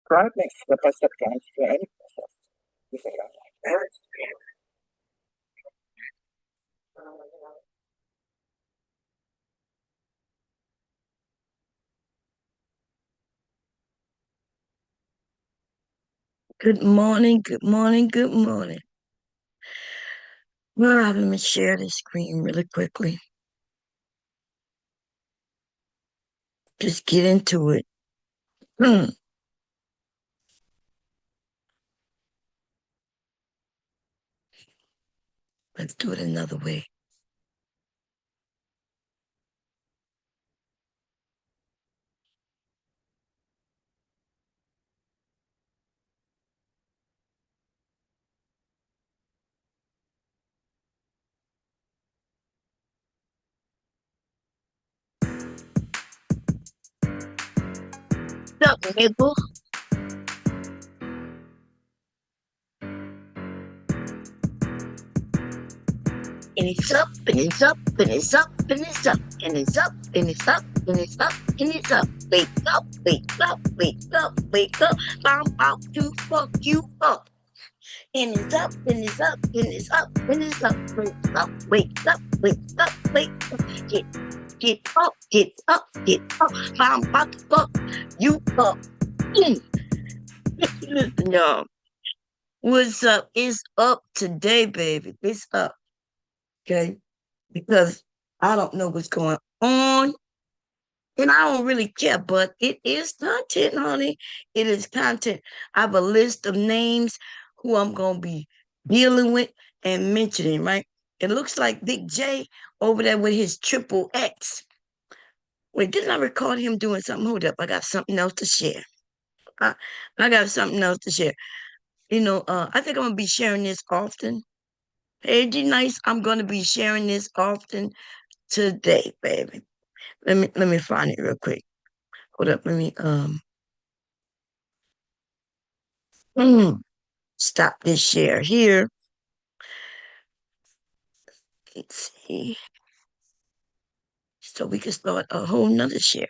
describing step-by-step guides for any process. You think I like that? Good morning, good morning, good morning. Well, let me share this screen really quickly. Just get into it. Let's do it another way. What's up, nigga? And it's up, and it's up, and it's up, and it's up, and it's up, and it's up, and it's up, and it's up. Wake up, wake up, wake up, wake up. I'm about to fuck you up. And it's up, and it's up, and it's up, and it's up. Wake up, wake up, wake up, wake up. Get up, get up, get up. I'm about to fuck you up. Listen, y'all. What's up? It's up today, baby. It's up. Okay. Because I don't know what's going on. And I don't really care, but it is content, honey. It is content. I have a list of names who I'm gonna be dealing with and mentioning, right? It looks like Big J over there with his triple X. Wait, didn't I record him doing something? Hold up, I got something else to share. I, I got something else to share. I think I'm gonna be sharing this often. Hey, G Nice, I'm gonna be sharing this often today, baby. Let me find it real quick. Hold up, let me mm, stop this share here. Let's see. So we can start a whole nother share.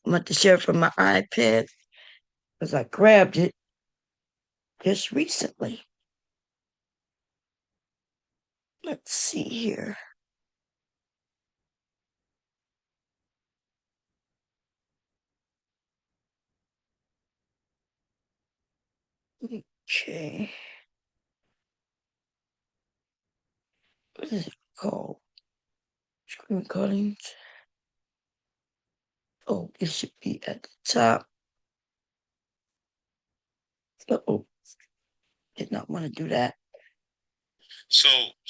I'm about to share it from my iPad because I grabbed it just recently. Let's see here. Okay. What is it called? Screen recordings. Oh, it should be at the top. Oh, did not want to do that. So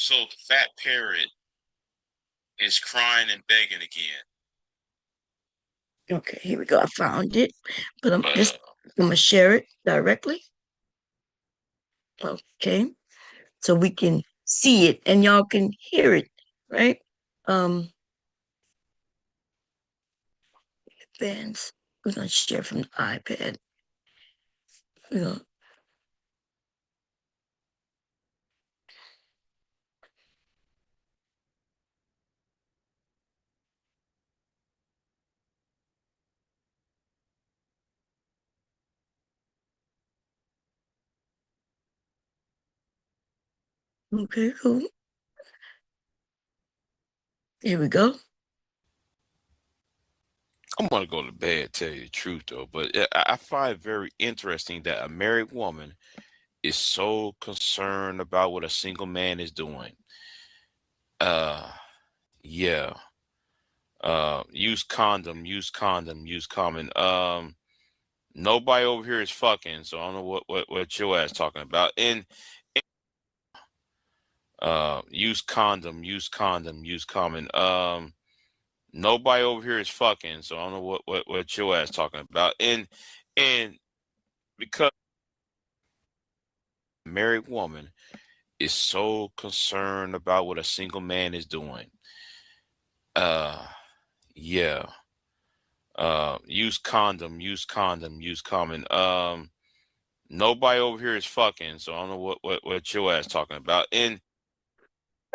the fat parrot is crying and begging again. Okay, here we go. I found it, but I'm But just I'm gonna share it directly. Okay, so we can see it and y'all can hear it, right? Um, advance. We're gonna share from the iPad. You know, okay, cool. Here we go. I'm gonna go to bed, tell you the truth though. But I find it very interesting that a married woman is so concerned about what a single man is doing. Uh, yeah. Use condom, use condom, use common. Nobody over here is fucking, so I don't know what your ass talking about. And use condom, use condom, use common. Nobody over here is fucking, so I don't know what your ass talking about. And because a married woman is so concerned about what a single man is doing. Uh yeah. Use condom, use condom, use common. Nobody over here is fucking, so I don't know what your ass talking about. And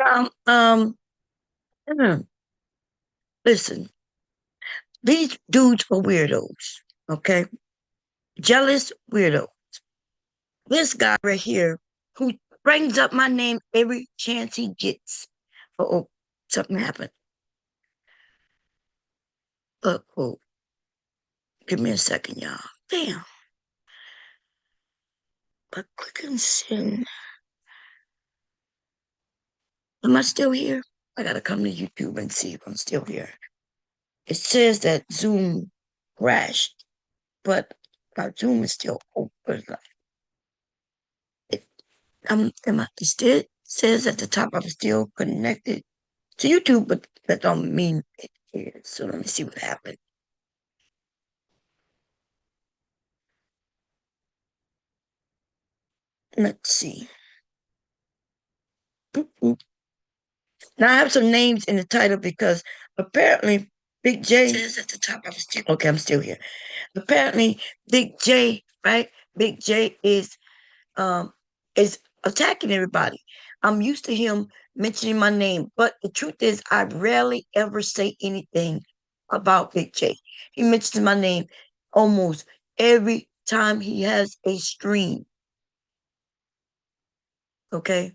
Um, um, hmm, listen, these dudes are weirdos. Okay, Jealous weirdo. This guy right here who brings up my name every chance he gets. Oh, something happened. Oh, give me a second, y'all. Damn. But click and send. Am I still here? I gotta come to YouTube and see if I'm still here. It says that Zoom crashed, but my Zoom is still open. It, it still says at the top I'm still connected to YouTube, but that don't mean it is. So let me see what happened. Let's see. Boop, boop. Now I have some names in the title because apparently Big J says at the top I'm still okay, I'm still here. Apparently Big J, right? Big J um is attacking everybody. I'm used to him mentioning my name, but the truth is I rarely ever say anything about Big J. He mentions my name almost every time he has a stream. Okay.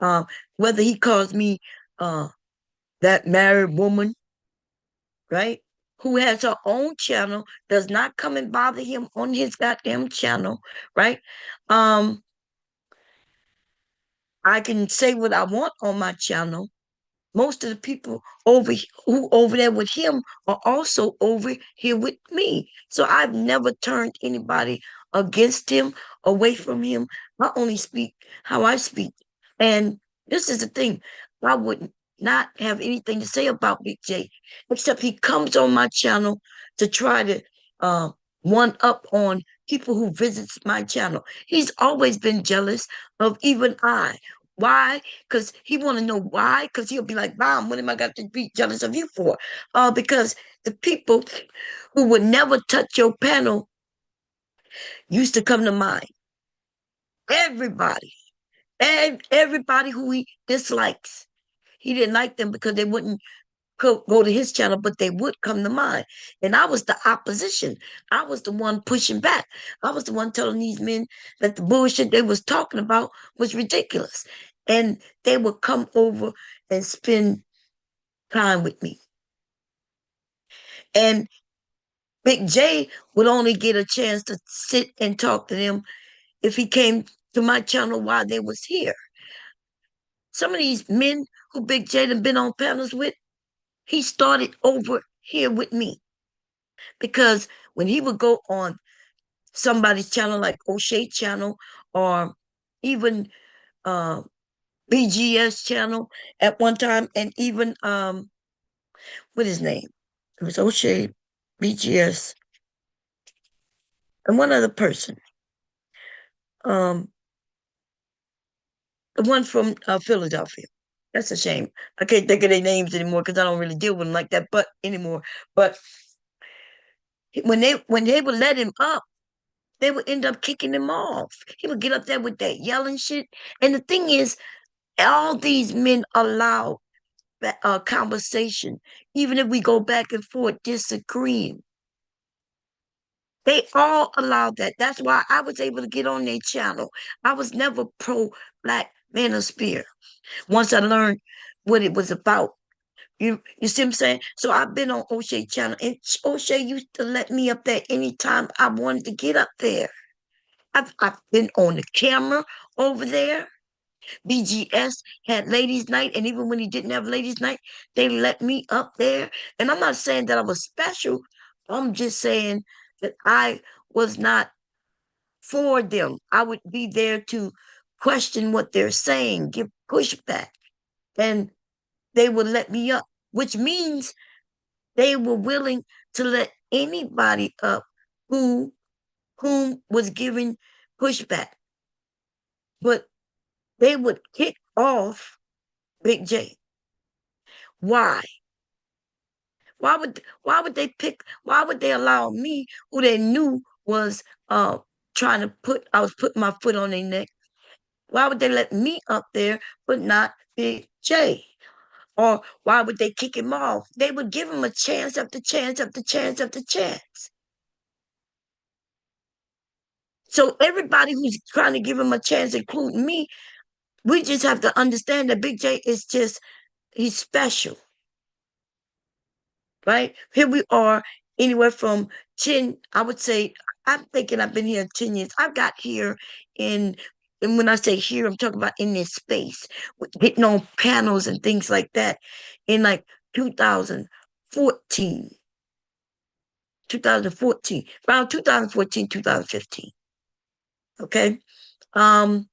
Um, whether he calls me uh that married woman, right? Who has her own channel, does not come and bother him on his goddamn channel, right? Um, I can say what I want on my channel. Most of the people who over there with him are also over here with me. So I've never turned anybody against him, away from him. I only speak how I speak. And this is the thing. I would not have anything to say about Big J, except he comes on my channel to try to uh, one up on people who visits my channel. He's always been jealous of even I. Why? Because he want to know why. Because he'll be like, "Mom, what am I got to be jealous of you for?" Because the people who would never touch your panel used to come to mind. Everybody, and everybody who he dislikes, he didn't like them because they wouldn't go to his channel, but they would come to mine. And I was the opposition. I was the one pushing back. I was the one telling these men that the bullshit they was talking about was ridiculous. And they would come over and spend time with me. And Big J would only get a chance to sit and talk to them if he came to my channel while they was here. Some of these men who Big J done been on panels with, he started over here with me. Because when he would go on somebody's channel like O'Shea channel or even uh, BGS channel at one time, and even what his name? It was O'Shea, BGS, and one other person. Um, the one from Philadelphia. That's a shame. I can't think of their names anymore because I don't really deal with them like that, but anymore. But when they would let him up, they would end up kicking him off. He would get up there with that yelling shit. And the thing is, all these men allow conversation, even if we go back and forth disagreeing. They all allow that. That's why I was able to get on their channel. I was never pro Black Manosphere once I learned what it was about. You see what I'm saying? So I've been on O'Shea channel, and O'Shea used to let me up there anytime I wanted to get up there. I've been on the camera over there. BGS had ladies' night, and even when he didn't have ladies' night, they let me up there. And I'm not saying that I was special. I'm just saying that I was not for them. I would be there to question what they're saying, give pushback, and they would let me up, which means they were willing to let anybody up whom was giving pushback. But they would kick off Big J. Why? Why would they allow me, who they knew was trying to I was putting my foot on their neck. Why would they let me up there but not Big J? Or why would they kick him off? They would give him a chance after chance after chance after chance. So everybody who's trying to give him a chance, including me, we just have to understand that Big J is just, he's special, right? Here we are, anywhere from 10, I would say, I'm thinking I've been here 10 years. I've got here in, and when I say here, I'm talking about in this space, getting on panels and things like that in like 2014, 2014, around 2014, 2015. Okay. And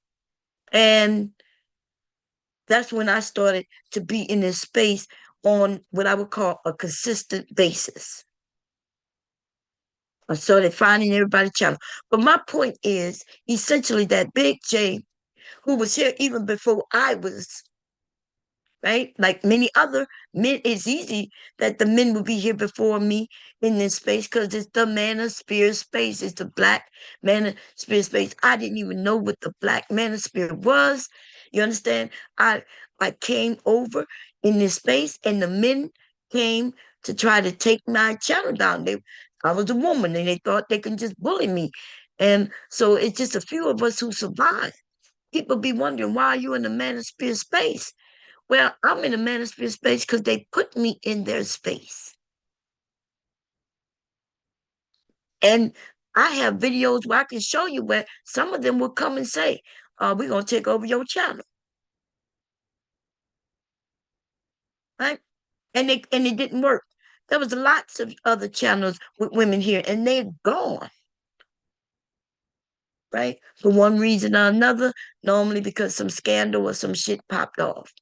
that's when I started to be in this space on what I would call a consistent basis. I started finding everybody's channel. But my point is essentially that Big J, who was here even before I was, right? Like many other men, it's easy that the men will be here before me in this space because it's the manosphere space. It's the black manosphere space. I didn't even know what the black manosphere was. You understand? I came over in this space and the men came to try to take my channel down. I was a woman and they thought they could just bully me. And so it's just a few of us who survived. People be wondering, why are you in the manosphere space? Well, I'm in the manosphere space because they put me in their space. And I have videos where I can show you where some of them will come and say, we're going to take over your channel. Right? And it didn't work. There was lots of other channels with women here, and they're gone. Right? For one reason or another, normally because some scandal or some shit popped off.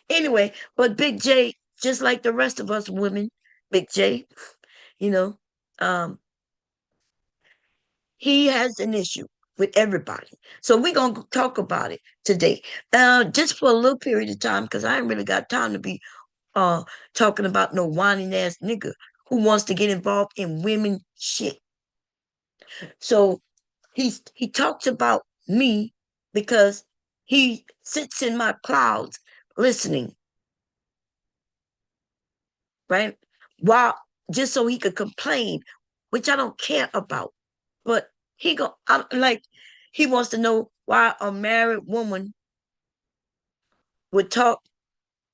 Anyway, but Big J, just like the rest of us women, Big J, you know, um, he has an issue with everybody. So we're going to talk about it today. Just for a little period of time, because I ain't really got time to be uh talking about no whining ass nigga who wants to get involved in women shit. So he talks about me because he sits in my clouds listening, right? While just so he could complain, which I don't care about. But I'm like, he wants to know why a married woman would talk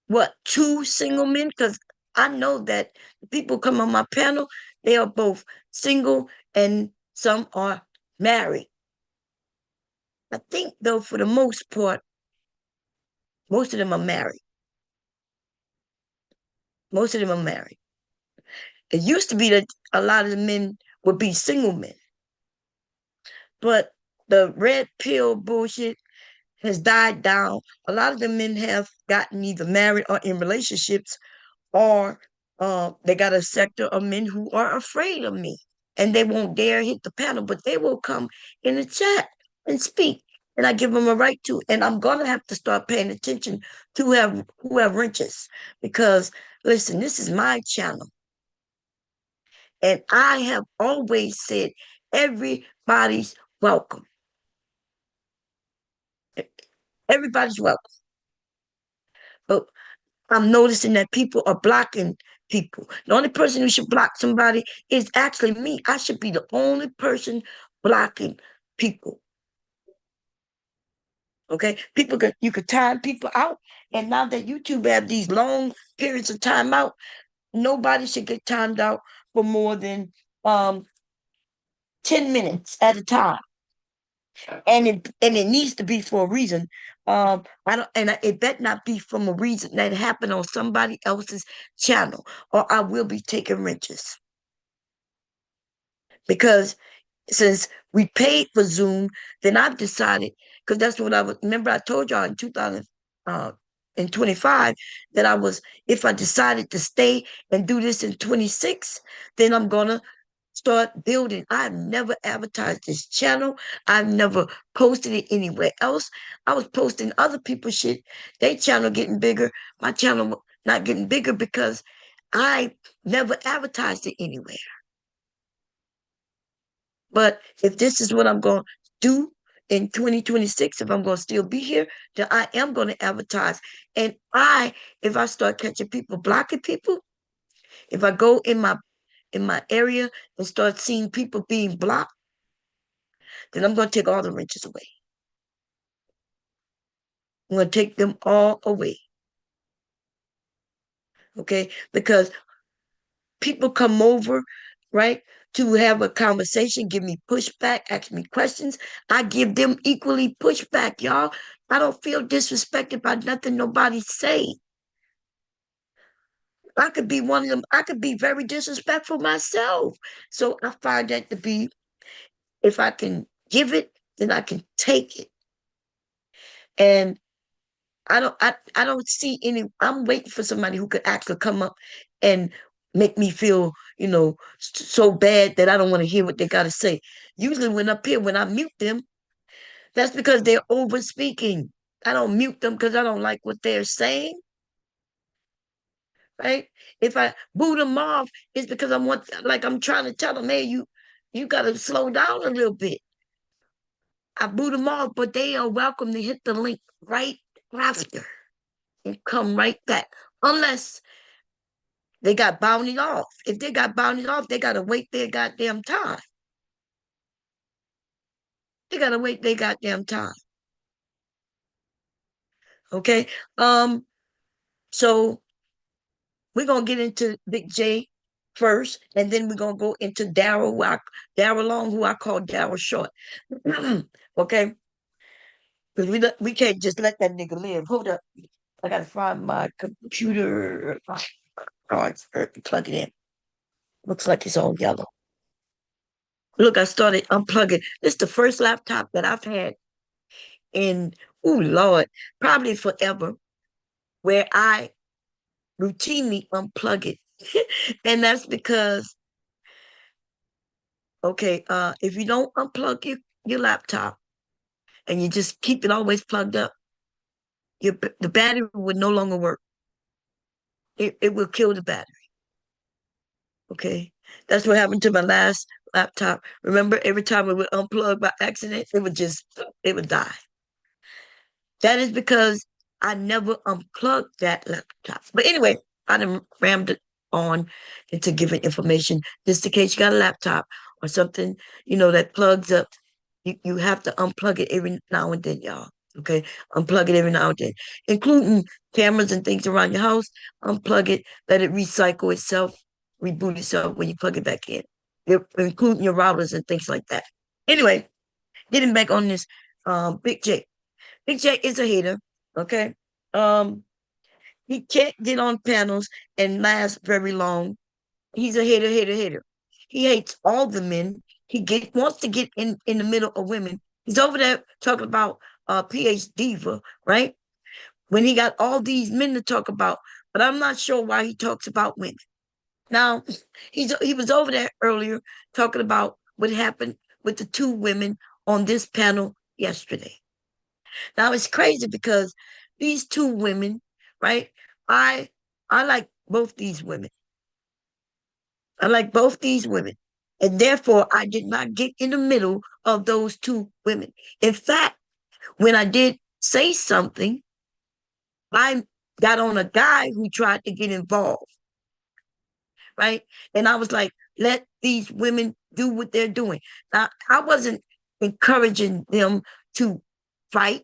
what two single men? Because I know that people come on my panel, they are both single and some are married. I think though, for the most part, most of them are married. Most of them are married. It used to be that a lot of the men would be single men, but the red pill bullshit has died down. A lot of the men have gotten either married or in relationships, or they got a sector of men who are afraid of me and they won't dare hit the panel, but they will come in the chat and speak. And I give them a right to. And I'm gonna have to start paying attention to who have wrenches. Because listen, this is my channel. And I have always said everybody's welcome. Everybody's welcome. But I'm noticing that people are blocking people. The only person who should block somebody is actually me. I should be the only person blocking people. Okay, you could time people out, and now that YouTube have these long periods of time out, nobody should get timed out for more than 10 minutes at a time, and it needs to be for a reason. I don't, and it better not be from a reason that happened on somebody else's channel, or I will be taking wrenches. Because since we paid for Zoom, then I've decided, because that's what remember I told y'all in 2025 that if I decided to stay and do this in 26, then I'm gonna start building. I've never advertised this channel. I've never posted it anywhere else. I was posting other people's shit. Their channel getting bigger. My channel not getting bigger because I never advertised it anywhere. But if this is what I'm going to do in 2026, if I'm going to still be here, then I am going to advertise. And if I start catching people blocking people, if I go in my area and start seeing people being blocked, then I'm going to take all the wrenches away. I'm going to take them all away. Okay? Because people come over, right, to have a conversation, give me pushback, ask me questions. I give them equally pushback, y'all. I don't feel disrespected by nothing nobody say. I could be one of them. I could be very disrespectful myself. So I find that to be, if I can give it, then I can take it. And I don't see any, I'm waiting for somebody who could actually come up and make me feel, so bad that I don't want to hear what they got to say. Usually when up here, when I mute them, that's because they're over speaking. I don't mute them because I don't like what they're saying, right? If I boot them off, it's because I'm trying to tell them, hey, you got to slow down a little bit. I boot them off, but they are welcome to hit the link right after and come right back. Unless they got bounded off. If they got bounded off, they got to wait their goddamn time. They got to wait their goddamn time. Okay? So we're going to get into Big J first, and then we're going to go into Daryl Long, who I call Daryl Short. Okay? Because we can't just let that nigga live. Hold up. I got to find my computer. Oh, it's plug it in. Looks like it's all yellow. Look, I started unplugging. This is the first laptop that I've had in, oh Lord, probably forever, where I routinely unplug it. And that's because, okay, if you don't unplug your laptop and you just keep it always plugged up, the battery would no longer work. It will kill the battery. Okay. That's what happened to my last laptop. Remember, every time it would unplug by accident, it would die. That is because I never unplugged that laptop. But anyway, I done rammed it on into giving information. Just in case you got a laptop or something, that plugs up. You have to unplug it every now and then, y'all. Okay? Unplug it every now and then. Including cameras and things around your house. Unplug it, let it recycle itself, reboot itself when you plug it back in. Including your routers and things like that. Anyway, getting back on this Big J. Big J is a hater, okay? He can't get on panels and last very long. He's a hater, hater, hater. He hates all the men. Wants to get in the middle of women. He's over there talking about PH Diva, right? When he got all these men to talk about, but I'm not sure why he talks about women. Now, he was over there earlier talking about what happened with the two women on this panel yesterday. Now it's crazy because these two women, right? I like both these women. I like both these women. And therefore, I did not get in the middle of those two women. In fact, when I did say something, I got on a guy who tried to get involved, right? And I was like, let these women do what they're doing. Now, I wasn't encouraging them to fight.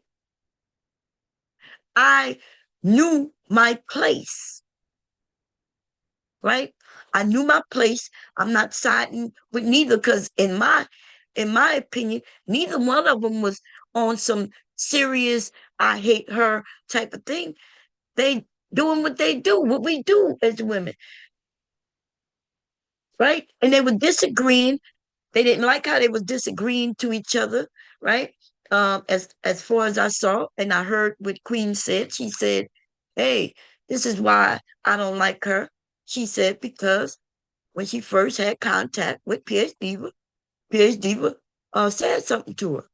I knew my place, right? I knew my place. I'm not siding with neither because in my opinion, neither one of them was on some serious I hate her type of thing. They doing what they do, what we do as women, right? And they were disagreeing. They didn't like how they was disagreeing to each other, right? As far as I saw, and I heard what Queen said. She said, "Hey, this is why I don't like her." She said because when she first had contact with PH Diva, PH Diva said something to her.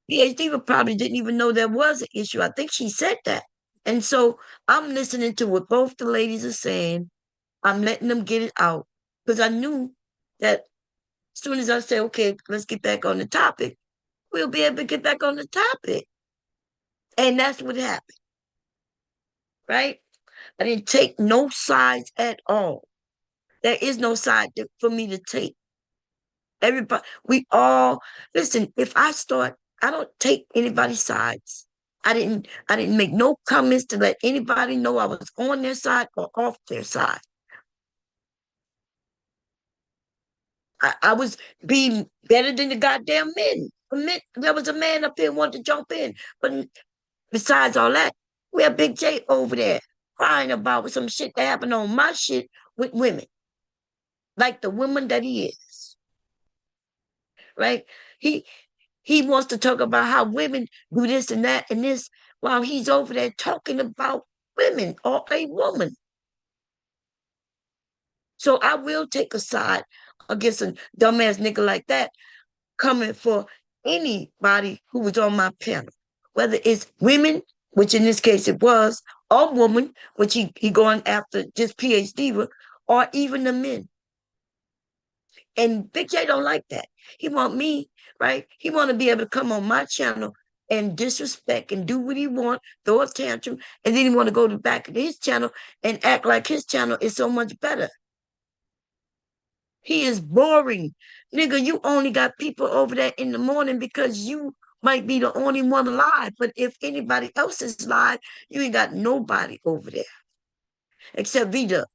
PH Diva probably didn't even know there was an issue. I think she said that. And so I'm listening to what both the ladies are saying. I'm letting them get it out because I knew that as soon as I say, okay, let's get back on the topic, we'll be able to get back on the topic. And that's what happened, right? I didn't take no sides at all. There is no side for me to take. Everybody, we all listen. If I start, I don't take anybody's sides. I didn't make no comments to let anybody know I was on their side or off their side. I was being better than the goddamn men. There was a man up there who wanted to jump in. But besides all that, we have Big J over there crying about some shit that happened on my shit with women, like the woman that he is, right? He he wants to talk about how women do this and that and this while he's over there talking about women or a woman. So I will take a side against a dumbass nigga like that coming for anybody who was on my panel, whether it's women, which in this case it was, or woman, which he going after just PhD, or even the men. And Big J don't like that. He want me, right? He want to be able to come on my channel and disrespect and do what he want, throw a tantrum, and then he want to go to back of his channel and act like his channel is so much better. He is boring. Nigga, you only got people over there in the morning because you might be the only one alive. But if anybody else is alive, you ain't got nobody over there except Vida.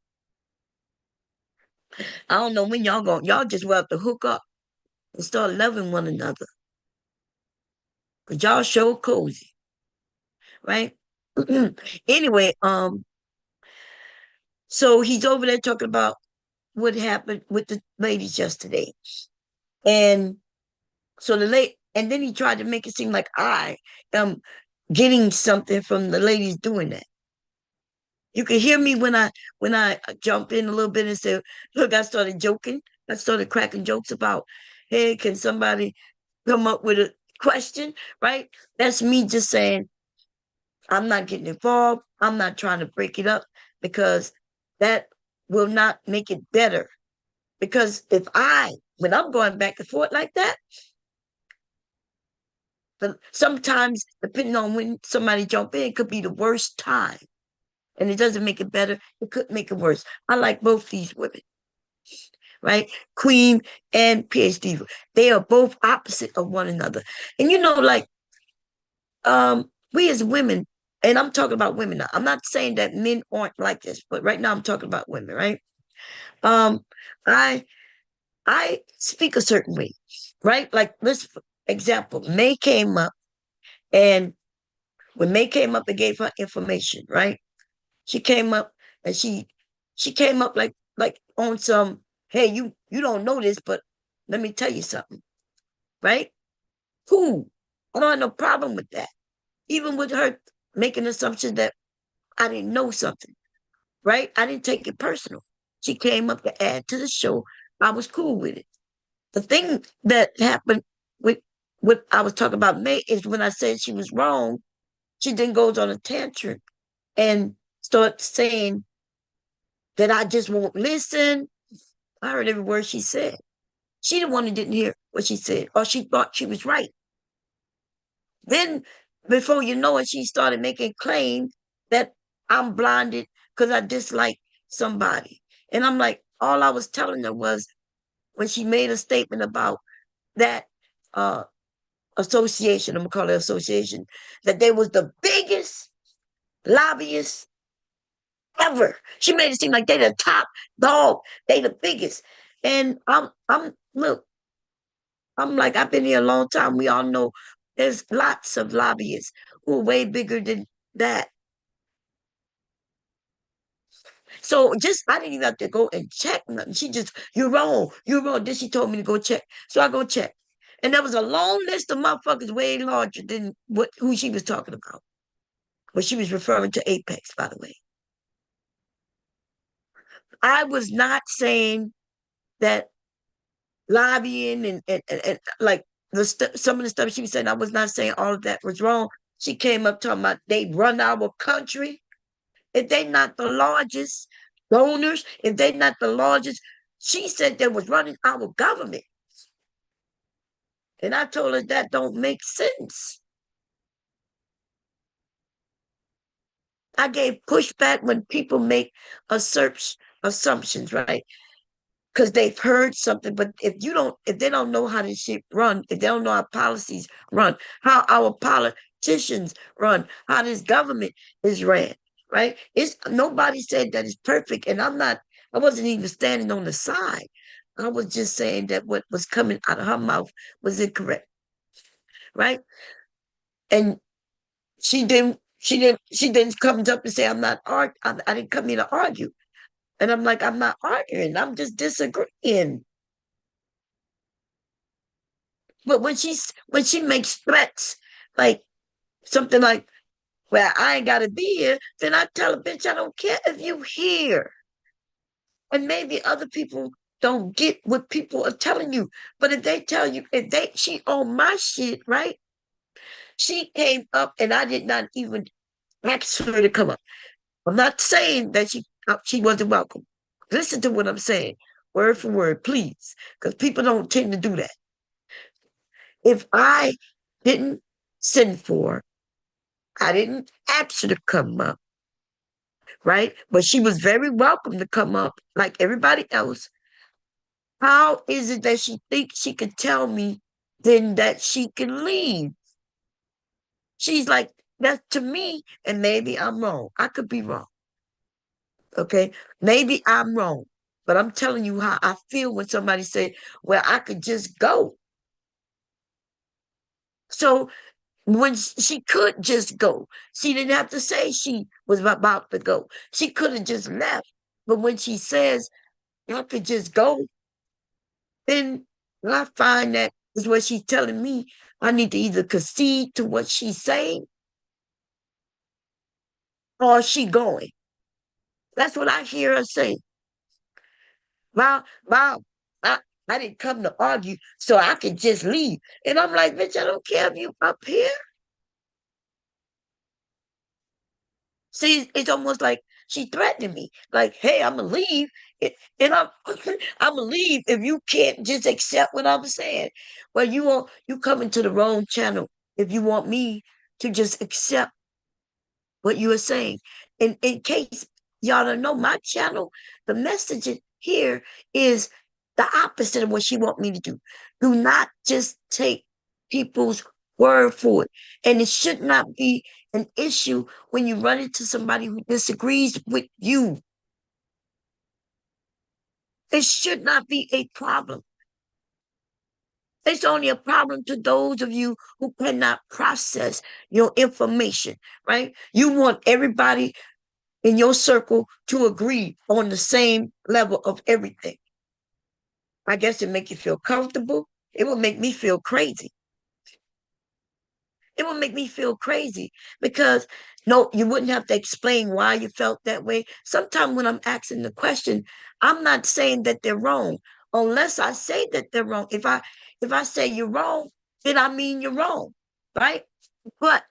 I don't know when y'all just will have to hook up and start loving one another. Cause y'all show cozy, right? Anyway, so he's over there talking about what happened with the ladies yesterday. And so and then he tried to make it seem like I am getting something from the ladies doing that. You can hear me when I jump in a little bit and say, look, I started joking. I started cracking jokes about, hey, can somebody come up with a question, right? That's me just saying, I'm not getting involved. I'm not trying to break it up because that will not make it better. Because when I'm going back and forth like that, but sometimes, depending on when somebody jump in, it could be the worst time. And it doesn't make it better. It could make it worse. I like both these women, right? Queen and PhD. They are both opposite of one another. And like, we as women, and I'm talking about women now. I'm not saying that men aren't like this, but right now I'm talking about women, right? Um, I I speak a certain way, right? Like this example, May came up, and when May came up and gave her information, right? She came up and she came up like on some, hey, you don't know this, but let me tell you something, right? Cool. I don't have no problem with that. Even with her making assumptions that I didn't know something, right? I didn't take it personal. She came up to add to the show. I was cool with it. The thing that happened with what I was talking about May is when I said she was wrong, she then goes on a tantrum and starts saying that I just won't listen. I heard every word she said. She the one who didn't hear what she said, or she thought she was right. Then, before you know it, she started making claims that I'm blinded because I dislike somebody. And I'm like, all I was telling her was when she made a statement about that uh, association, I'm gonna call it association, that they was the biggest lobbyists ever. She made it seem like they the top dog, they the biggest. And look, I'm like, I've been here a long time. We all know there's lots of lobbyists who are way bigger than that. So I didn't even have to go and check nothing. She just, you're wrong, you're wrong. Then she told me to go check. So I go check. And there was a long list of motherfuckers way larger than who she was talking about. But she was referring to Apex, by the way. I was not saying that lobbying and like some of the stuff she was saying, I was not saying all of that was wrong. She came up talking about they run our country. If they not the largest donors, if they not the largest, she said they was running our government. And I told her that don't make sense. I gave pushback when people make assumptions, right? because they've heard something. But if they don't know how this shit run, if they don't know how policies run, how our politicians run, how this government is ran, right? It's nobody said that it's perfect, and I wasn't even standing on the side. I was just saying that what was coming out of her mouth was incorrect, right? And she didn't come up and say, I'm not arguing. I didn't come here to argue. And I'm like, I'm not arguing. I'm just disagreeing. But when she makes threats, like something like, well, I ain't gotta be here, then I tell her, bitch, I don't care if you here. And maybe other people don't get what people are telling you. But if they tell you, she on my shit, right? She came up and I did not even ask her to come up. I'm not saying that she wasn't welcome. Listen to what I'm saying, word for word, please, because people don't tend to do that. If I didn't send for her, I didn't ask her to come up, right? But she was very welcome to come up, like everybody else. How is it that she thinks she can tell me then that she can leave? She's like, that's to me, and maybe I'm wrong. I could be wrong. Okay, maybe I'm wrong, but I'm telling you how I feel when somebody say, well, I could just go. So when she could just go, she didn't have to say she was about to go. She could have just left. But when she says, I could just go, then I find that is what she's telling me. I need to either concede to what she's saying or she going. That's what I hear her say. Mom, I, I didn't come to argue, so I could just leave. And I'm like, bitch, I don't care if you up here. See, it's almost like she threatening me. Like, hey, I'm gonna leave, and I'm gonna leave if you can't just accept what I'm saying. Well, you coming to the wrong channel if you want me to just accept what you are saying. In case y'all don't know my channel, the message here is the opposite of what she want me to do. Do not just take people's word for it. And it should not be an issue when you run into somebody who disagrees with you. It should not be a problem. It's only a problem to those of you who cannot process your information, right? You want everybody in your circle to agree on the same level of everything. I guess it make you feel comfortable. It will make me feel crazy. It will make me feel crazy because no, you wouldn't have to explain why you felt that way. Sometimes when I'm asking the question, I'm not saying that they're wrong unless I say that they're wrong. If I say you're wrong, then I mean you're wrong, right? But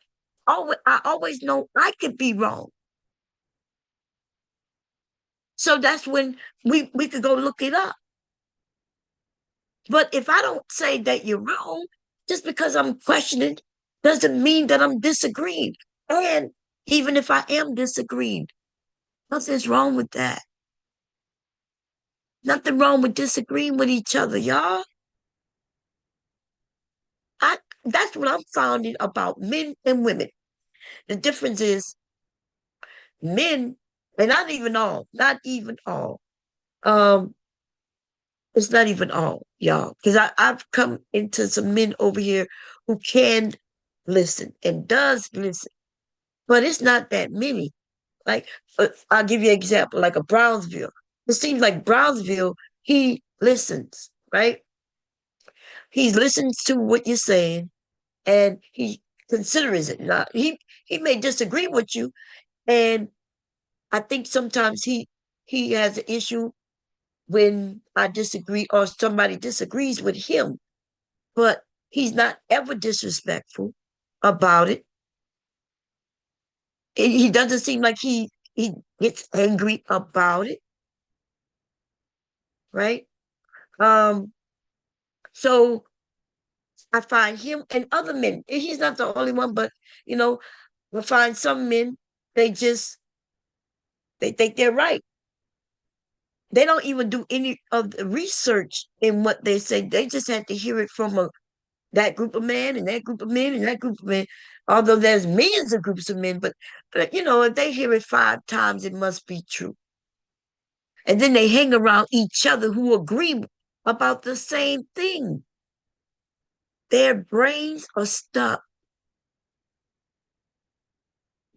I always know I could be wrong. So that's when we could go look it up. But if I don't say that you're wrong, just because I'm questioning doesn't mean that I'm disagreeing. And even if I am disagreeing, nothing's wrong with that. Nothing wrong with disagreeing with each other, y'all. I That's what I'm finding about men and women. The difference is men, and not even all. Um, it's not even all, y'all. Because I've come into some men over here who can listen and does listen, but it's not that many. Like, I'll give you an example, like a Brownsville. It seems like Brownsville, he listens, right? He listens to what you're saying and he considers it. Not he may disagree with you, and I think sometimes he has an issue when I disagree or somebody disagrees with him, but he's not ever disrespectful about it. He doesn't seem like he gets angry about it, right? Um, so I find him and other men. He's not the only one, but you know, I find some men they think they're right, They don't even do any of the research in what they say. They just had to hear it from that group of men and that group of men and that group of men. Although there's millions of groups of men, but if they hear it 5 times, it must be true. And then they hang around each other who agree about the same thing. Their brains are stuck.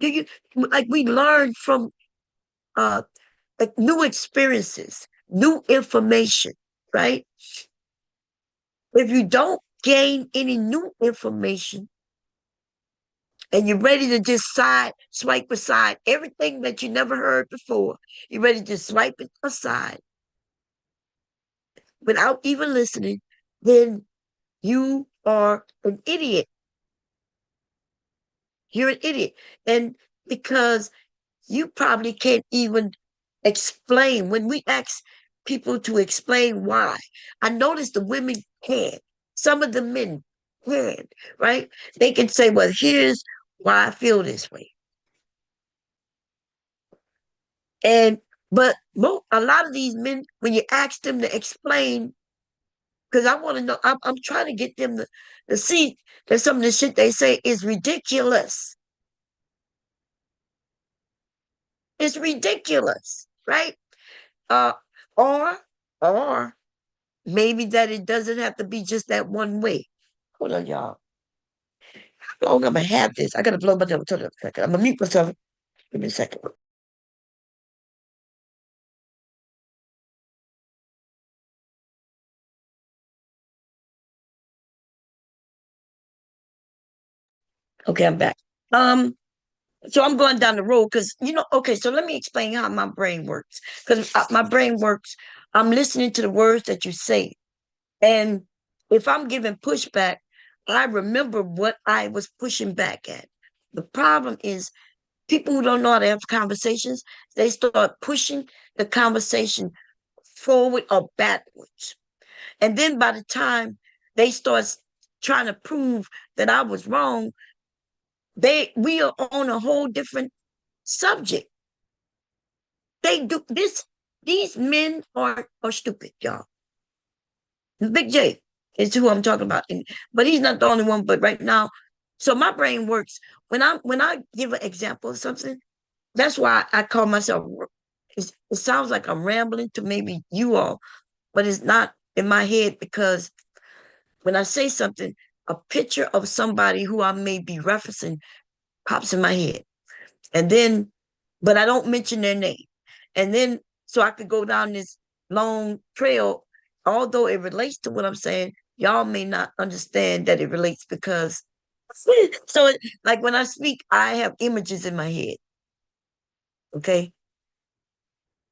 Like we learn from uh like new experiences, new information, right? If you don't gain any new information and you're ready to just swipe aside everything that you never heard before, you're ready to swipe it aside without even listening, then you are an idiot. You're an idiot. And because you probably can't even explain. When we ask people to explain why, I notice the women can. Some of the men can, right? They can say, well, here's why I feel this way. But a lot of these men, when you ask them to explain, because I want to know, I'm trying to get them to see that some of the shit they say is ridiculous. It's ridiculous, right? Uh, or, or maybe that it doesn't have to be just that one way. Hold on, y'all. How long am I have this? I gotta blow my nose. Hold on a second. I'm gonna mute myself. Give me a second. Okay, I'm back. So I'm going down the road because okay, so let me explain how my brain works. Because my brain works, I'm listening to the words that you say. And if I'm giving pushback, I remember what I was pushing back at. The problem is people who don't know how to have conversations, they start pushing the conversation forward or backwards. And then by the time they start trying to prove that I was wrong, we are on a whole different subject. They do this. These men are stupid, y'all. Big J is who I'm talking about, but he's not the only one. But right now, so my brain works when I give an example of something. That's why I call myself. It sounds like I'm rambling to maybe you all, but it's not in my head because when I say something, a picture of somebody who I may be referencing pops in my head. And then, but I don't mention their name. And then, so I could go down this long trail, although it relates to what I'm saying, y'all may not understand that it relates because, like when I speak, I have images in my head. Okay.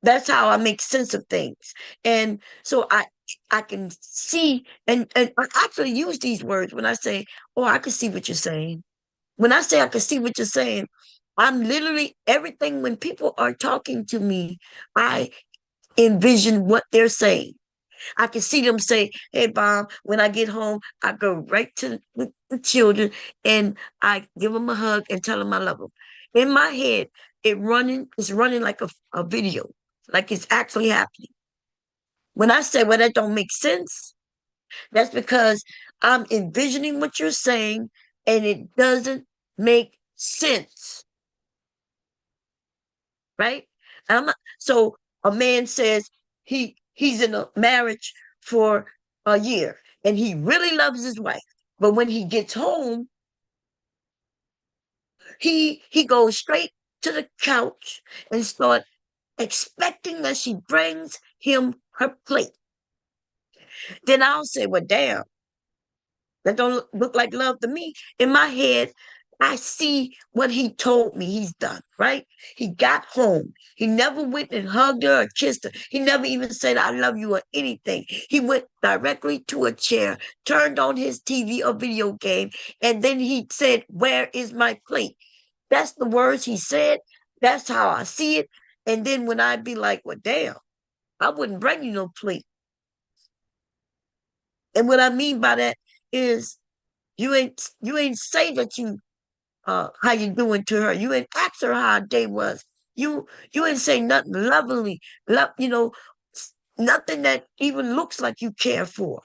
That's how I make sense of things. And so I can see and I actually use these words when I say, oh, I can see what you're saying. When I say I can see what you're saying, I'm literally everything when people are talking to me, I envision what they're saying. I can see them say, hey, Bob, when I get home, I go right to the children and I give them a hug and tell them I love them. In my head, it's running like a video, like it's actually happening. When I say, well, that don't make sense, that's because I'm envisioning what you're saying and it doesn't make sense. Right? So a man says he's in a marriage for a year and he really loves his wife. But when he gets home, he goes straight to the couch and start expecting that she brings him her plate. Then I'll say, well, damn, that don't look like love to me. In my head, I see what he told me he's done, right? He got home. He never went and hugged her or kissed her. He never even said, I love you or anything. He went directly to a chair, turned on his TV or video game, and then he said, where is my plate? That's the words he said. That's how I see it. And then when I'd be like, well, damn, I wouldn't bring you no plate. And what I mean by that is you ain't say that you how you doing to her. You ain't ask her how her day was. You ain't say nothing lovingly, nothing that even looks like you care for.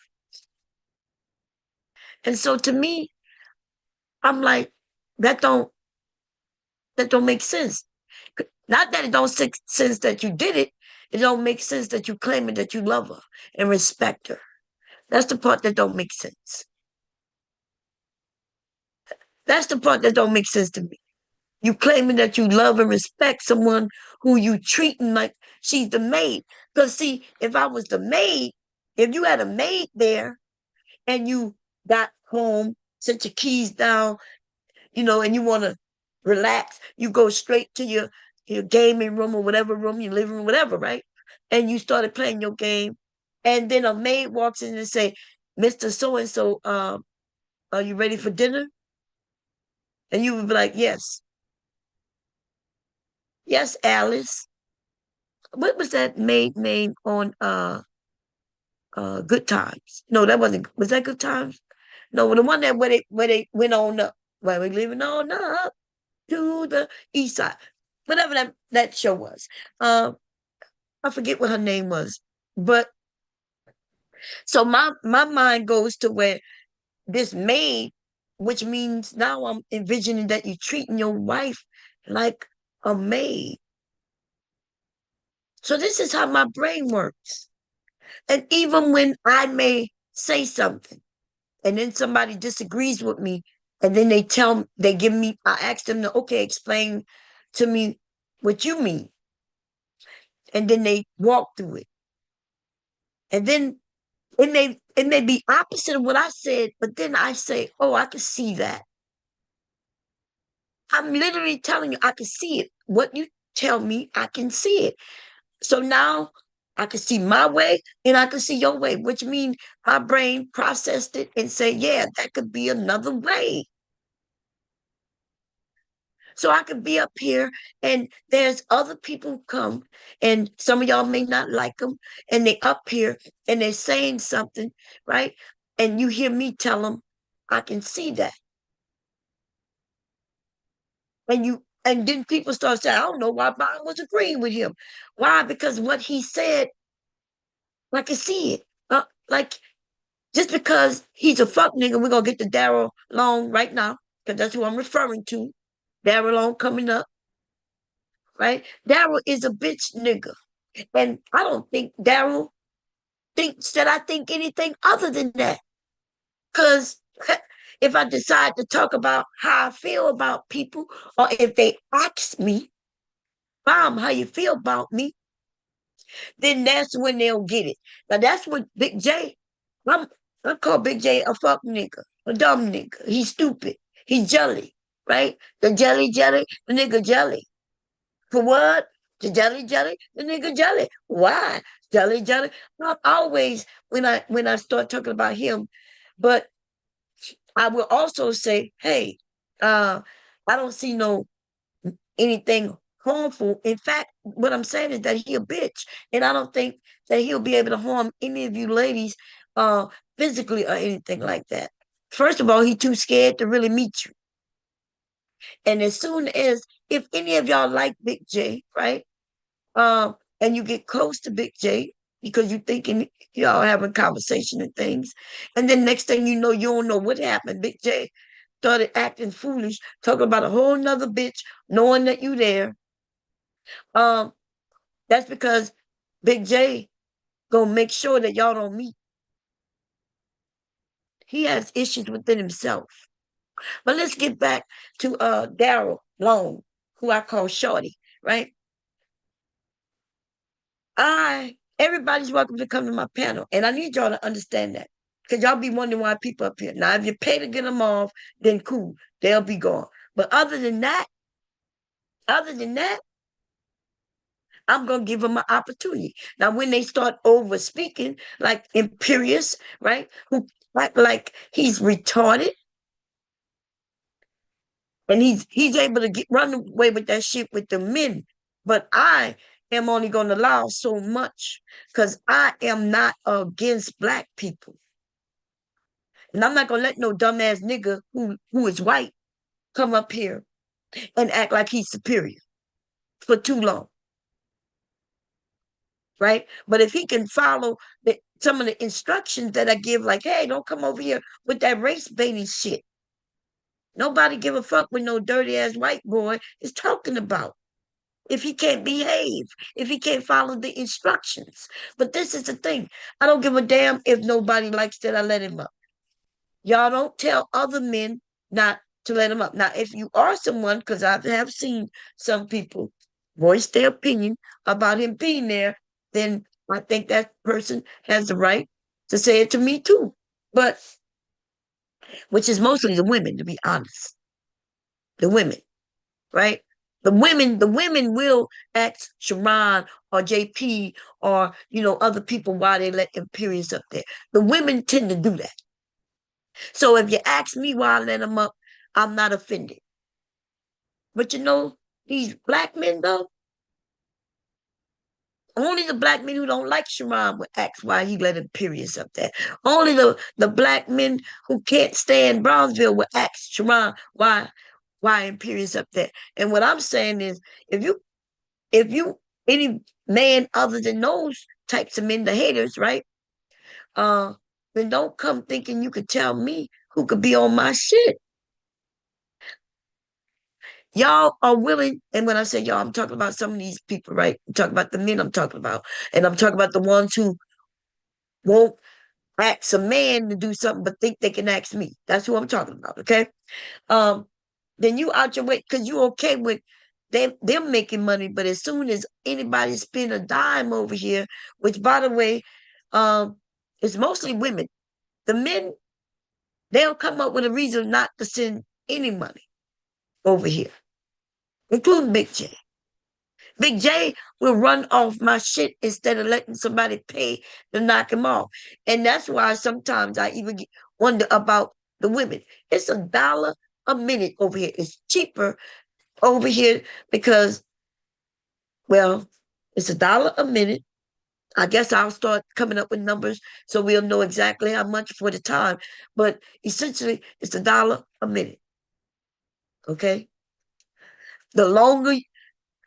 And so to me, I'm like, that don't make sense. Not that it don't make sense that you did it. It don't make sense that you claim it, that you love her and respect her. That's the part that don't make sense. That's the part that don't make sense to me. You claiming that you love and respect someone who you treating like she's the maid. Because see, if I was the maid, if you had a maid there and you got home, set your keys down, and you want to relax, you go straight to your gaming room or whatever room, your living room, whatever, right? And you started playing your game, and then a maid walks in and say, "Mr. So and so, are you ready for dinner?" And you would be like, "Yes, yes, Alice." What was that maid name on Good Times? No, that wasn't. Was that Good Times? No, the one that where they went on up. Where we living on up to the east side, whatever that show was. I forget what her name was, but so my mind goes to where this maid, which means now I'm envisioning that you're treating your wife like a maid. So this is how my brain works. And even when I may say something and then somebody disagrees with me, and then I ask them to, okay, explain to me what you mean. And then they walk through it. And then it may be opposite of what I said, but then I say, oh, I can see that. I'm literally telling you, I can see it. What you tell me, I can see it. So now I can see my way and I can see your way, which means my brain processed it and say, yeah, that could be another way. So I could be up here and there's other people who come and some of y'all may not like them and they up here and they're saying something, right? And you hear me tell them, I can see that. And then people start saying, I don't know why Bob was agreeing with him. Why? Because what he said, I can see it. Like just because he's a fuck nigga, we're gonna get to Daryl Long right now, because that's who I'm referring to. Daryl Long coming up, right? Daryl is a bitch nigga. And I don't think Daryl thinks that I think anything other than that. Because if I decide to talk about how I feel about people, or if they ask me, Mom, how you feel about me, then that's when they'll get it. Now that's what Big J, I'm, I call Big J a fuck nigga, a dumb nigga. He's stupid. He's jelly, right? The jelly, the nigga jelly. For what? The jelly, the nigga jelly. Why? Jelly. Not always when I start talking about him, but I will also say, hey, I don't see no anything harmful. In fact, what I'm saying is that he a bitch, and I don't think that he'll be able to harm any of you ladies, uh, physically or anything like that. First of all, he too scared to really meet you. And as soon as if any of y'all like Big J, right? And you get close to Big J because you thinking y'all having conversation and things, and then next thing you know, you don't know what happened. Big J started acting foolish, talking about a whole nother bitch, knowing that you there. Um, that's because Big J gonna make sure that y'all don't meet. He has issues within himself. But let's get back to Daryl Long, who I call Shorty, right? Everybody's welcome to come to my panel, and I need y'all to understand that. Because y'all be wondering why people up here. Now, if you pay to get them off, then cool. They'll be gone. But other than that, I'm gonna give them an opportunity. Now, when they start over speaking, like Imperious, right? Who like he's retarded, and he's able to run away with that shit with the men. But I am only gonna allow so much because I am not against black people. And I'm not gonna let no dumbass nigga who is white come up here and act like he's superior for too long. right? But if he can follow some of the instructions that I give, like, hey, don't come over here with that race baiting shit. Nobody give a fuck what no dirty ass white boy is talking about. If he can't behave, if he can't follow the instructions. But this is the thing. I don't give a damn if nobody likes that I let him up. Y'all don't tell other men not to let him up. Now, if you are someone, because I have seen some people voice their opinion about him being there, then I think that person has the right to say it to me too. But which is mostly the women, to be honest. The women, right? The women will ask Sharon or JP or other people why they let Imperious up there. The women tend to do that. So if you ask me why I let them up, I'm not offended. But these black men though, only the black men who don't like Sharon would ask why he let Imperious up there. Only the black men who can't stand Brownsville would ask Sharon why Imperious up there. And what I'm saying is, if you any man other than those types of men, the haters, right? Then don't come thinking you could tell me who could be on my shit. Y'all are willing, and when I say y'all, I'm talking about some of these people, right? I'm talking about the men I'm talking about. And I'm talking about the ones who won't ask a man to do something but think they can ask me. That's who I'm talking about, okay? Then you out your way because you okay with them making money, but as soon as anybody spend a dime over here, which by the way, it's mostly women. The men, they'll come up with a reason not to send any money over here, including Big J. Big J will run off my shit instead of letting somebody pay to knock him off. And that's why sometimes I even wonder about the women. It's $1 a minute over here. It's cheaper over here because, well, it's $1 a minute. I guess I'll start coming up with numbers so we'll know exactly how much for the time. But essentially, it's $1 a minute. Okay? The longer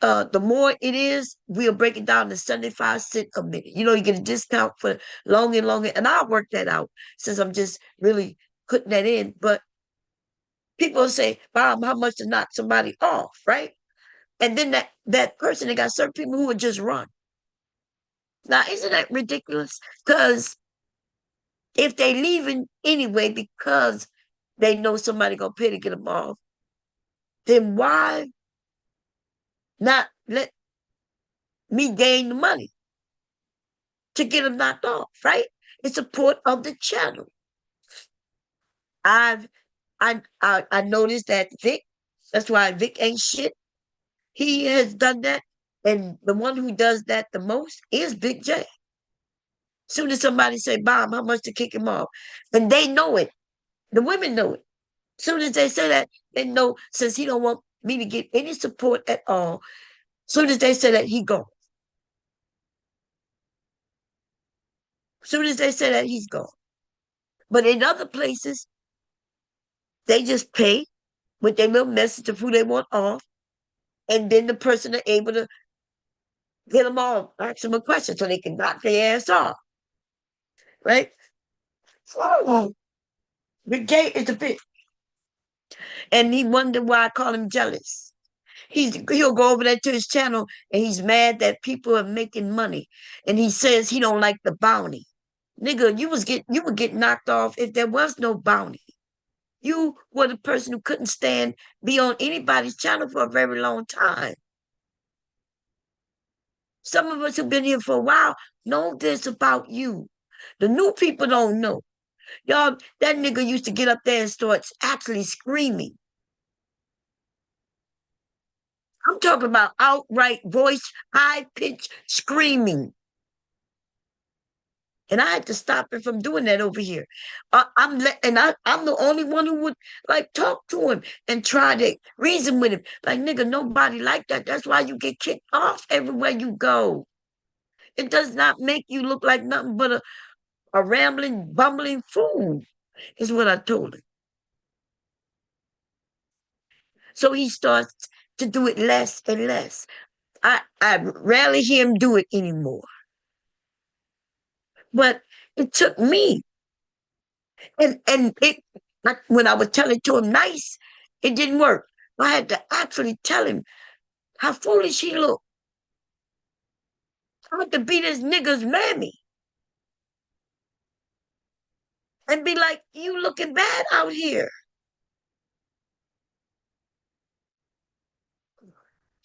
the more it is, we'll break it down to 75 cents a minute. You get a discount for longer and longer. And I'll work that out since I'm just really putting that in. But people say, Bob, how much to knock somebody off, right? And then that person, they got certain people who would just run. Now, isn't that ridiculous? Because if they leaving anyway because they know somebody gonna pay to get them off, then why not let me gain the money to get them knocked off, right? It's support of the channel. I noticed that Vic, that's why Vic ain't shit. He has done that. And the one who does that the most is Big J. Soon as somebody say, Bob, how much to kick him off? And they know it. The women know it. Soon as they say that, they know since he don't want me to get any support at all, soon as they say that, he gone. Soon as they say that, he's gone. But in other places, they just pay with their little message of who they want off, and then the person are able to get them off, ask them a question so they can knock their ass off. Right? So, Big J is a bitch. And he wondered why I call him jealous. He'll go over there to his channel and he's mad that people are making money. And he says he don't like the bounty. Nigga, you would get knocked off if there was no bounty. You were the person who couldn't stand be on anybody's channel for a very long time. Some of us who've been here for a while know this about you. The new people don't know. Y'all, that nigga used to get up there and start actually screaming. I'm talking about outright voice, high-pitched screaming. And I had to stop him from doing that over here. I'm the only one who would talk to him and try to reason with him. Like, nigga, nobody like that. That's why you get kicked off everywhere you go. It does not make you look like nothing but a rambling, bumbling fool, is what I told him. So he starts to do it less and less. I rarely hear him do it anymore. But it took me, and it like when I was telling to him nice, it didn't work. I had to actually tell him how foolish he looked. I had to be this nigga's mammy and be like, "You looking bad out here."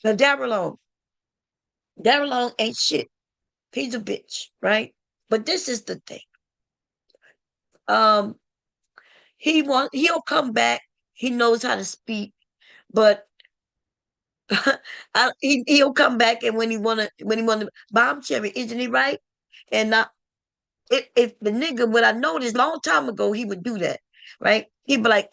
Now, Darren Long ain't shit. He's a bitch, right? But this is the thing. Um, he'll come back. He knows how to speak, but he'll come back, and when he wanna bomb Cherry, isn't he right? And if the nigga, what I noticed long time ago, he would do that, right? He'd be like,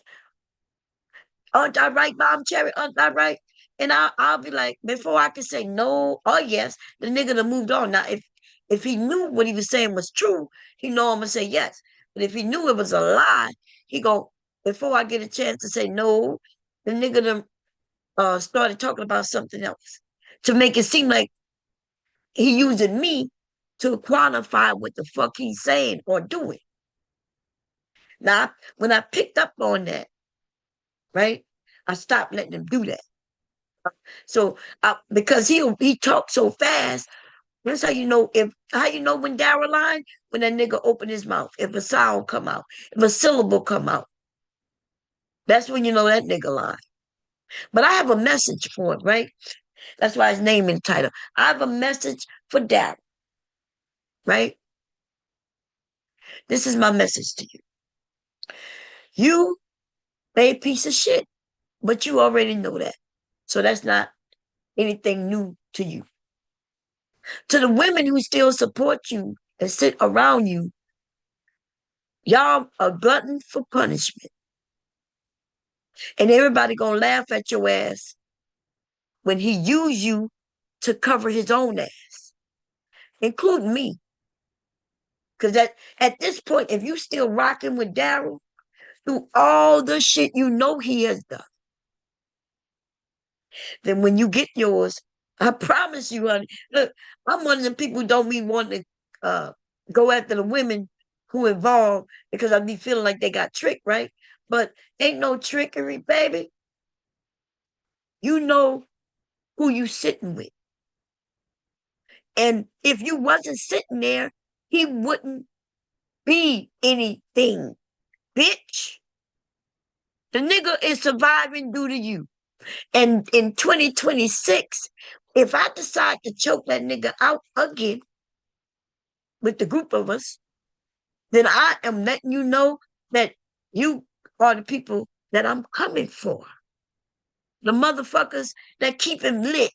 "Aren't I right, Bomb Cherry? Aren't I right?" And I'll be like, before I can say no or yes, the nigga done moved on. Now, if he knew what he was saying was true, he know I'm gonna say yes. But if he knew it was a lie, he go, before I get a chance to say no, the nigga done started talking about something else to make it seem like he using me to quantify what the fuck he's saying or doing. Now, when I picked up on that, right, I stopped letting him do that. So, because he talks so fast, that's how you know when Daryl lying, when that nigga open his mouth, if a sound come out, if a syllable come out, that's when you know that nigga lying. But I have a message for him, right? That's why his name in the title. I have a message for Daryl, right? This is my message to you. You a piece of shit, but you already know that. So that's not anything new to you. To the women who still support you and sit around you, y'all are glutton for punishment. And everybody gonna laugh at your ass when he use you to cover his own ass, including me. Because at this point, if you still rocking with Daryl through all the shit you know he has done, then when you get yours, I promise you, honey. Look, I'm one of the people who don't be wanting to go after the women who involved because I be feeling like they got tricked, right? But ain't no trickery, baby. You know who you sitting with. And if you wasn't sitting there, he wouldn't be anything, bitch. The nigga is surviving due to you. And in 2026, if I decide to choke that nigga out again with the group of us, then I am letting you know that you are the people that I'm coming for. The motherfuckers that keep him lit.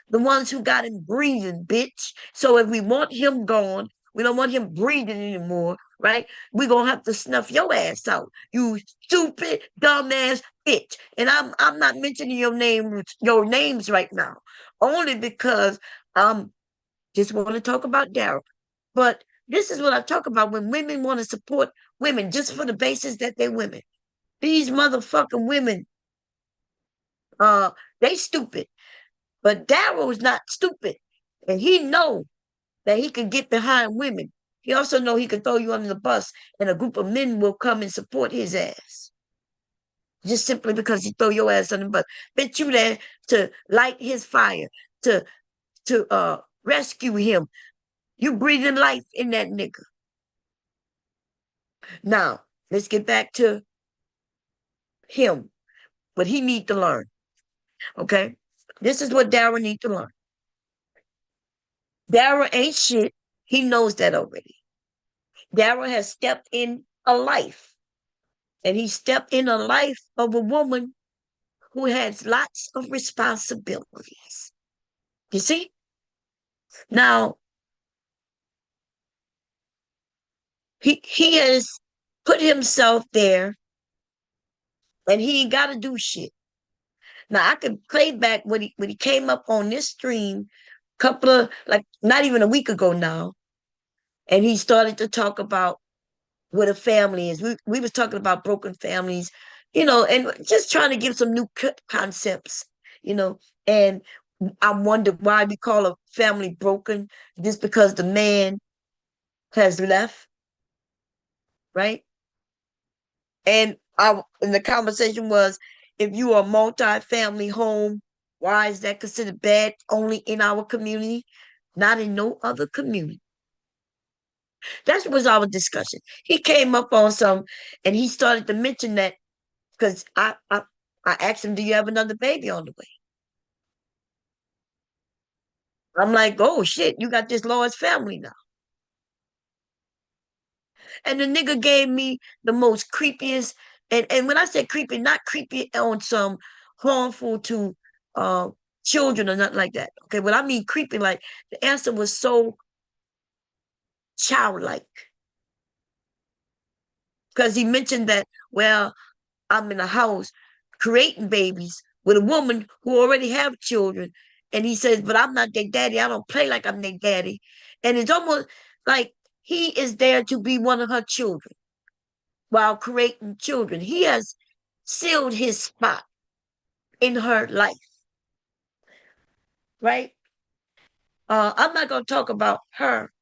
The ones who got him breathing, bitch. So if we want him gone, we don't want him breathing anymore, right? We're gonna have to snuff your ass out. You stupid, dumbass bitch. And I'm not mentioning your names right now. Only because just want to talk about Daryl. But this is what I talk about when women want to support women just for the basis that they're women. These motherfucking women, they stupid. But Daryl is not stupid. And he know that he can get behind women. He also know he can throw you under the bus and a group of men will come and support his ass. Just simply because he throw your ass under the bus. Bet you there to light his fire, to rescue him. You breathing life in that nigga. Now, let's get back to him. What he need to learn. Okay? This is what Daryl need to learn. Daryl ain't shit. He knows that already. Daryl has stepped in a life. And he stepped in a life of a woman who has lots of responsibilities. You see? Now, he has put himself there and he ain't got to do shit. Now, I could play back when he came up on this stream couple of, like, not even a week ago now, and he started to talk about what a family is. We was talking about broken families, and just trying to give some new concepts, and I wondered why we call a family broken, just because the man has left, right? And the conversation was, if you are a multi-family home, why is that considered bad only in our community, not in no other community? That was our discussion. He came up on some, and he started to mention that because I asked him, "Do you have another baby on the way?" I'm like, "Oh shit, you got this large family now." And the nigga gave me the most creepiest, and when I say creepy, not creepy on some harmful to uh children or nothing like that. Okay, what I mean creepy, like the answer was so childlike. Because he mentioned that, well, I'm in a house creating babies with a woman who already have children. And he says, but I'm not their daddy. I don't play like I'm their daddy. And it's almost like he is there to be one of her children while creating children. He has sealed his spot in her life, right? I'm not going to talk about her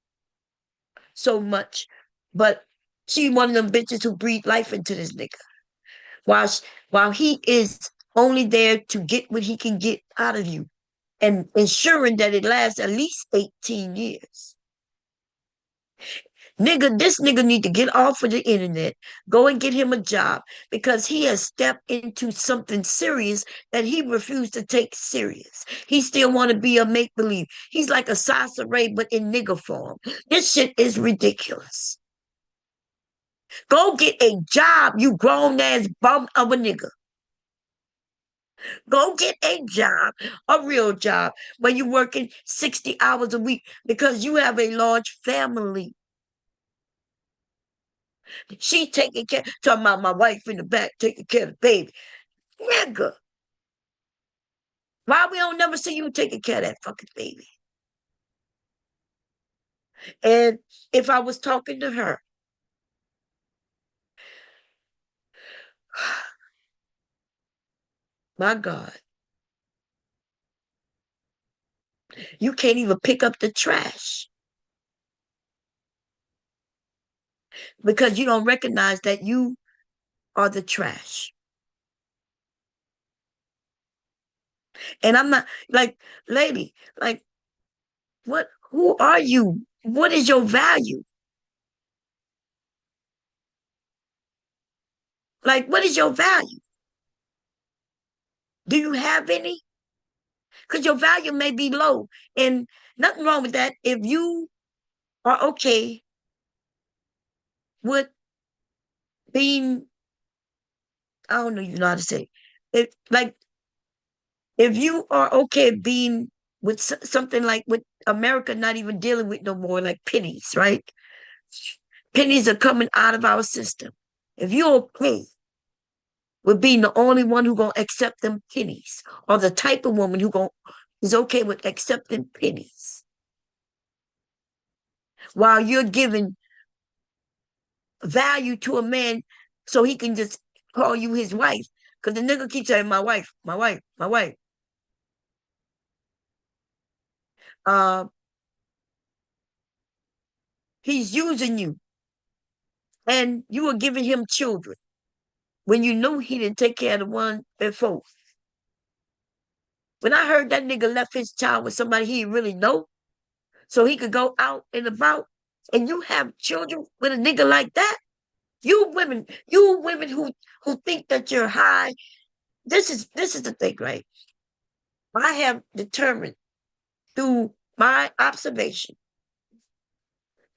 so much, but she one of them bitches who breathe life into this nigga. While, while he is only there to get what he can get out of you and ensuring that it lasts at least 18 years. Nigga, this nigga need to get off of the internet, go and get him a job because he has stepped into something serious that he refused to take serious. He still want to be a make-believe. He's like a Sasa Ray, but in nigga form. This shit is ridiculous. Go get a job, you grown-ass bum of a nigga. Go get a job, a real job, where you're working 60 hours a week because you have a large family. She taking care, talking about my wife in the back taking care of the baby. Nigga, why we don't never see you taking care of that fucking baby? And if I was talking to her, my God, you can't even pick up the trash because you don't recognize that you are the trash. And I'm not like, lady, like, what, who are you? What is your value? Like, what is your value? Do you have any? Because your value may be low. And nothing wrong with that. If you are okay with being, I don't know, you know how to say, it, like, if you are okay being with something like with America not even dealing with no more, like pennies, right? Pennies are coming out of our system. If you're okay with being the only one who gonna accept them pennies, or the type of woman is okay with accepting pennies, while you're giving value to a man so he can just call you his wife. Because the nigga keeps saying, my wife, my wife, my wife. Uh, he's using you. And you were giving him children when you knew he didn't take care of the one before. When I heard that nigga left his child with somebody he didn't really know, so he could go out and about, and you have children with a nigga like that, you women who think that you're high, this is the thing, right? I have determined through my observation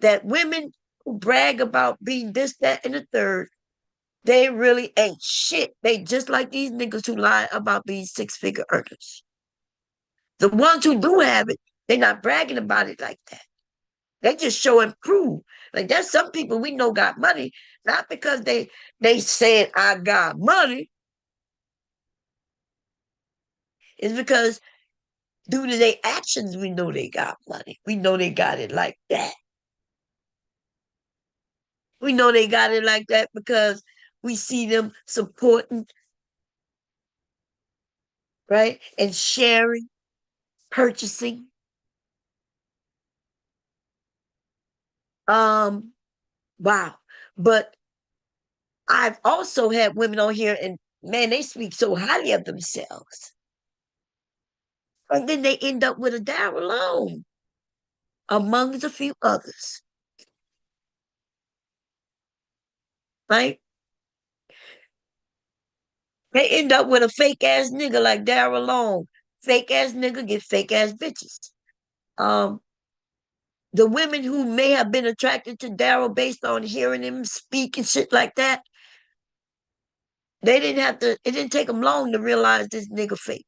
that women who brag about being this, that, and the third, they really ain't shit. They just like these niggas who lie about being six-figure earners. The ones who do have it, they're not bragging about it like that. They just show and prove. Like there's some people we know got money, not because they said I got money. It's because due to their actions, we know they got money. We know they got it like that. We know they got it like that because we see them supporting, right? And sharing, purchasing. Wow. But I've also had women on here, and man, they speak so highly of themselves. And then they end up with a Daryl alone, amongst a few others. Right? They end up with a fake ass nigga like Daryl Long. Fake ass nigga get fake ass bitches. Um, the women who may have been attracted to Daryl based on hearing him speak and shit like that, they didn't have to. It didn't take them long to realize this nigga fake.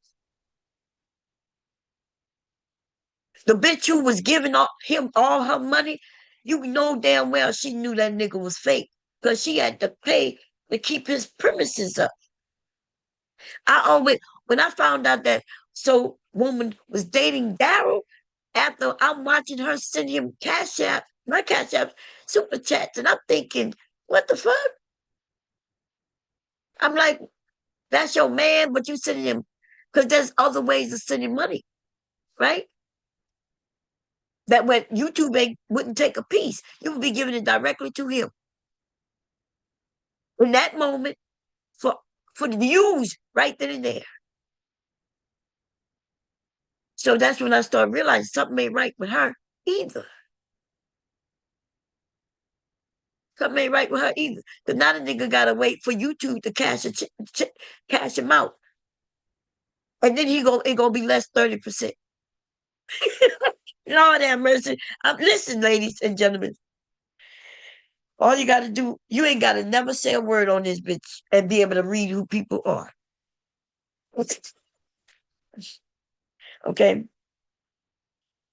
The bitch who was giving him all her money, you know damn well she knew that nigga was fake because she had to pay to keep his premises up. I always, when I found out that so woman was dating Daryl, after I'm watching her send him cash app, my cash app, super chats, and I'm thinking, what the fuck? I'm like, that's your man, but you sending him because there's other ways of sending money, right? That when YouTube wouldn't take a piece, you would be giving it directly to him. In that moment, for the views right then and there. So that's when I started realizing something ain't right with her either. Something ain't right with her either. Because now the nigga gotta wait for YouTube to cash him out. And then it gonna be less 30%. Lord have mercy. Listen, ladies and gentlemen. All you gotta do, you ain't gotta never say a word on this bitch and be able to read who people are. Okay.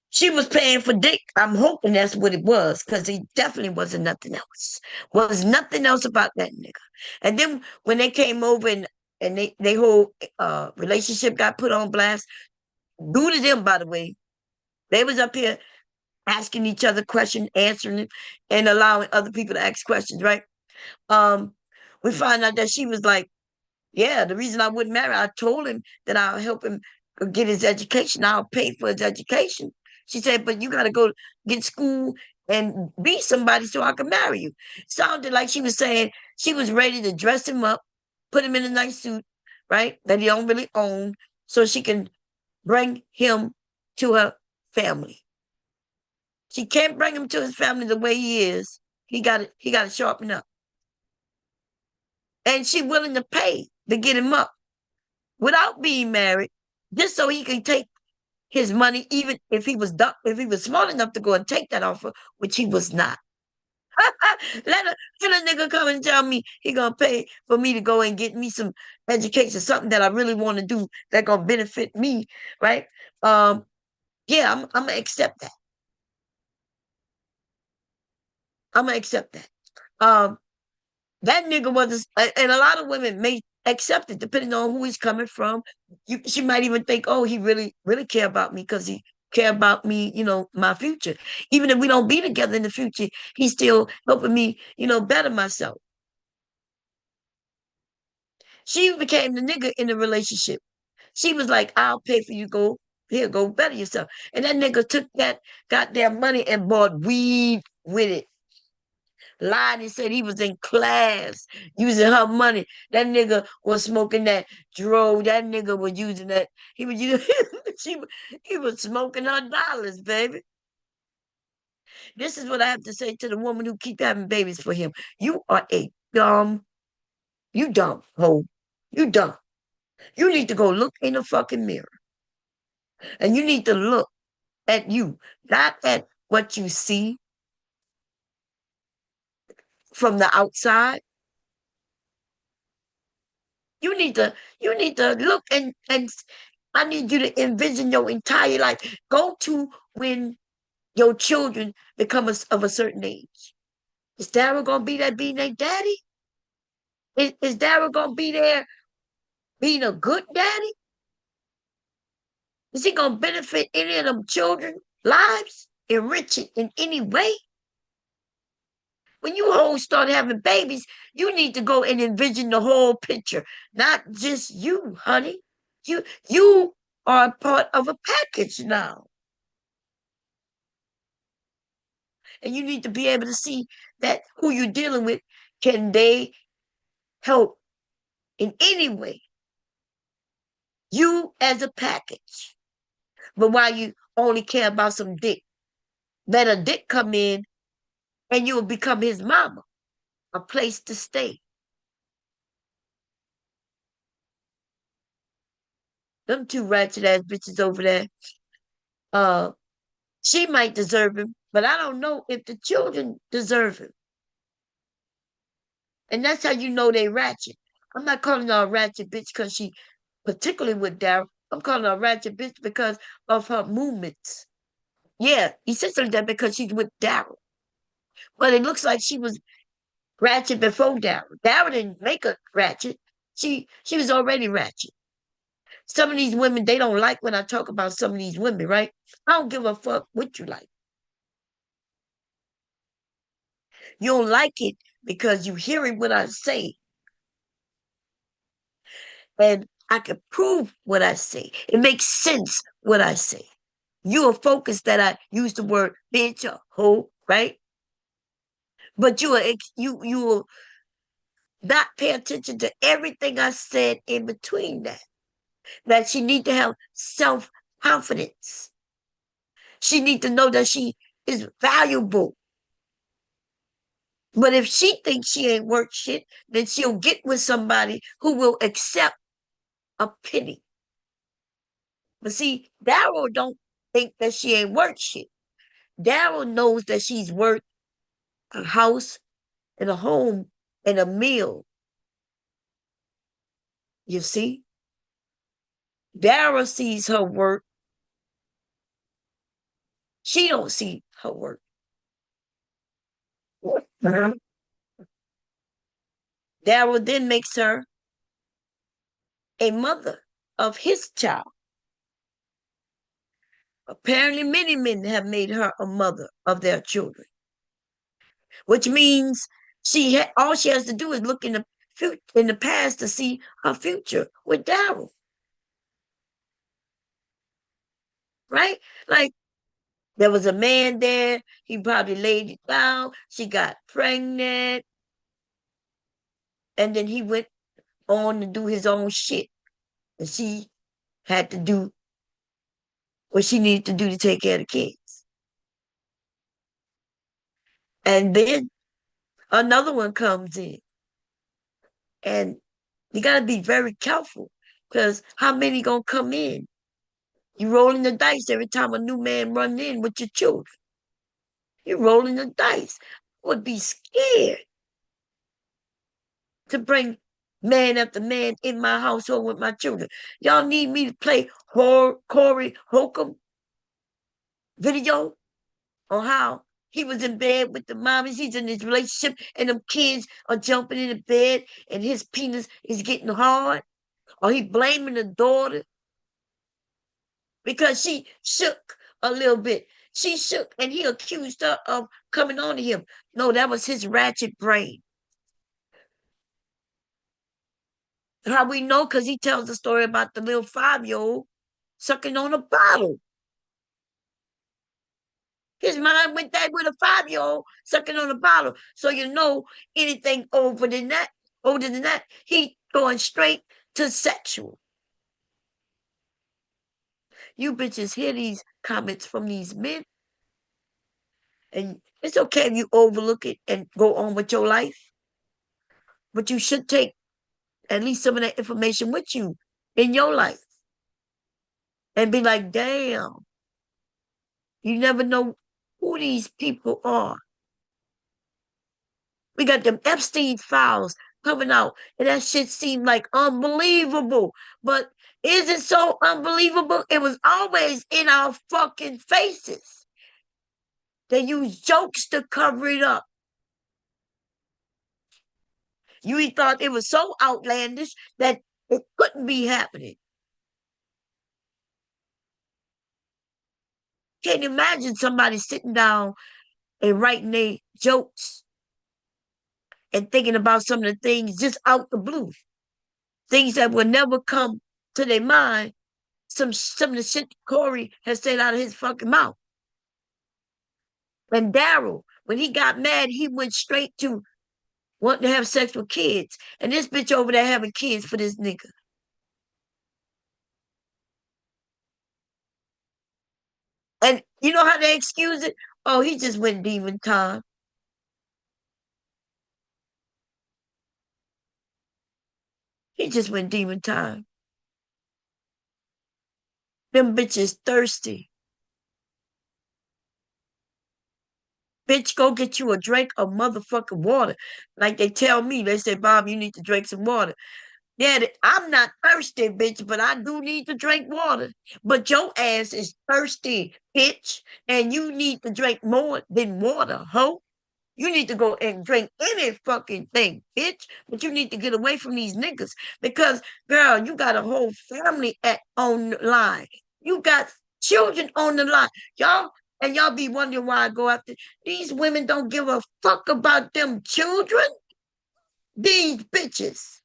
She was paying for dick. I'm hoping that's what it was, because he definitely wasn't nothing else. Was nothing else about that nigga. And then when they came over and they whole relationship got put on blast, due to them, by the way, they was up here asking each other questions, answering it, and allowing other people to ask questions, right? We find out that she was like, yeah, the reason I wouldn't marry, I told him that I'll help him get his education. I'll pay for his education. She said, but you got to go get school and be somebody so I can marry you. Sounded like she was saying she was ready to dress him up, put him in a nice suit, right? That he don't really own, so she can bring him to her family. She can't bring him to his family the way he is. He got to sharpen up. And she willing to pay to get him up without being married, just so he can take his money, even if he was smart enough to go and take that offer, which he was not. Let a nigga come and tell me he gonna pay for me to go and get me some education, something that I really want to do that gonna benefit me, right? Yeah, I'm gonna accept that. I'm gonna accept that. That nigga was, and a lot of women may accept it depending on who he's coming from. She might even think, oh, he really, really care about me because he care about me, my future. Even if we don't be together in the future, he's still helping me, better myself. She became the nigga in the relationship. She was like, I'll pay for you, go better yourself. And that nigga took that goddamn money and bought weed with it. Lied and said he was in class using her money. That nigga was smoking that dro. That nigga was using that. He was using he was smoking her dollars, baby. This is what I have to say to the woman who keep having babies for him. You are you dumb hoe. You dumb. You need to go look in the fucking mirror. And you need to look at you, not at what you see from the outside. You need to look and I need you to envision your entire life. Go to when your children become of a certain age. Is Daryl gonna be there being their daddy? Is Daryl gonna be there being a good daddy? Is he gonna benefit any of them children lives, enrich it in any way? When you all start having babies, you need to go and envision the whole picture, not just you, honey. You are part of a package now. And you need to be able to see that who you're dealing with, can they help in any way? You as a package. But why you only care about some dick, let a dick come in and you will become his mama, a place to stay. Them two ratchet ass bitches over there, uh, she might deserve him, but I don't know if the children deserve him. And that's how you know they ratchet. I'm not calling her a ratchet bitch because she, particularly with Daryl, I'm calling her a ratchet bitch because of her movements. Yeah, essentially that because she's with Daryl. But it looks like she was ratchet before Daryl. Daryl didn't make her ratchet. She was already ratchet. Some of these women, they don't like when I talk about some of these women, right? I don't give a fuck what you like. You don't like it because you hearing what I say. And I can prove what I say. It makes sense what I say. You are focused that I use the word bitch or hoe, right? But you will not pay attention to everything I said in between that. That she need to have self-confidence. She need to know that she is valuable. But if she thinks she ain't worth shit, then she'll get with somebody who will accept a pity. But see, Daryl don't think that she ain't worth shit. Daryl knows that she's worth a house and a home and a meal. You see? Daryl sees her worth. She don't see her worth. Daryl then makes her a mother of his child. Apparently, many men have made her a mother of their children, which means all she has to do is look in the past to see her future with Daryl. Right? Like there was a man there. He probably laid it down. She got pregnant, and then he went on to do his own shit, and she had to do what she needed to do to take care of the kids. And then another one comes in. And you got to be very careful because how many gonna come in? You rolling the dice every time a new man run in with your children. You're rolling the dice. I would be scared to bring man after man in my household with my children. Y'all need me to play Corey Holcomb video on how he was in bed with the mommies. He's in his relationship, and them kids are jumping in the bed, and his penis is getting hard. Or he blaming the daughter because she shook a little bit. She shook, and he accused her of coming on to him. No, that was his ratchet brain. How we know? Because he tells the story about the little 5-year-old sucking on a bottle. His mind went that with a 5-year-old sucking on a bottle. So you know anything older than that, he going straight to sexual. You bitches hear these comments from these men, and it's okay if you overlook it and go on with your life, but you should take at least some of that information with you in your life and be like, damn, you never know who these people are. We got them Epstein files coming out, and that shit seemed like unbelievable. But is it so unbelievable? It was always in our fucking faces. They use jokes to cover it up. You thought it was so outlandish that it couldn't be happening. Can't imagine somebody sitting down and writing their jokes and thinking about some of the things just out the blue. Things that would never come to their mind. Some of the shit Corey has said out of his fucking mouth. And Daryl, when he got mad, he went straight to wanting to have sex with kids. And this bitch over there having kids for this nigga. And you know how they excuse it? Oh, he just went demon time. He just went demon time. Them bitches thirsty. Bitch, go get you a drink of motherfucking water. Like they tell me, they say, Bob, you need to drink some water. Yeah, I'm not thirsty, bitch, but I do need to drink water. But your ass is thirsty, bitch, and you need to drink more than water, hoe. You need to go and drink any fucking thing, bitch. But you need to get away from these niggas because, girl, you got a whole family on the line. You got children on the line. Y'all be wondering why I go after these women don't give a fuck about them children. These bitches.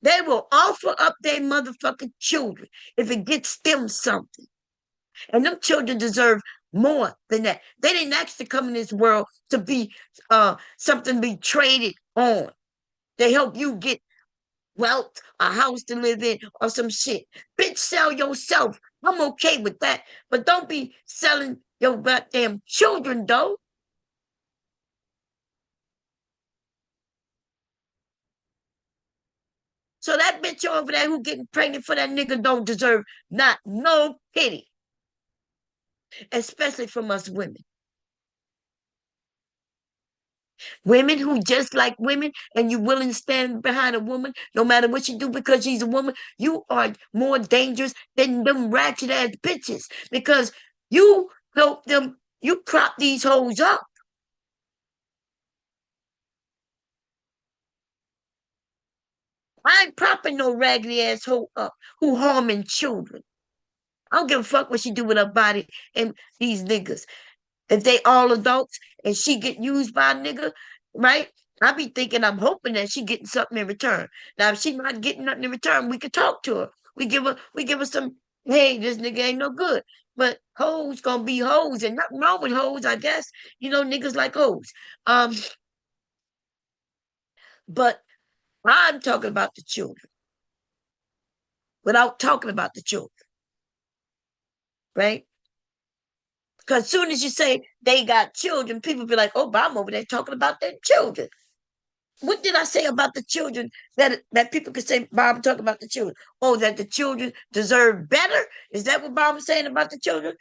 They will offer up their motherfucking children if it gets them something. And them children deserve more than that. They didn't ask to come in this world to be something to be traded on. They help you get wealth, a house to live in, or some shit. Bitch, sell yourself. I'm okay with that. But don't be selling your goddamn children, though. So that bitch over there who getting pregnant for that nigga don't deserve not no pity. Especially from us women. Women who just like women and you willing to stand behind a woman no matter what you do because she's a woman, you are more dangerous than them ratchet ass bitches because you help them, you prop these hoes up. I ain't propping no raggedy ass hoe up who harming children. I don't give a fuck what she do with her body and these niggas. If they all adults and she get used by a nigga, right? I be thinking, I'm hoping that she getting something in return. Now, if she not getting nothing in return, we could talk to her. We give her some, hey, this nigga ain't no good. But hoes gonna be hoes, and nothing wrong with hoes, I guess. You know, niggas like hoes. Um, but I'm talking about the children without talking about the children, right? Because as soon as you say they got children, people be like, oh, but I'm over there talking about their children. What did I say about the children that people could say, Bob, talk about the children? Oh, that the children deserve better? Is that what Bob was saying about the children?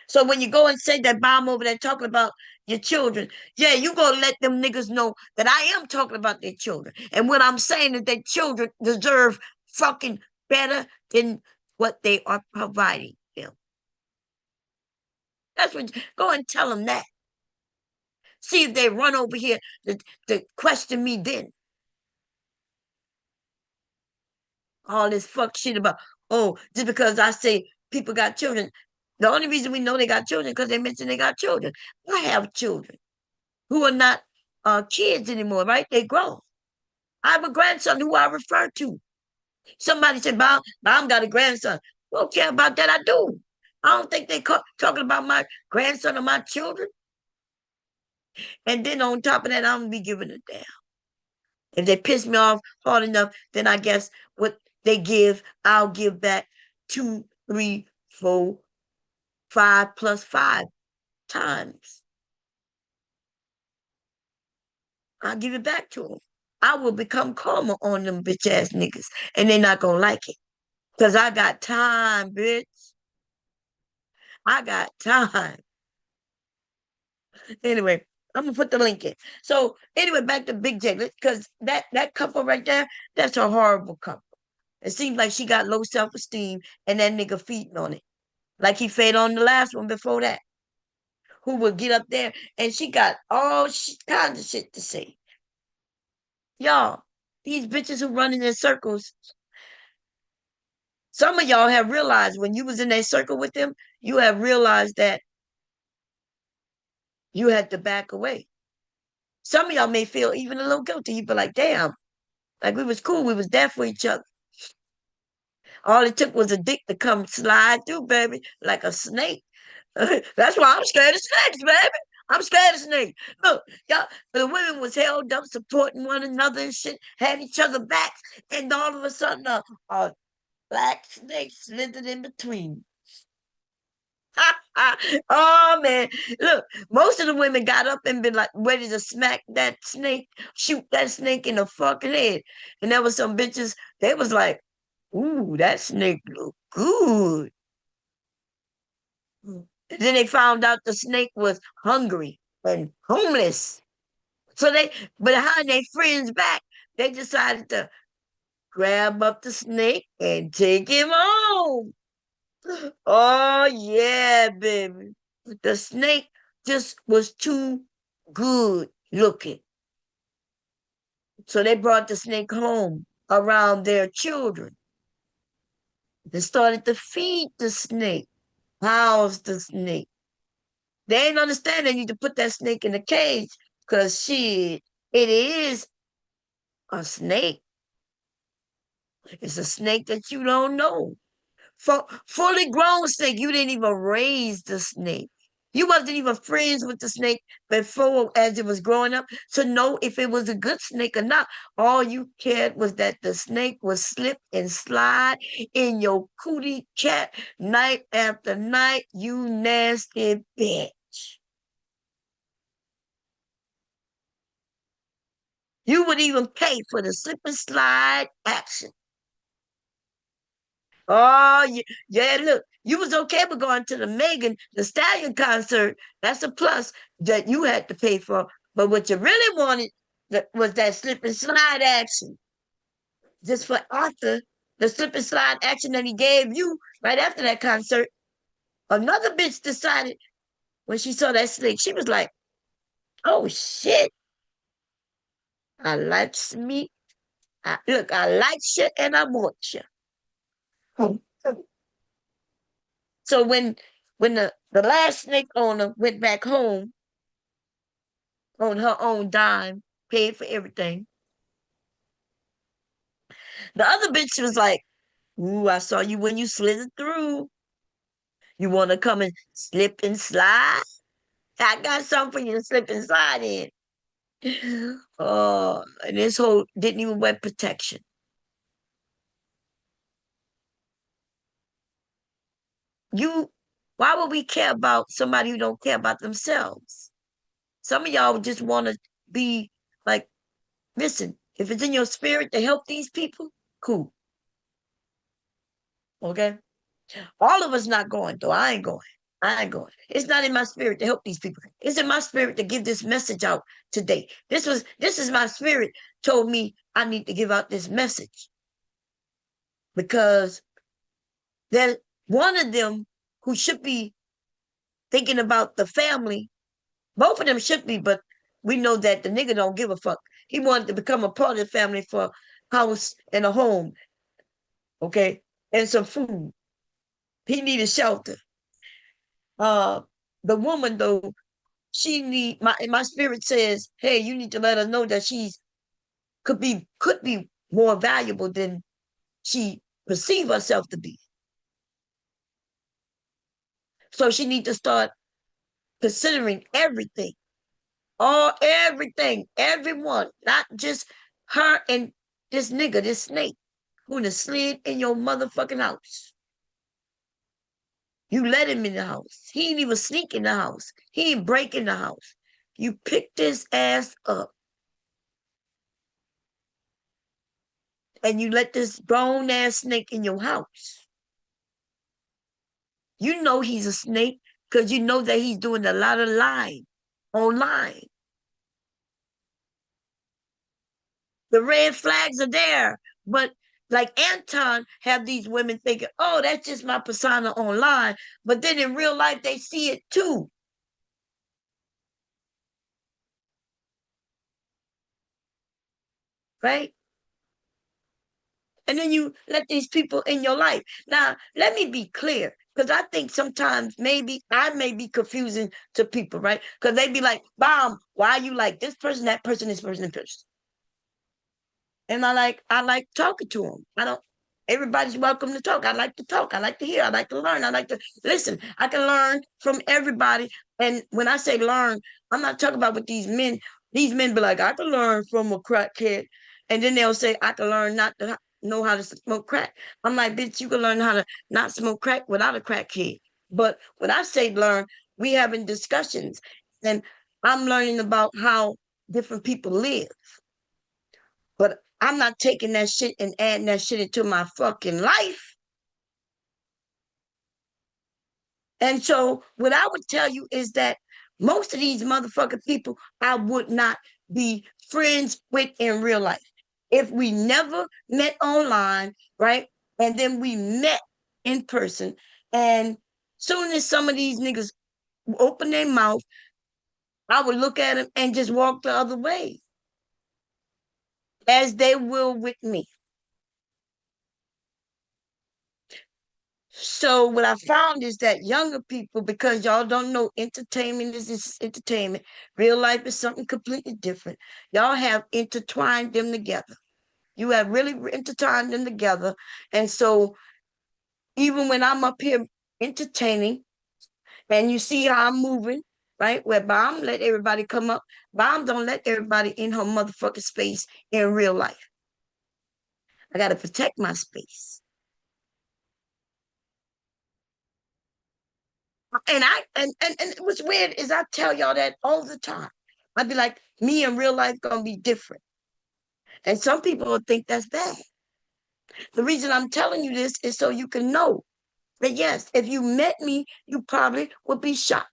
So when you go and say that Bob over there talking about your children, yeah, you gonna let them niggas know that I am talking about their children. And what I'm saying is that children deserve fucking better than what they are providing them. That's what, go and tell them that. See if they run over here to question me then. All this fuck shit about, oh, just because I say people got children. The only reason we know they got children because they mention they got children. I have children who are not kids anymore, right? They grown. I have a grandson who I refer to. Somebody said, Mom got a grandson. I don't care about that. I do. I don't think they talking about my grandson or my children. And then on top of that, I'm going to be giving a damn. If they piss me off hard enough, then I guess what they give, I'll give back 2, 3, 4, 5 plus 5 times. I'll give it back to them. I will become karma on them bitch ass niggas, and they're not gonna like it. Cause I got time, bitch. I got time. Anyway, I'm gonna put the link in. So anyway, back to Big J, because that couple right there, that's a horrible couple. It seems like she got low self-esteem and that nigga feeding on it. Like he fed on the last one before that. Who would get up there and she got all kinds of shit to say. Y'all, these bitches who run in their circles, some of y'all have realized when you was in that circle with them, you have realized that you had to back away. Some of y'all may feel even a little guilty. You be like, damn, like we was cool, we was there for each other. All it took was a dick to come slide through, baby, like a snake. That's why I'm scared of snakes, baby. I'm scared of snakes. Look, y'all, the women was held up, supporting one another and shit, had each other backs, and all of a sudden, a black snake slithered in between. Oh man, look, most of the women got up and been like ready to smack that snake, shoot that snake in the fucking head. And there was some bitches, they was like, ooh, that snake look good. And then they found out the snake was hungry and homeless. So they, behind their friends' back, they decided to grab up the snake and take him home. Oh yeah, baby. The snake just was too good looking. So they brought the snake home around their children. They started to feed the snake, house the snake. They ain't understand they need to put that snake in a cage because shit, it is a snake. It's a snake that you don't know. Fully grown snake, you didn't even raise the snake. You wasn't even friends with the snake before as it was growing up to know if it was a good snake or not. All you cared was that the snake would slip and slide in your cootie cat night after night, you nasty bitch. You would even pay for the slip and slide action. Oh, yeah, yeah, look, you was okay with going to the Megan Thee Stallion concert. That's a plus that you had to pay for. But what you really wanted was that slip and slide action. Just for Arthur, the slip and slide action that he gave you right after that concert. Another bitch decided when she saw that snake, she was like, oh shit, I like me. Look, I like you and I want you. So when the last snake owner went back home on her own dime, paid for everything, the other bitch was like, ooh, I saw you when you slithered through. You want to come and slip and slide? I got something for you to slip and slide in. Oh, and this whole didn't even wear protection. You, why would we care about somebody who don't care about themselves? Some of y'all just want to be like, listen, if it's in your spirit to help these people, cool. Okay? All of us not going, though. I ain't going. I ain't going. It's not in my spirit to help these people. It's in my spirit to give this message out today. This is my spirit told me I need to give out this message. Because there's one of them who should be thinking about the family. Both of them should be, but we know that the nigga don't give a fuck. He wanted to become a part of the family for a house and a home, okay, and some food. He needed shelter. The woman though, she need my spirit says, hey, you need to let her know that she's could be more valuable than she perceive herself to be. So she need to start considering everything, everything, everyone, not just her and this nigga, this snake, who done slid in your motherfucking house. You let him in the house. He ain't even sneak in the house. He ain't break in the house. You picked his ass up. And you let this grown ass snake in your house. You know he's a snake because you know that he's doing a lot of lying online. The red flags are there, but like Anton have these women thinking, oh, that's just my persona online. But then in real life, they see it too. Right? And then you let these people in your life. Now, let me be clear, because I think sometimes maybe I may be confusing to people, right? Because they be like, Bomb, why are you like this person, that person, this person, this person? And I like talking to them. I don't, Everybody's welcome to talk. I like to talk. I like to hear. I like to learn. I like to listen. I can learn from everybody. And when I say learn, I'm not talking about what these men. These men be like, I can learn from a crackhead, and then they'll say, I can learn not to know how to smoke crack. I'm like, bitch, you can learn how to not smoke crack without a crackhead. But when I say learn, we having discussions, and I'm learning about how different people live. But I'm not taking that shit and adding that shit into my fucking life. And so what I would tell you is that most of these motherfucking people I would not be friends with in real life. If we never met online, right? And then we met in person, and soon as some of these niggas open their mouth, I would look at them and just walk the other way, as they will with me. So what I found is that younger people, because y'all don't know entertainment is entertainment, real life is something completely different. Y'all have intertwined them together. You have really intertwined them together. And so even when I'm up here entertaining and you see how I'm moving, right? Where Bomb let everybody come up, Bomb don't let everybody in her motherfucking space in real life. I got to protect my space. And what's weird is I tell y'all that all the time. I'd be like, me in real life gonna be different. And some people will think that's bad. The reason I'm telling you this is so you can know that yes, if you met me, you probably would be shocked.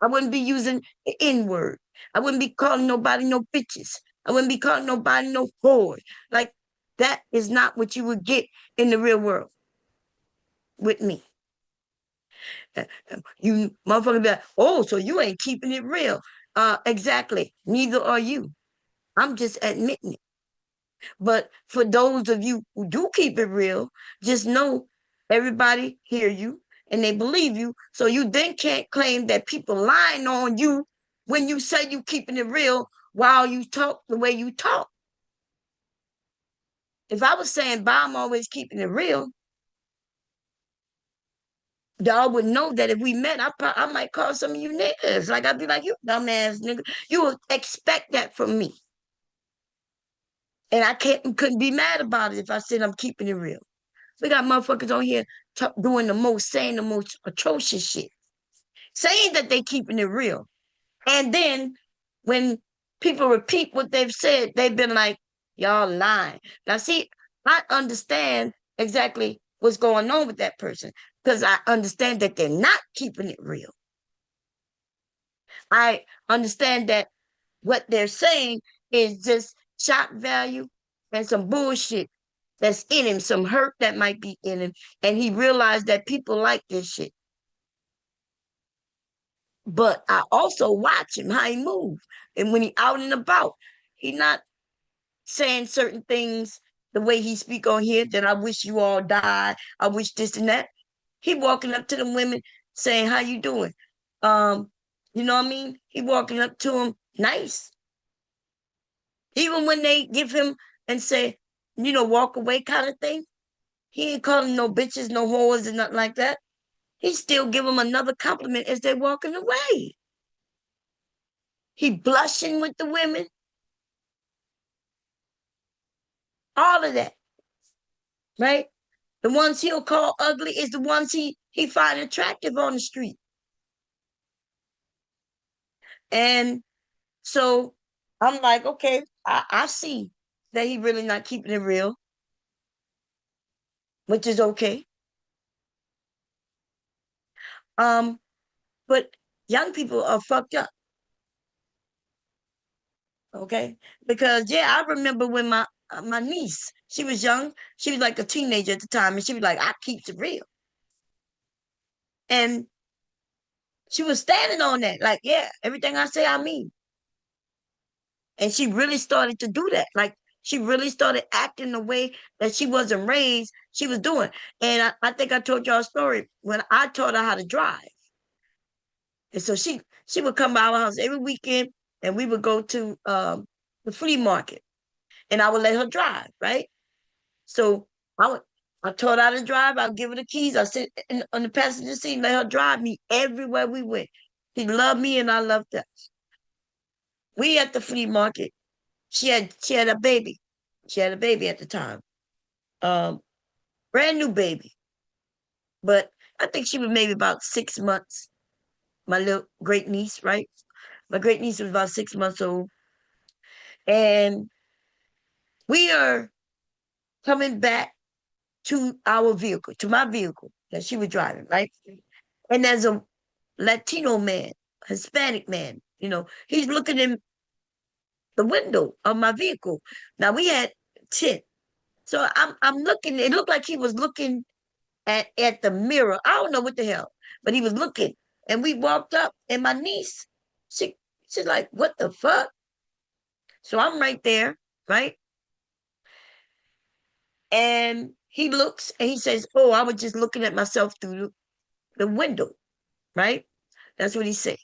I wouldn't be using the N-word. I wouldn't be calling nobody no bitches. I wouldn't be calling nobody no whore. Like that is not what you would get in the real world with me. You motherfucker be like, oh, so you ain't keeping it real. Exactly. Neither are you. I'm just admitting it. But for those of you who do keep it real, just know everybody hear you and they believe you. So you then can't claim that people lying on you when you say you keeping it real while you talk the way you talk. If I was saying, "Bah, I'm always keeping it real," y'all would know that if we met, I might call some of you niggas. Like I'd be like, you dumbass nigga. You would expect that from me. And I couldn't be mad about it if I said I'm keeping it real. We got motherfuckers on here doing the most, saying the most atrocious shit, saying that they keeping it real. And then when people repeat what they've said, they've been like, y'all lying. Now, see, I understand exactly what's going on with that person because I understand that they're not keeping it real. I understand that what they're saying is just shock value and some bullshit that's in him, some hurt that might be in him. And he realized that people like this shit. But I also watch him, how he move. And when he out and about, he not saying certain things the way he speak on here that I wish you all died. I wish this and that. He walking up to the women saying, how you doing? You know what I mean? He walking up to them nice. Even when they give him and say, walk away kind of thing, he ain't calling no bitches, no whores, and nothing like that. He still give them another compliment as they're walking away. He blushing with the women. All of that, right? The ones he'll call ugly is the ones he find attractive on the street. And so I'm like, okay, I see that he really not keeping it real, which is okay. But young people are fucked up. Okay, because yeah, I remember when my niece, she was young, she was like a teenager at the time, and she was like, I keeps it real. And she was standing on that, like, yeah, everything I say, I mean. And she really started to do that. Like, she really started acting the way that she wasn't raised, she was doing. And I think I told y'all a story when I taught her how to drive. And so she would come by our house every weekend and we would go to the flea market and I would let her drive, right? So I taught her how to drive. I'll give her the keys. I sit on the passenger seat, let her drive me everywhere we went. She loved me and I loved her. We at the flea market. She had a baby. She had a baby at the time. Um, brand new baby. But I think she was maybe about 6 months. My little great niece, right? My great niece was about 6 months old. And we are coming back to our vehicle, to my vehicle that she was driving, right? And there's a Latino man, Hispanic man, he's looking in the window of my vehicle. Now we had tint. So I'm looking, it looked like he was looking at the mirror. I don't know what the hell, but he was looking. And we walked up, and my niece, she's like, what the fuck? So I'm right there, right? And he looks and he says, oh, I was just looking at myself through the window, right? That's what he said.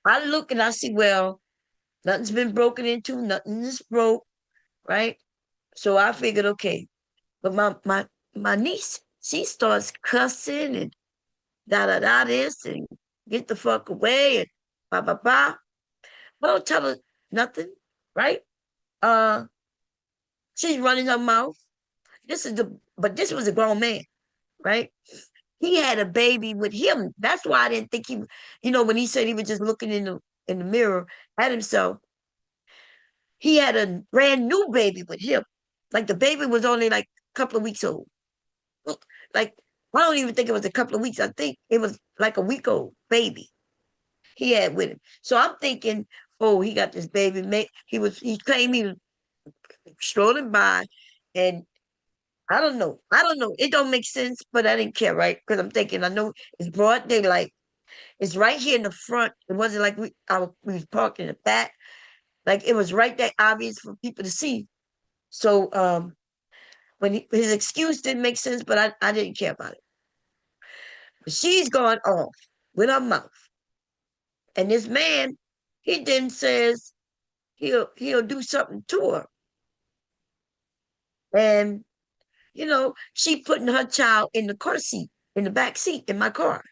I look and I see, well, nothing's been broken into, nothing is broke, right? So I figured, okay. But my niece, she starts cussing and da da da this and get the fuck away and blah blah blah. I don't tell her nothing, right? Uh, she's running her mouth. But this was a grown man, right? He had a baby with him. That's why I didn't think when he said he was just looking in the mirror at himself, he had a brand new baby with him. Like the baby was only like a couple of weeks old. Like I don't even think it was a couple of weeks. I think it was like a week old baby he had with him. So I'm thinking, oh, he got this baby. He claimed he was strolling by, and I don't know. It don't make sense, but I didn't care, right? Because I'm thinking, I know it's broad daylight. It's right here in the front. It wasn't like we was parked in the back. Like it was right there, obvious for people to see. So when his excuse didn't make sense, but I didn't care about it. But she's gone off with her mouth, and this man, he then says he'll do something to her, and she putting her child in the car seat, in the back seat in my car.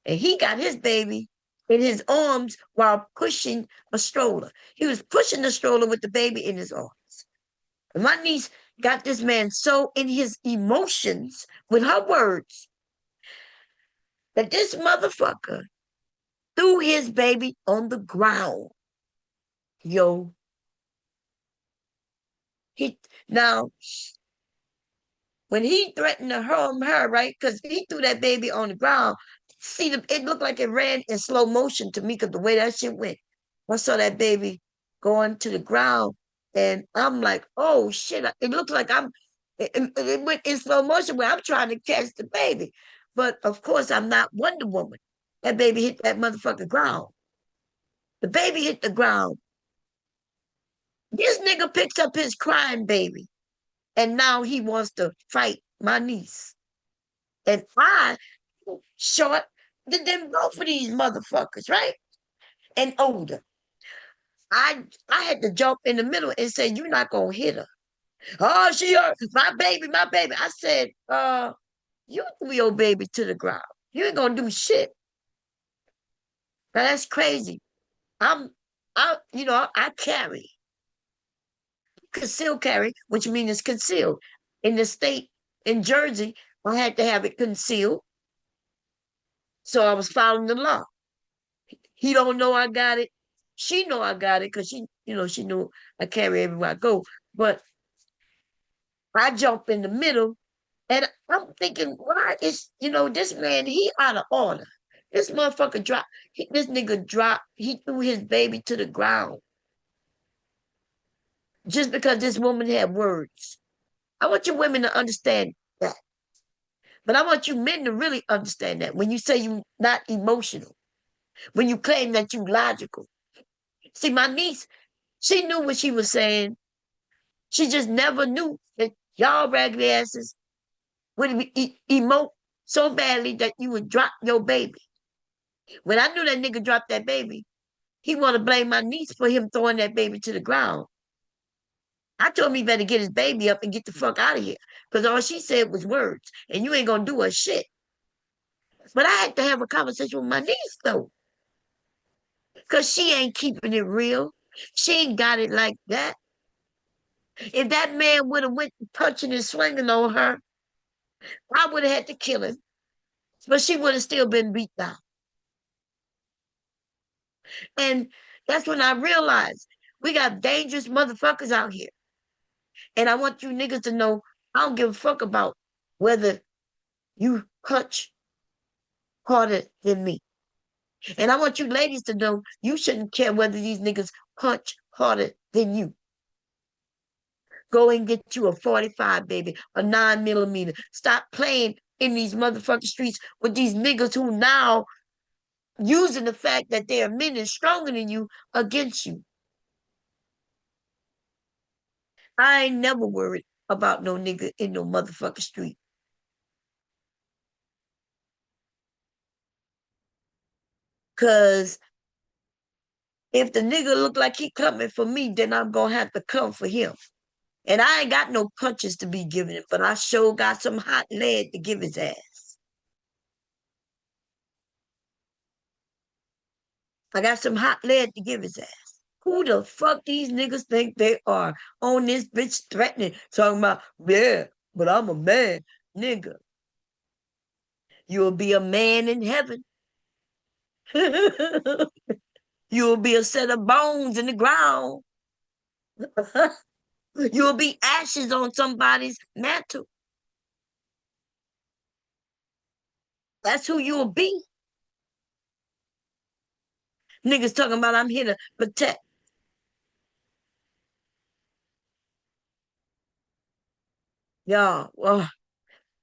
And he got his baby in his arms while pushing a stroller. He was pushing the stroller with the baby in his arms. And my niece got this man so in his emotions with her words that this motherfucker threw his baby on the ground. Yo. Now, when he threatened to harm her, right? Because he threw that baby on the ground. See, it looked like it ran in slow motion to me because the way that shit went. I saw that baby going to the ground, and I'm like, oh shit! It looks like it went in slow motion where I'm trying to catch the baby, but of course I'm not Wonder Woman. That baby hit that motherfucking ground. The baby hit the ground. This nigga picks up his crying baby, and now he wants to fight my niece, and I short than both of these motherfuckers, right? And older. I had to jump in the middle and say, you're not gonna hit her. Oh, she hurt my baby, my baby. I said, you threw your baby to the ground. You ain't gonna do shit. Now that's crazy. I carry, concealed carry, which means it's concealed. In the state, in Jersey, I had to have it concealed. So I was following the law. He don't know I got it. She know I got it because she knew I carry everywhere I go. But I jump in the middle, and I'm thinking, why is this man? He out of order. This motherfucker dropped. This nigga dropped. He threw his baby to the ground just because this woman had words. I want you women to understand that, but I want you men to really understand that. When you say you're not emotional, when you claim that you logical. See, my niece, she knew what she was saying. She just never knew that y'all raggedy asses would emote so badly that you would drop your baby. When I knew that nigga dropped that baby, he want to blame my niece for him throwing that baby to the ground. I told him he better get his baby up and get the fuck out of here. Because all she said was words. And you ain't gonna do a shit. But I had to have a conversation with my niece though. Because she ain't keeping it real. She ain't got it like that. If that man would have went punching and swinging on her, I would have had to kill him. But she would have still been beat down. And that's when I realized we got dangerous motherfuckers out here. And I want you niggas to know I don't give a fuck about whether you punch harder than me. And I want you ladies to know you shouldn't care whether these niggas punch harder than you. Go and get you a 45, baby, a 9mm. Stop playing in these motherfucking streets with these niggas who now using the fact that they are men and stronger than you against you. I ain't never worried about no nigga in no motherfucking street. Cause if the nigga look like he coming for me, then I'm gonna have to come for him. And I ain't got no punches to be giving him, but I sure got some hot lead to give his ass. I got some hot lead to give his ass. Who the fuck these niggas think they are on this bitch threatening, talking about, yeah, but I'm a man, nigga. You'll be a man in heaven. You'll be a set of bones in the ground. You'll be ashes on somebody's mantle. That's who you'll be. Niggas talking about I'm here to protect. Y'all, well,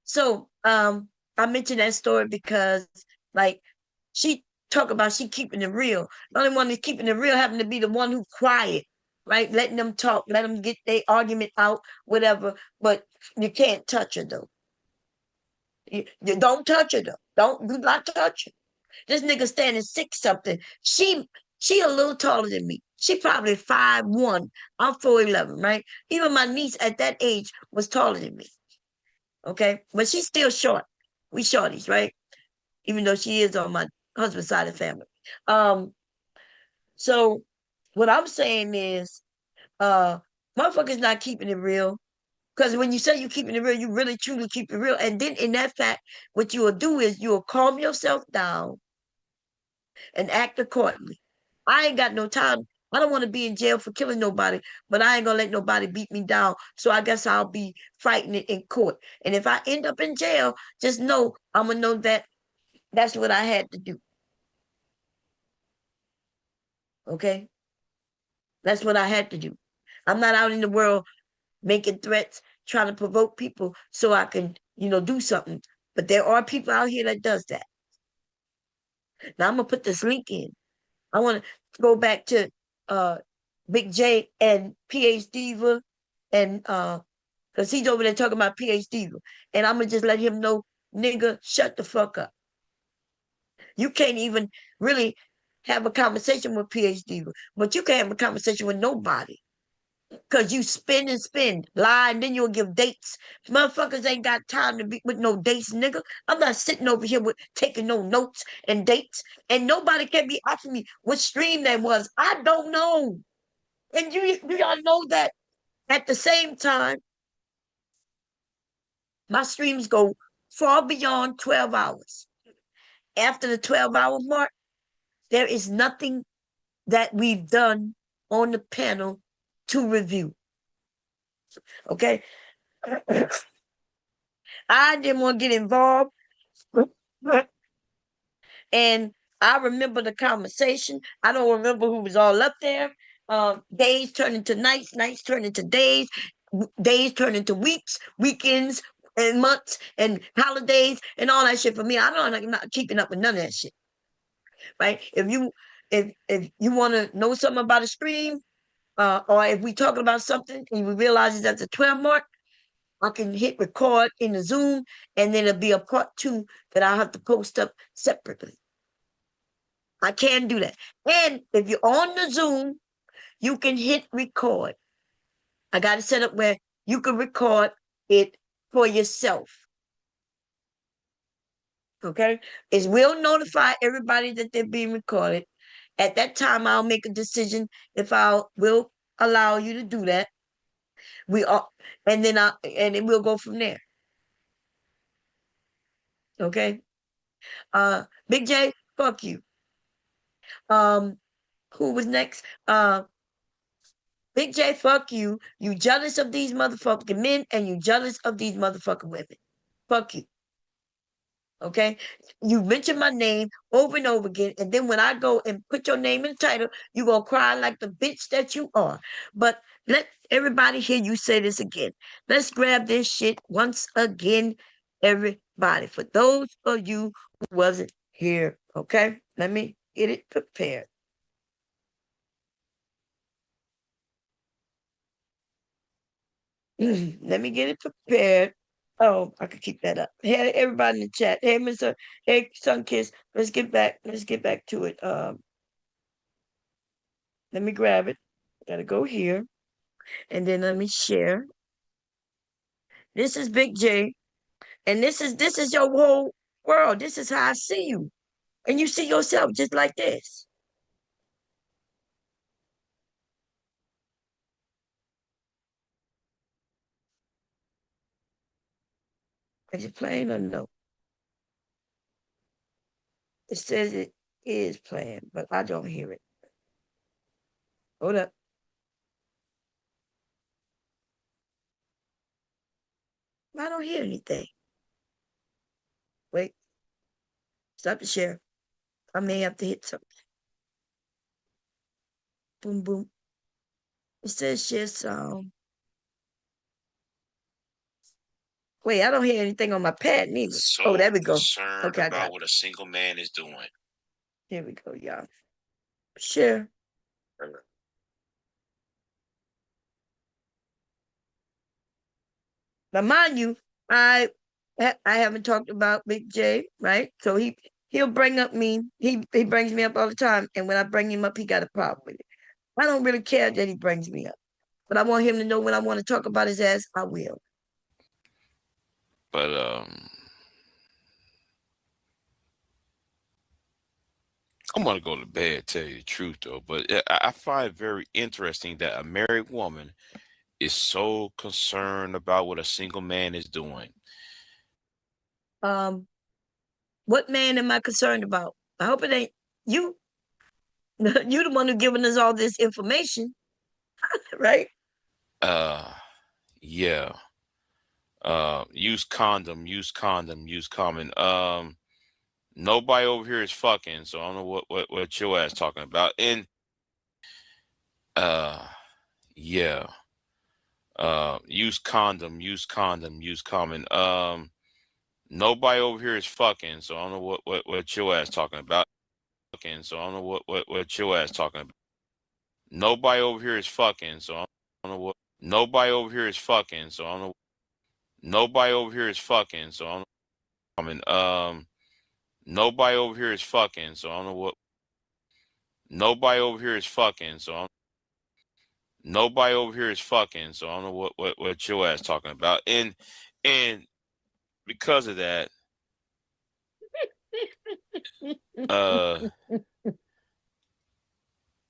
so I mentioned that story because like she talk about she keeping it real. The only one that's keeping it real happened to be the one who quiet, right? Letting them talk, let them get their argument out, whatever. But you can't touch her though. You don't touch her though. Do not touch her. This nigga standing 6 something. She a little taller than me. She probably 5'1". I'm 4'11", right? Even my niece at that age was taller than me. Okay, but she's still short. We shorties, right? Even though she is on my husband's side of the family. So what I'm saying is, motherfuckers not keeping it real. Because when you say you're keeping it real, you really truly keep it real. And then in that fact, what you will do is you will calm yourself down and act accordingly. I ain't got no time. I don't want to be in jail for killing nobody, but I ain't gonna let nobody beat me down. So I guess I'll be fighting it in court. And if I end up in jail, just know I'm gonna know that that's what I had to do. Okay? That's what I had to do. I'm not out in the world making threats, trying to provoke people so I can, do something. But there are people out here that does that. Now I'm gonna put this link in. I want to go back to Big J and PH Diva, and because he's over there talking about PH Diva, and I'm gonna just let him know, nigga, shut the fuck up. You can't even really have a conversation with PH Diva, but you can't have a conversation with nobody. Cause you spin and spin, lie, and then you'll give dates. Motherfuckers ain't got time to be with no dates, nigga. I'm not sitting over here with taking no notes and dates. And nobody can be asking me what stream that was. I don't know. And y'all know that at the same time, my streams go far beyond 12 hours. After the 12-hour mark, there is nothing that we've done on the panel to review. Okay? I didn't want to get involved. And I remember the conversation. I don't remember who was all up there. Days turn into nights, nights turn into days, days turn into weeks, weekends, and months, and holidays, and all that shit. For me, I'm not keeping up with none of that shit. Right? If you want to know something about a stream, or if we talking about something and we realize it's at the 12 mark, I can hit record in the Zoom, and then it'll be a part 2 that I'll have to post up separately. I can do that. And if you're on the Zoom, you can hit record. I got it set up where you can record it for yourself. Okay? It will notify everybody that they're being recorded. At that time, I'll make a decision if I will allow you to do that. We are, and then and we'll go from there. Okay? Big J, fuck you. Who was next? Big J, fuck you. You jealous of these motherfucking men and you jealous of these motherfucking women. Fuck you. Okay? You mention my name over and over again, and then when I go and put your name in the title, you gonna cry like the bitch that you are. But let everybody hear you say this again. Let's grab this shit once again, everybody. For those of you who wasn't here, okay? Let me get it prepared. Let me get it prepared. Oh, I could keep that up. Hey, everybody in the chat. Hey, Mr. Hey, Sunkiss. Let's get back to it. Let me grab it. Gotta go here. And then let me share. This is Big J. And this is your whole world. This is how I see you. And you see yourself just like this. Is it playing or no? It says it is playing, but I don't hear it. Hold up. I don't hear anything. Wait. Stop the share. I may have to hit something. Boom, boom. It says share sound. Wait, I don't hear anything on my pad neither. So there we go. concerned Okay, I got about it. what a single man is doing. Here we go, y'all. Share. Now, mind you, I haven't talked about Big J, right? So he'll bring up me. He brings me up all the time, and when I bring him up, he got a problem with it. I don't really care that he brings me up, but I want him to know when I want to talk about his ass, I will. But I'm gonna go to bed, tell you the truth though. But I find it very interesting that a married woman is so concerned about what a single man is doing. What man am I concerned about? I hope it ain't you. You the one who giving us all this information, right? Yeah. Use condom, use condom, use common. Nobody over here is fucking, so I don't know what your ass talking about. And yeah. Use condom, use condom, use common. Nobody over here is fucking, so I don't know what your ass talking about. Fucking, so I don't know what your ass talking about. Nobody over here is fucking, so I don't know what. Nobody over here is fucking, so I don't know. Nobody over here is fucking, so I don't know. Nobody over here is fucking, so I don't know what. Nobody over here is fucking, so I don't. Nobody over here is fucking, so I don't know what your ass talking about. And because of that,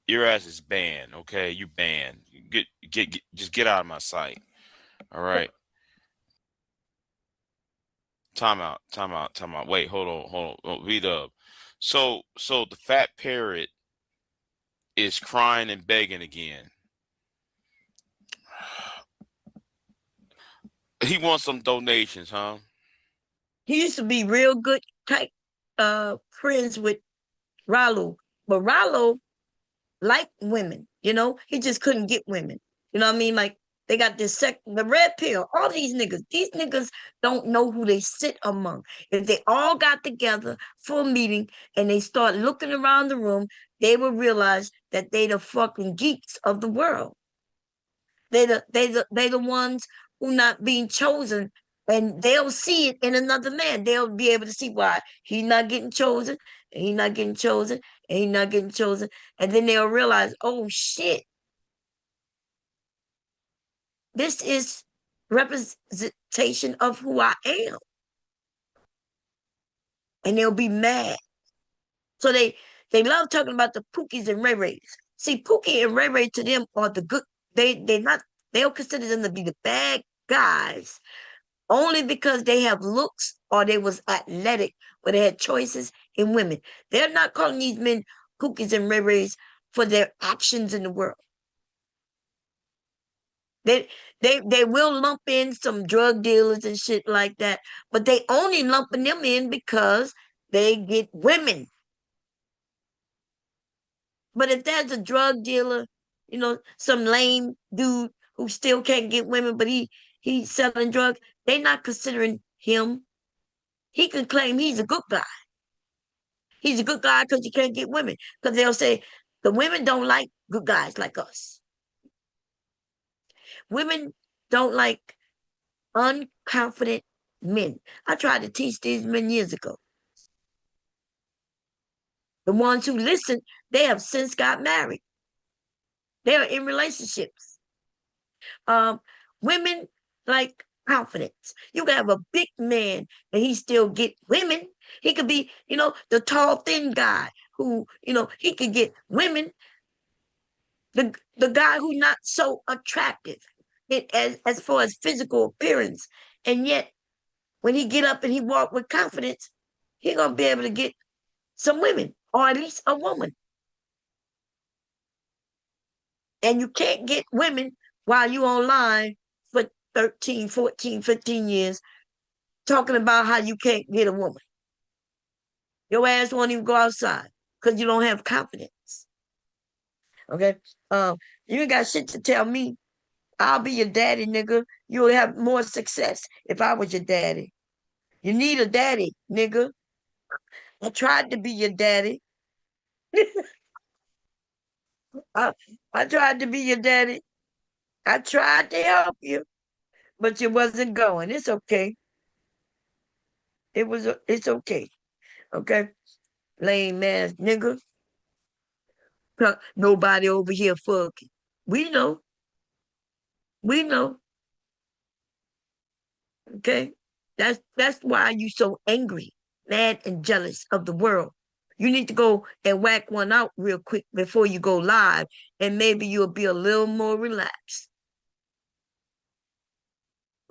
your ass is banned. Okay, you banned. Get just get out of my sight. All right. Time out. Wait, hold on. Read up. So the fat parrot is crying and begging again. He wants some donations, huh? He used to be real good tight friends with Rollo, but Rollo liked women, he just couldn't get women. You know what I mean? Like they got the red pill, all these niggas don't know who they sit among. If they all got together for a meeting and they start looking around the room, they will realize that they the fucking geeks of the world. They the ones who not being chosen, and they'll see it in another man. They'll be able to see why he's not getting chosen, and he's not getting chosen, and he's not getting chosen, and then they'll realize, oh shit, this is representation of who I am. And they'll be mad. So they love talking about the Pookies and Ray Rays. See, Pookie and Ray Ray to them are the good. They don't consider them to be the bad guys only because they have looks or they was athletic or they had choices in women. They're not calling these men Pookies and Ray Rays for their actions in the world. They will lump in some drug dealers and shit like that, but they only lumping them in because they get women. But if there's a drug dealer, some lame dude who still can't get women, but he's selling drugs, they're not considering him. He can claim he's a good guy. He's a good guy because he can't get women. Because they'll say the women don't like good guys like us. Women don't like unconfident men. I tried to teach these men years ago. The ones who listen, they have since got married. They are in relationships. Women like confidence. You can have a big man and he still get women. He could be, the tall, thin guy who, he could get women. The guy who not so attractive as far as physical appearance. And yet, when he get up and he walk with confidence, he gonna be able to get some women, or at least a woman. And you can't get women while you online for 13, 14, 15 years talking about how you can't get a woman. Your ass won't even go outside because you don't have confidence. Okay? You ain't got shit to tell me. I'll be your daddy, nigga. You'll have more success if I was your daddy. You need a daddy, nigga. I tried to be your daddy. I tried to be your daddy. I tried to help you, but you wasn't going. It's okay. It's okay. Okay? Lame ass nigga. Nobody over here fucking. We know. We know. Okay? That's why you so angry, mad, and jealous of the world. You need to go and whack one out real quick before you go live, and maybe you'll be a little more relaxed.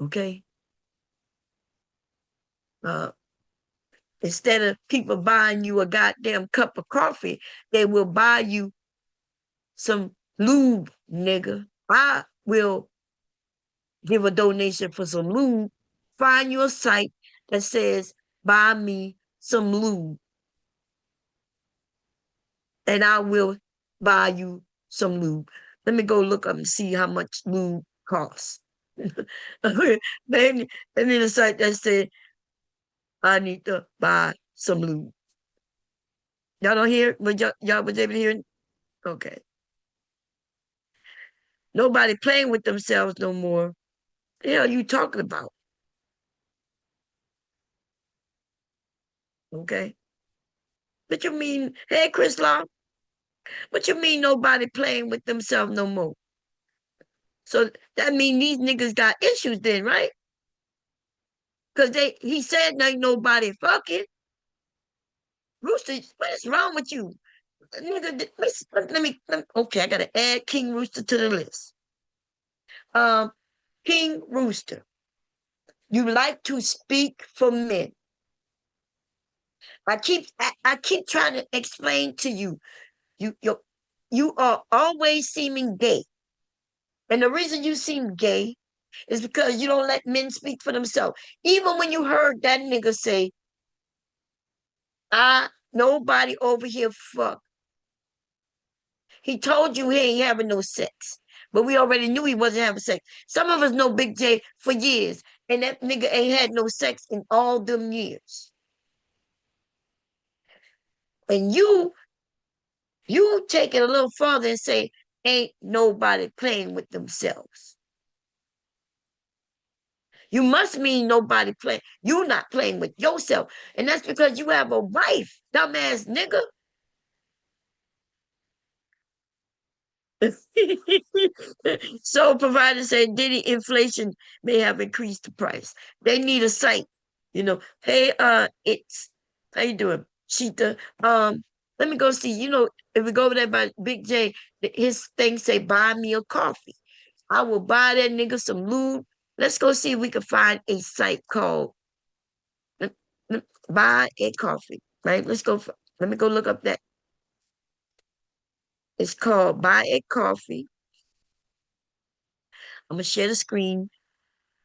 Okay? Instead of people buying you a goddamn cup of coffee, they will buy you some lube, nigga. I will give a donation for some lube. Find you a site that says, buy me some lube. And I will buy you some lube. Let me go look up and see how much lube costs. Maybe a site that said, I need to buy some lube. Y'all don't hear it? But y'all was able to hear it? Okay. Nobody playing with themselves no more. The hell you talking about? Okay. What you mean? Hey, Chris Law. What you mean nobody playing with themselves no more? So that mean these niggas got issues then, right? Because he said ain't nobody fucking. Rooster, what is wrong with you? Nigga, let me, okay, I gotta add King Rooster to the list. King Rooster, you like to speak for men. I keep trying to explain to you, you are always seeming gay. And the reason you seem gay is because you don't let men speak for themselves. Even when you heard that nigga say, nobody over here fuck. He told you he ain't having no sex. But we already knew he wasn't having sex. Some of us know Big J for years, and that nigga ain't had no sex in all them years. And you take it a little further and say, ain't nobody playing with themselves. You must mean nobody playing. You not playing with yourself. And that's because you have a wife, dumbass nigga. So providers say Diddy inflation may have increased the price. They need a site. Hey, it's how you doing, Sheeta? Let me go see. If we go over there by Big J, his thing say buy me a coffee. I will buy that nigga some lube. Let's go see if we can find a site called buy a coffee. Right? Let me go look up that. It's called buy a coffee. I'm gonna share the screen.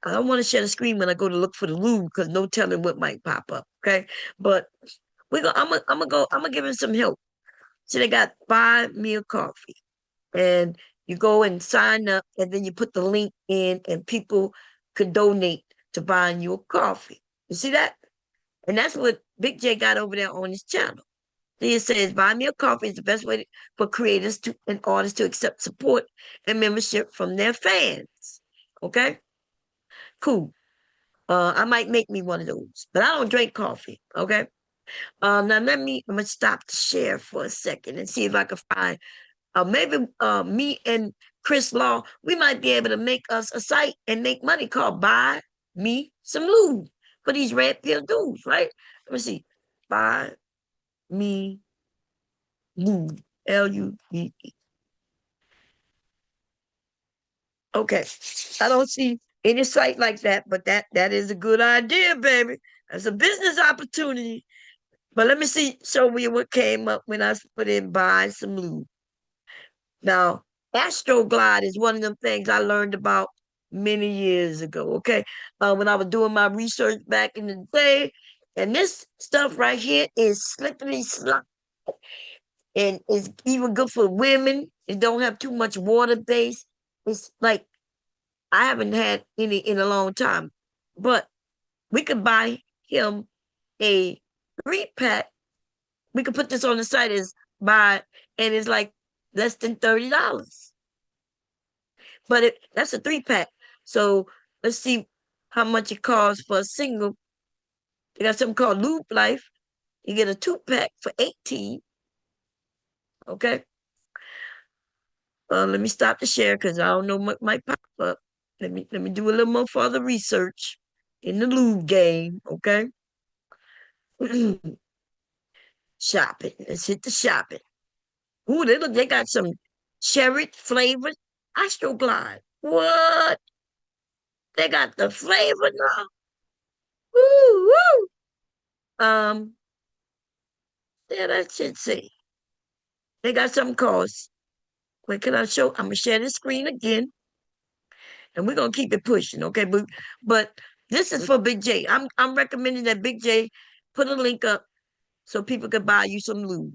I don't want to share the screen when I go to look for the lube because no telling what might pop up. Okay, but I'm gonna give him some help. So they got buy me a coffee, and you go and sign up, and then you put the link in, and people could donate to buying you a coffee. You see that? And that's what Big J got over there on his channel. It says, buy me a coffee is the best way for creators and artists to accept support and membership from their fans. Okay, cool. I might make me one of those, but I don't drink coffee. Okay. Now I'm gonna stop the share for a second and see if I can find maybe me and Chris Law, we might be able to make us a site and make money called Buy Me Some Lube for these red pill dudes, right? Let me see. Buy Me Lube. Lube. Okay. I don't see any site like that, but that is a good idea, baby. That's a business opportunity. But let me show you what came up when I put in buy some lube. Now, Astroglide is one of them things I learned about many years ago, okay? When I was doing my research back in the day. And this stuff right here is slippery slide. And it's even good for women. It don't have too much water base. It's like, I haven't had any in a long time. But we could buy him a 3-pack. We could put this on the site as buy, and it's like less than $30. But that's a 3-pack. So let's see how much it costs for a single. They got something called Lube Life. You get a 2-pack for $18. Okay. Let me stop the share because I don't know what might pop up. Let me do a little more further research in the lube game. Okay. Shopping. Let's hit the shopping. Ooh, they got some cherry flavored Astroglide. What? They got the flavor now. Woo, woo. Yeah, that should say. They got some called. Wait, can I show? I'm gonna share the screen again, and we're gonna keep it pushing, okay? But this is for Big J. I'm recommending that Big J put a link up so people can buy you some lube.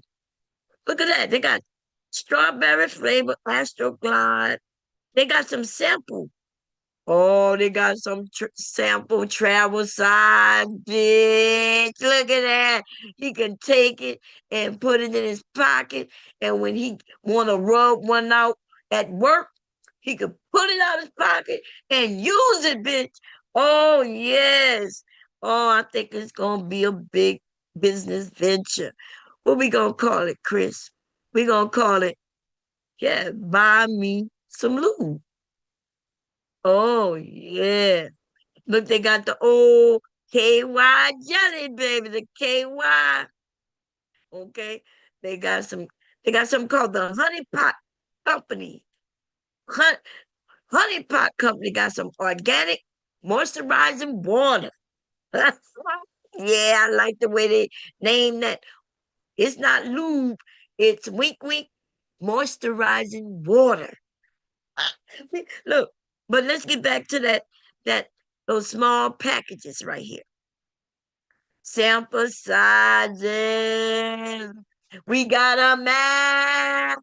Look at that. They got strawberry flavor Astroglide. They got some sample. Oh, they got some sample travel size, bitch. Look at that. He can take it and put it in his pocket. And when he want to rub one out at work, he could put it out his pocket and use it, bitch. Oh, yes. Oh, I think it's going to be a big business venture. What we going to call it, Chris? We going to call it, yeah, buy me some lube. Oh, yeah. Look, they got the old KY jelly, baby, the KY. Okay. They got something called the Honey Pot Company. Honey Pot Company got some organic moisturizing water. Yeah, I like the way they name that. It's not lube, it's wink wink moisturizing water. Look, but let's get back to that those small packages right here. Sample sizes. We got a match.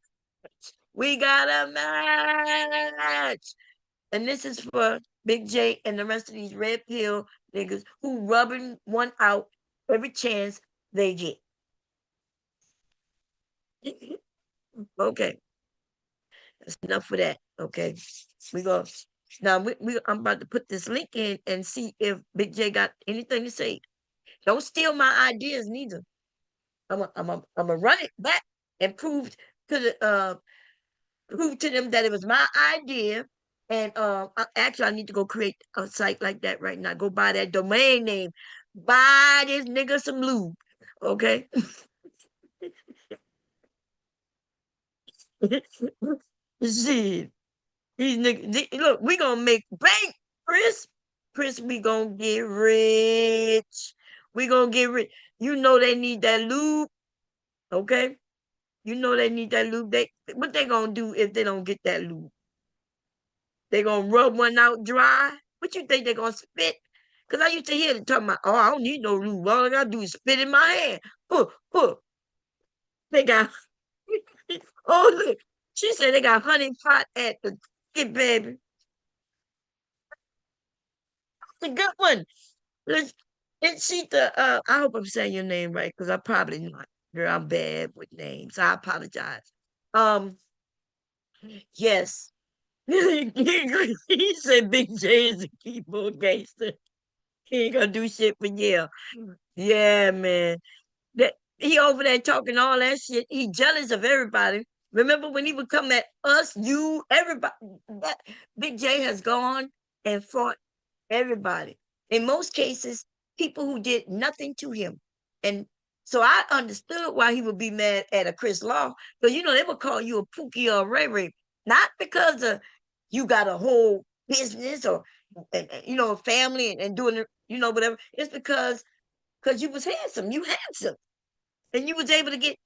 We got a match. And this is for Big J and the rest of these red pill niggas who rubbing one out every chance they get. Okay. That's enough for that. Okay. We go now. I'm about to put this link in and see if Big J got anything to say. Don't steal my ideas neither. I'm gonna run it back and prove to prove to them that it was my idea. And actually, I need to go create a site like that right now. Go buy that domain name. Buy this nigga some lube, okay? Shit, these niggas. Look, we gonna make bank, Chris. Chris, we gonna get rich. We gonna get rich. You know they need that lube, okay? You know they need that lube. What they gonna do if they don't get that lube? They gonna rub one out dry? What you think they gonna spit? Cause I used to hear them talking about, oh, I don't need no lube. All I gotta do is spit in my hand. They got, oh look, she said they got honey pot at the skip, baby. It's a good one. Let's, and she I hope I'm saying your name right, because I probably not. Girl, I'm bad with names. I apologize. Um, yes. He said Big J is a keyboard gangster. He ain't gonna do shit for yeah. Yeah, man. That he over there talking all that shit. He jealous of everybody. Remember when he would come at us, you, everybody. That Big J has gone and fought everybody. In most cases, people who did nothing to him. And so I understood why he would be mad at a Chris Law. Because you know they would call you a Pookie or a Ray Ray, not because of you got a whole business or you know a family and doing you know whatever. It's because you was handsome. You handsome. And you was able to get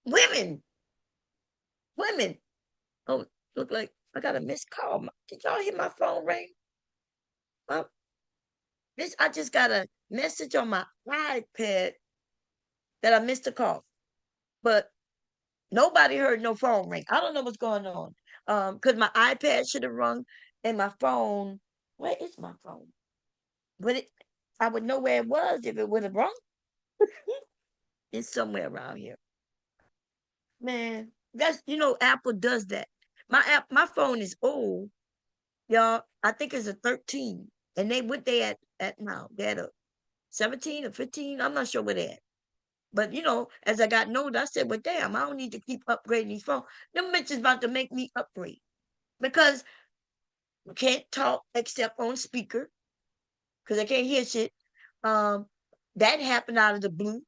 women. Women. Oh, look like I got a missed call. Did y'all hear my phone ring? I just got a message on my iPad that I missed a call. But nobody heard no phone ring. I don't know what's going on. Because my iPad should have rung and my phone. Where is my phone? But I would know where it was if it would have rung. It's somewhere around here. Man, that's Apple does that. My phone is old, y'all. I think it's a 13. And what they at now? They at a 17 or 15. I'm not sure where they at. But as I got older, I said, well, damn, I don't need to keep upgrading these phones. Them bitches about to make me upgrade. Because I can't talk except on speaker. Because I can't hear shit. That happened out of the blue.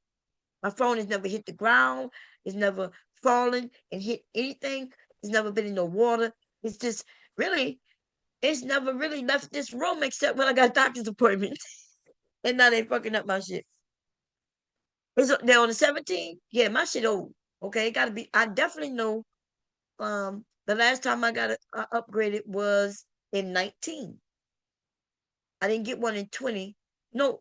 My phone has never hit the ground. It's never fallen and hit anything. It's never been in no water. It's just really, it's never really left this room except when I got doctor's appointments. And now they fucking up my shit. They're on the 17. Yeah, my shit old. Okay, it gotta be. I definitely know. The last time I got upgraded was in 19. I didn't get one in 20. No,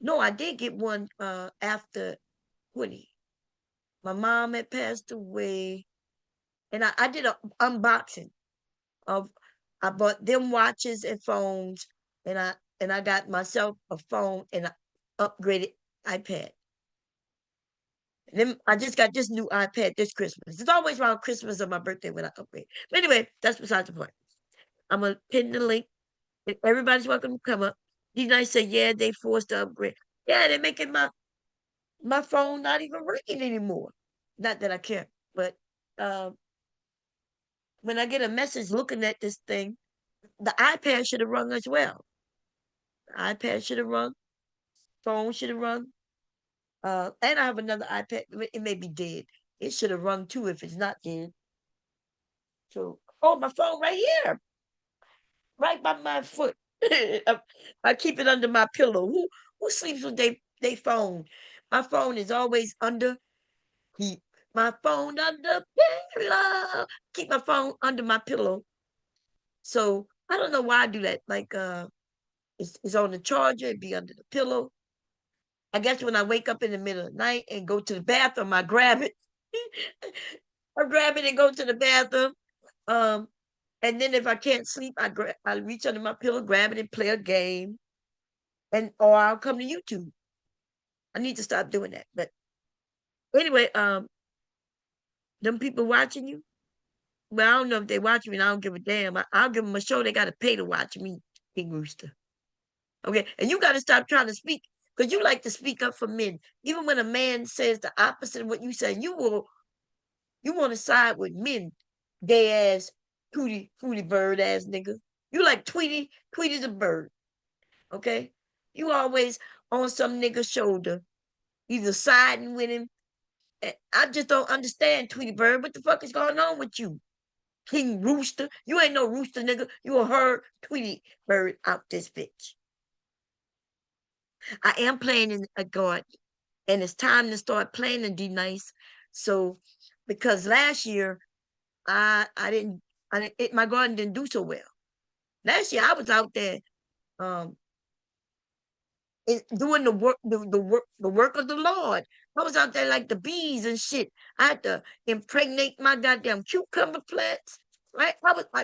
no, I did get one after 20. My mom had passed away, and I did an unboxing of. I bought them watches and phones, and I got myself a phone and an upgraded iPad. Then I just got this new iPad this Christmas. It's always around Christmas or my birthday when I upgrade. But anyway, that's besides the point. I'm gonna pin the link. Everybody's welcome to come up. These guys say, yeah, they forced to upgrade. Yeah, they're making my phone not even ringing anymore. Not that I care, but when I get a message looking at this thing, the iPad should have rung as well. The iPad should have rung. Phone should have rung. And I have another iPad. It may be dead. It should have rung too if it's not dead. So, oh, my phone right here, right by my foot. I keep it under my pillow. Who sleeps with they phone? My phone is always under. Keep my phone under pillow. Keep my phone under my pillow. So I don't know why I do that. Like it's on the charger. It'd be under the pillow. I guess when I wake up in the middle of the night and go to the bathroom, I grab it. I grab it and go to the bathroom. And then if I can't sleep, I reach under my pillow, grab it, and play a game, or I'll come to YouTube. I need to stop doing that. But anyway, them people watching you. Well, I don't know if they watch me. And I don't give a damn. I'll give them a show. They got to pay to watch me, King Rooster. Okay, and you got to stop trying to speak because you like to speak up for men. Even when a man says the opposite of what you say, you will You want to side with men, gay ass, Tweety bird ass nigga. You like Tweety. Tweety's a bird. Okay? You always on some nigga's shoulder, either siding with him. I just don't understand, Tweety bird. What the fuck is going on with you? King Rooster. You ain't no rooster, nigga. You a herd Tweety bird out this bitch. I am playing in a garden, and it's time to start planting D nice. So, because last year I didn't, my garden didn't do so well. Last year I was out there um doing the work of the Lord. I was out there like the bees and shit. I had to impregnate my goddamn cucumber plants. Right? I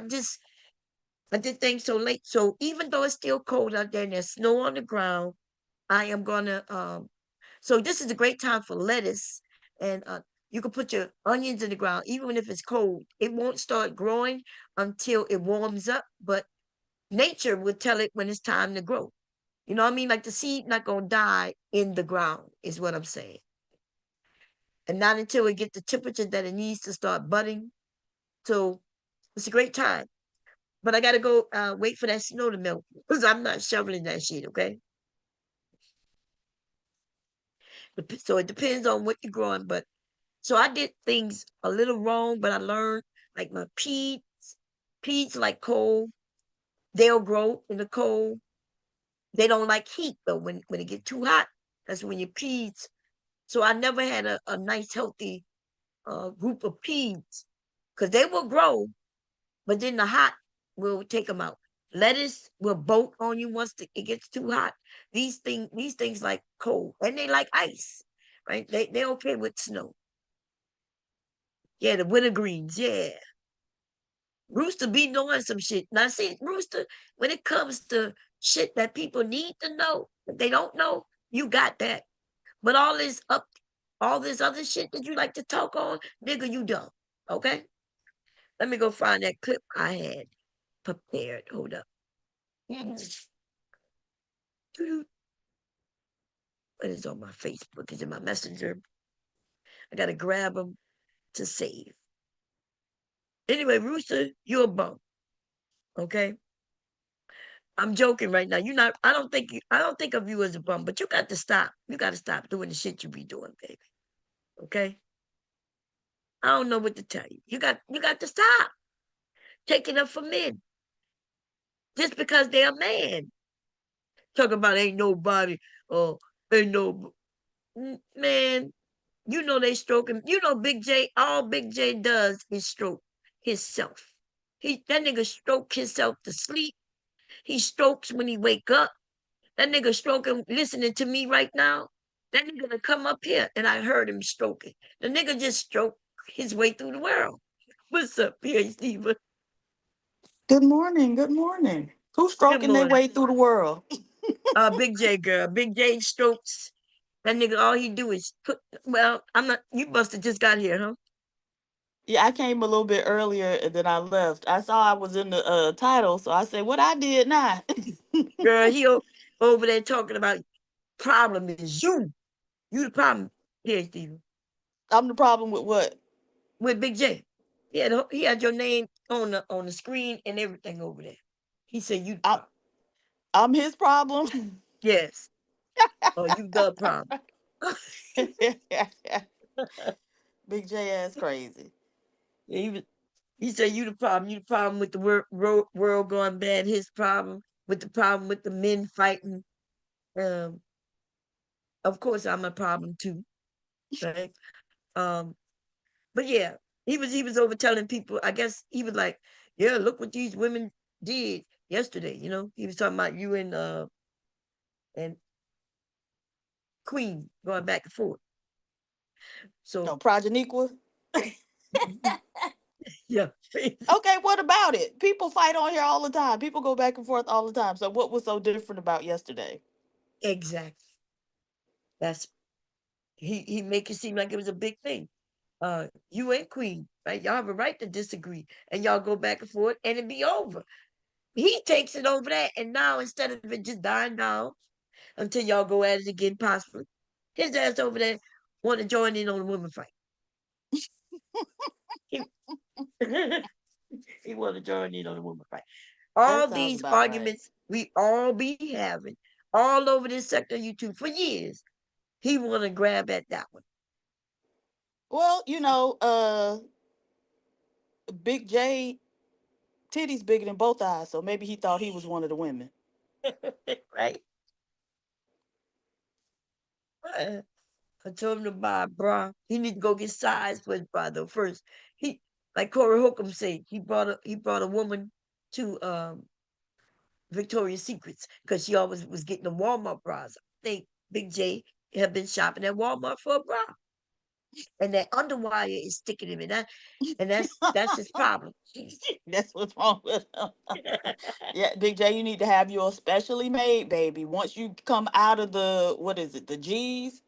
did things so late. So even though it's still cold out there and there's snow on the ground, I am gonna so this is a great time for lettuce, and you can put your onions in the ground even if it's cold. It won't start growing until it warms up, but nature will tell it when it's time to grow. You know what I mean? Like the seed not gonna die in the ground is what I'm saying. And not until it get the temperature that it needs to start budding. So it's a great time. But I gotta go wait for that snow to melt because I'm not shoveling that shit, okay? So it depends on what you're growing, but so I did things a little wrong, but I learned like my peas like cold. They'll grow in the cold. They don't like heat though. When it get too hot, that's when your peas. So I never had a nice healthy group of peas because they will grow, but then the hot will take them out. Lettuce will bolt on you once it gets too hot. These things like cold and they like ice, right? They're okay with snow. Yeah, the wintergreens, yeah. Rooster be knowing some shit. Now, see, Rooster, when it comes to shit that people need to know, that they don't know, you got that. But all this other shit that you like to talk on, nigga, you dumb. Okay? Let me go find that clip I had prepared. Hold up. What is on my Facebook? Is in my messenger. I gotta grab them to save. Anyway, Rooster, you're a bum. Okay? I'm joking right now. You're not. I don't think of you as a bum, but you got to stop. You got to stop doing the shit you be doing, baby. Okay. I don't know what to tell you. You got to stop taking up for men just because they're a man. Talk about ain't nobody. Oh, ain't no man. You know they stroking. You know Big J. All Big J does is stroke himself. That nigga stroke himself to sleep. He strokes when he wake up. That nigga stroking, listening to me right now. That nigga gonna come up here and I heard him stroking. The nigga just stroked his way through the world. What's up, PhD? Good morning. Good morning. Who's Good stroking their morning. way through the world? Big J girl. Big J strokes. That nigga, all he do is put, well, I'm not, you must have just got here, huh? Yeah, I came a little bit earlier and then I left. I saw I was in the title, so I said, "What I did now?" Girl, he over there talking about problem is you. You the problem, PhD. I'm the problem with what? With Big J. He had your name on the screen and everything over there. He said you the I'm, problem. I'm his problem. Yes. Oh, you the problem. Big J ass crazy. Yeah, he said you the problem. You the problem with the world going bad. His problem with the problem with the men fighting. Um, of course I'm a problem too, right? Um, but yeah, he was over telling people. I guess he was like, yeah, look what these women did yesterday. You know, he was talking about you and Queen going back and forth. So No, Progeniqua. yeah, Okay, what about it? People fight on here all the time. People go back and forth all the time. So what was so different about yesterday? exactly. That's he make it seem like it was a big thing. You and Queen, right? Y'all have a right to disagree, and y'all go back and forth, and it be over. He takes it over that, and now instead of it just dying down until y'all go at it again, possibly, his ass over there want to join in on the women fight. He, he want to join in on the woman fight. That All sounds these about right. arguments we all be having all over this sector of YouTube for years. He want to grab at that one. Well, Big J titties bigger than both eyes, so maybe he thought he was one of the women. Right? I told him to buy a bra. He need to go get size for his bra though first. He, like Corey Holcomb said, he brought a woman to Victoria's Secrets because she always was getting the Walmart bras. I think Big J have been shopping at Walmart for a bra, and that underwire is sticking him in that, and that's his problem. That's what's wrong with him. Yeah, Big J, you need to have yours specially made, baby. Once you come out of the G's,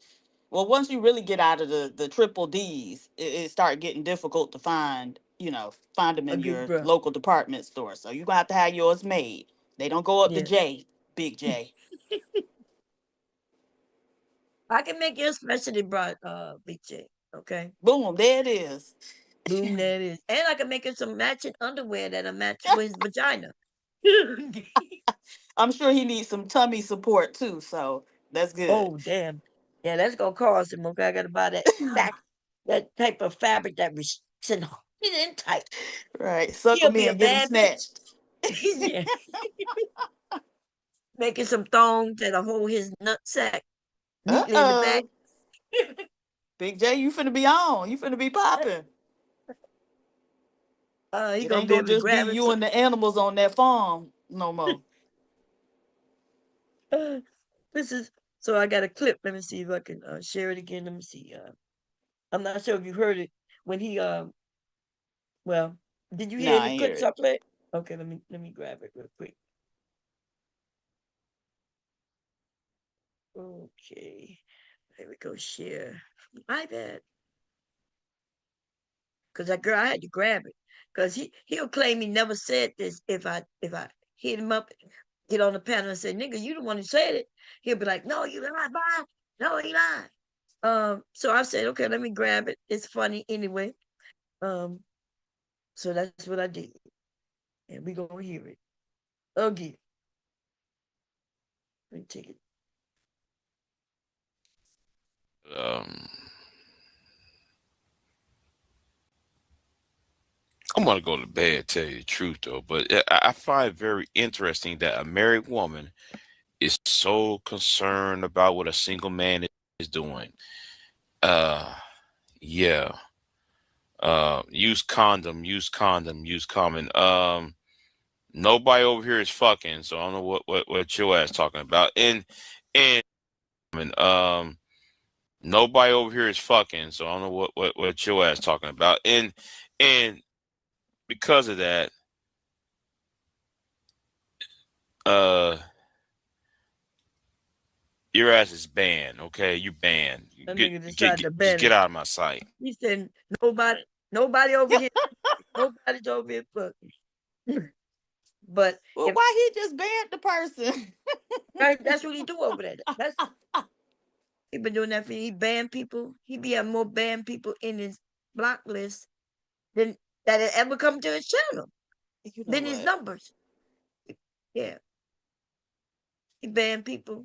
well, once you really get out of the triple D's, it start getting difficult to find them A in good your bra. local department store. So you're gonna have yours made. They don't go up to Yeah. J, Big J. I can make you a specialty bra, Big J. Okay. Boom, there it is. Boom, there it is. And I can make him some matching underwear that'll match with his vagina. I'm sure he needs some tummy support too, so that's good. Oh, damn. Yeah, that's gonna cost him. Okay, I gotta buy that type of fabric that restricts and hold it in tight. Right, suck He'll him be a in, get him bad bitch. snatched. Yeah. Making some thongs that'll hold his nutsack neatly in the back. Big J, you finna be on. You finna be popping. He It gonna ain't be gonna able to just be grab him you and the animals on that farm no more. this is so I got a clip. Let me see if I can share it again. Let me see. I'm not sure if you heard it when he well, did you Nah, hear I the ain't hear clips it. I played? Okay, let me grab it real quick. Okay, there we go. Share my bad. Cause that girl, I had to grab it. Cause he'll claim he never said this. If I hit him up, get on the panel and say, "Nigga, you the one who said it," he'll be like, "No, you lied, bye. No, he lied." So I said, "Okay, let me grab it. It's funny anyway." Um, so that's what I did, and we gonna hear it again. Let me take it. I'm gonna go to bed, tell you the truth though, but I find it very interesting that a married woman is so concerned about what a single man is doing. Uh, yeah. Use condom, use condom, use condom. Nobody over here is fucking, so I don't know what your ass talking about. And nobody over here is fucking, so I don't know what your ass talking about. And because of that, your ass is banned. Okay, you banned. That nigga decided to ban Just get it. out of my sight. He said, "Nobody over here, nobody's over here fucking." But Well, if why he just banned the person? that's what he do over there. He been doing that for he banned people. He be having more banned people in his block list than that had ever come to his channel. You know Than his what? numbers. Yeah. He banned people.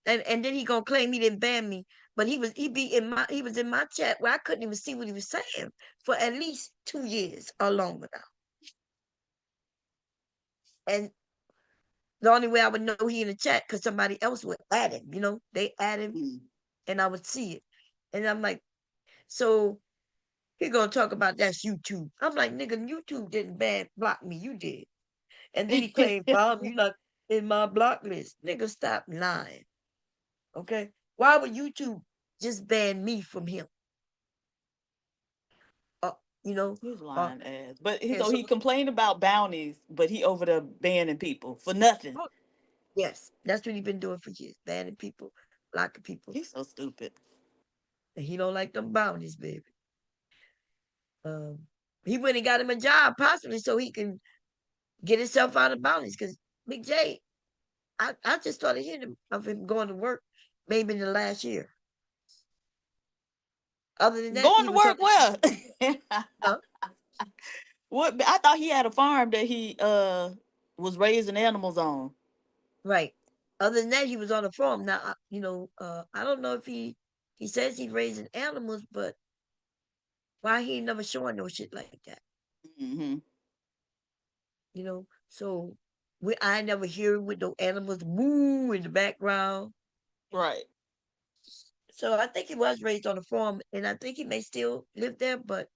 And then he gonna claim he didn't ban me. But he was in my chat where I couldn't even see what he was saying for at least 2 years or longer now. And the only way I would know he in the chat because somebody else would add him, they add him and I would see it. And I'm like, so he gonna talk about that's YouTube. I'm like, nigga, YouTube didn't block me, you did. And then he claimed, Bob, you not in my block list. Nigga, stop lying. Okay? Why would YouTube just ban me from him? You know? He's lying ass. But Yeah, so he complained about bounties, but he over there banning people for nothing. yes, that's what he been doing for years. Banning people, blocking people. He's so stupid. And he don't like them bounties, baby. He went and got him a job, possibly so he can get himself out of bounties. Because Big J, I just started hearing of him going to work maybe in the last year. Other than that, Going he to was work where? Huh? What? I thought he had a farm that he was raising animals on. Right. Other than that, he was on the farm. Now, I don't know if he says he's raising animals, but why he ain't never showing no shit like that? Hmm. So I never hear with no animals moo in the background. Right. So I think he was raised on a farm, and I think he may still live there, but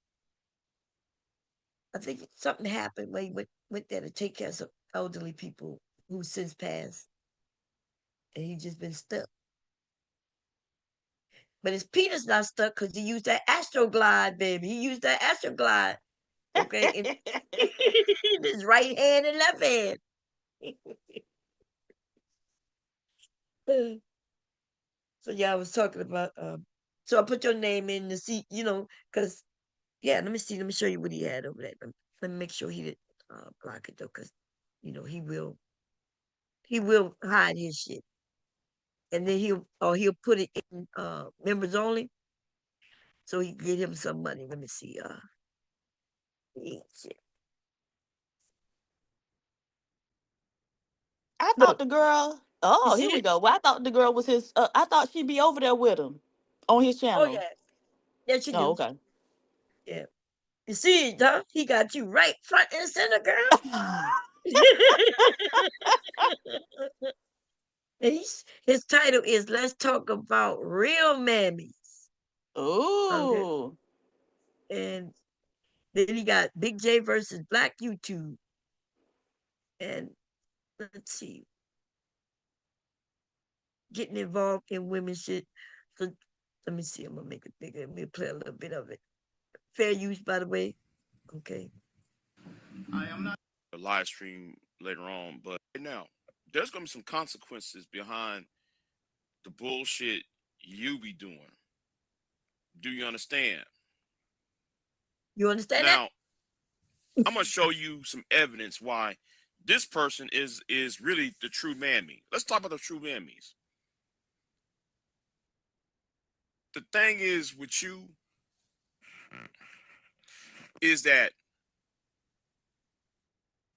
I think something happened when he went there to take care of some elderly people who since passed, and he just been stuck. But his penis not stuck because he used that Astroglide, baby. He used that Astroglide, okay, in his right hand and left hand. So yeah, I was talking about. So I put your name in to see, because let me see. Let me show you what he had over there. Let me make sure he didn't block it though, because he will hide his shit, and then he'll put it in members only, so he can get him some money. Let me see. Shit. I thought Look, the girl. you Oh, see here we it? go. Well, I thought the girl was his. I thought she'd be over there with him on his Oh channel. yeah, yes you Oh, do. okay. Yeah, you see it, huh? He got you right front and center, girl. And his title is "Let's Talk About Real Mammies." Okay, Ooh. and then he got Big J versus Black YouTube, and let's see, getting involved in women's shit. So let me see. I'm gonna make it bigger. Let me play a little bit of it. Fair use, by the way. Okay. I am not a live stream later on, but right now there's gonna be some consequences behind the bullshit you be doing. Do you understand? You understand that? Now I'm gonna show you some evidence why this person is really the true mammy. Let's talk about the true mammies. The thing is with you is that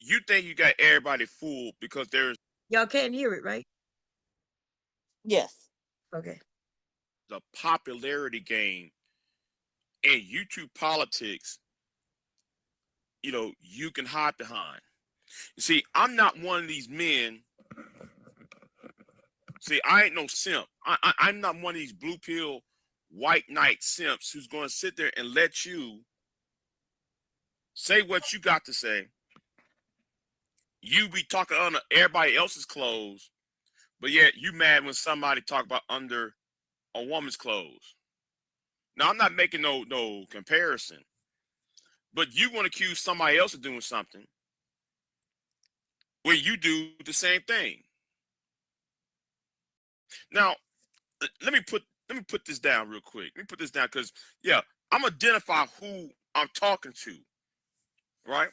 you think you got everybody fooled because there's Y'all can't hear it, right? Yes. Okay. a popularity game in YouTube politics, you can hide behind. You see, I'm not one of these men. See, I ain't no simp. I'm not one of these blue pill white knight simps who's going to sit there and let you say what you got to say. You be talking under everybody else's clothes, but yet you mad when somebody talk about under a woman's clothes. Now, I'm not making no comparison, but you want to accuse somebody else of doing something when you do the same thing. Now, let me put this down real quick. Let me put this down because I'm identify who I'm talking to, right?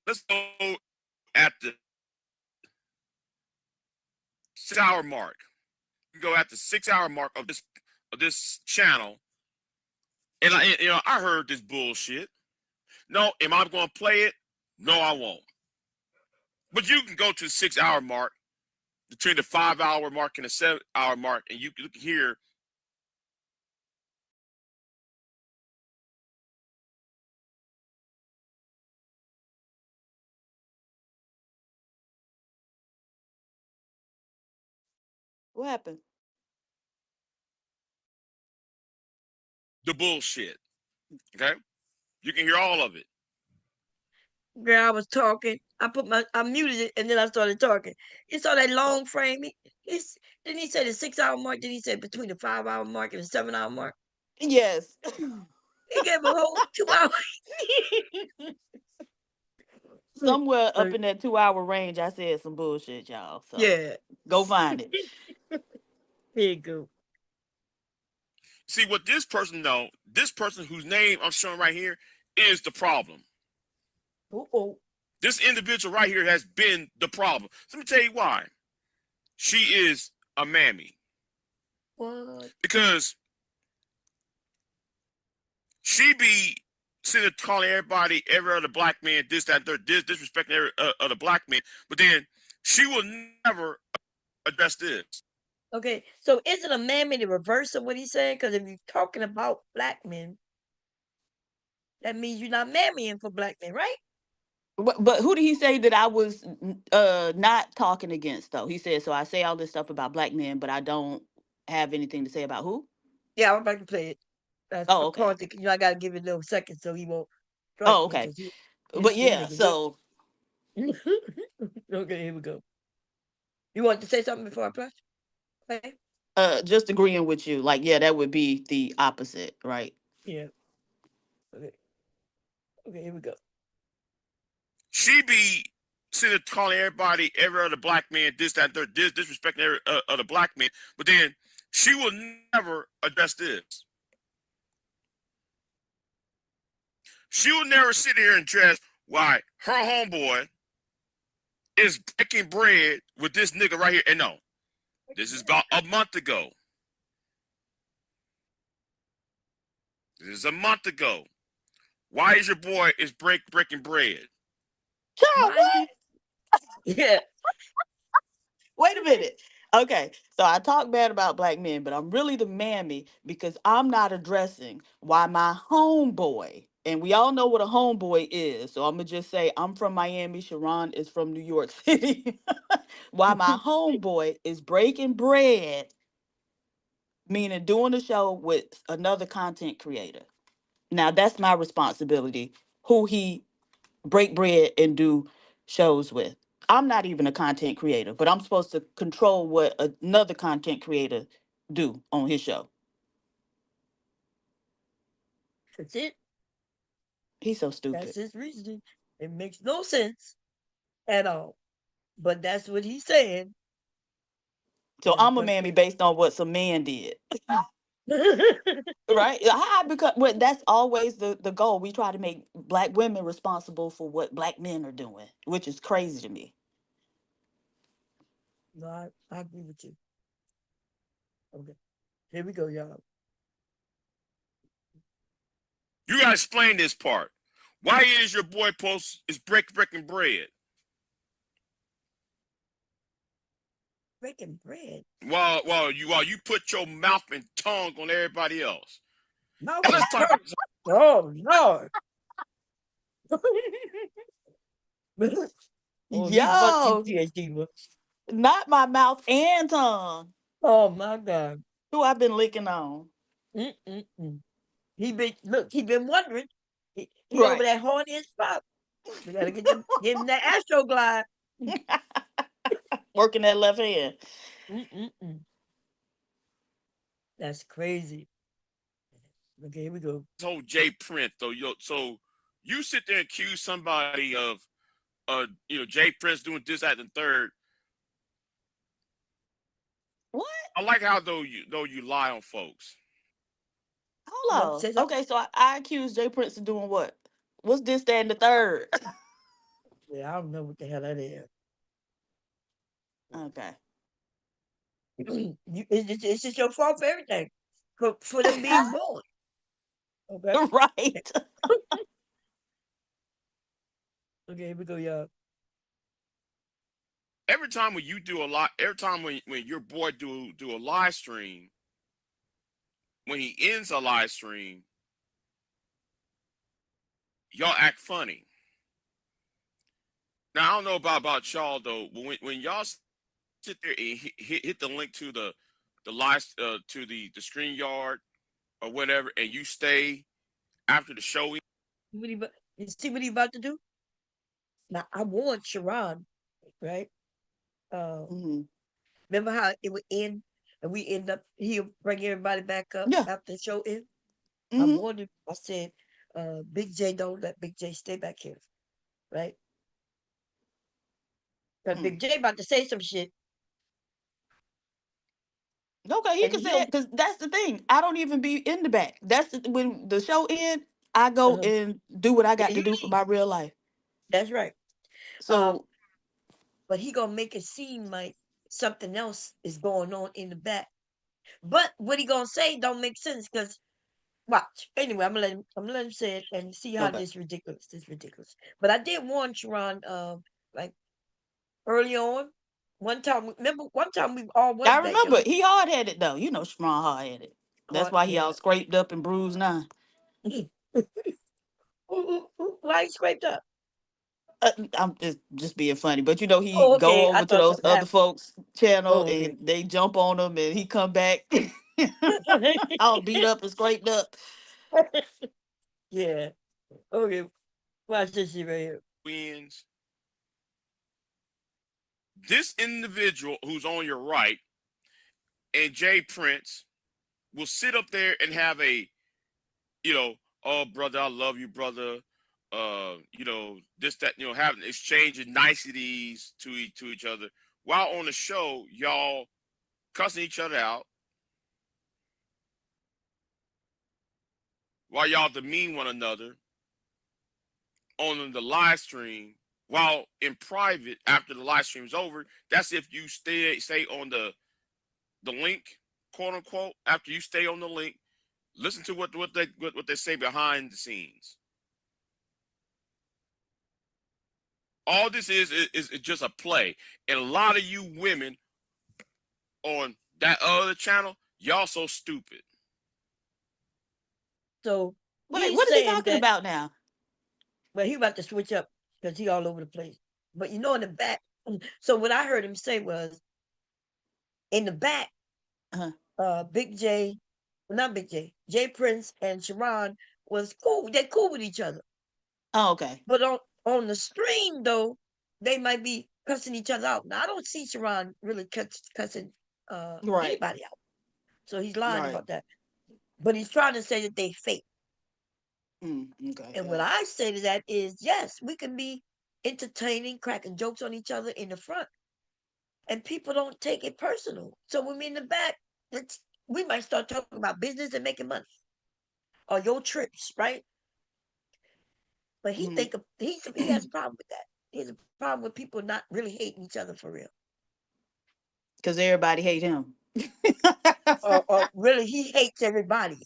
Let's go at the 6 hour mark. We go at the 6 hour mark of this channel, and I heard this bullshit. No, am I going to play it? No, I won't. But you can go to the 6 hour mark, between the 5 hour mark and the 7 hour mark, and you can hear. What happened? The bullshit. Okay? You can hear all of it. Girl, I was talking. I muted it, and then I started talking. You saw that long frame. Didn't he say the 6 hour mark? Did he say between the 5 hour mark and the 7 hour mark? Yes. He gave a whole 2 hours. Somewhere up in that 2 hour range, I said some bullshit, y'all. So Yeah. go find it. Here you go. See what this person whose name I'm showing right here is the problem. Uh-oh. This individual right here has been the problem. So let me tell you why. She is a mammy. What? Because She be sitting there calling everybody, every other black man, this, that, third, disrespecting every other black man, but then she will never address this. Okay, so is it a man-made the reverse of what he's saying? Because if you're talking about black men, that means you're not marrying for black men, right? But who did he say that I was not talking against though? He said, so I say all this stuff about black men, but I don't have anything to say about who? Yeah, I'm about to play it. That's Oh, okay. pause it. I gotta give it a little second so he won't strike Oh, me okay. because But his yeah, nigga so good. Okay, here we go. You want to say something before I play? Okay. just agreeing with you, like, yeah, that would be the opposite, right? Yeah. Okay. Okay, here we go. She be sitting there calling everybody, every other black man, this, that, third, disrespecting every other black man, but then she will never address this. She will never sit here and address why her homeboy is breaking bread with this nigga right here. And no, this is about a month ago. This is a month ago. Why is your boy breaking bread? Child, what? Yeah. Wait a minute. Okay, so I talk bad about black men, but I'm really the mammy because I'm not addressing why my homeboy, and we all know what a homeboy is. So I'm gonna just say I'm from Miami. Sharon is from New York City. Why my homeboy is breaking bread, meaning doing a show with another content creator. Now that's my responsibility. Who he break bread and do shows with. I'm not even a content creator, but I'm supposed to control what another content creator do on his show. That's it. He's so That's stupid. his reasoning. It makes no sense at all. But that's what he's saying. So And I'm a mammy based on what some man did. Right? How? Because well, that's always the goal. We try to make black women responsible for what black men are doing, which is crazy to me. No, I agree with you. Okay. Here we go, y'all. You gotta explain this part. Why is your boy is breaking bread? Breaking bread. While you put your mouth and tongue on everybody else. No, And let's talk about oh Lord. Oh, he fucked you, Yo, PhD. Boy. not my mouth and tongue. Oh my God. Who I've been licking on. Mm-mm-mm. He been wondering. He over Right. that horny spot. We gotta give him that Astroglide. Working that left hand. Mm-mm-mm. That's crazy. Okay, here we go. this whole Jay Prince though. So you sit there and accuse somebody of Jay Prince doing this, that, and third. What? I like how though you lie on folks. You want to Hold say on. something? Okay, so I accused Jay Prince of doing what? What's this, that, and the third? Yeah, I don't know what the hell that is. Okay. It's just your fault for everything. For them being born. Okay. Right. Okay, here we go, y'all. Every time when you do a lot, every time when your boy do a live stream, when he ends a live stream, y'all act funny. Now I don't know about y'all though, but when y'all sit there and hit the link to the live to the screen yard or whatever, and you stay after the show. You see what he about to do? Now I warned Sharon, right? Mhm. Remember how it would end and we end up he'll bring everybody back up Yeah. after the show end? I Mhm. warned him. I said, Big J, don't let Big J stay back here, right? Because Mm. Big J about to say some shit. Okay, he And can he say it because that's the thing. I don't even be in the back. When the show ends, I go uh, and do what I yeah, got to you do for leave. my real life. That's right. So But he gonna make it seem like something else is going on in the back. But what he gonna say don't make sense because Watch. Anyway, I'm gonna let him say it and see how Okay. this ridiculous. This ridiculous. But I did warn Sharon, like early on. One time, remember one time we all was I back there. remember he hard headed though. You know, Strong hard headed. That's Hard, why he yeah. all scraped up and bruised now. Why he scraped up? I'm just being funny, but you know he Oh, go okay. I over to thought those something other happened. folks' channel Oh, okay. and they jump on him and he come back all beat up and scraped up. Yeah. Okay. Watch this shit right here. Wins. This individual who's on your right and Jay Prince will sit up there and have a, oh brother, I love you, brother. This, that, having exchanging niceties to each other. While on the show, y'all cussing each other out. While y'all demean one another on the live stream, while in private after the live stream's over, that's if you stay on the link, quote unquote. After you stay on the link, listen to what they say behind the scenes. All this is just a play, and a lot of you women on that other channel, y'all so stupid. So Wait, he's what is he saying talking that, about now? well, he about to switch up because he all over the place. But in the back, so what I heard him say was, in the back, Uh-huh. Big J, well, not Big J, Jay Prince and Sharon was cool. They're cool with each other. Oh, okay. But on the stream though, they might be cussing each other out. Now I don't see Sharon really cussing Right. anybody out. So he's lying Right. about that. But he's trying to say that they fake. Okay. And what I say to that is, yes, we can be entertaining, cracking jokes on each other in the front, and people don't take it personal. So when we're in the back, we might start talking about business and making money or your trips, right? But he Mhm. he has a problem with that. He has a problem with people not really hating each other for real. Because everybody hate him. Or really, he hates everybody.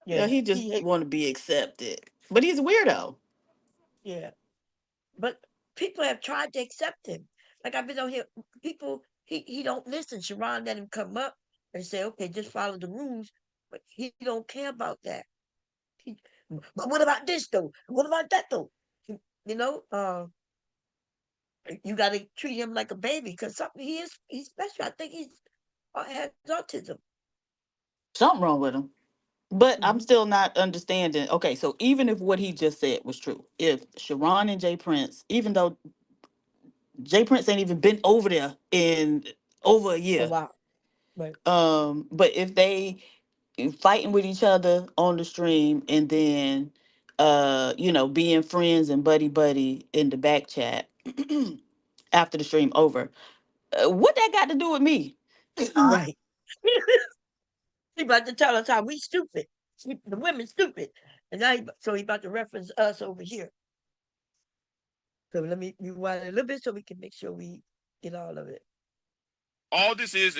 Yeah, Yeah, he just he hates. want to be accepted. But he's a weirdo. Yeah, but people have tried to accept him. Like I've been on here, people he don't listen. Sharon let him come up and say, okay, just follow the rules, but he don't care about that. He, but what about this though? What about that though? You know, you got to treat him like a baby because something he's special. I think he's has autism. Something wrong with him. But I'm Hmm. still not understanding. Okay, so even if what he just said was true, if Sharon and Jay Prince, even though Jay Prince ain't even been over there in over a Oh year, wow, right, but if they fighting with each other on the stream and then being friends and buddy in the back chat after the stream over, what that got to do with me? right. He about to tell us how we stupid. The women stupid, and now so he about to reference us over here. So let me rewind a little bit so we can make sure we get all of it. All this is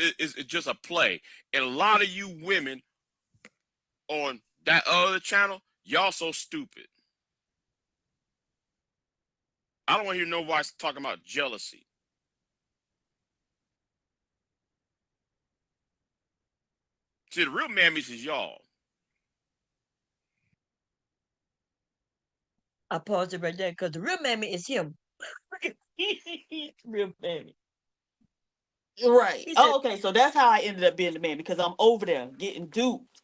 just a play, and a lot of you women on that other channel, y'all so stupid. I don't want to hear nobody talking about jealousy. See, the real mammies is y'all. I paused it right there because the real mammy is him. Real mammy. Right. He said, Oh, okay. So that's how I ended up being the man because I'm over there getting duped.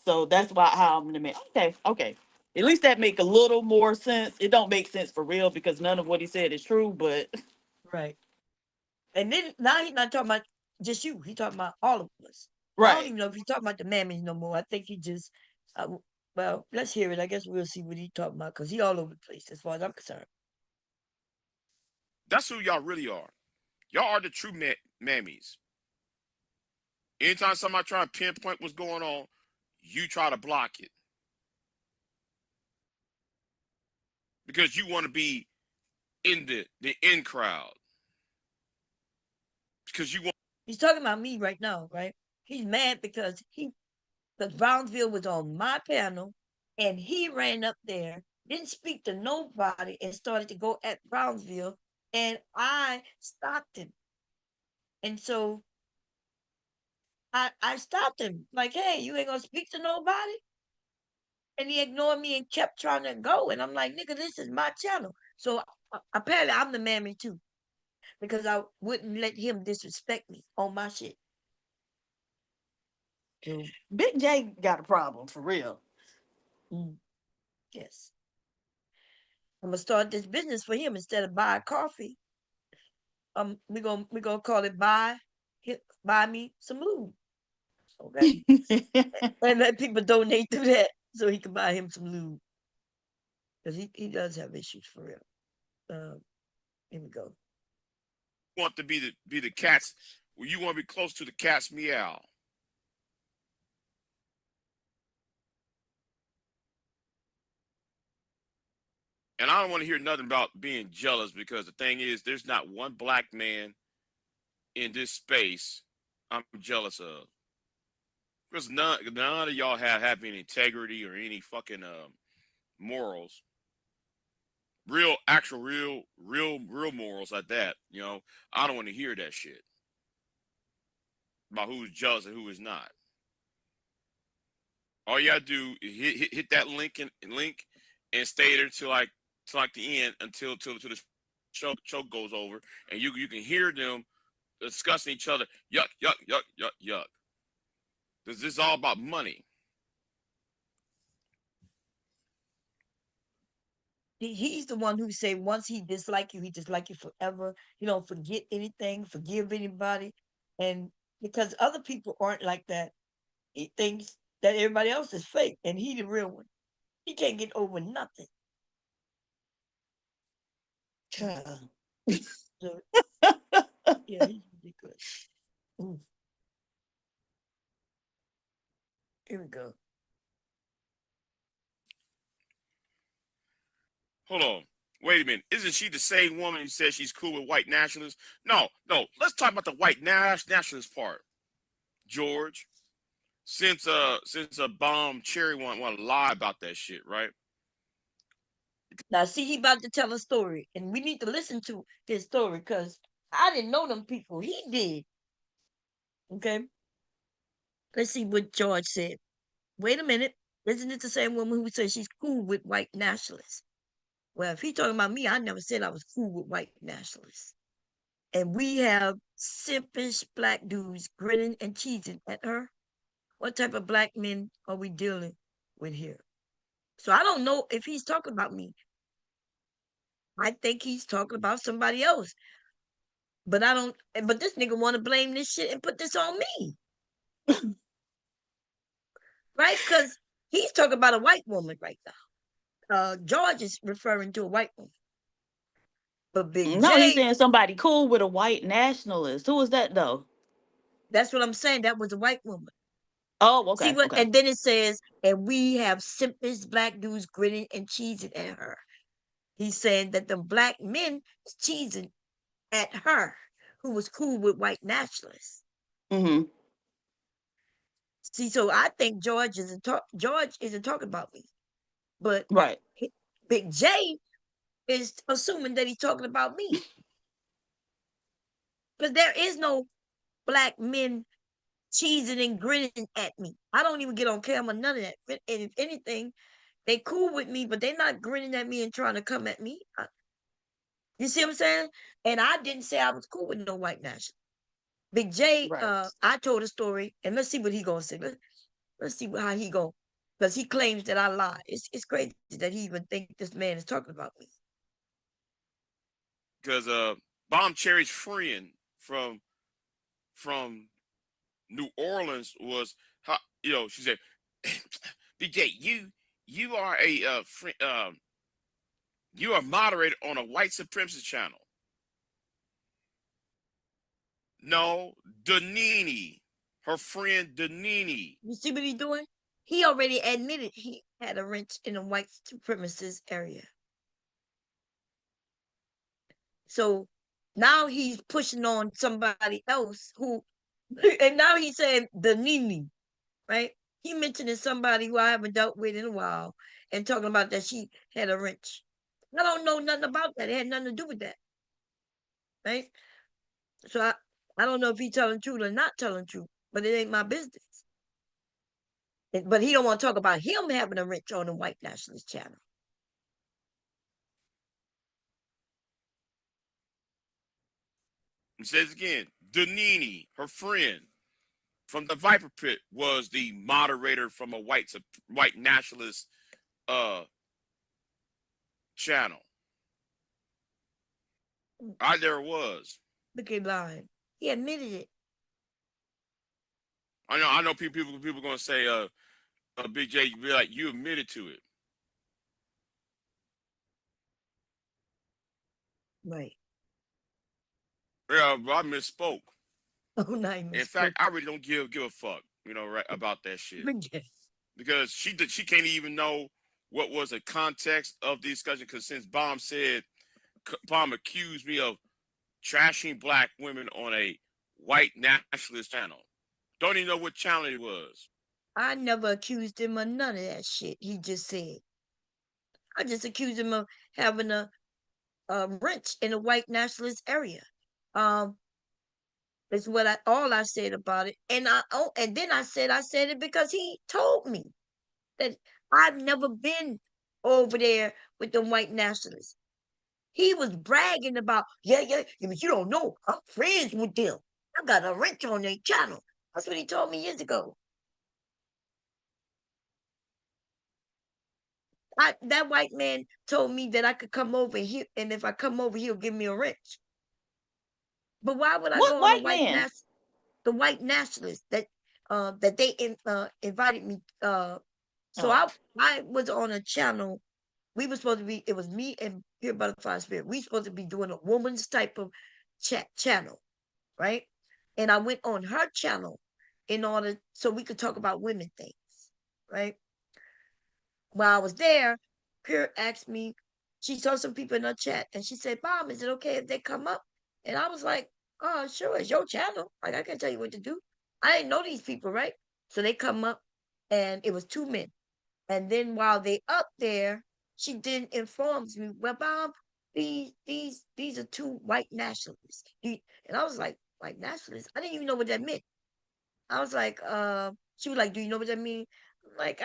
So that's why how I'm the man. Okay. Okay. At least that make a little more sense. It don't make sense for real because none of what he said is true. But right. And then now he's not talking about just you. He's talking about all of us. I don't right. even know if he's talking about the mammies no more. I think he just, well, let's hear it. I guess we'll see what he's talking about because he all over the place as far as I'm concerned. That's who y'all really are. Y'all are the true mammies. Anytime somebody try to pinpoint what's going on, you try to block it because you want to be in the in crowd because you want. He's talking about me right now, right? He's mad because because Brownsville was on my panel, and he ran up there, didn't speak to nobody, and started to go at Brownsville, and I stopped him. And so I stopped him, like, hey, you ain't gonna speak to nobody? And he ignored me and kept trying to go. And I'm like, nigga, this is my channel. So apparently I'm the mammy too, because I wouldn't let him disrespect me on my shit. So, Big J got a problem for real. yes. I'm gonna start this business for him instead of buy coffee. We gonna call it buy me some lube. Okay. And let people donate to that so he can buy him some lube. Because he does have issues for real. Here we go. You want to be the cat's, well, you want to be close to the cat's meow. And I don't want to hear nothing about being jealous, because the thing is, there's not one black man in this space I'm jealous of. Because none of y'all have any integrity or any fucking morals. Real morals like that. You know, I don't want to hear that shit about who's jealous and who is not. All you gotta do is hit that link and stay there till the end, until the show goes over, and you can hear them discussing each other. Yuck, yuck, yuck, yuck, yuck. This is all about money. He's the one who say once he dislike you forever. He don't forget anything, forgive anybody. And because other people aren't like that, he thinks that everybody else is fake and he the real one. He can't get over nothing. Child. So, yeah, he's ridiculous. Ooh. Here we go. Hold on. Wait a minute. Isn't she the same woman who says she's cool with white nationalists? No. Let's talk about the white nationalist part, George. Since Bomb Cherry want to lie about that shit, right? Now, see, he about to tell a story, and we need to listen to his story because I didn't know them people. He did. Okay. Let's see what George said. Wait a minute. Isn't it the same woman who says she's cool with white nationalists? Well, if he talking about me, I never said I was cool with white nationalists. And we have simpish black dudes grinning and cheesing at her. What type of black men are we dealing with here? So I don't know if he's talking about me. I think he's talking about somebody else. But this nigga want to blame this shit and put this on me. Right? Because he's talking about a white woman right now. George is referring to a white woman. But Big No, J, he's saying somebody cool with a white nationalist. Who was that though? that's what I'm saying. That was a white woman. Oh, See okay. what? Okay. And then it says, and we have simpish black dudes grinning and cheesing at her. He's saying that the black men is cheesing at her, who was cool with white nationalists. Mm-hmm. See, so I think George isn't talking about me, but Right. Big J is assuming that he's talking about me, because there is no black men cheesing and grinning at me. I don't even get on camera, none of that. And if anything, they cool with me, but they're not grinning at me and trying to come at me. You see what I'm saying? And I didn't say I was cool with no white national. Big J, Right. I told a story, and let's see what he gonna say. Let's see how he go, because he claims that I lied. It's crazy that he even think this man is talking about me. Because Bomb Cherry's friend from New Orleans was, she said, BJ, you are a you are moderator on a white supremacist channel. No, Danini, her friend Danini. You see what he's doing? He already admitted he had a wrench in a white supremacist area. So now he's pushing on somebody else who, and now he's saying the Nini, right? He mentioning somebody who I haven't dealt with in a while and talking about that she had a wrench. I don't know nothing about that. It had nothing to do with that. Right? So I don't know if he telling truth or not telling truth, but it ain't my business. But he don't want to talk about him having a wrench on the white nationalist channel. It says again, Danini, her friend from the Viper Pit, was the moderator from a white nationalist channel. There was. Look at lying. He admitted it. I know people gonna say Big J, you be like, you admitted to it. Right. Yeah, but I misspoke. Oh, no, In fact, I really don't give a fuck, right, about that shit. Because she can't even know what was the context of the discussion. Because since Bomb accused me of trashing black women on a white nationalist channel, don't even know what channel it was. I never accused him of none of that shit he just said. I just accused him of having a wrench in the white nationalist area. Is what all I said about it. And then I said it because he told me that I've never been over there with the white nationalists. He was bragging about, yeah, but you don't know, I'm friends with them. I got a wrench on their channel. That's what he told me years ago. That white man told me that I could come over here, and if I come over, he'll give me a wrench. But why would I What go on a white man? the white nationalists that they invited me. So Oh. I was on a channel. We were supposed to be. It was me and Pure Butterfly Spirit. We supposed to be doing a woman's type of channel, right? And I went on her channel in order so we could talk about women things, right? While I was there, Pure asked me. She saw some people in her chat, and she said, "Mom, is it okay if they come up?" And I was like, "Oh, sure, it's your channel. Like I can tell you what to do." I didn't know these people, right? So they come up, and it was two men. And then while they up there, she then informs me, "Well, Bob, these are two white nationalists." And I was like, "White nationalists?" I didn't even know what that meant. I was like, she was like, "Do you know what that means?" I'm like,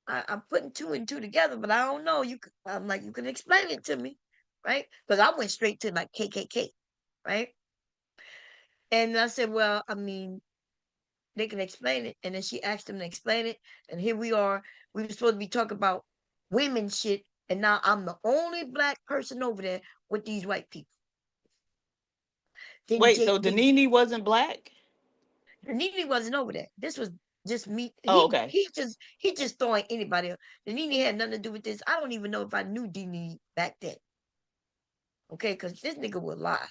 I'm putting two and two together, but I don't know. I'm like, you can explain it to me, right? Because I went straight to like KKK, right? And I said, well, I mean, they can explain it. And then she asked them to explain it. And here we are. We were supposed to be talking about women shit. And now I'm the only black person over there with these white people. Then Wait, so Danini wasn't black? Danini wasn't over there. This was just me. Oh, okay. He just throwing anybody else. Danini had nothing to do with this. I don't even know if I knew Danini back then. Okay, because this nigga would lie.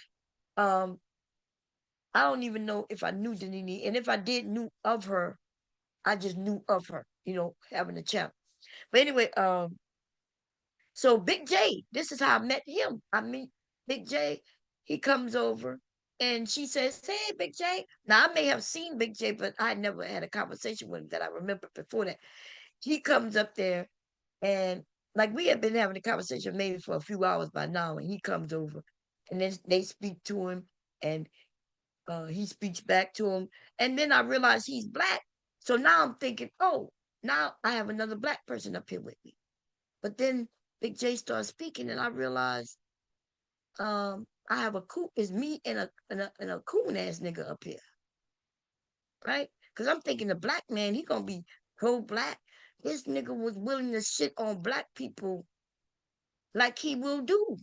I don't even know if I knew Danini, and if I did knew of her, I just knew of her, having a channel. But anyway, so Big J, this is how I met him. I meet Big J, he comes over, and she says, "Hey, Big J." Now I may have seen Big J, but I never had a conversation with him that I remember before that. He comes up there, and like we had been having a conversation maybe for a few hours by now, and he comes over, and then they speak to him, and he speaks back to him, and then I realize he's black. So now I'm thinking, oh, now I have another black person up here with me. But then Big J starts speaking, and I realize I have it's me and a coon ass nigga up here, right? Because I'm thinking the black man, he gonna be pro-black. This nigga was willing to shit on black people like he will do.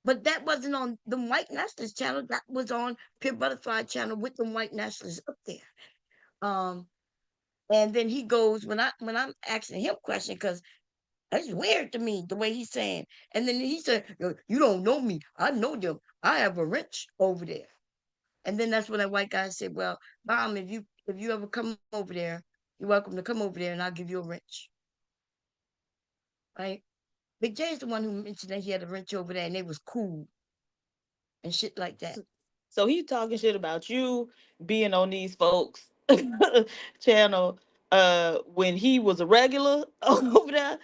But that wasn't on the white nationalist channel. That was on Pure Butterfly channel with the white nationalists up there. And then he goes when I'm asking him question because that's weird to me the way he's saying. And then he said, "You don't know me. I know them. I have a wrench over there." And then that's when that white guy said, "Well, Mom, if you ever come over there, you're welcome to come over there, and I'll give you a wrench." Right? Big J is the one who mentioned that he had a wrench over there, and it was cool and shit like that. So he's talking shit about you being on these folks channel when he was a regular over there.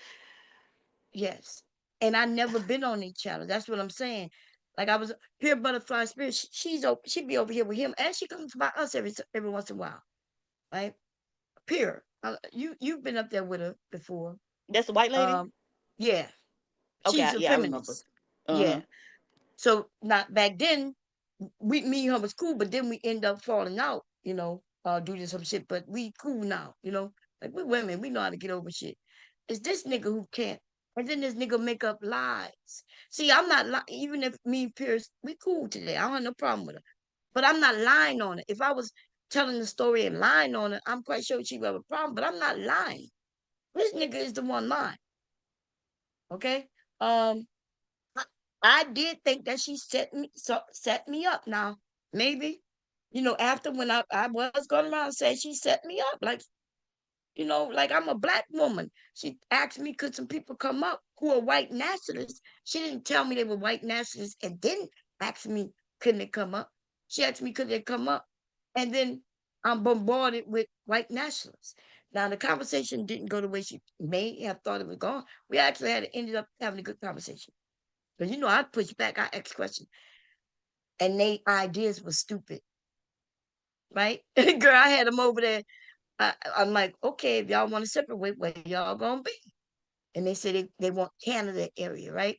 Yes. And I never been on each channel. That's what I'm saying. Like I was Pure Butterfly Spirit. She'd be over here with him, and she comes by us every once in a while, right? Pure. You've been up there with her before. That's the white lady. Yeah. Okay, She's a yeah, I remember. feminist. Yeah. So not back then, me and her was cool, but then we end up falling out, due to some shit. But we cool now, like we women, we know how to get over shit. It's this nigga who can't. And then this nigga make up lies. See, I'm not even if me and Pierce, we cool today. I don't have no problem with her. But I'm not lying on it. If I was telling the story and lying on it, I'm quite sure she would have a problem. But I'm not lying. This nigga is the one lying. Okay? I did think that she set me up. Now, maybe, after when I was going around saying she set me up, like, like I'm a black woman. She asked me, could some people come up who are white nationalists? She didn't tell me they were white nationalists and then ask me, couldn't they come up? She asked me, could they come up? And then I'm bombarded with white nationalists. Now, the conversation didn't go the way she may have thought it was going. We actually ended up having a good conversation. Because, I push back, I ask questions. And their ideas were stupid. Right? Girl, I had them over there. I'm like, okay, if y'all want to separate, where y'all going to be? And they said they want Canada area, right?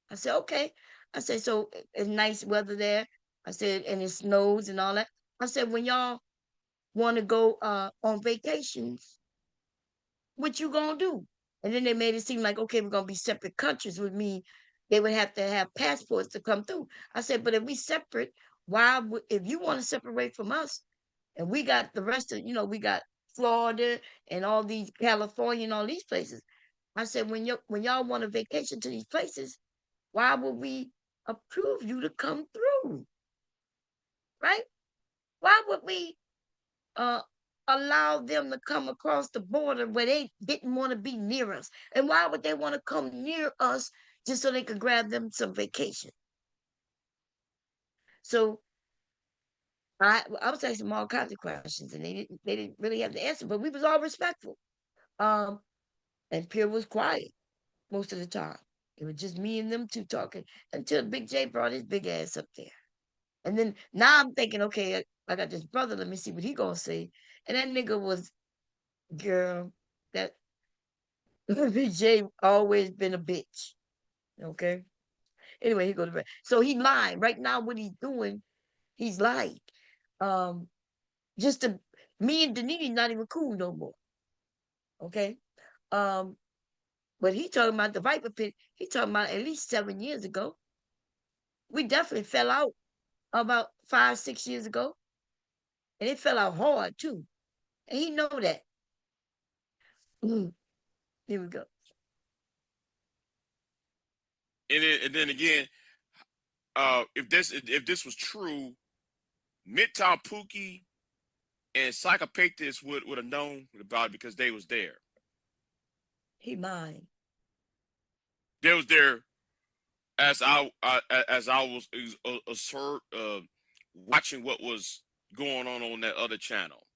I said, okay. I said, so it's nice weather there. I said, and it snows and all that. I said, when y'all want to go on vacations, what you going to do? And then they made it seem like, okay, we're going to be separate countries with me. They would have to have passports to come through. I said, but if we separate, if you want to separate from us, and we got the rest of, we got Florida and all these California and all these places. I said, when y'all want a vacation to these places, why would we approve you to come through? Right? Why would we allow them to come across the border where they didn't want to be near us? And why would they want to come near us just so they could grab them some vacation? So I was asking them all kinds of questions, and they didn't really have the answer, but we was all respectful. And Pierre was quiet most of the time. It was just me and them two talking until Big J brought his big ass up there. And then now I'm thinking, okay, I got this brother. Let me see what he gonna say. And that nigga was, girl, that Big J always been a bitch. Okay. Anyway, he go to bed. So he lying right now. What he's doing, he's lying. Just to me and Danini not even cool no more. Okay. But he talking about the Viper Pit. He talking about at least 7 years ago. We definitely fell out about 5, 6 years ago. And it fell out hard too. And he know that. Here we go. And then again, if this was true, Midtown Pookie and Psychopathes would have known about it because they was there. He lying. They was there as I was watching what was going on that other channel.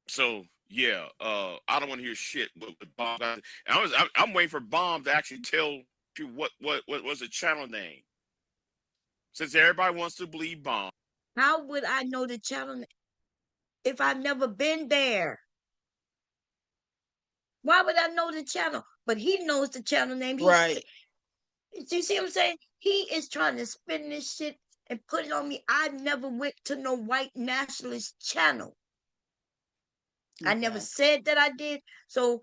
So yeah, I don't want to hear shit with Bomb. I'm waiting for Bomb to actually tell you what was the channel name. Since everybody wants to believe Bomb. How would I know the channel if I've never been there? Why would I know the channel? But he knows the channel name. Right. Do you see what I'm saying? He is trying to spin this shit and put it on me. I never went to no white nationalist channel. I never said that I did. So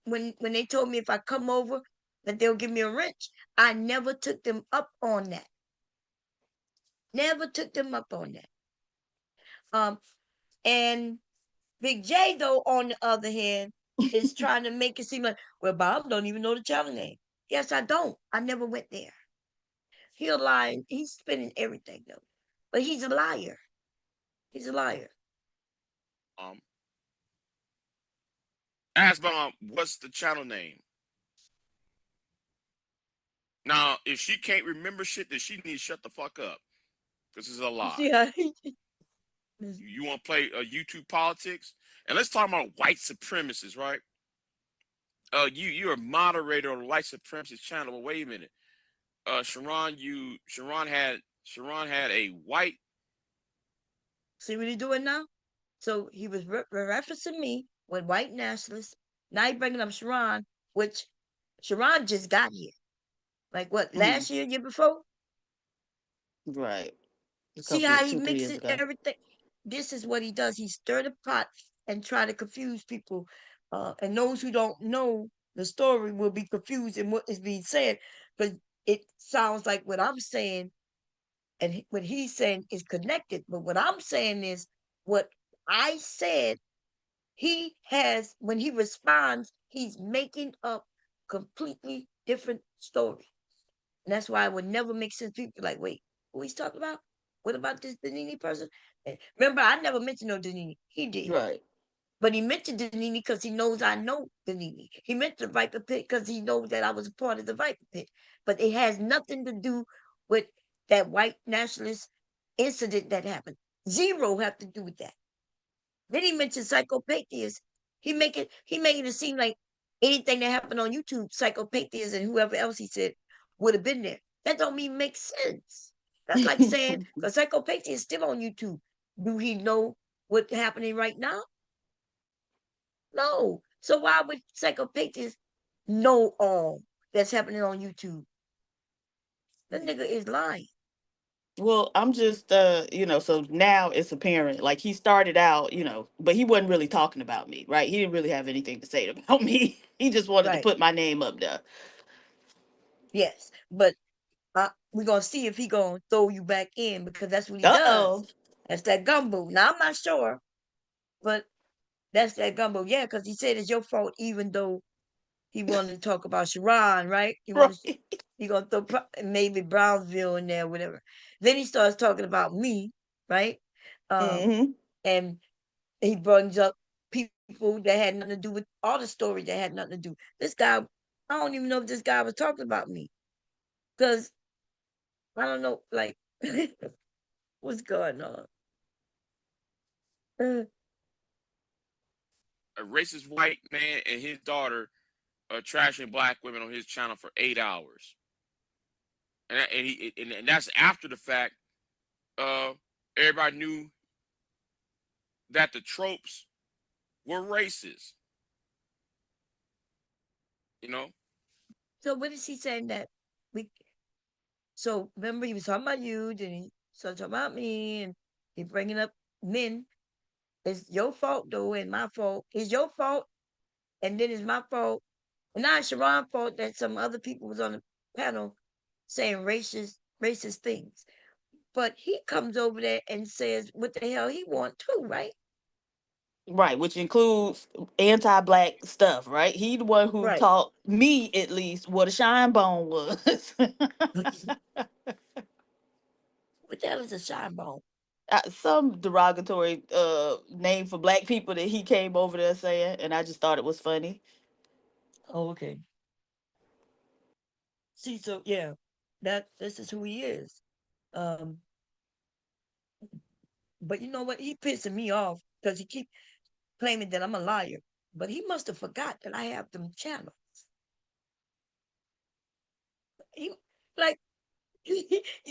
when they told me if I come over that they'll give me a wrench, I never took them up on that. Never took them up on that. And Big J though, on the other hand, is trying to make it seem like, well, Bob don't even know the channel name. Yes, I don't. I never went there. He'll lie. He's spinning everything though, but he's a liar. He's a liar. Ask Bomb, what's the channel name? Now, if she can't remember shit, then she needs to shut the fuck up. This is a You lie. see how You want to play YouTube politics? And let's talk about white supremacists, right? You're a moderator on a white supremacist channel. But wait a minute. Sharon had a white. see what he doing now? So he was referencing me with white nationalists. Now he bringing up Sharon, which Sharon just got here. Like what, last year, year before? Right. A See couple how of he 2-3 years mixes ago. everything? This is what he does. He stir the pot and try to confuse people. And those who don't know the story will be confused in what is being said, because it sounds like what I'm saying and what he's saying is connected. But what I'm saying is what I said. He has, when he responds, he's making up completely different story. And that's why it would never make sense. People like, wait, who he's talking about? What about this Danini person? And remember, I never mentioned no Danini. He did. Right. But he mentioned Danini because he knows I know Danini. He mentioned the Viper Pit because he knows that I was a part of the Viper Pit. But it has nothing to do with that white nationalist incident that happened. Zero have to do with that. Then he mentioned psychopathia. He making it seem like anything that happened on YouTube, psychopathia and whoever else he said would have been there. That don't even make sense. That's like saying, because psychopathia is still on YouTube. Do he know what's happening right now? No. So why would psychopathia know all that's happening on YouTube? That nigga is lying. Well, I'm just so now it's apparent. Like he started out, but he wasn't really talking about me, right? He didn't really have anything to say about me. He just wanted to Right. put my name up there. Yes. But we're gonna see if he gonna throw you back in, because that's what he does. Uh-oh. That's that gumbo. Now I'm not sure, but that's that gumbo. Yeah, because he said it's your fault, even though he wanted to talk about Sharon, right? Right. He gonna throw maybe Brownsville in there, whatever. Then he starts talking about me, right? Hmm. And he brings up people that had nothing to do with all the stories that had nothing to do. This guy, I don't even know if this guy was talking about me, because I don't know, like, what's going on. A racist white man and his daughter trashing black women on his channel for 8 hours, and that's after the fact. Everybody knew that the tropes were racist. You know, So what is he saying that we? So remember, he was talking about you, then he started talking about me, and he bringing up men. It's your fault though, and my fault. It's your fault, and then it's my fault, and now it's Sharon's fault that some other people was on the panel saying racist things. But he comes over there and says what the hell he want too, right? Right, which includes anti-black stuff, right? He the one who Right. taught me at least what a shine bone was. What the hell is a shine bone? Some derogatory name for black people that he came over there saying, and I just thought it was funny. Oh, okay. See, so yeah, this is who he is. Um, but you know what? He pissing me off because he keep claiming that I'm a liar. But he must have forgot that I have them channels. He like you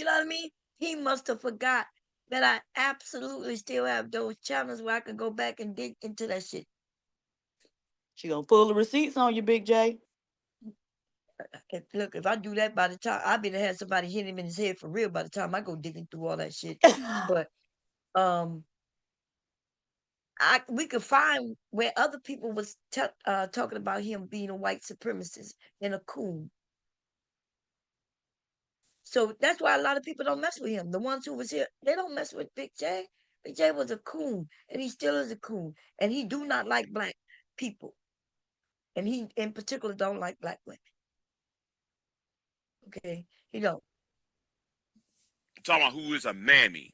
know what I mean? He must have forgot that I absolutely still have those channels where I can go back and dig into that shit. She gonna pull the receipts on you, Big J. Look, if I do that, by the time I better have somebody hit him in his head for real by the time I go digging through all that shit. But um we could find where other people was talking about him being a white supremacist and a coon. So that's why a lot of people don't mess with him. The ones who was here, they don't mess with Big J. Big J was a coon, and he still is a coon, and he do not like black people, and he in particular don't like black women. Okay, he don't. talking about who is a mammy.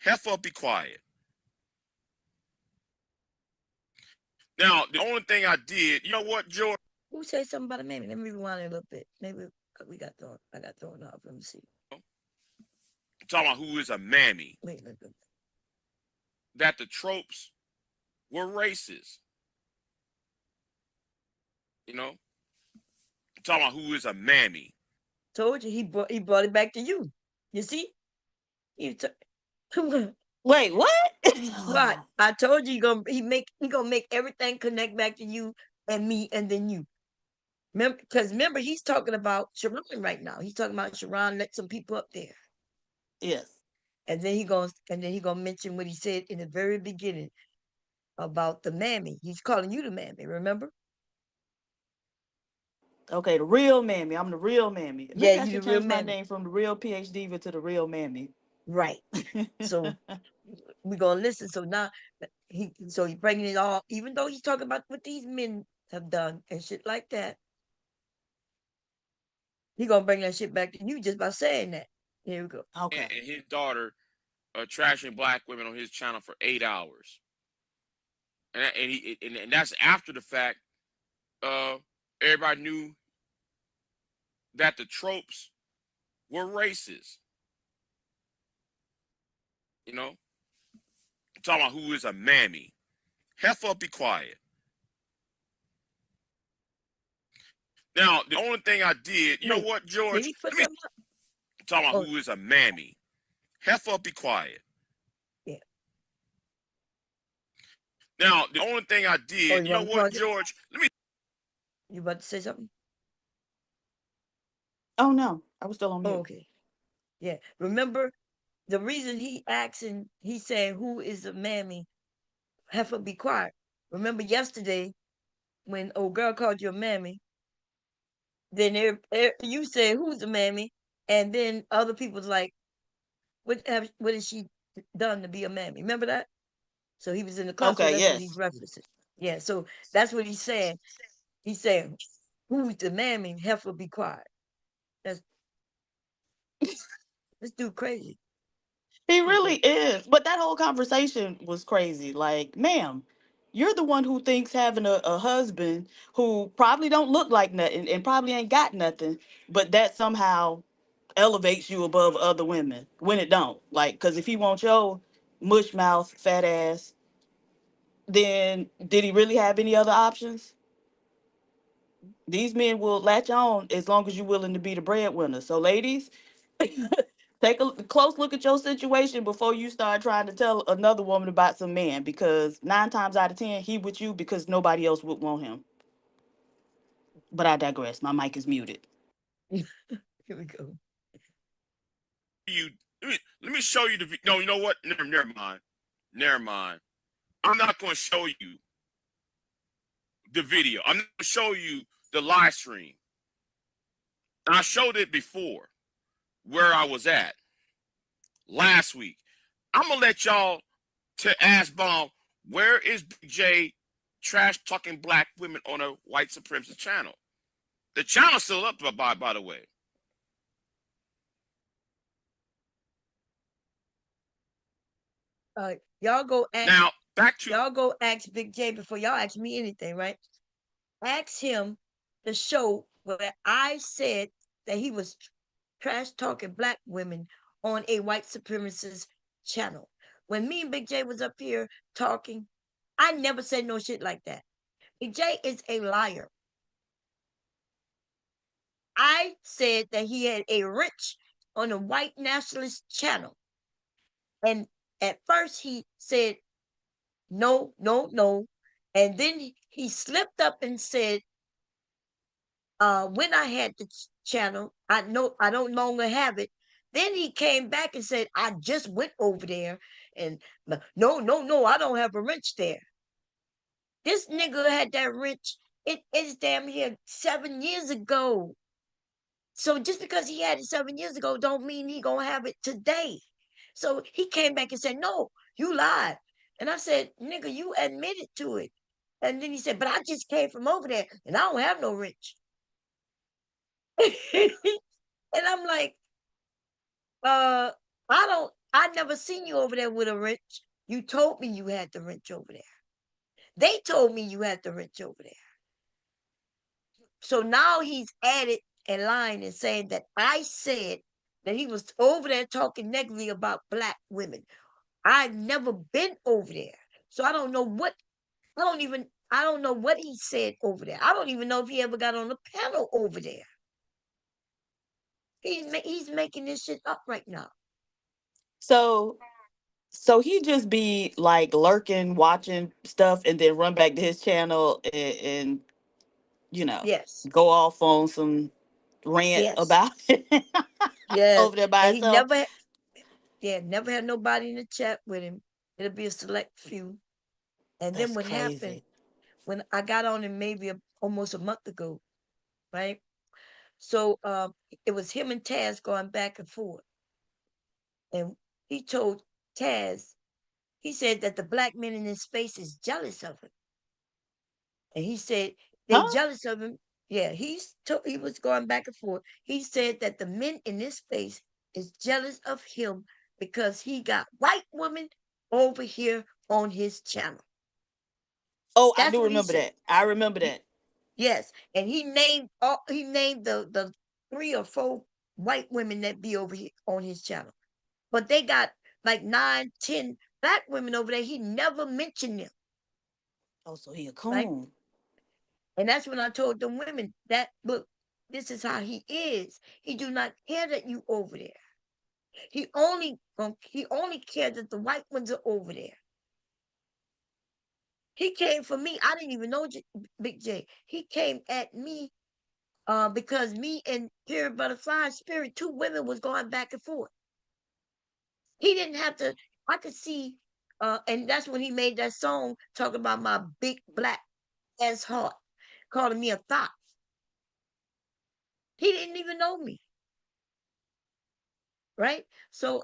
Heifer, be quiet. Now, the only thing I did, you know what, George? Who said something about a mammy? Let me rewind it a little bit. Maybe we got thrown. I got thrown off. Let me see. I'm talking about who is a mammy, Wait, look, look. that the tropes were racist. You know, I'm talking about who is a mammy. Told you he brought it back to you. You see? He t- Wait, what? right. I told you he gonna make everything connect back to you and me and then you. Remember he's talking about Sharon right now. He's talking about Sharon let some people up there. Yes. And then he gonna mention what he said in the very beginning about the mammy. He's calling you the mammy, remember? Okay, the real mammy. I'm the real mammy. Yeah, Maybe I you the should real change my mammy. name from the real PhD Diva to the real mammy. Right. So we're gonna listen. So now he bringing it all, even though he's talking about what these men have done and shit like that. He gonna bring that shit back to you just by saying that. Here we go. Okay. And his daughter trashing black women on his channel for 8 hours, and that's after the fact. Everybody knew that the tropes were racist. You know, I'm talking about who is a mammy. Heifer, be quiet. Now, the only thing I did, you know Wait, what, did George? he put Let me them up? talk about Oh, who is a mammy. Heifer, be quiet. yeah. Now, the only thing I Oh, did, you you know want to what, pause it? George? Let me. You about to say something? Oh no, I was still on Oh, mute. okay. Yeah. Remember the reason he's saying who is a mammy, heifer be quiet. Remember yesterday when old girl called you a mammy, then you said who's a mammy, and then other people's like, what has she done to be a mammy? Remember that? So he was in the car, so Okay, that's what he's yes. referencing. Yeah, so that's what he's saying. He's saying, who's the mammy? Heifer be quiet. That's this dude crazy. He Okay. really is. But that whole conversation was crazy. Like, ma'am, you're the one who thinks having a husband who probably don't look like nothing and probably ain't got nothing, but that somehow elevates you above other women when it don't. Like, because if he wants your mush mouth, fat ass, then did he really have any other options? These men will latch on as long as you're willing to be the breadwinner. So, ladies, take a close look at your situation before you start trying to tell another woman about some man, because 9 times out of 10, he with you because nobody else would want him. But I digress. My mic is muted. Here we go. You let me show you the. No, you know what? Never mind. Never mind. I'm not going to show you the video. I'm not going to show you the live stream. And I showed it before where I was at last week. I'm gonna let y'all to ask Bomb, where is Big J trash talking black women on a white supremacist channel? The channel's still up, by the way. Y'all go ask Now back to y'all go ask Big J before y'all ask me anything, right? Ask him the show where I said that he was trash talking black women on a white supremacist channel. When me and Big J was up here talking, I never said no shit like that. Big J is a liar. I said that he had a rich on a white nationalist channel. And at first he said, no, no, no. And then he slipped up and said, when I had the channel, I know I don't longer have it. Then he came back and said, I just went over there and no, no, no, I don't have a wrench there. This nigga had that wrench. It's damn here 7 years ago. So just because he had it 7 years ago, don't mean he gonna have it today. So he came back and said, no, you lied. And I said, nigga, you admitted to it. And then he said, but I just came from over there and I don't have no wrench. And I'm like, I never seen you over there with a wrench. You told me you had the wrench over there. They told me you had the wrench over there. So now he's added a line and saying that I said that he was over there talking negatively about black women. I've never been over there. So I don't know what he said over there. I don't even know if he ever got on the panel over there. He's making this shit up right now. So he just be like lurking, watching stuff, and then run back to his channel and Yes. go off on some rant Yes. about it Yes. over there by And himself. never had nobody in the chat with him. It'll be a select few. And That's then what happened crazy. when I got on him maybe almost a month ago, right? So it was him and Taz going back and forth. And he told Taz, he said that the black men in his space is jealous of him. And he said they Huh? jealous of him. Yeah, he was going back and forth. He said that the men in this space is jealous of him because he got white women over here on his channel. Oh, I That's do what he remember said. that. I remember that. Yes, and he named the 3 or 4 white women that be over here on his channel, but they got like 9, 10 black women over there. He never mentioned them, Oh, so he a right? coon. And that's when I told them women that look, this is how he is. He do not care that you over there. He only cares that the white ones are over there. He came for me. I didn't even know Big J. He came at me because me and Period Butterfly Spirit, 2 women was going back and forth. He didn't have to. I could see, and that's when he made that song talking about my big black ass heart, calling me a thought. He didn't even know me, right? So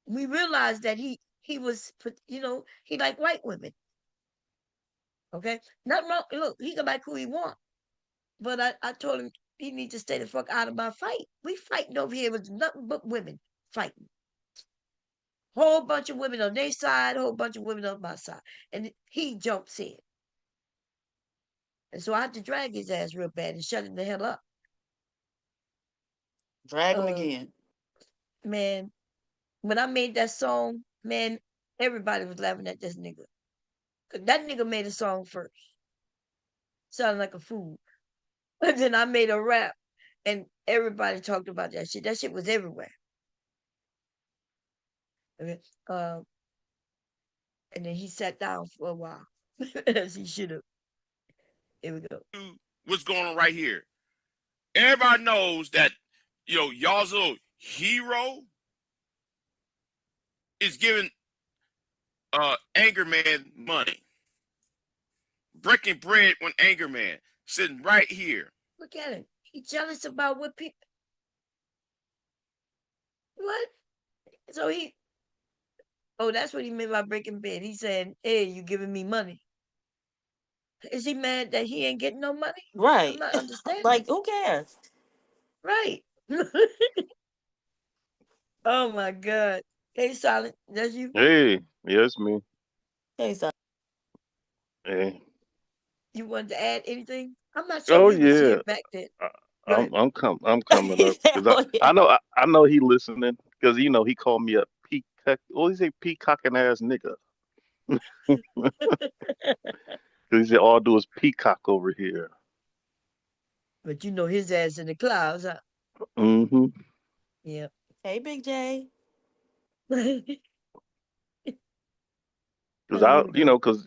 we realized that he was, he liked white women. Okay, nothing wrong. Look, he can like who he want, but I told him he needs to stay the fuck out of my fight. We fighting over here with nothing but women fighting. Whole bunch of women on their side, whole bunch of women on my side, and he jumps in, and so I had to drag his ass real bad and shut him the hell up. Drag him Uh, again. man, when I made that song, man, everybody was laughing at this nigga. 'Cause that nigga made a song first, sounded like a fool. And then I made a rap, and everybody talked about that shit. That shit was everywhere. Okay. And then he sat down for a while, as he should have. Here we go. What's going on right here? Everybody knows that, y'all's little hero is giving Anger Man money. Breaking bread with Anger Man, sitting right here. Look at him. He jealous about what people. What? So oh, that's what he meant by breaking bread. He said, "Hey, you giving me money?" Is he mad that he ain't getting no money? I'm Right. not understanding. Like, who cares? Right. Oh my God. Hey, Silent, that's you. Hey, yes, me. Hey, son. Hey. You wanted to add anything? I'm not sure Oh if you was yeah, here back then. I, Go I'm ahead. I'm coming He up said, because oh, yeah. I know he listening because he called me a peacock. What he say, peacocking ass nigga? Because he said all I do is peacock over here. But you know his ass in the clouds, huh? Mm-hmm. Yeah. Hey, Big J. Because Here we go.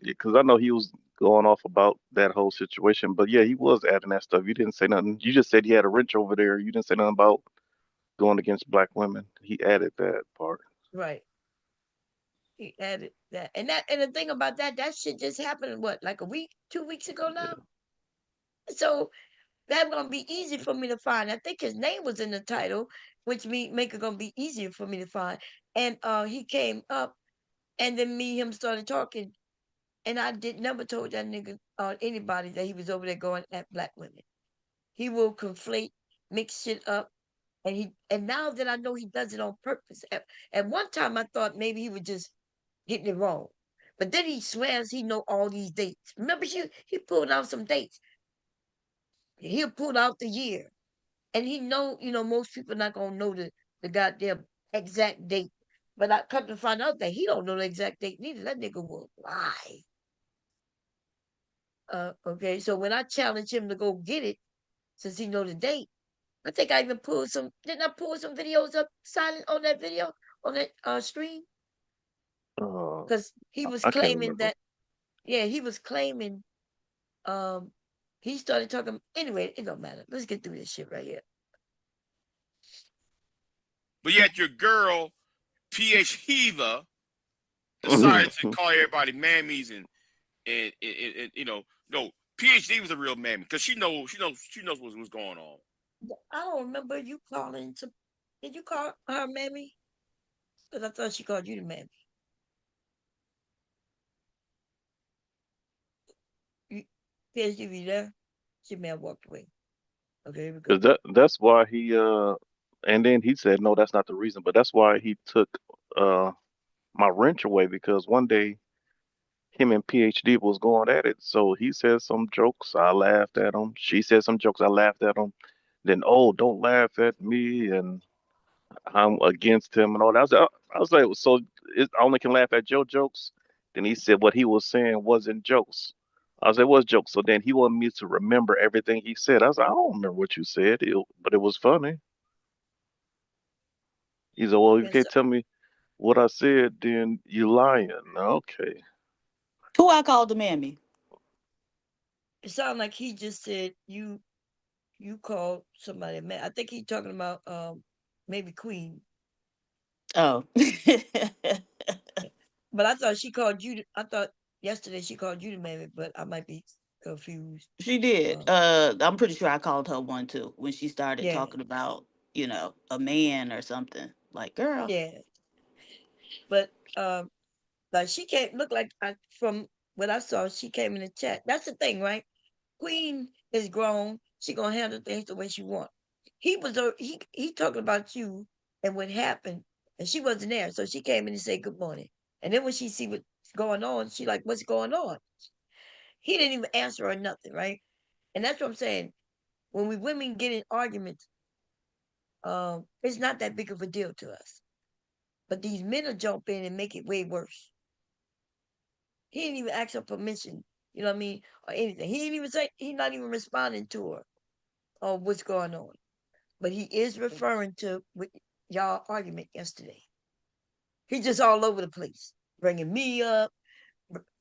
because I know he was going off about that whole situation. But yeah, he was adding that stuff. You didn't say nothing. You just said he had a wrench over there. You didn't say nothing about going against black women. He added that part. Right. He added that. And the thing about that shit just happened, what, like a week, 2 weeks ago now? So that's gonna be easy for me to find. I think his name was in the title, which make it gonna be easier for me to find. And he came up, and then him started talking, and I never told that nigga anybody that he was over there going at black women. He will conflate, mix shit up, and now that I know he does it on purpose. At one time I thought maybe he was just getting it wrong, but then he swears he know all these dates. Remember, he pulled out some dates. He'll pull out the year. and he know, most people not gonna know the goddamn exact date. But I come to find out that he don't know the exact date neither. That nigga will lie. Okay, so when I challenge him to go get it, since he know the date, I think I even pulled some. Didn't I pull some videos up silent on that video on that stream? Uh, Because he was I can't claiming remember. that. Yeah, he was claiming. He started talking. Anyway, it don't matter. Let's get through this shit right here. But yet your girl, PH Heather, decided to call everybody mammies and no, PhD was a real mammy because she knows what's going on. I don't remember you calling to. Did you call her mammy? Because I thought she called you the mammy. PhD, you there? She may have walked away. Okay, here we go. Cause that's why he and then he said no, that's not the reason, but that's why he took uh my wrench away because one day him and PhD was going at it. So he said some jokes, I laughed at him. She said some jokes, I laughed at him. Then oh, don't laugh at me, and I'm against him and all that. I was like, so I only can laugh at your jokes. Then he said what he was saying wasn't jokes. I was like, what's jokes? So then he wanted me to remember everything he said. I was like, I don't remember what you said, but it was funny. He said, well, if you Yes, can't tell me what I said, then you lying. Okay. Who I called the mammy? it sounded like he just said you called somebody man. I think he's talking about maybe Queen. Oh. But I thought she called you. I thought yesterday she called you the mammy, but I might be confused. She did. I'm pretty sure I called her one too when she started Yeah, talking about, a man or something. Like, girl. yeah. But like she can't look like from what I saw. She came in the chat. That's the thing, right? Queen is grown. She gonna handle things the way she want. He was he talking about you and what happened, and she wasn't there, so she came in and said good morning. And then when she see what's going on, she like, what's going on? He didn't even answer her nothing, right? And that's what I'm saying. When we women get in arguments, it's not that big of a deal to us. But these men will jump in and make it way worse. He didn't even ask her permission, you know what I mean, or anything. He didn't even say he's not even responding to her or what's going on. But he is referring to with y'all argument yesterday. He's just all over the place, bringing me up,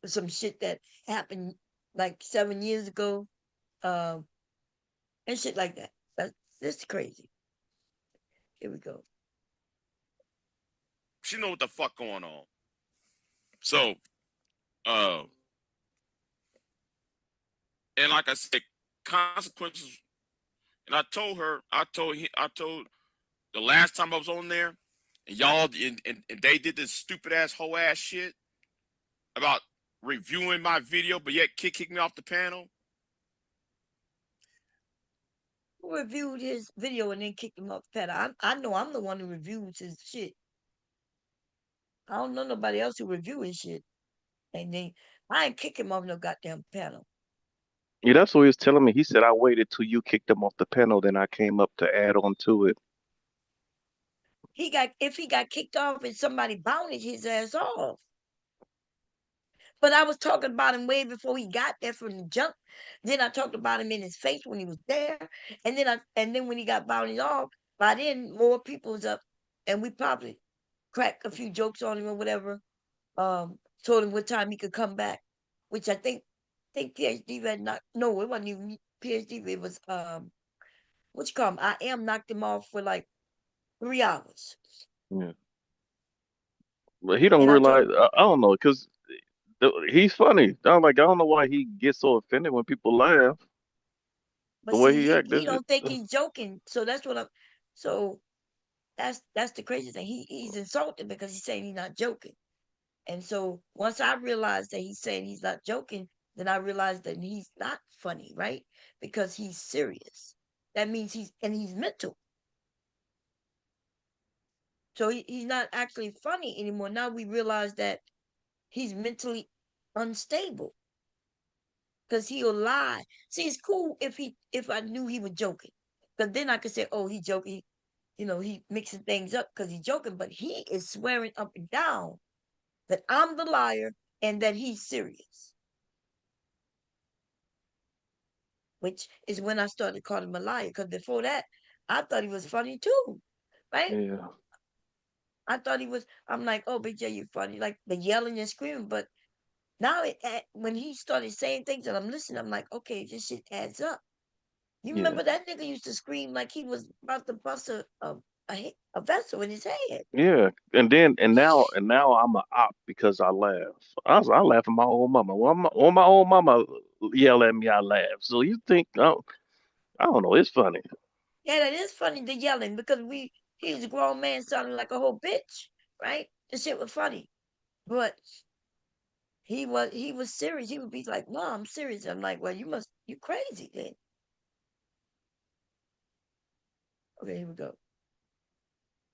some shit that happened like 7 years ago, um, and shit like that. That's crazy. Here we go. She know what the fuck going on. So, and like I said, consequences. And I told the last time I was on there, and y'all and they did this stupid ass hoe ass shit about reviewing my video, but yet kick me off the panel. Who reviewed his video and then kicked him off the panel? I know I'm the one who reviews his shit. I don't know nobody else who review his shit. And then I ain't kick him off no goddamn panel. Yeah, that's what he was telling me. He said I waited till you kicked him off the panel, then I came up to add on to it. If he got kicked off and somebody bounded his ass off. But I was talking about him way before he got there from the jump. Then I talked about him in his face when he was there. And then when he got bounded off, by then more people was up and we probably cracked a few jokes on him or whatever. Told him what time he could come back, which I think PhD had not. No, it wasn't even PhD. It was what you call him? I am knocked him off for like 3 hours. Yeah, but he don't And I told realize. I don't know, cause he's funny. I'm like, I don't know why he gets so offended when people laugh. but The way see, he he act, he don't think he's joking. So that's what I'm so that's the crazy thing. He's insulted because he's saying he's not joking. And so once I realized that he's saying he's not joking, then I realized that he's not funny, right? Because he's serious. That means he's mental. So he's not actually funny anymore. Now we realize that he's mentally unstable because he'll lie. See, it's cool if I knew he was joking. Because then I could say, oh, he joking. He mixing things up because he's joking, but he is swearing up and down that I'm the liar and that he's serious. Which is when I started calling him a liar. Because before that, I thought he was funny too, right? Yeah. I thought he was. I'm like, oh, Big J, you funny, like the yelling and screaming. But now, when he started saying things and I'm listening, I'm like, okay, this shit adds up. You Yeah. remember that nigga used to scream like he was about to bust a vessel in his head. Yeah. And now I'm a op because I laugh. I laugh at my own mama. When my own mama yell at me, I laugh. So you think, oh, I don't know, it's funny. Yeah, that is funny, the yelling, because he was a grown man sounding like a whole bitch, right? The shit was funny. But he was serious. He would be like, no, I'm serious. I'm like, well, you crazy then. Okay, here we go.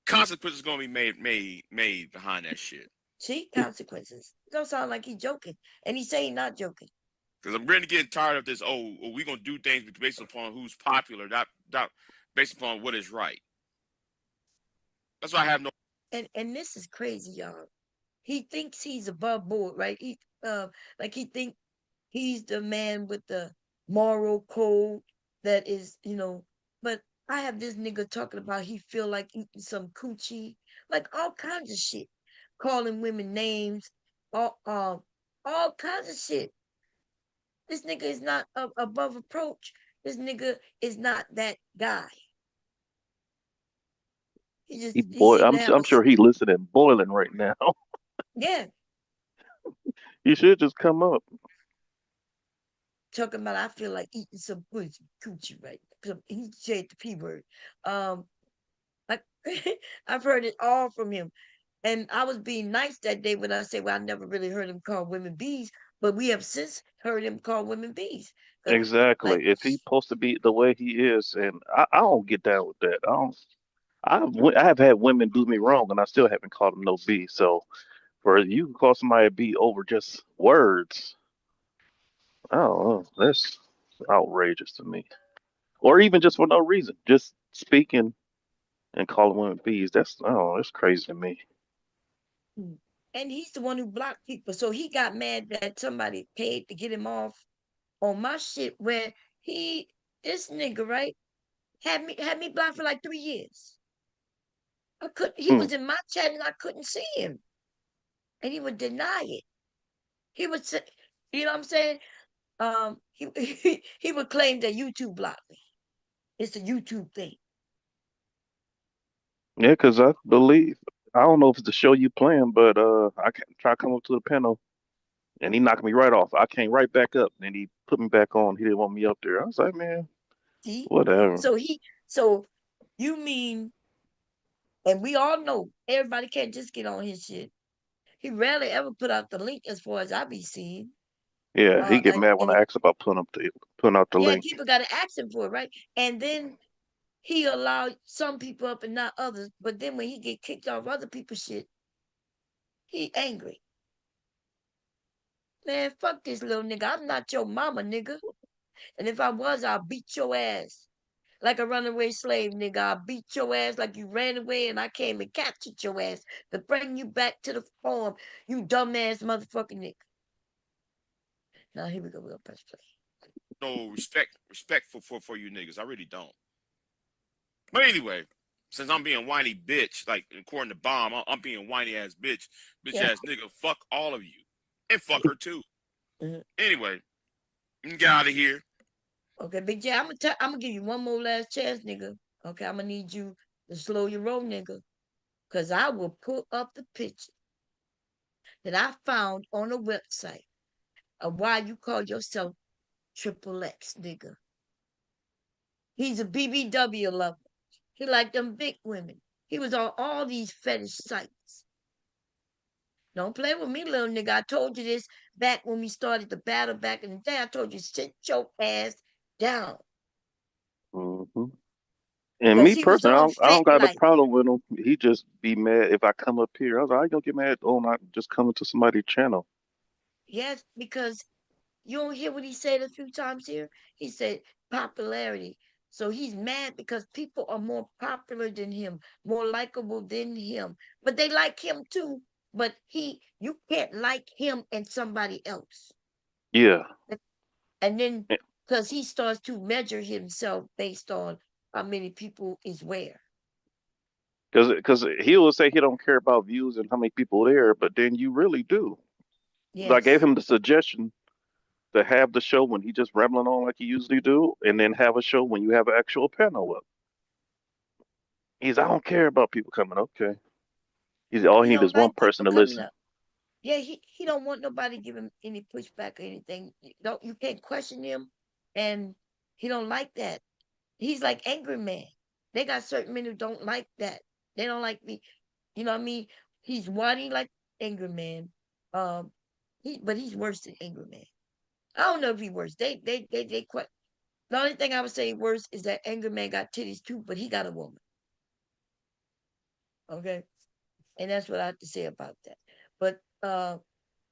Consequences gonna be made behind that shit. See, consequences. It don't sound like he's joking. And he's saying not joking. Because I'm really getting tired of this. Oh, we're gonna do things based upon who's popular, not based upon what is right. That's why I have no. And this is crazy, y'all. He thinks he's above board, right? Like he think he's the man with the moral code that is, but I have this nigga talking about he feel like eating some coochie, like all kinds of shit, calling women names, all kinds of shit. This nigga is not above approach. This nigga is not that guy. He seemed to have I'm sure he listening boiling right now. yeah, He should just come up. talking about I feel like eating some coochie, right? He said the P word. Like I've heard it all from him. And I was being nice that day when I said, well, I never really heard him call women bees, but we have since heard him call women bees. Exactly. Like, If he's supposed to be the way he is, and I don't get down with that. I have had women do me wrong, and I still haven't called them no B. So for you to call somebody a B over just words, I don't know. That's outrageous to me. Or even just for no reason, just speaking and calling women B's. That's crazy to me. and he's the one who blocked people. So he got mad that somebody paid to get him off on my shit where this nigga, right, had me blocked for like 3 years. He Hmm. was in my chat and I couldn't see him. And he would deny it. He would say, you know what I'm saying? He would claim that YouTube blocked me. It's a YouTube thing. Yeah, because I don't know if it's the show you playing, but I can try to come up to the panel and he knocked me right off. I came right back up and he put me back on. He didn't want me up there. I was like, man, See? whatever. So you mean, and we all know everybody can't just get on his shit. He rarely ever put out the link as far as I be seeing. Yeah, he get mad when And I ask about putting out the yeah, link. people got to ask him for it, right? And then he allowed some people up and not others. But then when he get kicked off other people's shit, he angry. Man, fuck this little nigga. I'm not your mama, nigga. And if I was, I'll beat your ass. Like a runaway slave, nigga. I'll beat your ass like you ran away and I came and captured your ass to bring you back to the farm, you dumbass motherfucking nigga. Now here we go. We're gonna press play. No respect for you niggas. I really don't. But anyway, since I'm being whiny bitch, like according to Bomb, I'm being whiny ass bitch ass nigga. Fuck all of you, and fuck her too. Anyway, get out of here. Okay, Big J, I'm gonna give you one more last chance, nigga. Okay, I'm gonna need you to slow your roll, nigga, cause I will pull up the picture that I found on a website of why you call yourself Triple X, nigga. He's a BBW lover. He liked them big women. He was on all these fetish sites. Don't play with me, little nigga. I told you this back when we started the battle back in the day. I told you, sit your ass down. Hmm. And Because me he was personally, on I don't fat got a life. problem with him. He just be mad if I come up here. I was like, I don't get mad. Oh, not just coming to somebody's channel. Yes, because you don't hear what he said a few times here? He said popularity. So he's mad because people are more popular than him, more likable than him. But they like him too. But you can't like him and somebody else. Yeah. And then because he starts to measure himself based on how many people is where. Because he will say he don't care about views and how many people there, but then you really do. I gave Yes. him the suggestion to have the show when he just rambling on like he usually do, and then have a show when you have an actual panel up. I don't care about people coming. Okay. All He he need don't is one like person people to coming listen. up. Yeah, he don't want nobody give him any pushback or anything. You can't question him, and he don't like that. He's like angry man. They got certain men who don't like that. They don't like me. You know what I mean? He's whiny like angry man. Um, but he's worse than angry man. I don't know if he's worse. They quite. The only thing I would say worse is that angry man got titties too, but he got a woman. Okay, and that's what I have to say about that. But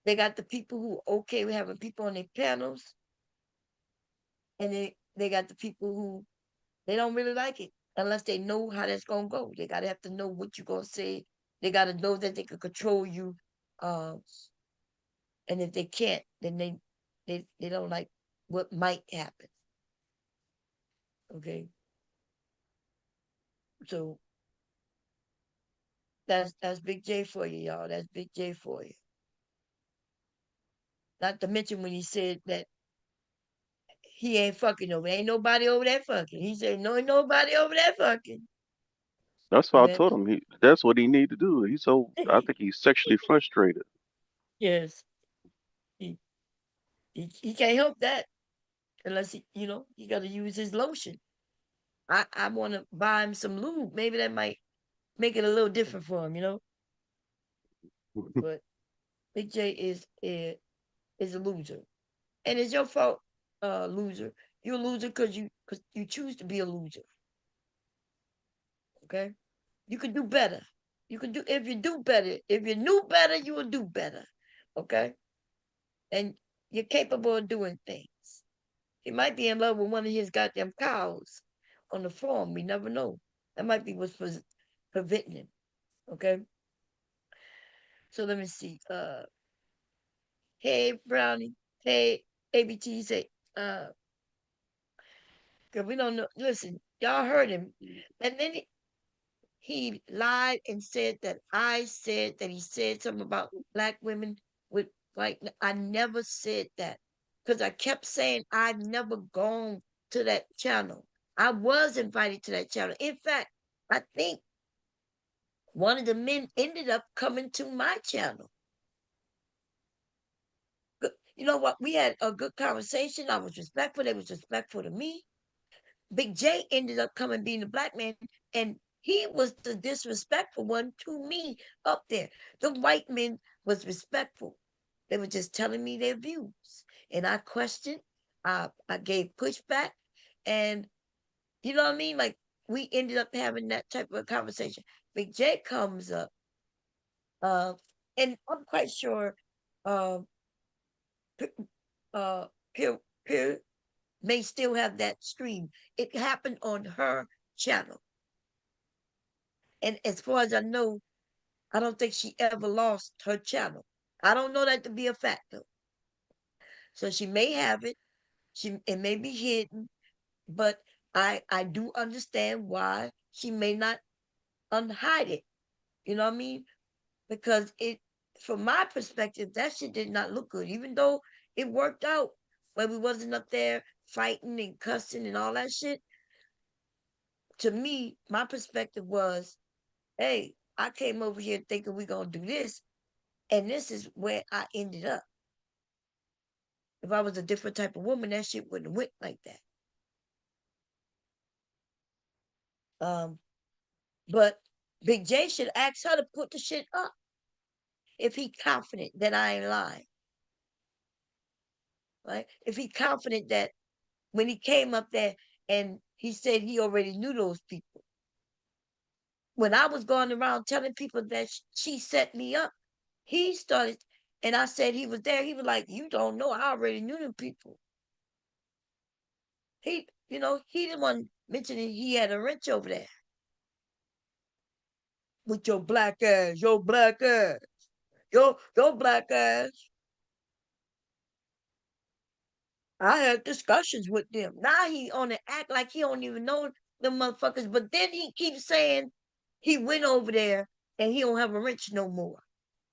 they got the people who okay with having people on their panels, and they got the people who they don't really like it unless they know how that's gonna go. They gotta have to know what you're gonna say. They gotta know that they can control you. And if they can't, then they don't like what might happen. Okay. So that's Big J for you, y'all. That's Big J for you. Not to mention when he said that he ain't fucking over. Ain't nobody over there fucking. He said, no, ain't nobody over there fucking. That's why I Okay. told him that's what he need to do. I think he's sexually frustrated. Yes. He, he can't help that unless he got to use his lotion. I want to buy him some lube. Maybe that might make it a little different for him. But Big J is a loser, and it's your fault, loser. You're a loser because you choose to be a loser. Okay, you could do better. You could do if you do better. If you knew better, you would do better. Okay, and you're capable of doing things. He might be in love with one of his goddamn cows on the farm. We never know. That might be what's preventing him. Okay. So let me see. Hey Brownie. Hey ABT. Say, cause we don't know. Listen, y'all heard him, and then he lied and said that I said that he said something about black women with white. I never said that, cause I kept saying I've never gone to that channel. I was invited to that channel. In fact, I think one of the men ended up coming to my channel. You know what? We had a good conversation. I was respectful. They was respectful to me. Big J ended up coming being the black man, and he was the disrespectful one to me up there. The white men was respectful. They were just telling me their views, and I questioned. I gave pushback, and you know what I mean. Like we ended up having that type of conversation. Big J comes up, and I'm quite sure, uh, uh, Pure may still have that stream. It happened on her channel. And as far as I know, I don't think she ever lost her channel. I don't know that to be a fact though. So she may have it. It may be hidden, but I do understand why she may not unhide it. You know what I mean? Because from my perspective, that shit did not look good. Even though it worked out when we wasn't up there fighting and cussing and all that shit. To me, my perspective was, hey, I came over here thinking we're going to do this, and this is where I ended up. If I was a different type of woman, that shit wouldn't have went like that. But Big J should ask her to put the shit up if he confident that I ain't lying. Right? If he confident that when he came up there and he said he already knew those people. When I was going around telling people that she set me up, he started, and I said he was there. He was like, you don't know. I already knew them people. He the one mentioning he had a wrench over there. With your black ass, your black ass, your black ass. I had discussions with them. Now he on the act like he don't even know them motherfuckers. But then he keeps saying he went over there and he don't have a wrench no more.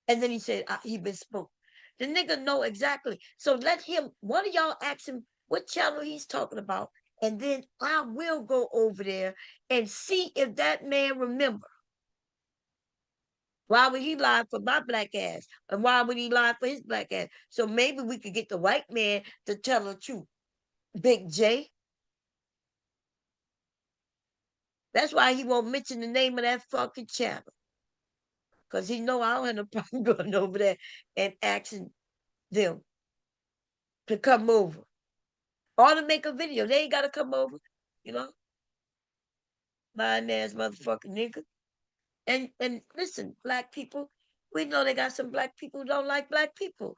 And then he said he been spoke. The nigga know exactly. So let him. One of y'all ask him what channel he's talking about, and then I will go over there and see if that man remember. Why would he lie for my black ass? And why would he lie for his black ass? So maybe we could get the white man to tell the truth. Big J. That's why he won't mention the name of that fucking channel. Because he know I don't have no problem going over there and asking them to come over. Or to make a video. They ain't got to come over. You know? Lying ass motherfucking nigga. And listen, black people, we know they got some black people who don't like black people.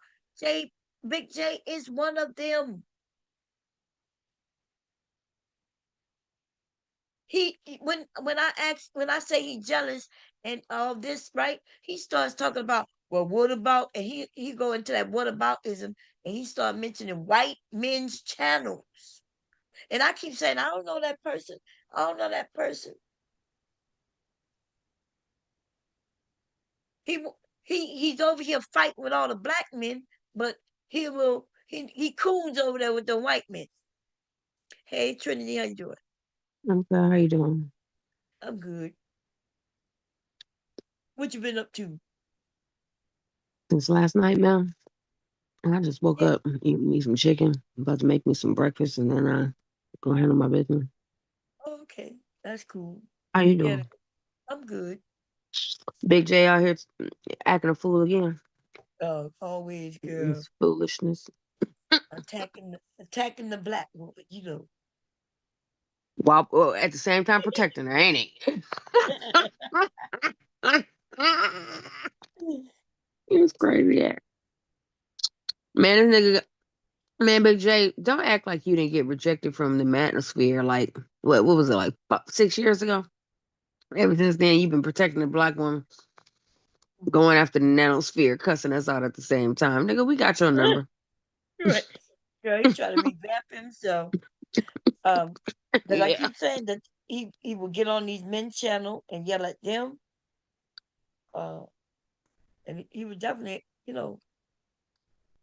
Big J is one of them. When I say he jealous and all this, right? He starts talking about, well, what about, and he go into that what aboutism, and he start mentioning white men's channels. And I keep saying, I don't know that person. I don't know that person. He's over here fighting with all the black men, but he coons over there with the white men. Hey Trinity, how you doing? I'm good. How you doing? I'm good. What you been up to? Since last night, man. I just woke Yeah. up, eating me some chicken. I'm about to make me some breakfast, and then I go handle my business. Oh, okay, that's cool. How you Yeah, doing? I'm good. Big J out here acting a fool again. Always, girl. It's foolishness. attacking the black woman, you know. While at the same time protecting her, ain't he? It's crazy. Yeah. Man, this nigga, man, Big J, don't act like you didn't get rejected from the manosphere. Like what was it, like 6 years ago? Ever since then, you've been protecting the black woman, going after the nanosphere, cussing us out at the same time. Nigga, we got your number. Right. Girl, he trying to revamp himself. Because I Yeah. keep saying that he will get on these men's channel and yell at them. And he was definitely,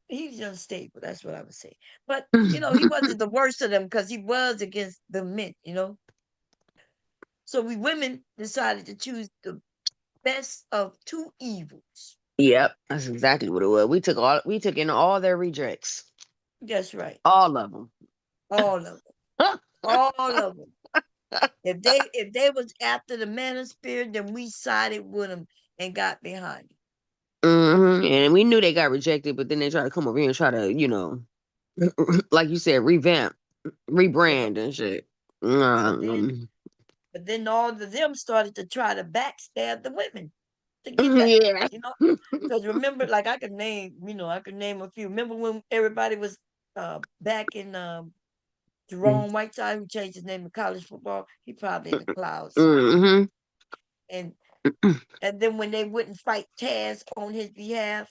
he's unstable. That's what I would say. But, he wasn't the worst of them because he was against the men, So we women decided to choose the best of two evils. Yep, that's exactly what it was. We took in all their rejects. That's right. All of them. All of them. All of them. If they was after the manosphere, then we sided with them and got behind them. And we knew they got rejected, but then they tried to come over here and try to, like you said, revamp, rebrand and shit. But then all of them started to try to backstab the women to get back. Yeah. Because remember, like I could name a few. Remember when everybody was back in Jerome Whiteside, who changed his name to college football? He probably in the clouds. And then when they wouldn't fight Taz on his behalf,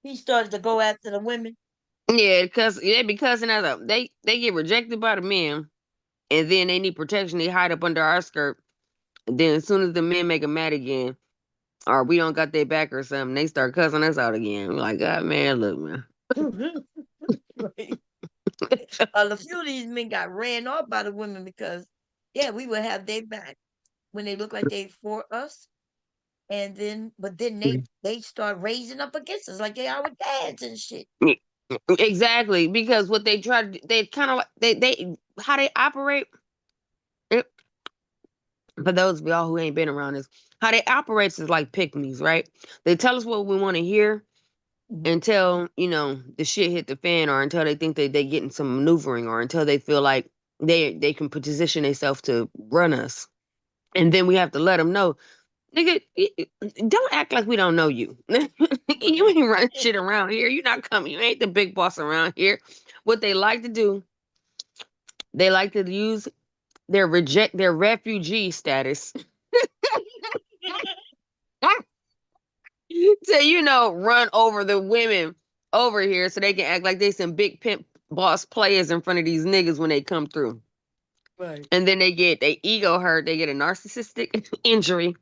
he started to go after the women. Yeah, because they be cussing us out. They get rejected by the men, and then they need protection. They hide up under our skirt. And then as soon as the men make them mad again, or we don't got their back or something, they start cussing us out again. We're like, God, man, look, man. Right. A few of these men got ran off by the women because, we would have their back when they look like they for us. And then, but then they start raising up against us like they our dads and shit. Exactly, because what they try to, they kind of like they how they operate. For those of y'all who ain't been around this, how they operates is like pick-me's, right? They tell us what we want to hear until the shit hit the fan, or until they think they getting some maneuvering, or until they feel like they can position themselves to run us, and then we have to let them know, nigga, don't act like we don't know you. You ain't running shit around here. You're not coming. You ain't the big boss around here. What they like to do, they like to use their refugee status to, run over the women over here so they can act like they some big pimp boss players in front of these niggas when they come through. Right. And then they get their ego hurt, they get a narcissistic injury,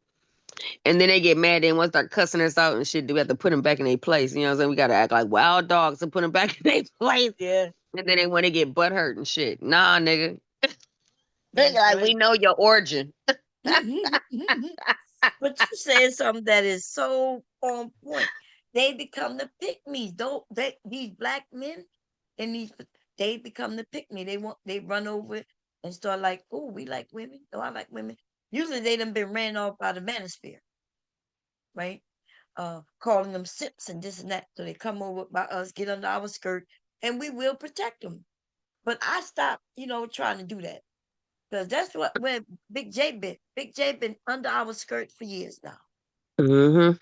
and then they get mad. They want to start cussing us out and shit. We have to put them back in their place. You know what I'm saying? We got to act like wild dogs and put them back in their place. Yeah. And then they want to get butt hurt and shit. Nah, nigga. That's Like, right. we know your origin. But you said something that is so on point. They become the pick-me's. These black men and they become the pick-me. They run over and start like, oh, we like women. Oh, I like women. Usually they done been ran off by the manosphere, right? Calling them simps and this and that. So they come over by us, get under our skirt, and we will protect them. But I stopped, trying to do that. Because that's where Big J been. Big J been under our skirt for years now. Mm-hmm.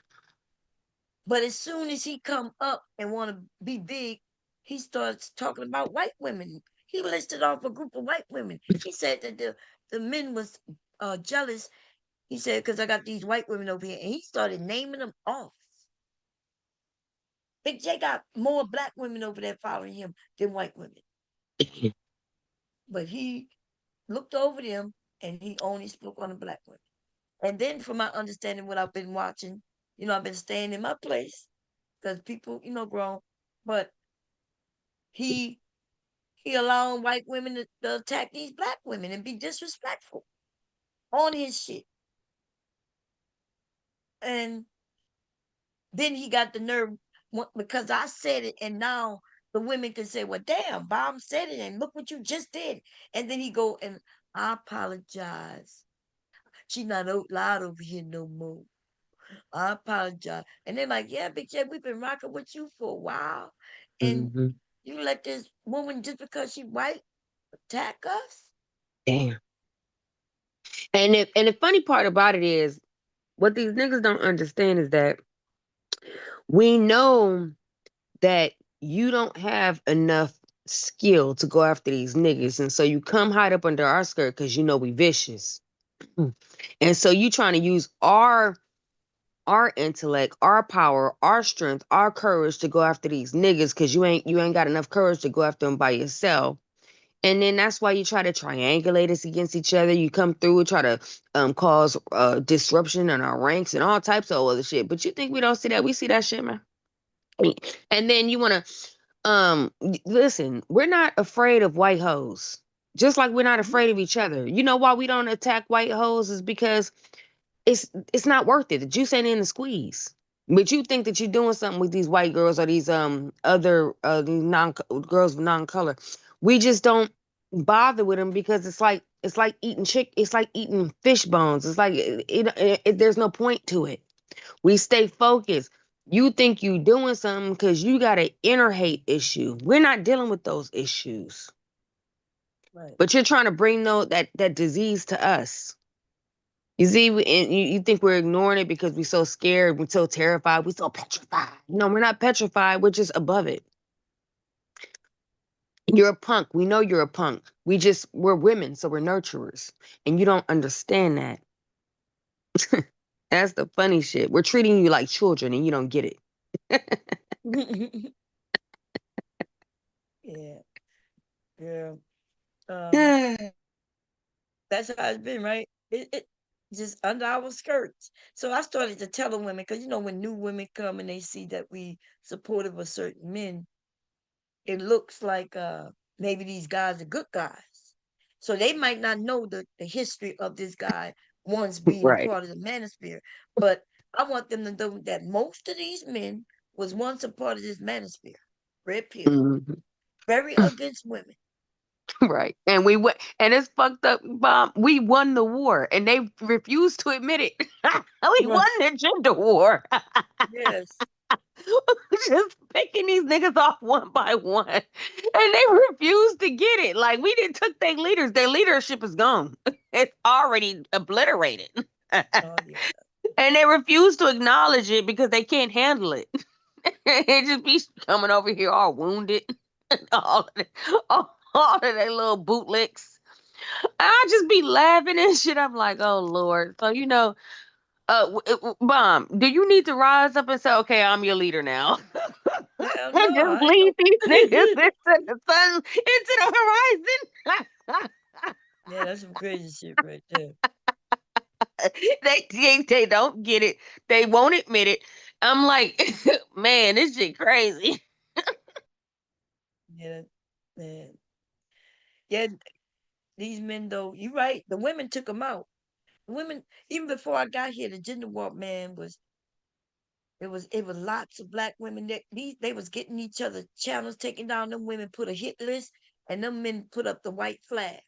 But as soon as he come up and want to be big, he starts talking about white women. He listed off a group of white women. He said that the men was jealous. He said, because I got these white women over here. And he started naming them off. Big J got more black women over there following him than white women. But he looked over them and he only spoke on the black women. And then from my understanding, what I've been watching, I've been staying in my place because people, grown, but he allowing white women to attack these black women and be disrespectful on his shit. And then he got the nerve because I said it, and now the women can say, well, damn, Bob said it, and look what you just did. And then he go, and I apologize. She not loud over here no more. I apologize. And they're like, yeah, Big J, we've been rocking with you for a while. And Mm-hmm. you let this woman, just because she white, attack us? Damn. And the funny part about it is, what these niggas don't understand is that we know that you don't have enough skill to go after these niggas. And so you come hide up under our skirt because you know we vicious. And so you trying to use our intellect, our power, our strength, our courage to go after these niggas because you ain't got enough courage to go after them by yourself. And then that's why you try to triangulate us against each other. You come through and try to cause disruption in our ranks and all types of other shit. But you think we don't see that? We see that shit, man. And then you want to listen. We're not afraid of white hoes, just like we're not afraid of each other. You know why we don't attack white hoes is because it's not worth it. The juice ain't in the squeeze. But you think that you're doing something with these white girls or these other these girls of non-color. We just don't bother with them because it's like eating it's like eating fish bones. It's like there's no point to it. We stay focused. You think you doing something because you got an inner hate issue. We're not dealing with those issues. Right. But you're trying to bring that disease to us. You see, and you think we're ignoring it because we're so scared, we're so terrified, we're so petrified. No, we're not petrified. We're just above it. You're a punk. We know you're a punk. We're women, so we're nurturers. And you don't understand that. That's the funny shit. We're treating you like children and you don't get it. Yeah. Yeah. That's how it's been, right? It just under our skirts. So I started to tell the women, because when new women come and they see that we supportive of certain men, it looks like maybe these guys are good guys. So they might not know the history of this guy once being a Right. part of the manosphere. But I want them to know that most of these men was once a part of this manosphere. Red pill. Mhm. Very against women. Right. And we went, and it's fucked up, Bob. We won the war and they refused to admit it. We won the gender war. Yes. Just picking these niggas off one by one. And they refused to get it. Like, we didn't took their leaders. Their leadership is gone. It's already obliterated. Oh, yeah. And they refuse to acknowledge it because they can't handle it. It just be coming over here all wounded. all of their little bootlicks. I just be laughing and shit. I'm like, oh Lord. So Bomb, do you need to rise up and say, okay, I'm your leader now? Hell And no, just I ain't lead no. these niggas into the sun, into the horizon. Yeah, that's some crazy shit right there. They don't get it. They won't admit it. I'm like, man, this shit crazy. Yeah, man. Yeah, these men though, you right. The women took them out. The women, even before I got here, the gender war man was it was lots of black women that they was getting each other channels taken down. Them women put a hit list, and them men put up the white flag.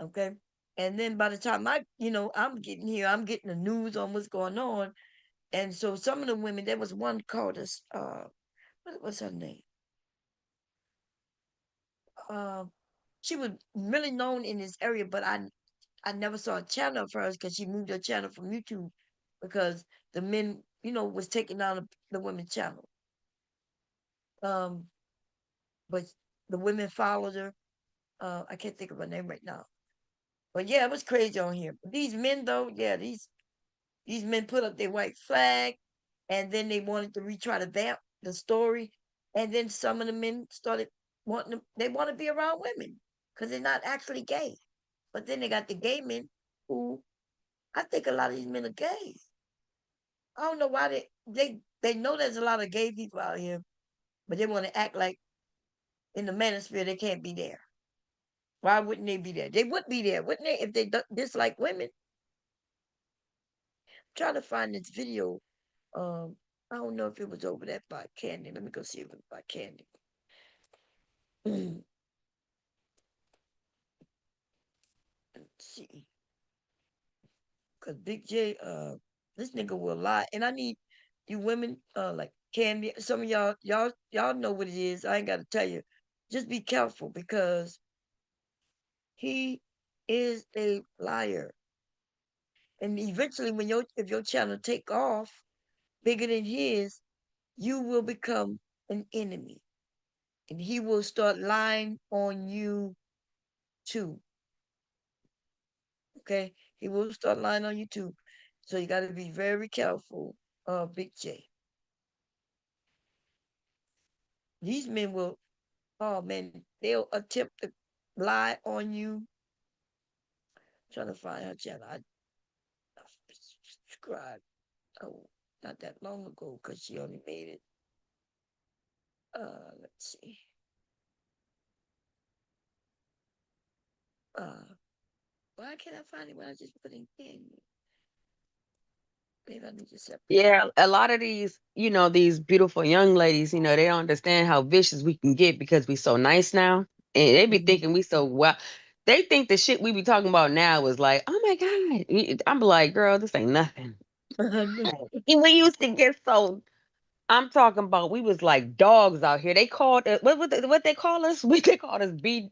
Okay. And then by the time I'm getting here, I'm getting the news on what's going on. And so some of the women, there was one called us, what was her name? Uh, she was really known in this area, but I never saw a channel of hers because she moved her channel from YouTube because the men, was taking down the women's channel. But the women followed her. I can't think of her name right now. But yeah, it was crazy on here. These men though, yeah, these men put up their white flag, and then they wanted to retry to vamp the story, and then some of the men started they want to be around women because they're not actually gay. But then they got the gay men who I think a lot of these men are gay. I don't know why they know there's a lot of gay people out here, but they want to act like in the manosphere they can't be there. Why wouldn't they be there? They would be there, wouldn't they, if they dislike women? I'm trying to find this video. I don't know if it was over there by Candy. Let me go see if it was by Candy. Let's see. Cause Big J, this nigga will lie, and I need you women, like Candy. Some of y'all know what it is. I ain't got to tell you. Just be careful because he is a liar, and eventually, if your channel take off bigger than his, you will become an enemy, and he will start lying on you too. Okay, he will start lying on you too. So you got to be very careful, Big J. These men will, oh man, they'll attempt to lie on you. I'm trying to find her channel. I subscribed, oh, not that long ago because she only made it. Let's see. Why can't I find it when I just put in Candy? Maybe I need to separate. Yeah, a lot of these beautiful young ladies, they don't understand how vicious we can get because we so nice now. And they be thinking we so well. They think the shit we be talking about now is like, oh my God. I'm like, girl, this ain't nothing. We used to get so I'm talking about we was like dogs out here. They called what they call us? They called us BW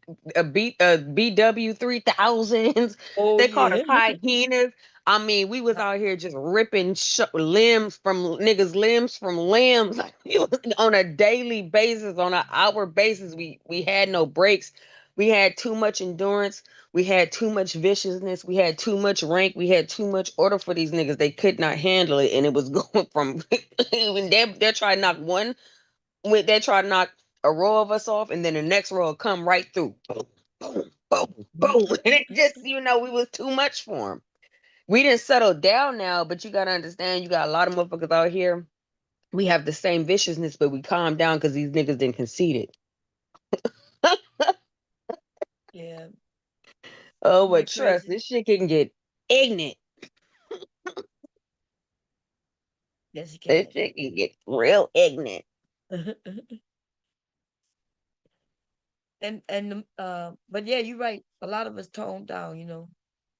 3000s. Oh They called us yeah. hyenas. I mean, we was out here just ripping limbs from limbs. Like, it was on a daily basis, on an hour basis. We had no breaks. We had too much endurance. We had too much viciousness. We had too much rank. We had too much order for these niggas. They could not handle it, and it was going from when they're trying to knock one, when they try to knock a row of us off, and then the next row will come right through. Boom, boom, boom, boom. And it just we was too much for them. We didn't settle down now, but you gotta understand, you got a lot of motherfuckers out here. We have the same viciousness, but we calm down because these niggas didn't concede it. Yeah. Oh, Isn't but that trust, crazy? this shit can get ignorant. Yes, you This can. shit can get real ignorant. But yeah, you're right. A lot of us toned down,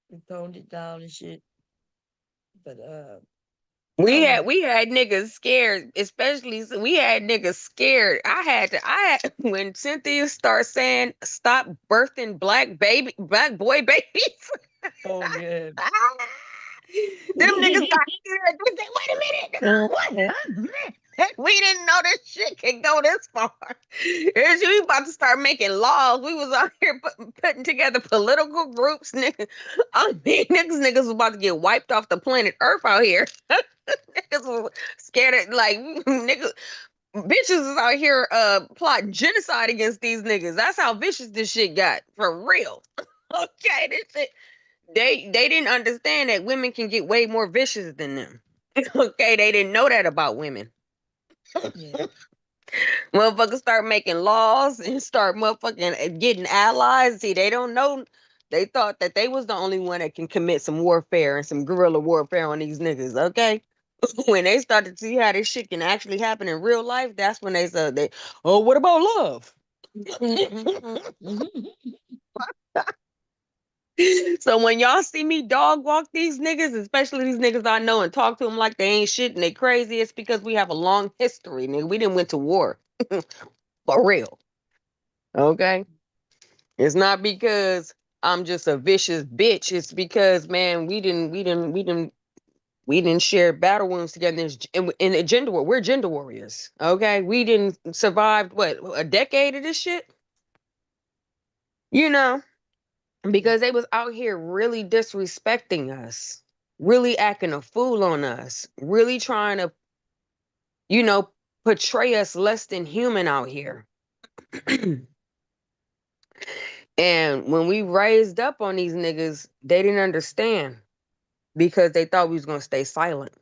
we toned it down and shit. But I We don't had know. we had niggas scared, especially we had niggas scared. I had when Cynthia started saying stop birthing black boy babies. Oh yeah. Them niggas got scared. They said, wait a minute. What? We didn't know this shit could go this far. We about to start making laws. We was out here putting together political groups, niggas. I mean, niggas was about to get wiped off the planet Earth out here. Niggas was scared of, like, niggas, bitches is out here plotting genocide against these niggas. That's how vicious this shit got, for real. Okay, this shit. They didn't understand that women can get way more vicious than them. Okay, they didn't know that about women. Yeah. Motherfuckers start making laws and start motherfucking getting allies. See, they don't know. They thought that they was the only one that can commit some warfare and some guerrilla warfare on these niggas. Okay, when they started to see how this shit can actually happen in real life, that's when they said, "They, oh, what about love?" So when y'all see me dog walk these niggas, especially these niggas I know, and talk to them like they ain't shit and they crazy, it's because we have a long history, nigga. We didn't went to war. For real. Okay? It's not because I'm just a vicious bitch. It's because, man, we didn't share battle wounds together in a gender war. We're gender warriors. Okay? We didn't survive what, a decade of this shit? You know? Because they was out here really disrespecting us, really acting a fool on us, really trying to, portray us less than human out here. And when we raised up on these niggas, they didn't understand because they thought we was gonna stay silent.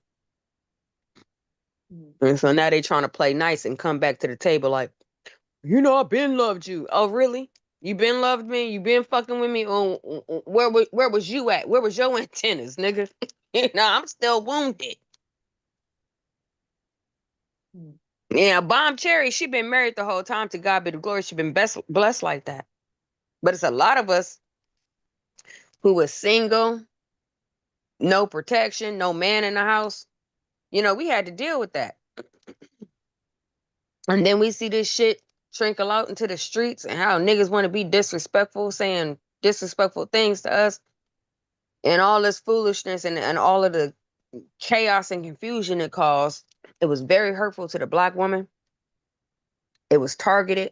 And so now they trying to play nice and come back to the table like, I've been loved you. Oh, really? You been loved me? You been fucking with me? Oh, where was you at? Where was your antennas, nigga? I'm still wounded. Yeah, Bomb Cherry, she been married the whole time. To God be the glory. She been blessed like that. But it's a lot of us who was single, no protection, no man in the house. We had to deal with that. And then we see this shit trickle out into the streets and how niggas want to be disrespectful, saying disrespectful things to us. And all this foolishness and all of the chaos and confusion it caused. It was very hurtful to the Black woman. It was targeted.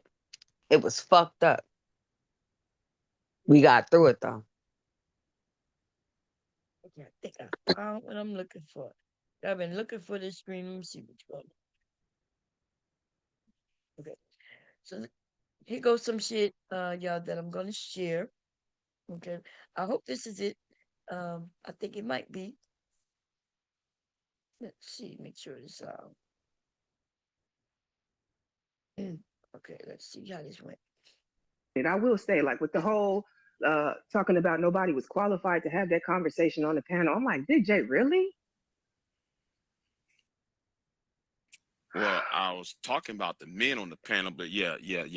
It was fucked up. We got through it though. Okay, I think I found what I'm looking for. I've been looking for this screen. Let me see what's going on. Okay, so here goes some shit, y'all, that I'm gonna share. Okay, I hope this is it. I think it might be. Let's see, make sure it's okay, let's see how this went. And I will say, like, with the whole talking about nobody was qualified to have that conversation on the panel, I'm like, Big J, really? Well, I was talking about the men on the panel, but yeah. You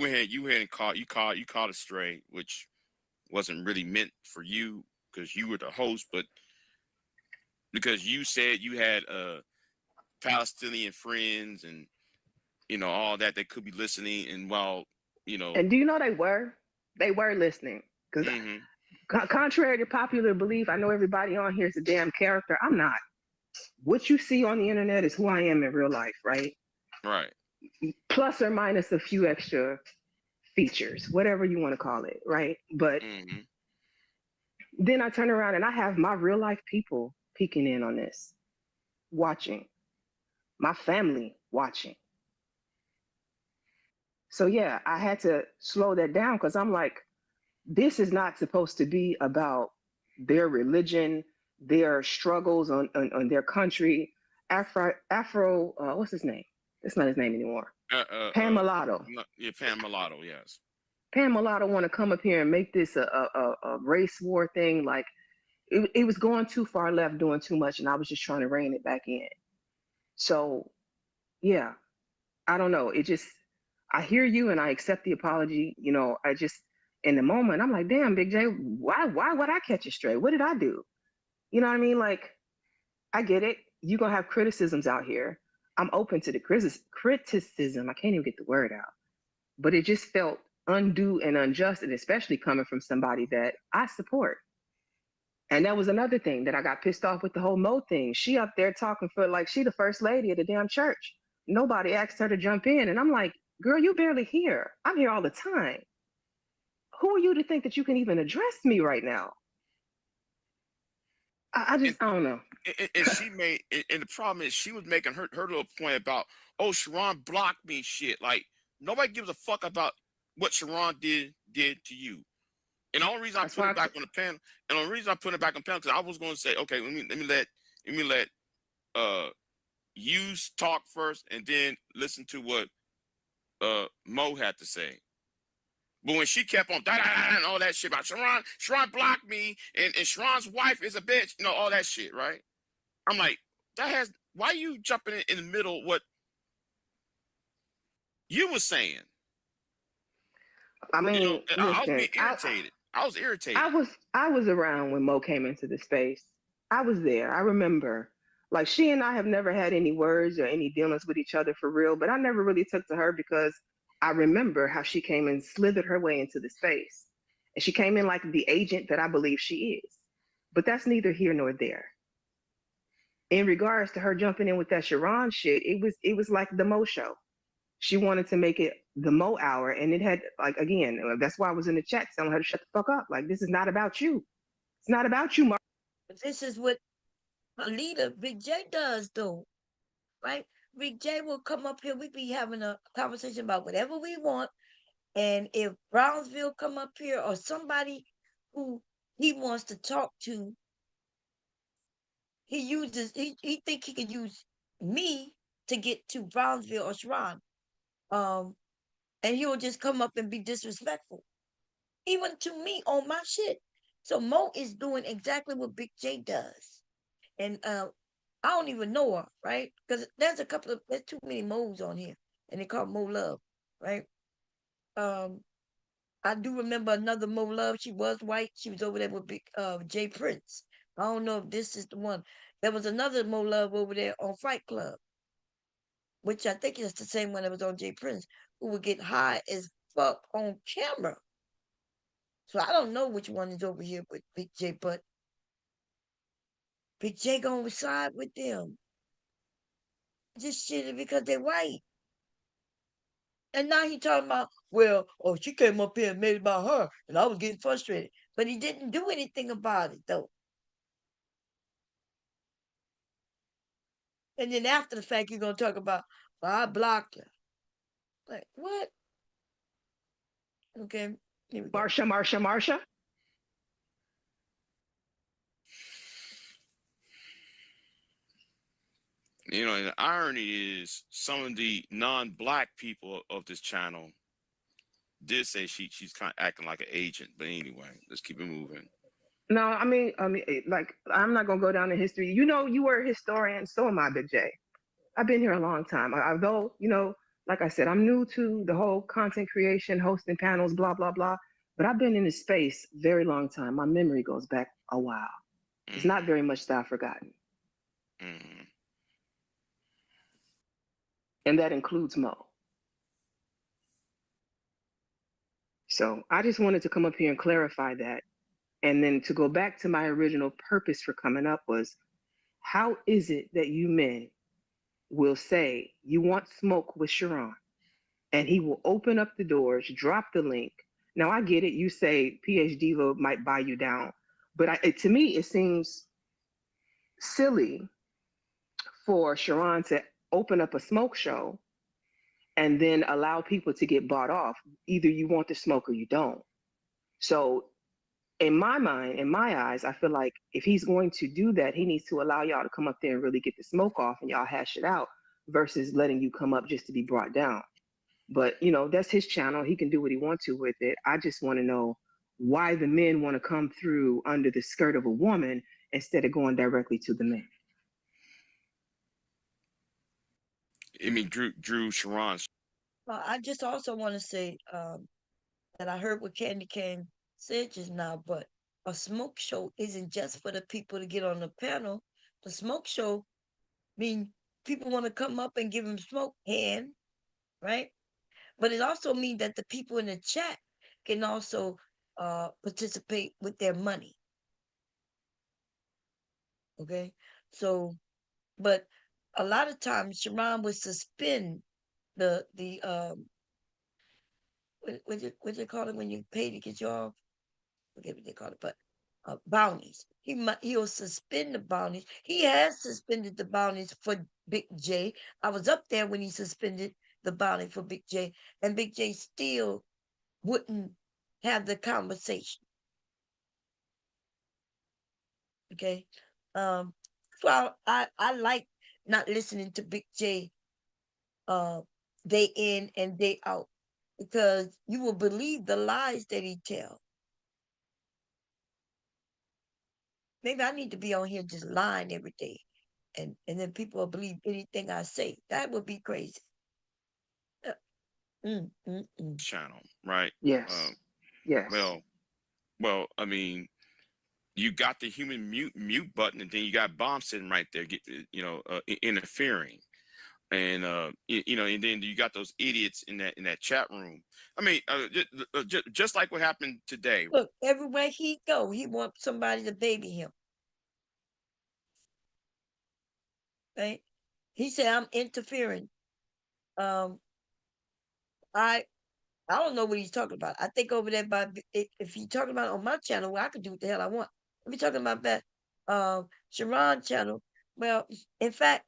went ahead and caught it straight, which wasn't really meant for you because you were the host, but because you said you had Palestinian friends and all that could be listening, and while and do you know they were listening, because contrary to popular belief, I know everybody on here is a damn character. I'm not. What you see on the internet is who I am in real life, right? Right. Plus or minus a few extra features, whatever you want to call it, right? But then I turn around and I have my real life people peeking in on this, watching, my family watching. So yeah, I had to slow that down because I'm like, this is not supposed to be about their religion, their struggles on their country. Afro, what's his name? That's not his name anymore. Pan Mulatto. Yeah, Pan Mulatto, yes. Pan Mulatto want to come up here and make this a race war thing. Like, it was going too far left, doing too much, and I was just trying to rein it back in. So, yeah, I don't know. It just, I hear you and I accept the apology. I just, in the moment, I'm like, damn, Big J, why would I catch it straight? What did I do? You know what I mean? Like, I get it. You're going to have criticisms out here. I'm open to the criticism. I can't even get the word out. But it just felt undue and unjust, and especially coming from somebody that I support. And that was another thing that I got pissed off with the whole Mo thing. She up there talking for like she the first lady of the damn church. Nobody asked her to jump in. And I'm like, girl, you barely here. I'm here all the time. Who are you to think that you can even address me right now? I just, I don't know. And she made, and the problem is she was making her little point about, oh, Sharon blocked me, shit. Like nobody gives a fuck about what Sharon did to you. And the only reason I That's put why it back on the panel, and the only reason I put it back on the panel, because I was going to say, okay, let me let you talk first, and then listen to what Mo had to say. But when she kept on and all that shit about Sharon blocked me, and Sharon's wife is a bitch, you know, all that shit, right? I'm like, why are you jumping in the middle of what you were saying? I You know, mean, I was listen, being irritated. I was irritated. I was around when Mo came into the space. I was there. I remember. Like she and I have never had any words or any dealings with each other for real, but I never really took to her because I remember how she came and slithered her way into the space. And she came in like the agent that I believe she is. But that's neither here nor there. In regards to her jumping in with that Sharon shit, it was like the Mo show. She wanted to make it the Mo hour, and it had like again. That's why I was in the chat telling her to shut the fuck up. Like this is not about you. It's not about you, Mark. But this is what a leader, Big J, does, though, right? Big J will come up here. We be having a conversation about whatever we want, and if Brownsville come up here or somebody who he wants to talk to, he think he could use me to get to Brownsville or Sharon. And he'll just come up and be disrespectful, even to me on my shit. So Mo is doing exactly what Big J does. And I don't even know her, right? Because there's too many Mo's on here, and they call Mo Love, right? I do remember another Mo Love. She was white. She was over there with Big Jay Prince. I don't know if this is the one. There was another Mo Love over there on Fight Club, which I think is the same one that was on Jay Prince, who would get high as fuck on camera. So I don't know which one is over here with Big J, but Big J gonna side with them. Just shit because they're white. And now he talking about, well, oh, she came up here and made it about her, and I was getting frustrated. But he didn't do anything about it, though. And then after the fact, you're going to talk about, well, I blocked her. Like, what? Okay, here we go. Marsha. You know, and the irony is some of the non-black people of this channel did say she's kind of acting like an agent. But anyway, let's keep it moving. No, I mean, like I'm not gonna go down in history. You know, you were a historian, so am I, Big J. I've been here a long time. Although, you know, like I said, I'm new to the whole content creation, hosting panels, blah blah blah. But I've been in this space very long time. My memory goes back a while. It's not very much that I've forgotten. Mm-hmm. And that includes Mo. So I just wanted to come up here and clarify that. And then to go back to my original purpose for coming up was, how is it that you men will say you want smoke with Sharon and he will open up the doors, drop the link. Now I get it. You say PhD Diva might buy you down, but to me, it seems silly for Sharon to open up a smoke show and then allow people to get bought off. Either you want the smoke or you don't. So in my mind, in my eyes, I feel like if he's going to do that, he needs to allow y'all to come up there and really get the smoke off and y'all hash it out versus letting you come up just to be brought down. But, you know, that's his channel. He can do what he wants to with it. I just want to know why the men want to come through under the skirt of a woman instead of going directly to the men. I mean, Drew Sharon. I just also want to say that I heard what Candy Cane said just now, but a smoke show isn't just for the people to get on the panel. The smoke show means people want to come up and give them smoke hand, right? But it also means that the people in the chat can also participate with their money. Okay, so but a lot of times Sharon would suspend the what they call it when you pay to get you off? Forget what they call it, but bounties. He'll suspend the bounties. He has suspended the bounties for Big J. I was up there when he suspended the bounty for Big J, and Big J still wouldn't have the conversation. Okay, so I like not listening to Big J day in and day out, because you will believe the lies that he tells. Maybe I need to be on here just lying every day, and then people will believe anything I say. That would be crazy. Uh, Channel, right? Yes. Yes. Well, I mean, you got the human mute button, and then you got Bomb sitting right there, interfering, and and then you got those idiots in that chat room. I mean, just like what happened today. Look, everywhere he go, he wants somebody to baby him. Right? He said, "I'm interfering." I don't know what he's talking about. I think over there by if he's talking about it on my channel, well, I can do what the hell I want. If he's talking about that Sharon channel, well, in fact,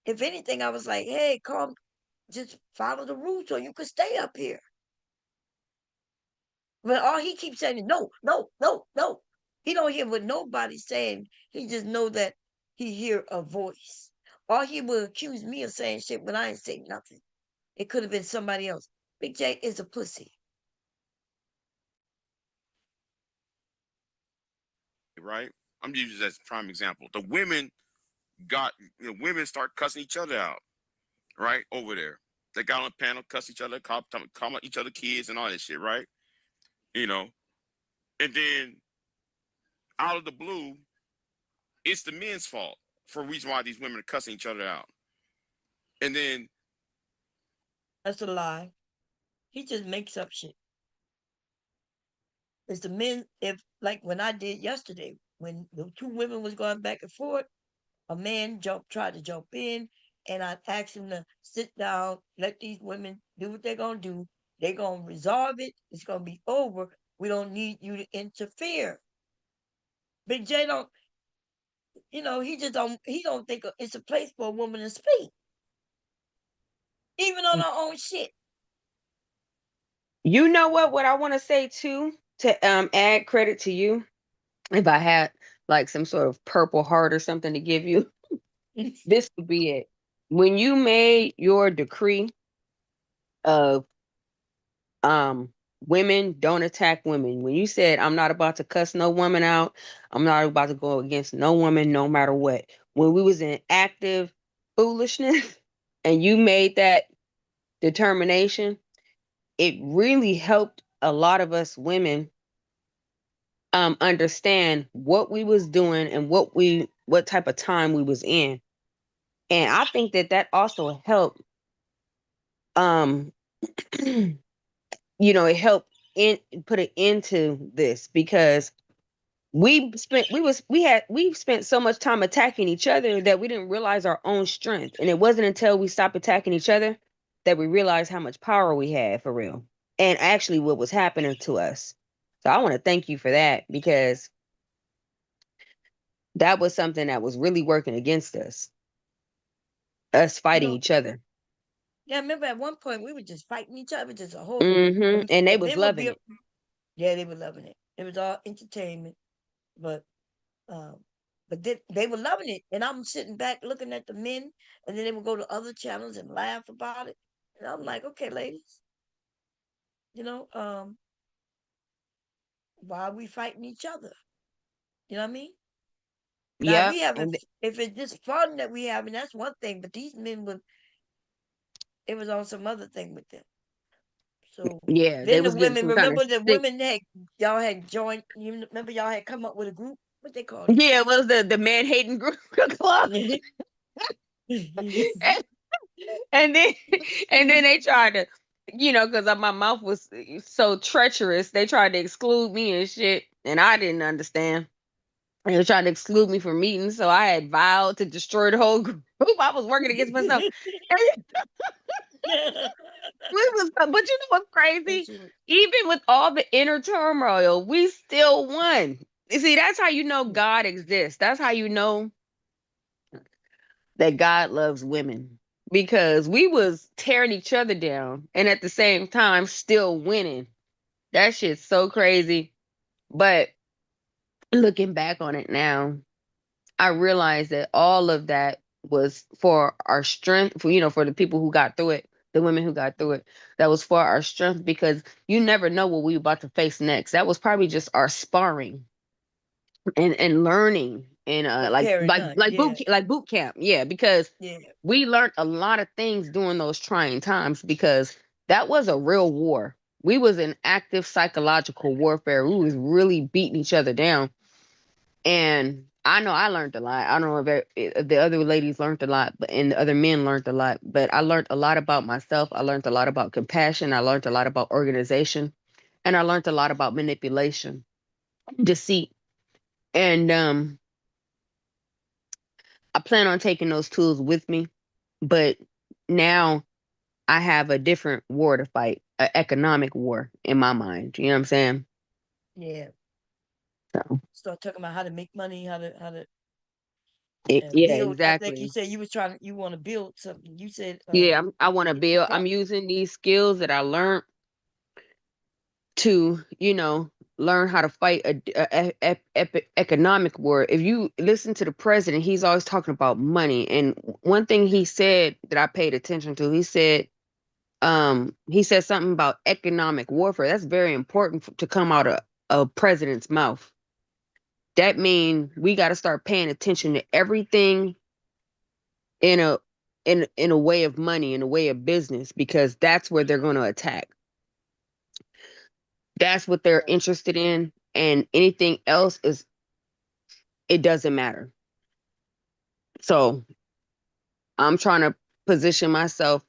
if anything, I was like, hey, come, just follow the rules so you can stay up here. But all he keeps saying is no, no, no, no. He don't hear what nobody's saying. He just know that he hear a voice. Or he will accuse me of saying shit when I ain't saying nothing. It could have been somebody else. Big J is a pussy. Right? I'm using as a prime example. The women start cussing each other out, right? Over there. They got on a panel, cuss each other, call each other kids and all this shit, right? And then out of the blue, it's the men's fault for a reason why these women are cussing each other out. And then That's a lie. He just makes up shit. It's the men, if like when I did yesterday, when the two women was going back and forth, a man tried to jump in, and I asked him to sit down, let these women do what they're gonna do. They're gonna resolve it. It's gonna be over. We don't need you to interfere. Big J don't, he don't think it's a place for a woman to speak, even on her own shit. You know what I want to say too, to add credit to you, if I had like some sort of purple heart or something to give you, this would be it. When you made your decree of women don't attack women, when you said I'm not about to cuss no woman out, I'm not about to go against no woman no matter what, when we was in active foolishness and you made that determination, it really helped a lot of us women understand what we was doing and what type of time we was in. And I think that also helped it helped put it into this, because we've spent so much time attacking each other that we didn't realize our own strength. And it wasn't until we stopped attacking each other that we realized how much power we had for real, and actually what was happening to us. So I want to thank you for that, because that was something that was really working against us fighting each other. Yeah, I remember at one point we were just fighting each other, just a whole. And they was loving it. Yeah, they were loving it. It was all entertainment, but they were loving it, and I'm sitting back looking at the men, and then they would go to other channels and laugh about it, and I'm like, okay, ladies, why are we fighting each other? You know what I mean? Now Yeah. we have, if it's just fun that we have, and that's one thing, but these men it was on some other thing with them. So yeah, they then the was getting women, some kind remember of the stick. women y'all had joined. You remember y'all had come up with a group? What they called it? Yeah, it was the man hating group club. and then they tried to, because my mouth was so treacherous, they tried to exclude me and shit, and I didn't understand. They were trying to exclude me from meetings, so I had vowed to destroy the whole group. I was working against myself. But you know what's crazy? Even with all the inner turmoil, we still won. You see, that's how you know God exists. That's how you know that God loves women. Because we was tearing each other down and at the same time still winning. That shit's so crazy. But looking back on it now, I realized that all of that was for our strength, for the people who got through it, the women who got through it. That was for our strength because you never know what we were about to face next. That was probably just our sparring and learning and Preparing us, yeah, like boot camp. Yeah, because yeah. we learned a lot of things during those trying times because that was a real war. We was in active psychological warfare. We was really beating each other down. And I know I learned a lot. I don't know if the other ladies learned a lot, and the other men learned a lot. But I learned a lot about myself. I learned a lot about compassion. I learned a lot about organization, and I learned a lot about manipulation, deceit. And I plan on taking those tools with me. But now I have a different war to fight, an economic war in my mind. You know what I'm saying? Yeah. So Start talking about how to make money, how to yeah, build. I think you exactly. said you want to build something. You said Yeah, I want to build. I'm using these skills that I learned to, learn how to fight a economic war. If you listen to the president, he's always talking about money. And one thing he said that I paid attention to, he said something about economic warfare. That's very important to come out of a president's mouth. That means we got to start paying attention to everything in a in a way of money, in a way of business, because that's where they're going to attack. That's what they're interested in, and anything else it doesn't matter. So I'm trying to position myself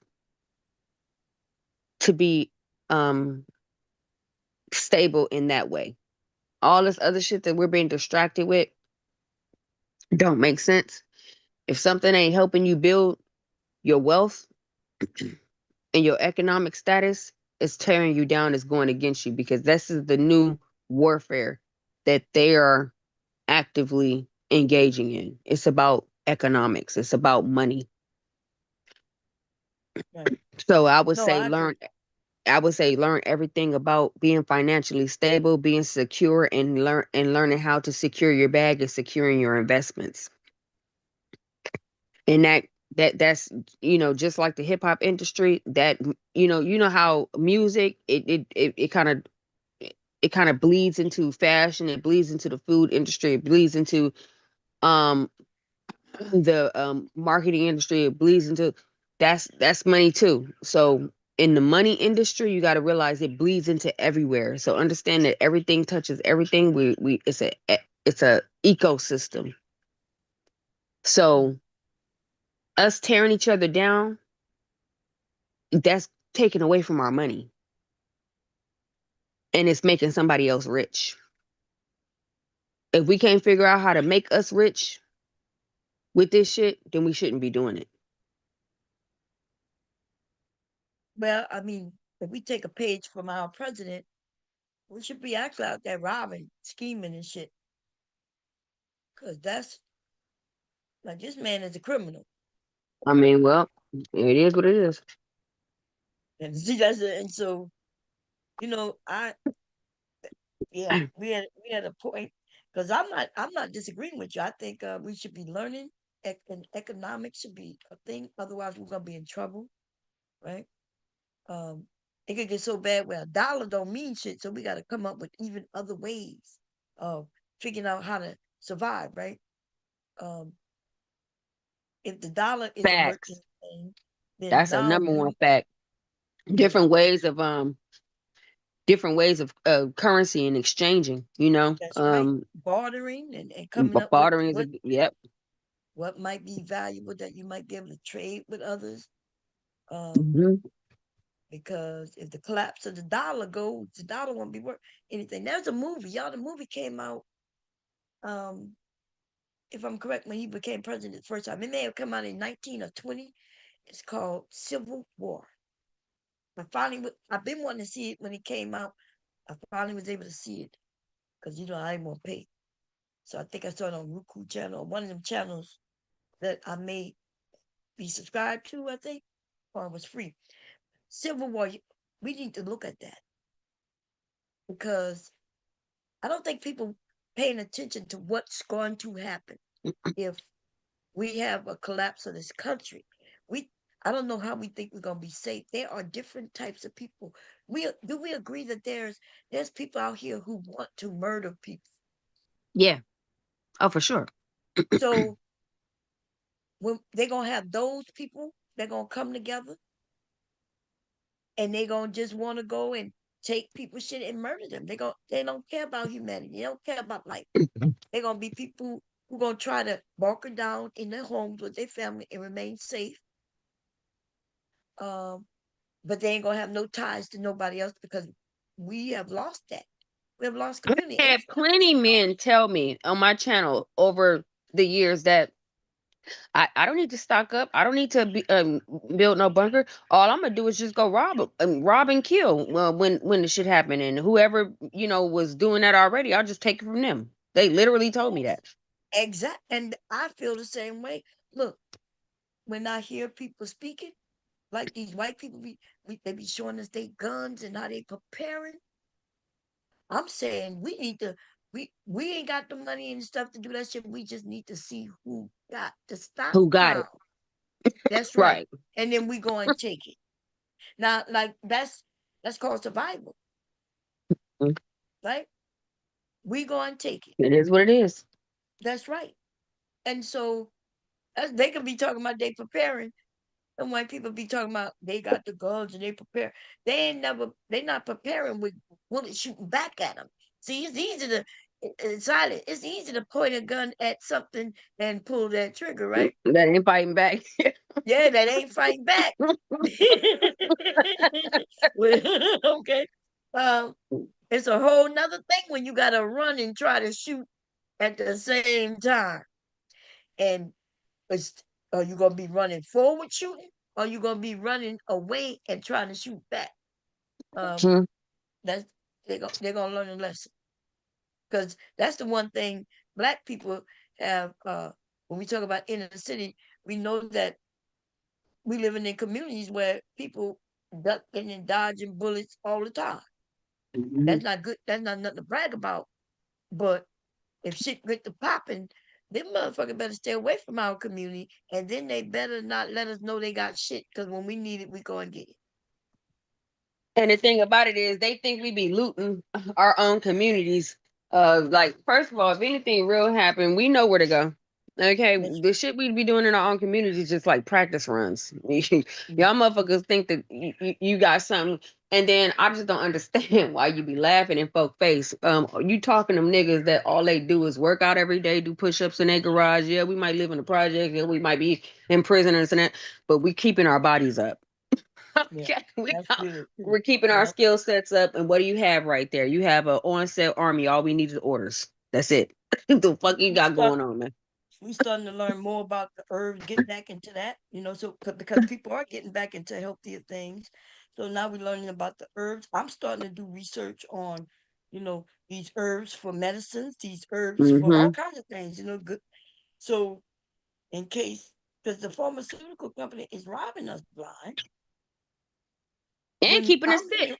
to be stable in that way. All this other shit that we're being distracted with don't make sense. If something ain't helping you build your wealth and your economic status, it's tearing you down, it's going against you, because this is the new warfare that they are actively engaging in. It's about economics, it's about money. right. So I would No, say I agree. learn everything about being financially stable, being secure, and learning how to secure your bag and securing your investments. And that's just like the hip hop industry, that how music it kind of bleeds into fashion, it bleeds into the food industry, it bleeds into um the marketing industry, it bleeds into that's money too. So in the money industry, you got to realize it bleeds into everywhere. So understand that everything touches everything. We it's a ecosystem. So us tearing each other down, that's taken away from our money, and it's making somebody else rich. If we can't figure out how to make us rich with this shit, then we shouldn't be doing it. Well, I mean, if we take a page from our president, we should be actually out there robbing, scheming and shit. Cause that's like this man is a criminal. I mean, well, it is what it is. And see that's it. And so, I yeah, we had a point because I'm not disagreeing with you. I think we should be learning and economics should be a thing. Otherwise, we're gonna be in trouble, right? Um, it could get so bad where a dollar don't mean shit. So we got to come up with even other ways of figuring out how to survive, right? Um, if the dollar is a working Facts. thing, then That's a now number one we fact. yeah, Different ways of currency and exchanging, that's right. Bartering and coming up with bartering is what yep. what might be valuable that you might be able to trade with others. Um, Mhm. because if the collapse of the dollar goes, the dollar won't be worth anything. There's a movie, y'all. The movie came out if I'm correct, when he became president the first time. It may have come out in 19 or 20. It's called Civil War. I've been wanting to see it when it came out. I finally was able to see it because I ain't want to pay. So I think I saw it on Roku channel, one of them channels that I may be subscribed to, I think, or it was free. Civil War, we need to look at that because I don't think people paying attention to what's going to happen if we have a collapse of this country. I don't know how we think we're gonna be safe. There are different types of people. Do we agree that there's people out here who want to murder people? Yeah. Oh, for sure. So when they're gonna have those people, they're gonna come together and they're gonna just want to go and take people's shit and murder them. They don't care about humanity. They don't care about life. They're gonna be people who gonna try to bunker down in their homes with their family and remain safe. But they ain't gonna have no ties to nobody else because we have lost that. We have lost community. I had plenty men tell me on my channel over the years that I don't need to stock up. I don't need to build no bunker. All I'm gonna do is just go rob and kill when the shit happened. And whoever was doing that already, I'll just take it from them. They literally told me that. Exact, and I feel the same way. Look, when I hear people speaking, like these white people, they be showing us their guns and how they preparing. I'm saying we ain't got the money and stuff to do that shit. We just need to see who got the Who got it? stockpile. That's right. Right. And then we go and take it. Now, like that's called survival, Mm. right? We go and take it. It is what it is. That's right. And so they could be talking about they preparing, and white people be talking about they got the guns and they prepare. They not preparing with bullets shooting back at them. See, it's easy to silent. It's easy to point a gun at something and pull that trigger, right? That ain't fighting back. Yeah, that ain't fighting back. Okay. It's a whole nother thing when you gotta run and try to shoot at the same time. And are you gonna be running forward shooting? Or are you gonna be running away and trying to shoot back? Mhm. That's they're gonna learn a lesson. Because that's the one thing Black people have when we talk about inner city, we know that we living in communities where people ducking and dodging bullets all the time. That's not good. That's not nothing to brag about. But if shit get to popping, them motherfuckers better stay away from our community, and then they better not let us know they got shit. Because when we need it, we go and get it. And the thing about it is, they think we be looting our own communities. Like, first of all, if anything real happened, we know where to go. Okay, That's, the shit we be doing in our own communities is just like practice runs. Y'all motherfuckers think that you got something, and then I just don't understand why you be laughing in folk face. You talking to them niggas that all they do is work out every day, do push-ups in their garage. Yeah, we might live in a project, yeah, we might be in prison and that, but we keeping our bodies up. yeah, Okay, that's good. we're keeping our skill sets up. And what do you have right there? You have an on-set army. All we need is orders. That's it. The fuck you got going on, man? We starting to learn more about the herbs, get back into that, so because people are getting back into healthier things. So now we're learning about the herbs. I'm starting to do research on, these herbs for medicines, these herbs for all kinds of things, good. So in case, because the pharmaceutical company is robbing us blind. And keeping us sick.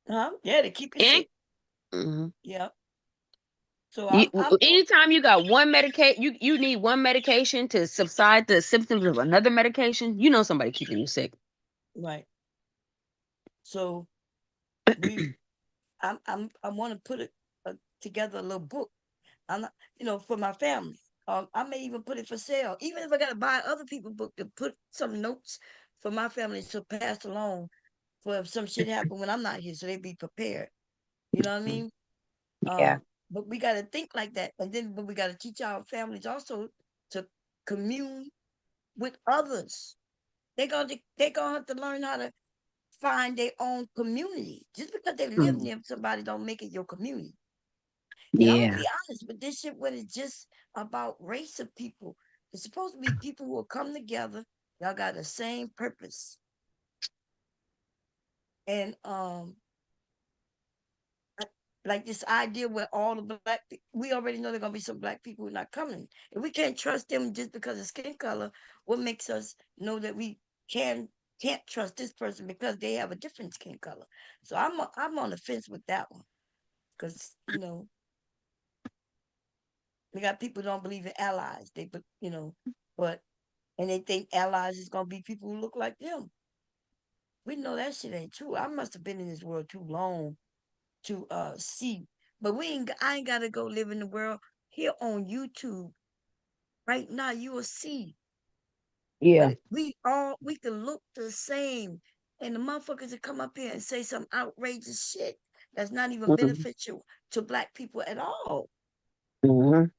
Yeah, to keep it sick. Yeah. So anytime you got one medication, you need one medication to subside the symptoms of another medication. You know somebody keeping you sick. Right. So I want to put together a little book. I'm not, for my family. I may even put it for sale, even if I got to buy other people's book to put some notes for my family to pass along for if some shit happen when I'm not here, so they be prepared. You know what I mean? Yeah. But we got to think like that, and then we got to teach our families also to commune with others. They're gonna have to learn how to find their own community. Just because they live near somebody don't make it your community. And I'm gonna Yeah. be honest, but this shit when it's just about race of people. It's supposed to be people who will come together. Y'all got the same purpose. And like this idea where all the we already know there are gonna be some black people who are not coming. If we can't trust them just because of skin color, what makes us know that we can't trust this person because they have a different skin color? So I'm on the fence with that one because we got people who don't believe in allies. But and they think allies is gonna be people who look like them. We know that shit ain't true. I must have been in this world too long to see. But I ain't gotta go live in the world here on YouTube. Right now you will see. Yeah. But we can look the same. And the motherfuckers that come up here and say some outrageous shit that's not even Mhm. beneficial to black people at all. Mhm.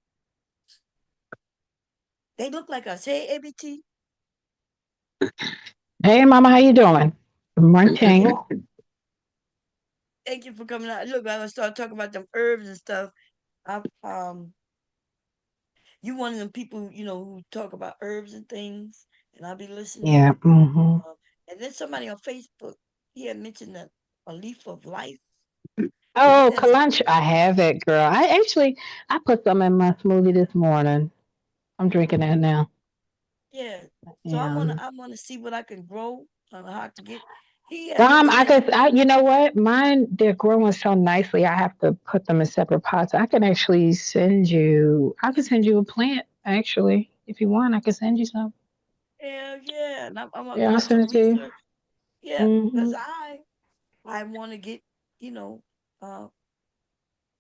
They look like us. Hey, ABT. Hey, Mama, how you doing? Good morning. Thank you for coming out. Look, I'm gonna start talking about them herbs and stuff. I You one of them people, who talk about herbs and things, and I'll be listening. Yeah. Hmm. And then somebody on Facebook, he had mentioned that a leaf of life. He Oh, says, Kalanch, I have it, girl. I put some in my smoothie this morning. I'm drinking that now. yeah. So I Yeah. wanna, I wanna see what I can grow, how I can get. He had mentioned I that. could, you know what? Mine, they're growing so nicely. I have to put them in separate pots. I can send you a plant, actually. If you want, I can send you some. Hell yeah, and I'm Yeah, I'll doing send some it to you. research. Yeah, Hmm. because I want to get, you know, uh,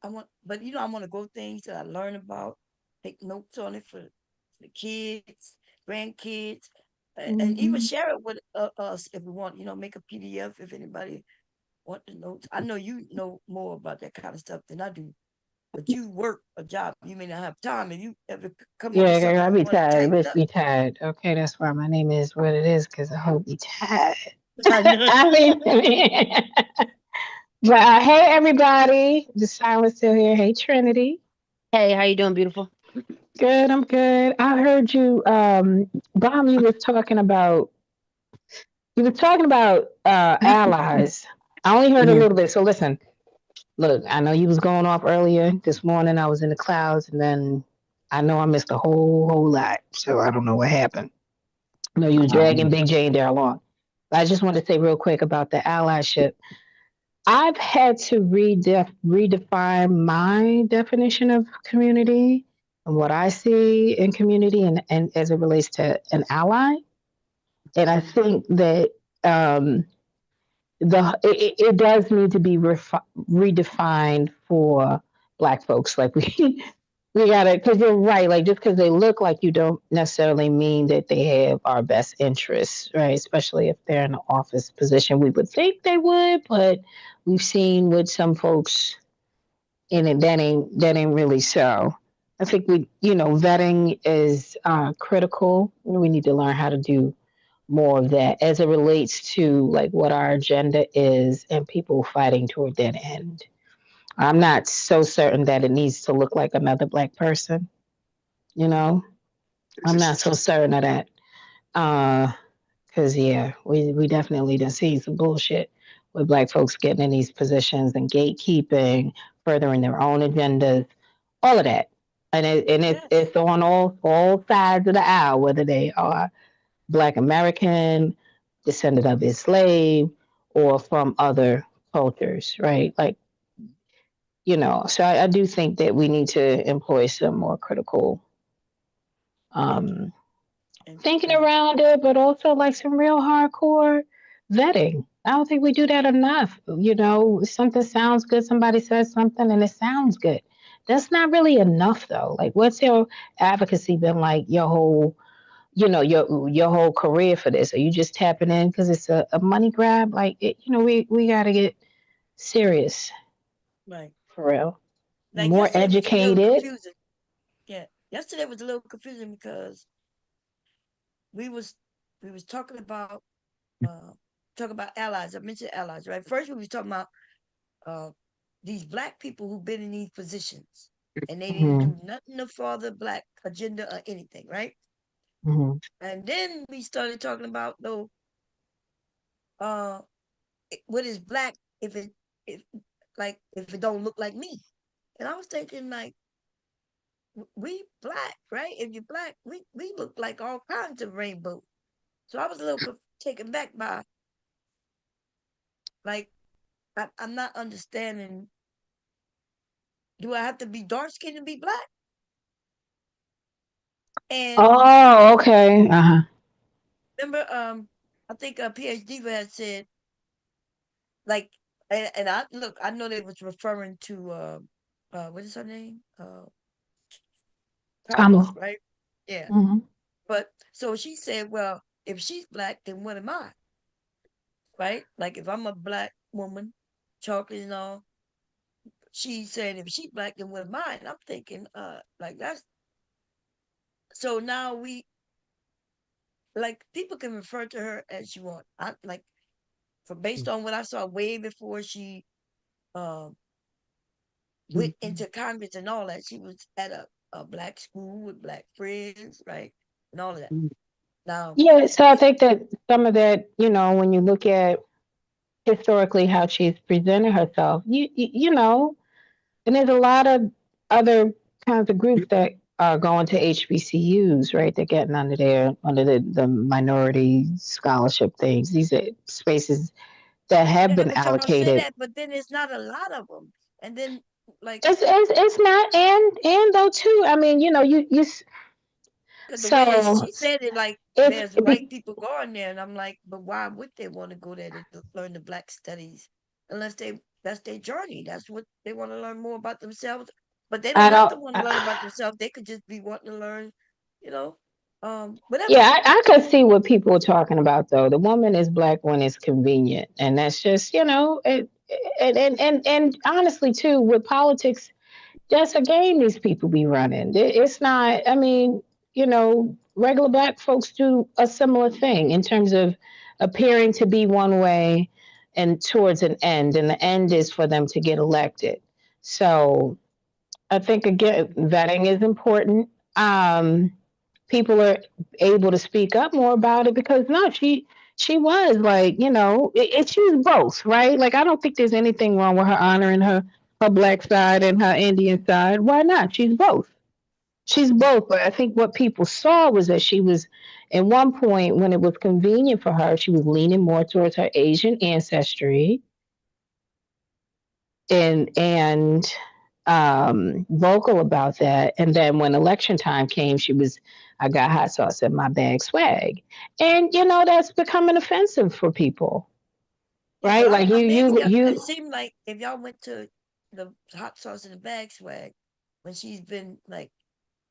I want to grow things that I learn about, take notes on it for the kids, grandkids, and even Hmm. share it with us if we want. Make a PDF if anybody want the notes. I know you know more about that kind of stuff than I do, but you work a job. You may not have time. If you ever come up with Yeah, girl, something I you be want tired. typed Bitch up, be tired. Okay, that's why my name is what it is, because I hope be tired. I know. I mean, but hey, everybody. The silence still here. Hey, Trinity. Hey, how you doing, beautiful? Good, I'm good. I heard you, Bomb, you was talking about allies. I only heard a Mhm. little bit. So listen, look, I know you was going off earlier this morning. I was in the clouds, and then I know I missed a whole lot. So I don't know what happened. I know you was dragging Big J and there along. But I just wanted to say real quick about the allyship. I've had to redefine my definition of community and what I see in community and as it relates to an ally. And I think that um, it does need to be redefined for Black folks. Like we gotta, because you're right. Like just because they look like you don't necessarily mean that they have our best interests, right? Especially if they're in an office position, we would think they would, but we've seen with some folks in it that ain't really so. I think vetting is critical. We need to learn how to do more of that as it relates to like what our agenda is and people fighting toward that end. I'm not so certain that it needs to look like another Black person. You know, I'm not so certain of that. Cause yeah, we definitely done seen some bullshit with Black folks getting in these positions and gatekeeping, furthering their own agendas, all of that. Yes, It's on all sides of the aisle, whether they are Black American, descendant of slave, or from other cultures, right? Like, so I do think that we need to employ some more critical thinking um, and thinking around it, but also like some real hardcore vetting. I don't think we do that enough. Something sounds good, somebody says something and it sounds good. That's not really enough though. Like what's your advocacy been like your whole career for this? Are you just tapping in because it's a money grab? Like we gotta get serious right. for real. Like More yesterday was a little educated. confusing. Yeah, yesterday was a little confusing because we was we was uh talking about allies. I mentioned allies, right? First we was talking about uh these black people who've been in these positions, and they didn't Mhm. do nothing to further black agenda or anything, right? Mhm. And then we started talking about though, what is black if if it don't look like me? And I was thinking like, we black, right? If you're black, we look like all kinds of rainbow. So I was a little taken back by like, I'm not understanding. Do I have to be dark skinned to be black? And Oh, okay. Uh-huh. remember, I think a PhD had said like, and I look, I know they was referring to what is her name? Kamala, Kamala. right? Yeah. Mhm. But so she said, well, if she's black, then what am I? Right? Like if I'm a black woman, chocolate and all, she's saying if she's black, then what am I? And I'm thinking, like that's so now we like people can refer to her as you want. I like for based on what I saw way before she um went into Congress and all that, she was at a black school with black friends, right? And all of that. Now Yeah, so I think that some of that, when you look at historically how she's presented herself, you know, and there's a lot of other kinds of groups that are going to HBCUs, right? They're getting under the minority scholarship things. These are spaces that have yeah, been but y'all say allocated. that, but then it's not a lot of them. And then like It's not, and though too. I mean, because the way that so she said it, like it's there's white people going there, and I'm like, but why would they want to go there to learn the black studies unless that's their journey? That's what they want to learn more about themselves. But they I don't have don't. to want to learn about themselves. They could just be wanting to learn, you know, whatever. Yeah, I could see what people are talking about though. The woman is black when it's convenient, and that's just and honestly too, with politics, that's a game these people be running. It's not. I mean, regular black folks do a similar thing in terms of appearing to be one way and towards an end, and the end is for them to get elected. So I think again, vetting is important. Um, People are able to speak up more about it because no, she was like, she was both, right? Like I don't think there's anything wrong with her honoring her black side and her Indian side. Why not? She's both. She's both. But I think what people saw was that she was, at one point when it was convenient for her, she was leaning more towards her Asian ancestry and vocal about that. And then when election time came, she was, I got hot sauce in my bag swag. And that's becoming offensive for people, Yeah, but right? Like I'm asking y'all, it you seemed like if y'all went to the hot sauce in the bag swag when she's been like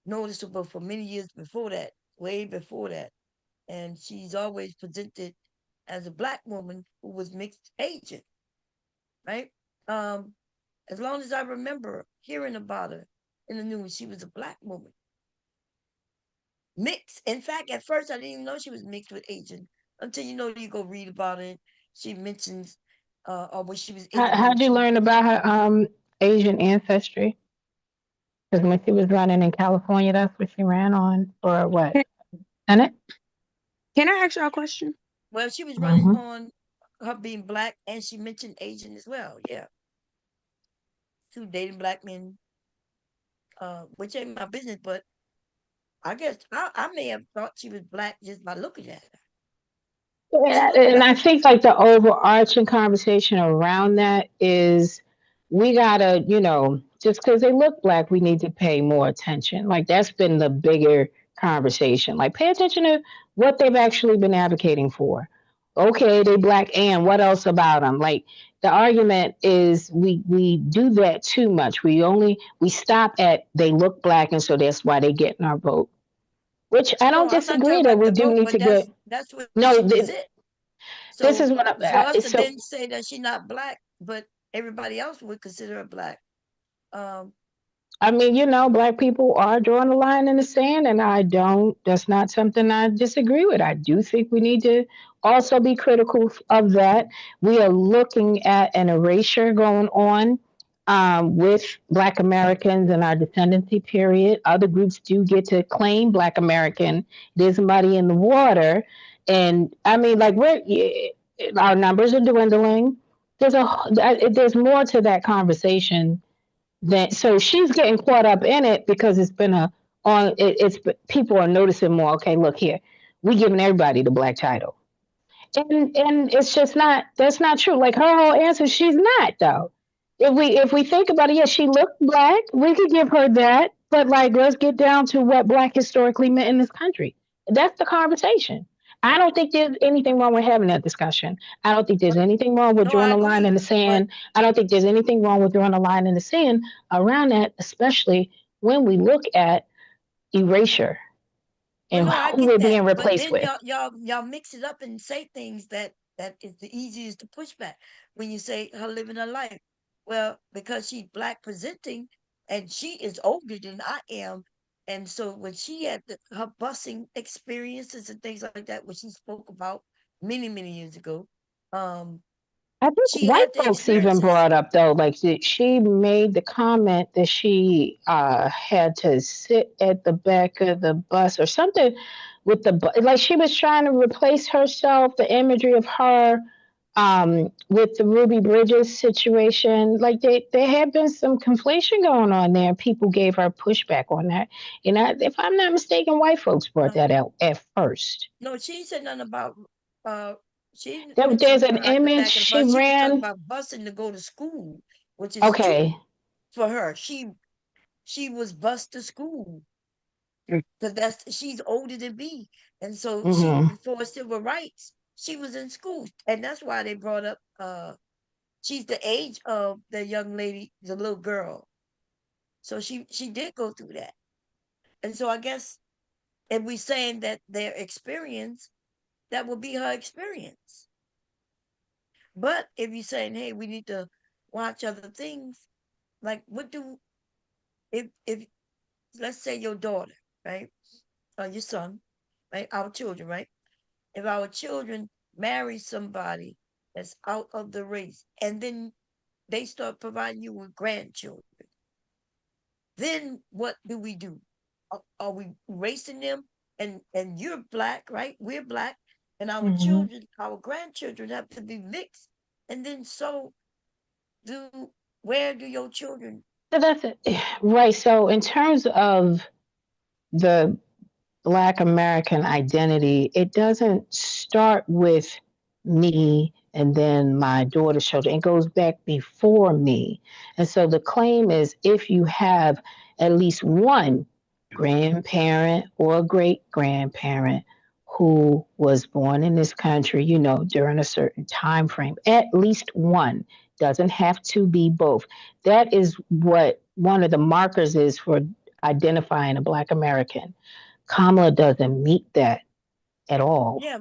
noticeable for many years before that, way before that, and she's always presented as a black woman who was mixed Asian, right? Um, as long as I remember hearing about her in the news, she was a black woman. Mixed. In fact, at first I didn't even know she was mixed with Asian until you go read about it. She mentions or when she was interviewed, how'd you she learn about mentioned her Asian ancestry? Because when she was running in California, that's what she ran on, or what? Senate? Can I ask y'all a question? well, she was running Mm-hmm. on her being black and she mentioned Asian as well. Yeah. She was dating black men, which ain't my business, but I guess I may have thought she was black just by looking at her. She Yeah, looked and I black. think like the overarching conversation around that is we gotta, just because they look black, we need to pay more attention. Like that's been the bigger conversation. Like pay attention to what they've actually been advocating for. Okay, they black, and what else about them? Like the argument is we do that too much. We stop at they look black, and so that's why they get in our vote. Which I No, don't I'm not talking disagree that about we the do vote, need but to get. that's what No, she presents. this is So what for us to so then say that she's not black, but everybody else would consider her black. Um, I mean, black people are drawing a line in the sand, and that's not something I disagree with. I do think we need to also be critical of that. We are looking at an erasure going on with Black Americans in our descendancy period. Other groups do get to claim Black American. There's muddy in the water. And I mean, like, our numbers are dwindling. There's more to that conversation so she's getting caught up in it because it's been it's people are noticing more. Okay, look here, we giving everybody the black title, and it's just that's not true. Like her whole answer, she's not though. If we think about it, yeah, she looked black. We could give her that, but like let's get down to what black historically meant in this country. That's the conversation. I don't think there's anything wrong with having that discussion. I don't think there's anything wrong with No, drawing I a line in agree. the sand. I don't think there's anything wrong with drawing a line in the sand around that, especially when we look at erasure Well, and no, I who get we're that. being But replaced then with. y'all mix it up and say things that is the easiest to push back. When you say her living her life, well, because she's black presenting and she is older than I am, and so when she had her busing experiences and things like that, which she spoke about many years ago, um, I think she white had the folks even experiences. brought up though, like she made the comment that she had to sit at the back of the bus or something with like she was trying to replace herself, the imagery of her with the Ruby Bridges situation. Like there had been some conflation going on there, and people gave her pushback on that. And if I'm not mistaken, white folks brought that out at first. No, she ain't said nothing about uh she didn't There's mention an her at the image back of the she bus. She was talking ran. about busing to go to school, which is true Okay. for her. She was bused to school because she's older than me. And so she Mm-hmm. before civil rights, she was in school. And that's why they brought up she's the age of the young lady, the little girl. So she did go through that. And so I guess if we saying that their experience, that would be her experience. But if you're saying, hey, we need to watch other things, like what do if let's say your daughter, right? Or your son, right? Our children, right? If our children marry somebody that's out of the race and then they start providing you with grandchildren, then what do we do? Are we racing them? And you're black, right? We're black, and our Mm-hmm. children, our grandchildren have to be mixed. And then so do where do your children? So that's it. Right. So in terms of the Black American identity, it doesn't start with me and then my daughter's children. It goes back before me. And so the claim is if you have at least one grandparent or great grandparent who was born in this country, during a certain time frame, at least one, doesn't have to be both. That is what one of the markers is for identifying a Black American. Kamala doesn't meet that at all. Yeah.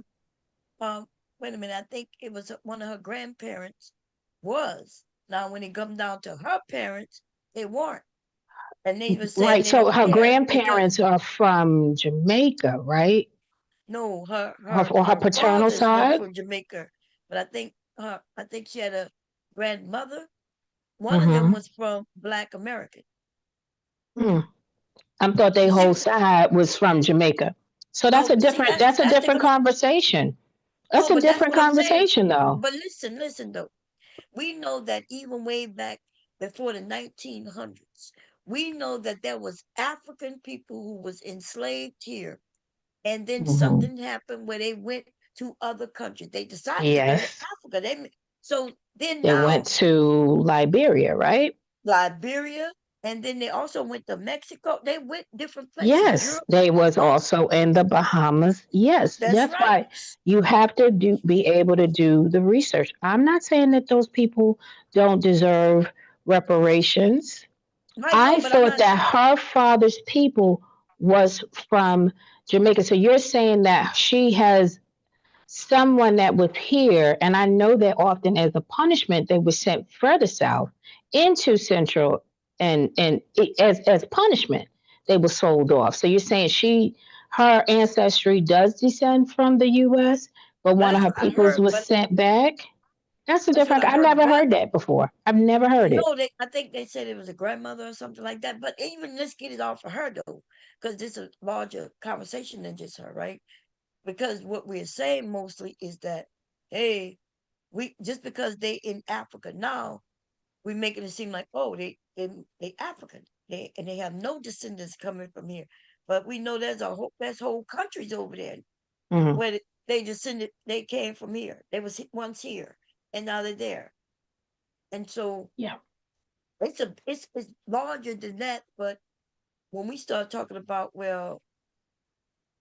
Wait a minute. I think it was one of her grandparents was. Now, when it come down to her parents, they weren't. And they were saying Right. they So don't her care because grandparents are from Jamaica, right? no, her Her, her or her her paternal fathers were side? from Jamaica, but I think she had a grandmother. One of them Mm-hmm. was from Black American. Hmm. I thought their You see, whole side was from Jamaica. So that's no, a see different that's a that's the different conversation. no, That's a but that's different what I'm saying. conversation though. But listen though. We know that even way back before the 1900s, we know that there was African people who was enslaved here, and then Hmm. something happened where they went to other countries. They decided to go to Yes. Africa. So then They went now to Liberia, right? Liberia, and then they also went to Mexico. They went different places. Yes, Europe. they was Oh, also in the Bahamas. Yes, that's that's right. why you have to be able to do the research. I'm not saying that those people don't deserve reparations. Right. No, I but I'm thought not. that her father's people was from Jamaica. So you're saying that she has someone that was here, and I know that often as a punishment, they were sent further south into Central, and as punishment, they were sold off. So you're saying her ancestry does descend from the U.S., but Well, one of that's her what I peoples heard. was But sent back. That's a That's what different. I I heard. never heard that before. I've never heard it. No, I think they said it was a grandmother or something like that. But even let's get it off of her though, because this is a larger conversation than just her, right? Because what we're saying mostly is that, hey, we just because they in Africa now, we're making it seem like, oh, they African, they have no descendants coming from here. But we know there's whole countries over there Mhm. where they came from here. They was once here, and now they're there. And so Yeah. it's larger than that. But when we start talking about, well,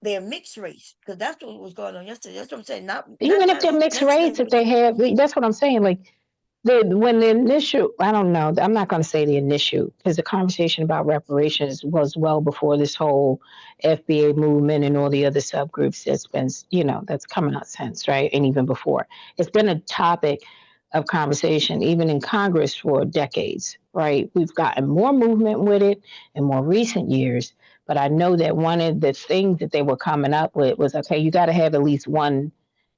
they're mixed race, because that's what was going on yesterday. That's what I'm saying. Not Even if they're mixed race, if they have, that's what I'm saying. Like when the initial, I don't know, I'm not going to say the initial, because the conversation about reparations was well before this whole FBA movement and all the other subgroups that's been, that's coming out since, right? And even before, it's been a topic of conversation, even in Congress for decades, right? We've gotten more movement with it in more recent years. But I know that one of the things that they were coming up with was, okay, you got to have at least one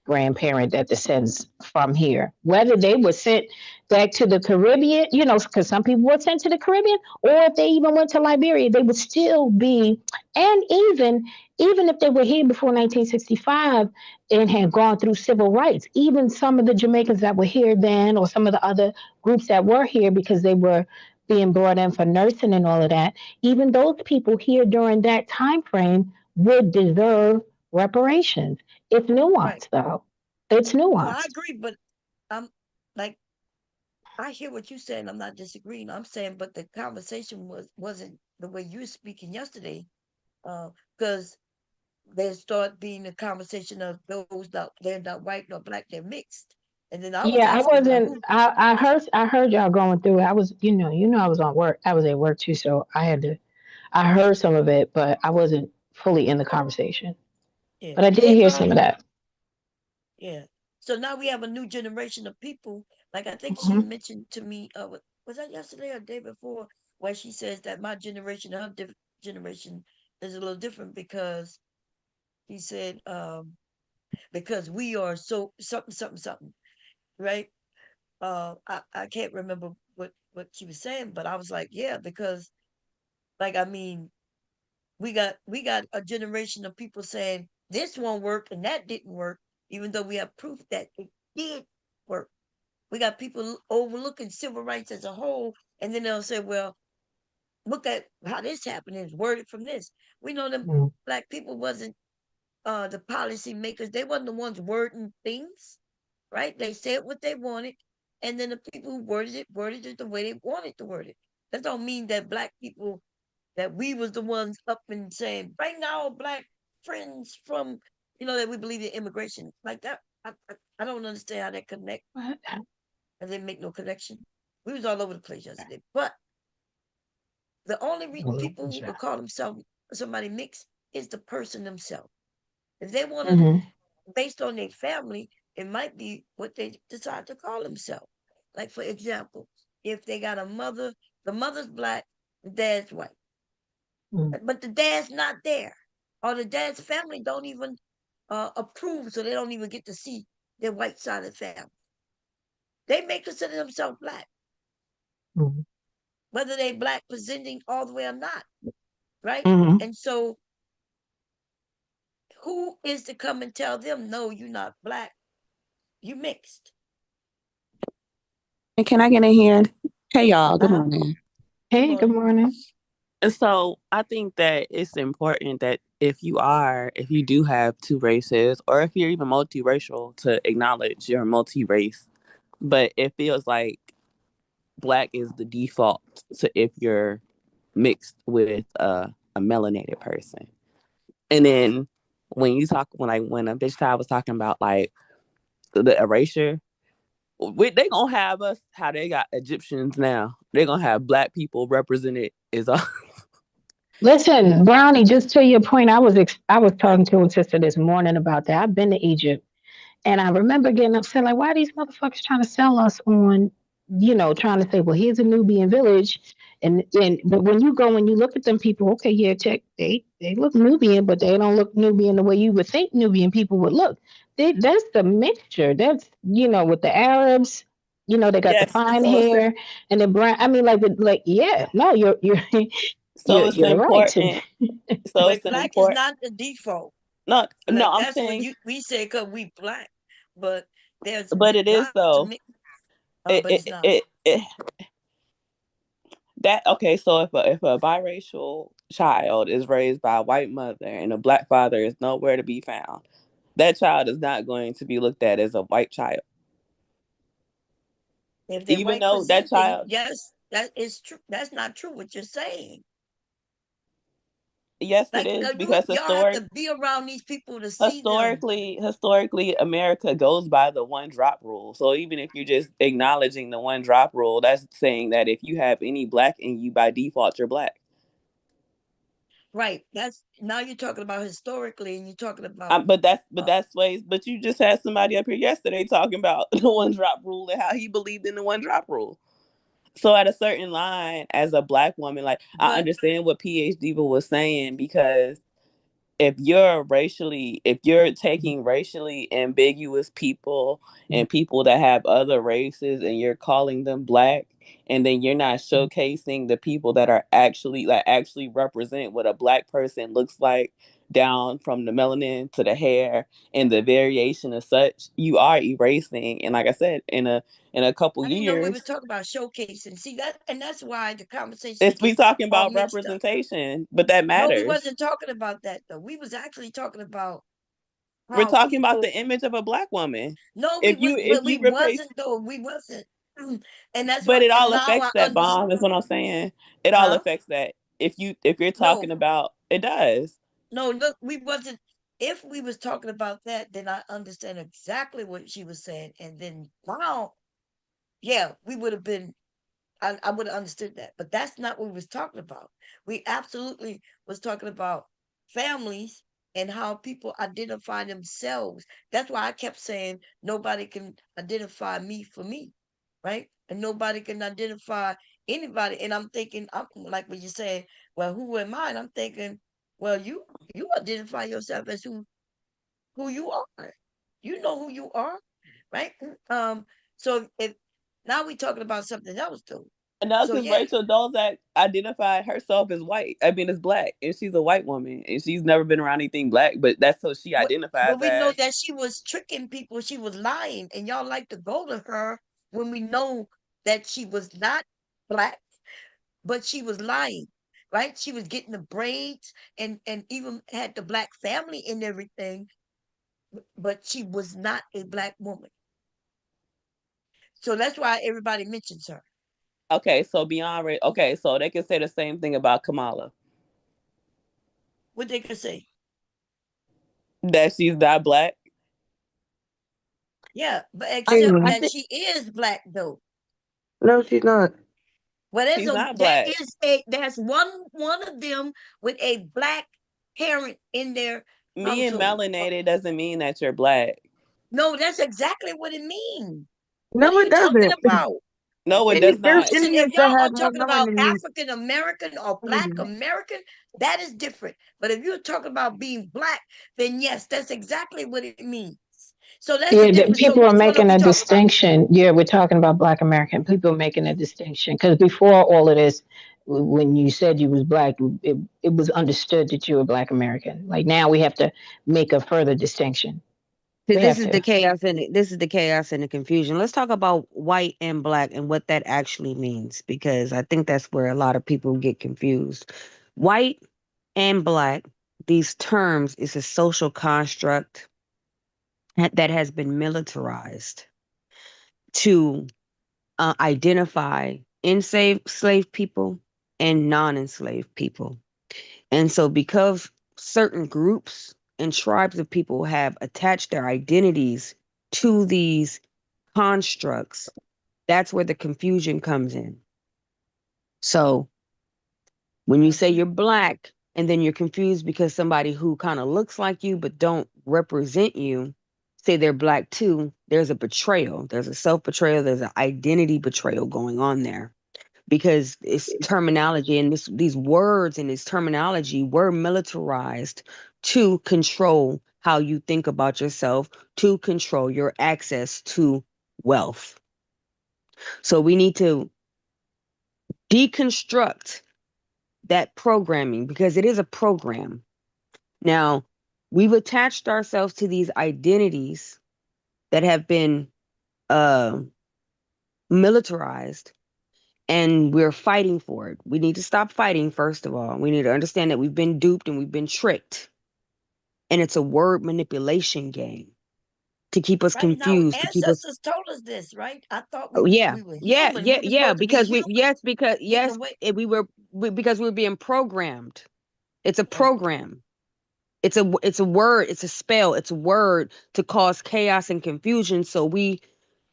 grandparent that descends from here. Whether they were sent back to the Caribbean, because some people were sent to the Caribbean, or if they even went to Liberia, they would still be, and even if they were here before 1965 and had gone through civil rights, even some of the Jamaicans that were here then, or some of the other groups that were here because they were being brought in for nursing and all of that, even those people here during that time frame would deserve reparations. It's Right. nuanced, though. It's No, I nuanced. agree, but I'm like, I hear what you're saying. I'm not disagreeing. I'm saying, but the conversation wasn't the way you were speaking yesterday, because there start being a conversation of those that they're not white nor black, they're mixed. And then I was Yeah, I asking, well, wasn't. who? I heard y'all going through it. I was, I was on work. I was at work too, so I heard some of it, but I wasn't fully in the conversation. Yeah. But I did Hey, hear some of Brownie. that. Yeah. So now we have a new generation of people. Like I think she Mhm. mentioned to me, was that yesterday or the day before, where she says that my generation, her generation, is a little different because he said, because we are so something, something, something, right? I can't remember what she was saying, but I was like, yeah, because like I mean, we got a generation of people saying this won't work and that didn't work, even though we have proof that it did work. We got people overlooking civil rights as a whole, and then they'll say, well, look at how this happened, is worded from this. We know them Mhm. black people wasn't the policy makers, they wasn't the ones wording things, right? They said what they wanted, and then the people who worded it the way they wanted to word it. That don't mean that black people, that we was the ones up and saying, bring our black friends from, that we believe in immigration. Like that, I don't understand how that connect, What? and they make no connection. We was all over the place yesterday. But the only people who could call themselves somebody mixed is the person themselves. If they want to, Mhm. based on their family, it might be what they decide to call themselves. Like, for example, if they got a mother, the mother's black, the dad's white, Mhm. but the dad's not there, or the dad's family don't even approve, so they don't even get to see their white side of the family. They may consider themselves black, Mhm. whether they black presenting all the way or not, right? Mhm. And so, who is to come and tell them, no, you're not black, you mixed? And can I get in here? Hey y'all, good Uh-huh. morning. Good Hey, good morning. morning. And so I think that it's important that if you do have two races, or if you're even multiracial, to acknowledge your multi-race. But it feels like black is the default to if you're mixed with a melanated person. And then when a bitch child was talking about like the erasure, they gonna have us how they got Egyptians now. They're gonna have black people represented as all. Listen, Brownie, just to your point, I was talking to a sister this morning about that. I've been to Egypt, and I remember getting upset, like, why are these motherfuckers trying to sell us on, trying to say, well, here's a Nubian village, But when you go and you look at them people, okay, yeah, check, they look Nubian, but they don't look Nubian the way you would think Nubian people would look. That's the mixture. That's with the Arabs. They got the Yes. fine So it's hair and the brown. I mean, yeah. No, you're so it's you're right. important. So But it's an black is important. not the default. No, Like I'm that's what saying, we say because we black, but there's but it is lots of though. It, but it, it's not. it, that okay. So if a biracial child is raised by a white mother and a black father is nowhere to be found, that child is not going to be looked at as a white child. If they're Even white though that percent, then child, yes, that is true. That's not true what you're saying. yes, it Like is you, because y'all have to be around these people to see them. historically, America goes by the one drop rule. So even if you're just acknowledging the one drop rule, that's saying that if you have any black in you, by default, you're black. Right. That's now you're talking about historically, and you're talking about. But you just had somebody up here yesterday talking about the one drop rule and how he believed in the one drop rule. So at a certain line, as a black woman, like I understand what PH Diva was saying, because if you're taking racially ambiguous people and people that have other races and you're calling them black, and then you're not showcasing the people that are actually represent what a black person looks like, down from the melanin to the hair and the variation of such, you are erasing. And like I said, in a couple I didn't know we were years, talking about showcasing. See that, and that's why the conversation it's we gets talking all about mixed up. representation, but that No, we matters. wasn't talking about that though. We was actually talking about We're how talking about people. the image of a black woman. No, If we you replace, wasn't though. We wasn't, and that's but why it all now affects I that understand. bomb. Is what I'm saying. It all Huh? affects that. If you're No, talking about, it does. no. Look, we wasn't. If we was talking about that, then I understand exactly what she was saying, and then wow, yeah, we would have been. I would have understood that, but that's not what we was talking about. We absolutely was talking about families and how people identify themselves. That's why I kept saying nobody can identify me for me, right? And nobody can identify anybody. And I'm thinking, I'm like when you say, "Well, who am I?" And I'm thinking, "Well, you identify yourself as who you are. You know who you are, right?" So if now we're talking about something else though. No, So because yeah, Rachel Dolezal identified herself as white. I mean, as black, and she's a white woman, and she's never been around anything black. But that's what she but identifies we know as. that she was tricking people. She was lying, and y'all like to go to her when we know that she was not black, but she was lying, right? She was getting the braids and even had the black family and everything, but she was not a black woman. So that's why everybody mentions her. Okay, so okay, so they can say the same thing about Kamala, What they could say. that she's not black. Yeah, but Hey, except I that think she is black though. no, she's not. Well, She's not black. there's one of them with a black parent in their Being household. melanated doesn't mean that you're black. No, that's exactly what it means. What No, are it you talking doesn't. about? No, it Any, does there's not. Listen, if Indians that y'all have are more talking about melanin than African American or Black you. American, that is different. But if you're talking about being black, then yes, that's exactly what it means. So that's the Yeah, difference. So people are which one are making we a talking about? distinction. Yeah, we're talking about Black American. People are making a distinction because before all of this, when you said you was black, it was understood that you were Black American. Like now, we have to make a further distinction. See, We this have is to. the chaos and this is the chaos and the confusion. Let's talk about white and black and what that actually means, because I think that's where a lot of people get confused. White and black, these terms is a social construct that has been militarized to identify enslaved people and non-enslaved people. And so because certain groups and tribes of people have attached their identities to these constructs, that's where the confusion comes in. So when you say you're black and then you're confused because somebody who kind of looks like you but don't represent you say they're black too, there's a betrayal. There's a self-betrayal. There's an identity betrayal going on there. because it's terminology, and these words and this terminology were militarized to control how you think about yourself, to control your access to wealth. So we need to deconstruct that programming, because it is a program. Now, we've attached ourselves to these identities that have been militarized, and we're fighting for it. We need to stop fighting, first of all. We need to understand that we've been duped and we've been tricked. And it's a word manipulation game to keep us Right now, confused, to keep us. ancestors told us this, right? I thought Oh, yeah, we were yeah, human. yeah, We were yeah. supposed to be Because we, human. yes, because yes, Either way. because we were being programmed. It's a program. It's a word. It's a spell. It's a word to cause chaos and confusion. So we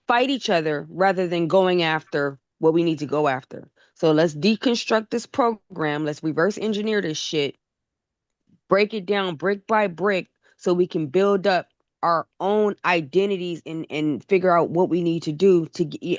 fight each other rather than going after what we need to go after. So let's deconstruct this program. Let's reverse engineer this shit. Break it down brick by brick so we can build up our own identities and figure out what we need to do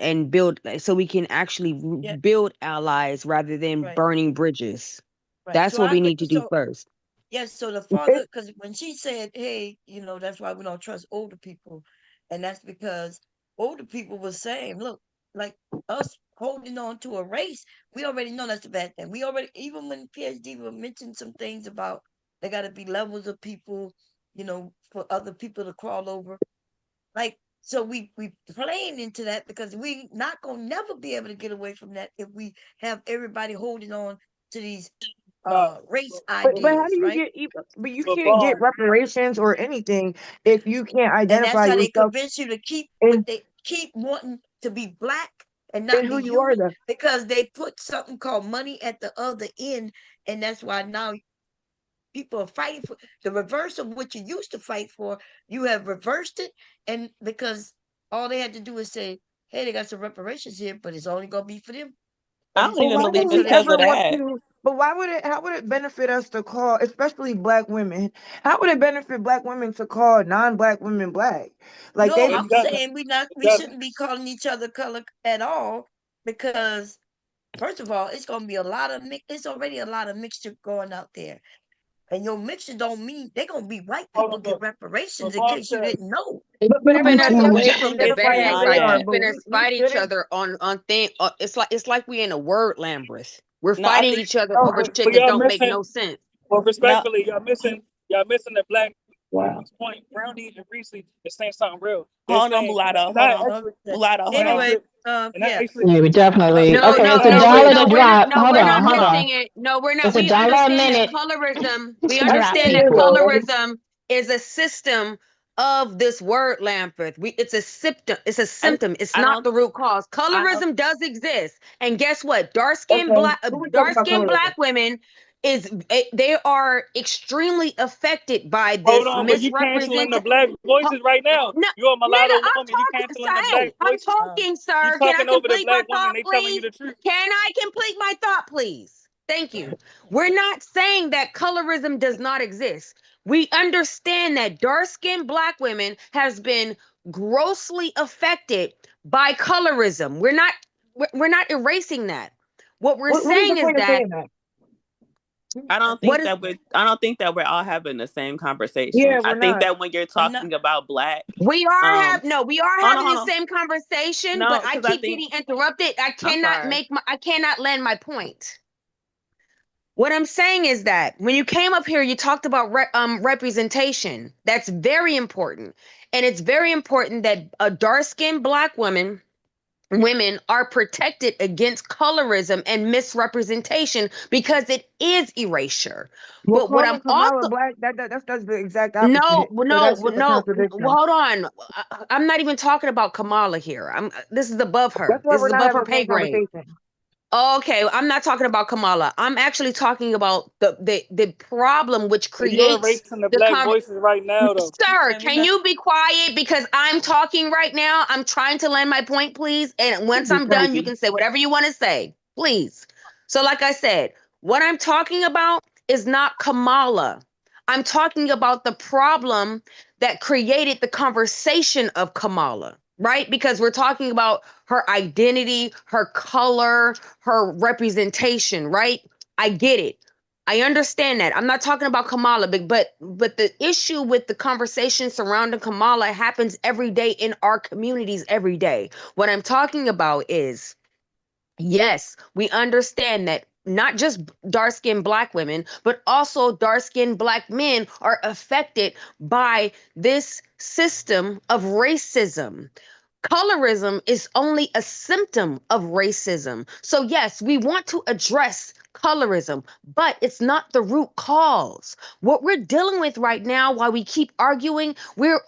and build, so we can actually Yeah. build allies rather than Right. burning bridges. Right. That's So what I we agree. need to do So first. yes, so the father, because when she said, "Hey, that's why we don't trust older people," and that's because older people were saying, "Look, like us holding on to a race, we already know that's a bad thing. We already, even when PhD will mention some things about there got to be levels of people, for other people to crawl over. Like, so we playing into that because we not gonna never be able to get away from that if we have everybody holding on to these race But how ideas, do you right? but you can't get reparations or anything if you can't And that's identify how they yourself convince you to keep in, they keep wanting to be black and in not who be you are human though. because they put something called money at the other end, and that's why now people are fighting for the reverse of what you used to fight for. You have reversed it, and because all they had to do is say, "Hey, they got some reparations here, but it's only gonna be for them." I But don't it's But even why so believe would that so it's we that because ever of want that. to? But how would it benefit us to call, especially black women? How would it benefit black women to call non-black women black? Like no, they, I'm saying we shouldn't be calling each other color at all because first of all, it's gonna be a lot of it's already a lot of mixture going out there. And your mixture don't mean they're gonna be white people get reparations in case you didn't know. but if we Keeping us can't away I from think the it's identify who bag, beyond they like are, that. but keeping us we fight each shouldn't. other on thing. It's like we in a word Lambrus. We're No, I fighting think each other No, over but shit that y'all don't make missing. no sense. Well, no. respectfully, y'all missing the black Wow. point. Brownie and Reese is saying something real. They're Hold on, saying, mulatto. and Hold I on, actually, mulatto. Hold and I on. Anyway, actually, and I yeah. actually, Yeah, we definitely. No, Okay, no, it's a no, dollar to we're not. drop. No, Hold we're on, not hold on. missing it. No, we're not. It's a We dollar a understand that minute colorism. We to drop understand that people. colorism is a system of this word, Lamberth. It's a symptom. It's a symptom. It's I not don't. the root cause. I don't. Colorism does exist, and guess what? Okay, who we talking Dark about skinned colorism? black women they are extremely affected by hold this on, but you canceling the black voices right now. No, You're a nigga, mulatto I'm woman. You talking. canceling the Hey, black I'm voices. talking, You sir. Can I talking over the complete my black woman. thought, They telling you please? the truth. Can I complete my thought, please? Thank you. We're not saying that colorism does not exist. We understand that dark-skinned black women has been grossly affected by colorism. We're not erasing that. What we're What is the saying is point of that saying that? I don't what think is that we're. I don't think that we're all having the same conversation. Yeah, I we're think not. that when you're We're not. talking about black, we are um, we are hold on, having hold the on. same conversation, No, but I because I keep think. getting interrupted. I'm sorry. I cannot land my point. What I'm saying is that when you came up here, you talked about representation. That's very important, and it's very important that a dark-skinned black women are protected against colorism and misrepresentation because it is erasure. Well, But what calling I'm Kamala also black, that's the exact no, opposite. So no, that's just a no. contradiction. Hold on. I'm not even talking about Kamala here. This is above That's her. why This we're is not above having her the pay same grade. conversation. Okay, I'm not talking about Kamala. I'm actually talking about the problem which So you're creates erasing the the black voices right now, though. Sir, And we're can not. you be quiet because I'm talking right now? I'm trying to land my point, please. And once Be I'm done, you crazy. can say whatever you want to say, please. So, like I said, what I'm talking about is not Kamala. I'm talking about the problem that created the conversation of Kamala. right? Because we're talking about her identity, her color, her representation, right? I get it. I understand that. I'm not talking about Kamala, but the issue with the conversation surrounding Kamala happens every day in our communities every day. What I'm talking about is, yes, we understand that not just dark-skinned Black women, but also dark-skinned Black men are affected by this system of racism. Colorism is only a symptom of racism. So yes, we want to address colorism, but it's not the root cause. What we're dealing with right now, while we keep arguing, we're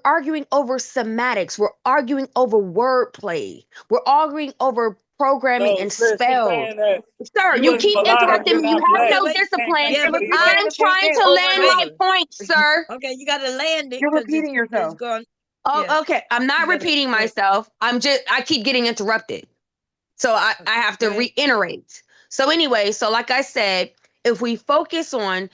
arguing over semantics. We're arguing over wordplay. We're arguing over programming No, and sis, she's spells. saying that Sir, you you as keep mulatto, interrupting you're me. You not have black. no You can't discipline. claim You're to be repeating black. I'm the same trying thing to over land and my over. point, sir. Okay, you gotta land it You're because repeating it's yourself. going. Oh, Yeah, okay. I'm not you gotta. repeating Yeah, myself. I keep getting interrupted. So I have to go ahead. reiterate. So anyway, so like I said, if we focus on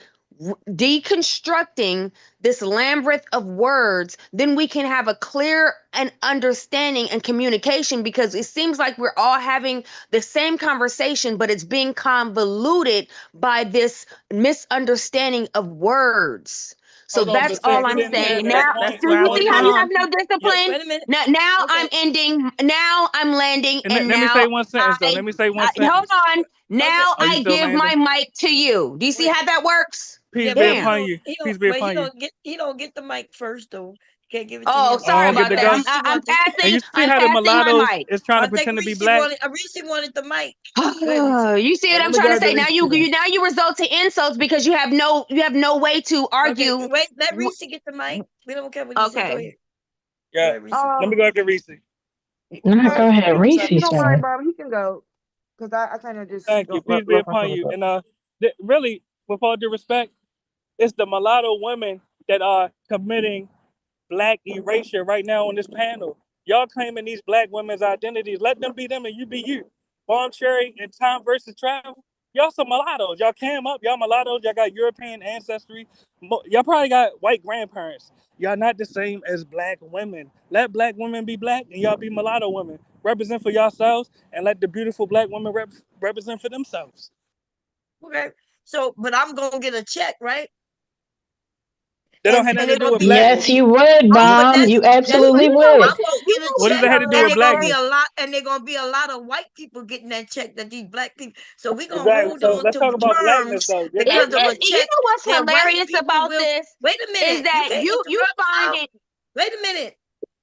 deconstructing this labyrinth of words, then we can have a clear and understanding and communication, because it seems like we're all having the same conversation, but it's being convoluted by this misunderstanding of words. So Hold on, that's but sis, all you I'm didn't saying. have Now, that That's point. do where I you All was see you how did you going. was have no discipline? Wait a minute. Now I'm Okay. ending. Now I'm landing, and and let me say now one sentence though. Let me say one hold sentence. on. Now Are you I still give my landing? mic to you. Do you see Wait. how that works? Peace Yeah, be but Damn. upon you. Peace be he upon you. don't get the mic first though. You can't give it to Oh, him. Oh, I sorry don't get about to But that. go. Reese I'm wanted. And passing. you see I'm how the passing my mulattoes mic. is trying I to think pretend to be Reese black? wanted the mic. Go ahead, Reese. You see what Let I'm me trying go to say? after Now Reese then. you result to insults because you have no way to Okay, argue. wait. Let Reese get the mic. We don't care what he said. Go Okay. ahead. Go Yeah. ahead, Reese. Let me go after Reese. No, go ahead, If Reese, you don't mind, sir. Bob, he can go. Because I kind of just Thank you. don't Peace be lost my upon train of you. thought. And really, with all due respect, it's the mulatto women that are committing black erasure right now on this panel. Y'all claiming these black women's identities. Let them be them and you be you. Bomb Cherry and Time versus Travel. Y'all some mulattoes. Y'all came up. Y'all mulattoes. Y'all got European ancestry. Y'all probably got white grandparents. Y'all not the same as black women. Let black women be black and y'all be mulatto women. Represent for yourselves and let the beautiful black women represent for themselves. Okay. So, but I'm gonna get a check, right? They don't have And nothing to they're do gonna with be. Yes, blackness. you would, Oh, but Bomb. You that's absolutely I'm would. gonna get a What does check, that have to do and with they're gonna be blackness? a lot, and they're gonna be a lot of white people getting that check that these black people. So we're gonna Exactly. hold So on let's to talk about blackness terms though. You're It, not because of black. a you check know what's that white hilarious people about will. this Wait a is minute. You that can't you interrupt find now. it. Wait a minute.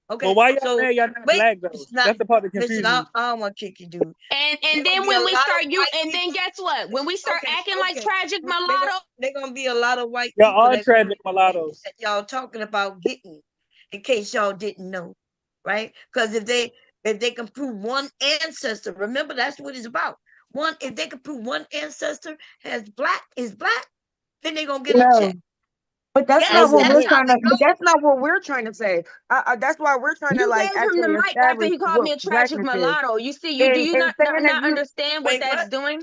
Well, Okay. why y'all So mad y'all not wait. black though? It's not. That's the part that Listen, confuses me. I don't want to kick you, dude. And There gonna then be a when we lot of start white and then people. guess what? When we start acting like tragic They're mulatto, gonna be a lot of white Y'all people are that tragic mulattoes. y'all talking about getting, in case y'all didn't know, right? Because if they can prove one ancestor, remember that's what it's about. If they can prove one ancestor is black, then they're gonna get a No, check. but that's Yes, not what that's we're What? how trying to. it But goes. that's not what we're trying to say. That's why we're trying to you like gave him the actually mic after establish he called what me a tragic blackness is. mulatto. You see, do you And saying that not you understand what Wait, that's what? doing?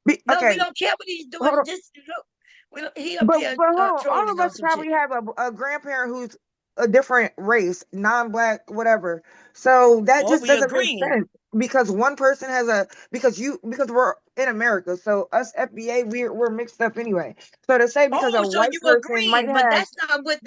No, we okay, don't care what he's doing. hold on. Just look, he up here But hold on, all trolling of on us some probably shit. have a grandparent who's a different race, non-black, whatever. So that Oh, just we doesn't make agreeing. sense because one person has because we're in America. So us FBA, we're mixed up anyway. So to say because a Oh, so white you person might agreeing, but have that's not what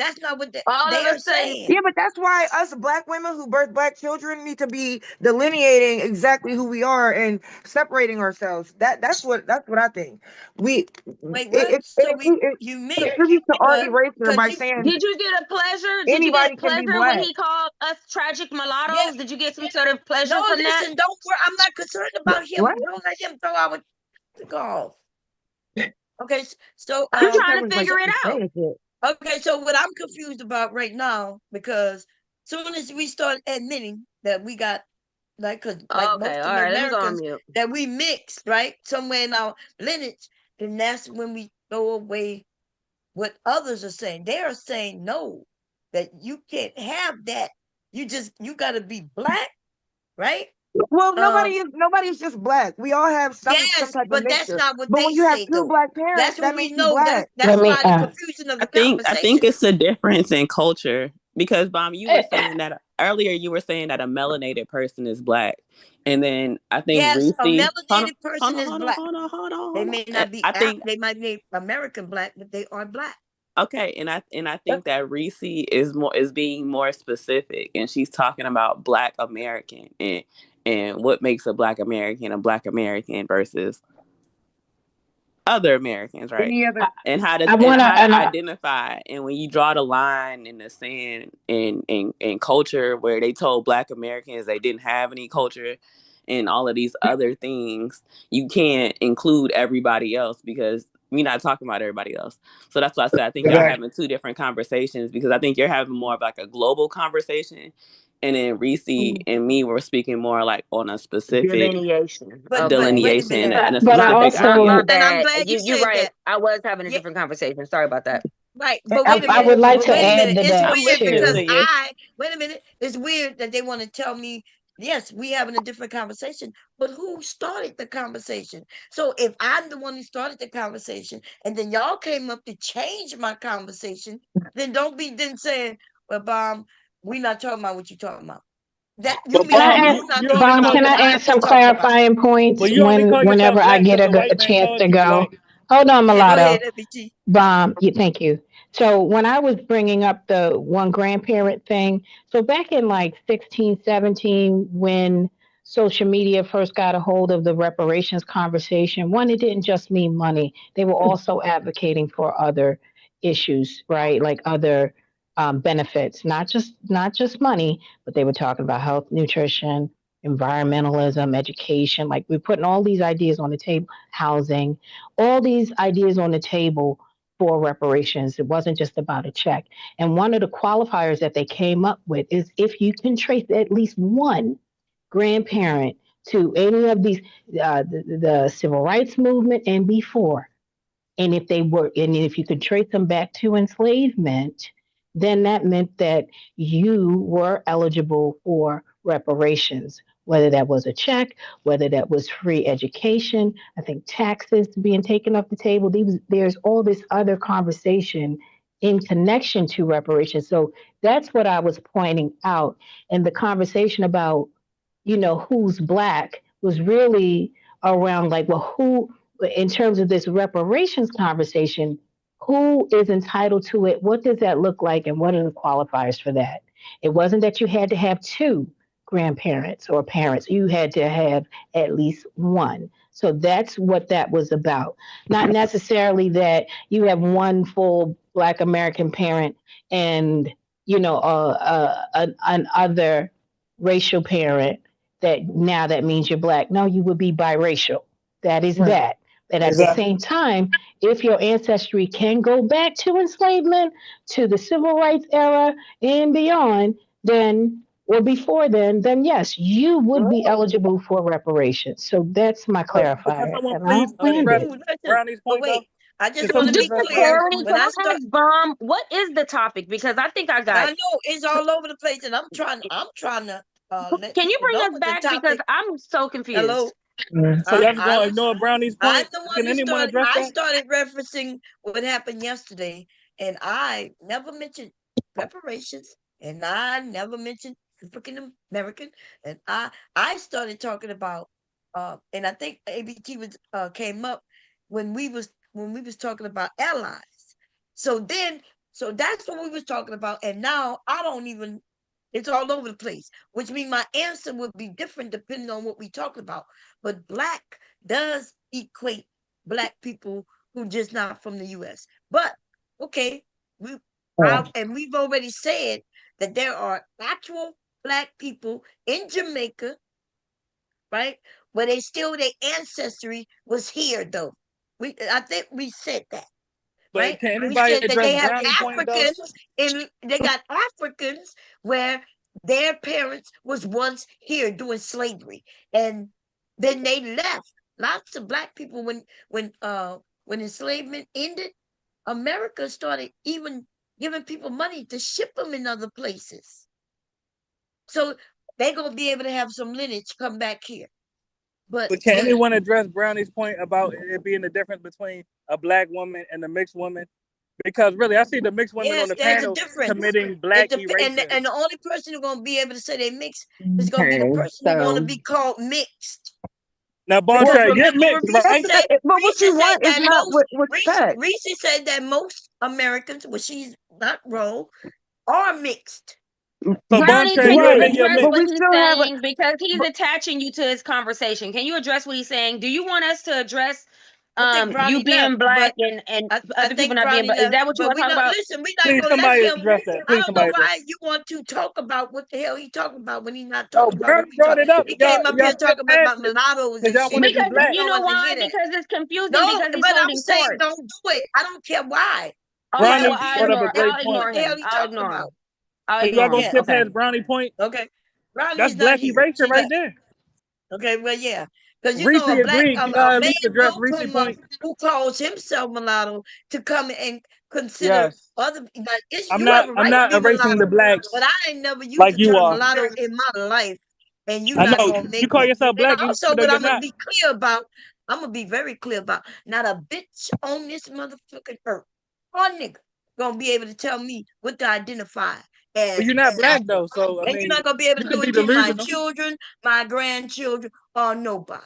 All they of are a sudden, saying. yeah, but that's why us black women who birth black children need to be delineating exactly who we are and separating ourselves. That's what I think. We Wait, what? So you mix, contributes to our but erasure because by you saying did you get a pleasure? Did you get anybody a can be pleasure when black. he called us tragic mulattoes? yeah. Did you get some sort of No, pleasure from that? listen, don't worry. I'm not concerned about him. What? Don't let him throw our golf. Okay, so I'm He trying to was like, figure it out. saying shit. okay, so what I'm confused about right now, because soon as we start admitting that we got like most Okay, of all the right, let me go on Americans mute. that we mixed, right? Somewhere in our lineage, then that's when we throw away what others are saying. They are saying no, that you can't have that. You gotta be black, right? Well, nobody's just black. We all have some Yes, type of but that's mixture. not what But they when you have say two though. black parents, That's that when we makes you know black. Let that's me why the confusion of I the think conversation. it's a difference in culture. Because you were saying that earlier. You were saying that a melanated person is black, and then I think Yes, a Reese. melanated person is black. They Hold may on. not be I think they might be American black, but they are black. okay, and I think that Reese is being more specific, and she's talking about Black American and what makes a Black American versus other Americans, right? Any other? And how to identify, and when you draw the line in the sand in culture where they told Black Americans they didn't have any culture and all of these other things, you can't include everybody else because we're not talking about everybody else. So that's why I said I think y'all having two different conversations, because I think you're having more of like a global conversation, and then Reese and me were speaking more like on a specific Delineation. But delineation wait a minute. in a But I specific also- My area. And I'm bad. glad you You're said right. that. I was having a Yeah. different conversation. Sorry about that. Right, but I- wait a I minute. would like but to wait a add minute. to It's that, weird too. because Yeah. wait a minute. It's weird that they want to tell me, yes, we having a different conversation, but who started the conversation? So if I'm the one who started the conversation, and then y'all came up to change my conversation, then don't be then saying, well, Bomb, we not talking about what you talking about. That you But mean Can I Bomb, you add, you not you talking only Bomb, about call can what I I add just some talked about. clarifying points but you only call whenever yourself I black get because the a white man chance calls to you go? black. Hold on, Yeah, go Mulatto. ahead, FBG. Bomb, thank you. So when I was bringing up the one grandparent thing, so back in like 16, 17, when social media first got a hold of the reparations conversation, one, it didn't just mean money. They were also advocating for other issues, right? Like other benefits, not just money, but they were talking about health, nutrition, environmentalism, education. Like we're putting all these ideas on the table, housing, all these ideas on the table for reparations. It wasn't just about a check. And one of the qualifiers that they came up with is if you can trace at least one grandparent to any of these, the civil rights movement and before, and if you could trace them back to enslavement, then that meant that you were eligible for reparations, whether that was a check, whether that was free education, I think taxes being taken off the table. There's all this other conversation in connection to reparations. So that's what I was pointing out. And the conversation about, who's black was really around like, well, who, in terms of this reparations conversation, who is entitled to it? What does that look like? And what are the qualifiers for that? It wasn't that you had to have two grandparents or parents, you had to have at least one. So that's what that was about. Not necessarily that you have one full Black American parent and, an other racial parent that means you're black. No, you would be biracial. That is Right. that. But at the same time, if your ancestry can go back to enslavement, to the civil rights era and beyond, or before then yes, you would be eligible for reparations. So that's my But can clarifier. someone And please I'll land address it. Listen, Brownie's but point though? wait, I Can just want someone to be Just address for clear. Brownie's clarity, point? When can I I start, ask Bomb, what is the topic? Because I think I I got. know it's all over the place, and I'm trying to let Can you people bring know us what the back because topic. I'm so confused. Hello, So y'all just gonna ignore Brownie's I'm point? the one Can who anyone started. address I that? started referencing what happened yesterday, and I never mentioned reparations, and I never mentioned African American, and I started talking about, and I think ABT was came up when we was talking about allies. So that's what we was talking about, and now I don't even. It's all over the place, which means my answer would be different depending on what we talk about. But black does equate black people who just not from the U.S. But okay, and we've already said that there are actual black people in Jamaica, right? But their ancestry was here though. I think we said that, But right? can We anybody said that address they have Brownie's point though? Africans and they got Africans where their parents was once here doing slavery, and then they left. Lots of black people when enslavement ended, America started even giving people money to ship them in other places. So they're gonna be able to have some lineage come back here. But can anyone address Brownie's point about it being the difference between a black woman and a mixed woman? Because really, I see the mixed women on Yes, the there's a panel difference. committing black And erasure. the only person who's gonna be able to say they mixed is gonna be the Okay, person who want to so be called mixed. Now, Because Bonte, you're remember what mixed, Reese right? said? But what Reese you said want is that not most respect. Reese said that most Americans, well, she's not wrong, are mixed. So, Brownie, Bonte, can you you admit Right. you're address mixed. But what we he's still have a saying? Because he's but attaching you to his conversation. Can you address what he's saying? Do you want us to address I think you Brownie left, being black but and I other people think not being Brownie black? Is left. that what you But want to we talk don't about? listen. We're not Please, gonna let somebody him. address that. I Please, don't know somebody address why that. you want to talk about what the hell he talking about when he's not Oh, talking about what Brownie we brought talk. it up. He Y'all, came up y'all here talking about bypassed it mulattoes because and y'all shit. want to be Because black. We you don't know want to why? hear that. Because it's confusing No, because he's but I'm holding saying court. don't do it. I don't care why. Okay, Let Brownie well him I'll deal brought up with a ignore that. great I'll What ignore point. the hell him. he I'll talking ignore about? him. I'll So y'all ignore gonna him. Yeah. skip Okay. past Brownie point? Okay. That's Brownie's not black here. erasure She right left. there. Okay, well, yeah, because you Reese know agreed. Can y'all a at man least address will Reese come up point? who calls himself mulatto to come and consider Yes. other like it's I'm you have a not right to be erasing the mulatto, blacks but I ain't never used like the you term are. mulatto in my life, and you I not know gonna you make call it. yourself And black even also, though what you're I'm gonna not. be clear about, I'm gonna be very clear about, not a bitch on this motherfucking earth, or nigga, gonna be able to tell me what to identify But as you're not black Afro. though, so I And you're mean, not gonna be able you to could do be it to my delusional, children, my grandchildren, or nobody.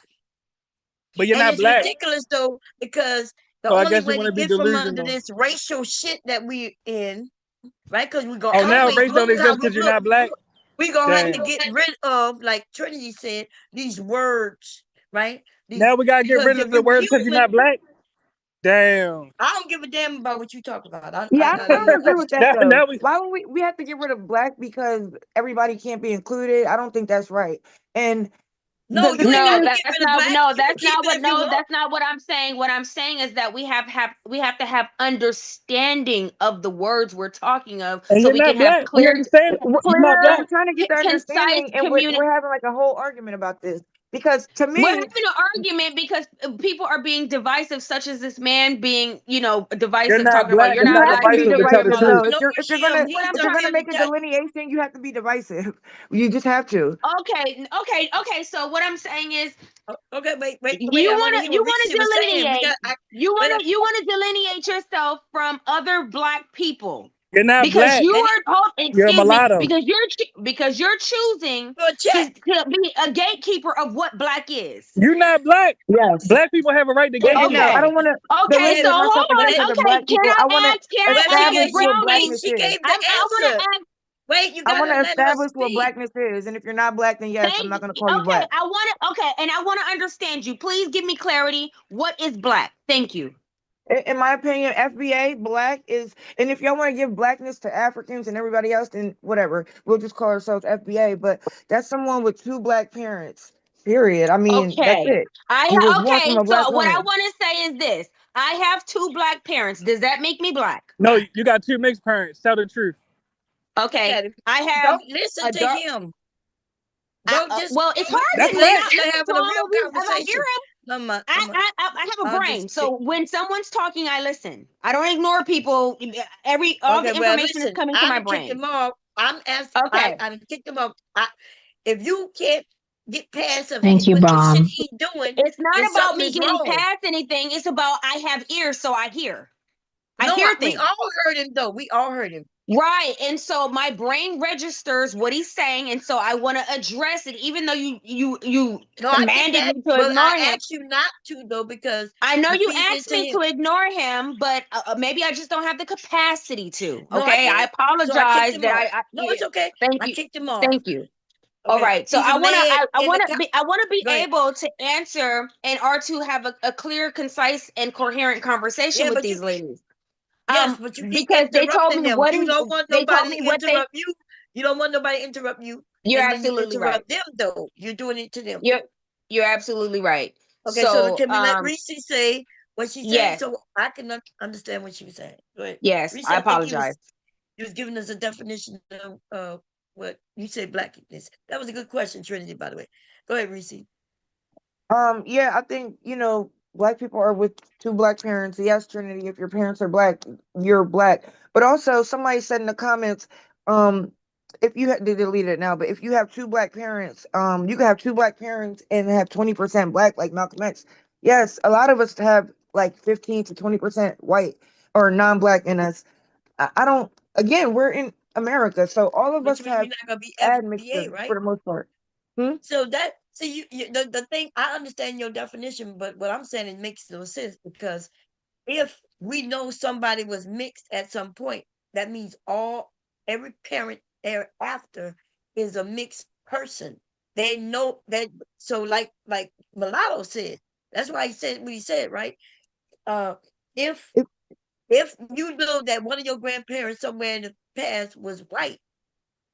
but you're And not it's black. ridiculous though, because the So I only guess you way want to to be get from under delusional. this racial shit that we in, right? Because we gonna Oh, now always race don't look how exist because you're not black. we gonna have to Damn. get rid of, like Trinity said, these words, right? These Now we gotta get because rid of if the you word because you're human, not black. Damn. I don't give a damn about what you talk about. yeah, I Leave don't agree what you with talk that now, about. though. now we. Why would we have to get rid of black because everybody can't be included? I don't think that's right. And No, you the ain't thing got No, to is, get rid of black. no, You can that's keep not it what if you no, want. that's not what I'm saying. What I'm saying is that we have to have understanding of the words we're talking of And so you're we can not have black. We understand that. You're not but clear, we're black. trying to get the concise understanding, and we're having like a whole argument about this because to We're me, having an argument because people are being divisive, such as this man being, You're divisive, not talking about black. you're It's you not not have to black, be you divisive to tell the divisive blah, blah, though. truth. No, what I'm If you're trying. gonna make a delineation, you have to be divisive. You just have to. Okay. So what I'm saying is, okay, wait. you I want to wanna hear you what wanna Reese was saying. delineate, Wait, you wanna delineate yourself from other black people You're not because black. you and are. You're a Excuse me, mulatto. because you're choosing for a check. to be a gatekeeper of what black is. You're not black. Yes. Black people have a right to And no, gatekeep. I Okay. don't want to Okay, Yeah, so delineate myself hold on. against other Okay, black people. I want to can but I ask establish what Brownie? blackness she is. gave the I want answer. to ask. Wait, you I want gotta to let her establish what speak. blackness is, and if you're not black, then yes, I'm not going to call you Okay, black. and I want to understand you. Please give me clarity. What is black? Thank you. In my opinion, FBA black is, and if y'all want to give blackness to Africans and everybody else, then whatever. We'll just call ourselves FBA. But that's someone with two black parents. Period. I mean, that's Okay. it. Who was born from a black So what I woman. want to say is this. I have two black parents. Does that make me black? No, you got two mixed parents. Tell the truth. Okay. Okay, I have don't listen a to dark. him. Don't just Well, it's hard That's to we're right. not listen having a to him real if I hear conversation. him. I'm I have a I'll brain. just sit. So when someone's talking, I listen. I don't ignore people. All Okay, the well, information is listen, coming to I my done kicked brain. him off. Okay. I done kicked him off. If you can't get past of Thank you, what you should Bomb. be doing, It's then not about something me is getting wrong. past anything. It's about I have ears, so I hear. I No, hear we things. all heard him though. We all heard him. Right. And so my brain registers what he's saying. And so I want to address it, even though you No, I get commanded that, me to but ignore I him. asked you not to though because I know you you feed asked into me him. to ignore him, but maybe I just don't have the capacity to. No, I Okay. get I it. So I kicked apologize him that off. I No, it's okay. thank I you. kicked him off. Thank you. All Okay, right. So he's a man I in the. want to be Go ahead. able to answer and or to have a clear, concise, and coherent conversation Yeah, with but you these ladies. yes, but you keep Because they told interrupting me them. what You is don't want they told nobody me to what they interrupt you. You don't want nobody to interrupt you, you're and then you absolutely right. interrupt them though. You're doing it to them. You're absolutely right. Okay, so So can we let Reese say what she said yes, so I can understand what she was saying? Go ahead. yes, Reese, I I think apologize. you was giving us a definition of what you said blackness. That was a good question, Trinity, by the way. Go ahead, Reese. Yeah, I think, black people are with two black parents. Yes, Trinity, if your parents are black, you're black. But also somebody said in the comments, if you they deleted it now, but if you have two black parents, you can have two black parents and have 20% black like Malcolm X. Yes, a lot of us have like 15 to 20% white. or non-black in us. I don't. Again, we're in America, so all of us Which means have you're not gonna be admixture FBA, right? for the most part. Hmm? So that the thing, I understand your definition, but what I'm saying, it makes no sense, because if we know somebody was mixed at some point, that means every parent thereafter is a mixed person. They know that. So like Mulatto said, that's why he said what he said, right? Uh, if If- if you know that one of your grandparents somewhere in the past was white,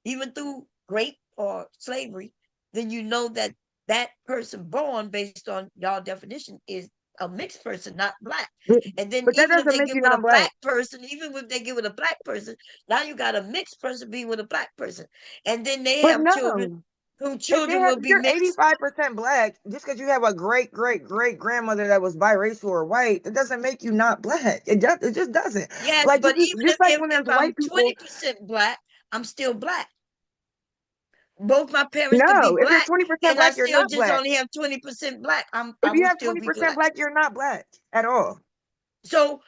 even through rape or slavery, then you know that that person born based on y'all definition is a mixed person, not black. But And then but that even if doesn't they make get you with a non-black. black person, even if they get with a black person, now you got a mixed person being with a black person. And then they But have children no, whose children if will be you're mixed. 85% black, just because you have a great great great grandmother that was biracial or white, it doesn't make you not black. It just doesn't. Yes, Like but even just like when if there's I'm white people. 20% black, I'm still black. Both my parents could be No, if you're black, 20% and I black, you're still not just black. only have 20% black. I If you will have still be 20% black. black, you're not black at all. So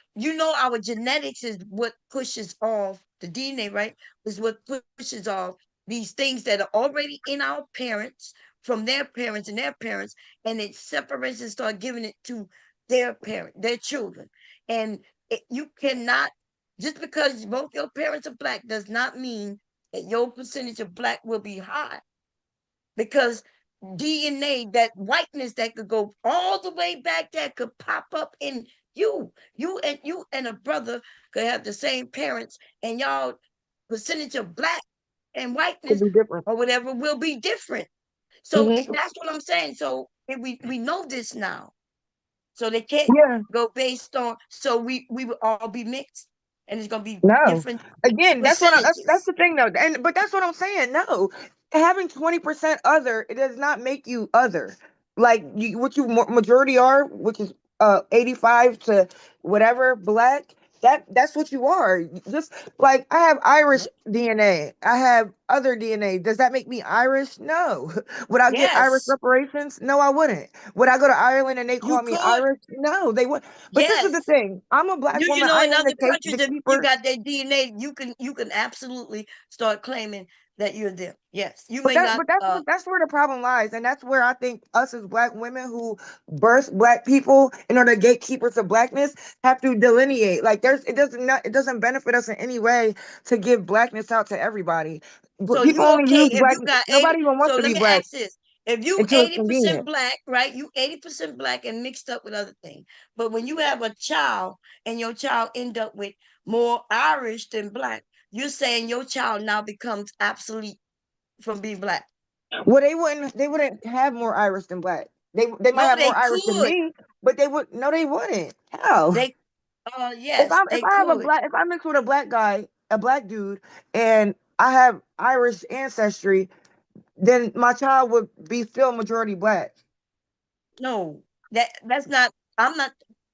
our genetics is what pushes off the DNA, right? Is what pushes off these things that are already in our parents from their parents and their parents, and it separates and start giving it to their children. And you cannot, just because both your parents are black does not mean that your percentage of black will be high, because DNA, that whiteness that could go all the way back, that could pop up in you. You and a brother could have the same parents, and y'all percentage of black and Could whiteness be different. or whatever will be different. So Hmm. that's what I'm saying. So we know this now. So they can't Yeah. go based on. So we will all be mixed, and it's gonna be No. different Again, that's percentages. the thing though. But that's what I'm saying. No. Having 20% other, it does not make you other. Like what you majority are, which is 85 to whatever black, that's what you are. Just like I have Irish DNA. I have other DNA. Does that make me Irish? No. Would I get Irish Yes, reparations? No, I wouldn't. Would I go to Ireland and they you call me could. Irish? No, they would. But this is Yes. the thing. I'm a black You woman. know, I in am other countries, the if you keeper. got their DNA, you can absolutely start claiming that you're them. Yes, you But may not. that's where the problem lies, and that's where I think us as black women who birth black people and are the gatekeepers of blackness have to delineate. Like it doesn't benefit us in any way to give blackness out to everybody. So People you only okay use if black. you got 80? Nobody even wants So to let be me black ask this: if you until it's 80% convenient. black, right? You 80% black and mixed up with other things. But when you have a child and your child end up with more Irish than black, you're saying your child now becomes obsolete from being black. Well, they wouldn't have more Irish than black. They might No, have they more Irish than could. me, but they would no, they wouldn't. How? They yes, If they I have a could. black if I mix with a black guy, a black dude, and I have Irish ancestry, then my child would be still majority black. No, that's not. I'm not.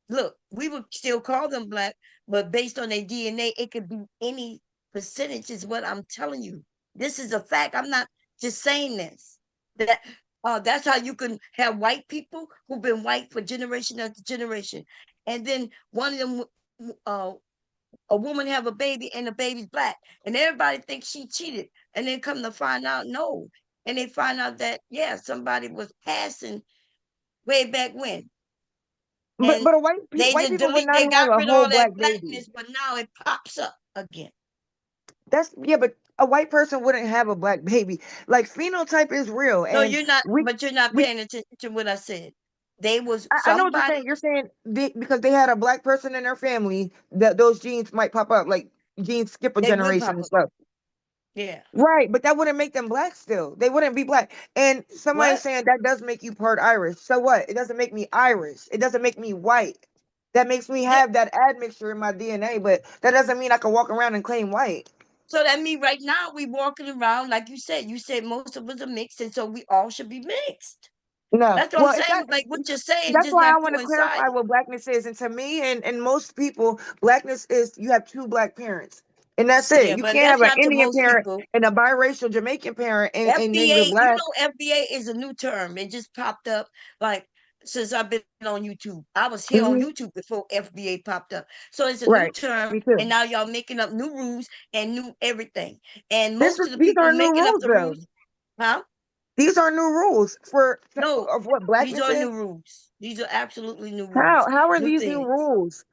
Look, we would still call them black, but based on their DNA, it could be any percentage. Is what I'm telling you. This is a fact. I'm not just saying this. That's how you can have white people who've been white for generation after generation, and then one of them, a woman have a baby and the baby's black, and everybody thinks she cheated, and then come to find out, no, and they find out that yeah, somebody was passing way back when. And But they white just people would delete, not they have got a rid of whole all that black baby. blackness, but now it pops up again. That's yeah, but a white person wouldn't have a black baby. Like phenotype is real, No, and you're not, we but you're not we paying attention to what I said. They was I know what you're somebody, saying. You're saying because they had a black person in their family that those genes might pop up, like genes skip a they will generation pop and up. stuff. Yeah. Right, but that wouldn't make them black still. They wouldn't be black. And somebody What? saying that does make you part Irish. So what? It doesn't make me Irish. It doesn't make me white. That makes me Yeah. have that admixture in my DNA, but that doesn't mean I can walk around and claim white. So that means right now we walking around like you said. You said most of us are mixed, and so we all should be mixed. No. That's what I'm Well, if that saying. Like what you're saying, that's just why I not want to clarify coinciding. what blackness is. And to me and most people, blackness is you have two black parents. And that's it. Yeah, You but can't have that's an not to Indian most parent people. and a biracial Jamaican parent and then you're FBA, black. FBA is a new term. It just popped up like since I've been on YouTube. I was here on Hmm. YouTube before FBA popped up. So it's a new Right. term, Me too. and now y'all making up new rules and new everything. And most of the These people are new making up rules the though. rules, huh? These are new rules No, of what these blackness are is. new rules. These are absolutely new How rules, are new these new things. rules?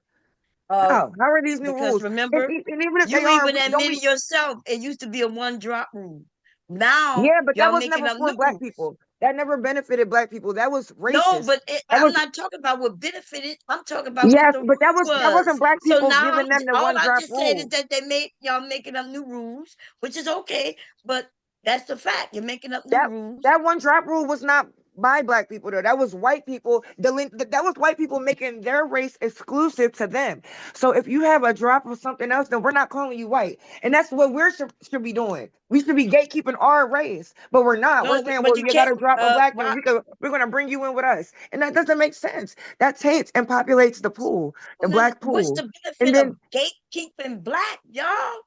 Uh, How are these new because rules? And, remember, and even if they you are, even don't we? admitted yourself, it used to be a one drop rule. Now Yeah, but that y'all was making never up for new black rules. people. That never benefited black people. That was No, racist. but That I'm was not talking about what benefited. I'm talking about what yes, the but rule that was. wasn't black So people now giving them the all one I drop just said is rule. that they made y'all making up new rules, which is okay, but that's the fact. You're making up new That rules. that one drop rule was not by black people though. That was white people. That was white people making their race exclusive to them. So if you have a drop of something else, then we're not calling you white, and that's what we should be doing. We should be gatekeeping our race, but we're not. We're No, saying, but well, you you got can't. to drop a black, and Why? we're gonna bring you in with us, and that doesn't make sense. That takes and populates the pool, the Then black what's pool, the and benefit of then gatekeeping black, y'all?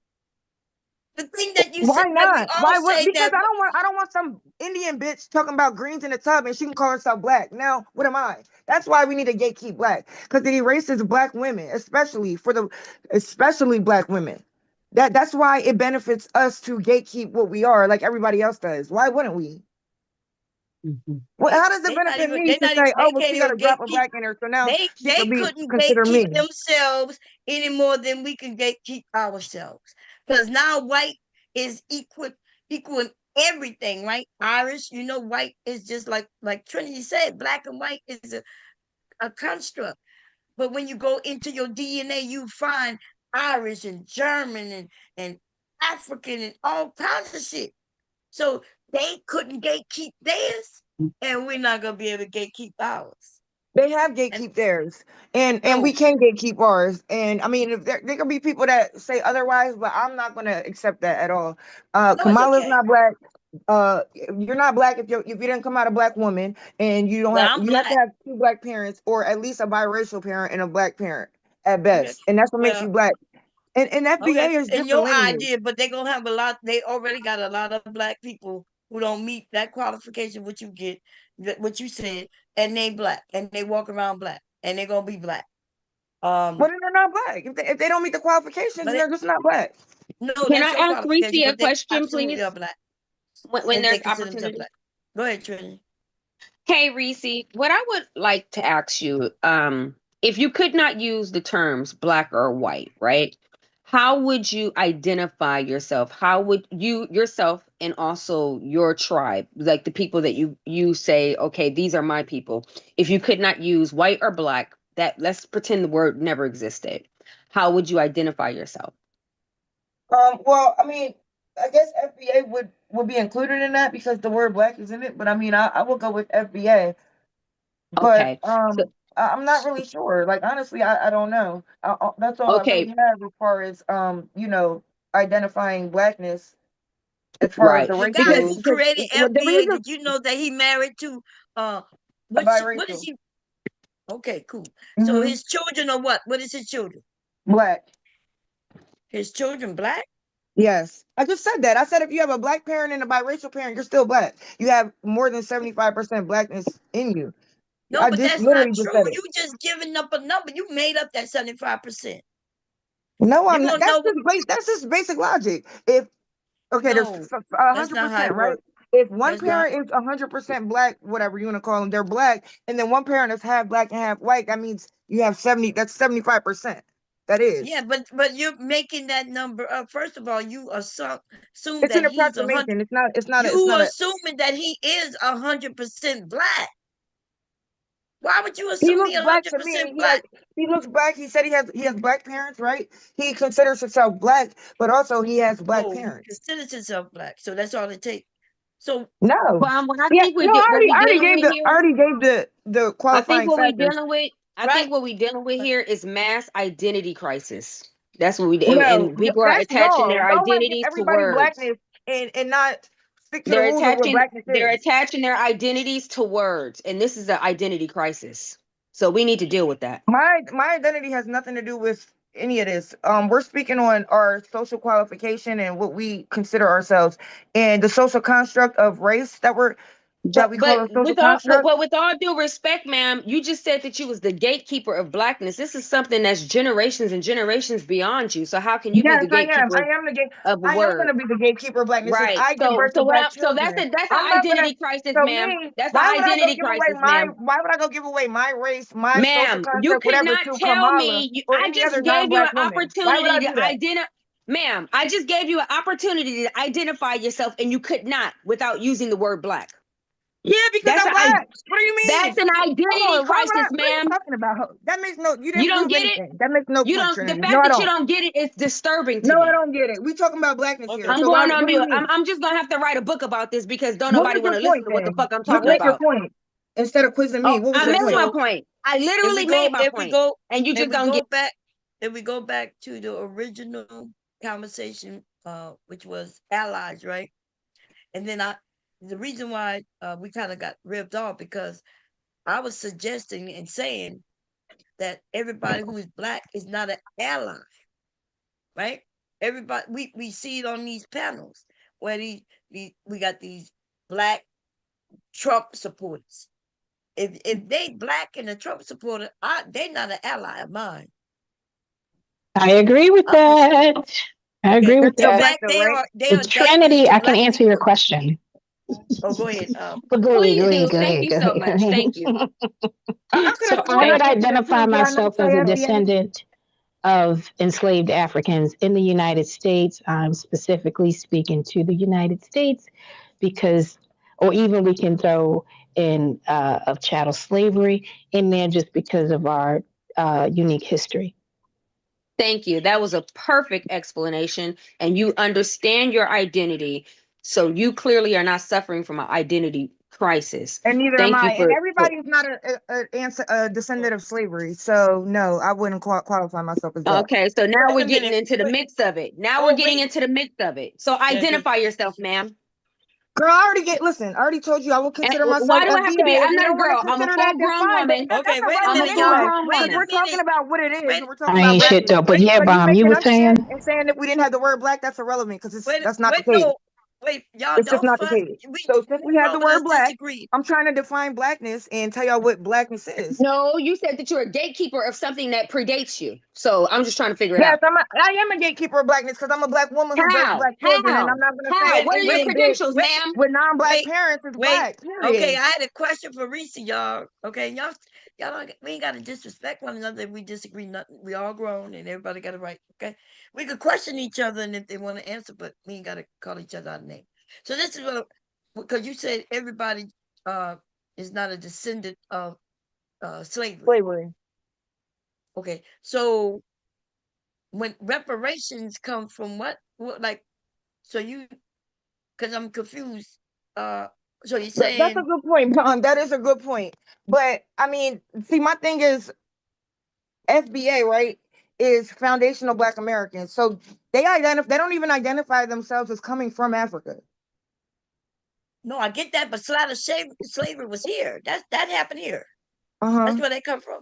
The thing that you said why that we not? all Why? What? say Because that I don't want some Indian bitch talking about greens in the tub and she can call herself black. Now, what am I? That's why we need to gatekeep black because it erases black women, especially black women. That's why it benefits us to gatekeep what we are, like everybody else does. Why wouldn't we? Mhm. Well, how does it they not benefit even me to say, oh, they well, can't she got even to drop a gatekeep. black in her, so now she They could be couldn't considered gatekeep me? themselves any more than we can gatekeep ourselves. Because now white is equal in everything, right? Irish, white is just like Trinity said, black and white is a construct. But when you go into your DNA, you find Irish and German and African and all kinds of shit. So they couldn't gatekeep theirs, and we're not gonna be able to gatekeep ours. They have And gatekeep theirs, and we no, can gatekeep ours. And I mean, if there can be people that say otherwise, but I'm not gonna accept that at all. no, it's Kamala's okay. not black. You're not black if you didn't come out a black woman, and But I'm you have to black. have two black parents, or at least a biracial parent and a black parent at Okay. best, and that's what makes you Well, black. And FBA okay. is In different your lineage. idea, but they're gonna have a lot. They already got a lot of black people who don't meet that qualification. What you get, what you said, and they black, and they walk around black, and they're gonna be black. But they're not black. If they don't meet the qualifications, then But they're just not black. no, Can I that's your ask Reese qualification. a But they question, absolutely are please? black, When and they there's consider themselves opportunity. black. Go ahead, Trinity. Hey, Reese, what I would like to ask you, if you could not use the terms black or white, right? How would you identify yourself? How would you yourself and also your tribe, like the people that you say, okay, these are my people. If you could not use white or black, that let's pretend the word never existed. How would you identify yourself? Well, I mean, I guess FBA would be included in that because the word black is in it. But I mean, I will go with FBA. But Okay. So I'm not really sure. Like honestly, I don't know. That's all I really okay, have as far as identifying blackness as far as right. the The guy races. Because who Because created the FBA, reason did you know that he married to a what is biracial, he? Okay, cool. So hmm his children are what? What is his children? black. His children black? Yes, I just said that. I said if you have a black parent and a biracial parent, you're still black. You have more than 75% blackness in you. No, I but just that's not literally just true. said it. You just giving up a number. You made up that 75%. No, You I'm not. don't know what That's just basic logic. If okay, there's no, a that's hundred not how percent, it right? works. If one That's not parent is 100% black, whatever you want to call them, they're black, and then one parent is half black and half white. That means you have 70. That's 75%. That yeah, is. but you're making that number up. First of all, you assume It's that an he's 100. approximation. It's not. It's not. It's You not a. assuming that he is 100% black. Why would you He assume he looks black to me. 100% black? He looks black. He said he has black parents, right? He considers himself black, but also he has black Oh, he parents. considers himself black. So that's all it takes. So No. what I Yeah. think No. what we I already dealing gave with the. I here. already gave the I think qualifying what we factors. dealing with, I right. think what we dealing with here is mass identity crisis. That's what we No, and people are that's attaching y'all. their Y'all want to give identities to everybody words. blackness and not stick to the rules of what blackness They're is. attaching their identities to words, and this is an identity crisis. So we need to deal with that. My identity has nothing to do with any of this. We're speaking on our social qualification and what we consider ourselves, and the social construct of race that that we call a social with all construct. with all due respect, ma'am, you just said that you was the gatekeeper of blackness. This is something that's generations and generations beyond you. So how can you be Yes, the gatekeeper I am the gate. of a I am word? going to be the gatekeeper of blackness. Since Right. I give So birth to black so that's children, that's I'm an not gonna. identity crisis, So ma'am. me, That's why an would I go identity give away crisis, ma'am. Why would I go give away my race, my social Ma'am, you construct, could whatever, not to tell Kamala me. or I any just other gave you an non-black woman? Why would I opportunity do to that? identify. Ma'am, I just gave you an opportunity to identify yourself, and you could not without using the word black. Yeah, because That's I'm an black. What do you that's mean? an Hold identity on. Why would I? crisis, What are you ma'am. talking about? That makes no. You You didn't don't prove get it. anything. That makes no You point, don't. The Trinity. No, fact I that you don't. don't get it is disturbing to No, I me. don't get it. We talking about blackness here. Okay. I'm So why? going on What do you mute. mean? I'm just gonna have to write a book about this because don't What nobody was want your to listen point to what the then? fuck I'm Just talking make your about. point instead of quizzing me. Oh, What was I your okay. made point? my So point. I if we literally made go, my if we point, go, and you if just we don't go get. back, if we go back to the original conversation, which was allies, right? And then the reason why we kind of got ripped off because I was suggesting and saying that everybody who is black is not an ally, right? Everybody, we see it on these panels where we got these black Trump supporters. If they black and a Trump supporter, they not an ally of mine. I agree with I'm just that. I okay. agree They're with still In that. black fact, though, they right? are dangerous Trinity, to I can black answer your people. question. Oh, go ahead. But go ahead, Please go ahead, do. go Thank ahead, you go so ahead, go much. ahead. Thank you. I could So have I sworn I would mentioned it identify too. Did I never myself say as a FBA? descendant of enslaved Africans in the United States. I'm specifically speaking to the United States because, or even we can throw in of chattel slavery in there just because of our unique history. Thank you. That was a perfect explanation, and you understand your identity. So you clearly are not suffering from an identity crisis. And neither am Thank you I. And for. everybody's not a descendant of slavery. So no, I wouldn't qualify myself as that. Okay, so now Wait we're a getting minute. into the mix of it. Now we're Oh, getting wait. into the mix of it. So Yeah, 'cause- identify yourself, ma'am. Girl, listen, I already told you I will And consider myself why do I have to be? FBA. If I'm you not a don't want to girl. I'm a consider that, full then grown fine. But woman. that's Okay, wait a I'm a minute, irrelevant full y'all. anyway. grown Wait Because a we're woman. talking minute. about what it is, Wait, and we're talking I about ain't wait, shit blackness. though, but wait, yeah, So you Bomb, you making were up shit saying? and saying if we didn't have the word black, that's irrelevant because wait, that's not the wait, case. no. Wait, y'all It's just don't not the fuss. case. So since we have the Let us word black, disagree. I'm trying to define blackness and tell y'all what blackness is. No, you said that you're a gatekeeper of something that predates you. So I'm just trying to figure it Yes, out. I am a gatekeeper of blackness because I'm a black woman who raised How? black children, and How? I'm not gonna say How? Wait, What are your anything wait, big credentials, wait, ma'am? with non-black wait, parents is wait. black. Okay, Period. I had a question for Reese, y'all. Okay, y'all don't, we ain't gotta disrespect one another if we disagree. Nothing. We all grown and everybody got a right. Okay, we could question each other and if they want to answer, but we ain't gotta call each other out of name. So this is what, because you said everybody is not a descendant of slavery. Slavery. Okay, so when reparations come from what like, so you, because I'm confused. So you're That's a saying good point, Mom. That is a good point. But I mean, see, my thing is FBA, right? Is foundational Black Americans. So they don't even identify themselves as coming from Africa. no, I get that, but slavery was here. That happened here. Uh-huh. That's where they come from.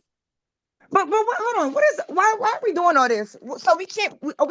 But hold on. Why are we doing all this? So we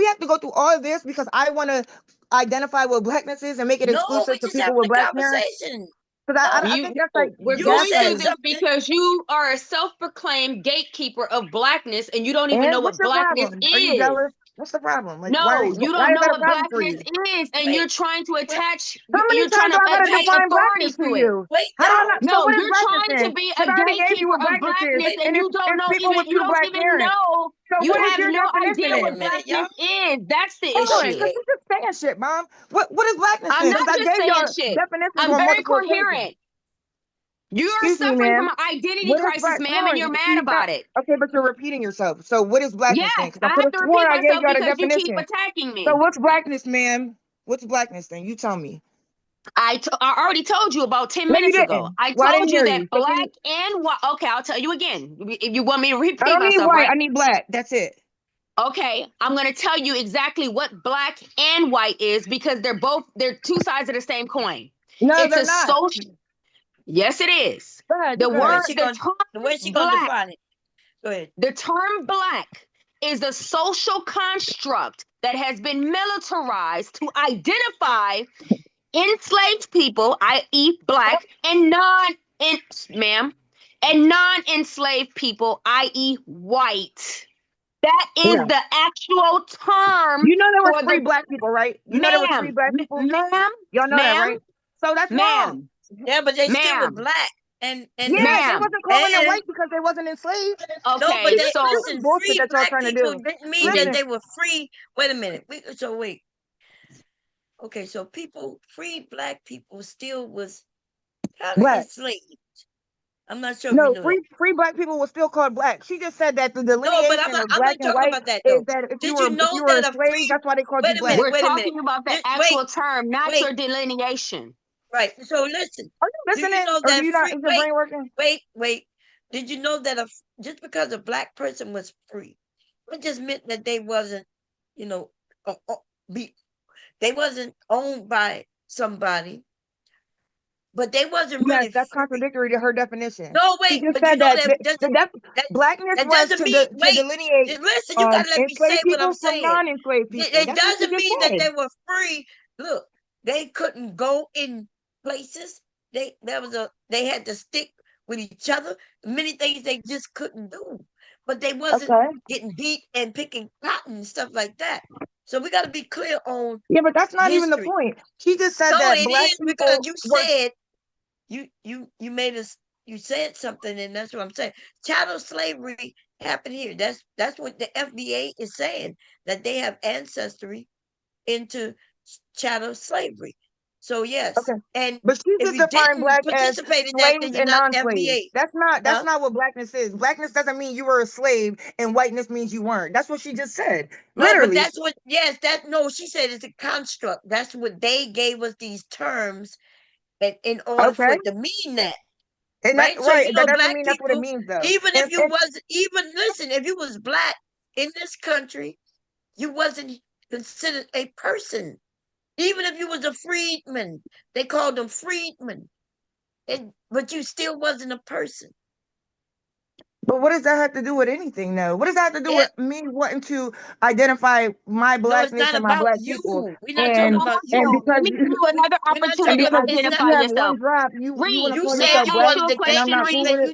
have to go through all of this because I want to identify what blackness is and make it No, we exclusive to just people having with a black parents. conversation. Because I No, think that's like We're you going said through gaslighting. this something. because you are a self-proclaimed gatekeeper of blackness and you don't even know And what what's your blackness problem? Are you is. jealous? What's the problem? Like No, you why don't is know that a what problem for blackness you? is, and Wait, you're trying to wait, attach. How many You're trying times to do I gotta attach define authority blackness to to it. you? wait, How do I y'all. not? So No, what is you're blackness trying then? to be Because a I already gave you gatekeeper what of blackness is, blackness, Wait, and and you don't it's know people even. with You two don't black even parents. know. So You what is have your no definition idea wait a what then? minute, y'all. blackness is. That's the Hold on, issue. because you just saying shit, Mom. What is blackness I'm then? not Because I just gave saying y'all shit. definitions I'm on very multiple occasions. coherent. You are Excuse me, suffering from ma'am. an identity What is crisis, black? ma'am, Hold and on. you're mad See, about it. okay, but you're repeating yourself. So what is blackness then? Yes, Because I I could have have to sworn repeat I gave myself y'all the because you keep definition. attacking So me. what's blackness, ma'am? What's blackness then? You tell me. I already told you about 10 No, you minutes ago. didn't. I Well, I told didn't you hear that you. So can black you? and white. Okay, I'll tell you again. If you want me to I repeat don't need myself, white. I right? need black. That's it. Okay, I'm going to tell you exactly what black and white is because they're two sides of the same coin. No, It's they're a not. social. Yes, it is. Go ahead. You The go The way ahead. word, she the gonna black, define it. Go ahead. the term black is a social construct that has been militarized to identify enslaved people, i.e., black, and non-enslaved people, i.e., white. That is Yeah. the actual term You know there was for free the black people, right? You know there was free black people? Y'all know that, right? So that's wrong. Yeah, but they still were ma'am, black. And Yeah, they ma'am. wasn't calling them and white because they wasn't enslaved. no, but Okay, they so This is listen, bullshit free that y'all black trying to people do. didn't mean that Listen, they were free. Wait a minute. Wait. Okay, so free black people still was kind of black. enslaved. I'm not sure if you No, know that. free black people were still called black. She just said that the No, but delineation of I'm black not and talking white about that is though. that if Did you you know were a that a slave, free? that's why they called you Wait a black. minute. we're Wait a minute. talking about the Wait. actual term, not Wait. your delineation. Right. So listen. Are you Do you listening, know or do that you not? free? Is your brain working? Wait. Did you know that just because a black person was free, it just meant that they wasn't, you know, they wasn't owned by somebody, but they wasn't Yes, really that's free. contradictory to her definition. No, She wait, just but you said know that that blackness that was doesn't to mean. to delineate Listen, you gotta let me say enslaved what I'm people from saying. non-enslaved people. It That's what she doesn't just mean that said. they were free. Look, they couldn't go in places. They had to stick with each other. Many things they just couldn't do. But they wasn't Okay. getting beat and picking cotton and stuff like that. So we got to be clear on Yeah, but that's not even the history. point. She just said No, that it black is because people you were. said you made us you said something, and that's what I'm saying. Chattel slavery happened here. That's what the FBA is saying, that they have ancestry into chattel slavery. So yes, Okay. and But she if just you defined didn't black as participate in that, then slaves you're and not non-slaves. FBA. That's Huh? not what blackness is. Blackness doesn't mean you were a slave and whiteness means you weren't. That's what she just said. No, but Literally. that's what. Yes, that no. She said it's a construct. That's what they gave us these terms, in order for Okay. it to mean that. And that Right? So right, you that know, doesn't black mean that's what it people, means though. even if you And wasn't even listen, if you was black in this country, you wasn't considered a person. Even if you was a freedman, they called them freedmen. But you still wasn't a person. but what does that have to do with anything though? What does that have to do Yeah. with me wanting to identify my No, it's blackness not and my about black you. people? We're not talking And about and you. Let because me give you another We're not and opportunity talking to because about. It's not. identify you have yourself. one drop, you want Reed, to You call said yourself may I you ask black you was a the and I'm question, not gatekeeper, cool Reed? with and it?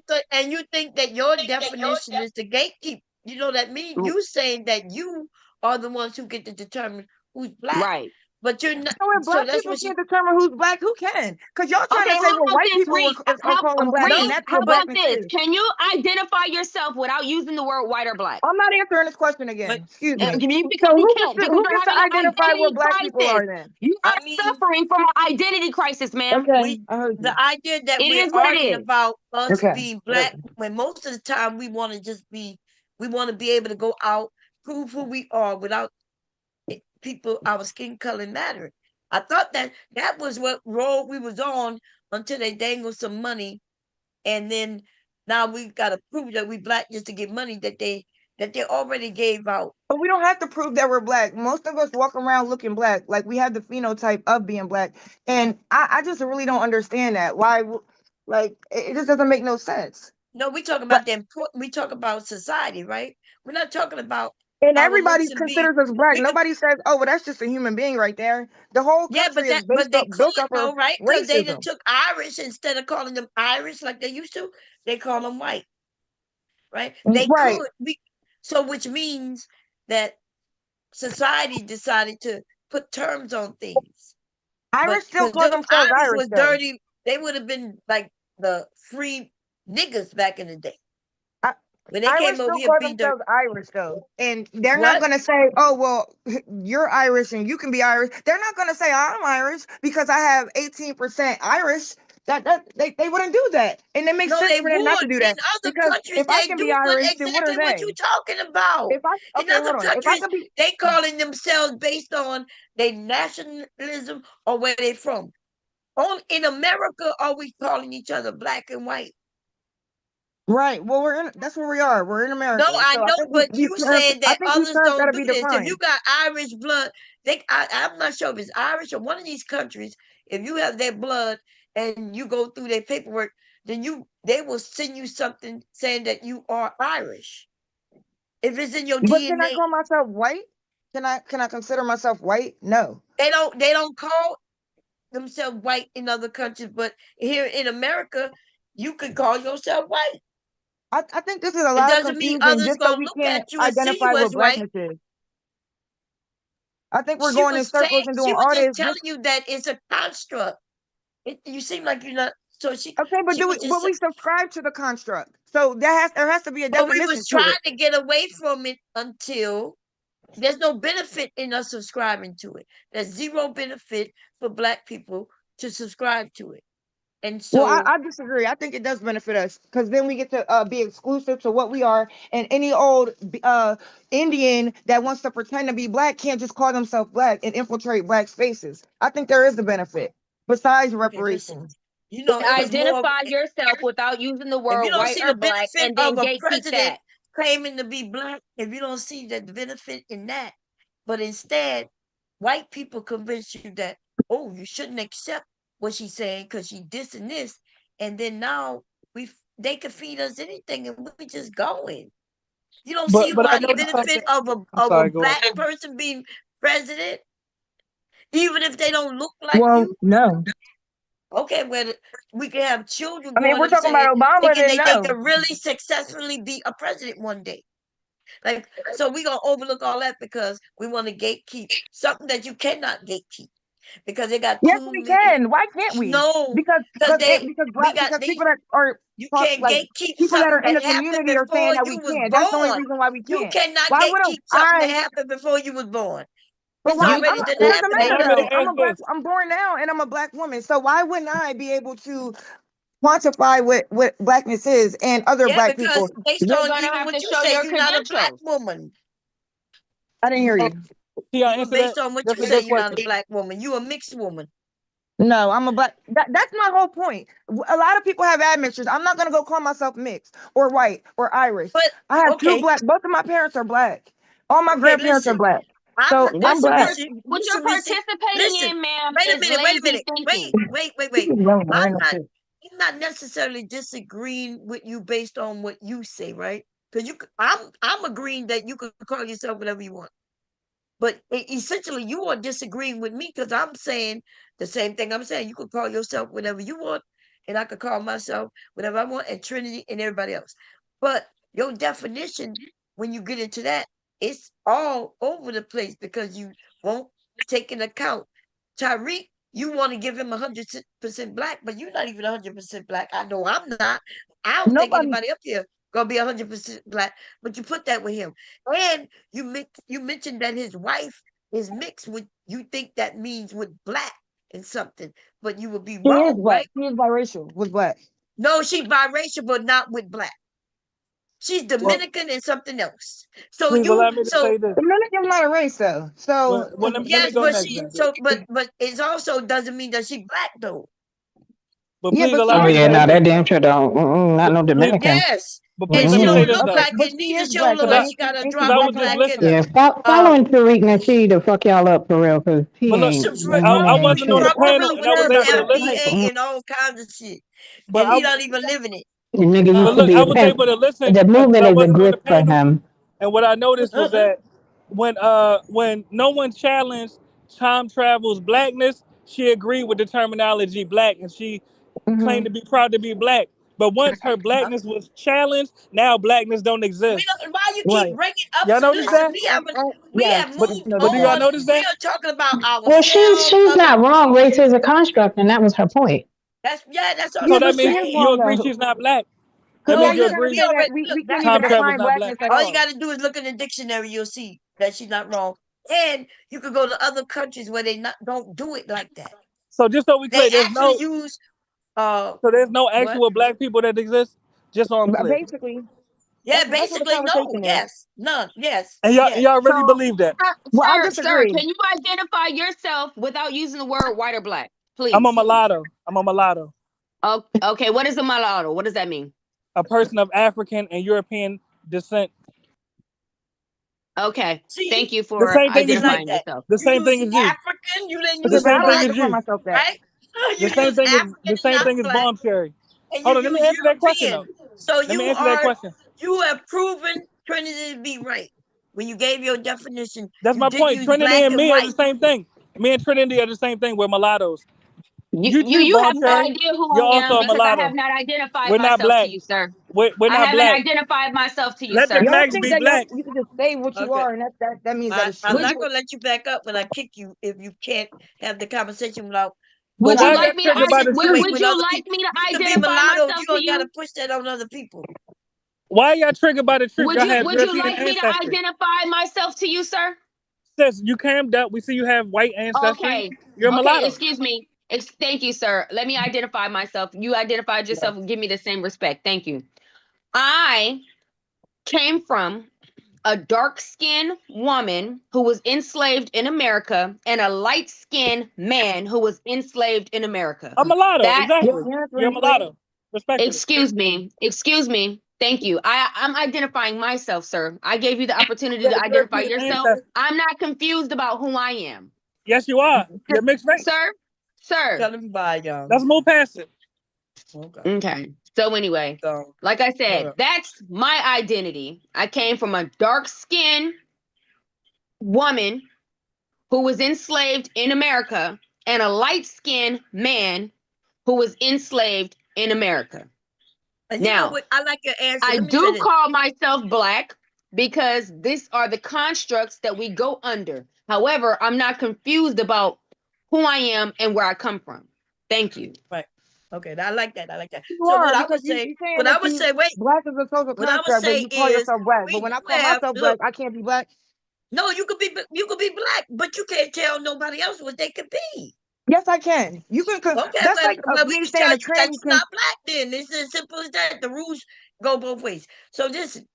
you think that your definition is the gatekeeper. You know that mean you saying that you are the ones who get to determine who's black, Right. but you're not. So if So black that's people what she. can't determine who's black, who can? Because y'all trying Okay, to say how what about white this, people Reed? are calling black, No, and that's How what but about blackness this? is. Can you identify yourself without using the word white or black? I'm not answering this question but again. Excuse me. Because So you who can't, gets because you're to having an identify what identity black people crisis. are then? You I are mean, suffering from an identity crisis, ma'am. Okay, I heard the you. idea that It we're is what it arguing is. about us Okay, being whatever. black, when most of the time we want to we want to be able to go out, prove who we are without people, our skin color mattering. I thought that was what road we was on until they dangled some money, and then now we got to prove that we black just to get money that they already gave out. But we don't have to prove that we're black. Most of us walk around looking black, like we have the phenotype of being black, and I just really don't understand that. Why? Like it just doesn't make no sense. No, we talking But about the important. We talk about society, right? We're not talking about and our everybody looks and being. considers us black. We can, Nobody says, "Oh, well, that's just a human being right there." The whole yeah, country is but they could built up of though, right? Because they done racism. took Irish, instead of calling them Irish like they used to, they call them white, right? They Right. could be. So which means that society decided to put terms on things. Irish But still because call them themselves Irish Irish was though. dirty, they would have been like the free niggas back in the day. I, When they Irish came over still here call being dirty. themselves Irish though, and they're not What? gonna say, "Oh, well, you're Irish and you can be Irish." They're not gonna say, "I'm Irish" because I have 18% Irish. They wouldn't do that, and it makes No, sense they for them not would. to do In that other because countries, if I they can be do what Irish, then what are exactly what you they? talking about. If I In okay, other hold on. If I countries, can be they calling themselves based on their nationalism or where they from. In America, are we calling each other black and white? right, well, that's where we are. We're in No, America, I so I know, think but you saying I that think these others terms got don't to do be this. If you defined. got Irish blood, I'm not sure if it's Irish or one of these countries. If you have their blood and you go through their paperwork, then they will send you something saying that you are Irish. If it's in your But can I DNA, call myself white? Can I consider myself white? No. they don't call. themselves white in other countries, but here in America, you could call yourself white. I think this is a It lot of doesn't mean confusion others just so gonna we look can't at you and see identify you as what white. blackness is. I think we're She going in was saying, circles and doing she was all just this. telling you that it's a construct. You seem like you're not. So she Okay, but was just. we subscribe to the construct. So there has to be a But we definition was to trying it. to get away from it until there's no benefit in us subscribing to it. There's zero benefit for Black people to subscribe to it. And Well, so, I disagree. I think it does benefit us because then we get to be exclusive to what we are, and any old Indian that wants to pretend to be black can't just call themselves black and infiltrate black spaces. I think there is a benefit besides okay, listen, reparations. you know, it was more. Identify yourself without using the If word you don't white see or the black, benefit and then of a gatekeep president that. claiming to be Black, if you don't see that benefit in that, but instead, white people convince you that, oh, you shouldn't accept what she's saying because she dissing this, and then now they can feed us anything and we just going. You don't see But I why the noticed something. benefit of I'm a sorry. Go Black ahead. person being president, even if they don't look like Well, you. no. Okay, where we can have children I mean, growing we're up talking saying, about Obama, thinking then they no. can really successfully be a president one day. Like, so we gonna overlook all that because we want to gatekeep something that you cannot gatekeep because they got Yes, too we many. can. Why can't we? No, Because because because people that are you talk can't like gatekeep people that something are in that the happened community are saying before that we you was can't. That's the only born. reason why we You can't. cannot Why wouldn't gatekeep something that I? happened before you was born. But It's why? already done It doesn't happened Allow matter me to though. already. ask this. I'm born now, and I'm a black woman. So why wouldn't I be able to quantify what blackness is and other Yeah, black because people? based You're on gonna even have what to you show say, your you're not a Black credentials. woman. I didn't hear you. Can y'all Even answer based that? on what That's you a say, good you're not a question. Black woman. You a mixed woman. No, I'm a black. That's my whole point. A lot of people have admixtures. I'm not gonna go call myself mixed or white or Irish. But I have two okay, black. Both of my parents are black. All my okay, grandparents are listen. black. I'm So not, What I'm listen, you're black. Missy, what you're Missy. participating Listen, in, ma'am, wait a is minute, wait a lazy minute, thinking. wait. I'm not necessarily disagreeing with you based on what you say, right? Because I'm agreeing that you could call yourself whatever you want. But essentially, you are disagreeing with me because I'm saying the same thing I'm saying. You could call yourself whatever you want, and I could call myself whatever I want, and Trinity and everybody else. But your definition, when you get into that, it's all over the place because you won't take into account Tyreek. You want to give him 100% Black, but you're not even 100% Black. I know I'm not. I don't think Nobody. anybody up here gonna be 100% Black, but you put that with him. And you mentioned that his wife is mixed with, you think that means with Black and something, but you would be She is wrong, black. right? She is biracial with black. No, she's biracial, but not with Black. She's Well, Dominican and something else. So please allow me to say this. Dominican's not a race though. So Well, let me yes, go but next then. but it also doesn't mean that she's Black though. But yeah, please but she allow Oh me is to yeah, say black. no, this. that damn sure don't. Not no Please, Dominican. Yes. but And please let she me don't say Mm-mm. this look though. Okay, like but it, she neither is she don't black look though. Because like I, she got a Ain't she cause I drop of was black just Black in listening. her. Yeah, Uh following Tariq Nasheed to fuck y'all up for real, cause he But look, ain't, right. he I ain't wasn't on the shit. Trump panel really and I was was able to listen. MBA and all kinds of shit. But And he not even living it. The nigga used to look, be I a was pimp. able to listen The because movement I is a wasn't on the grip for panel. him. And what I noticed was that when no one challenged time travel's blackness, she agreed with the terminology black and she hmm claimed to be proud to be black. But once her blackness was challenged, now blackness don't We exist. don't, why you keep Right. bringing up? Y'all notice Listen, that? we Yes. have But moved No, but do that's y'all on. notice We that? are talking about Well, she's ourselves. she's not wrong. Race is a construct, and that was her point. That's all Yeah, So she that but was she means is saying. you wrong agree though. she's not black. That Because No, now means you you're we trying to agree say that already we look that can't even time that travel's define not black. blackness at all you all. got to do is look in the dictionary. You'll see that she's not wrong. And you could go to other countries where they not don't do it like that. So just so we They clear, actually use there's no what? actual black people that exist. Just so I'm clear. Basically, Yeah, that's what the basically no. conversation is. Yes, none. Yes, And yes. y'all really So, believe that? well, I Sir, disagree. can you identify yourself without using the word white or black, I'm a please? mulatto. I'm a mulatto. Oh, okay, what is a mulatto? What does that mean? A person of African and European descent. Okay, See, thank you The for same thing it's as like you. identifying that. yourself. The You same use thing as you. African. You didn't The Okay, use but same I would thing black, never as call you. myself that. right? You The same use thing is African the and same not thing as black, Bomb Cherry. and you Hold on, let me use answer that question European. though. So Let me answer that question. you have proven Trinity to be right when you gave your definition. That's You my did point. use Trinity black and and me are the white. same thing. Me and Trinity are the same thing. We're mulattoes. You Von have no Cherry. idea who You're I am also a because I mulatto. have not identified We're not myself to black. you, sir. We're I not haven't black. identified myself to you, Let the sir. Y'all blacks think be that black. you can just say what you Okay. are, and that means that it's I'm true. not gonna let you back up when I kick you if you can't have the conversation without But Would you why without y'all like me to triggered by the conversate truth? would with you other like people. me to You can be identify mulatto, myself you to don't gotta you? push that on other people. Why y'all triggered by the truth? Y'all have Would you European like me to ancestry. identify myself to you, sir? Sis, you came down. We see you have white ancestry. Okay. You're a Okay, mulatto. excuse me. Thank you, sir. Let me identify myself. You identified yourself. Give me the same respect. Thank you. I came from a dark-skinned woman who was enslaved in America and a light-skinned man who was enslaved in America. A mulatto, That exactly. Your parents were You're a enslaved? mulatto. Respectfully. excuse me. Thank you. I'm identifying myself, sir. I gave you the opportunity You to have identify European yourself. ancestry. I'm not confused about who I am. Yes, you are. You're mixed race. Sir. Tell them bye, y'all. Let's move past it. Okay. Okay. So anyway, So like I said, yeah. that's my identity. I came from a dark-skinned woman who was enslaved in America and a light-skinned man who was enslaved in America. And you know Now, what? I like your answer. I Let me say do this. call myself black because these are the constructs that we go under. However, I'm not confused about who I am and where I come from. Thank you. Right. Okay, I like that. I like that. You So are what I because would say, you saying that you wait, black is a social what I would construct, but say you call is yourself black. But we when I do call have myself black, look, I can't be black. no, you could be black, but you can't tell nobody else what they could be. Yes, I can. You can. Okay, That's like well, we me can saying tell a you that tranny you're can. not black then. It's as simple as that. The rules go both ways. So listen,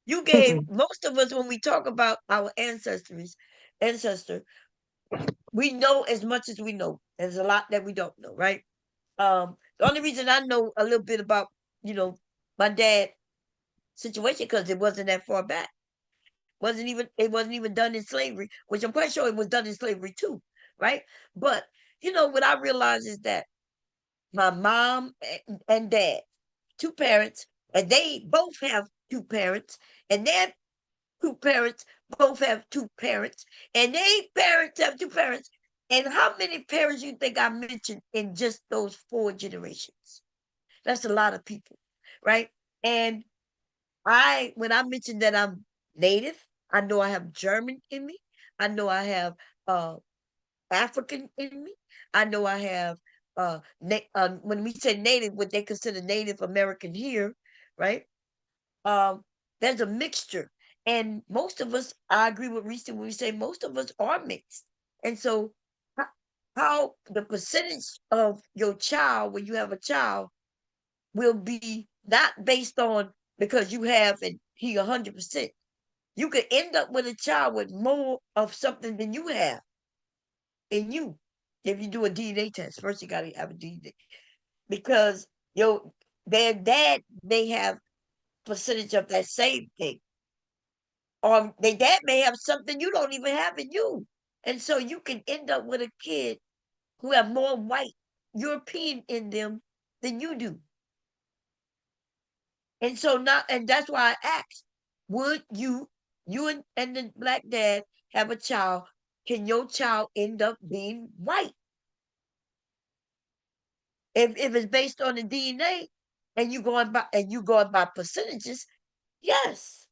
you gave Mm-mm. most of us when we talk about our ancestor, we know as much as we know. There's a lot that we don't know, right? The only reason I know a little bit about, my dad situation because it wasn't that far back. It wasn't even done in slavery, which I'm quite sure it was done in slavery too, right? But what I realized is that my mom and dad, two parents, and they both have two parents, and their two parents both have two parents, and they parents have two parents. And how many parents you think I mentioned in just those 4 generations? That's a lot of people, right? And when I mentioned that I'm native, I know I have German in me. I know I have African in me. I know I have when we say native, what they consider Native American here, right? Um, there's a mixture, and most of us, I agree with Reese when we say most of us are mixed, and so how the percentage of your child when you have a child will be not based on because you have and he 100%. You could end up with a child with more of something than you have in you if you do a DNA test. First, you got to have a DNA because their dad may have percentage of that same thing, or their dad may have something you don't even have in you, and so you can end up with a kid who have more white European in them than you do. And so now, and that's why I asked, would you and the black dad have a child? Can your child end up being white? If it's based on the DNA and you going by percentages, yes,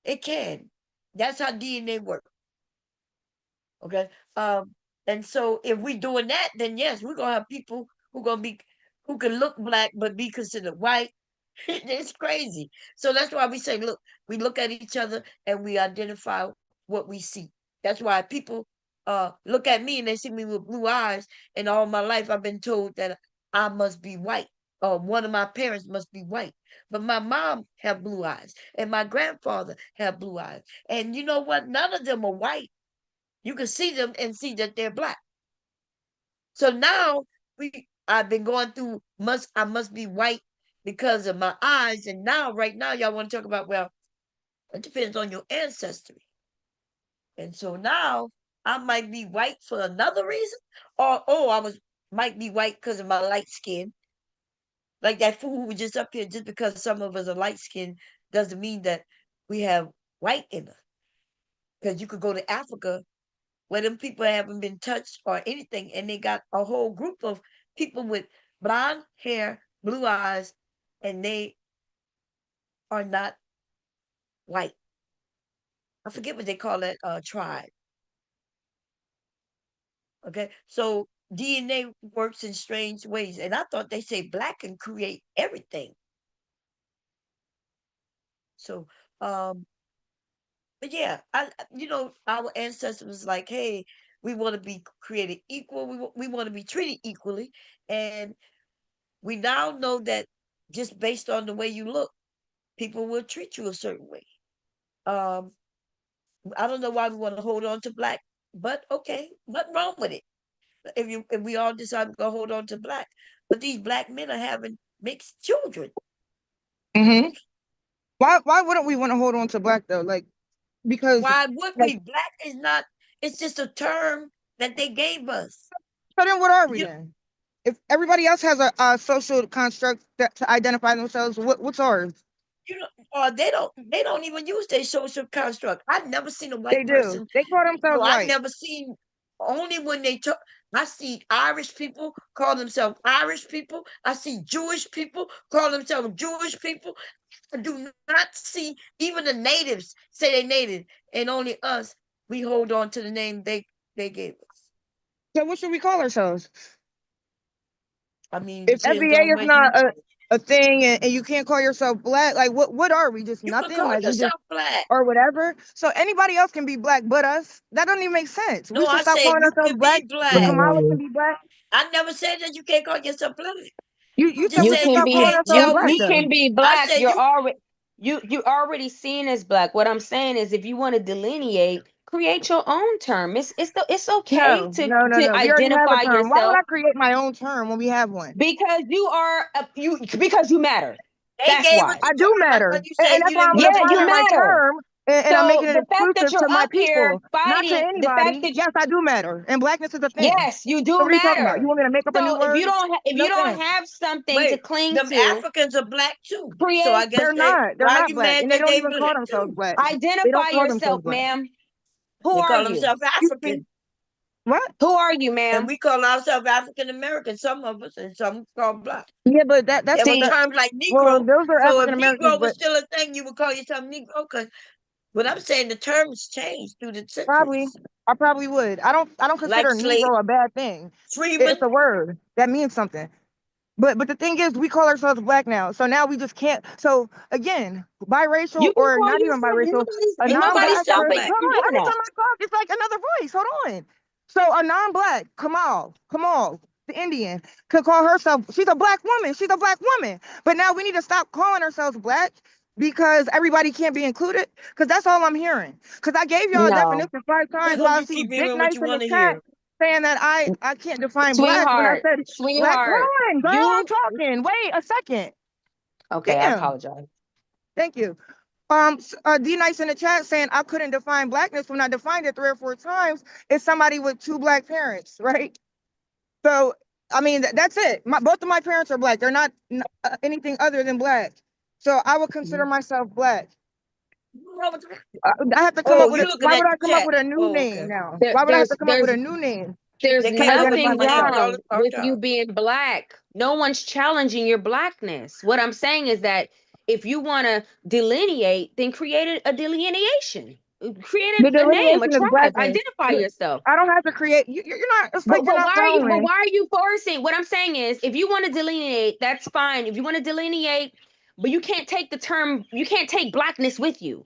it can. That's how DNA works. Okay. And so if we doing that, then yes, we're gonna have people who can look black but be considered white. It's crazy. So that's why we say, look, we look at each other and we identify what we see. That's why people look at me and they see me with blue eyes, and all my life I've been told that I must be white, or one of my parents must be white. But my mom have blue eyes and my grandfather have blue eyes. And you know what? None of them are white. You can see them and see that they're black. So now I've been going through I must be white because of my eyes, and now right now y'all want to talk about, well, it depends on your ancestry. And so now I might be white for another reason, or might be white because of my light skin. Like that fool who was just up here, just because some of us are light skinned doesn't mean that we have white in us. Because you could go to Africa where them people haven't been touched or anything, and they got a whole group of people with blonde hair, blue eyes, and they are not white. I forget what they call that tribe. Okay, so DNA works in strange ways, and I thought they say black can create everything. So, but yeah, our ancestors was like, hey, we want to be created equal. We want to be treated equally, and we now know that just based on the way you look, people will treat you a certain way. I don't know why we want to hold on to black, but okay, nothing wrong with it. If we all decide to go hold on to black, but these black men are having mixed children. Mm-hmm. Why wouldn't we want to hold on to black though? Like, because Why would like, we? Black is not. It's just a term that they gave us. so then what are we You, then? If everybody else has a social construct to identify themselves, what's ours? or they don't even use their social construct. I've never seen a They white do. person. They call themselves I've white. never seen. Only when they talk. I see Irish people call themselves Irish people. I see Jewish people call themselves Jewish people. I do not see even the natives say they native, and only us, we hold on to the name they gave us. So what should we call ourselves? I mean, If depends FBA on is where not a thing and you can't call yourself black, like what are we? Just you can nothing? call Like we just yourself black. or whatever. So anybody else can be black but us. That doesn't even make sense. No, We should I stop said calling you ourselves can black. be But black. Kamala can be black. I never said that you can't call yourself black. You Just said we You should said can stop you calling be can't ourselves tell black you though. can be I black. said You're you already you already seen as black. What I'm saying is if you want to delineate, create your own term. It's okay No, no, no, to no. We already have a identify term. Why would yourself I create my own term when we have one? because you are because you matter. they That's gave us why. the I do term. I matter. thought you said And that's you why didn't I'm want Yeah, the you defining my term. matter. term and I'm So making it the fact that exclusive you're to my up here people, not to fighting, the fact anybody. that Yes, I do matter. And blackness is a thing. yes, you So do what are you talking about? You matter. want me to make up a new So if word? you No don't thanks. have something to Wait, cling them to, Africans are black too. So I create, guess They're not. They're why are not you black. mad And they that don't they even call black themselves too? black. They identify don't call yourself, themselves black. ma'am. Who They are call you? themselves You see? African. What? Who are you, And ma'am? we call ourselves African American, some of us, and some call black. Yeah, but that's There what were See, that terms like well, Negro. those are So if African Americans, Negro was but still a thing, you would call yourself Negro. Because what I'm saying, the terms changed through the probably centuries. I probably would. I don't Like consider slave, Negro a bad thing. It's freeman. a word that means something. But the thing is, we call ourselves black now. So now we just can't. So again, biracial you can or call not even yourself biracial, a We call nobody's non-black ourselves person. stopping black. you Hold from on. doing Every that. time I talk, it's like another voice. Hold on. So a non-black, Kamal, the Indian, could call herself. She's a black woman. She's a black woman. But now we need to stop calling ourselves black because everybody can't be included. Because that's all I'm hearing. Because I gave y'all a No, definition 5 times while I You see keep Big hearing what Nice you in the want to chat hear. saying that I can't define black when I sweetheart, said black. Hold sweetheart, on, girl, I'm you talking. Wait a second. okay? I Damn. apologize. Thank you. D Nice in the chat saying I couldn't define blackness when I defined it 3 or 4 times. It's somebody with 2 black parents, right? So I mean that's it. Both of my parents are black. They're not anything other than black. So I would consider myself black. I have to come Oh, up with you a. looking Why at would I the come up chat? with a new Oh, name okay. now? There, Why would I have to come up with a new name there's They can't come up identify with nothing new names myself? all wrong the with you time. being black. No one's challenging your blackness. What I'm saying is that if you want to delineate, then create a delineation. Create The a name, a delineation is tribe. blackness. Identify yourself. I don't have to create. You're not. It's like you're But not why are you? But following. why are you forcing? What I'm saying is, if you want to delineate, that's fine. If you want to delineate, but you can't take the term. You can't take blackness with you.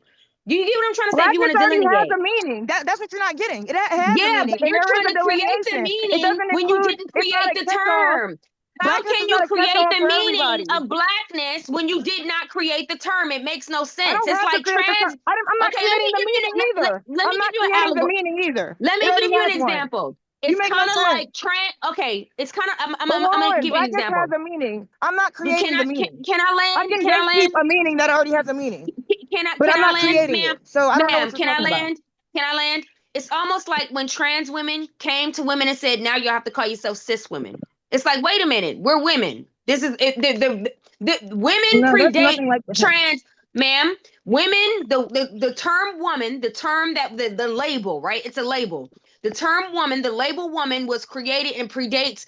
Do you get what I'm trying to say? If you Blackness want to already has delineate, a meaning. That's what you're not getting. It has a yeah, meaning, but and you're there is trying a to create the delineation. It meaning doesn't when you include. didn't It's not create a the catch-all. term. How Blackness can is you not a create catch-all the for meaning everybody. of blackness when you did not create the term? It makes no I sense. don't It's have to like create the term. trans. I'm not Okay, let creating me the give you meaning let, either. let I'm me not give you creating an the meaning either. let It me give already you has an one. example. You It's make kind no of sense. like trans. Okay, it's kind of. But I'm hold gonna on, give you an blackness has example. a meaning. I'm not Can creating the I meaning. can I I land? can Can I gatekeep land? a meaning that already has a meaning, but Can I'm I not land, creating ma'am? it. So I don't know what Ma'am, you're can I talking about. land? Can I land? It's almost like when trans women came to women and said, "Now you have to call yourself cis women." It's like, wait a minute, we're women. This is it, the women No, that's predate nothing like that. trans, ma'am. Women, the term woman, the term that the label, right? It's a label. The term woman, the label woman was created and predates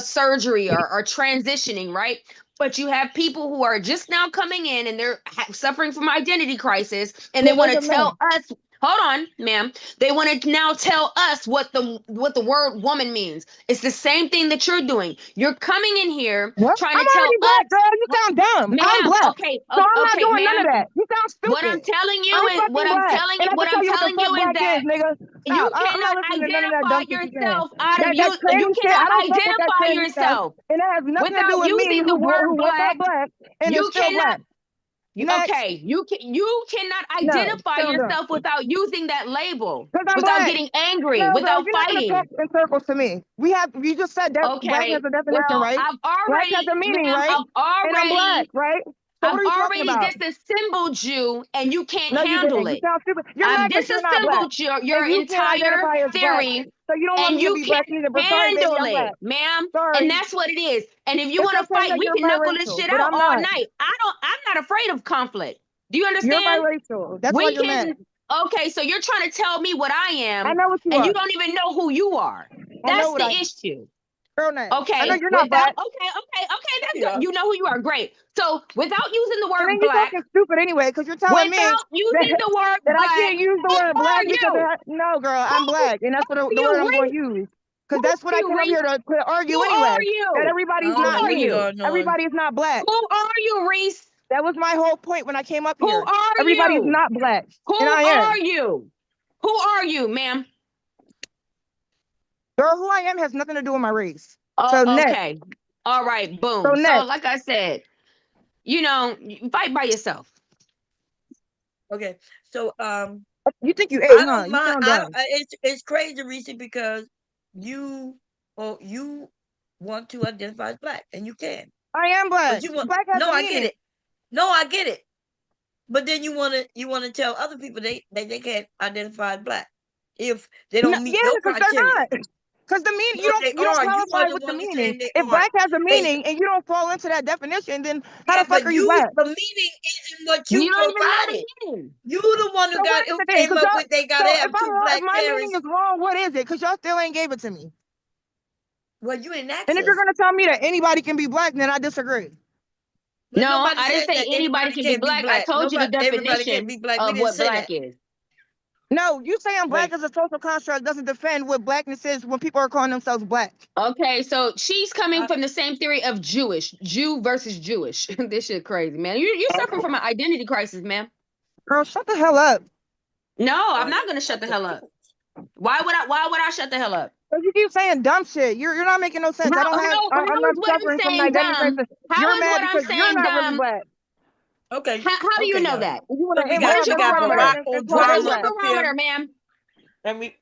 surgery or transitioning, right? But you have people who are just now coming in and they're suffering from identity crisis, and they Well, want wait to a minute. tell us, hold on, ma'am. They want to now tell us what the word woman means. It's the same thing that you're doing. You're coming in here What? trying I'm to tell already black, us, girl. You sound dumb. I'm ma'am. black. Okay, So I'm not okay, doing none of ma'am. that. You sound What I'm stupid. telling you I'm is fucking black. And I what can tell I'm you what the telling fuck you is black that is, nigga. you Stop. I'm not cannot listening to none of that identify dumb shit you saying. yourself out of That you. You crazy shit, I cannot don't fuck with that identify crazy stuff. yourself And it has nothing to do without with me using the who word went black. black and is You still cannot. black. Next. Okay, you cannot No, identify still don't. yourself without using that label, Because I'm without black. getting angry, No, girl, without you're not gonna talk fighting. in circles to me. You just said that black has Okay, a definition, well, right? I've Black has already, a meaning, ma'am, right? And I'm black, right? So what I've are you talking already about? disassembled you, and you can't No, you handle didn't. You it. sound stupid. You're I've mad because you're not black. disassembled your And you can't entire identify as black. theory, So you don't want and me to you be black can't either. But sorry, baby, handle I'm it, black. ma'am. Sorry. And that's what it is. And if you It's want to okay fight, that we you're can knuckle this biracial, shit but out I'm all not. night. I'm not afraid of conflict. Do you You're understand? biracial. That's why We you're mad. can. Okay, so you're trying to tell me what I am, I know what you and you are. don't even know who you are. I know That's what the I am. issue. Girl, next. I know Okay, you're not without black. okay, that's Yeah. good. You know who you are. Great. So without using the And then word you're black, talking stupid anyway, because you're telling me without using that, the word that I black, can't use the who word black are because you? no, girl, I'm black. And that's Who are the word you, I'm going Reese? to use. Who Because that's what are I you, came up Reese? here to argue Who anyway. are That you? I everybody's don't know not Who are what's me. you? going on. Everybody's not black. Who are you, Reese? That was my whole point when I came up Who here. are Everybody's you? not black. Who And I are am. you? Who are you, ma'am? Girl, who I am has nothing to do with my race. Oh, So next. okay. All right, So boom. So, next. like I said, you fight by yourself. Okay. So You think you ate, I huh? don't You mind. sound dumb. It's crazy, Reese, because you want to identify as black, and you can. I am black. But you want Black has no, a I get meaning. it. No, I get it. But then you wanna tell other people they can't identify as black if they No, don't meet yeah, your because they're criteria. not. Because the meaning No, they you don't are. You are qualify the with the one that's meaning. saying they If aren't. black has a They meaning and you don't fall into that definition, then how yeah, the fuck but are you black? the meaning isn't what You you don't even know provided. the meaning. You the one So who what is who the thing? came up with they So gotta if have I'm two wrong, if black my meaning parents. is wrong, what is it? Because y'all still ain't gave it to me. Well, you didn't And if you're access. gonna tell me that anybody can be black, then I disagree. But No, nobody I didn't said say that anybody anybody can be can't be black. I black. told you the Everybody can't definition be black. We of didn't what say black that. is. No, you saying black Right. is a social construct doesn't defend what blackness is when people are calling themselves black. Okay, so she's coming I- from the same theory of Jew versus Jewish. This shit crazy, man. You suffering from an identity crisis, ma'am. Girl, shut the hell up. No, I'm Oh, not gonna shut the hell up. Why would I shut the hell up? Because you keep saying dumb shit. You're not making no sense. How I'm not is what I'm suffering from an saying identity dumb? crisis. How You're is mad what I'm because you're saying not really dumb? black. Okay. How do you Okay, know y'all. that? You want So to we What is your got barometer? Barack and call What them is your O'Drama black. up here, barometer, ma'am? and we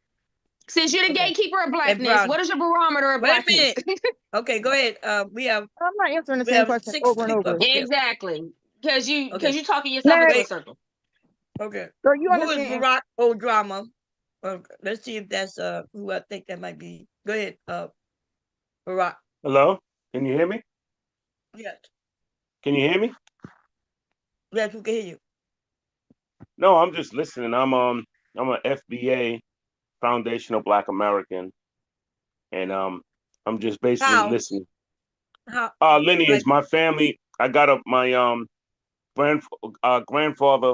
Since you're the okay. gatekeeper of And blackness, Brown. what is your barometer of Wait a blackness? minute. Okay, go ahead. We have I'm not answering the same question 6 over and people up over. here. Exactly. Because you Okay. talking yourself into a Next. circle. Okay. Girl, you Who is understand. Barack O'Drama? Let's see if that's who I think that might be. Go ahead, Barack. Hello? Can you hear me? Yes. Can you hear me? Yes, we can hear you. No, I'm just listening. I'm an FBA, Foundational Black American, and I'm just basically How? listening. How? Lineage, Like, my family. I got my grandfather.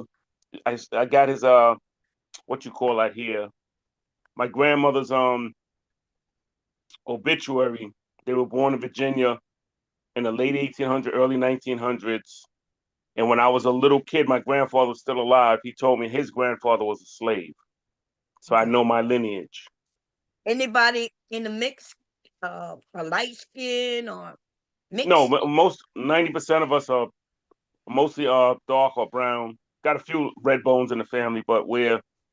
I got his what you call that here? My grandmother's obituary. They were born in Virginia in the late 1800s, early 1900s. And when I was a little kid, my grandfather was still alive. He told me his grandfather was a slave. So I okay. know my lineage. Anybody in the mix? A light skin or No, mix? most 90% of us are mostly dark or brown. Got a few red bones in the family, but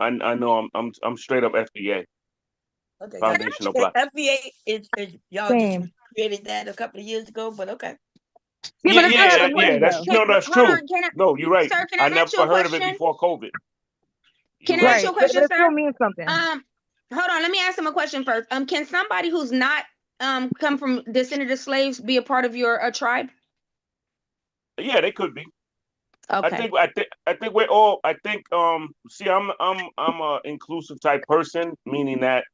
I know I'm straight up FBA, Okay, Foundational Black. FBA is y'all just Same. created that a couple of years ago, but okay. Yeah, but it still hasn't Yeah. changed That's though. that's Hold true. on, can I, No, you're right. sir, can I I never ask you a heard of it question? before COVID. Can You're I right. ask you a Right. question, But it still sir? means something. Hold on, let me ask him a question first. Can somebody who's not come from descended of slaves be a part of your tribe? Yeah, they could be. Okay. I think we're all. I think see, I'm a inclusive type person, meaning that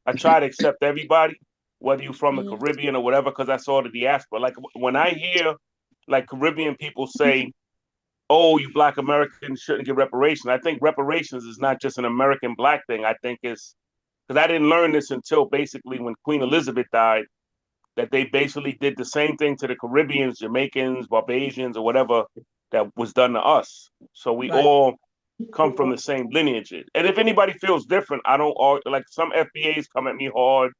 I try to accept everybody, whether you're from the Mhm. Caribbean or whatever, because I saw the diaspora. Like when I hear like Caribbean people say, "Oh, you Black Americans shouldn't get reparations," I think reparations is not just an American Black thing. I think it's because I didn't learn this until basically when Queen Elizabeth died, that they basically did the same thing to the Caribbeans, Jamaicans, Barbadians, or whatever that was done to us. So we Right. all come from the same lineage. And if anybody feels different, I don't like some FBAs come at me hard,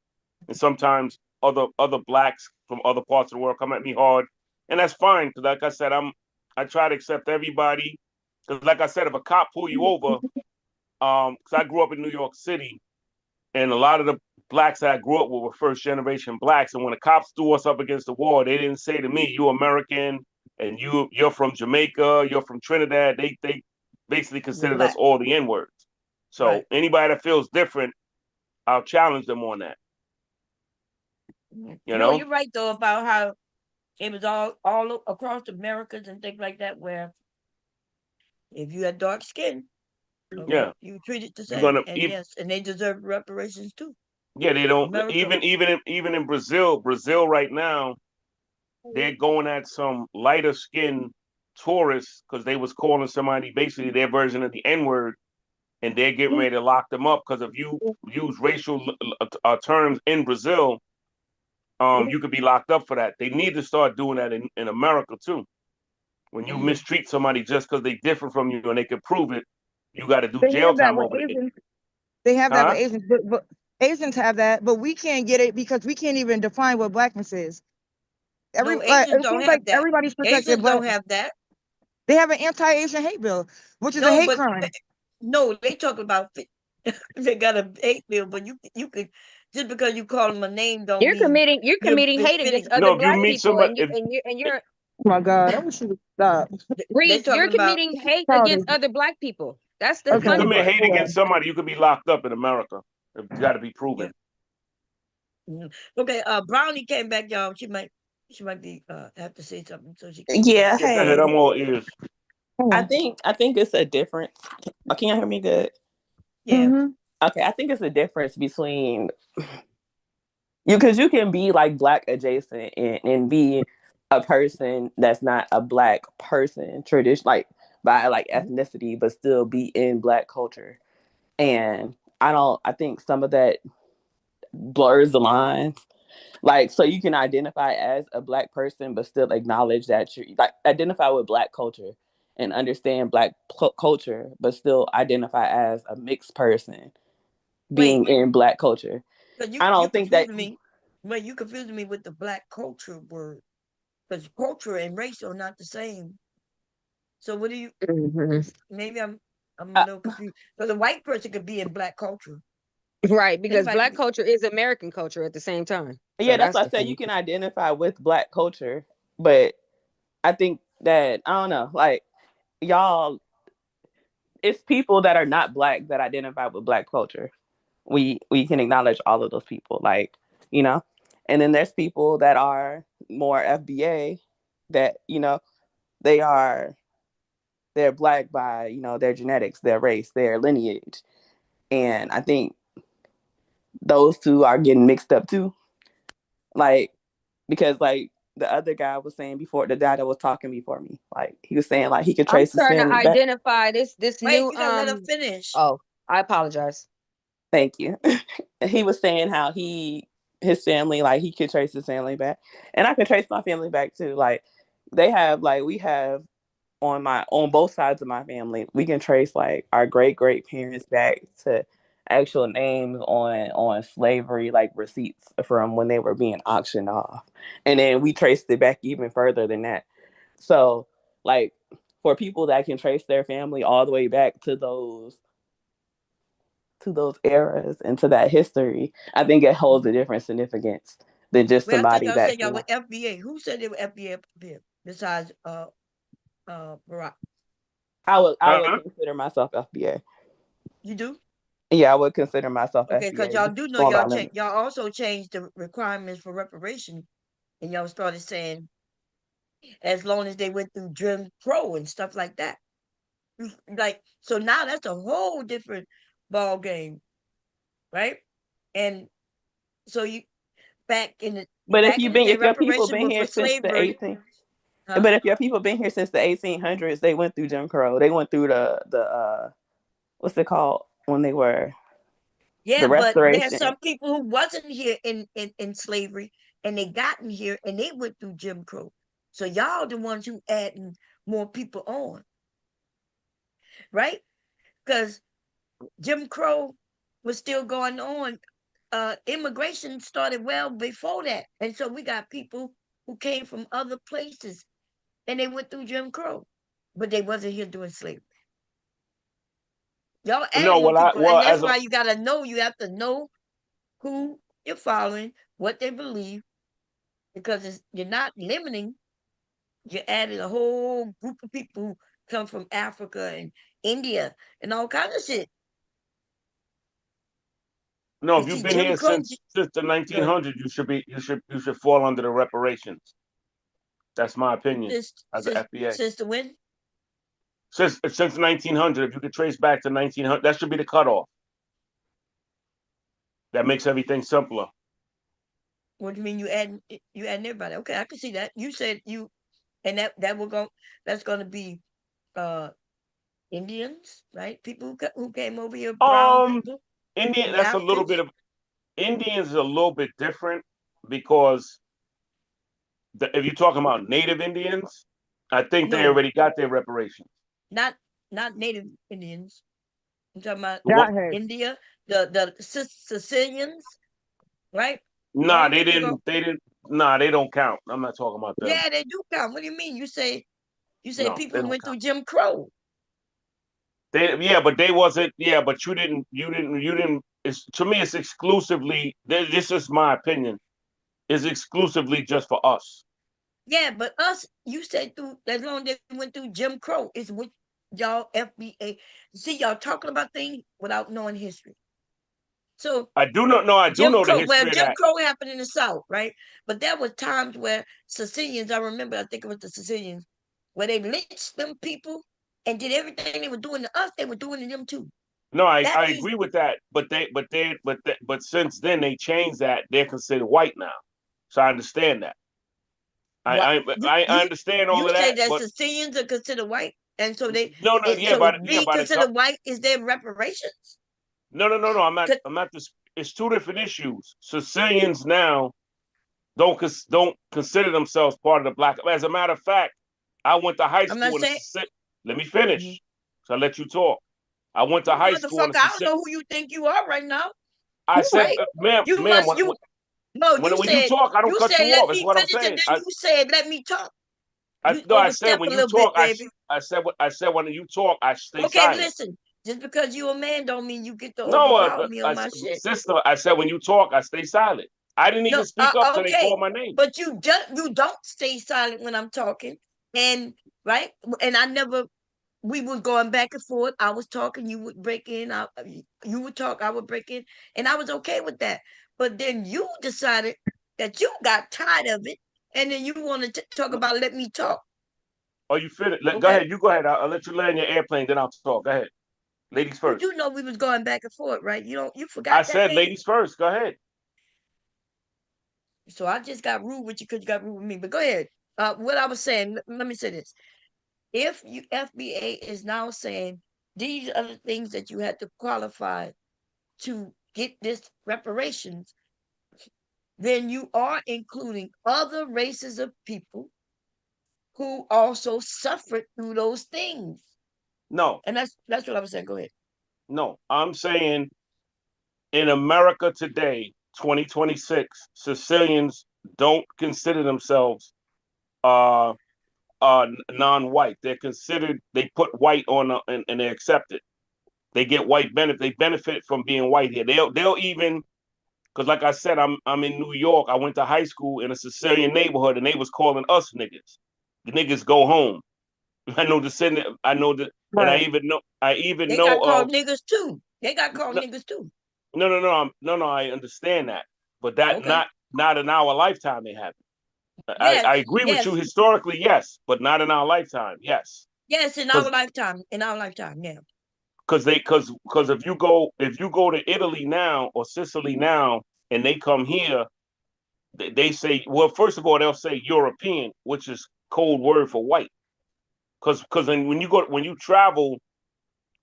and sometimes other blacks from other parts of the world come at me hard, and that's fine because, like I said, I try to accept everybody. Because, like I said, if a cop pull you over, because I grew up in New York City, and a lot of the blacks that I grew up with were first generation blacks, and when the cops threw us up against the wall, they didn't say to me, "You American." And you're from Jamaica, you're from Trinidad. They basically considered us Black. all the N-words. So Right. anybody that feels different, I'll challenge them on that. You No, know? you're right though about how it was all across Americas and things like that, where if you had dark skin, okay, Yeah. you were treated the You're same. gonna And yes, and they deserve reparations too. yeah, they don't America. even in Brazil right now, they're going at some lighter skinned tourists because they was calling somebody basically their version of the N-word, and they're getting ready to lock them up because if you use racial terms in Brazil, you could be locked up for that. They need to start doing that in America too. When you mistreat somebody just because they differ from you and they can prove it, you got to do They jail have that time with over it. Asians. They have that with Huh? Asians, but Asians have that, but we can't get it because we can't even define what blackness is. No, Asians It don't seems like have that. everybody's protecting Asians don't black. have that. They have an anti-Asian hate bill, which is a No, hate but crime. no, they talk about they got a hate bill, but you could just because you call them a name don't You're mean committing hate befitting. against other No, if you black meet people, somebody, and you're Oh my God, I wish you would stop. They Reese, you're talking about committing hate Childish. against other black people. That's the if you Okay. funny commit part. hate Yeah. against somebody, you could be locked up in America. It's got to be yeah. proven. Okay, Brownie came back, y'all. She might be have to say something, so she can Yeah, Yeah, go ahead. hey. I'm all ears. I think it's a difference. Oh, can you hear me good? yeah. Mm-hmm. Okay, I think it's a difference between because you can be like black adjacent and be a person that's not a black person tradition like by like ethnicity, but still be in black culture. And I think some of that blurs the lines. Like, so you can identify as a black person, but still acknowledge that you like identify with black culture and understand black culture, but still identify as a mixed person Wait, being in black culture. because I you don't think that confusing me. Wait, you confusing me with the black culture word, because culture and race are not the same. So what do you? Maybe I'm a uh, little confused. Because a white person could be in black culture. Right, because Anybody black could be. culture is American culture at the same time. So yeah, that's that's why I the said funny you can thing. identify with black culture, but I think that I don't know, like y'all, it's people that are not black that identify with black culture. We can acknowledge all of those people, like you know, and then there's people that are more FBA that they are they're black by their genetics, their race, their lineage, and I think those two are getting mixed up too. Like because like the other guy was saying before, the guy that was talking before me, like he was saying like he could I'm trace his starting to family back. identify this Wait, new you gotta let her finish. oh, I apologize. Thank you. He was saying how his family, like he could trace his family back, and I could trace my family back too. Like we have on both sides of my family, we can trace like our great parents back to actual names on slavery, like receipts from when they were being auctioned off, and then we traced it back even further than that. So like for people that can trace their family all the way back to those eras and to that history, I think it holds a different significance than just Well, I thought somebody y'all said that's y'all were FBA. Who said they were FBA up here besides Barack? I would Huh? consider myself FBA. You do? Yeah, I would consider myself Okay, because FBA. y'all Just do know going by limits. y'all also changed the requirements for reparation, and y'all started saying as long as they went through Jim Crow and stuff like that. Like so now that's a whole different ball game, right? And So you back in the But back in the day, if your people reparation been was for here since the slavery. 18, Huh? but if your people been here since the 1800s, they went through Jim Crow. They went through the what's it called when they were Yeah, the but there's Restoration. some people who wasn't here in slavery and they gotten here and they went through Jim Crow. So y'all the ones who adding more people on, right? Because Jim Crow was still going on. Immigration started well before that. And so we got people who came from other places and they went through Jim Crow, but they wasn't here doing slavery. Y'all No, adding more people, well and that's as a why you gotta know. You have to know who you're following, what they believe, because you're not limiting. You're adding a whole group of people who come from Africa and India and all kinds of shit. no, You if you've see, been Jim here Crow. since the 1900s, you should fall under the reparations. That's my opinion as an FBA. Since the when? Since 1900, if you could trace back to 1900, that should be the cutoff. That makes everything simpler. What do you mean you adding everybody? Okay, I can see that. You said you, and that will go. That's going to be Indians, right? People who came over here, brown people, Indian. the That's a little Africans. bit of Indians is a little bit different because if you're talking about Native Indians, I think they No, already got their reparations. not Native Indians. I'm talking about What? Godhead. India, the Sicilians, right? Nah, Long they time ago. didn't. Nah, they don't count. I'm not talking about them. Yeah, they do count. What do you mean? You say No, people they who don't went count. through Jim Crow. But they wasn't. Yeah, but you didn't. It's to me. It's exclusively. This is my opinion. Is exclusively just for us. Yeah, but us, you said through as long as they went through Jim Crow is what y'all FBA. See, y'all talking about things without knowing history. So I do not know. I do Jim know the Crow, well, history of Jim that. Crow happened in the South, right? But there was times where Sicilians, I remember, I think it was the Sicilians, where they lynched them people and did everything they were doing to us, they were doing to them too. No, I That means agree with that. But since then they changed that. They're considered white now. So I understand that. what I understand all you of say that. that But Sicilians are considered white, and so no, yeah, so yeah, being considered white is their reparations. no. I'm not this. It's two different issues. Sicilians now don't consider themselves part of the black. As a matter of fact, I went to high I'm not school in a saying, Sicilian. Let me Mhm. finish. So I let you talk. I went to You high school in a motherfucker, I don't Sicilian. know who you think you are right now, I said, right? ma'am, You must you no, when you talk, I don't cut you let off. Is me what I'm finish, and saying. then you said let me talk. You No, I said overstep when a you little bit, talk, baby. I said when you talk, I stay Okay, silent. listen. Just because you a man don't mean you get to No, overpower me on my shit. sister, I said when you talk, I stay silent. I didn't No, even speak up till they okay. called my name. But you don't stay silent when I'm talking. And right? And I never we was going back and forth. I was talking, you would break in, you would talk, I would break in, and I was okay with that. But then you decided that you got tired of it, and then you wanted to talk about let me talk. Oh, you finished? Go Okay? ahead. You go ahead. I'll let you land your airplane, then I'll talk. Go ahead. Ladies You first. do know we was going back and forth, right? You I forgot that, said baby? ladies first. Go ahead. So I just got rude with you because you got rude with me. But go ahead. What I was saying, let me say this. If you FBA is now saying these are the things that you had to qualify to get this reparations, then you are including other races of people who also suffered through those things. No. And that's what I was saying. Go ahead. No. I'm saying in America today, 2026, Sicilians don't consider themselves uh non-white. They're considered. They put white on and they accept it. They get white benefit. They benefit from being white here. They'll even because like I said, I'm in New York. I went to high school in a Sicilian neighborhood, and they was calling us niggas. The niggas go home. I know the send. I know that, and Right. I even They know got of. called niggas too. They got called No, niggas too. no. I understand that, but that Okay. not in our lifetime. They happen. Yes, I agree with you yes, historically, yes, but not in our lifetime, yes. yes, in our Because lifetime. In our lifetime, yeah. because if you go to Italy now or Sicily now, and they come here, they say, well, first of all, they'll say European, which is code word for white. Because when you travel,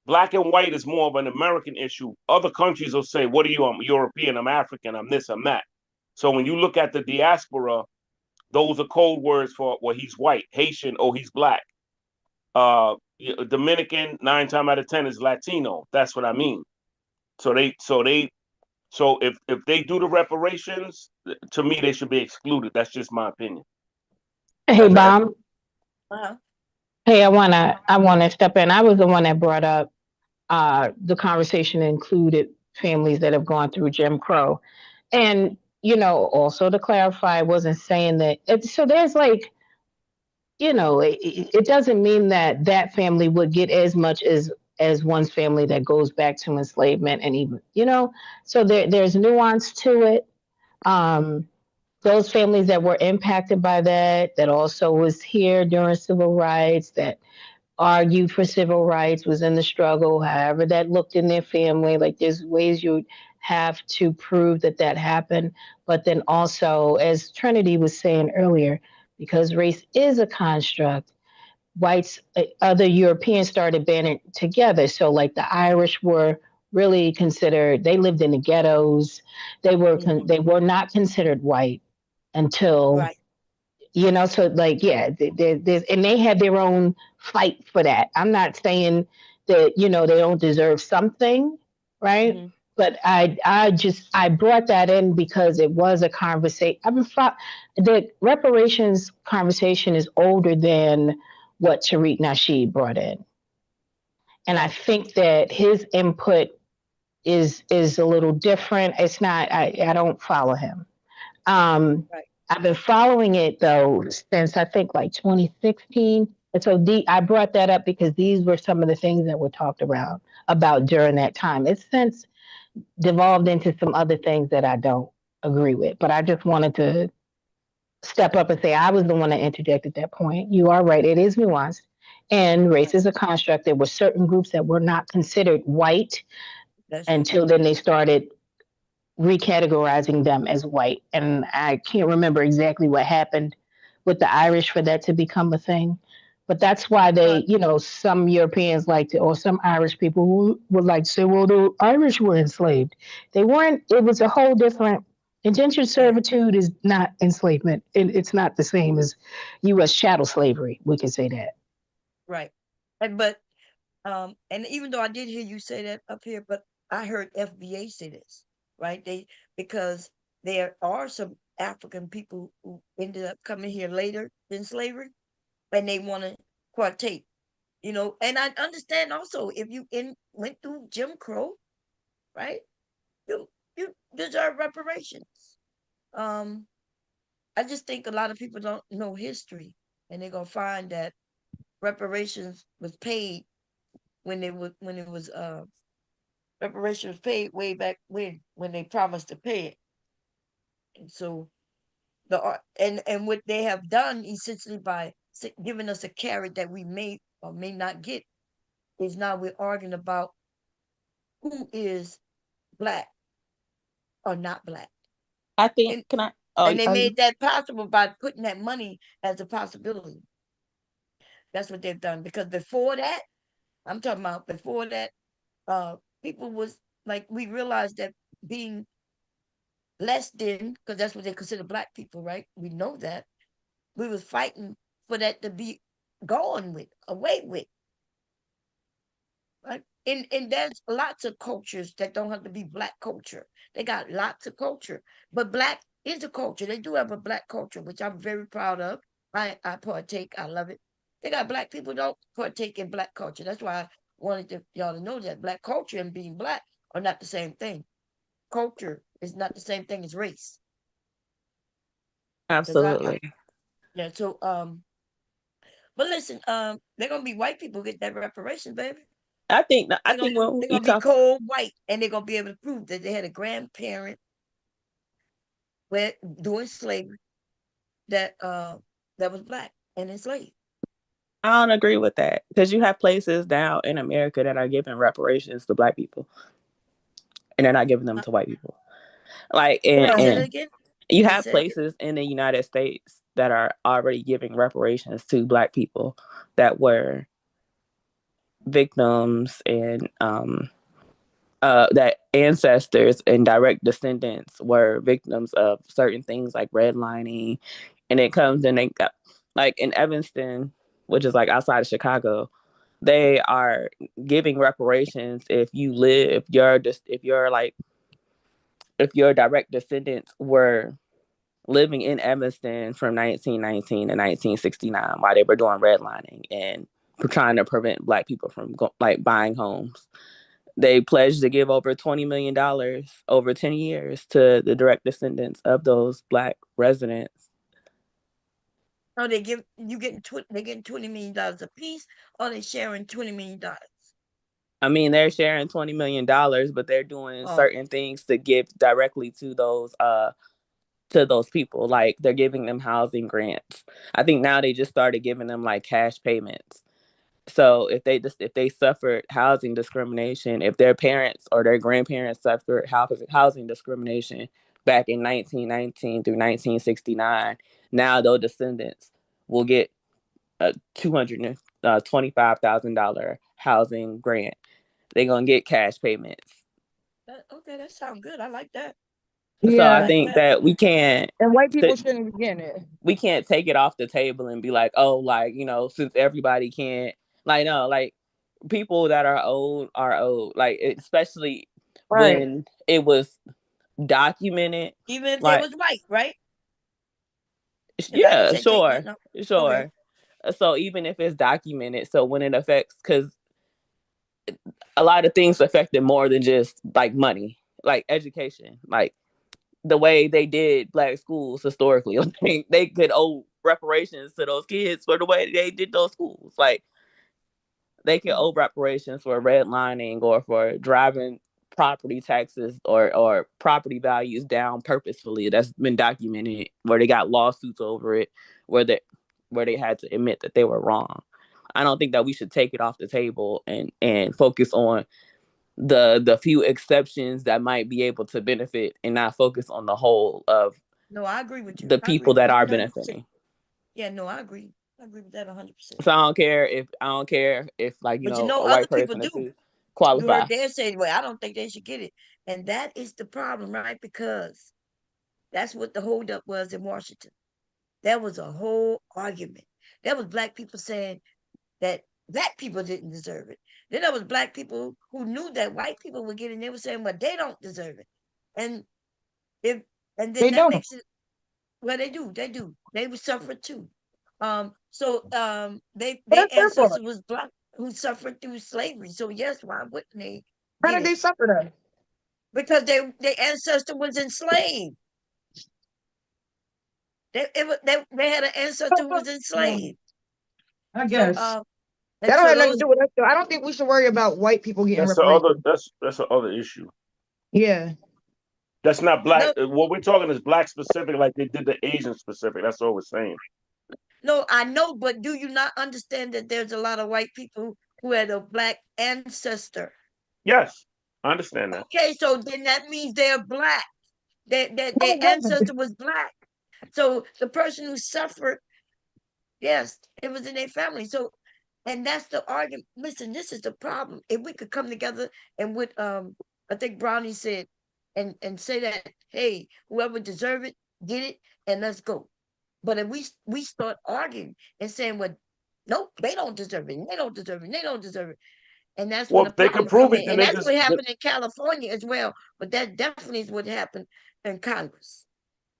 black and white is more of an American issue. Other countries will say, what are you? I'm European, I'm African, I'm this, I'm that. So when you look at the diaspora, those are code words for, well, he's white. Haitian, oh, he's black. Dominican, 9 times out of 10 is Latino. That's what I mean. So if they do the reparations, to me, they should be excluded. That's just my opinion. Hey, Bomb. Uh-huh. Hey, I wanna step in. I was the one that brought up the conversation included families that have gone through Jim Crow. And, also to clarify, I wasn't saying that. So there's like, it doesn't mean that that family would get as much as one's family that goes back to enslavement, and even, so there's nuance to it. Those families that were impacted by that also was here during civil rights, that argued for civil rights, was in the struggle, however that looked in their family. Like, there's ways you have to prove that happened. But then also, as Trinity was saying earlier, because race is a construct, whites, other Europeans started banding together. So like the Irish were really considered, they lived in the ghettos. They were not considered white until, Right. so like, yeah, there's, and they had their own fight for that. I'm not saying that, they don't deserve something, right? Mhm. But I brought that in because it was a conversation. The reparations conversation is older than what Tariq Nasheed brought in. And I think that his input is a little different. It's not, I don't follow him. Right. I've been following it though since I think like 2016. And so I brought that up because these were some of the things that were talked about during that time. It's since devolved into some other things that I don't agree with. But I just wanted to step up and say I was the one that interjected that point. You are right. It is nuanced. And race is a construct. There were certain groups that were not considered white That's until then they started recategorizing them as white. And I can't remember exactly what happened with the Irish for that to become a thing. But that's why they, some Europeans like to, or some Irish people would like to say, well, the Irish were enslaved. They weren't. It was a whole different. Indentured servitude is not enslavement. It's not the same as U.S. chattel slavery. We can say that. Right. And even though I did hear you say that up here, but I heard FBA say this, right? Because there are some African people who ended up coming here later than slavery, and they want to partake, And I understand also if you went through Jim Crow, right? You deserve reparations. I just think a lot of people don't know history, and they're gonna find that reparations was paid when it was reparations paid way back when they promised to pay it. And so and what they have done essentially by giving us a carrot that we may or may not get is now we're arguing about who is black or not black. I think, And, can I? and they made that possible by putting that money as a possibility. That's what they've done. Because before that, I'm talking about before that, people was like, we realized that being less than, because that's what they consider black people, right? We know that. We was fighting for that to be gone with, away with. Right? And there's lots of cultures that don't have to be black culture. They got lots of culture. But black is a culture. They do have a black culture, which I'm very proud of. I partake. I love it. They got black people don't partake in black culture. That's why I wanted y'all to know that black culture and being black are not the same thing. Culture is not the same thing as race. Absolutely. Yeah. So but listen, they're gonna be white people get that reparations, baby. I think when they're you gonna be talk, cold white, and they're gonna be able to prove that they had a grandparent doing slavery that was black and enslaved. I don't agree with that, because you have places now in America that are giving reparations to black people, and they're not giving them to white people. Like, Yeah. Say that and again. you You have said it. places in the United States that are already giving reparations to Black people that were victims and that ancestors and direct descendants were victims of certain things like redlining, and it comes in like in Evanston, which is like outside of Chicago. They are giving reparations if if your direct descendants were living in Evanston from 1919 to 1969 while they were doing redlining and trying to prevent Black people from buying homes. They pledged to give over $20 million over 10 years to the direct descendants of those Black residents. Oh, they getting $20 million a piece, or they sharing $20 million. I mean, they're sharing $20 million, but they're doing Oh. certain things to give directly to those people. Like they're giving them housing grants. I think now they just started giving them like cash payments. So if they suffered housing discrimination, if their parents or their grandparents suffered housing discrimination back in 1919 through 1969, now those descendants will get a $225,000 housing grant. They're gonna get cash payments. Okay, that sounds good. I like that. So I Yeah. think that we can't. And white people shouldn't be getting it. We can't take it off the table and be like, oh, like, since everybody can't, like, no, like people that are old, like, especially Right. when it was documented. Even if like, they was white, right? yeah, Say sure. Okay. So even if it's documented, so when it affects, because a lot of things affected more than just like money, like education, like the way they did Black schools historically. They could owe reparations to those kids for the way they did those schools. Like they could owe reparations for redlining or for driving property taxes or property values down purposefully. That's been documented, where they got lawsuits over it, where they had to admit that they were wrong. I don't think that we should take it off the table and focus on the few exceptions that might be able to benefit and not focus on the whole of No, I agree with you. the people that are 100%. benefiting. Yeah, no, I agree. I agree with that 100%. So I don't care if like, But a other white people person do. to You qualify. heard they say, well, I don't think they should get it. And that is the problem, right? Because that's what the holdup was in Washington. There was a whole argument. There was Black people saying that Black people didn't deserve it. Then there was Black people who knew that white people would get it, and they were saying, well, they don't deserve it. And then They that don't. makes it, well, they do. They would suffer too. So their That's their fault. ancestors was Black who suffered through slavery. So yes, why wouldn't they How get did they it? suffer that? Because their ancestor was enslaved. They had an ancestor who was enslaved. I So guess. and That don't so have nothing those to do with us. I don't think we should worry about white people getting That's the other. reparations. That's the other issue. Yeah. That's not Black. No. What we're talking is Black specific, like they did the Asian specific. That's all we're saying. No, I know, but do you not understand that there's a lot of white people who had a Black ancestor? Yes, I understand that. Okay, so then that means they're Black. Their No, ancestor was Black. So the person who suffered, yes, it was in their family. So, and that's the argument. Listen, this is the problem. If we could come together and with I think Brownie said, and say that, hey, whoever deserve it, get it, and let's go. But if we start arguing and saying, well, nope, they don't deserve it, they don't deserve it, they don't deserve it. And that's when Well, the if they problem could prove come it, in. then And they that's just. what happened in California as well. But that definitely is what happened in Congress.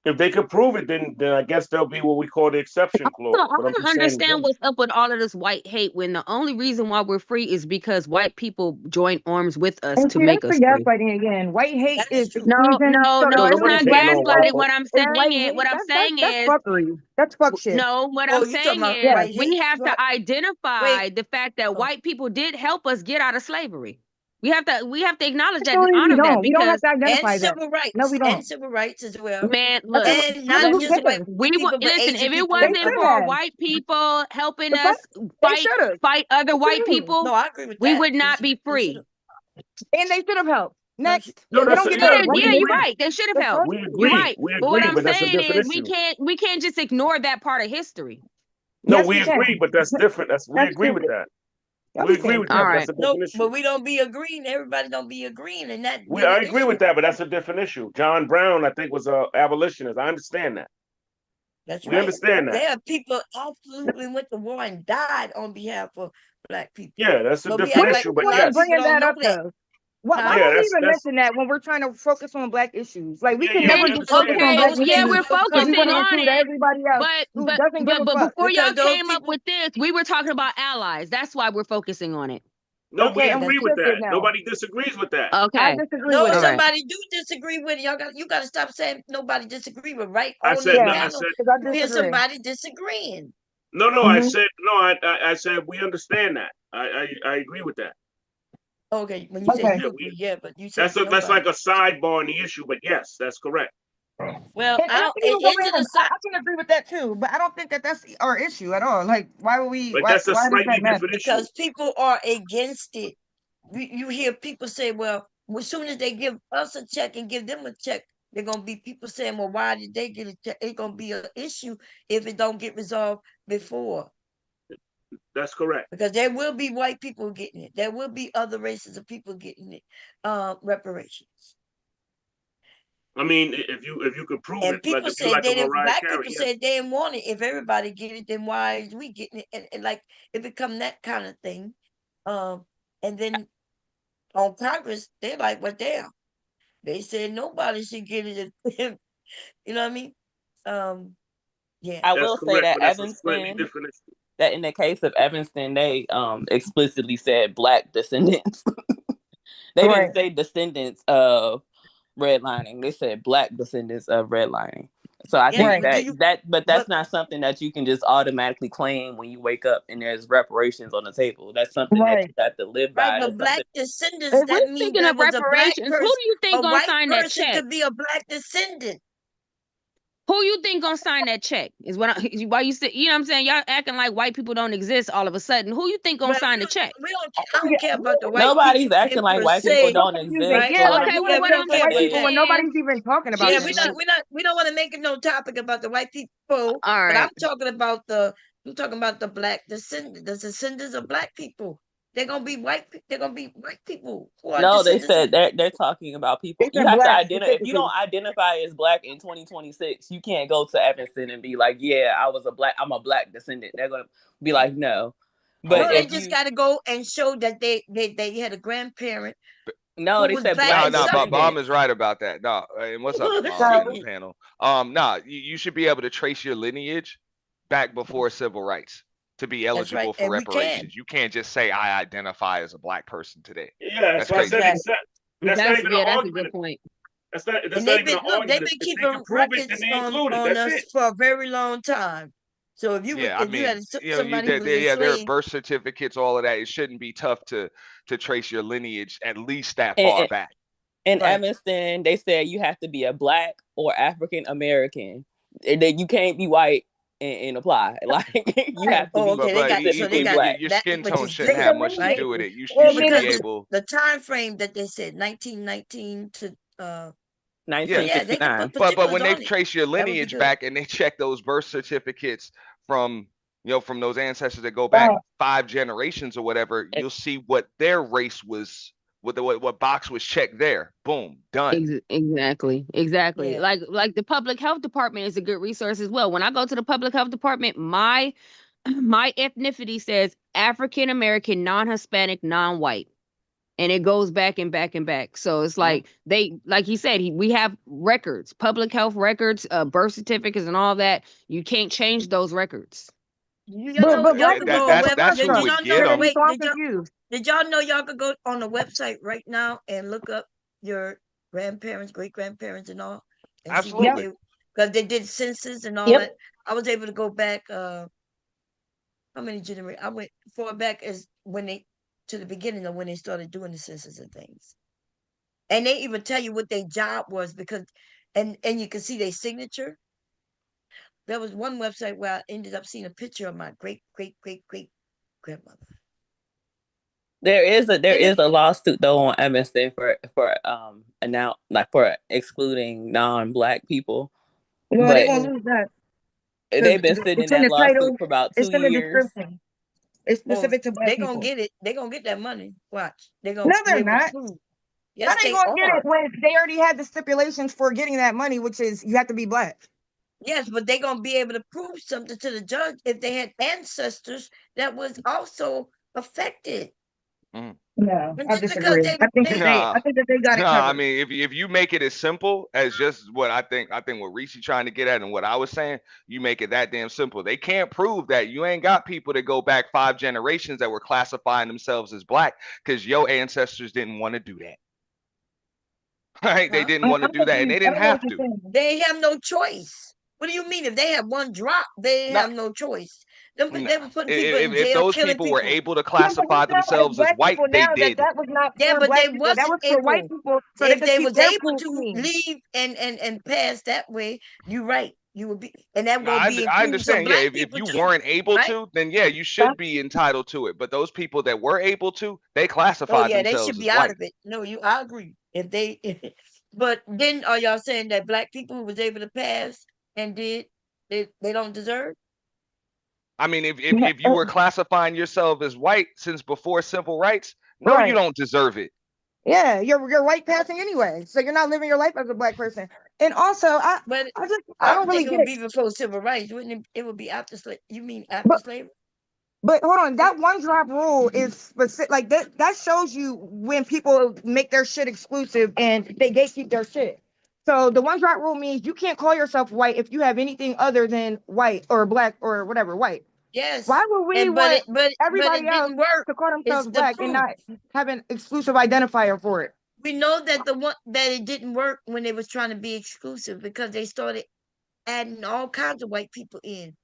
If they could prove it, then I guess there'll be what we call the exception clause. So I But I'm don't just saying, understand what's up with all of this white hate when the only reason why we're free is because white people join arms with us And to see, make that's us the free. gaslighting again. White hate That is is the true. No, reason. no, So no, as it's soon nobody's as not hating black on people white gaslighting. folks. What I'm is white saying is, hate, what I'm saying that's is, fuckery. That's fuck shit. no, what Oh, I'm you talking saying about is, white Yeah. hate? we have to Wait, identify the fact that oh, white people did help us get out of slavery. We have to acknowledge that and Actually, we honor that don't. We don't have because, to and identify that. No, we don't. civil rights as well. man, That's look, what, And yeah, not but who just white cares? we would people, but listen. Asian If it people. They wasn't should for have. white people helping The fuck? us They should have. fight other white No, people, No, I agree with we that. would not be They should free. have. and they should have helped. Next. No, They that's don't get yeah, to Yeah, we run yeah, it. you're agree. right. They should have The helped. first We thing. You're agree. right. We But what agree, I'm but that's a saying different is issue. we can't just ignore that part of history. No, Yes, we we can. agree, but that's different. We That's agree with stupid. that. Yeah, We we agree can. with All that, but right. that's a No, different issue. but we don't be agreeing. Everybody don't be agreeing, and that be I the agree with issue. that, but that's a different issue. John Brown, I think, was a abolitionist. I understand that. That's We right. understand that. There are people absolutely went to war and died on behalf of black people. Yeah, that's a But we different act like issue. a But Why lot are we of yes, people bringing don't that know up that. though? Why Huh? yeah, would we that's even mention that when we're trying to focus on black issues? Like we yeah, can yeah. never We And just focus understand on that. black Those yeah, things issues we're are because we focusing want to focusing on include it, everybody else who doesn't give a but fuck. before y'all because those came up people. with this, we were talking about allies. That's why we're focusing on it. No, we Okay, and we agree with shifted that. now. Nobody disagrees with that. I Okay. disagree No, with All it. right. somebody do disagree with it. You got to stop saying nobody disagree with. Right I on this said no. Yeah, I panel, said because I you hear disagree. somebody disagreeing. no, no. I Hmm. said no. I said we understand that. I agree with that. Okay, when you say Okay. you agree, yeah, but you said That's nobody. like a sidebar in the issue. But yes, that's correct. Well, And I I can don't. even go Is back it a and side? I can agree with that too, but I don't think that that's our issue at all. Like, why would we? But that's a Why does slightly that matter? different issue. Because people are against it. You hear people say, well, as soon as they give us a check and give them a check, they're gonna be people saying, well, why did they get a check? It's gonna be an issue if it don't get resolved before. That's correct. Because there will be white people getting it. There will be other races of people getting it. Reparations. I mean, if you could prove And it, like people if you said like a they didn't. Mariah Black Carey, people yes. said they didn't want it. If everybody get it, then why is we getting it? And like it become that kind of thing. And then on Congress, they're like, well, damn. They said nobody should get it. You know what I mean? Yeah. I That's will say correct, that but that's a slightly Evanston, different issue. that in the case of Evanston, they explicitly said black descendants. They Right. didn't say descendants of redlining. They said black descendants of redlining. So I Yeah, think Right. but but but that's not something that you can just automatically claim when you wake up and there's reparations on the table. That's something that Right. you have to live right, by. but That's black something. descendants, If we that means Speaking that of was a black reparations, who person. do you A think gonna white sign that person check? could be a black descendant. Who you think gonna sign that check? Is what why you say, you know what I'm saying? Y'all acting like white people don't exist all of a sudden. Who you think gonna Well, sign the check? I don't care about the white Nobody's people acting like per white people se, so don't confusing, exist right? yeah, or like Okay, you well Yeah, want we to what say don't I'm for care white about people that. when saying, nobody's even talking about Yeah, that. Like, we don't want to make no topic about the white people, all but right. I'm talking about the black descendants of black people. They're gonna be white. They're gonna be white people who are no, they descendants of said they're talking about people. they You said have to black identify. If you specifically. don't identify as black in 2026, you can't go to Evanston and be like, "Yeah, I'm a black descendant." They're gonna be like, "No." But No, they if just you got to go and show that they had a grandparent no, who they was said black black No, and no, but something. Bomb is descendants. right about that. No, and what's up, Bomb So in the panel? Nah, you should be able to trace your lineage back before civil rights to be That's right, eligible for and we can. reparations. You can't just say I identify as a black person today. Yeah, that's That's what I That's said. crazy. right. That's not even an That's a good argument. point. That's And not they've even been an they've argument. been If they keeping can prove it, then records they include it. on That's us it. for a very long time. So Yeah, I if you had mean, somebody who was there are enslaved, birth certificates, all of that. It shouldn't be tough to trace your lineage at least that And, far and back. in right? Evanston, they said you have to be a black or African American. That you can't be white and apply. Like you Right. have to Oh, be okay. They got so they specifically got black. Your that, skin which tone is shouldn't They different, have said much to right? do with lineage. it. You Well, should Because be because able. the time frame that they said 1919 to so Yeah, yeah, they can 1969. put but particulars when they on it. trace your That would be lineage good. back and they check those birth certificates from from those ancestors that go back right, 5 generations or whatever, you'll see what their race was, what box was checked there. Boom, done. Exactly. Yeah. Like the public health department is a good resource as well. When I go to the public health department, my ethnicity says African American, non-Hispanic, non-white. And it goes back and back and back. So it's like like he said, we have records, public health records, birth certificates, and all that. You can't change those records. Y'all but y'all black Yeah, could people go don't on go web. by that's who Did stuff. would y'all get know? them. So Wait, I'm confused. did y'all know y'all could go on the website right now and look up your grandparents, great grandparents, and all, and see what Yep. Absolutely. because they did census and all Yep. that. I was able to go back. How many generations? I went far back as when they to the beginning of when they started doing the census and things. And they even tell you what their job was because, and you can see their signature. There was one website where I ended up seeing a picture of my great great great great grandmother. There is And it's, a lawsuit though on Evanston for for excluding non-black people, well, they're but gonna lose that because they've been sitting in it's in that the lawsuit title, for about it's 2 in the years. description. It's Oh, specific to black they gonna people. get it. They gonna get that money. Watch. They No, gonna be they're able to not. prove. How Yes, they they gonna get are. it when they already had the stipulations for getting that money, which is you have to be black? Yes, but they gonna be able to prove something to the judge if they had ancestors that was also affected. No, And I just because disagree. I think that Nah, they got it nah. I covered. mean, if you make it as simple as just what I think what Reese trying to get at and what I was saying, you make it that damn simple. They can't prove that you ain't got people that go back 5 generations that were classifying themselves as black because your ancestors didn't want to do that. Right? They Huh? didn't want to do that, and they I didn't don't know what have you're to. saying. They have no choice. What do you mean? If they have one drop, they Nah, have no choice. Them, nah. they were putting people in If jail, those killing people were people. able to Yeah, but you classify know, as themselves as black white, people they now, did. that was not Yeah, for but black they people. That wasn't was for white able. people, so they If could they keep was their able pool to clean. leave and pass that way, you're right. You would be, and that No, gonna be I including some understand. Yeah, black if people you too, weren't able right? to, then yeah, you That's should be entitled to it. But those people that were able to, they Oh classified yeah, they should themselves as be out white. of it. No, I agree. If they, but then are y'all saying that black people who was able to pass and did they don't deserve? I mean, yeah, if you were classifying yourself as white since before civil rights, no, you right. don't deserve it. Yeah, you're white passing anyway, so you're not living your life as a black person. And also, But I I don't don't really think it get would it. be before civil rights, wouldn't it? It would be after slave. You mean after But slavery? hold on, that one drop rule is specific. Like that shows you when people make their shit exclusive and they gatekeep their shit. So the one drop rule means you can't call yourself white if you have anything other than white or black or whatever white. Yes, Why would we and but want it but everybody it else didn't work. to call It's themselves the black and proof. not have an exclusive identifier for it? We know that it didn't work when they was trying to be exclusive because they started adding all kinds of white people in.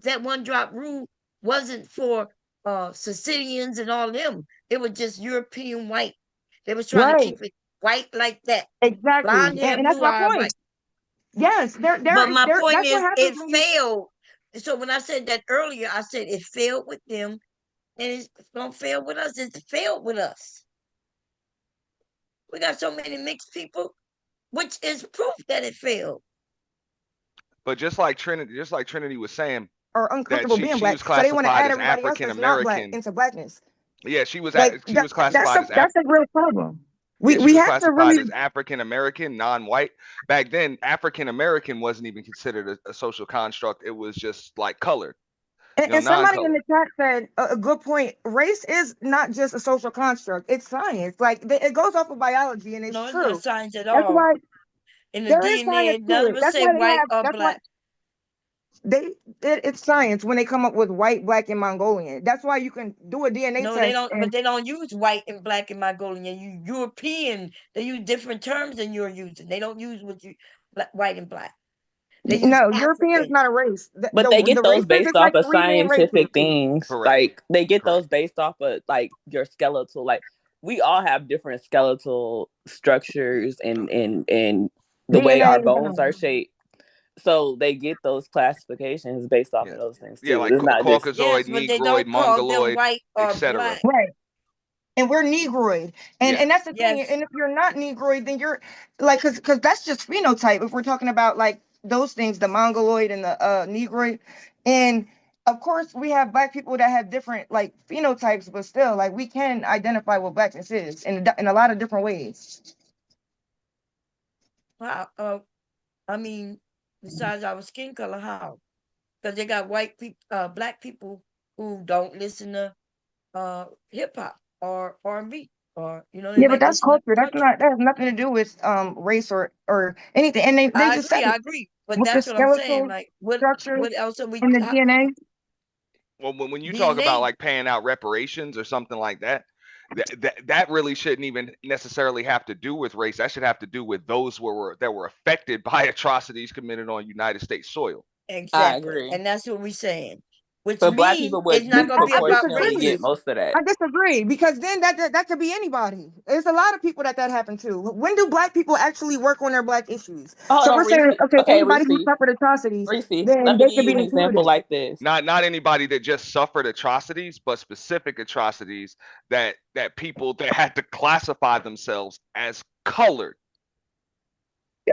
That one drop rule wasn't for Sicilians and all of them. It was just European white. They was trying to Right, keep it white like that. exactly, Blonde hair, and that's blue my eye, point. white. Yes, But my point that's what is happens it when you. failed. So when I said that earlier, I said it failed with them and it's gonna fail with us. It's failed with us. We got so many mixed people, which is proof that it failed. But just like Trinity was saying, Are that uncomfortable being she black, was so they want to classified add as everybody else African that's not black American. into blackness. Yeah, Like she was classified as that's a real problem. Yeah, she We was have to classified really as African American, non-white. Back then, African American wasn't even considered a social construct. It was just like colored, and somebody in non-colored. the chat said a good point. Race is not just a social construct; it's science. Like it goes off of biology, and it's No, it's not true. science at That's all. why In the there is DNA, science it to it. never say white or That's why black. it's science when they come up with white, black, and Mongolian. That's why you can do a DNA No, they test don't, and but they don't use white and black and Mongolian. You European, they use different terms than you're using. They don't use what you white and black. They use no, European is African. not a race. But they The get those races based is off like of three main races. scientific things. Correct. Like they get Correct. those based off of like your skeletal. Like we all have different skeletal structures and the way our bones are DNA. shaped. So they get those classifications based off Yeah, of those things yeah, too. like It's not just Caucasoid, Yes, but they Negroid, don't call them Mongoloid, white or etc. black. Right. And we're Negroid. Yeah, And that's the thing. Yes, And if you're not Negroid, then you're like, because that's just phenotype. If we're talking about like those things, the Mongoloid and the Negroid. And of course, we have black people that have different like phenotypes, but still, like we can identify what blackness is in a lot of different ways. how? I mean, besides our skin color, how? Because they got white people, black people who don't listen to hip hop or R&B, or they Yeah, but might that's listen to culture. country. That has nothing to do with race or anything. And they just said I it agree, but with the that's what I'm saying. skeletal Like, structure what else are we? and the DNA. well, when you talk about DNA. like paying out reparations or something like that, that really shouldn't even necessarily have to do with race. That should have to do with those that were affected by atrocities committed on United States soil. I Exactly, agree. and that's what we're saying. which But black means people it's would not gonna be about disproportionately race. get most of that. I disagree because then that could be anybody. There's a lot of people that happened to. When do black people actually work on their black issues? Hold So on, we're saying, Reese. okay, Okay, anybody who Reese. suffered atrocities, Reese, then let me they give could you be an example included. like this. Not anybody that just suffered atrocities, but specific atrocities that people that had to classify themselves as colored.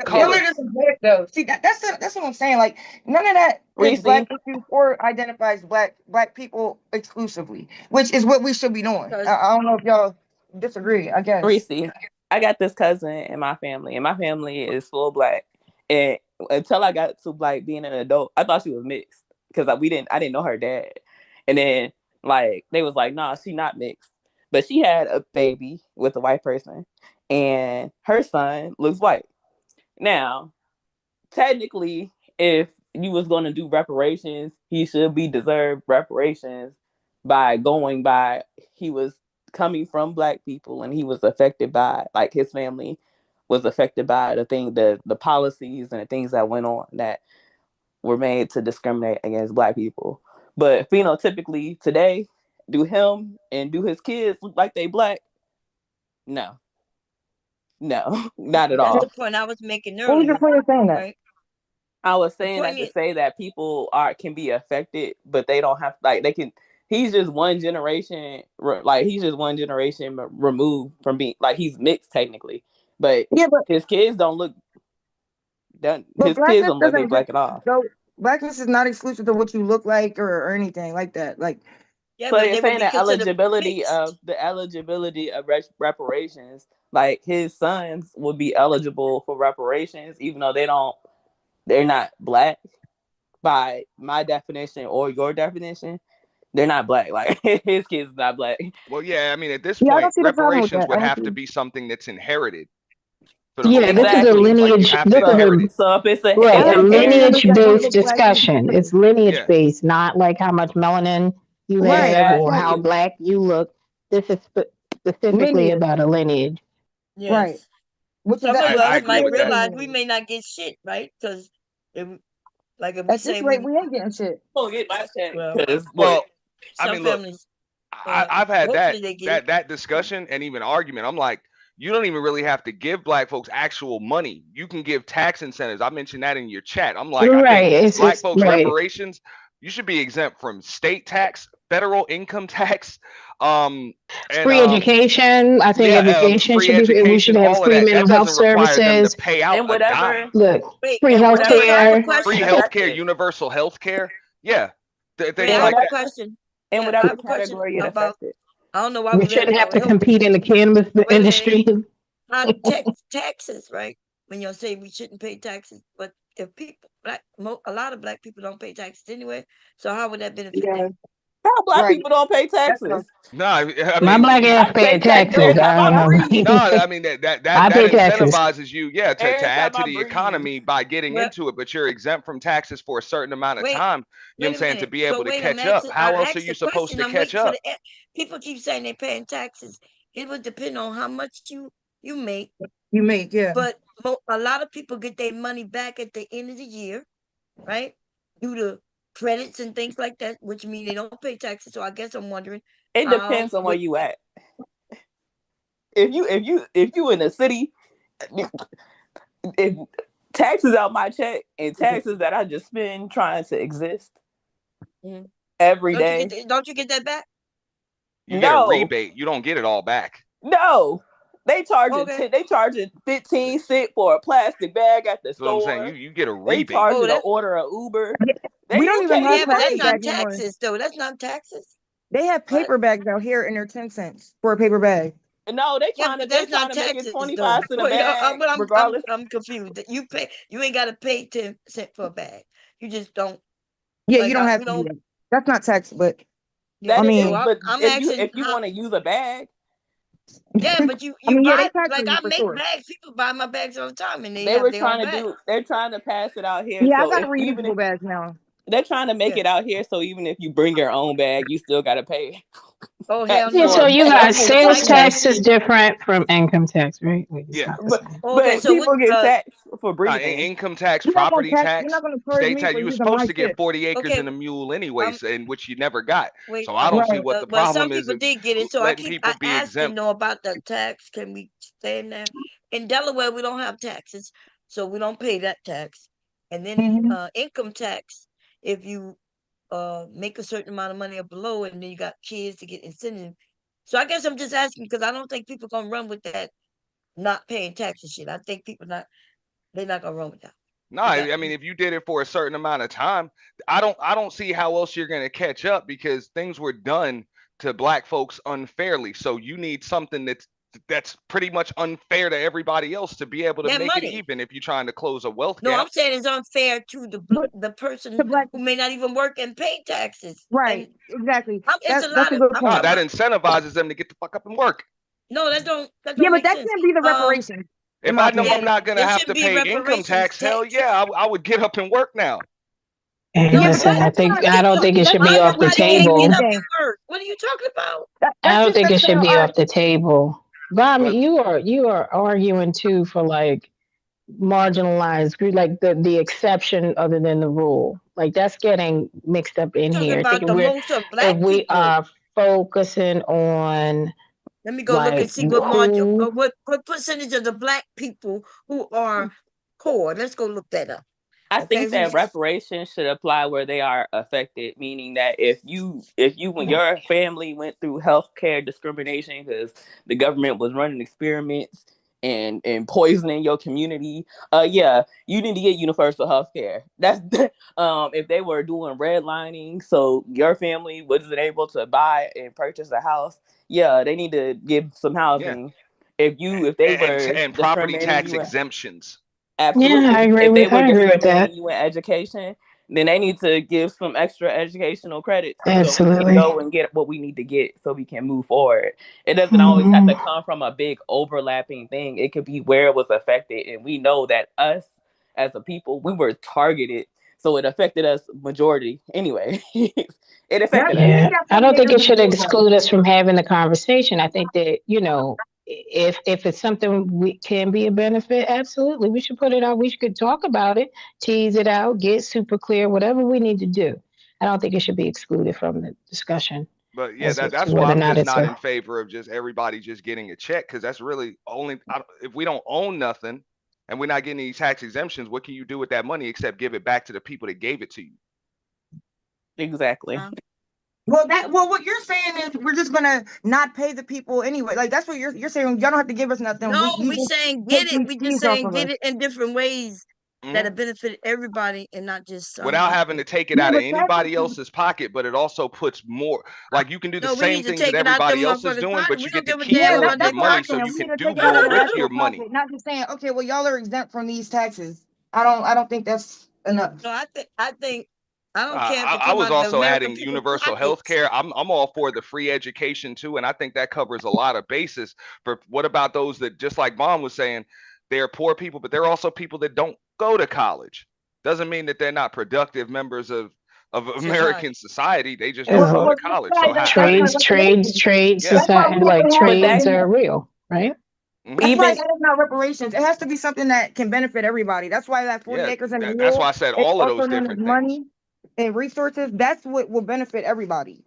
Color Colored. doesn't work though. See that's what I'm saying. Like none of that is Reese. black issues or identifies black people exclusively, which is what we should be doing. Because I don't know if y'all disagree. I guess. Reese, I got this cousin in my family, and my family is full black. And until I got to like being an adult, I thought she was mixed because I didn't know her dad. And then like they was like, nah, she not mixed, but she had a baby with a white person, and her son looks white. Now, technically, if you was going to do reparations, he should be deserved reparations by going by he was coming from black people and he was affected by, like, his family was affected by the policies and the things that went on that were made to discriminate against black people. But phenotypically today, do him and do his kids look like they black? No, not at that's all. the point I was making What was your earlier, point of saying that? right? I was The saying that point to is, say that people can be affected, but they don't have they can. He's just one generation, he's just one generation removed from being he's mixed technically, but Yeah, but his kids don't look. His kids blackness don't look like they doesn't black just at all. go. Blackness is not exclusive to what you look like or anything like that. Like yeah, So but you're they would saying be that considered the mixed. eligibility of reparations, like his sons would be eligible for reparations, even though they're not black by my definition or your definition. They're not black. Like his kids is not black. Well, yeah, I mean, at this yeah, I don't point, see the problem with reparations that. I would don't have to see. be something that's inherited for the Yeah, this reparations is to a take Exactly. place. You lineage. have This to is inherit a it. So if it's I right, if a have it's family members lineage that don't based look black discussion. either. It's lineage Yeah. based, not like how much melanin you Right, have or how exactly. black you look. This is specifically lineage. about a lineage. Right, Yes. which is Some of I us agree might with that. realize we may not get shit, right? Because if we at this say rate we, we ain't getting shit. Don't get my check well, because Well, I some mean, look, families, I've had hopefully they get it. that discussion and even argument. I'm like, you don't even really have to give black folks actual money. You can give tax incentives. I mentioned that in your chat. I'm like, I think Right. It's black just folks right. reparations, you should be exempt from state tax, federal income tax, and Free education. I think education free should be. We should education, have all of free that. mental That health doesn't require them to services. pay out and a whatever dime. Look, Wait, free and health okay, so I have a care. Free question. healthcare, effective universal health care. Yeah. Wait, Things I and have like a that. whatever question. and Yeah, I whatever have a question category it about. affected. I don't know why We we let shouldn't have to health. compete in the cannabis Wait a minute. industry. How taxes, right? When you say we shouldn't pay taxes, but if people a lot of black people don't pay taxes anyway, so how would that benefit Yeah, them? How black right. people don't pay That's what taxes? No, I My mean, black ass I pay paying taxes taxes. every time I I don't breathe. no, know. I mean that I pay taxes. incentivizes you, yeah, to Every add time to I the breathe. economy by getting Well, into it, but you're exempt from taxes for a certain amount of wait, time. You know what I'm wait a saying? To minute. be So able to wait, catch up. I How else are asked you the supposed question. to I'm catch waiting for up? people keep saying they're paying taxes. It would depend on how much you make, You make, yeah. but a lot of people get their money back at the end of the year, right? Due to credits and things like that, which mean they don't pay taxes. So I guess I'm wondering It how depends on where you at. If you in a city, if taxes out my check and taxes that I just spend trying to exist every day. Don't you get that back? You get a No, rebate. You don't get it all back. no. They charge Okay. they charging 15 cents for a plastic bag at the That's what I'm saying. store. You get a They rebate. charging to that's order an Uber. We don't You even can't have yeah, but that's plastic breathe. not bags anymore. taxes though. That's not taxes. They have What? paper bags out here and they're 10 cents for a paper bag. No, they Yeah, trying but to that's not make it taxes 25 though. cents a Well, bag, regardless. I'm confused. You ain't got to pay 10 cents for a bag. You just don't. Yeah, Like you don't have we to do don't. that. That's not tax, but Yeah. That I is, mean, So but I'm if asking you how. want to use a bag, Yeah, but you I mean, yeah, they buy tax like you I for make sure. bags. People buy my bags all the time, and they they have were their own trying to bag. they're trying to pass it out here. Yeah, I So got if even reusable if bags now. They're trying to make Yeah. it out here, so even if you bring your own bag, you still gotta pay Oh hell tax Yeah, no! so for you That's guys, every the sales white everything. tax is person. different from income tax, right? Like it's Yeah. not the But same. Okay, so what? people get taxed for breathing. Income tax, You're not gonna property tax. You're tax, not gonna charge state me tax. for You were using my supposed to get shit. 40 acres Okay, and a mule um, anyways, and which you never got. wait, So I don't see Right. what the but some problem is people in did get it. So letting people I be asked them exempt. though about the tax. Can we stay in there? In Delaware, we don't have taxes, so we don't pay that tax. And then Mhm. income tax, if you make a certain amount of money or below, and then you got kids to get incentive. So I guess I'm just asking because I don't think people gonna run with that not paying taxes shit. I think they're not gonna run with that. No, Is that I mean, if you did it for a certain amount of time, I don't see how else you're gonna catch up because things were done to black folks unfairly. So you need something that's pretty much unfair to everybody else to be able to that make it money? even if you're trying to close a wealth No, gap. I'm saying it's unfair to But the the person black, who may not even work and pay taxes. right? And Exactly. it's a That's lot a of. good I'm No, point. talking that about. incentivizes them to get the fuck up and work. No, that Yeah, don't but make that sense. can't be the reparations, in If my I know opinion. I'm Yeah, not gonna there have to shouldn't be pay income reparations tax, hell taxes. yeah, I would get up and work now. And No, Yeah, but listen, what? I that's think not. I don't think it That's should be not off the Everybody necessarily can't get table. up anything. and work. What are you talking about? I That's don't just think us it saying, should all be right. off the table. Bobby, Look, you are arguing too for like marginalized group, like the exception other than the rule. Like that's getting mixed up in Talking here. about Thinking the we're most of if black we people. are focusing on Let me go look and like see what margin, who what percentage of the black people who are poor. Let's go look that up. I Okay, think that who's reparations should apply where they are affected, meaning that if you when your family went through healthcare discrimination because the government was running experiments and poisoning your community, yeah, you need to get universal healthcare. That's if they were doing redlining, so your family wasn't able to buy and purchase a house, yeah, they need to give some Yeah. housing. If they were And property discriminating tax you. exemptions. yeah, Absolutely. If they were I agree with that. discriminating you in education, then they need to give some extra educational credits so we can Absolutely. go and get what we need to get so we can move forward. It doesn't always have Hmm. to come from a big overlapping thing. It could be where it was affected. And we know that us as a people, we were targeted. So it affected us majority anyway. It affected us. you Yeah, ain't got I some don't think acres it of should field though. exclude us from having the conversation. I think that, if it's something we can be a benefit, absolutely. We should put it out. We should talk about it, tease it out, get super clear, whatever we need to do. I don't think it should be excluded from the discussion But yeah, as to that's why whether or I'm not just it's not a in favor of just everybody just getting a check because that's really only if we don't own nothing and we're not getting any tax exemptions, what can you do with that money except give it back to the people that gave it to you? Exactly. Well, what you're saying is we're just gonna not pay the people anyway. Like that's what you're saying. Y'all don't have to give us nothing. no, You we just saying take get it. these We just fees off saying of us. get it in different ways Hmm. that'll benefit everybody and not just some Without having people. to take it Yeah, out of but taxes. anybody else's pocket, but it also puts more like you can do the No, we same need to things that take it out them everybody else is motherfuckers' doing, pocket. but We you don't get to give a keep damn Yeah, more about of your that's their what money I'm so pocket. saying. you We need can to do take it out more of the with national your money. pocket, not just saying, okay, well, y'all are exempt from these taxes. I don't think that's enough. No, I think I don't care if I, it I come was out of the also American adding people's universal health pockets. care. I'm all for the free education too, and I think that covers a lot of bases. For what about those that, just like Mom was saying, they're poor people, but they're also people that don't go to college. Doesn't mean that they're not productive members of Society. American society. They just don't is go a to Well, college. that's So why how? that's not trade Yeah. That's why society, we have like to have But that trades are real, right? Hmm. That's why even that is not reparations. It has to be something that can benefit everybody. That's why that 40 Yeah. acres and a That's why mule, I said it's all of also those known as different things. money and resources. That's what will benefit everybody.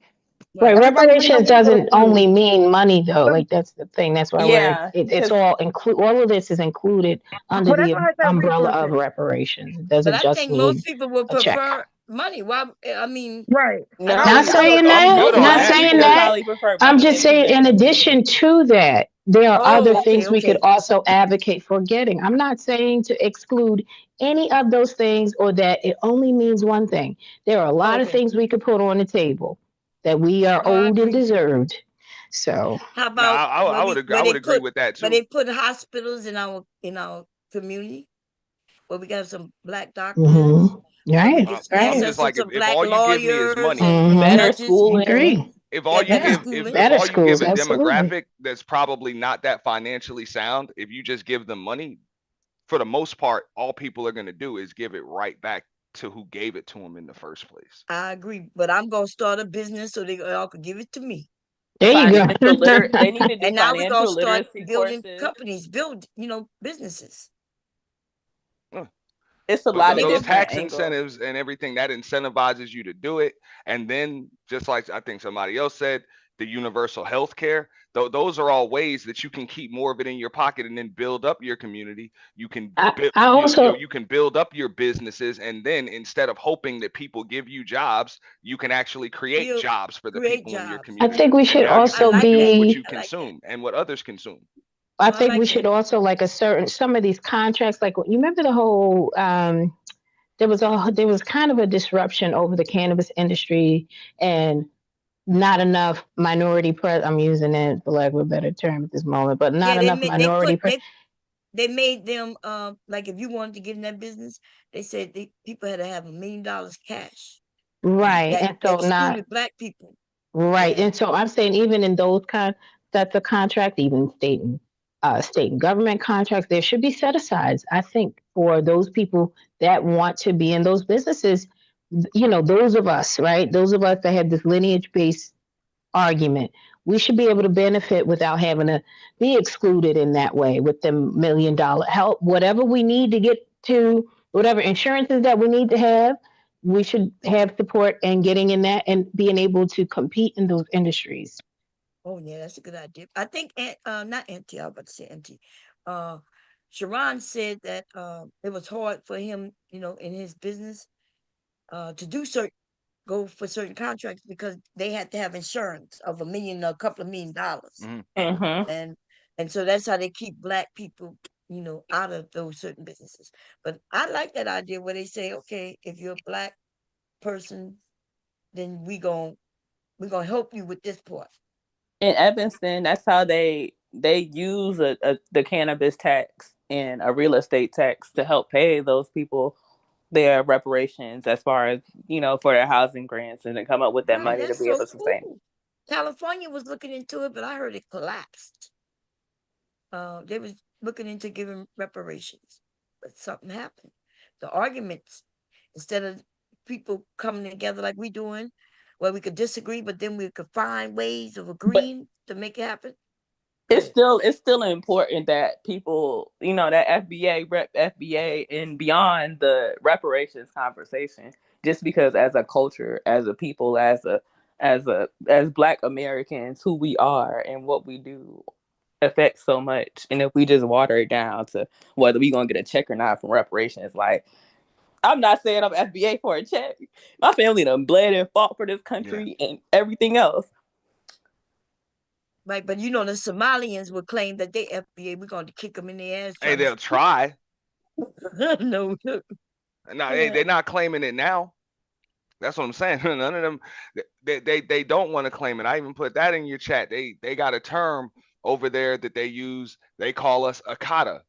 Right. Right. Everybody may not Reparations want to go to doesn't only school. mean money though. But, Like that's the thing. That's why yeah, it's because all all of this is included under but that's the why I said umbrella of resources. reparations. It But doesn't I just think most mean people would a check. prefer money. Why? I mean, Right. I no, think Not it's saying I'm that. good most on Not black that saying people because that. probably prefer I'm money just into saying, their in community. addition to that, there are other oh, things we could okay. also advocate for getting. I'm not saying to exclude any of those things or that it only means one thing. There are a lot of Okay. things we could put on the table that we are No, I owed and agree. deserved. So, How no, about I would agree. I where would they agree put with that where too. they put hospitals in our community where we got some black doctors, so we right, get I'm right. access just to like some if black all you give me is lawyers money, and Better judges. schooling. Agree. if all Yeah, you better Yeah. give schooling. if Better all you give schools, a absolutely. demographic that's probably not that financially sound, if you just give them money, for the most part, all people are going to do is give it right back to who gave it to them in the first place. I agree, but I'm gonna start a business so they all could give it to me. There you go. They need to do And now we're gonna financial start literacy building courses. companies, businesses. It's a But lot of those different tax angles. incentives and everything that incentivizes you to do it, and then just like I think somebody else said, the universal health care, those are all ways that you can keep more of it in your pocket and then build up your community. You can build, I also you can build up your businesses, and then instead of hoping that people give you jobs, you can actually create Build- jobs for the create people in your jobs. I community. think we And should now you also can like choose that. what be. you I like that. consume and what others consume. I I think like we should that. also like some of these contracts. Like you remember the whole there was kind of a disruption over the cannabis industry and not enough minority press. I'm using it for lack of a better term at this moment, but not Yeah, enough minority press. they made them like if you wanted to get in that business, they said people had to have $1 million cash. Right, That and so not excluded Black people. right, Yeah. and so I'm saying even in those that's a contract, even state and government contracts, there should be set asides. I think for those people that want to be in those businesses, those of us, right, those of us that have this lineage based argument, we should be able to benefit without having to be excluded in that way with the $1 million help, whatever we need to get to, whatever insurances that we need to have, we should have support and getting in that and being able to compete in those industries. Oh yeah, that's a good idea. I think not Auntie, I was about to say Auntie. Sharon said that it was hard for him, in his business, to go for certain contracts because they had to have insurance of a couple of $1 million. Mm-hmm. And so that's how they keep Black people, out of those certain businesses. But I like that idea where they say, okay, if you're a Black person, then we're gonna help you with this part. In Evanston, that's how they use the cannabis tax and a real estate tax to help pay those people their reparations as far as for their housing grants and then come up with that Right, money to that's be able so to sustain. cool. California was looking into it, but I heard it collapsed. They was looking into giving reparations, but something happened. The arguments, instead of people coming together like we doing, where we could disagree, but then we could find ways of agreeing to make it happen. It's still important that people, that FBA rep FBA and beyond the reparations conversation, just because as a culture, as a people, as Black Americans, who we are and what we do affects so much. And if we just water it down to whether we gonna get a check or not from reparations, like I'm not saying I'm FBA for a check. My family done bled and fought for this country and everything else. Right, but the Somalians would claim that they FBA, we're going to kick them in the ass. Hey, they'll try. No. No, they're not claiming it now. That's what I'm saying. None of them, they don't want to claim it. I even put that in your chat. They got a term over there that they use. They call us Akata.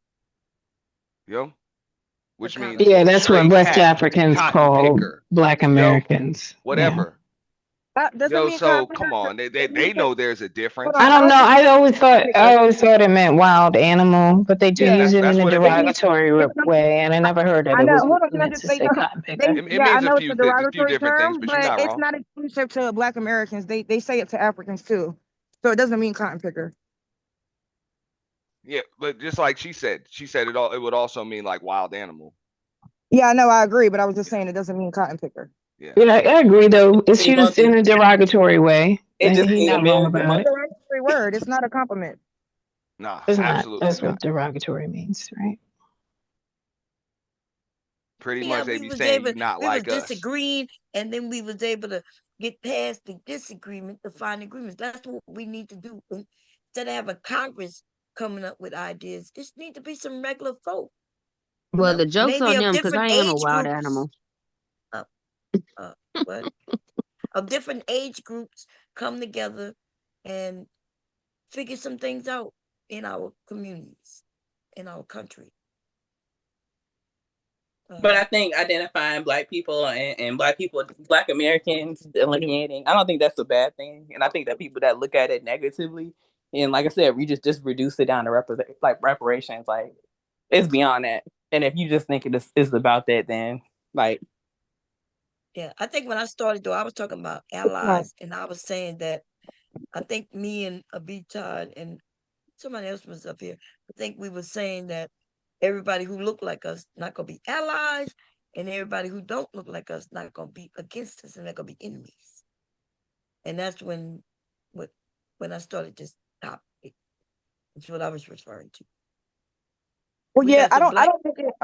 Which means that's what West cat, Africans cotton call picker, Black Americans. whatever. Does it mean So cotton come on, they know there's a difference. I don't know. I always thought it meant wild animal, but they do use it in a what it means. derogatory way, and I never heard that I it know. was Hold on, can I meant just to say say cotton picker. It yeah, I means know a it's few a derogatory different term, things, but you're but not it's wrong. not exclusive to Black Americans. They say it to Africans too, so it doesn't mean cotton picker. Yeah, but just like she said it would also mean like wild animal. Yeah, I know, I agree, but I was just saying it doesn't mean cotton picker. Yeah, I agree though. It's used in a derogatory way. He's not wrong about it. It's a derogatory word. It's not a compliment. Nah, It's not. absolutely That's not. what derogatory means, right? Pretty much they be saying you're not like us. Disagreeing, and then we was able to get past the disagreement to find agreements. That's what we need to do. Instead of having Congress coming up with ideas, just need to be some regular folk. Well, the joke's maybe on of them because I different am a age wild groups. animal. What? Of different age groups come together and figure some things out in our communities, in our country. But I think identifying Black people and Black Americans, delineating, I don't think that's a bad thing. And I think that people that look at it negatively, and like I said, we just reduce it down to reparations. Like, it's beyond that. And if you just think it is about that, then like Yeah, I think when I started though, I was talking about allies, and I was saying that I think me and Abitad and somebody else was up here. I think we were saying that everybody who look like us not gonna be allies, and everybody who don't look like us not gonna be against us, and they're gonna be enemies. And that's when I started this topic. That's what I was referring to. Well, We yeah, got some I black. don't think it,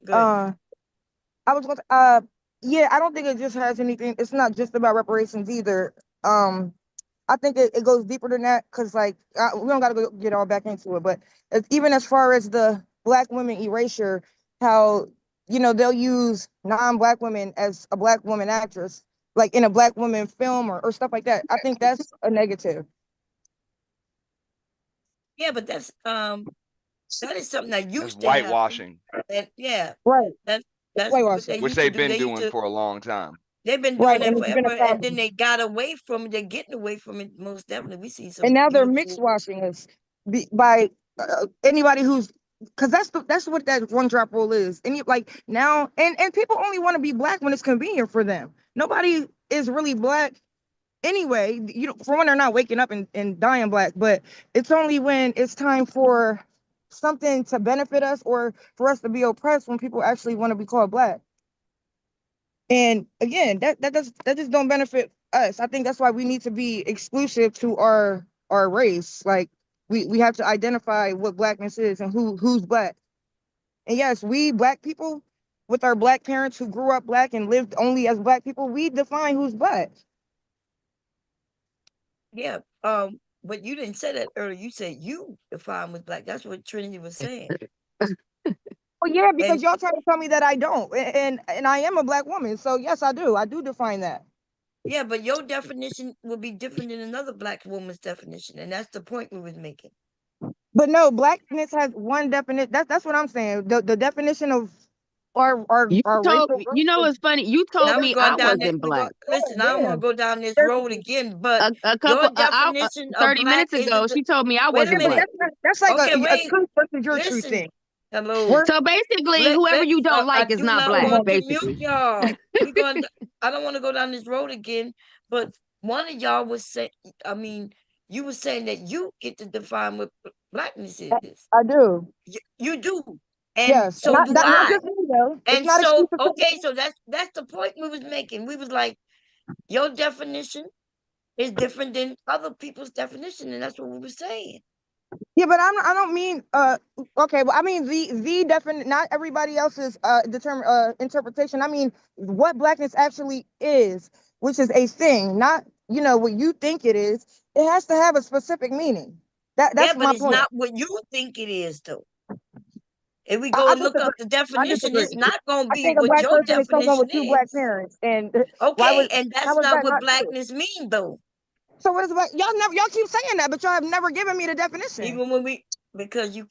Go ahead. I was going to, yeah, I don't think it just has anything. It's not just about reparations either. I think it goes deeper than that because, like, we don't got to get all back into it. But even as far as the Black women erasure, how, they'll use non-Black women as a Black woman actress, like in a Black woman film or stuff like that. I think that's a negative. Yeah, but that's that is something that That's used to happen. whitewashing, And yeah, Right. that's what Whitewashing. they which used to they've do. been They used doing to. for a long time. They've been Right. doing And that it's been a forever, and then problem. they got away from it. They're getting away from it most definitely. We see some And now they're beautiful. mixed washing us by anybody who's, because that's what that one drop rule is. And like now, and people only want to be Black when it's convenient for them. Nobody is really Black anyway. For when they're not waking up and dying Black, but it's only when it's time for something to benefit us or for us to be oppressed when people actually want to be called Black. And again, that just don't benefit us. I think that's why we need to be exclusive to our race. Like we have to identify what Blackness is and who's Black. And yes, we Black people with our Black parents who grew up Black and lived only as Black people, we define who's Black. Yeah. But you didn't say that earlier. You said you define with Black. That's what Trinity was saying. Well, yeah, because And y'all try to tell me that I don't, and I am a Black woman. So yes, I do. I do define that. yeah, but your definition will be different than another Black woman's definition, and that's the point we was making. But no, Blackness has one definition. That's what I'm saying. The definition of our You racial told group you know is what's funny? You told Now we're me going I down that. wasn't Black. Listen. I don't want to go down this There's- road again. But A your couple definition of 30 Black minutes is ago, she told me I Wait a wasn't minute. Black. That's like Okay, a wait. truth versus your truth Listen. thing. Hello. So basically, whoever you don't I like is do not not Black, want to basically. mute y'all. I don't want to go down this road again. But one of y'all was saying, you were saying that you get to define what Blackness is. I do. You do. And Yes. so Not do I. just me though. It's And not so, exclusive to okay, me. so that's the point we was making. We was like, your definition is different than other people's definition, and that's what we were saying. Yeah, but I don't mean okay, well I mean the definite, not everybody else's interpretation. I mean what Blackness actually is, which is a thing, not what you think it is. It has to have a specific meaning. That's Yeah, but my it's point. not what you think it is, though. If we I go and look disagree. up the I definition, it's disagree. not going to I be think a what Black your person is someone definition with two Black is. parents, and why Okay, would and how that's is not that what not true? Blackness mean, though. So what is Black? Y'all keep saying that, but y'all have never given me the definition. Even when because you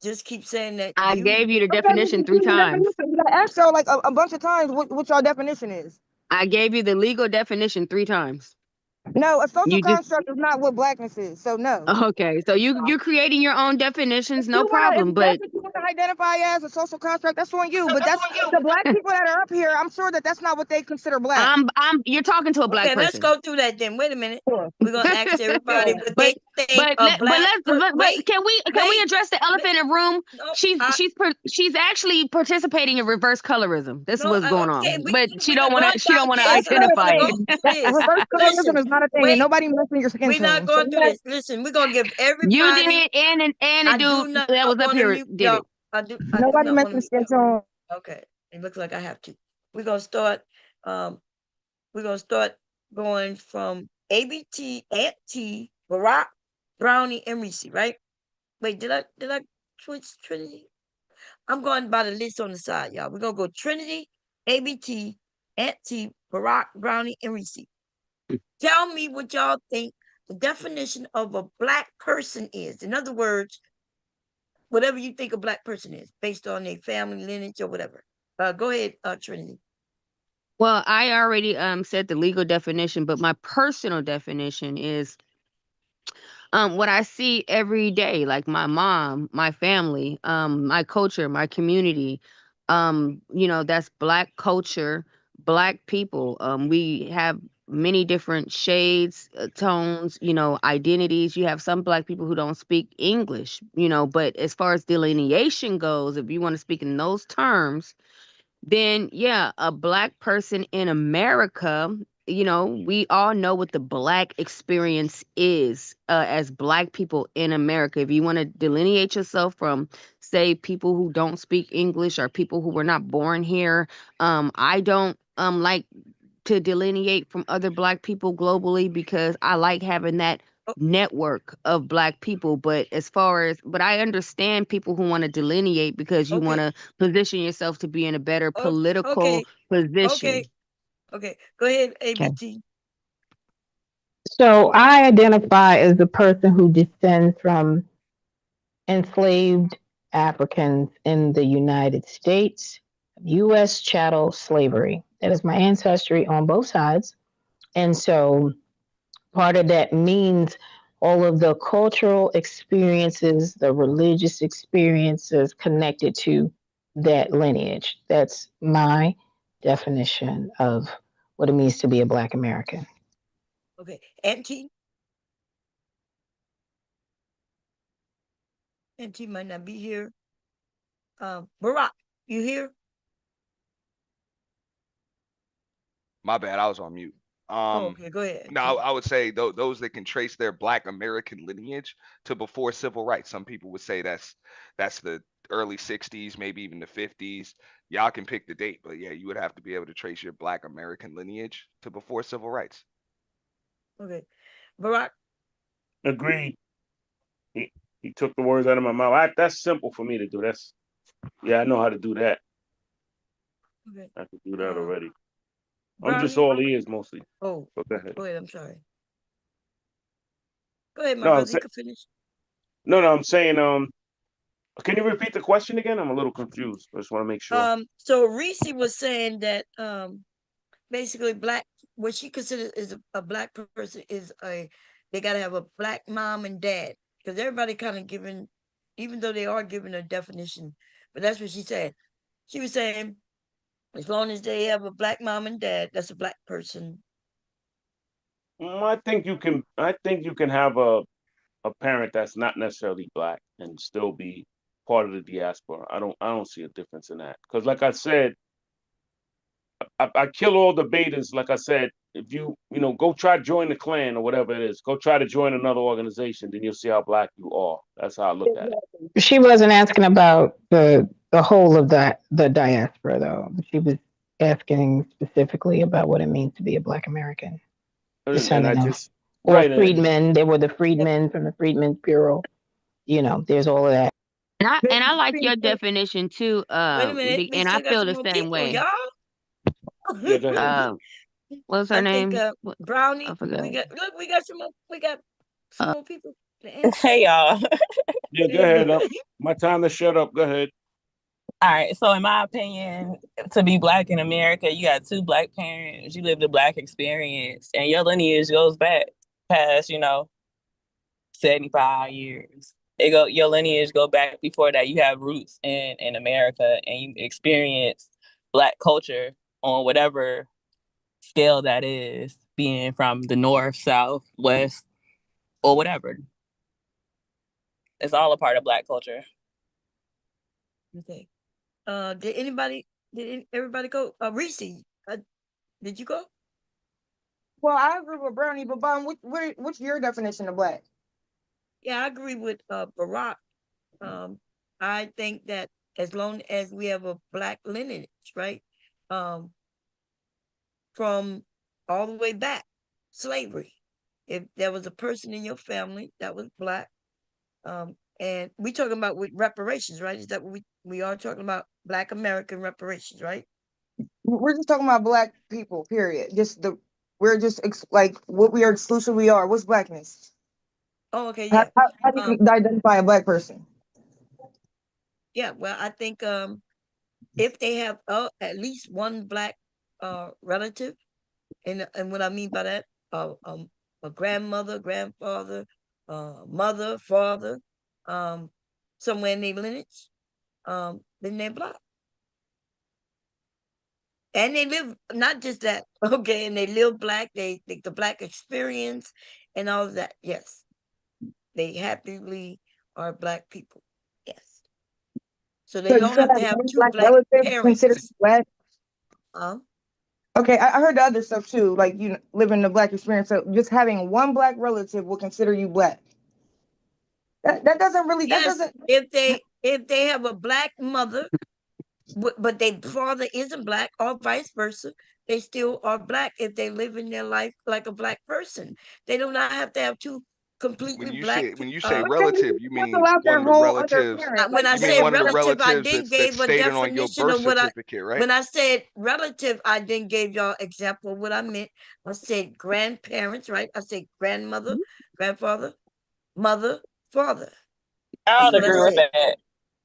just keep saying that I gave you the Okay, definition 3 times. I asked y'all like a bunch of times what y'all definition is. I gave you the legal definition 3 times. No, a social You just construct is not what Blackness is. So no. okay. So you're creating your own definitions, no If problem. that's But what you want to identify as a social construct, that's on you. But that's the Black people that are up here. I'm sure that's not what they consider Black. you're talking to a Black Okay, let's person. go through that then. Wait a minute. Sure. We're gonna ask everybody what they think But a Black. can we address the elephant in the room? No, She's actually participating in reverse colorism. This is what's going okay, on. But she don't we're want not to going down this. identify We're it. going through this. Reverse colorism Listen, is not a thing, wait. and nobody messing your skin We're not tone. going through this. Listen, we're gonna give everybody. You did it, and a I do dude not that was up want to here mute did y'all. it. I do Nobody not want messing to skin tone. Okay, it looks like I have to. We're gonna start. We're gonna start going from ABT, Aunt T, Barack, Brownie, and Reese. Right? Wait, did I switch Trinity? I'm going by the list on the side, y'all. We're gonna go Trinity, ABT, Aunt T, Barack, Brownie, and Reese. Tell me what y'all think the definition of a Black person is. In other words, whatever you think a Black person is, based on their family lineage or whatever. Go ahead, Trinity. Well, I already said the legal definition, but my personal definition is what I see every day, like my mom, my family, my culture, my community. That's Black culture, Black people, we have many different shades, tones, identities. You have some Black people who don't speak English, but as far as delineation goes, if you want to speak in those terms, then yeah, a Black person in America, we all know what the Black experience is, as Black people in America. If you want to delineate yourself from, say, people who don't speak English or people who were not born here, I don't like to delineate from other Black people globally because I like having that network of Black people. But I understand people who want to delineate because you want Okay. to position yourself to be in a better Okay. political position. Okay. Okay. Go ahead, Okay. ABT. So I identify as the person who descends from enslaved Africans in the United States, U.S. chattel slavery. That is my ancestry on both sides. And so part of that means all of the cultural experiences, the religious experiences connected to that lineage. That's my definition of what it means to be a Black American. Okay. Auntie might not be here. Barack, you here? My bad, I was on mute. Okay, go ahead. No, I would say those that can trace their Black American lineage to before civil rights. Some people would say that's the early 60s, maybe even the 50s. Y'all can pick the date, but yeah, you would have to be able to trace your Black American lineage to before civil rights. Okay. Barack, Agreed. He took the words out of my mouth. That's simple for me to do. I know how to do that. okay. I can do that already. I'm Brownie. just all ears mostly. Oh, So go ahead. go ahead. I'm sorry. Go ahead, my No, brother. You can finish. No, I'm saying, can you repeat the question again? I'm a little confused. I just want to make sure. So Reese was saying that basically what she considers is a Black person is they gotta have a Black mom and dad. Because everybody kind of giving, even though they are giving a definition, but that's what she said. She was saying, as long as they have a Black mom and dad, that's a Black person. I think you can have a parent that's not necessarily Black and still be part of the diaspora. I don't see a difference in that. Because like I said, I kill all the betas. Like I said, if you go try to join the Klan or whatever it is, go try to join another organization, then you'll see how Black you are. That's how I look at it. She wasn't asking about the whole of the diaspora though. She was asking specifically about what it means to be a Black American. And I just Or right. freedmen. There were the freedmen from the Freedmen's Bureau. There's all of that. And I like your definition too, Wait a minute, we and I still got feel some the more same people, way. y'all. Yeah, go ahead. What's her I name? think Brownie. I forgot. We got some more people to answer. Hey y'all. Yeah, go ahead. My time to shut up. Go ahead. All right. So in my opinion, to be Black in America, you got 2 Black parents, you lived a Black experience, and your lineage goes back past, 75 years. Your lineage go back before that. You have roots in America and you experience Black culture on whatever scale that is, being from the north, south, west, or whatever. It's all a part of Black culture. Okay. Did everybody go? Reese, did you go? Well, I agree with Brownie, but Bon, what's your definition of Black? Yeah, I agree with Barack. I think that as long as we have a Black lineage, right? From all the way back, slavery. If there was a person in your family that was Black, and we talking about with reparations, right? Is that what we are talking about? Black American reparations, right? We're just talking about Black people, period. We're just like what we are exclusively are. What's Blackness? Oh, okay, yeah. How do you identify a Black person? Yeah, well, I think if they have at least one Black relative, and what I mean by that, a grandmother, grandfather, mother, father, somewhere in their lineage, then they're Black. And they live, not just that, okay, and they live black, they think the black experience and all of that. Yes. They happily are black people. Yes. So they So you don't feel have like to have one two black black relative considered parents. black? Huh? Okay, I heard the other stuff too, like you living the black experience. So just having one black relative will consider you black. That doesn't really, that Yes, doesn't. if they have a black mother, but their father isn't black, or vice versa, they still are black if they live in their life like a black person. They do not have to have two completely black. When you say But then relative, you you mean cancel out one their of the whole other relatives. parent. When Like I You mean say one of the relative, I relatives didn't that's give a stated on your definition birth of what I. certificate, right? When I said relative, I didn't give y'all example of what I meant. I said grandparents, right? I said grandmother, grandfather, mother, father. I That's don't what I agree with said. that.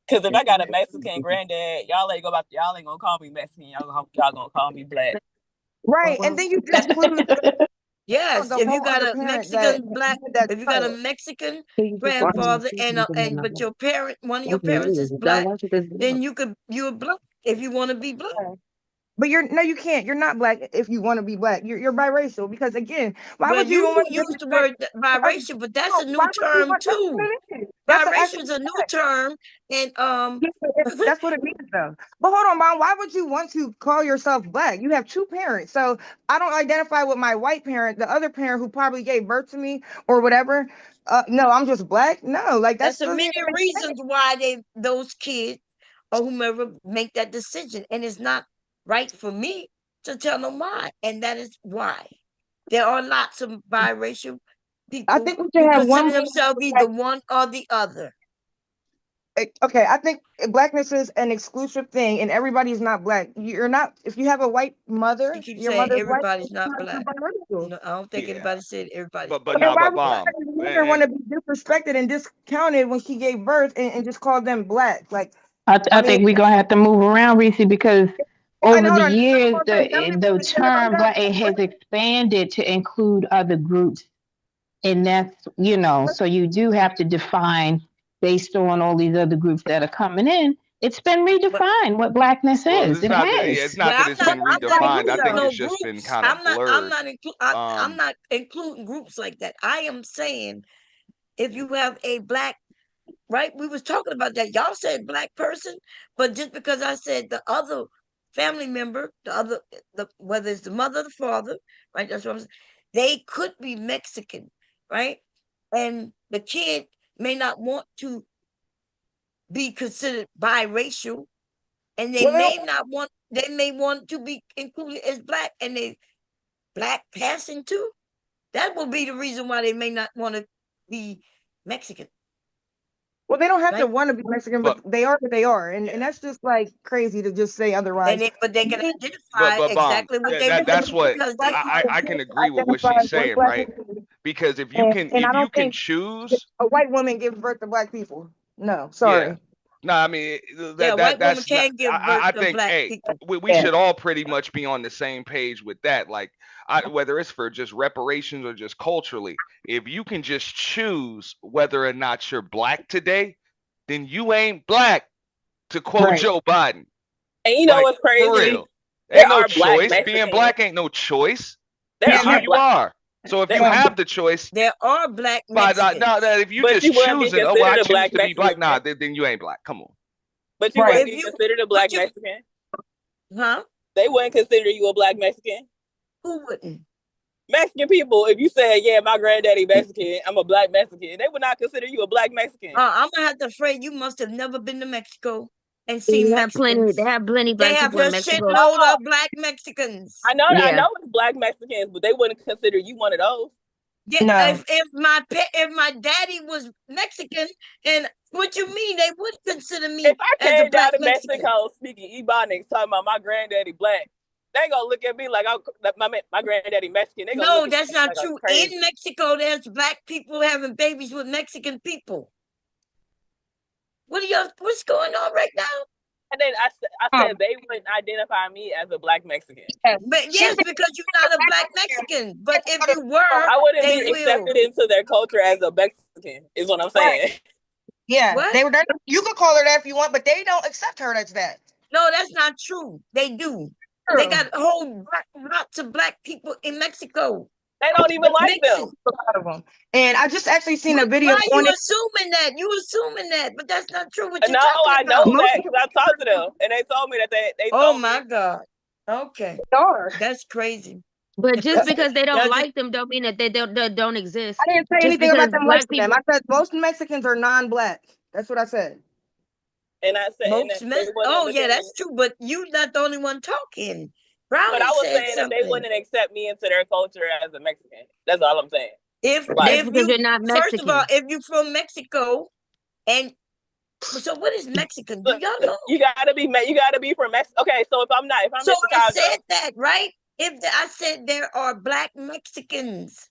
Because if I got a Mexican granddad, y'all ain't gonna call me Mexican. Y'all gonna call me black. right, and then you That's exclude yes. the If you whole got other a parent that Mexican black, had that if you got a child. Mexican grandfather and but your parent, one of your parents is black, then you're black if you want to be black. But no, you can't. You're not black if you want to be black. You're biracial because again, why Well, would you you even want to use the disrespect? word biracial, but that's a Why new would you term want? That's what too. it is. That's Biracial actually is a new term, and that's what it means though. But hold on, Mom. Why would you want to call yourself black? You have two parents, so I don't identify with my white parent, the other parent who probably gave birth to me or whatever. No, I'm just black. No, like that's a doesn't many even make sense. reasons why those kids or whomever make that decision, and it's not right for me to tell them why, and that is why there are lots of biracial I people think we who should have one consider more. themselves either one or the other. Okay, I think blackness is an exclusive thing, and everybody's not black. You're not. If you have a white She mother, keeps your saying mother's white. everybody's not You're black. biracial. No, I don't think Yeah, anybody said everybody's but And nah, why but would black. bomb. somebody's mother want to be disrespected and discounted when she gave birth and just call them black? Like, I I mean, think we're gonna have to move around, Reese, because and over hold the on, years let the me finish. I'm term done. black, it has expanded to include other groups. And that's, so you do have to define based on all these other groups that are coming in. It's been But redefined what blackness Well, is. It it's has. not that well, it's been I'm not redefined. I including think So, no it's just been groups. kind of blurred. I'm not including groups like that. I am saying if you have a black, right? We was talking about that. Y'all said black person, but just because I said the other family member, whether it's the mother or the father, right? That's what I'm saying. They could be Mexican, right? And the kid may not want to be considered biracial, and they well, may not want. They may want to be included as black, and they black passing too. That will be the reason why they may not want to be Mexican, they don't have to right? want to be Mexican, But but they are what they are, and yeah, that's just like crazy to just say otherwise. But they can Me, identify but bomb. exactly what they That want that's what because black they people are. I can just agree with what identify she's with saying, black right? people, Because and if I you don't can think choose, a white woman gives birth to black people. No, yeah. sorry. No, I mean Yeah, white woman that's not. can give birth I to think, black hey, people. we Yeah. should all pretty much be on the same page with that. Like, whether it's for just reparations or just culturally, if you can just choose whether or not you're black today, then you ain't black. To quote Right. Joe Biden, And you know like what's for crazy? real, There ain't no are black choice. Being Mexicans. black ain't no choice. There It's who are you black. are. So if you There, have the choice, There are black but Mexicans. if you but just you wouldn't be choosing, oh well, I considered a choose black to be black, Mexican. then you ain't black. Come on. But you Right. wouldn't If be you, considered a but black you, Mexican. huh? They wouldn't consider you a black Mexican. Who wouldn't? Mexican people, if you said, yeah, my granddaddy Mexican, I'm a black Mexican, they would not consider you a black Mexican. I'm gonna have to afraid you must have never been to Mexico and They seen have plenty. Mexicans. They have plenty They black have people in a Mexico. shitload of black Mexicans. I know Yeah. it's black Mexicans, but they wouldn't consider you one of those. Yeah, No. if my daddy was Mexican, and what you mean they would consider me If I as a came down black to Mexican? Mexico speaking Ebonics, talking about my granddaddy black, they gonna look at me like my granddaddy Mexican. They gonna No, look at that's me not like I'm true. crazy. In Mexico, there's black people having babies with Mexican people. What's going on right now? And then I said they wouldn't identify me as a black Mexican. But yes, because you're not a black Mexican. But if you were, I wouldn't they be will. accepted into their culture as a Mexican, is what I'm saying. Yeah, What? you could call her that if you want, but they don't accept her as that. No, that's not true. They do. They got lots of black people in Mexico. They don't even like them. A lot of them. And I just actually seen a video Why you on it. assuming that? You assuming that, but that's not true. What you're No, talking I know about. that because I talked to them and they told me that they Oh told my me. God. Okay. They are. That's crazy. But just That's- because they don't that's- like them don't mean that they don't exist. I didn't say Just anything about because them black liking them. I said most Mexicans are non-black. That's what I said. And I said, and Most they Mex- wouldn't oh look yeah, at that's me. true. But you not the only one talking. But Brownie I was said saying that something. they wouldn't accept me into their culture as a Mexican. That's all I'm saying. If That's if because you you're not Mexican. first of all, if you're from Mexico, and so what is Mexican? Do y'all know? You gotta be from Mexico. Okay, so if I'm So in I Chicago, said that, right? I said there are black Mexicans.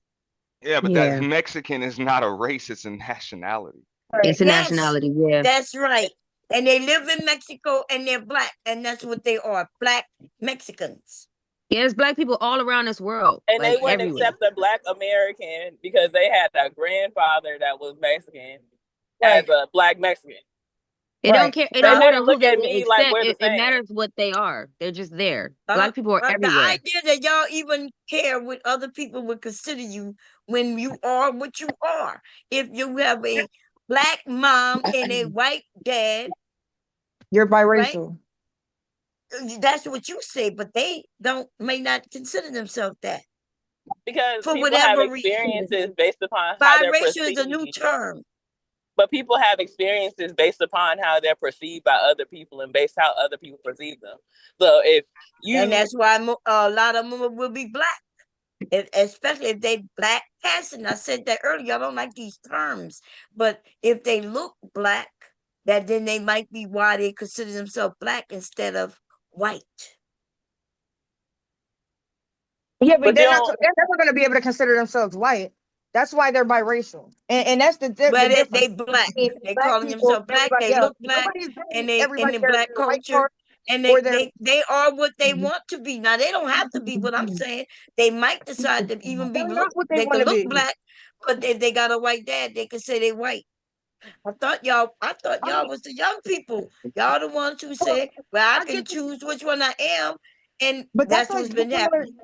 Yeah, but Yeah. that Mexican is not a race; it's a nationality. It's a Yes, nationality, yeah. that's right. And they live in Mexico and they're black, and that's what they are, black Mexicans. Yeah, there's black people all around this world. and like they wouldn't everywhere. accept a black American because they had a grandfather that was Mexican Right. as a black Mexican. It Right. don't care. It They don't matter wouldn't who look they at will me like accept. we're the It same. matters what they are. They're just there. Black people are The everywhere. idea that y'all even care what other people would consider you when you are what you are. If you have a black mom and a white dad, You're biracial. that's what you say, but they may not consider themselves that. Because For people have whatever reason. experiences based upon how they're Biracial is a new perceived. term. But people have experiences based upon how they're perceived by other people and based how other people perceive them. So if you And that's why a lot of them will be black. Especially if they black passing. I said that earlier. I don't like these terms. But if they look black, that then they might be why they consider themselves black instead of white. Yeah, But but they're you not. don't- They're never going to be able to consider themselves white. That's why they're biracial, and that's the But difference. they black. between They black calling people themselves and black. everybody They else. look black, Nobody's and saying everybody in their black white culture, part and or their they are what they want to be. Now they don't have to be what I'm saying. They might decide to even be they're not what they they want could to look be. black, but if they got a white dad, they could say they white. I thought y'all was the young people. Y'all the ones who say, well, I can choose which one I am. And But that's like what's been similar. happening.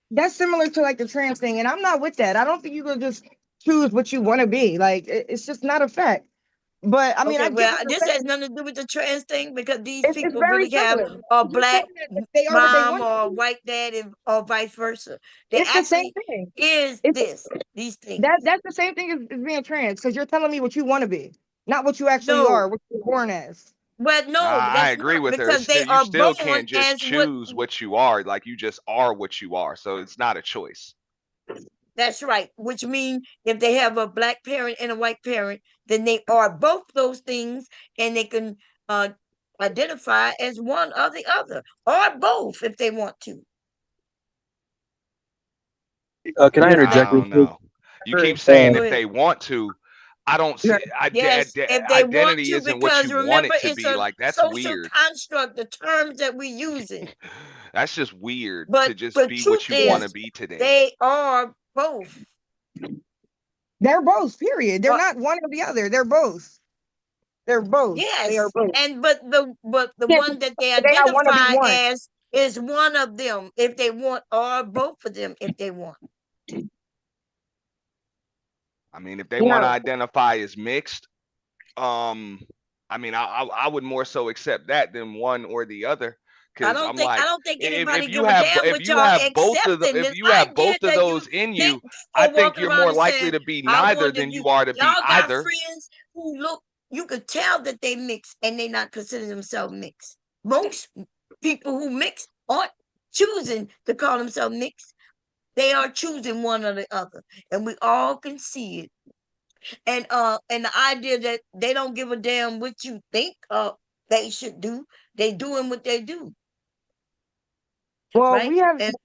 That's similar to like the trans thing, and I'm not with that. I don't think you can just choose what you want to be. Like it's just not a fact. But I mean, Okay, I get well, what you're this saying. has nothing to do with the trans thing because these It's people very really have similar. a You're black saying that they are what they mom want or a to be. white dad or vice versa. They It's the same actually thing. is It's these things. that's the same thing as being trans because you're telling me what you want to be, not what you actually No. are, what you're born as. But no, I that's agree not with her. because It's they still, you are still born can't just as what. choose what you are. Like you just are what you are. So it's not a choice. That's right. Which means if they have a black parent and a white parent, then they are both those things, and they can identify as one or the other, or both if they want to. Can I interject I real don't quick? know. You keep saying Go if ahead. they want to. I don't see Yes, if they want identity to, isn't what because you want remember, it to it's be. a Like that's social weird. construct, the terms that we're using. That's just weird to But just the be truth what you want to is, be today. they are both. They're both. Period. They're Uh, not one or the other. They're both. They're both. They are Yes, both. and but the Can't one that they say I want to be identify one. as is one of them if they want, or both of them if they want. I mean, if they want to No. identify as mixed, I mean, I would more so accept that than one or the other. I Because don't I'm think like, anybody if you give a have damn if what you y'all have both of accepting. if This you have idea both of that you those in think you, I people think walking you're around more and likely saying, to be I neither wonder than if you you are to be y'all got either. friends who look, you could tell that they mix and they not consider themselves mixed. Most people who mix aren't choosing to call themselves mixed. They are choosing one or the other, and we all can see it. And the idea that they don't give a damn what you think they should do, they doing what they do, Well, right? we have, And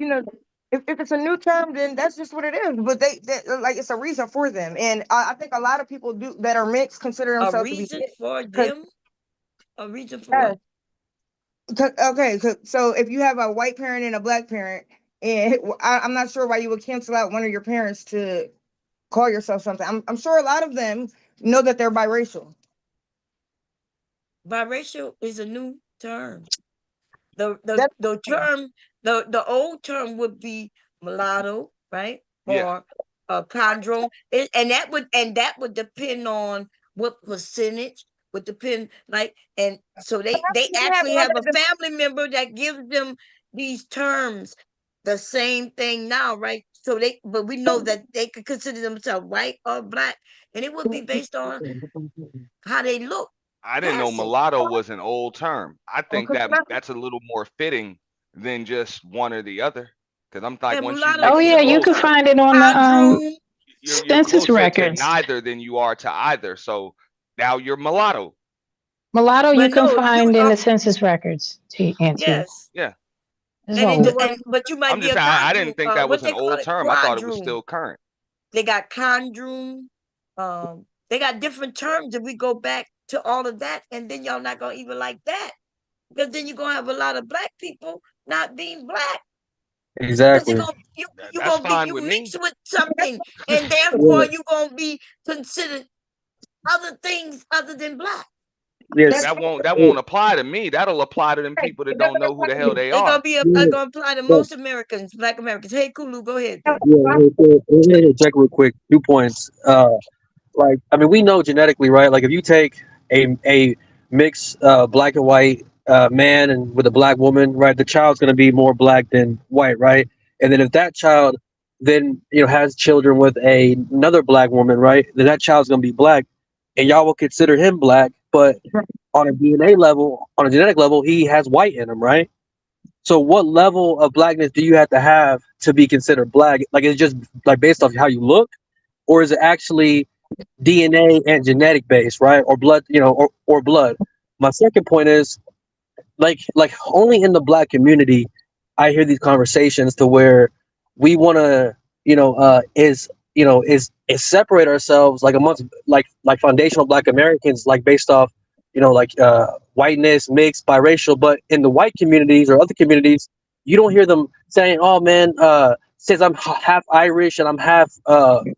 if it's a new term, then that's just what it is. But they like it's a reason for them, and I think a lot of people do that are mixed consider a themselves to be reason mixed. for 'Cause- them, a reason for what? Okay, so if you have a white parent and a black parent, and I'm not sure why you would cancel out one of your parents to call yourself something. I'm sure a lot of them know that they're biracial. Biracial is a new term. That's The term The old term would be mulatto, right? Yeah. Or chondro, and that would depend on what percentage would depend. Like, and so they actually have a family member that gives them these terms. The same thing now, right? So but we know that they could consider themselves white or black, and it would be based on how they look. I didn't know Passing. mulatto was an old term. I think Okay, that's a little more fitting than just one or the other. Because I'm like, Yeah, once you mulatto Oh mix is the yeah, you old can both, term. find it on the Chondro, you're census closer to records. neither than you are to either. So now you're mulatto. Mulatto, you but can no, find in the census records. Auntie. yes. Yeah. It's And old. but you might I'm be just a saying, I chondro. didn't think that What was an they call old it? term. I thought it was Quadroon. still current. They got chondroon. They got different terms if we go back to all of that, and then y'all not gonna even like that. Because then you're gonna have a lot of black people not being black. Because Exactly. you That's gonna be fine you with mix me. with something, and Yeah. therefore you're gonna be considered other things other than black. But Yes. that won't apply to me. That'll apply to them people that don't know who the hell they It's gonna are. be Yeah. gonna apply to Yeah. most Americans, black Americans. Hey, Kulu, go ahead. Yeah. Let me interject real quick. 2 points. Like I mean, we know genetically, right? Like if you take a mixed black and white man and with a black woman, right, the child's going to be more black than white, right? And then if that child then has children with another black woman, right, then that child's going to be black, and y'all will consider him black, but on a DNA level, on a genetic level, he has white in him, right? So what level of blackness do you have to be considered black? Like it's just like based off how you look, or is it actually DNA and genetic base, right? Or blood, or blood. My second point is like only in the black community I hear these conversations to where we want to, is separate ourselves like amongst like foundational black Americans, like based off, whiteness, mixed, biracial, but in the white communities or other communities, you don't hear them saying, "Oh man, since I'm half Irish and I'm half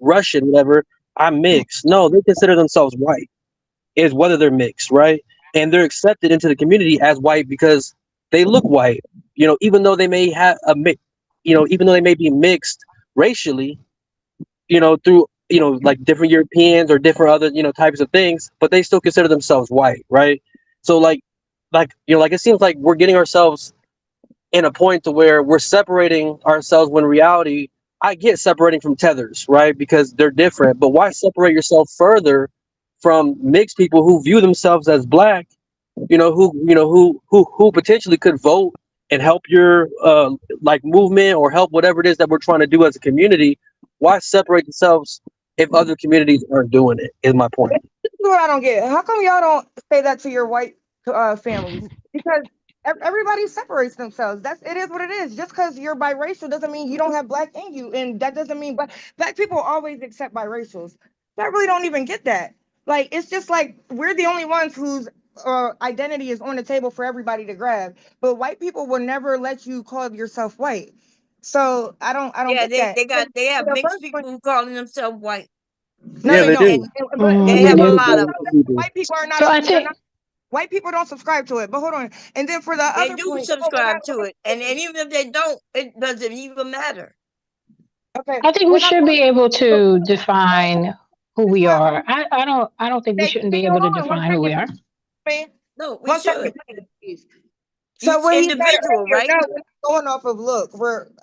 Russian, whatever, I'm mixed." No, they consider themselves white, is whether they're mixed, right? And they're accepted into the community as white because they look white. Even though they may have a mix, even though they may be mixed racially, through like different Europeans or different other types of things, but they still consider themselves white, right? So like it seems like we're getting ourselves in a point to where we're separating ourselves when in reality I get separating from tethers, right? Because they're different. But why separate yourself further from mixed people who view themselves as black, who potentially could vote and help your like movement or help whatever it is that we're trying to do as a community? Why separate themselves if other communities aren't doing it? Is my point. This is what I don't get. How come y'all don't say that to your white families? Because everybody separates themselves. It is what it is. Just because you're biracial doesn't mean you don't have black in you, and that doesn't mean black people always accept biracials. I really don't even get that. Like it's just like we're the only ones whose identity is on the table for everybody to grab, but white people will never let you call yourself white. So I don't Yeah, get that. they have The mixed first one, people who calling themselves white. no, Yeah, no, they no. do. But They They have a do. lot of them. white people are not. So I They're think not. White people don't subscribe to it. But hold on. And then for the They other do point, subscribe to it, and even if they don't, it doesn't even matter. okay, I think we when I should be able so, to define who we why are. I don't think we shouldn't be able hold to on one define who we second, are. man. No, we 1 second, should. please. So Each what he said individual, earlier, right? no, we're not going off of look.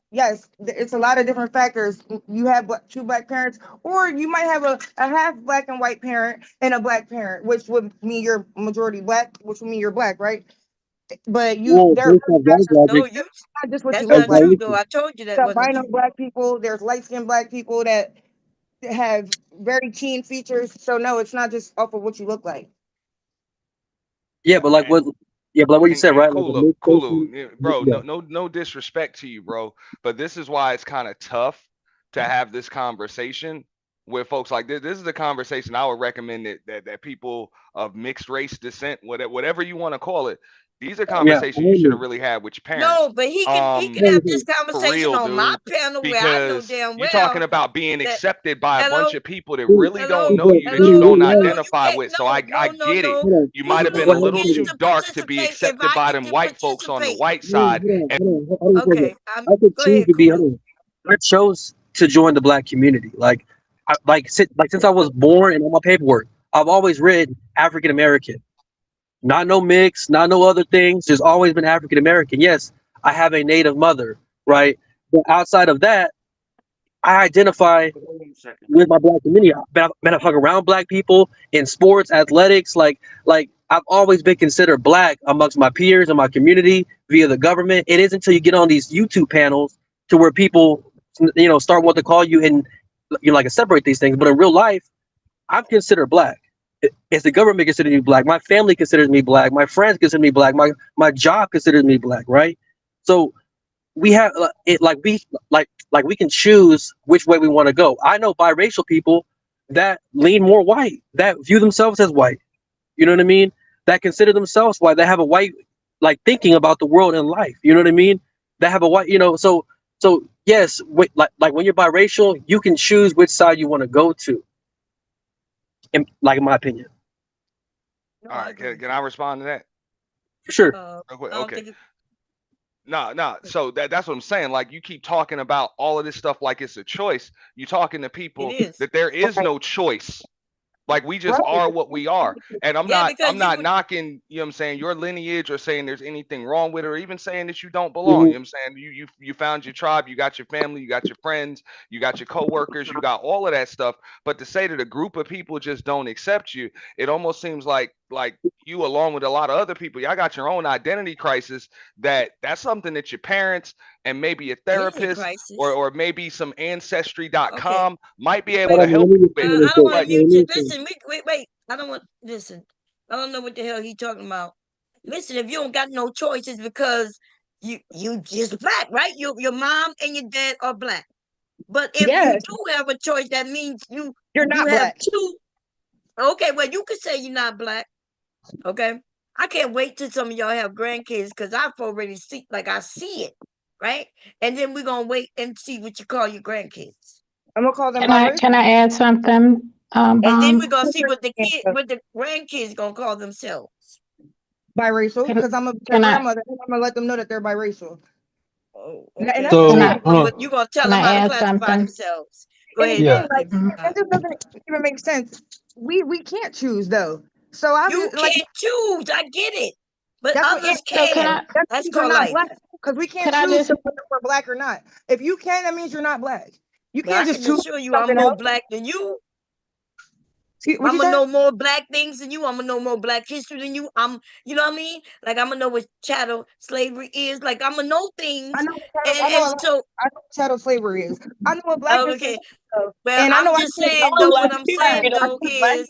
Yes, it's a lot of different factors. You have two black parents, or you might have a half black and white parent and a black parent, which would mean you're majority black, which would mean you're black, right? But Well, they're based off that No, logic, not just what you that's look not like. true as though. I told you that The wasn't albino true. black people, there's light skinned black people that have very keen features. So no, it's not just off of what you look like. yeah, but like what, yeah, but like what you said, And right? Like a mixed Kulu, person, yeah, bro, yeah. no disrespect to you, bro, but this is why it's kind of tough to have this conversation with folks like this. This is the conversation I would recommend that people of mixed race descent, whatever you want to call it, These are Yeah, conversations you should have really had with your parents. No, but he can have this For conversation real, on my dude. panel where I know Because damn you're talking well about being that accepted by a bunch hello, of people that really don't hello, know you, that you hello, don't hello. You identify can't. with. So No, I no, no, get it. no. You You might have been a Hold on, little get too to dark to be participate. If accepted I by get them to white folks on the participate, white side. And on a second. okay. I could Go choose ahead, to be. Cooley. I chose to join the black community. Since I was born and on my paperwork, I've always read African American. Not no mix, not no other things. Just always been African American. Yes, I have a native mother, right? But outside of that, I identify with my black community. I've hung around black people in sports, athletics. Like I've always been considered black amongst my peers and my community via the government. It isn't until you get on these YouTube panels to where people, start what to call you and separate these things. But in real life, I'm considered black. If the government considers me black, my family considers me black, my friends consider me black, my job considers me black, right? So we have we can choose which way we want to go. I know biracial people that lean more white, that view themselves as white. You know what I mean? That consider themselves white. That have a white thinking about the world and life. You know what I mean? That have a white. So yes, like when you're biracial, you can choose which side you want to go to. In my opinion. all right, can I respond to that? Sure. Real quick? I don't Okay. think No. So that's what I'm saying. Like, you keep talking about all of this stuff like it's a choice. You talking to people it is. that there is no choice. Like, we just are what we are. And I'm Yeah, because not you knocking, what I'm saying, your lineage, or saying there's anything wrong with it, or even saying that you don't belong. You know what I'm saying? You found your tribe, you got your family, you got your friends, you got your coworkers, you got all of that stuff. But to say that a group of people just don't accept you, it almost seems like you, along with a lot of other people, y'all got your own identity crisis. That's something that your parents and maybe a identity therapist crisis. or maybe some Okay. ancestry.com might be able Wait, to help you with. I don't want But to mute you. Listen, wait. I don't want. Listen, I don't know what the hell he talking about. Listen, if you don't got no choices because you just black, right? Your mom and your dad are black. But if you Yes, do have a choice, that means you you're not have black. two. Okay, well, you could say you're not black. Okay, I can't wait till some of y'all have grandkids because I've already I see it, right? And then we're gonna wait and see what you call your grandkids. I'm gonna call them Can I add something? And then we're Bomb. gonna see what the grandkids gonna call themselves. biracial because I'm gonna be their Can I grandmother and I'm gonna let them know that they're biracial. Oh, And okay. that's the can thing. I But you gonna tell can them I how to add classify something? themselves. Go And ahead, again, like baby. that just doesn't even make sense. We can't choose though. So You obviously, like can't choose. I get it, but that's what. others So can can. I That That's means you're called not life. black because we can't can I choose just whether we're black or not. If you can, that means you're not black. You But I can't just can choose assure you, I'm something more else. black than you. What I'm you gonna say? know more black things than you. I'm gonna know more black history than you. You know what I mean? Like, I'm gonna know what chattel slavery is. Like, I'm gonna know things, I know. I know. and so I know what chattel slavery is. I know what blackness is. okay. Well, And I know I'm I just can't. saying I though. want What I'm saying though is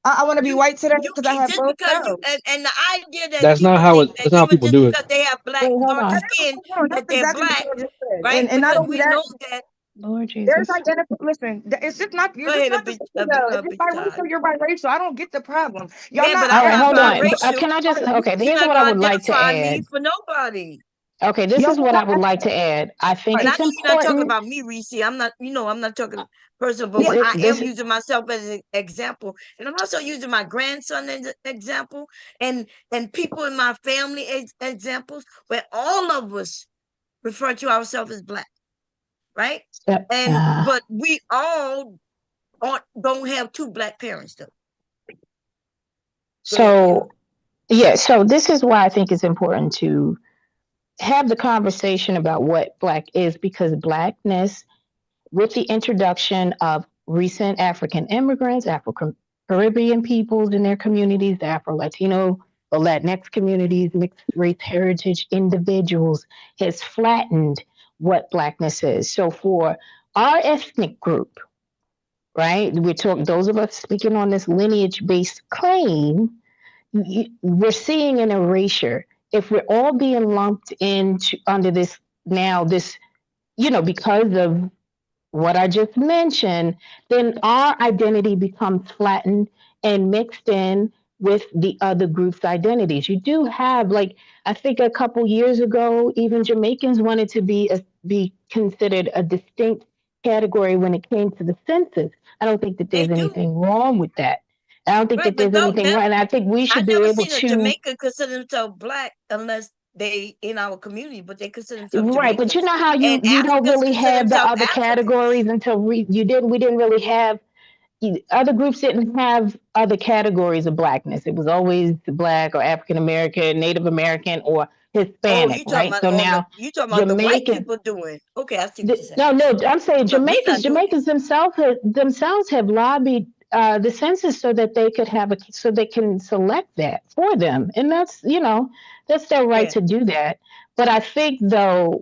I want to be white today you because I can't have just both because you cells. and the idea that That's not people how think it. that That's not how even people just do it. because they have wait, hold darker on. skin That's that they're exactly what black, you just said. right? And not Because only we that, know that. Lord there's Jesus. identical. Listen, it's just not. Go You're just ahead, not the same though. If you're Big Todd. biracial, you're biracial. I don't get the problem. Y'all Yeah, not. but All I'm right, not hold on. biracial. Can I just okay, You're here's not what I gonna would like to identify me add. for nobody. Okay, this Y'all is what I not. would like to add. I think And I it's know you're not talking important. about me, Reese. I'm not, I'm not talking personal, but This I am this using myself as an example. And I'm also using my grandson as an example and people in my family as examples where all of us refer to ourselves as black, right? But we all don't have two black parents though. so yeah, so this is why I think it's important to have the conversation about what black is, because blackness, with the introduction of recent African immigrants, African Caribbean peoples in their communities, the Afro Latino or Latinx communities, mixed race heritage individuals, has flattened what blackness is. So for our ethnic group, right, we're talking, those of us speaking on this lineage based claim, we're seeing an erasure. If we're all being lumped into under this now, this, because of what I just mentioned, then our identity becomes flattened and mixed in with the other group's identities. You do have, like, I think a couple years ago, even Jamaicans wanted to be considered a distinct category when it came to the census. I don't think that They there's do. anything wrong with that. I don't think Right, that there's but no, anything wrong. And I think we I should be never able seen a to, Jamaican consider themselves black unless they in our community, but they consider themselves right. But you Jamaicans. know how And you don't Africans really consider have the themselves other Africans. categories until we didn't really have other groups didn't have other categories of blackness. It was always black or African American, Native American, or Oh, Hispanic, you talking right? about So on the now you talking about the white Jamaican, people doing. Okay, I see what you're saying. no, I'm saying But we not doing it. Jamaicans themselves have lobbied the census so that they could have so they can select that for them, and that's that's their right Yeah. to do that. But I think though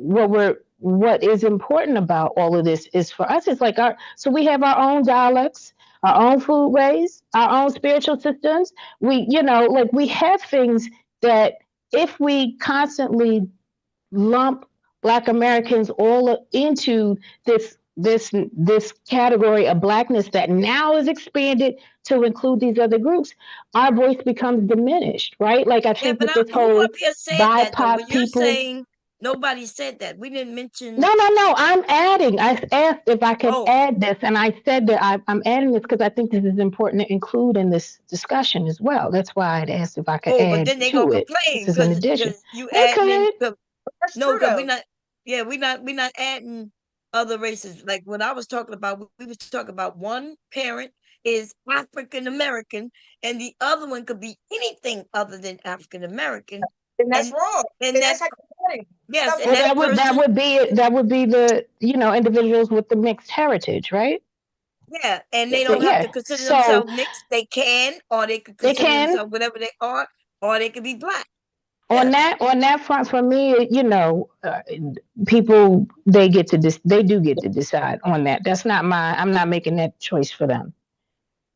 what is important about all of this is for us, it's like so we have our own dialects, our own foodways, our own spiritual systems. We like we have things that if we constantly lump Black Americans all into this category of blackness that now is expanded to include these other groups, our voice becomes diminished, right? Like I Yeah, think but with this who whole up here said that though? When BIPOC you're people. saying nobody said that, we didn't mention. No. I'm adding. I asked if I could Oh, add this, and I said that I'm adding this because I think this is important to include in this discussion as well. That's why I'd asked if I could but add then they to gonna it. complain This is an addition. because you They adding in. could. That's No, true because we're though. not. Yeah, we're not adding other races. Like when I was talking about, we was talking about one parent is African American, and the other one could be anything other than African American, And that's wrong. and And that that's how you're getting. yes, Stop and Well, that that would be the individuals with the mixed heritage, right? yeah, and they don't have to Yeah. consider So themselves mixed. They can, or they could they consider can. themselves whatever they are, or they could be black. On that front, for me, people they do get to decide on that. That's not I'm not making that choice for them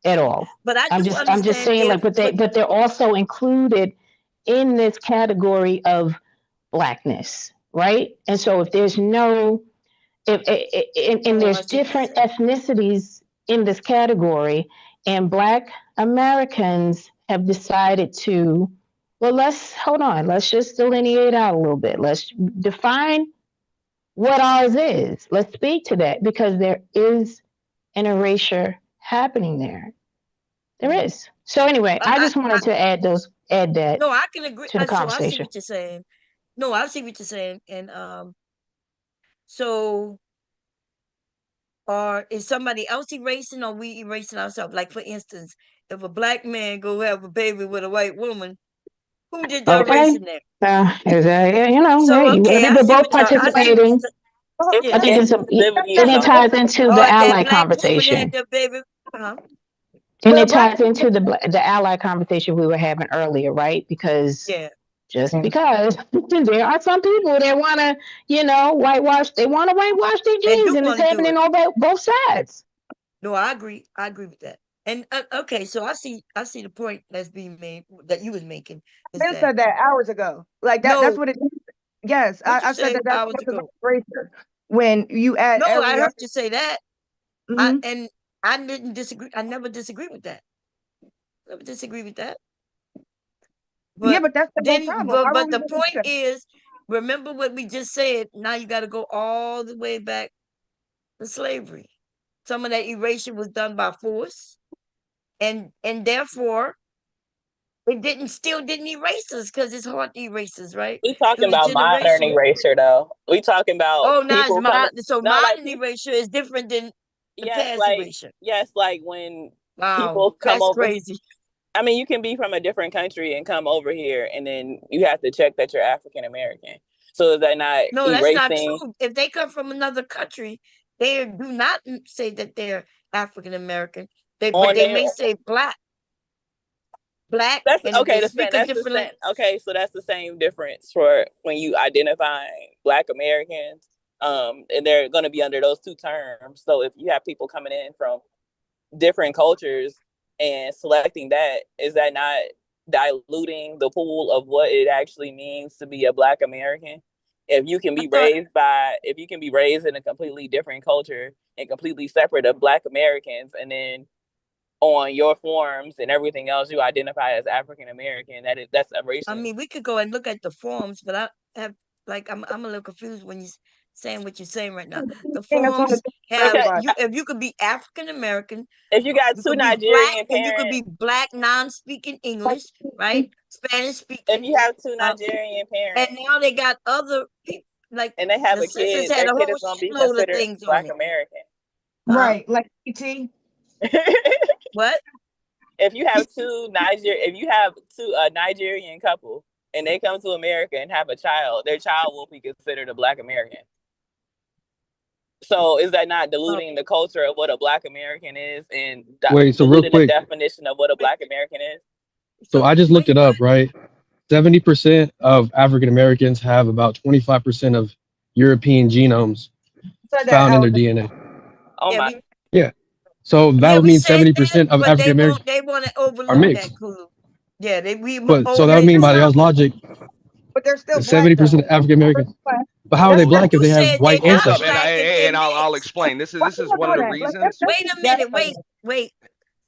at all. But I I'm do just understand saying, like, if but they're also included in this category of blackness, right? And so if there's no and oh, I there's see what you're different saying. ethnicities in this category, and Black Americans have decided to, well, let's just delineate out a little bit. Let's define what ours is. Let's speak to that because there is an erasure happening there. There is. So anyway, I just wanted to add that No, I can agree. to the So I see conversation. what you're saying. No, I see what you're saying, and so or is somebody else erasing or we erasing ourselves? Like for instance, if a black man go have a baby with a white woman, who did the Okay. erasing there? So Hey, okay, I we're see both what y'all. I see what participating. you're saying. It's I think it's inclusivity and is it ties into Or the if that ally black woman had conversation. the baby. Uh-huh. And Well, it black ties into the ally conversation we were having earlier, right? Because Yeah. just because there are some people that want to, whitewash. They want to whitewash their They jeans, do and it's want to do happening it. on both sides. No, I agree. I agree with that. And okay, so I see the point that's being made that you was making is Ben that said that hours ago. Like that's no, what it is. Yes, what you I said say that's hours because of ago. racer. When you add No, I every heard other. you say that. Mhm. And I didn't disagree. I never disagree with that. Never disagree with that. Yeah, But but that's the whole then, problem. Why would but we the do point that? is, remember what we just said. Now you got to go all the way back to slavery. Some of that erasure was done by force, and therefore it still didn't erase us because it's hard to erase us, right? We talking Through the about modern generation. erasure though. We talking about Oh, now it's people coming. so No, like modern erasure is different than the past erasure. like when Wow, people come that's over. crazy. I mean, you can be from a different country and come over here, and then you have to check that you're African American. So is that not No, that's not erasing? true. If they come from another country, they do not say that they're African American. But On they their may say black. That's And if okay. they speak a That's the different same. Okay, so that's the same difference for when you identify Black Americans. And they're going to be under those two terms. So if you have people coming in from different cultures and selecting that, is that not diluting the pool of what it actually means to be a Black American? If you can be raised in a completely different culture and completely separate of Black Americans, and then on your forms and everything else, you identify as African American. That's a racist. I mean, we could go and look at the forms, but I have I'm a little confused when you're saying what you're saying right now. The thing that's on forms the have everybody. if you could be African American, if you got you two could be black, Nigerian and you could parents, be black non-speaking English, right? Spanish if speaking. you have two Nigerian parents, And now they got other people like and they have the a census kid, had their a kid whole is gonna be shitload of considered things on Black it. American. Right, like ET. What? If you have a Nigerian couple and they come to America and have a child, their child will be considered a Black American. So is that not diluting the culture of what a Black American is and Wait, so real diluting the quick, definition of what a Black American is? so I just looked it up, right? 70% of African Americans have about 25% of European genomes Said that found in their Alex. DNA. Oh Yeah, my! we, Yeah. So that yeah, would we mean said that, 70% of but African Americans they want to are overlook mixed. that, Kulu. Yeah, we But so that would mean by y'all's logic, But they're still black 70% though. of African Americans. But how are they No, black if you they have said white they're not Hold up, ancestry? and black if they I'll mixed. explain. This is one of the reasons. Wait a minute. Wait.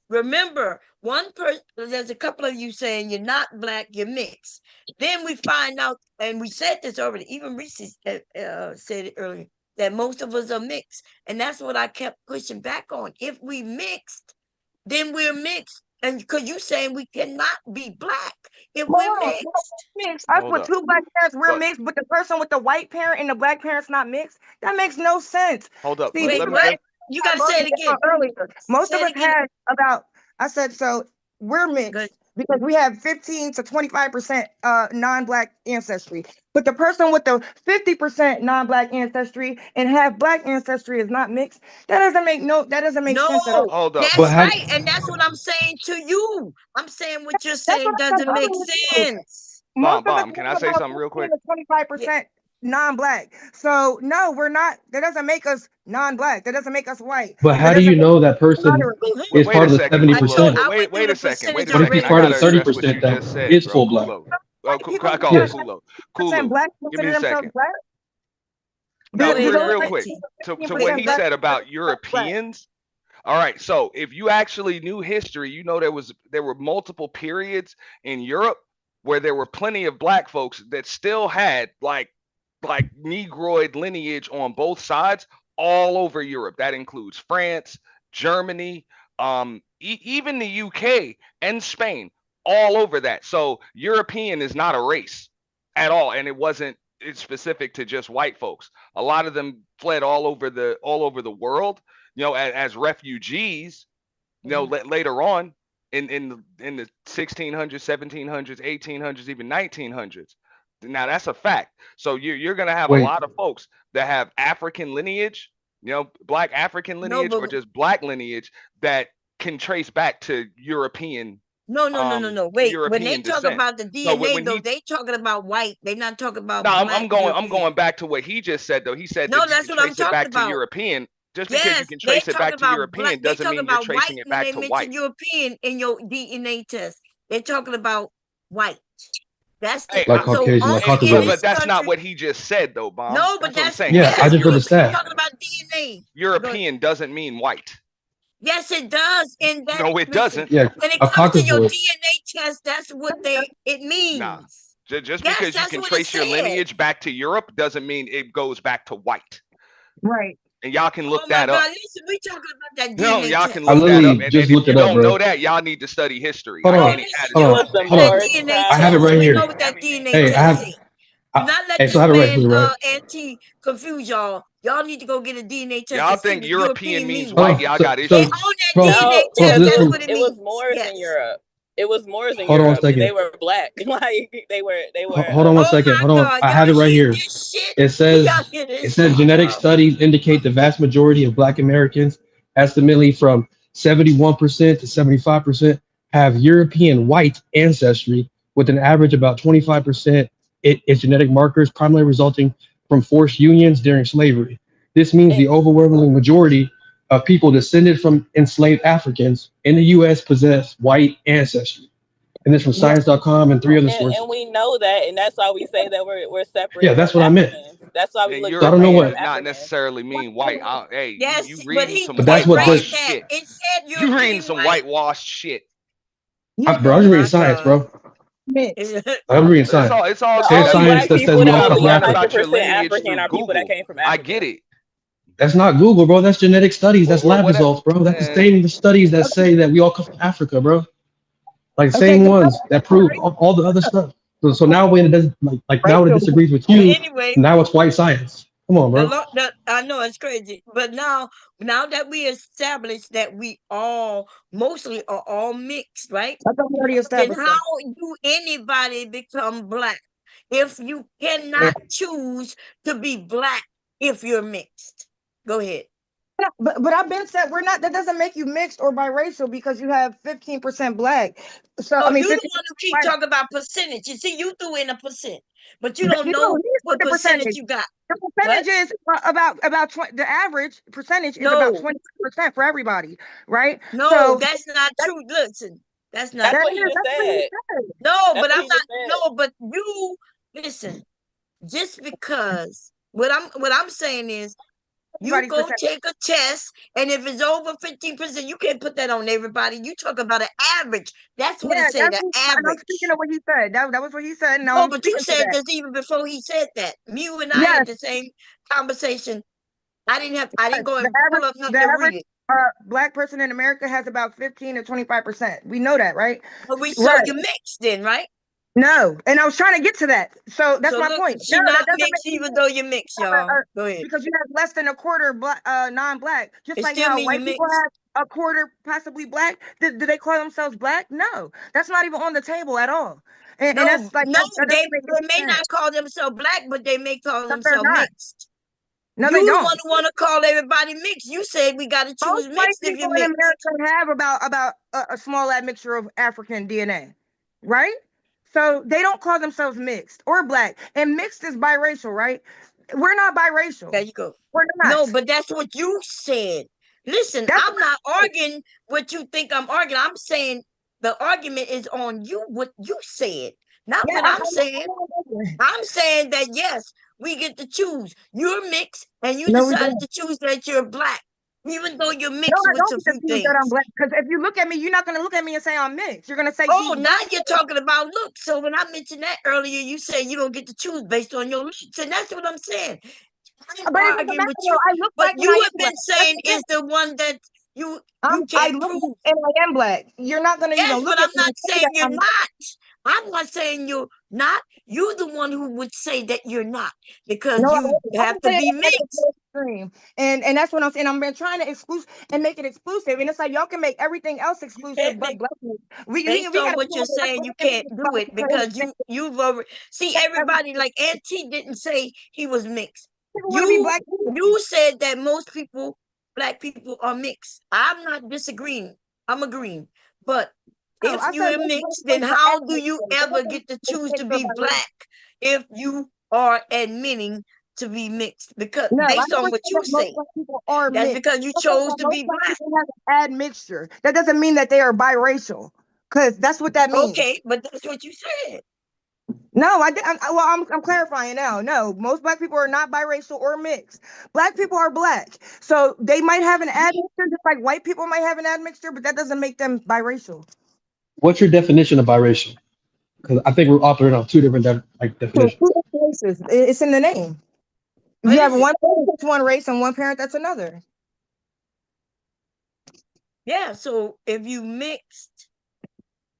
Remember, one person. There's a couple of you saying you're not black, you're mixed. Then we find out, and we said this already. Even Reese said it earlier that most of us are mixed, and that's what I kept pushing back on. If we mixed, then we're mixed, and because you saying we cannot be black if we're mixed. Us Hold with up. two black parents, we're But mixed, but the person with the white parent and the black parent's not mixed. That makes no sense. hold up. See, Wait, this is what? what You gotta broke say it it down again. earlier. Most Say of it us again. had about, I said, so we're mixed Good. because we have 15 to 25% non-black ancestry. But the person with the 50% non-black ancestry and half black ancestry is not mixed. That doesn't make sense at all. No, Hold up. that's right, and that's what I'm saying to you. I'm saying what you're That's saying what I said doesn't make earlier. sense. Most of us Bomb, can I have say about something real 15 quick? to 25% non-black. So no, we're not. That doesn't make us non-black. That doesn't make us white. But That how do doesn't you make know us that person moderate. is Wait part a of the second, 70%? Kulo. I went Wait through a the second. Wait a percentage What if second. he's I part of already. the gotta address what 30% you that just said, is bro. full black? Kulo. People I call Yes. him Kulo. 10% Kulu. black Give me consider a themselves second. black. No, Go ahead, real quick. Auntie. To 15% what he black said about black. Europeans. All right, so if you actually knew history, you know there were multiple periods in Europe where there were plenty of black folks that still had like Negroid lineage on both sides all over Europe. That includes France, Germany, even the UK and Spain, all over that. So European is not a race at all, and it's specific to just white folks. A lot of them fled all over the world, as refugees, later on in the 1600s, 1700s, 1800s, even 1900s. Now that's a fact. So you're gonna have a Wait, lot of folks that have African lineage, black African No, lineage, or but just black lineage that can trace back to European no. Wait, when they European talk descent. about the So DNA, though, they talking about white. They not talking about no, black. I'm European. going back to what he just said though. He said No, that you that's can what I'm trace it talking back to about. European. Just because you Yes, can they trace it talking back to about black. European They doesn't talking mean you're about white tracing it when back they to mention white. European in your DNA test. They're talking about white. That's the Hey, like so Caucasian, like only in Caucasian. this but that's not country. what he just said though, Bomb. No, but That's what I'm that's saying. Yeah, I just read the You're stat. talking about DNA. European doesn't mean white. Yes, it does. And that No, it listen, doesn't. Yeah, when it a comes to your caucasoid. DNA test, that's what it means. Nah. Just Yes, because you that's can what it trace your says. lineage back to Europe doesn't mean it goes back to white. Right. And y'all can look Oh my that up. God! Listen, we talking about that No, DNA y'all test. can I look that up. literally And just if looked you it up, don't know bro. that, y'all need to study history. Hold I on, can't even have Listen, this hold on, It was the hold that on. Moorish DNA I have it test. right We here. know what that DNA Hey, I test have. is. Do not let Hey, so I this had it right man here, right? anti confuse y'all. Y'all need to go get a DNA test Y'all and see think what European European means means. white, Oh, y'all so got They issues. on that bro, DNA No, so test. this That's one. what it it means. was Moors in Yes. Europe. It was Moors in Hold on one Europe, and they second. were black. Like they were. Hold on one Oh second. my Hold on. God! I Y'all have it right hear here. this shit? It Y'all says hear it this says shit? genetic studies indicate the vast majority of Black Americans, estimately from 71% to 75%, have European white ancestry, with an average about 25% in genetic markers, primarily resulting from forced unions during slavery. This means the overwhelming majority of people descended from enslaved Africans in the U.S. possess white ancestry. And this from Yeah. science.com and 3 other sources. And we know that, and that's why we say that we're separate Yeah, that's from what I meant. Africans. That's why we And look you're So I a don't know different man from what. does not Africans. necessarily mean white. Hey, Yes, you but reading he some But that's did what write whitewashed this. that. shit. It said you're You reading pretty some white. whitewashed shit. Yeah, Bro, I was Oh reading my science, God. bro. mixed. I'm reading It's all science. it's all The good. There's I only mean, science black that says people we you all that'll come can from be learn Africa. about your 100% lineage African through are people that Google. came from I get Africa. it. That's not Google, bro. That's genetic studies. That's lab What results, bro. That's the man? same studies that say that we all come from Africa, bro. Like the Okay, same good. ones that prove all the other stuff. So now when it does like now when it Racial. disagrees with But you, anyway, now it's white science. Come on, bro. I know it's crazy, but now that we established that we all mostly are all mixed, right? I thought we already Then established how that. do anybody become black if you cannot choose to be black if you're mixed? Go ahead. But I've been said we're not. That doesn't make you mixed or biracial because you have 15% black. So No, I mean, you the 50 one who keep white. talking about percentage. You see, you threw in a percent, but you No, don't it know is what the percentage percentage. you got. The What? percentage is about 20. The average percentage is about No, 20% for everybody, right? no, So that's not that, true. Listen, that's not That's that what true. he is just that's what he said. said. No, That's but what I'm he not. just said. No, but you listen. Just because what I'm saying is you Everybody's go percentage. take a test, and if it's over 15%, you can't put that on everybody. You talk about an average. That's what it Yeah, say, the and I'm speaking average. of what he said. That was what he said. Now No, I'm but you speaking to said that. this even before he said that. You and I Yes, had the same conversation. I didn't go the and pull up the nothing to average read it. black person in America has about 15 to 25%. We know that, right? But so Right. you mixed then, right? No, and I was trying to get to that. So that's So my look, point. No, she not that doesn't make mixed you even though you mixed, y'all. Go ahead. because you have less than a quarter black, non-black. Just It like still how mean you white people mixed. have a quarter possibly black. Do they call themselves black? No, that's not even on the table at all. And No, that's like no, that doesn't make they may any sense. not call themselves black, but they may call No, they're themselves not. mixed. No, You they the don't. one who want to call everybody mixed. You said we got to Most choose white mixed if you're people in mixed. America have about a small admixture of African DNA, right? So they don't call themselves mixed or black. And mixed is biracial, right? We're not biracial. There you go. We're No, not. but that's what you said. Listen, That's I'm not arguing what you think I'm arguing. I'm saying the argument is on you, what you said, not yeah. what I'm saying. I'm saying that yes, we get to choose. You're mixed and you No, we decided don't. to choose that you're black, even though you're No, mixed I with don't a get to few choose that I'm things. black. Because if you look at me, you're not going to look at me and say I'm mixed. You're going to say Oh, she's now black. you're talking about looks. So when I mentioned that earlier, you said you don't get to choose based on your looks. And that's what I'm saying. I'm But it doesn't arguing matter. with Though. you. I look But black and I you am have black. been That's saying the is thing. the one that you I can't look prove. black and I am black. You're not going to even Yes, look but at I'm me not and say saying that you're I'm black. not. I'm not saying you're not. You're the one who would say that you're not because No, I you won't. I have would to say be that that's mixed. a extreme, and that's what I'm saying. I'm been trying to exclude and make it exclusive, and it's like y'all can make everything else You exclusive, can't but make blackness. based We on gotta what you're saying, you can't do it because you've already see everybody like Auntie didn't say he was mixed. people want to be You black. you said that most people, black people, are mixed. I'm not disagreeing. I'm agreeing. But No, if I said you're most mixed, black then people how are do you admixture. That ever doesn't mean get to they're choose to mixed or be biracial. black if you are admitting to be mixed? Because No, I based on never what said you that most say, black people are that's mixed. because you I said chose that to most be black black. people have an admixture. That doesn't mean that they are biracial, because that's what that means. Okay, but that's what you said. No, I'm clarifying now. No, most black people are not biracial or mixed. Black people are black, so they might have an admixture, just like white people might have an admixture, but that doesn't make them biracial. What's your definition of biracial? Because I think we're operating on two different So, definitions. two different races. It's in the name. What You have is it? one parent that's one race and one parent that's another. Yeah, so if you mixed,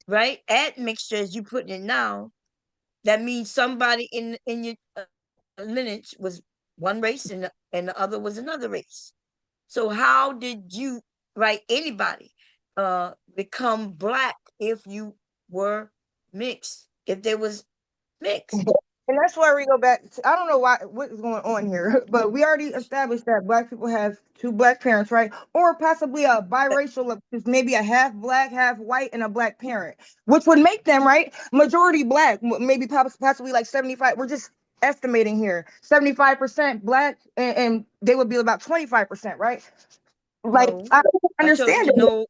right, admixture as you put it now, that means somebody in your lineage was one race and the other was another race. So how did you, right, anybody become black if you were mixed? If there was mixed. And that's why we go back to, I don't know what is going on here, but we already established that black people have two black parents, right? Or possibly a biracial, which is maybe a half black, half white, and a black parent, which would make them, right, majority black, maybe possibly like 75. We're just estimating here, 75% black, and they would be about 25%, right? Like, No, I don't I told understand you it. no.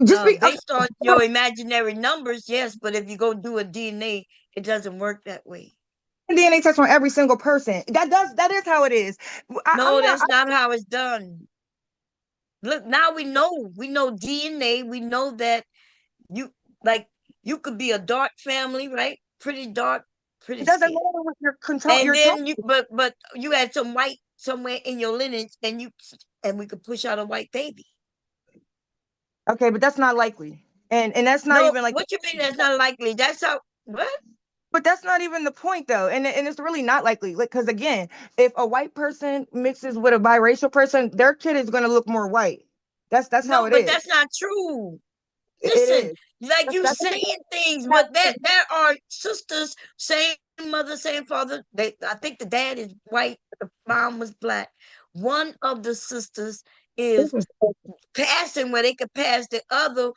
Just be Based on your imaginary numbers, yes, but if you go do a DNA, it doesn't work that way. DNA test on every single person. That is how it is. I'm No, not. that's not how it's done. Look, now we know DNA. We know that you like you could be a dark family, right? Pretty dark, pretty It doesn't skin. matter what your control. And Your then but you had some white somewhere in your lineage, and we could push out a white baby. okay, but that's not likely, and that's not No, even like. what you mean that's not likely? That's how what? But that's not even the point, though, and it's really not likely. Like, because again, if a white person mixes with a biracial person, their kid is going to look more white. That's how No, it but is. that's not true. It Listen, is. like you That's saying things, but there are sisters, same mother, same father. I think the dad is white, the mom was black. One of the sisters is passing where they could pass, the other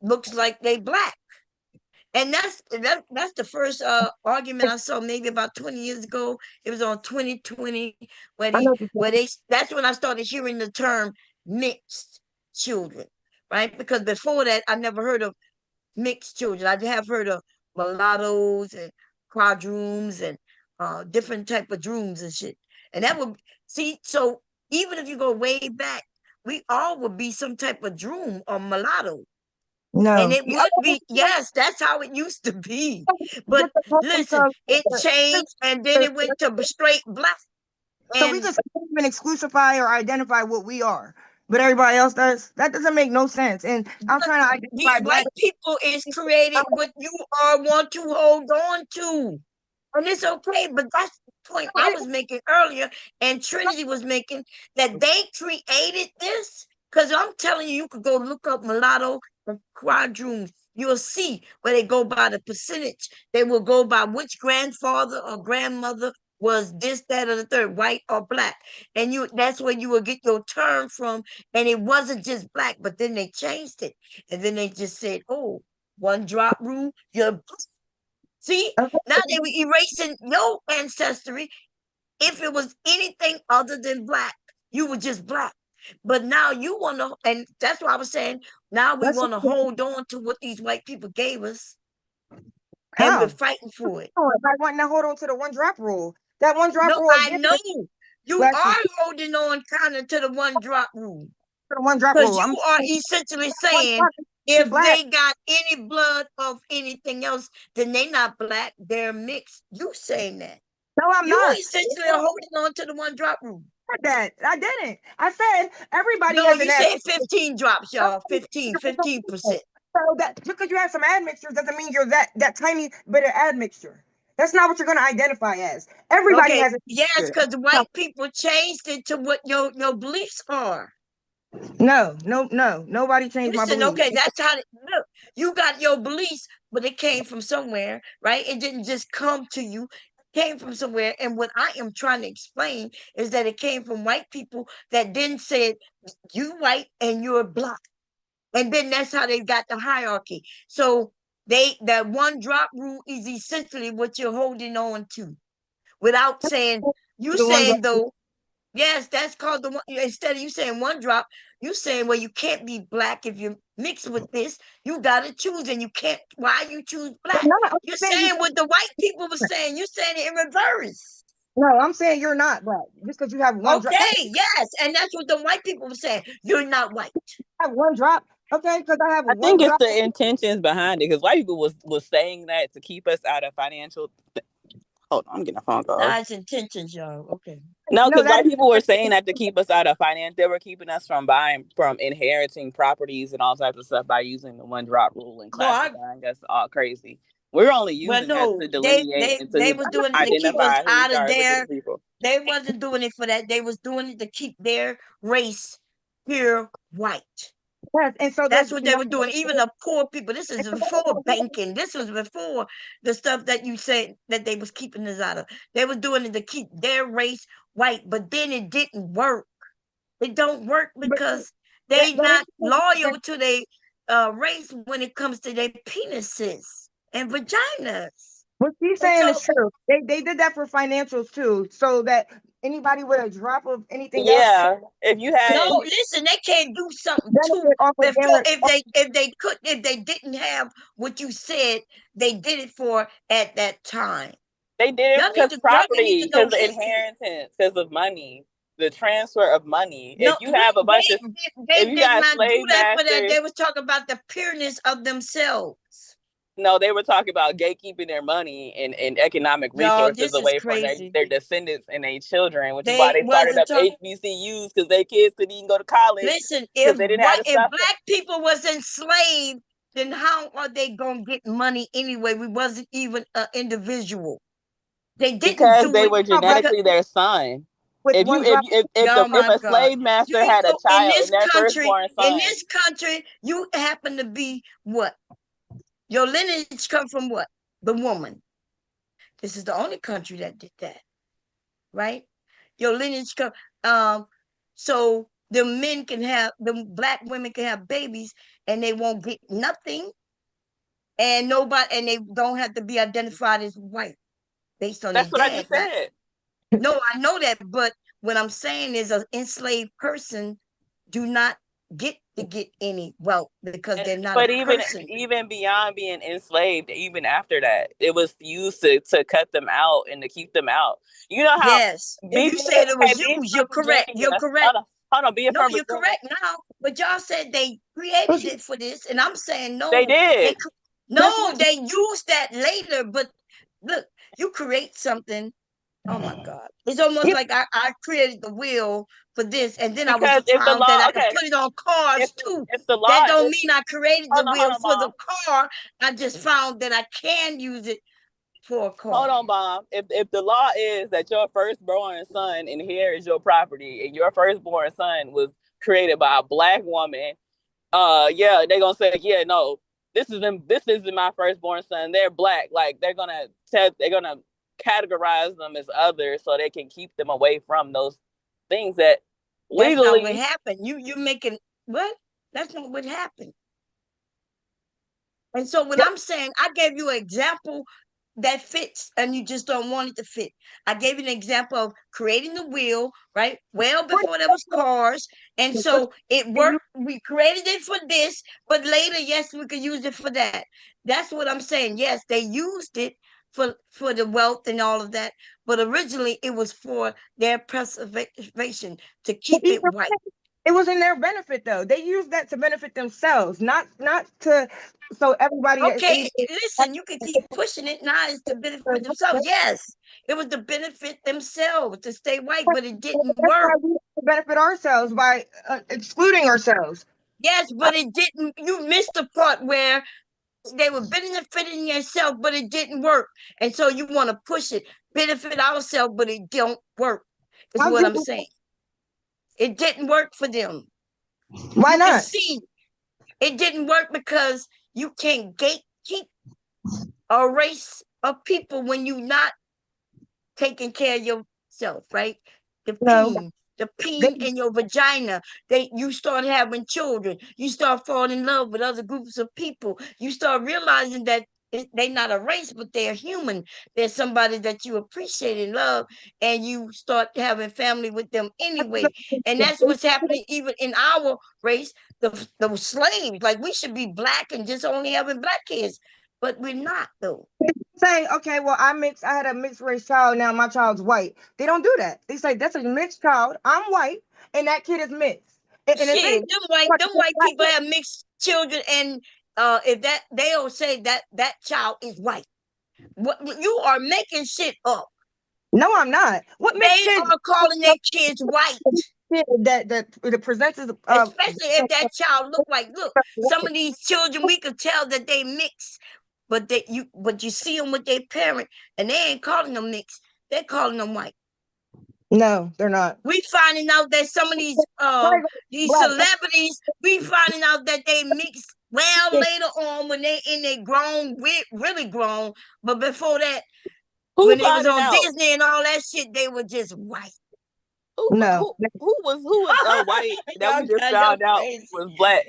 looks like they black. And that's the first argument I saw maybe about 20 years ago. It was on 2020 that's when I started hearing the term mixed children, right? Because before that I never heard of mixed children. I have heard of mulattoes and quadroons and different type of drooms and shit. And that would see, so even if you go way back, we all would be some type of droom or mulatto. And No. it would be, yes, that's how it used to be. But listen, it changed and then it went to straight black. So we just can't even exclusify or identify what we are, but everybody else does. That doesn't make no sense. And I'm trying to identify These black white people is created what you are want to hold on to. And it's okay, but that's the point I was making earlier, and Trinity was making, that they created this. Because I'm telling you, you could go look up mulatto and quadroons. You'll see where they go by the percentage. They will go by which grandfather or grandmother was this, that, or the third, white or black. And that's where you will get your term from. And it wasn't just black, but then they changed it. And then they just said, oh, one drop rule, you're see, now they were erasing your ancestry. If it was anything other than black, you were just black. But now you want to, and that's why I was saying, now we want to hold on to what these white people gave us. And we're fighting for it. I want to hold on to the one drop rule. That one drop No, rule. I know. You are holding on kind of to the one drop rule. The one drop Because rule. you are essentially saying if they got any blood of anything else, then they not black, they're mixed. You saying that. No, I'm not. You essentially are holding on to the one drop rule. I didn't. I said everybody No, has you said 15 drops, y'all. 15%. So that because you have some admixtures doesn't mean you're that tiny bit of admixture. That's not what you're going to identify as. Everybody has a yes, because white people changed it to what your beliefs are. No. Nobody changed my Listen, beliefs. okay, that's how look. You got your beliefs, but it came from somewhere, right? It didn't just come to you. It came from somewhere. And what I am trying to explain is that it came from white people that then said, you white and you're black. And then that's how they got the hierarchy. So that one drop rule is essentially what you're holding on to without saying, you saying though, yes, that's called the one. Instead of you saying one drop, you saying, well, you can't be black if you mix with this. You gotta choose, and you can't. Why you choose black? You're saying what the white people were saying. You're saying it in reverse. No, I'm saying you're not black just because you have one drop. Okay, yes, and that's what the white people were saying. You're not white. I have one drop. Okay, because I have I one think it's drop. the intentions behind it, because white people was saying that to keep us out of financial. Hold on, I'm getting a phone call. That's intentions, y'all. Okay. No, because white people were saying that to keep us out of finance. They were keeping us from inheriting properties and all types of stuff by using the one drop rule and classifying us all crazy. We're only using that to delineate and they to was doing it to keep us identify who out we of are as a their. group of people. They wasn't doing it for that. They was doing it to keep their race pure white. Yes, and so that's what they were doing. Even the poor people. This is before banking. This was before the stuff that you said that they was keeping us out of. They was doing it to keep their race white, but then it didn't work. It don't work because they not loyal to their race when it comes to their penises and vaginas. What she's saying is true. They did that for financials too, so that anybody with a drop of anything else. If you had no, listen, they can't do something too before if they didn't have what you said they did it for at that time. They did Y'all it need because to, y'all need property, to know because of history. inheritance, because of money, the transfer of money. No, If you have a bunch of, they if you did got not do slave that for that. masters, They was talking about the pureness of themselves. no, they were talking about gatekeeping their money and economic Y'all, resources this is away from crazy. their descendants and their children, which is why They they started wasn't up talking. HBCUs, because their kids couldn't even go to college Listen, because they didn't have to if suffer. black people was enslaved, then how are they gonna get money anyway? We wasn't even an individual. They didn't Because do they it were because genetically their son. With If you one drop. oh my if a God. slave master had a in child this and their country, firstborn son, you happen to be what? Your lineage come from what? The woman. This is the only country that did that, right? Your lineage come. So the black women can have babies, and they won't get nothing, and they don't have to be identified as white based on their that's what I dad. just said. No, I know that, but what I'm saying is, an enslaved person do not get any wealth because they're not But a person. even beyond being enslaved, even after that, it was used to cut them out and to keep them out. You know how Yes, if you said it was used, you're correct. You're correct. Hold on, being No, from you're Virginia, correct now. But y'all said they created it for this, and I'm saying no. they did. They used that later. But look, you create something. Oh my God! It's almost like I created the wheel for this, and then Because I found that I could put it on cars too. if the law, That don't mean I created the hold on, wheel for Mom. the car. I just found that I can use it for a car. Hold on, Mom. If the law is that your firstborn son inherits your property, and your firstborn son was created by a black woman, yeah, they're gonna say, yeah, no, this isn't my firstborn son. They're black. Like they're gonna categorize them as others so they can keep them away from those things that legally. That's not what happened. You're making what? That's not what happened. And so when I'm saying, I gave you an example that fits, and you just don't want it to fit. I gave you an example of creating the wheel, right? Well, before there was cars. And so it worked. We created it for this, but later, yes, we could use it for that. That's what I'm saying. Yes, they used it for the wealth and all of that, but originally it was for their preservation, to keep it white. It was in their benefit, though. They used that to benefit themselves, not to so everybody. Okay, listen, you can keep pushing it. Now it's to benefit themselves. Yes, it was to benefit themselves to stay white, but it didn't work. We have to benefit ourselves by excluding ourselves. Yes, but it didn't. You missed the part where they were benefiting themselves, but it didn't work. And so you want to push it, benefit ourselves, but it don't work. Is what I'm saying. It didn't work for them. Why not? See, it didn't work because you can't gatekeep a race of people when you're not taking care of yourself, right? The peen in your vagina, you start having children, you start falling in love with other groups of people, you start realizing that they're not a race, but they're human. They're somebody that you appreciate and love, and you start having family with them anyway. And that's what's happening even in our race. The slaves, like, we should be black and just only having black kids, but we're not, though. Say, okay, well, I had a mixed race child, now my child's white. They don't do that. They say that's a mixed child, I'm white, and that kid is mixed. And Shit, them white people have mixed children, and if they'll say that child is white. What, you are making shit up. No, I'm not. What they are calling their kids white? That presents as especially if that child look some of these children, we could tell that they mix, but you see them with their parent, and they ain't calling them mixed. They're calling them white. No, they're not. We finding out that some of these celebrities, we finding out that they mix later on when they in their grown, really grown. But before that, when they was on Disney and all that shit, they were just white. Who was white that we just found out was black?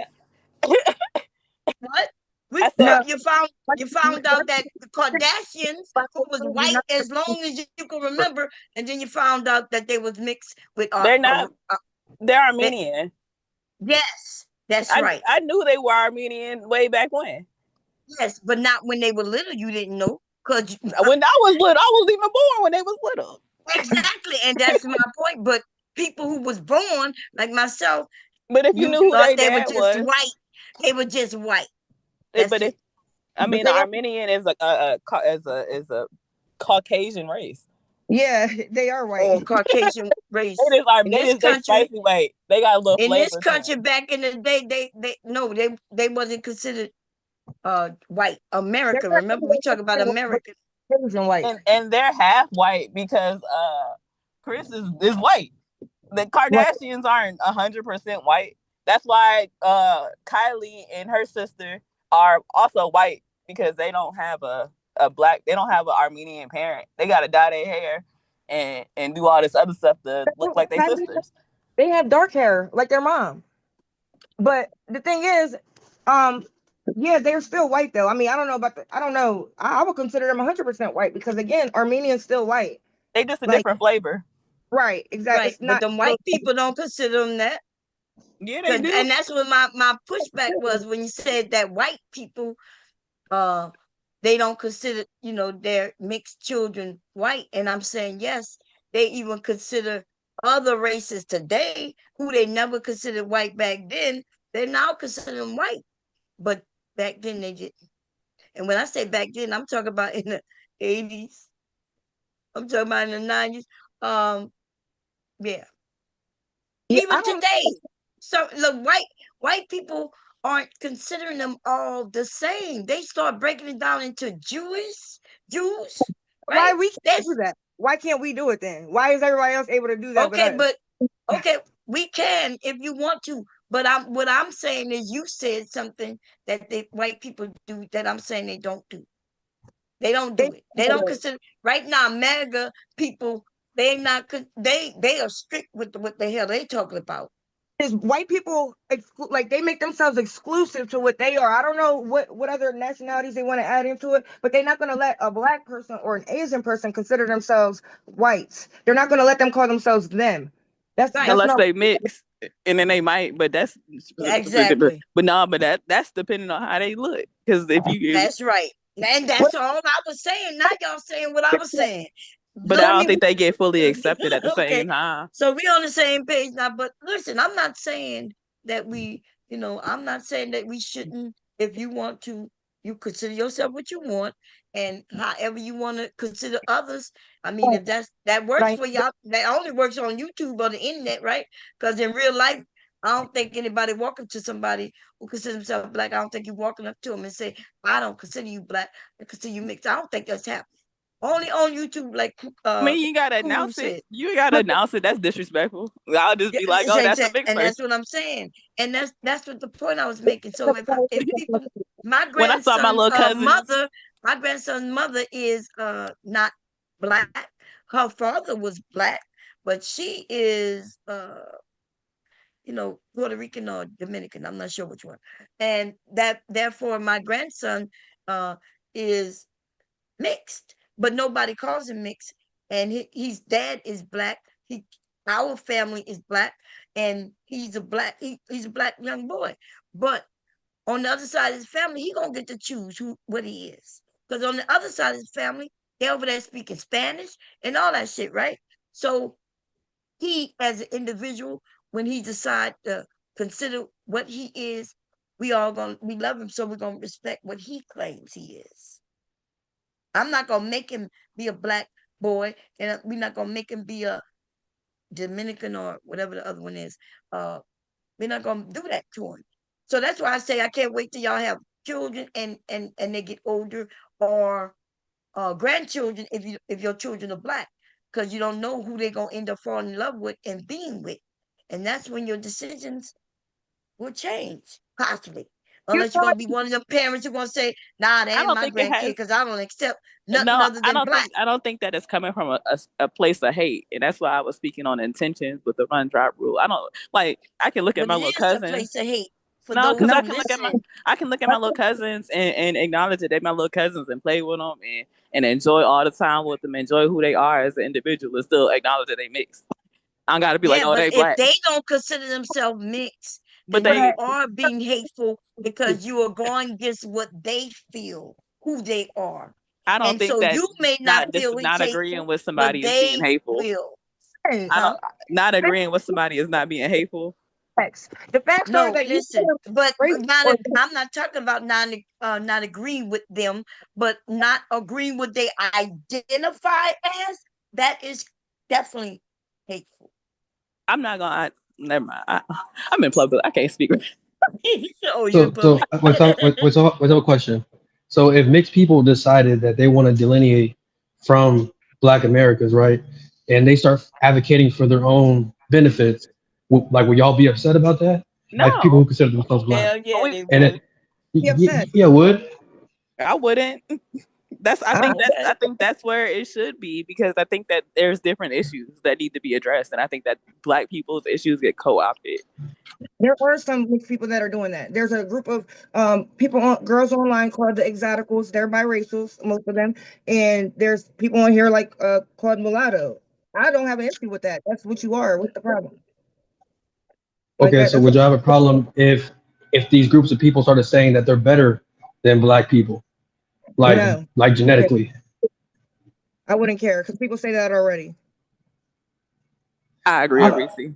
What? You found out that the Kardashians, who was white as long as you can remember, and then you found out that they was mixed with. They're not. They're Armenian. Yes, that's right. I knew they were Armenian way back when. Yes, but not when they were little. You didn't know. Cause When I was little, I wasn't even born when they was little. exactly, and that's my point. But people who was born like myself, But if you you knew who thought they they were dad just was, white. They were just white. but That's if it. I But mean, they are, Armenian is a Caucasian race. yeah, they are white. Or Caucasian race. They just are In they this just they country, spicy white. They got a little in this flavor to country them. back in the day, they wasn't considered white. They're America. not Remember, we talk about America. Asian white. And they're half white because Chris is white. The Right. Kardashians aren't 100% white. That's why Kylie and her sister are also white because they don't have a black, they don't have an Armenian parent. They gotta dye their hair and do all this other stuff to look like their sisters. They have dark hair like their mom. But the thing is, yeah, they're still white though. I mean, I don't know about I don't know. I would consider them 100% white because again, Armenians still white. They just a Like, different flavor. right, exactly. Right. It's But not the white people don't consider them that. Yeah, they do. And that's what my pushback was when you said that white people they don't consider, their mixed children white. And I'm saying yes, they even consider other races today who they never considered white back then. They now consider them white. But back then they didn't. And when I say back then, I'm talking about in the 80s. I'm talking about in the 90s. Yeah. Yeah, Even today. So the white people aren't considering them all the same. They start breaking it down into Jews, why right? we can't do that? Why can't we do it then? Why is everybody else able to do that? Okay, but us? okay, we can if you want to. But what I'm saying is you said something that the white people do that I'm saying they don't do. They don't do it. They don't consider right now MAGA people, they not they are strict with what the hell they talking about. Is white people like they make themselves exclusive to what they are. I don't know what other nationalities they want to add into it, but they're not going to let a black person or an Asian person consider themselves whites. They're not going to let them call themselves them. That's Unless not they mix, and then they might. But that's exactly. But no, but that's depending on how they look. Because if you, That's right, and that's all I was saying. Now y'all saying what I was saying. but I don't think they get fully accepted at the Okay. same time. So we on the same page now. But listen, I'm not saying that I'm not saying that we shouldn't. If you want to, you consider yourself what you want, and however you want to consider others. I mean, if that works Right. for y'all, that only works on YouTube or the internet, right? Because in real life, I don't think anybody walking to somebody who considers himself black. I don't think you walking up to him and say, "I don't consider you black. I consider you mixed." I don't think that's happening. Only on YouTube, like I mean, you gotta Kuru announce said. it. You gotta announce it. That's disrespectful. I'll just be like, "Oh, that's a mixed And person." that's what I'm saying. And that's what the point I was making. So if people, my When I saw my grandson's little cousins, my grandson's mother is not black. Her father was black, but she is Puerto Rican or Dominican. I'm not sure which one. And that therefore my grandson is mixed, but nobody calls him mixed. And his dad is black. Our family is black, and he's a black young boy. But on the other side of his family, he gonna get to choose what he is. Because on the other side of his family, they over there speaking Spanish and all that shit, right? So he, as an individual, when he decide to consider what he is, we love him, so we're gonna respect what he claims he is. I'm not gonna make him be a black boy, and we're not gonna make him be a Dominican or whatever the other one is. We're not gonna do that to him. So that's why I say I can't wait till y'all have children and they get older, or grandchildren if your children are black, because you don't know who they're gonna end up falling in love with and being with, and that's when your decisions will change possibly. Unless you're gonna be one of them parents who're gonna say, "Nah, that I ain't don't my think it grandkid has. because I don't accept nothing No, other than black." I don't think that it's coming from a place of hate, and that's why I was speaking on intentions with the run drop rule. I don't like. I can look at But my it little is a cousins. place of hate for No, those because who No, I can look at my little cousins and acknowledge that they're my little cousins and play with them and enjoy all the time with them, enjoy who they are as an individual, and still acknowledge that they mix. I gotta be like, Yeah, oh, but they if black, they don't consider themselves mixed, but then you they are being hateful because you are going against what they feel, who they are. I don't And think so that you may not feel it's not agreeing hateful, with but somebody is being they hateful. will. Hey, I don't Huh? not agreeing with somebody is not being hateful. facts. The facts are No, that you listen, but race not. or I'm not talking about not agreeing with them, but not agreeing what they identify as. That is definitely hateful. I'm not gonna. Never mind. I'm in public. I can't speak. Oh, you're in So public. what's up a question? So if mixed people decided that they want to delineate from Black Americans, right, and they start advocating for their own benefits, like would y'all be upset about that? Like people No. who consider themselves Black, Hell yeah, they and would. be upset. yeah, would. I wouldn't. I I, think that's where it should be, because I think that there's different issues that need to be addressed, and I think that Black people's issues get co-opted. there are some mixed people that are doing that. There's a group of people on girls online called the Exoticals. They're biracials, most of them, and there's people on here like called mulatto. I don't have an issue with that. That's what you are. What's the problem? Like Okay, that. so That's would you have a problem if these groups of people started saying that they're better than Black people, no. like genetically? I wouldn't care because people say that already. I agree I, with Reese.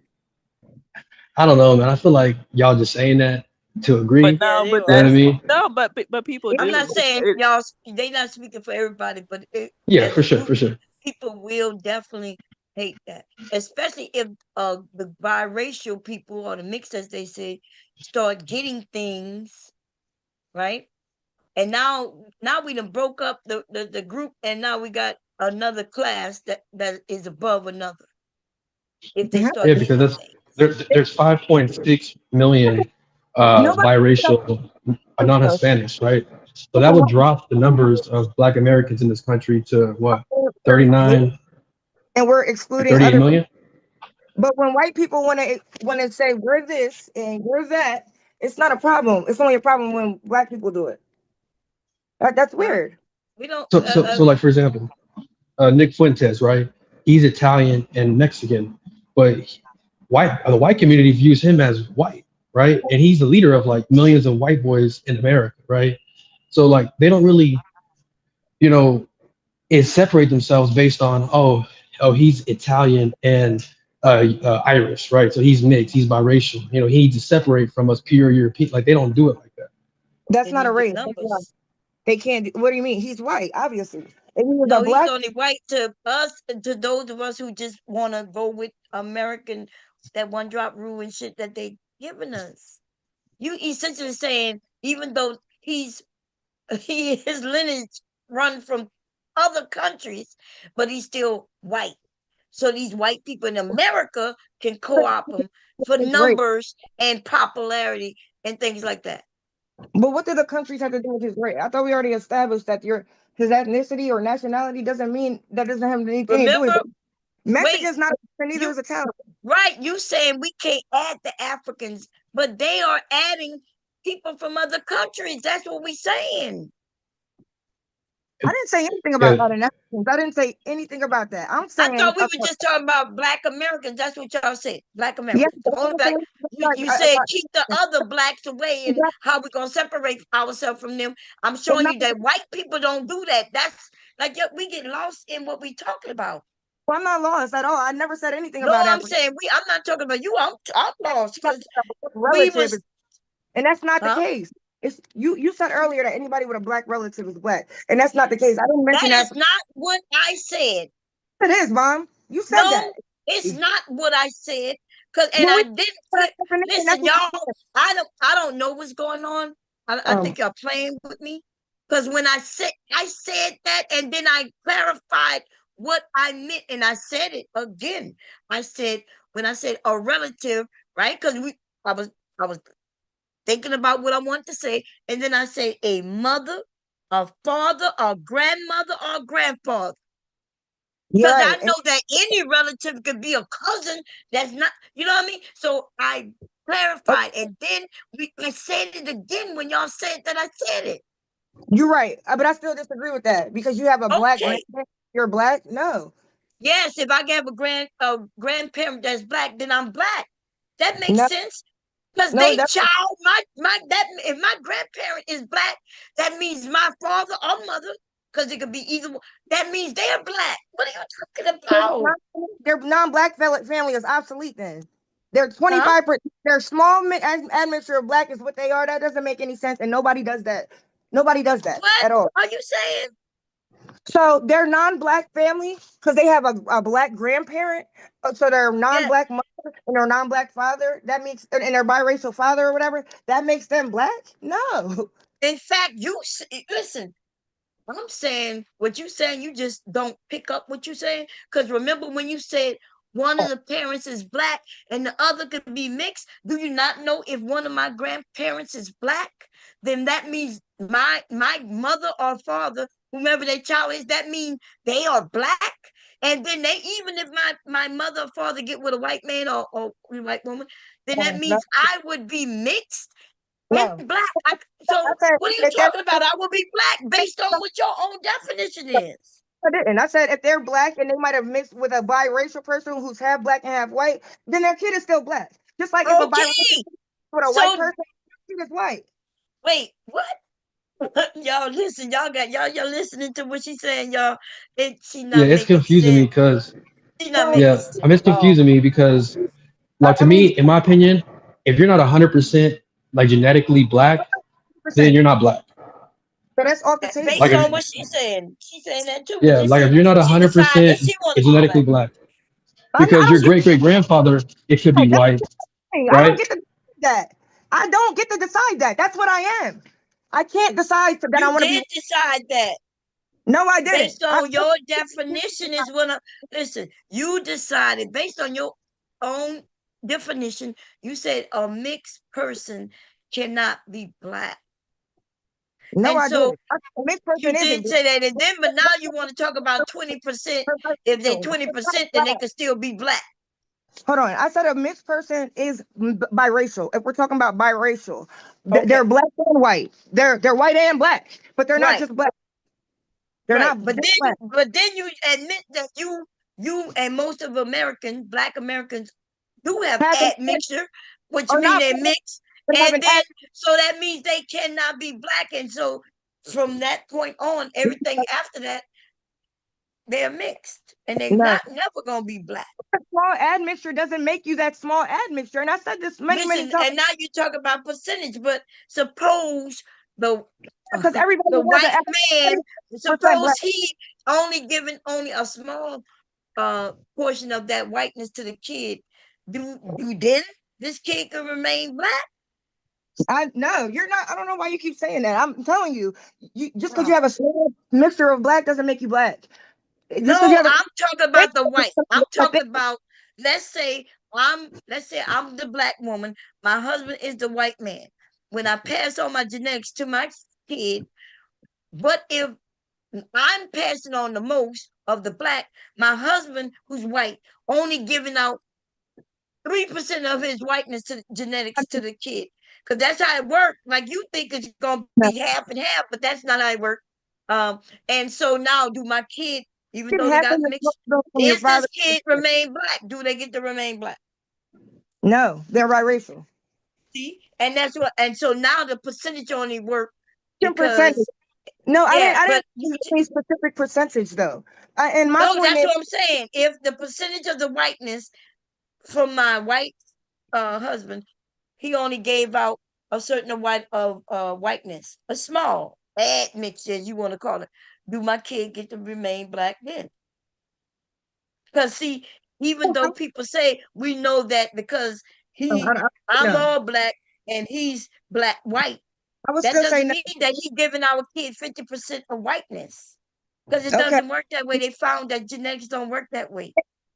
I don't know, man. I feel like y'all just saying that to agree. But no, Yeah, they but You know what I are. that's mean? no, but people It- I'm do. not saying It- y'all. They not speaking for everybody, but yeah, as a for sure, group, for sure. people will definitely hate that, especially if the biracial people or the mixed, as they say, start getting things right. And now we done broke up the group, and now we got another class that is above another. If they start Yeah, because getting that's things, there's 5.6 million Nobody. biracial non-Hispanics, right? So that would drop the numbers of Black Americans in this country to what, 39 And we're or excluding 38 other. million? But when white people want to say we're this and we're that, it's not a problem. It's only a problem when black people do it. That's well, weird. we don't. So like for example, Nick Fuentes, right? He's Italian and Mexican, but the white community views him as white, right? And he's the leader of like millions of white boys in America, right? So like they don't really, you know, separate themselves based on he's Italian and Irish, right? So he's mixed, he's biracial. You know, he needs to separate from us pure European. Like they don't do it like that. That's They not a need the race. That's why numbers. they can't. What do you mean? He's white, obviously. If he was a No, he's black, only white to us, to those of us who just want to go with American, that one drop rule and shit that they giving us. You essentially saying, even though his lineage run from other countries, but he's still white. So these white people in America can co-opt him for his race. numbers and popularity and things like that. But what do the countries have to do with his race? I thought we already established that his ethnicity or nationality doesn't mean that doesn't have anything to do with Remember, it. Mexican's not, and neither you is Italian. right, you saying we can't add the Africans, but they are adding people from other countries. That's what we saying. I didn't say anything about Yeah, that. I didn't say anything about that. I'm I saying, thought we were just talking about Black Americans. That's what y'all said. Black yeah, Americans. The only black you said about, keep the other blacks away, and how we gonna separate ourselves from them. I'm it's showing not, you that white people don't do that. That's like we get lost in what we talking about. well, I'm not lost at all. I never said anything No, about I'm Africa. saying I'm not talking about you. I'm lost because we Relative, was and that's not the huh? case. It's you said earlier that anybody with a black relative is black, and that's not the case. I didn't mention That is that. not what I said. It is, Mom. You said No, that. it's not what I said. And When I we didn't that put. definition, that's Listen, what you y'all. I don't know what's going on. I said. think y'all playing with me. Because when I said that, and then I clarified what I meant, and I said it again. I said when I said a relative, right? Because I was thinking about what I want to say, and then I say a mother, a father, a grandmother, or a grandfather. You're Because I right. know that any relative could be a cousin that's not, you know what I mean? So I clarified, and then I said it again when y'all said that I said it. You're right. But I still disagree with that because you have a black Okay. grandparent. You're black. No. Yes, if I have a grandparent that's black, then I'm black. That makes No. sense. Because No. they child, if my grandparent is black, that means my father or mother because it could be either one. That means they're black. What are you talking Their about? their non-black family is obsolete then. They're Huh? 25%. Their small admixture of black is what they are. That doesn't make any sense, and nobody does that. Nobody does that What at all. are you saying? So they're non-black family because they have a black grandparent. So they're Yeah. non-black mother and their non-black father. That makes and their biracial father or whatever. That makes them black? No. In fact, listen. I'm saying what you saying. You just don't pick up what you're saying. Because remember when you said one of the parents is black and the other could be mixed. Do you not know if one of my grandparents is black? Then that means my mother or father, whomever their child is, that means they are black. And then they, even if my mother or father get with a white man or a white woman, then that No. means I would be mixed No. and black. I So said what are you if they're talking about? I will be black based on what your own definition is. I didn't. I said if they're black and they might have mixed with a biracial person who's half black and half white, then their kid is still black. Just like if a biracial Okay. with a white So person, their kid is white. wait, what? Y'all listen, y'all listening to what she's saying, y'all. She Yeah, not it's making confusing me sense. because She not So making yeah, sense I mean it's at all. confusing me because like to I me, mean, in my opinion, if you're not 100% like genetically black, then 100%. you're not black. So that's off the table. Like Based if on what she's saying that too. But yeah, like if you're not she decided that 100% she want to be genetically black. black, I because don't your see great great grandfather it could be that. That's white, the thing. I don't right? get to decide that. I don't get to decide that. That's what I am. I can't decide that I You want to be. did decide that. No, I didn't. Based on your definition is what listen, you decided based on your own definition, you said a mixed person cannot be black. No, And I so didn't. A mixed you person did isn't say that, and then but now you want to talk about 20%. If they're 20%, then they could still be black. Hold on. I said a mixed person is biracial. If we're talking about biracial, Okay. they're black and white. They're white and black, but they're not Right. just black. They're Right. not But just then black. you admit that you and most of black Americans do have Haven't admixture, which or mean not they mix, but and haven't then so that means they cannot be black, and so from that point on, everything after that they're mixed, and they're no. never gonna be black. A small admixture doesn't make you that small admixture, and I said this many Listen, times and now you talk about percentage, but suppose the because everybody the has white man, 80% black. suppose he only giving only a small portion of that whiteness to the kid. Do then this kid can remain black? No, you're not. I don't know why you keep saying that. I'm telling you, just because you Oh. have a small mixture of black doesn't make you black. Just No, because you have a I'm talking about the white. I'm talking about let's say I'm the black woman, my husband is the white man. When I pass on my genetics to my kid, what if I'm passing on the most of the black, my husband who's white only giving out 3% of his whiteness to genetics to the kid? Because that's how it works. Like you think it's gonna be half and half, but that's not how it works. And so now do my kid, even though they got mixed, from your if this father. kid remain black, do they get to remain black? No, they're biracial. See? And that's what, and so now the percentage only work 10%. because No, I yeah, didn't. I but didn't use any specific percentage though. And my no, point that's is, what I'm saying. If the percentage of the whiteness from my white husband, he only gave out a certain whiteness, a small admixture, as you want to call it. Do my kid get to remain black then? Because see, even though people say we know that because I'm no. all black and he's black white, I would that still say doesn't no. mean that he's giving our kid 50% of whiteness. Because it Okay, doesn't work that way. They found that genetics don't work that way.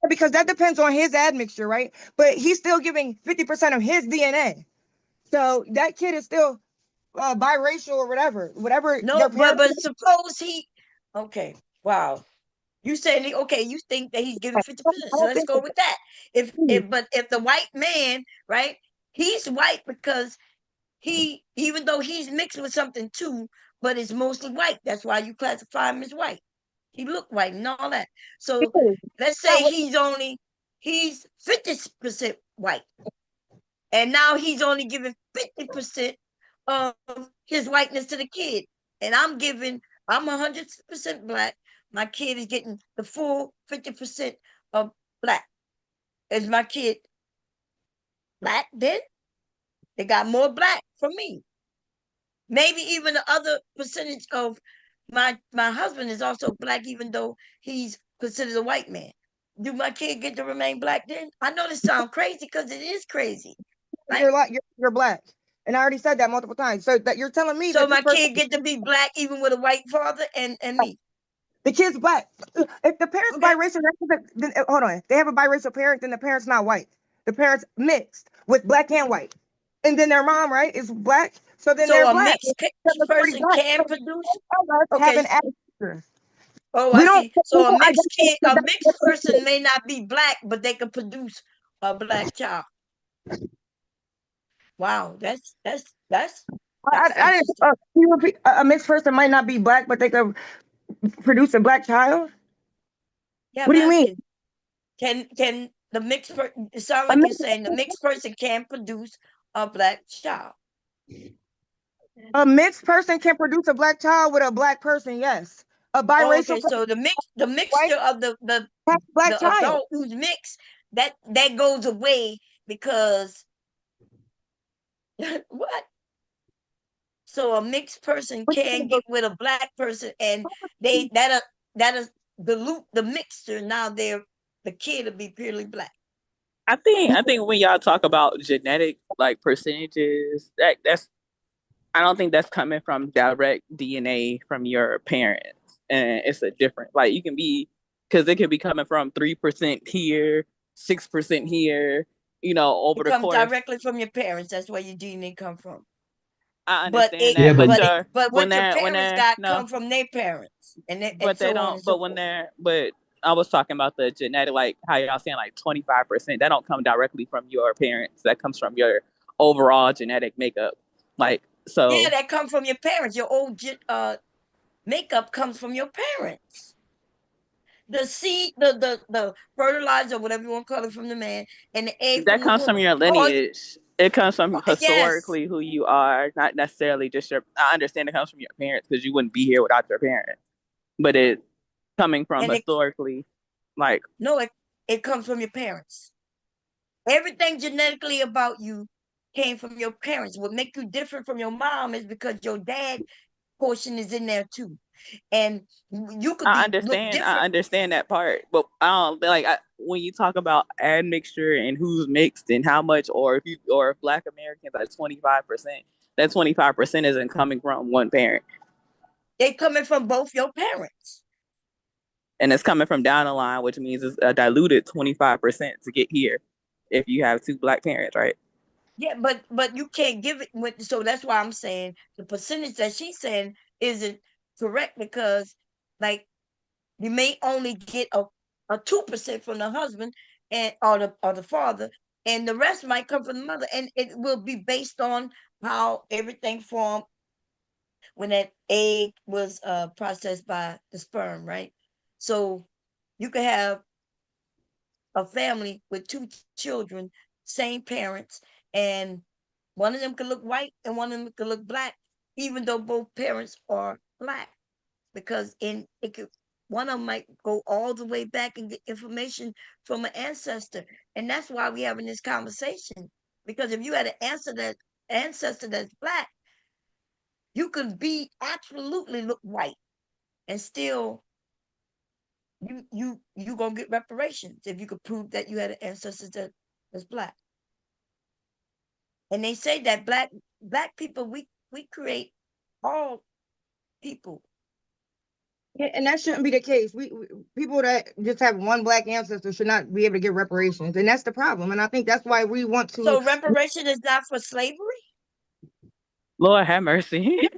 because that depends on his admixture, right? But he's still giving 50% of his DNA. So that kid is still biracial or whatever. Whatever No, their but parents. suppose okay, wow. You said okay, you think that he's giving 50%. I So don't let's think go with that. If the white man, right, he's white because he, even though he's mixed with something too, but it's mostly white. That's why you classify him as white. He looked white and all that. So let's say he's 50% white. And now he's only giving 50% of his whiteness to the kid. And I'm giving I'm 100% black. My kid is getting the full 50% of black. Is my kid black then? They got more black from me. Maybe even the other percentage of my husband is also black, even though he's considered a white man. Do my kid get to remain black then? I know this sounds crazy because it is crazy. You're like you're black, and I already said that multiple times. So that you're telling me So that this my person, kid get to be black even with a white father and me. the kid's black. If the parents Okay. biracial, then hold on. If they have a biracial parent, then the parent's not white. The parents mixed with black and white, and then their mom, right, is black. So then So they're a black. mixed They're pretty person black. can So produce. all of us have Okay. an ancestor. Oh, We I don't. see. We So don't identify a with mixed that. person may not be black, but they can produce a black child. Wow, that's I didn't. interesting. Can you repeat? A mixed person might not be black, but they could produce a black child. Yeah, What I'm do you mean? asking. Can the mixed person? It sounds A like you're mixed, saying the mixed person can produce a black child. a mixed person can produce a black child with a black person. Yes, a Oh, biracial okay. So the white mixture of has a black the child. adult who's mixed that goes away because what? So a mixed person can get with a black person, and that'll dilute the mixture. Now the kid will be purely black. I think when y'all talk about genetic like percentages, that's I don't think that's coming from direct DNA from your parents, and it's a different like you can be because it could be coming from 3% here, 6% here, over It the comes course. directly from your parents. That's where your DNA come from. I But understand Yeah, that, but but when what your they're parents got no, come from their parents, and but they so on don't. and so But when forth. they're but I was talking about the genetic, like how y'all saying like 25%. That don't come directly from your parents. That comes from your overall genetic makeup. Like Yeah, so, that come from your parents. Your old makeup comes from your parents. The seed, the fertilizer, whatever you want to call it, from the man, and the egg that from the comes from woman. your lineage. It comes from Yes, historically who you are, not necessarily just your. I understand it comes from your parents because you wouldn't be here without your parents. But it coming from and historically, like no, it comes from your parents. Everything genetically about you came from your parents. What make you different from your mom is because your dad portion is in there too, and you could I look understand. I different. understand that part, but I don't like when you talk about admixture and who's mixed and how much, or if Black Americans are 25%, that 25% isn't coming from one parent, They coming from both your parents. and it's coming from down the line, which means it's a diluted 25% to get here. If you have two Black parents, right? Yeah, but you can't give it so that's why I'm saying the percentage that she's saying isn't correct because like you may only get a 2% from the husband and or the father, and the rest might come from the mother, and it will be based on how everything formed when that egg was processed by the sperm, right? So you could have a family with two children, same parents, and one of them could look white and one of them could look black, even though both parents are black. Because one of them might go all the way back and get information from an ancestor, and that's why we're having this conversation. Because if you had an ancestor that's black, you could be absolutely look white and still you gonna get reparations if you could prove that you had an ancestor that's black. And they say that black people we create all people. Yeah, and that shouldn't be the case. We people that just have one black ancestor should not be able to get reparations, and that's the problem. And I think that's why we want to. So reparation is not for slavery. Lord have mercy. If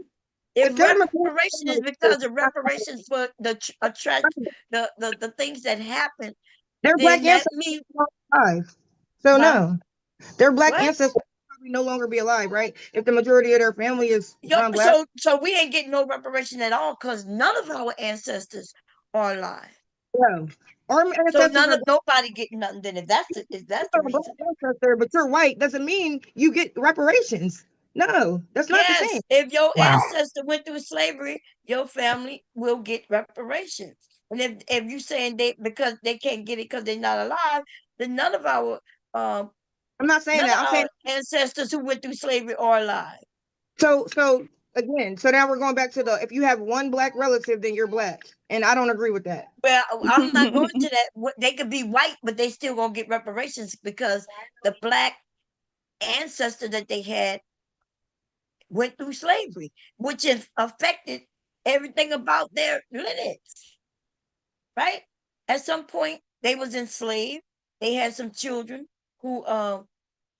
If they're reparation is because of reparations for the things that happened, their black then that ancestors means alive, so huh? no, their black What? ancestors probably no longer be alive, right? If the majority of their family is Yo, non-black, so we ain't getting no reparation at all because none of our ancestors are alive. no, our So ancestors are nobody getting nothing. Then if that's the black reason. ancestor, but you're white, doesn't mean you get reparations. No, that's not the same. Yes, if your Wow. ancestor went through slavery, your family will get reparations. And if you saying they because they can't get it because they're not alive, then none of our I'm not saying that. I'm saying ancestors who went through slavery are alive. so again, so now we're going back to the if you have one black relative, then you're black. And I don't agree with that. Well, I'm not going to that. They could be white, but they still gonna get reparations because the black ancestor that they had went through slavery, which has affected everything about their lineage. Right? At some point, they was enslaved. They had some children who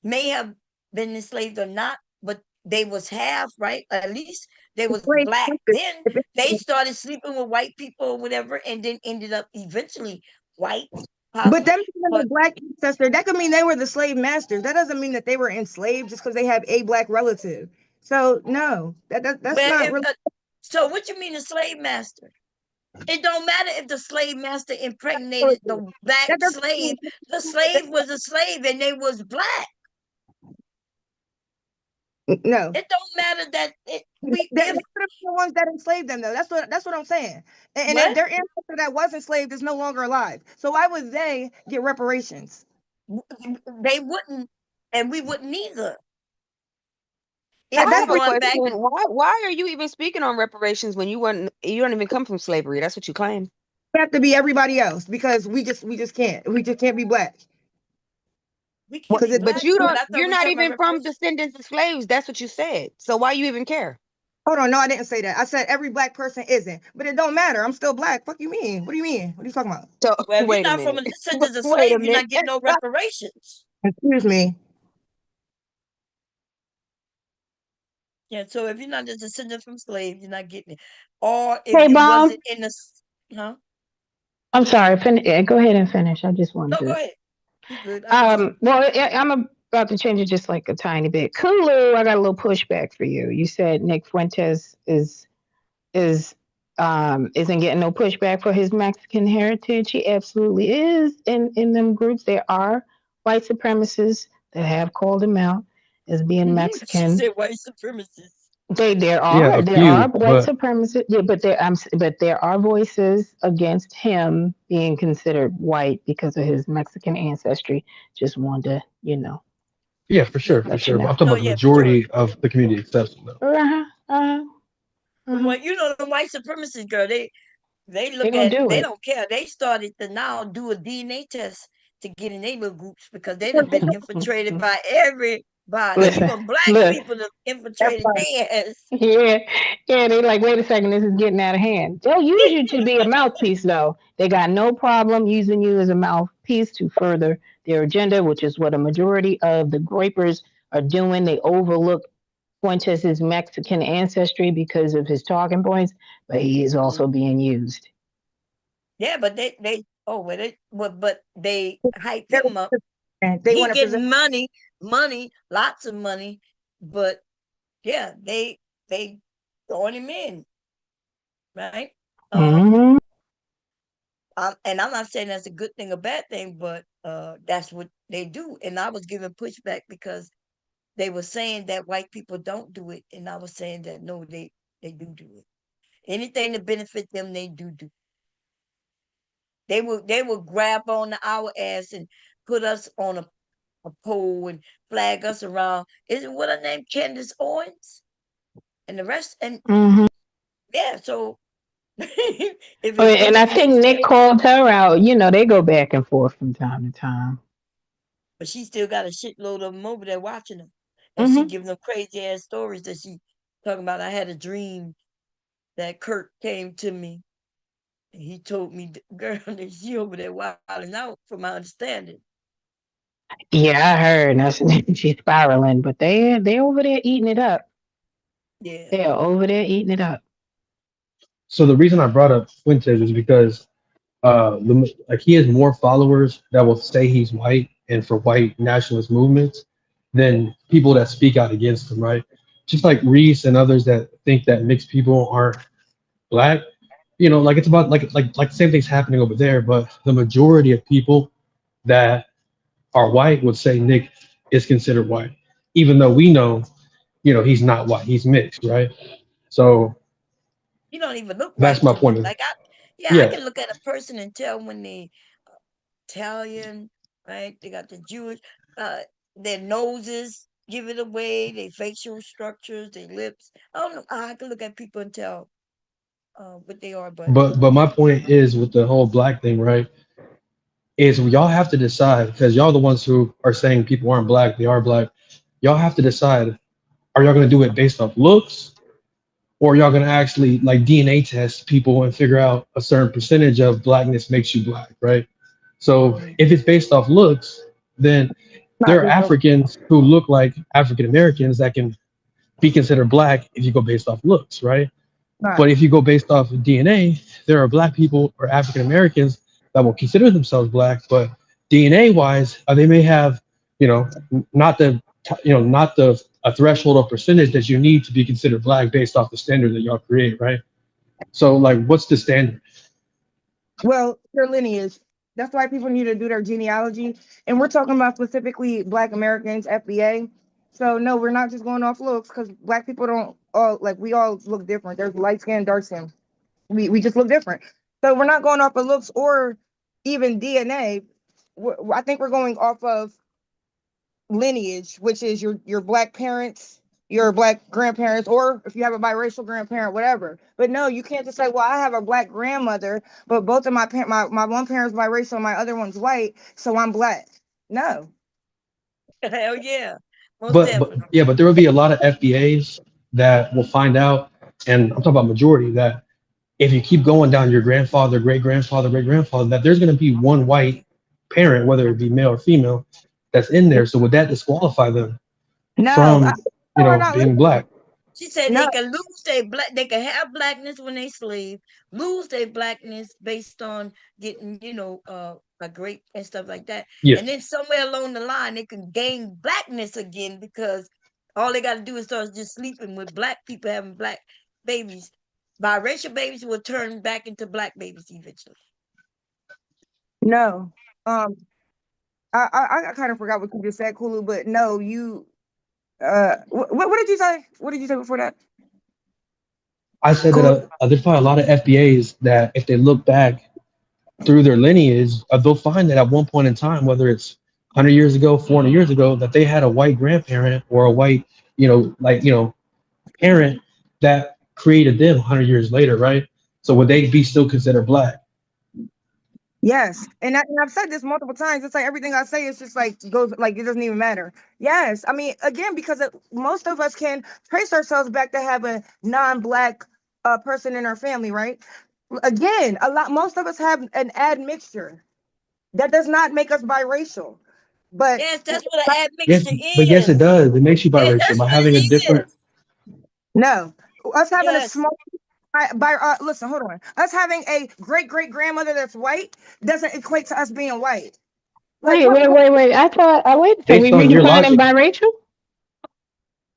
may have been enslaved or not, but they was half, right? At least they was Wait, black. wait, Then they started sleeping with white people or whatever, and then ended up eventually white. But them being But a black ancestor, that could mean they were the slave masters. That doesn't mean that they were enslaved just because they have a black relative. So no, that's well, not if really. so what you mean a slave master? It don't matter if the slave master impregnated the black That doesn't slave. The slave was a slave and they was black. No. It don't matter that They're the ones that enslaved them, though. That's what I'm saying. And What? if their ancestor that was enslaved is no longer alive, so why would they get reparations? They wouldn't, and we wouldn't either. I If have we a going back, question. Why are you even speaking on reparations when you don't even come from slavery? That's what you claim. We have to be everybody else because we just can't be black. we can Because be black, But you but don't. I thought You're we not talking about even from reparations. descendants of slaves. That's what you said. So why you even care? Hold on, no, I didn't say that. I said every black person isn't, but it don't matter. I'm still black. Fuck you mean? What do you mean? What are you talking about? So Well, if you're wait a not from a minute. descendant of Wait a slave, you're not minute. getting no reparations. Excuse me. Yeah, so if you're not a descendant from slave, you're not getting it. Or if Hey, you Bob. wasn't in the, huh? I'm sorry. Go ahead and finish. I just wanted No, to. go ahead. You good? I just, Well, I'm about to change it just like a tiny bit. Kulu, I got a little pushback for you. You said Nick Fuentes isn't getting no pushback for his Mexican heritage. He absolutely is. In them groups, there are white supremacists that have called him out as being she Mexican. said white supremacists. There Yeah, are a few, white but supremacists. Yeah, but there are voices against him being considered white because of his Mexican ancestry. Just wanted to, yeah, for sure. let you But know. I'm talking No, about the yeah, for sure. majority of the community accepts them, though. Well, you know the white supremacists, girl. They They look gonna at. do They it. don't care. They started to now do a DNA test to get in their little groups because they done been infiltrated by everybody, Listen, even black look. people have infiltrated their ass. Yeah, they like, wait a second, this is getting out of hand. They'll use you to be a mouthpiece, though. They got no problem using you as a mouthpiece to further their agenda, which is what a majority of the grapers are doing. They overlook Fuentes' Mexican ancestry because of his talking points, but he is also being used. Yeah, but they but they hype They're- him up. They He want to present. getting money, lots of money, but yeah, they throwing him in, right? Mhm. And I'm not saying that's a good thing or bad thing, but that's what they do. And I was giving pushback because they were saying that white people don't do it, and I was saying that no, they do it. Anything to benefit them, they do. They will grab on our ass and put us on a pole and flag us around. Is it what her name, Candace Owens, and the rest? And Mhm. yeah, so if it And I think benefits Nick them, called her out. They go back and forth from time to time. but she still got a shitload of them over there watching them, and she giving them crazy ass stories that she talking about. I had a dream that Kurt came to me, and he told me, girl, that she over there wilding out, from my understanding. Yeah, I heard. That's, she's spiraling, but they over there eating it up. Yeah. They are over there eating it up. So the reason I brought up Fuentes is because he has more followers that will say he's white and for white nationalist movements than people that speak out against him, right? Just like Reese and others that think that mixed people aren't black. Like it's about like the same thing's happening over there, but the majority of people that are white would say Nick is considered white, even though we know he's not white, he's mixed, right? So You don't even look that's white my to me. point. Like I Yeah, can look at a person and tell when they Italian, right? They got the Jewish, uh, their noses give it away, their facial structures, their lips. I don't know. I can look at people and tell what they are, but but my point is with the whole black thing, right? Is y'all have to decide because y'all the ones who are saying people aren't black, they are black. Y'all have to decide: are y'all gonna do it based off looks, or y'all gonna actually like DNA test people and figure out a certain percentage of blackness makes you black, right? So if it's based off looks, then Not there are just Africans who look like African Americans that can be considered black if you go based off looks, right? right. But if you go based off of DNA, there are black people or African Americans that will consider themselves black, but DNA wise, they may have, not the, not the a threshold of percentage that you need to be considered black based off the standard that y'all create, right? So like, what's the standard? Well, their lineage. That's why people need to do their genealogy. And we're talking about specifically Black Americans, FBA. So no, we're not just going off looks because Black people don't all like we all look different. There's light skin, dark skin. We just look different. So we're not going off of looks or even DNA. I think we're going off of lineage, which is your Black parents, your Black grandparents, or if you have a biracial grandparent, whatever. But no, you can't just say, well, I have a Black grandmother, but both of my one parent's biracial, my other one's white, so I'm Black. No. hell yeah, most But definitely. yeah, but there will be a lot of FBAs that will find out, and I'm talking about majority, that if you keep going down your grandfather, great grandfather, great grandfather, that there's going to be one white parent, whether it be male or female, that's in there. So would that disqualify them No, from, we're not being listening. black? She said No, they can lose their black. They can have blackness when they slave, lose their blackness based on getting, a grape and stuff like that. And Yes. then somewhere along the line, they can gain blackness again because all they got to do is start just sleeping with black people having black babies. Biracial babies will turn back into black babies eventually. no. I kind of forgot what you just said, Kulu, but no, you what did you say? What did you say before that? I said that Kulu? there's probably a lot of FBAs that if they look back through their lineage, they'll find that at one point in time, whether it's 100 years ago, 400 years ago, that they had a white grandparent or a white, parent that created them 100 years later, right? So would they be still considered black? Yes, and I've said this multiple times. It's like everything I say is just like goes like it doesn't even matter. Yes, I mean again because most of us can trace ourselves back to have a non-black person in our family, right? Again, most of us have an admixture. That does not make us biracial, but Yes, that's what an Yes, admixture but yes, it is. does. It makes you biracial That's by what having a it different. is. no, us having a Yes. small listen, hold on. Us having a great great grandmother that's white doesn't equate to us being white. Like Wait. I thought, wait, so we Based on your redefining logic, biracial?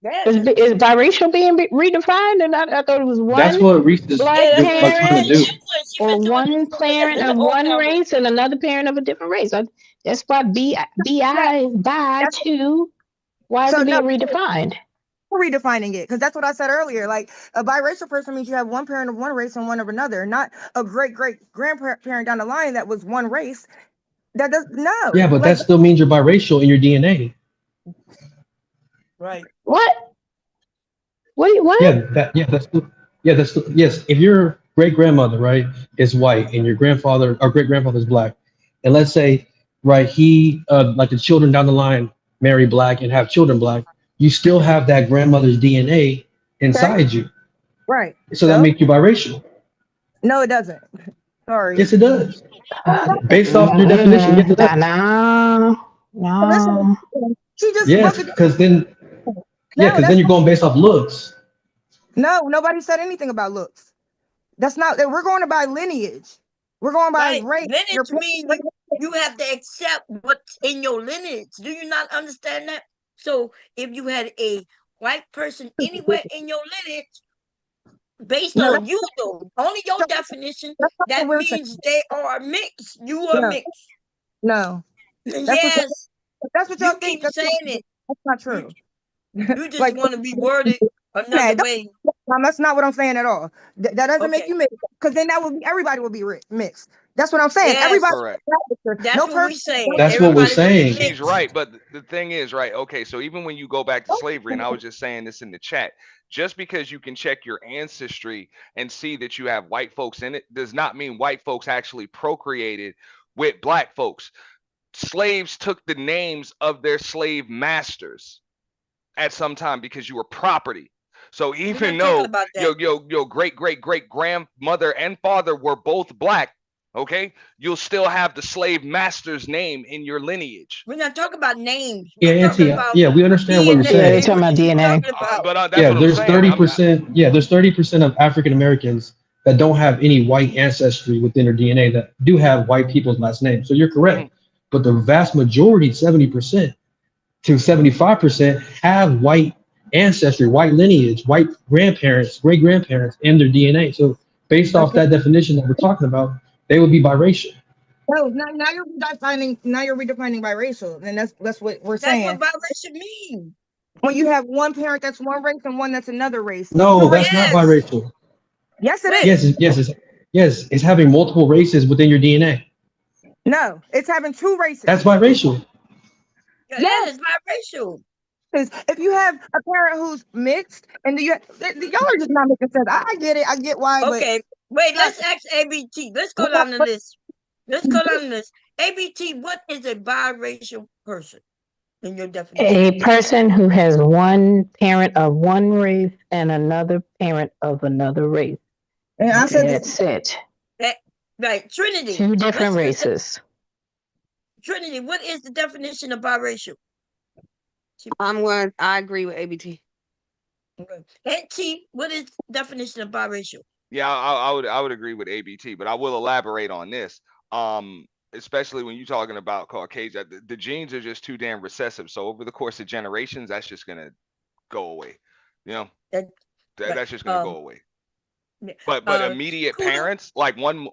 Yes. Is biracial being redefined? And I thought it was that's one what Reese is black Yeah, that's what like she trying said. to do. parent She or went to one parent a of whole one conversation. race and another parent of a different race. That's why yeah, BI is bi that's too. Why is so it no. being redefined? We're redefining it because that's what I said earlier. Like a biracial person means you have one parent of one race and one of another, not a great great grandparent down the line that was one race. That does Yeah, no but like that still means you're biracial in your DNA. Right. What? Yeah, that's still, yes. If your great grandmother, right, is white and your grandfather or great grandfather is black, and let's say, right, he like the children down the line marry black and have children black, you still have that grandmother's DNA okay, inside you. right. So that So makes you biracial. no, it doesn't. Sorry. Yes, it does. No, it doesn't. Based off your definition, yes, it does. No, Listen, no. she just broke Yes, it. because then, yeah, No, because then that's you're going based off looks. no. Nobody said anything about looks. That's not. We're going by lineage. We're going by Right. race. Your Lineage mean you have to accept what's in your lineage. Do you not understand that? So if you had a white person anywhere in your lineage, based no, on you though, only your definition, that's not what that we're saying. means they are mixed. You are No, mixed. no. That's what Yes, that's what y'all you think. keep saying it. That's not You true. You just Like, want to be worded another mad. way. That's not what I'm saying at all. That doesn't make Okay. you mixed, because then that would be everybody would be mixed. That's what I'm saying. Yes. Everybody, Correct. That's no what we're person. saying. That's what we're Everybody would be saying. She's mixed. right, but the thing is, right? Okay, so even when you go back to slavery, and I was just saying this in the chat, just because you can check your ancestry and see that you have white folks in it, does not mean white folks actually procreated with black folks. Slaves took the names of their slave masters at some time because you were property. So even not talking though about that. your great grandmother and father were both black, okay, you'll still have the slave master's name in your lineage. We're not talking about names. Yeah, We're talking Auntie. about Yeah, we understand what you're DNA. Yeah, they're saying. talking What about are you DNA. talking about? But that's Yeah, what I'm there's saying. 30%. Yeah, there's 30% of African Americans that don't have any white ancestry within their DNA that do have white people's last names. So you're correct. But the vast majority, 70% to 75%, have white ancestry, white lineage, white grandparents, great grandparents in their DNA. So based off that definition that we're talking about, they would be biracial. No, now you're redefining biracial, and that's what we're That's saying. what biracial means. When you have one parent that's one race and one that's another race. No, Two that's not Yes. biracial. Yes, it Wait. is. Yes, it's having multiple races within your DNA. No, it's having two races. That's biracial. Yeah, Yes. that is biracial. Because if you have a parent who's mixed, and y'all are just not making sense. I get it. I get why. Okay. Wait, let's ask ABT. Let's go down the list. Let's go down the list. ABT, what is a biracial person in your definition? A person who has one parent of one race and another parent of another race. And I said That's it. Right. Trinity. Two different what's the races. Trinity, what is the definition of biracial? I agree with ABT. Okay. And T, what is the definition of biracial? Yeah, I would agree with ABT, but I will elaborate on this. Especially when you're talking about Caucasian, the genes are just too damn recessive. So over the course of generations, that's just gonna go away. You know, that's just gonna go away. But immediate parents, like one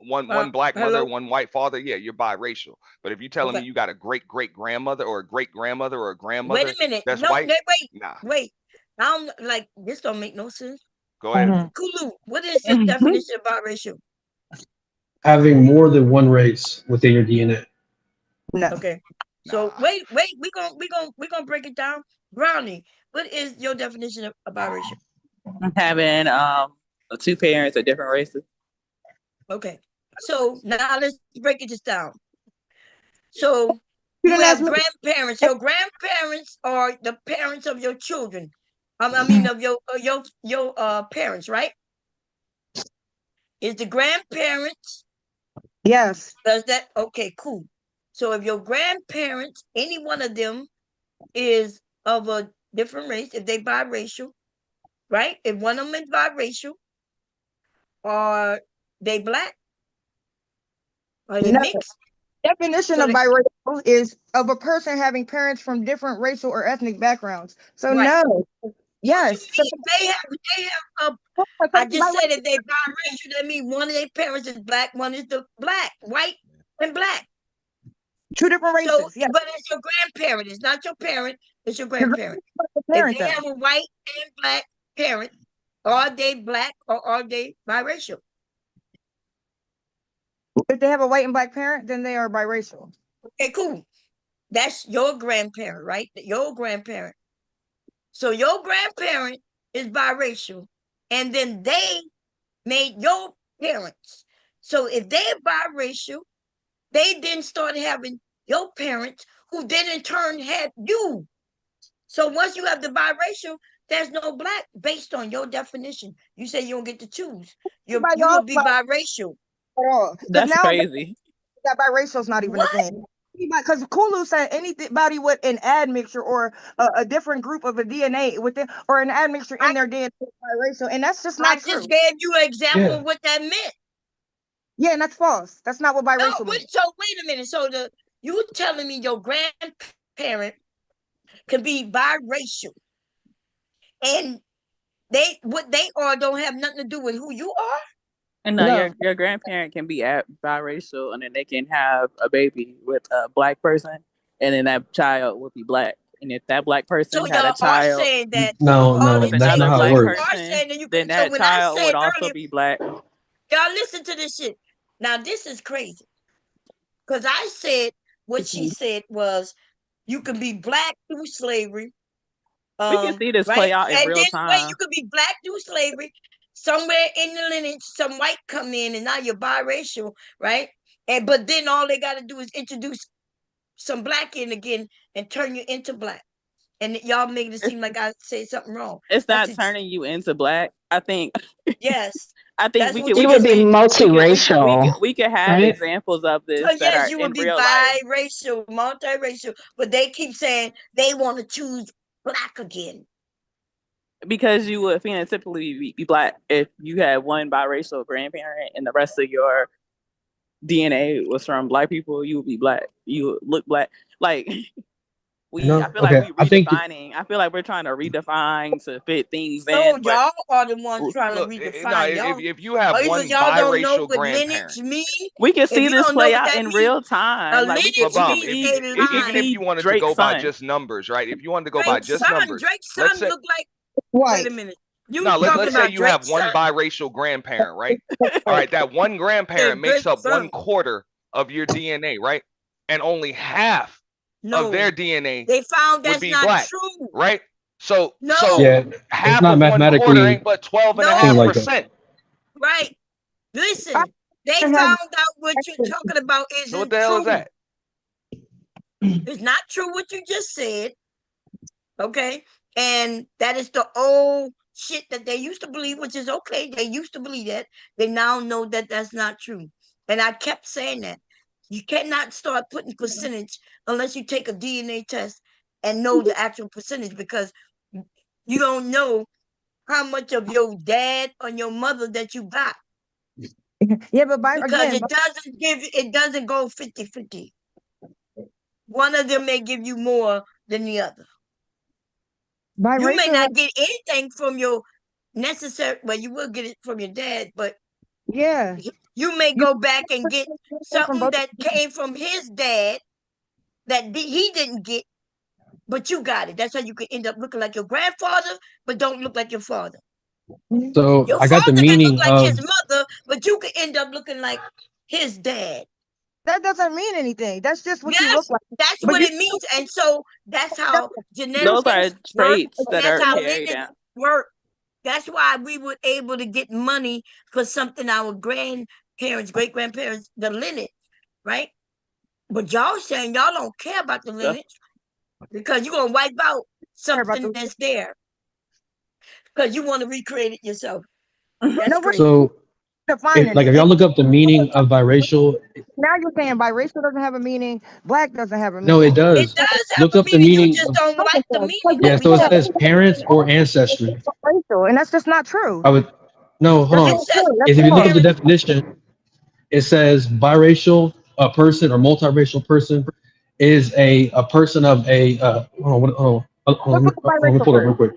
black mother, one white father, yeah, you're biracial. But if you're telling me you got a great grandmother or a great grandmother or a grandmother, Wait a minute. that's No, white. Wait. I don't like this. Don't make no sense. Go ahead. Kulu, what is your definition of biracial? Having more than one race within your DNA. No. Okay. So wait, we're gonna break it down. Brownie, what is your definition of biracial? Having two parents of different races. Okay. So now let's break it just down. So you have grandparents. Your grandparents are the parents of your children. I mean of your parents, right? Is the grandparents? Yes. Does that? Okay, cool. So if your grandparents, any one of them, is of a different race, if they biracial, right? If one of them is biracial, are they black? Are they mixed? Definition of biracial is of a person having parents from different racial or ethnic backgrounds. So no. Yes. So they have I just said if they biracial, that means one of their parents is black, one is the white and black. Two different races. So, yes. But it's your grandparent. It's not your parent. It's your grandparent. If they have a white and black parent, are they black or are they biracial? If they have a white and black parent, then they are biracial. Okay, cool. That's your grandparent, right? Your grandparent. So your grandparent is biracial, and then they made your parents. So if they're biracial, they then started having your parents, who then in turn had you. So once you have the biracial, there's no black based on your definition. You say you don't get to choose. You will be biracial. At all. That's crazy. That biracial is not even a thing. Because Kulu said anybody with an admixture or a different group of a DNA within, or an admixture in their DNA is biracial, and that's just not true. I just gave you an example of what that meant. Yeah, and that's false. That's not what biracial means. So wait a minute. So you telling me your grandparent can be biracial, and what they are don't have nothing to do with who you are? And your grandparent can be biracial, and then they can have a baby with a black person, and then that child will be black. And if that black person So had a y'all are child saying that No, all no, this, with that's and not another how it black you works. are person, saying that you then can. So that when I child would said also earlier, be black. y'all listen to this shit. Now this is crazy because I said what she said was you can be black through slavery, We can see this play right? out in And real then wait, you time. could be black through slavery. Somewhere in the lineage, some white come in, and now you're biracial, right? And but then all they got to do is introduce some black in again and turn you into black. And y'all make it seem like I said something wrong. It's That's not turning you into black. I think. yes. I think That's we what could You you would be see multiracial, we could have right? examples of So this that yes, are you in would be real life biracial, multiracial, but they keep saying they want to choose black again. because you would phenotypically be black if you had one biracial grandparent and the rest of your DNA was from black people. You would be black. You would look black. Like I No, feel like okay. we I think redefining. I feel like we're trying to redefine to fit things No, in, but y'all are the ones trying to Look, no, redefine. Y'all, if you have or either one y'all don't know biracial what lineage grandparent, mean. we can If see you this don't know play what out that in means, real a time. Like but lineage we Bum, can means if see you a even line. if see you wanted to Drake's go by son. just numbers, right? If you wanted to go by just numbers, Drake's let's son say look like. White. Wait a minute. You no, talking let's say about you have Drake's one son? biracial grandparent, right? All right, that one Say grandparent makes Drake's up son. 1/4 of your DNA, right? And only half of their No, DNA they found would that's be not black, true. right? So No, yeah, it's half not of 1/4 mathematically ain't but 12 and a thing half no, like that. percent. right. I Listen, they have found out what you're talking about So what isn't the hell is true. that? It's not true what you just said. Okay. And that is the old shit that they used to believe, which is okay. They used to believe that. They now know that that's not true. And I kept saying that. You cannot start putting percentage unless you take a DNA test and know the actual percentage because you don't know how much of your dad or your mother that you got. yeah, but Because it doesn't go 50-50. One of them may give you more than the other. You may biracial. not get anything from your necessary, well, you will get it from your dad, but Yeah, you may you go back and get from something both. that came from his dad that he didn't get, but you got it. That's how you could end up looking like your grandfather, but don't look like your father. So Your I got the father could look meaning like his of mother, but you could end up looking like his dad. That doesn't mean anything. That's just what you look Yes, like. that's But what you it means. And so that's how Those are genetics work, traits and that that's are how carried lineage out. work. That's why we were able to get money for something our grandparents, great grandparents, the lineage, right? But y'all saying y'all don't care about the lineage because you're gonna wipe out care about something the that's there because you want to recreate it yourself. no, That's we're crazy. so defining like it. if y'all look up the meaning of biracial, Now you're saying biracial doesn't have a meaning, black doesn't have a no, meaning. it It does. does have Look a up the meaning. You meaning just of don't like the meaning yeah. that we So it tell says you. parents or ancestry. Racial, and that's just not true. I would no, hold That's It on. not says true. That's If you look up the parents. definition, it says biracial, a person or multiracial person is a person of a hold Let's look at on, let me biracial pull it up first. real quick.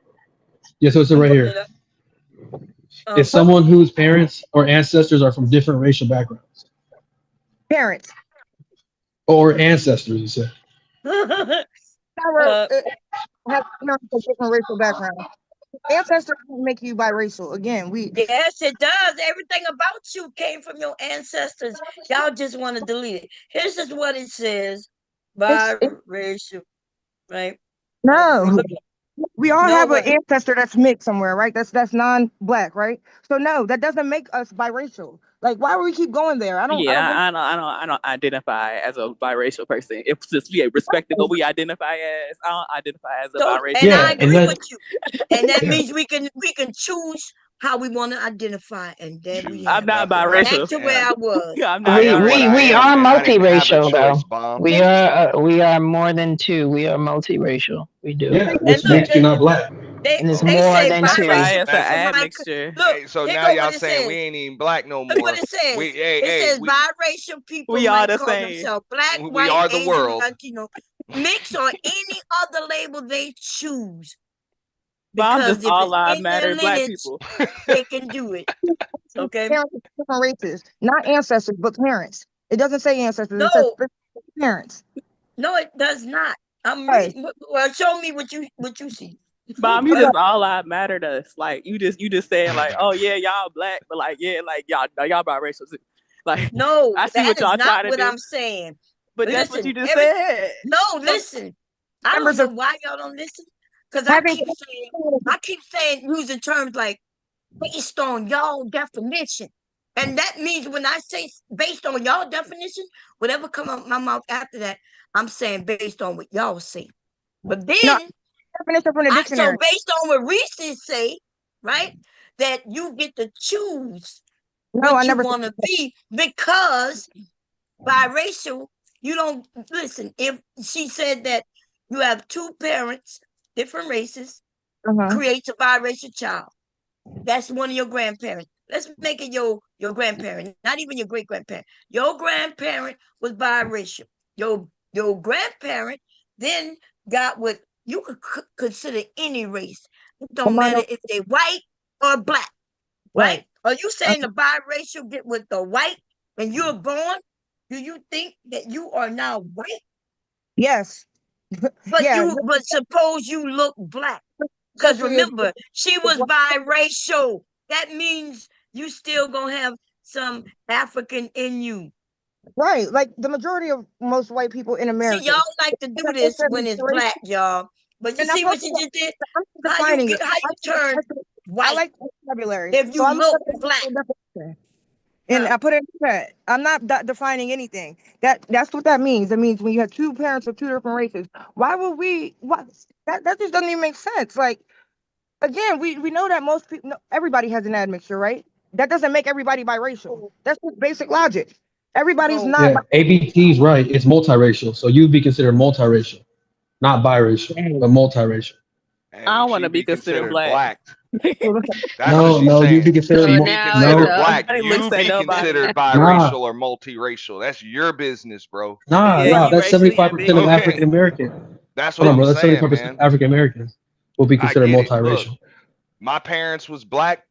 Yeah, so it's I'm right putting here. it up. It's someone whose parents or ancestors are from different racial backgrounds Parents. or ancestors. You said. Have parents of different racial backgrounds. Ancestors don't make you biracial. Again, Yes, it does. Everything about you came from your ancestors. Y'all just want to delete it. Here's just what it says: it's biracial, right? no. Look, We all no, have an but ancestor that's mixed somewhere, right? That's non-black, right? So no, that doesn't make us biracial. Like, why would we keep going there? I don't Yeah, get I don't identify as a biracial person. If since we respecting what we identify as, I don't identify as a so, biracial and I Yeah, and agree person. then with you. And that yeah. means we can choose how we want to identify, and there we Choose I'm have it. not nothing. I Back biracial. to where am. I was. I'm I not We am what we I biracial. we am, are and I didn't have a multiracial choice, though. Bomb. We are more than two. We are multiracial. We do. Yeah, And which look, makes you not black. And it's they more say than That's two. why biracial it's an people That's might admixture. look. hey. So Here now go y'all what it saying we says. ain't even black no Look what more. it says. We hey It hey says we biracial people We are might the call same. themselves black, we white, are the Asian, world. Latino, mix or any other label they choose. But I'm Because just if all it's lives in their matter, black lineage, people. they can do it. Okay. parents of different races, not ancestors, but parents. It doesn't say ancestors. It says No, parents. no, it does not. I'm Right. reading. Well, show me what you see. Mom, you just all lives matter to us. Like you just saying like, oh yeah, y'all black, but like yeah, like y'all biracial too. Like No, I see that what is y'all not trying to what do, I'm saying. but that's what Listen, you just said. no, listen. I don't Members know of why y'all don't listen. Because having I keep saying using terms like based on y'all definition. And that means when I say based on y'all definition, whatever come out my mouth after that, I'm saying based on what y'all say. But no then definition from the so dictionary. based on what Reese say, right, that you get to choose No, I what you never. want to be because biracial, you don't listen. If she said that you have two parents, different races, creates a biracial child. That's one of your grandparents. Let's make it your grandparent, not even your great grandparent. Your grandparent was biracial. Your grandparent then got what you could consider any race. It don't matter if they white or black, right? Are you saying the biracial get with the white and you're born? Do you think that you are now white? Yes. But Yeah. but suppose you look black. Because Especially if- remember, she was biracial. That means you still gonna have some African in you. Right. Like the majority of most white people in See, America. y'all like to do this when it's black, y'all. But you And I'm see what you just did? I'm How defining you it. turn I white like vocabulary. if So you I looked look up the black? actual definition. And I put it in the chat. I'm not defining anything. That's what that means. It means when you have two parents of two different races. Why would we? What that just doesn't even make sense. Like again, we know that most people, everybody has an admixture, right? That doesn't make everybody biracial. That's just basic logic. Everybody's No. not. Yeah, ABT's right. It's multiracial. So you'd be considered multiracial, not biracial, but multiracial. I don't want She'd to be considered considered black. That's No, what she's no, you'd be saying. considered She'd So be now considered no, black. Nobody looks You at be nobody. considered nah, biracial or multiracial. That's your business, bro. nah, Yeah, nah. you That's racially 75% of ambiguous. African Americans. That's what Hold on, I'm bro. That's saying, 75% of man. African Americans will be I considered get it. Look, multiracial. my parents was black.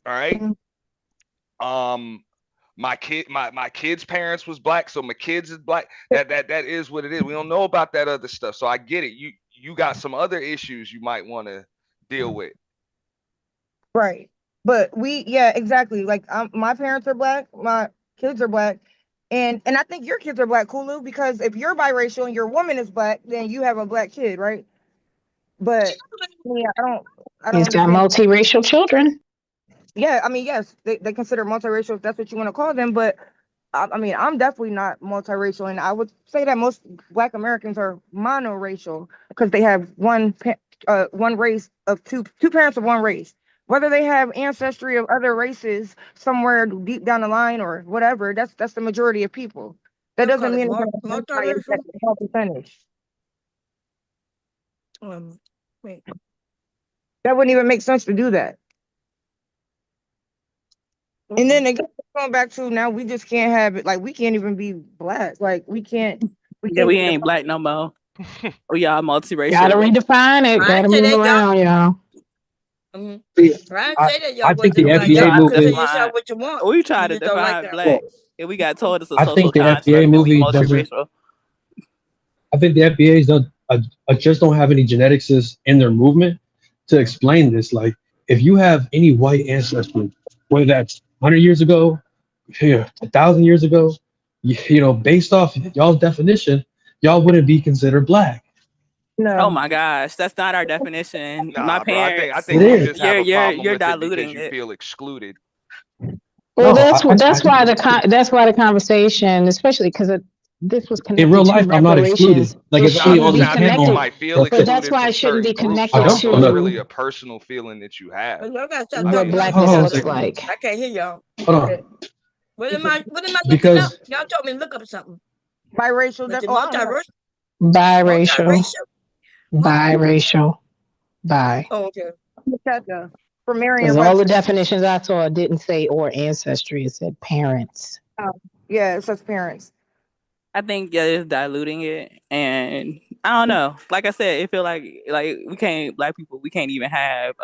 All right. Mhm. My kid's parents was black, so my kids is black. That is what it is. We don't know about that other stuff, so I get it. You got some other issues you might want to deal with. Right. But yeah, exactly. Like my parents are black, my kids are black, and I think your kids are black, Kulu, because if you're biracial and your woman is black, then you have a black kid, right? But yeah, I don't He's got understand. multiracial children. Yeah, I mean, yes, they consider multiracial if that's what you want to call them, but I mean, I'm definitely not multiracial, and I would say that most Black Americans are monoracial because they have one race of two parents of one race. Whether they have ancestry of other races somewhere deep down the line or whatever, that's the majority of people. That They'll call doesn't it mean it's going to be multiracial. a small percentage. Wait. That wouldn't even make sense to do that. And then again, going back to now, we just can't have it. Like we can't even be black. Like we can't. Yeah, we ain't black no more. We all multiracial. Gotta redefine it. Gotta move around, y'all. I say that y'all I think the wasn't black. FBA Y'all movie. consider yourself what you want. We try You to just don't like define that. black, and we got told it's a I social think the construct FBA that we movie doesn't. multiracial. I think the FBA's just don't have any geneticists in their movement to explain this. Like, if you have any white ancestry, whether that's 100 years ago, here 1,000 years ago, you know, based off y'all's definition, y'all wouldn't be considered black. No. Oh my gosh, that's not our definition. My Nah, bro. parents. I think It you is. just have a problem You're with it because diluting you it. feel excluded. Well, No, that's why the conversation, especially because this was in connected real to life, I'm not excluded. reparations. Like It it's Nah, only shouldn't on be the I think you connected, panel. might feel but that's excluded why from it shouldn't certain be groups. connected I So don't. it's I'm only not. to really a personal feeling that you have. Y'all gotta stop I what talking mean, about blackness Hold on a looks second. like. I can't hear y'all. Hold on. What am I looking up? Because Y'all told me to look up something. Biracial. But the I don't know. Biracial, Multiracial? biracial, bi. Oh, okay. For Because Merriam all the Webster. definitions I saw didn't say or ancestry; it said parents. Yeah, it says parents. I think it's diluting it, and I don't know. Like I said, it feel like we can't black people. We can't even have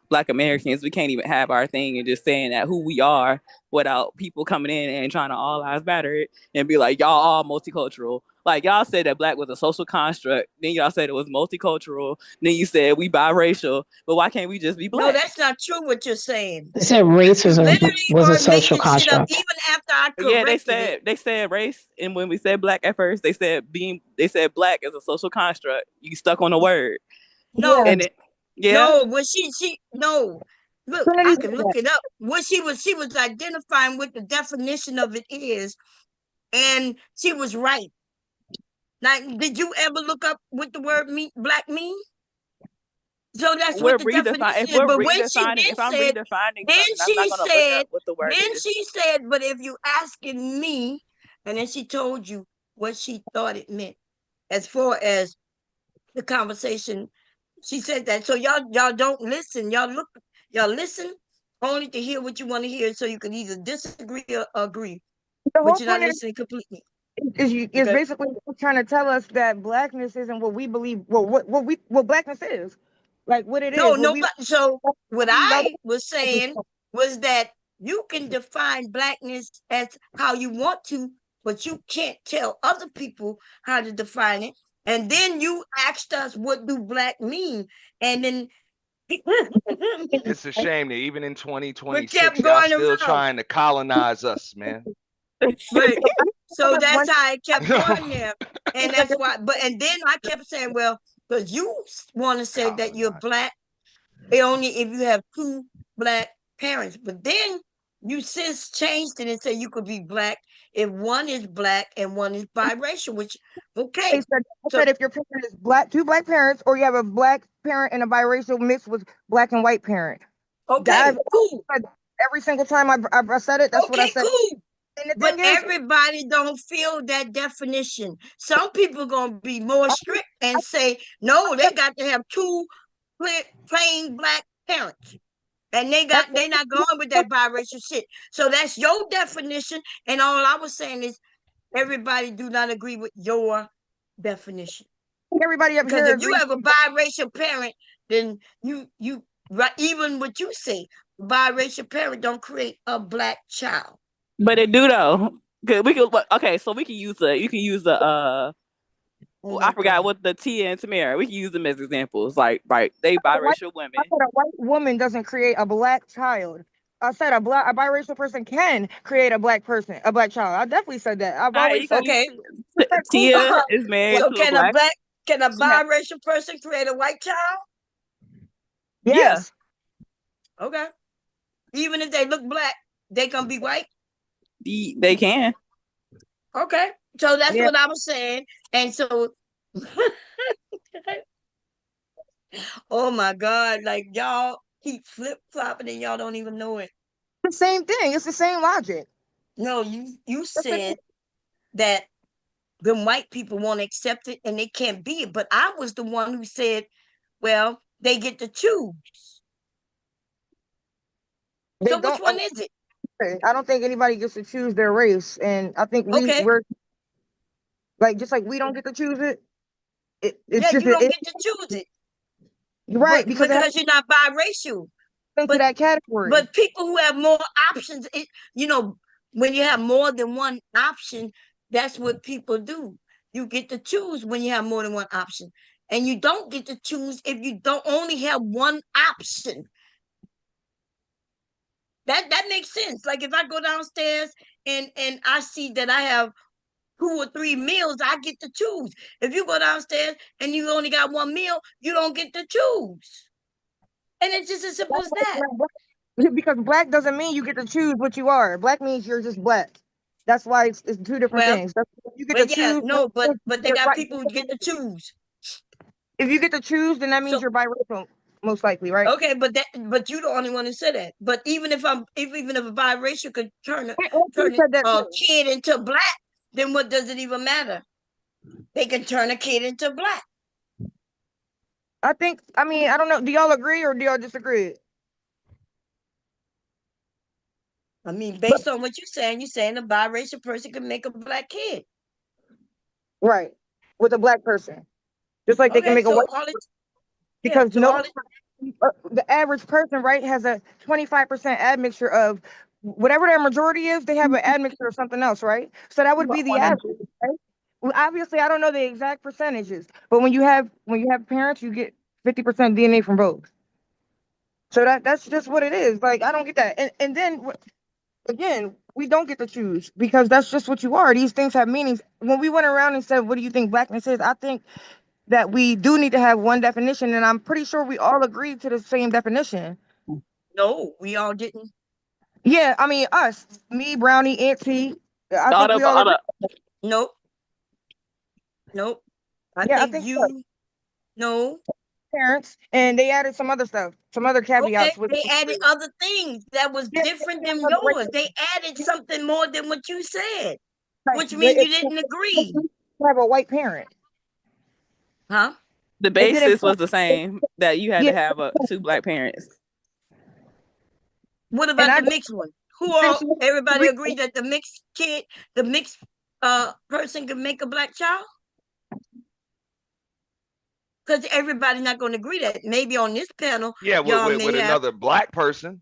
Black Americans. We can't even have our thing and just saying that who we are without people coming in and trying to all lives matter it and be like y'all all multicultural. Like y'all said that black was a social construct. Then y'all said it was multicultural. Then you said we biracial. But why can't we just be No, black? that's not true what you're saying. They said You racism literally was a are social making shit up construct. even after I Yeah, corrected it. they said race, and when we said black at first, they said black is a social construct. You stuck on a word, No, and it, yeah. no, when she no. Look, Trinity I said can that. look it up. What she was identifying what the definition of it is, and she was right. Now, did you ever look up what the word black mean? So that's We're what the redefining. definition If is. we're But when she redefining, if I'm said, redefining then something, I'm not she gonna look said, up what the word is. but if you asking me, and then she told you what she thought it meant as far as the conversation. She said that. So y'all don't listen. Y'all listen only to hear what you want to hear, so you can either disagree or agree, The but whole you're not point listening completely. is Okay. basically trying to tell us that blackness isn't what we believe. Well, what blackness is, like what it No, is. so what I was saying was that you can define blackness as how you want to, but you can't tell other people how to define it. And then you asked us, what do black mean? And then It's a shame that even in we 2026, kept y'all going still around. trying to colonize us, man. Right. So that's how it kept going there. And that's why, and then I kept saying, well, because you want to say that you're black, only if you have two black parents. But then you since changed it and said you could be black if one is black and one is biracial, which, okay. I said if your parent is black, two black parents, or you have a black parent and a biracial mixed with black and white parent. Okay, cool. Every single time I said it, that's what I said. Cool. And the But thing is, everybody don't feel that definition. Some people gonna be more strict and say, no, they got to have two plain black parents. And they not going with that biracial shit. So that's your definition. And all I was saying is everybody do not agree with your definition. Everybody up because here if you have a biracial parent, then you even what you say, biracial parent don't create a black child. But it do though. Okay, so we can use I forgot what the Tia and Tamara. We can use them as examples. Like, right, they biracial women. I said a white woman doesn't create a black child. I said a biracial person can create a black child. I definitely said that. I've always said Tia is married So to can a black. Can a biracial person create a white child? Yes. Yeah. Okay. Even if they look black, they can be white. They can. Okay. So that's what I was saying. And so oh my God, like y'all keep flip-flopping and y'all don't even know it. The same thing. It's the same logic. No, you said that the white people won't accept it and they can't be it. But I was the one who said, well, they get to choose. So which one is it? I don't think anybody gets to choose their race. And I think we're like, just like we don't get to choose it. It's just you don't get to choose it. Right, because you're not biracial. Into that category. But people who have more options, when you have more than one option, that's what people do. You get to choose when you have more than one option. And you don't get to choose if you don't only have one option. That makes sense. Like if I go downstairs and I see that I have 2 or 3 meals, I get to choose. If you go downstairs and you only got one meal, you don't get to choose. And it's just as simple as that. Because black doesn't mean you get to choose what you are. Black means you're just black. That's why it's two different things. You get to choose. No, but they got people who get to choose. If you get to choose, then that means you're biracial, most likely, right? Okay, but you're the only one who said that. But even if a biracial could turn a kid into black, then what does it even matter? They can turn a kid into black. I don't know. Do y'all agree or do y'all disagree? I mean, based on what you're saying a biracial person can make a black kid. Right. With a black person. Just like they can make a white person. Because the average person, right, has a 25% admixture of whatever their majority is, they have an admixture of something else, right? So that would be the average, right? Obviously, I don't know the exact percentages, but when you have parents, you get 50% DNA from both. So that's just what it is. Like I don't get that. And then again, we don't get to choose because that's just what you are. These things have meanings. When we went around and said, "What do you think blackness is?" I think that we do need to have one definition, and I'm pretty sure we all agreed to the same definition. No, we all didn't. Yeah, I mean us, me, Brownie, Auntie. I Thought think of we all agree. Nope. Nope. I Yeah, I think think so. you no. Parents, and they added some other stuff, some other Okay, caveats with. they added other things that was Yeah, different than other yours. They added something more than what you said, right. which means you didn't It agree. have a white parent. Huh? The It didn't. basis was the same, that you had Yeah, to have 2 black parents. What and about I the mixed one? Who all essentially everybody agree. agreed that the mixed person could make a black child? Because everybody's not going to agree that. Maybe on this panel, Yeah, y'all with may have. another black person.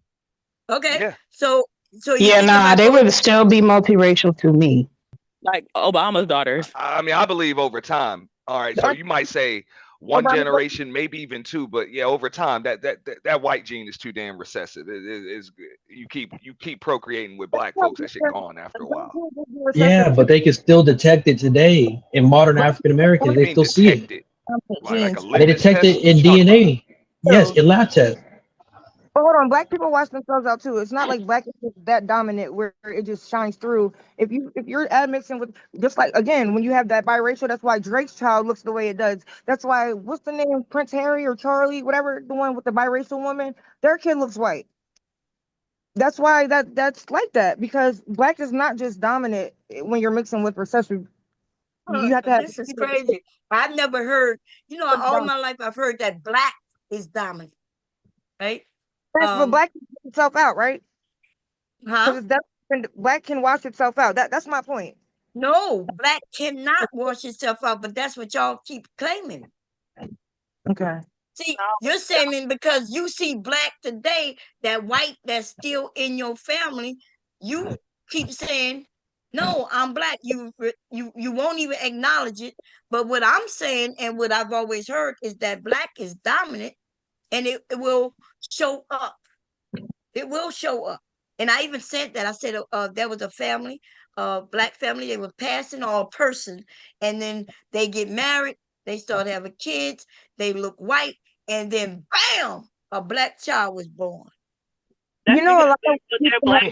Okay, Yeah. so you Yeah, think nah, about they those. would still be multiracial to me. Like Obama's daughters. I mean, I believe over time. All right, so you might say one generation, maybe even 2, but yeah, over time, that white gene is too damn recessive. You keep procreating with black folks, that shit gone after a while. Yeah, but they can still detect it today in modern African Americans. What do They you mean still see it. detect it? Like a They litmus detect test? it in What you talking about? DNA. Yes, in lab tests. But hold on, black people watch themselves out too. It's not like black is just that dominant where it just shines through. If you're admixing with, just like again, when you have that biracial, that's why Drake's child looks the way it does. That's why what's the name, Prince Harry or Charlie, whatever, the one with the biracial woman, their kid looks white. That's why that's like that, because black is not just dominant when you're mixing with recessive. You have to have This is crazy. I've never heard, all my life I've heard that black is dominant, right? But black can wash itself out, right? Huh? Because black can wash itself out. That's my point. No, black cannot wash itself out, but that's what y'all keep claiming. Okay. See, you're saying because you see black today, that white that's still in your family, you keep saying, no, I'm black. You won't even acknowledge it. But what I'm saying and what I've always heard is that black is dominant, and it will show up. It will show up. And I even said that. I said there was a family, black family. They were passing all person, and then they get married. They start having kids. They look white, and then bam, a black child was born. You know, a lot of those black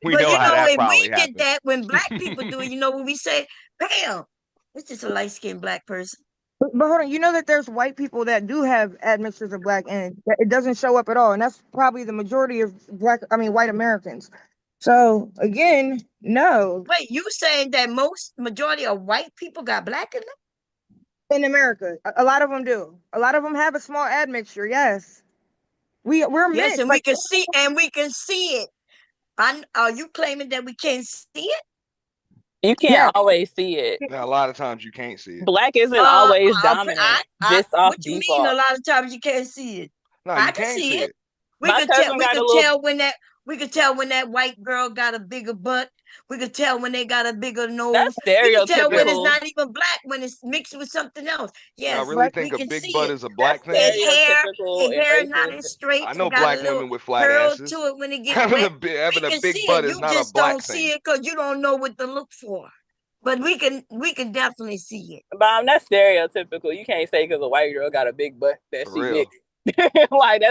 We know how that probably if we get happened. that, when black people do it, you know what we say? Bam, it's just a light-skinned black person. But hold on, you know that there's white people that do have admixtures of black, and it doesn't show up at all, and that's probably the majority of white Americans. So again, no. Wait, you saying that majority of white people got black in them? In America, a lot of them do. A lot of them have a small admixture. Yes, we're Yes, mixed. and we can see it. Are you claiming that we can't see it? You can't always see it. Now, a lot of times you can't see it. Black isn't always dominant, just off What you default. mean? A lot of times you can't see it. No, I you can can't see it. We My could cousin got a little. We could tell when that white girl got a bigger butt. We could tell when they got a bigger nose. That's We could tell when it's stereotypical. not even black, when it's mixed with something else. Y'all Yes, really we think a can big see butt it. is a black His thing? hair, Stereotypical his hair is and not racist. as straight. I know It got black a little women with flat curl asses. to it when it gets Having wet. having We a can big see butt it. is You not a just black don't see thing. it because you don't know what to look for. But we can definitely see it. But that's stereotypical. You can't say because a white girl got a big butt that For she real. mixed. Like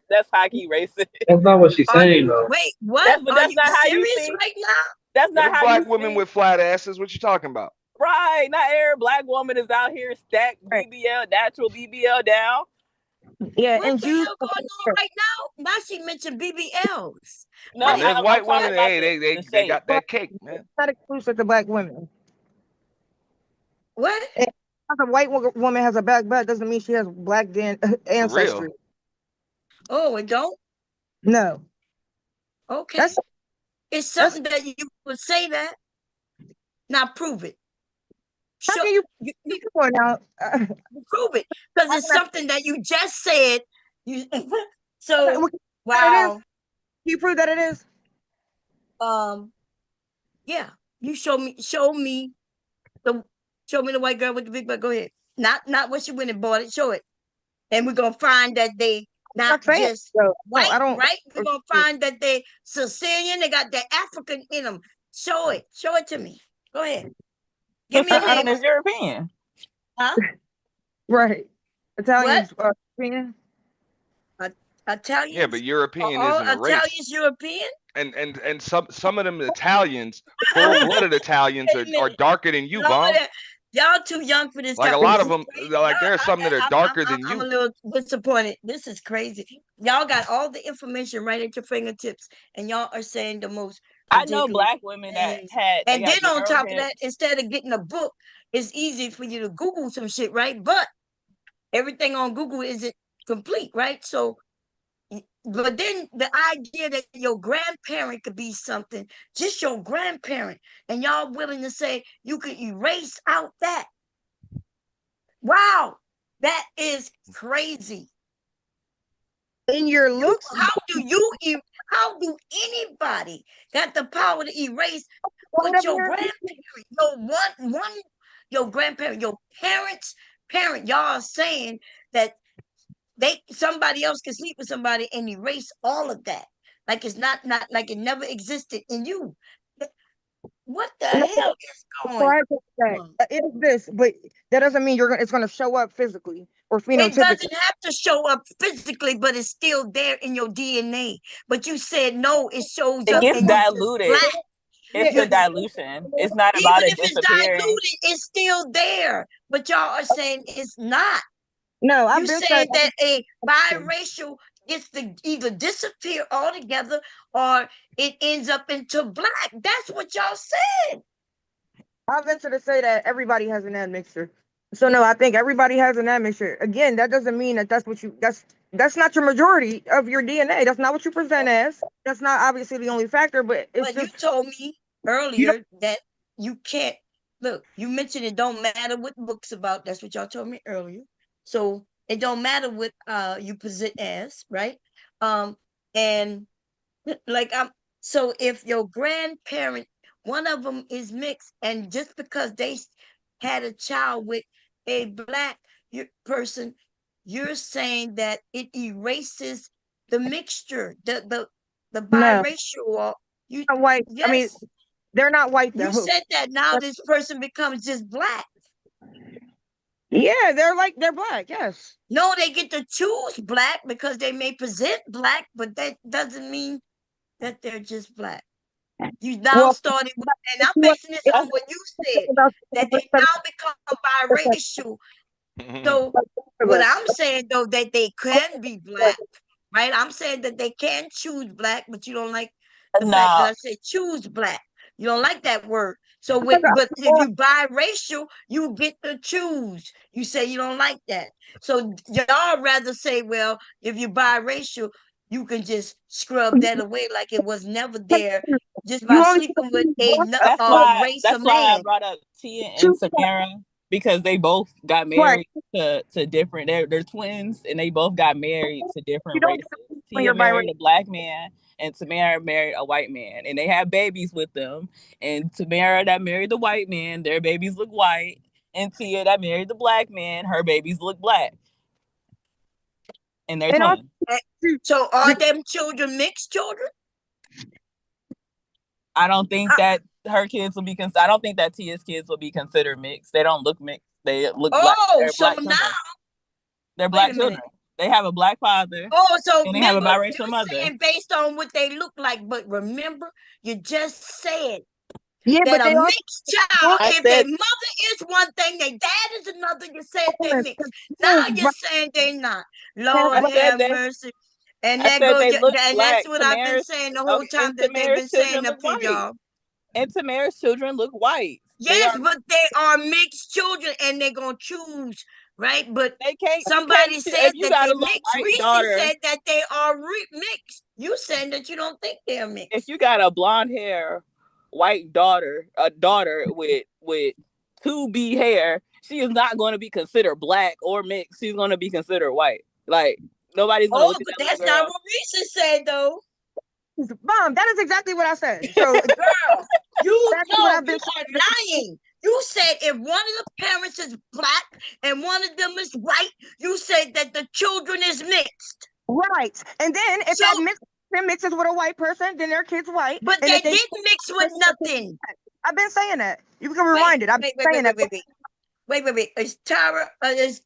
that's hockey racist. That's not what she's saying, though. Wait, what? But Are that's you not how you serious see. right now? That's not There's how black you women see. with flat asses. What you talking about? Right. Not every black woman is out here stacked BBL, natural BBL down. Yeah, What and the Jews. hell going on right now? Now she mentioned BBLs. No, Man, there's I'm white talking women. about Hey, the they shape. got that cake, man. Not exclusive to black women. What? If a white woman has a black butt, doesn't mean she has black For ancestry. real. Oh, it don't? No, Okay. It's something that you would say that. Now prove it. how can you point out? Prove it. Because it's something that you just said. You That it wow. is. Can you prove that it is? Yeah. You show me the white girl with the big butt. Go ahead. Not what she went and bought it. Show it. And we're gonna find that they not saying, just no, white, I don't. right? We're gonna find that they Sicilian, they got the African in them. Show it to me. Go ahead. Give me a Sicilian name. is European. Huh? Right. Italians, What? European. Italians? Yeah, but European All isn't a race. Italians European? And some of them Italians, full-blooded Italians, Wait a are minute. darker than you, Lord, Bomb. y'all too young for this. Like a kind lot this of is them, crazy. like there are some that are darker than I'm a you. little disappointed. This is crazy. Y'all got all the information right at your fingertips, and y'all are saying the most I know ridiculous black women that things. had And they got then on narrow top of that, hips. instead of getting a book, it's easy for you to Google some shit, right? But everything on Google isn't complete, right? So, but then the idea that your grandparent could be something, just your grandparent, and y'all willing to say you could erase out that. Wow, that is crazy. In your looks, How do anybody got the power to erase what your grandparent, your grandparent, your parents' parent, y'all are saying that somebody else can sleep with somebody and erase all of that. Like it's not like it never existed in you. What the hell is going on? It is this, but that doesn't mean it's gonna show up physically or It phenotypically. doesn't have to show up physically, but it's still there in your DNA. But you said no, it shows It up gets and you're just diluted. black. It's the dilution. It's not Even about it if it's disappearing. diluted, it's still there. But y'all are saying it's not. No, You're saying that a biracial gets to either disappear altogether or it ends up into black. That's what y'all said. I'll venture to say that everybody has an admixture. So no, I think everybody has an admixture. Again, that doesn't mean that's not your majority of your DNA. That's not what you present as. That's not obviously the only factor, but it's But you told me earlier that you can't look. You mentioned it don't matter what books about. That's what y'all told me earlier. So it don't matter what you present as, right? And like so if your grandparent, one of them is mixed, and just because they had a child with a black person, you're saying that it erases the mixture, the biracial. Or you white. yes. I mean, they're not white though. You said that now this person becomes just black. Yeah, they're black. Yes. No, they get to choose black because they may present black, but that doesn't mean that they're just black. You now started with, and I'm basing this on what you said, that they now become biracial. So what I'm saying though, that they can be black, right? I'm saying that they can choose black, but you don't like the fact that I said choose black. You don't like that word. So but if you biracial, you get to choose. You say you don't like that. So y'all rather say, well, if you're biracial, you can just scrub that away like it was never there just by sleeping with a race of That's why I man. brought up Tia and Samara, because they both got married to different. They're twins, and they both got married to different races. Tia married a black man, and Tamara married a white man, and they had babies with them. And Tamara that married the white man, their babies look white, and Tia that married the black man, her babies look black. And they're twins. So are them children mixed children? I don't think that her kids will be I don't think that Tia's kids will be considered mixed. They don't look mixed. They look black. So now they're black children. They have a black father. So and they have a biracial mother. Based on what they look like, but remember, you just said that a mixed child, if their mother is one thing, their dad is another, you said they're mixed. Now you're saying they're not. Lord have mercy. And that goes, and that's what I've been saying the whole time that they've been saying up to y'all. And Tamara's children look white. Yes, but they are mixed children, and they're gonna choose, right? But they can't. Somebody said that they mixed. Reese said that they are mixed. You saying that you don't think they're mixed. If you got a blonde hair white daughter, a daughter with 2B hair, she is not going to be considered black or mixed. She's going to be considered white. Like nobody's going to look at that. But that's not what Reese said, though. Mom, that is exactly what I said. So, girl, You That's what no, I've you been are saying. lying. You said if one of the parents is black and one of them is white, you said that the children is mixed. Right. And then if So, that mixes with a white person, then their kid's white. but And they if they didn't mix with nothing. I've been saying that. You can Wait, rewind it. I've been wait, wait, saying wait, that. wait. Is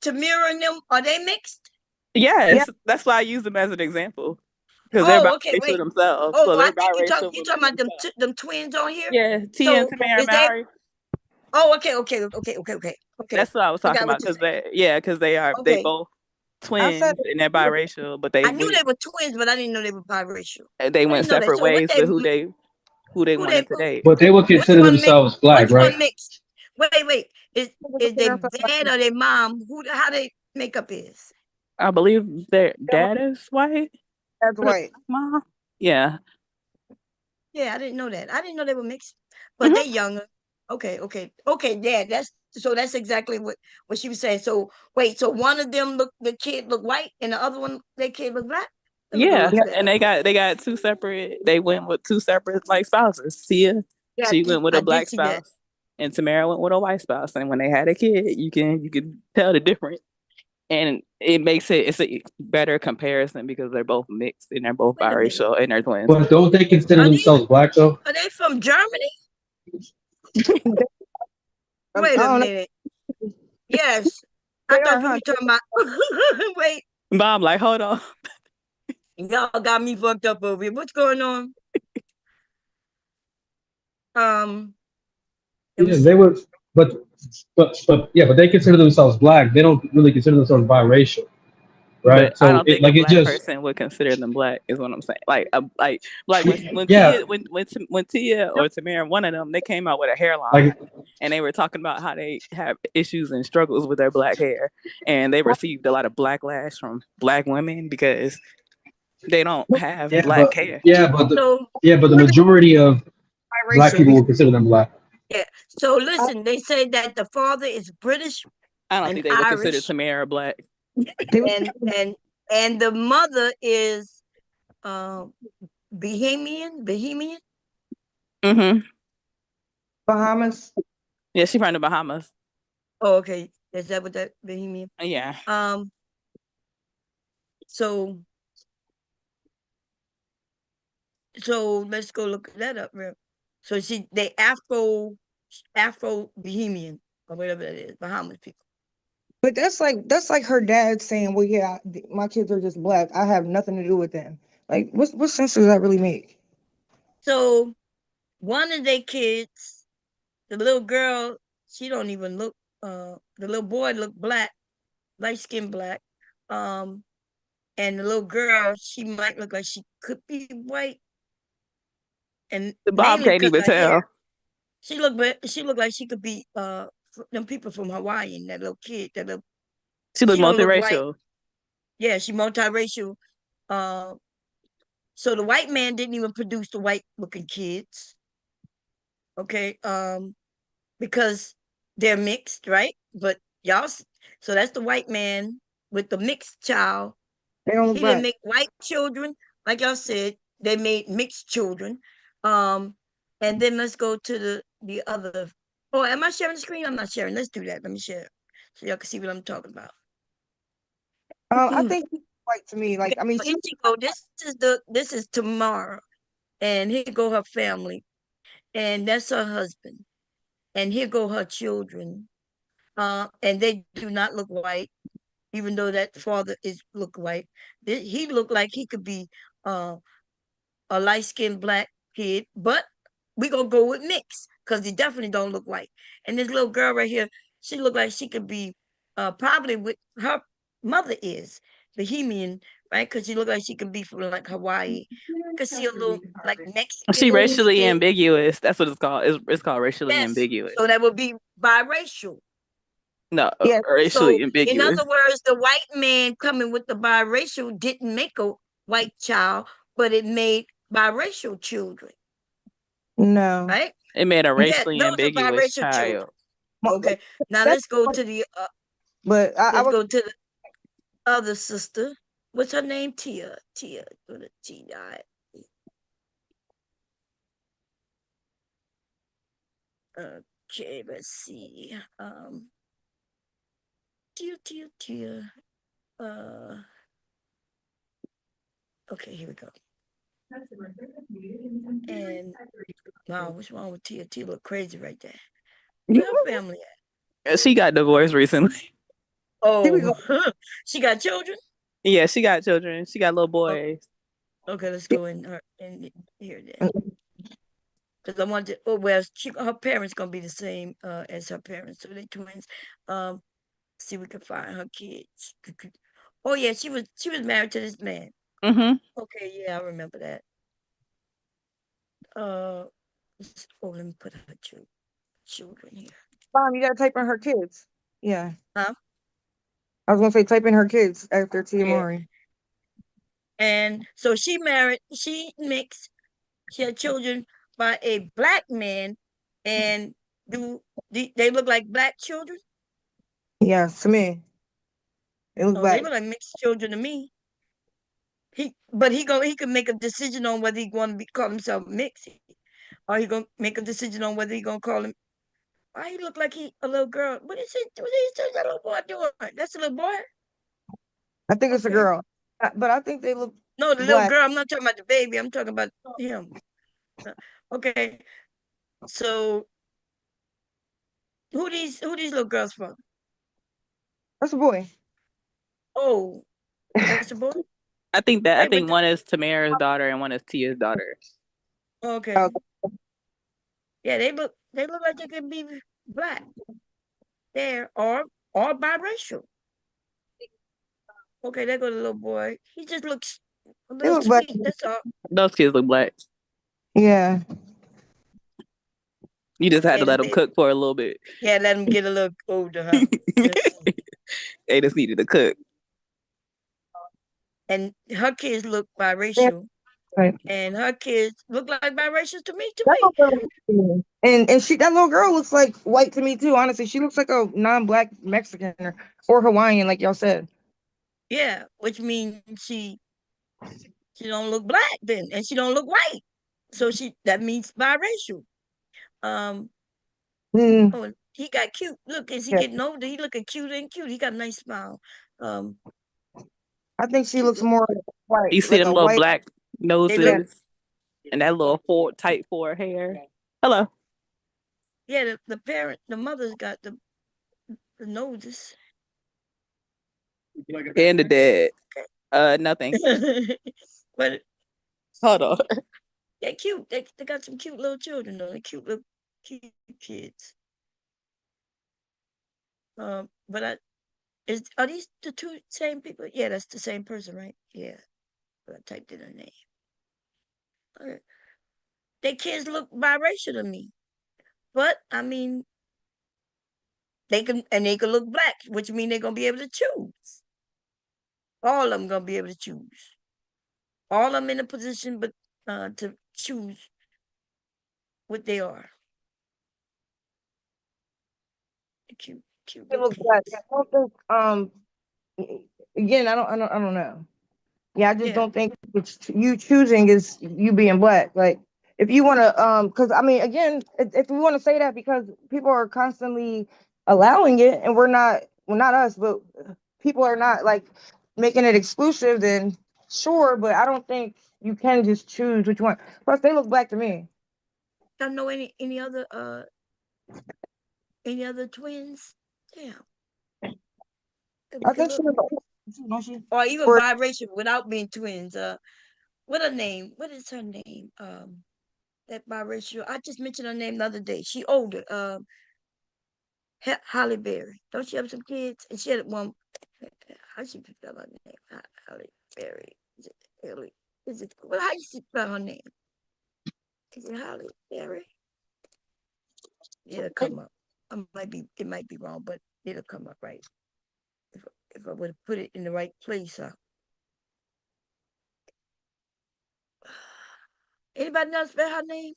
Tamira and them, are they mixed? Yes, Yeah. that's why I use them as an example because they're Oh, okay, biracial wait. themselves. Oh, So I they're think biracial you within talking about themselves. them twins on here. Yeah, T So and Tamara is they? Mowry. Oh, okay. That's what I was I talking got what about you're because saying. they Okay, both I said twins and they're biracial, but I knew they were twins, but I didn't know they were biracial. they I went didn't know that. separate So what ways they with who they who they wanted to date. But they would which consider one mixed? themselves black, Which right? one mixed? Wait. Is their dad or their mom? How they makeup is? I believe their dad is white. that's white. Mom. Yeah. Yeah, I didn't know that. I didn't know they were mixed, but they younger. Okay. Yeah, that's exactly what she was saying. So wait, so one of them the kid look white, and the other one their kid look black. Let me go Yeah, look that and up. they got two separate. They went with two separate like spouses. Tia, Yeah, she went with I a did black see that. spouse, and Tamara went with a white spouse. And when they had a kid, you can tell the difference, and it makes it's a better comparison because they're both mixed and they're both Wait a minute. biracial and they're twins. But don't they consider themselves black though? Are they from Germany? I Wait a don't know. minute. Yes, They I are, thought you huh? were talking about. Wait, Mom, like, hold on. y'all got me fucked up over here. What's going on? Let me Yeah, see. they would, but yeah, but they consider themselves black. They don't really consider themselves biracial, But right? I So don't think a it black just person would consider them black, is what I'm saying. Like when yeah, Tia or Tamara, one of them, they came out with a hairline like and they were talking about how they have issues and struggles with their black hair, and they received a lot of backlash from black women because they don't have yeah, black hair. So but the majority of black Biracial. people will consider them black. yeah. So listen, they say that the father is British I don't and think they would consider Irish, Tamara black. and the mother is Bahamian. Mm-hmm. Bahamas. Yeah, she's from the Bahamas. Oh, okay. Is that what that Bahamian? Yeah. So let's go look that up real. So they Afro Bahamian or whatever that is, Bahamas people. But that's like her dad saying, "Well, yeah, my kids are just black. I have nothing to do with them." Like, what sense does that really make? So one of their kids, the little girl, she don't even look. The little boy looked black, light skin black. And the little girl, she might look like she could be white, and The Bob mainly can't because even her hair. tell. She looked like she could be them people from Hawaii. And that little kid, She look she don't look white. multiracial. Yeah, she multiracial. So the white man didn't even produce the white looking kids. Okay, because they're mixed, right? But y'all, so that's the white man with the mixed child. They don't look He didn't black. make white children, like y'all said. They made mixed children. And then let's go to the other. Oh, am I sharing the screen? I'm not sharing. Let's do that. Let me share so y'all can see what I'm talking about. I think he's white to me. Like, Okay, I mean, so here she go. This is Tamara, and here go her family, and that's her husband, and here go her children. And they do not look white, even though that father look white. He looked like he could be a light-skinned black kid, but we gonna go with mix because he definitely don't look white. And this little girl right here, she looked like she could be probably with her mother is Bahamian, right? Because she looked like she could be from like Hawaii. You could see a little like Mexican She on her racially skin. ambiguous. That's what it's called. It's called racially Yes, ambiguous. so that would be biracial. No, yeah. racially So, in ambiguous. other words, the white man coming with the biracial didn't make a white child, but it made biracial children, No. right? It made a Yeah, racially those are ambiguous biracial children. child. Okay, now That's let's go to the but I let's would go to the other sister. What's her name? Tia with a T-I. Okay, let's see. Tia. Uh, okay, here we go. And wow, what's wrong with Tia? Tia look crazy right there. Where her family at? She got divorced recently. Oh, she got children? Yeah, she got children. She got little boys. Okay, let's go in here then. Because I wanted to, well, her parents gonna be the same as her parents, so they twins. See, we can find her kids. Oh yeah, she was married to this man. Mm-hmm. Okay, yeah, I remember that. Let me put her children here. Mom, you gotta type in her kids. Yeah. Huh? I was gonna say type in her kids after Tia Yeah. Mowry. And so she married. She had children by a black man, and do they look like black children? Yeah, to me. It look Oh, they black. look like mixed children to me. He can make a decision on whether he want to call himself mixed, or he gonna make a decision on whether he gonna call him. Why he look like he a little girl? What is it? What is that little boy doing? That's a little boy. I think it's a Okay. girl. But I think they look No, the little black. girl. I'm not talking about the baby. I'm talking about him. Okay. So who these little girls from? That's a boy. Oh, that's a boy. I think Wait, but one is Tamara's daughter and one is Tia's daughter. okay. Yeah, they look like they could be black. There or biracial. Okay, there go the little boy. He just looks a They little look black. sweet. That's all. Those kids look black. Yeah. You just had Yeah, to let them cook for a little bit. Yeah, let them get a little older, huh? They just needed to cook. And her kids look biracial. Right. And her kids look like biracial to me. And that little girl looks like white to me too, honestly. She looks like a non-black Mexican or Hawaiian, like y'all said. Yeah, which means she don't look black then, and she don't look white. So that means biracial. Oh, he got cute. Look, as he getting older, he looking cute and cute. He got a nice smile. I think she looks more white. You see like them a little white black noses and that little tight forehead hair. Hello. Yeah, the mother's got the noses. And the dad. Nothing. But hold on. They're cute. They got some cute little children though. They're cute little kids. But are these the two same people? Yeah, that's the same person, right? Yeah. But I typed in her name. Okay. Their kids look biracial to me. But I mean they can look black, which means they're gonna be able to choose. All of them gonna be able to choose. All of them in a position but to choose what they are. Cute they little look black. kids. I don't think again, I don't know. Yeah, I just don't think it's you choosing is you being black. Like if you want to because I mean again, if we want to say that because people are constantly allowing it and we're not, well, not us, but people are not like making it exclusive, then sure, but I don't think you can just choose which one. Plus they look black to me. Don't know any other twins? Damn. I think she was Or even biracial without being twins. What her name? What is her name? That biracial. I just mentioned her name the other day. She older. Holly Berry. Don't she have some kids? And she had one. How she spell her name? Holly Berry. Is it Haley? Is it? Well, how you spell her name? Is it Holly Berry? It'll come up. It might be wrong, but it'll come up right. If I would have put it in the right place, anybody know spell her name?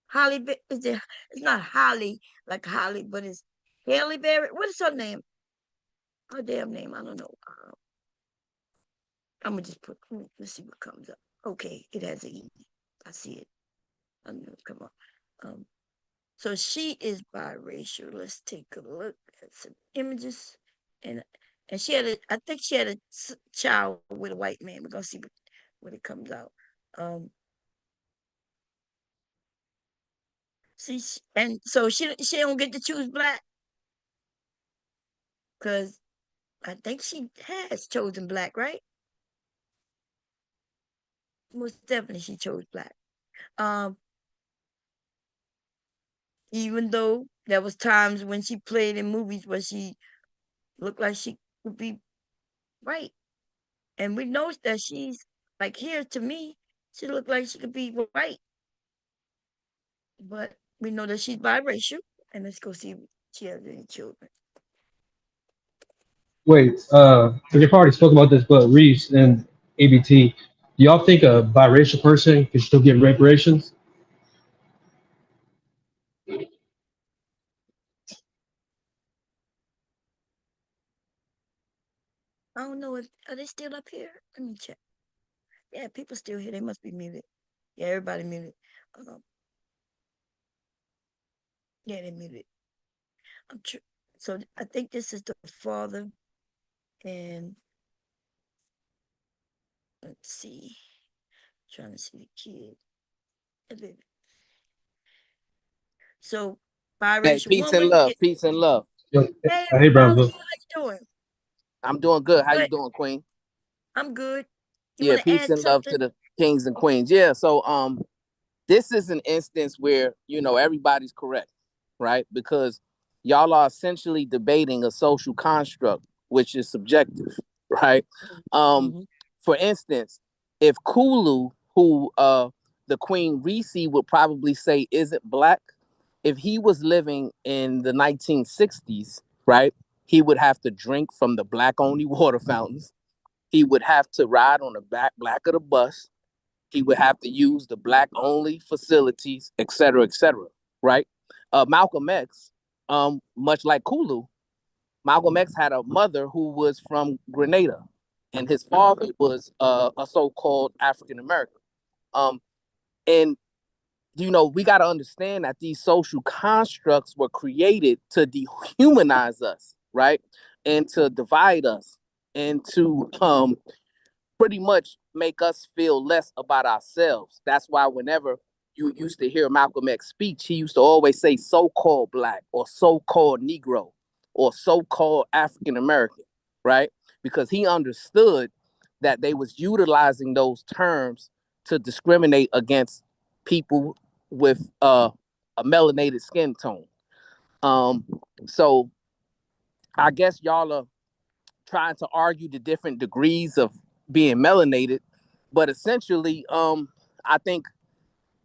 Holly, it's not Holly like Holly, but it's Haley Berry. What is her name? Her damn name, I don't know. I'm gonna just put. Let's see what comes up. Okay, it has an E. I see it. I know it come up. So she is biracial. Let's take a look at some images. And she had I think she had a child with a white man. We're gonna see when it comes out. Um, see, and so she don't get to choose black because I think she has chosen black, right? Most definitely, she chose black. Um, even though there was times when she played in movies where she looked like she could be white, and we know that she's like here to me, she looked like she could be white, but we know that she's biracial. And let's go see if she has any children. Wait, you've already spoke about this, but Reese and ABT, do y'all think a biracial person can still get reparations? I don't know if are they still up here. Let me check. Yeah, people still here. They must be muted. Yeah, everybody muted. Um, yeah, they muted. So I think this is the father, and let's see. Trying to see the kid. So Hey, biracial peace and woman love, get. peace and love. Yo, Hey, hey, brother, Brownsville. how you doing? I'm doing good. How you Good. doing, Queen? I'm good. You Yeah, want to peace add and love something? to the kings and queens. Yeah, so this is an instance where everybody's correct, right? Because y'all are essentially debating a social construct, which is subjective, right? Um, Mm-hmm. for instance, if Kulu, who the Queen Reese would probably say isn't black, if he was living in the 1960s, right, he would have to drink from the black only water fountains. He would have to ride on the black of the bus. He would have to use the black only facilities, et cetera, right? Malcolm X, much like Kulu, Malcolm X had a mother who was from Grenada, and his father was a so-called African American. Um, and we got to understand that these social constructs were created to dehumanize us, right, and to divide us, and to pretty much make us feel less about ourselves. That's why whenever you used to hear Malcolm X speech, he used to always say so-called black or so-called Negro or so-called African American, right? Because he understood that they was utilizing those terms to discriminate against people with a melanated skin tone. Um, so I guess y'all are trying to argue the different degrees of being melanated, but essentially, I think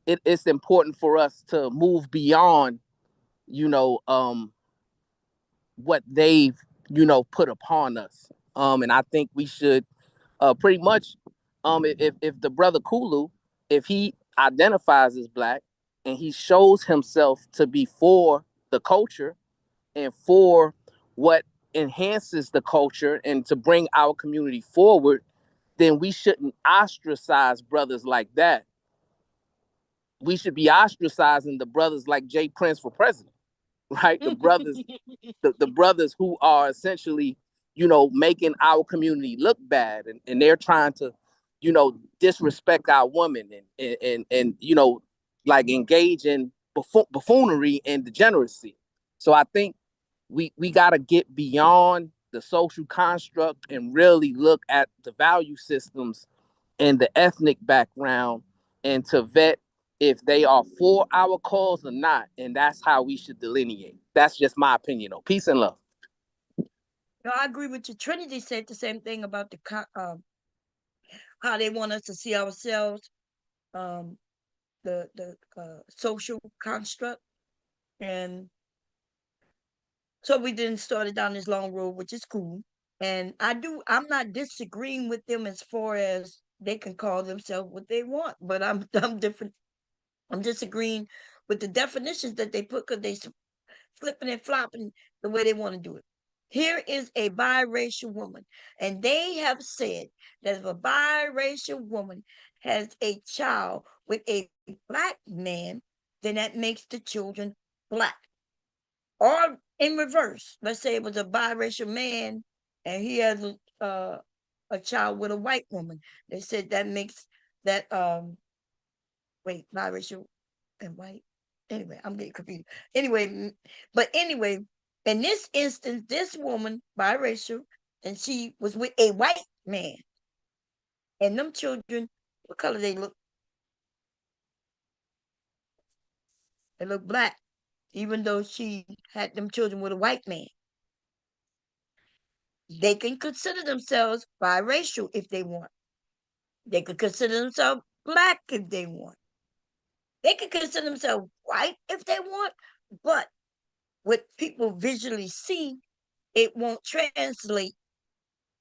it's important for us to move beyond, you know, um, what they've, put upon us. And I think we should pretty much, if the brother Kulu, if he identifies as black and he shows himself to be for the culture and for what enhances the culture and to bring our community forward, then we shouldn't ostracize brothers like that. We should be ostracizing the brothers like Jay Prince for president, right? The brothers who are essentially, making our community look bad, and they're trying to, disrespect our women and like engage in buffoonery and degeneracy. So I think we got to get beyond the social construct and really look at the value systems and the ethnic background and to vet if they are for our cause or not. And that's how we should delineate. That's just my opinion, though. Peace and love. No, I agree with you. Trinity said the same thing about how they want us to see ourselves, um, the social construct, and so we then started down this long road, which is cool. And I'm not disagreeing with them as far as they can call themselves what they want, but I'm different. I'm disagreeing with the definitions that they put because they flipping and flopping the way they want to do it. Here is a biracial woman, and they have said that if a biracial woman has a child with a black man, then that makes the children black. Or in reverse, let's say it was a biracial man and he has a child with a white woman. They said that makes that biracial and white. Anyway, I'm getting confused. Anyway, in this instance, this woman biracial, and she was with a white man, and them children, what color they look? They look black, even though she had them children with a white man. They can consider themselves biracial if they want. They could consider themselves black if they want. They could consider themselves white if they want, but what people visually see, it won't translate.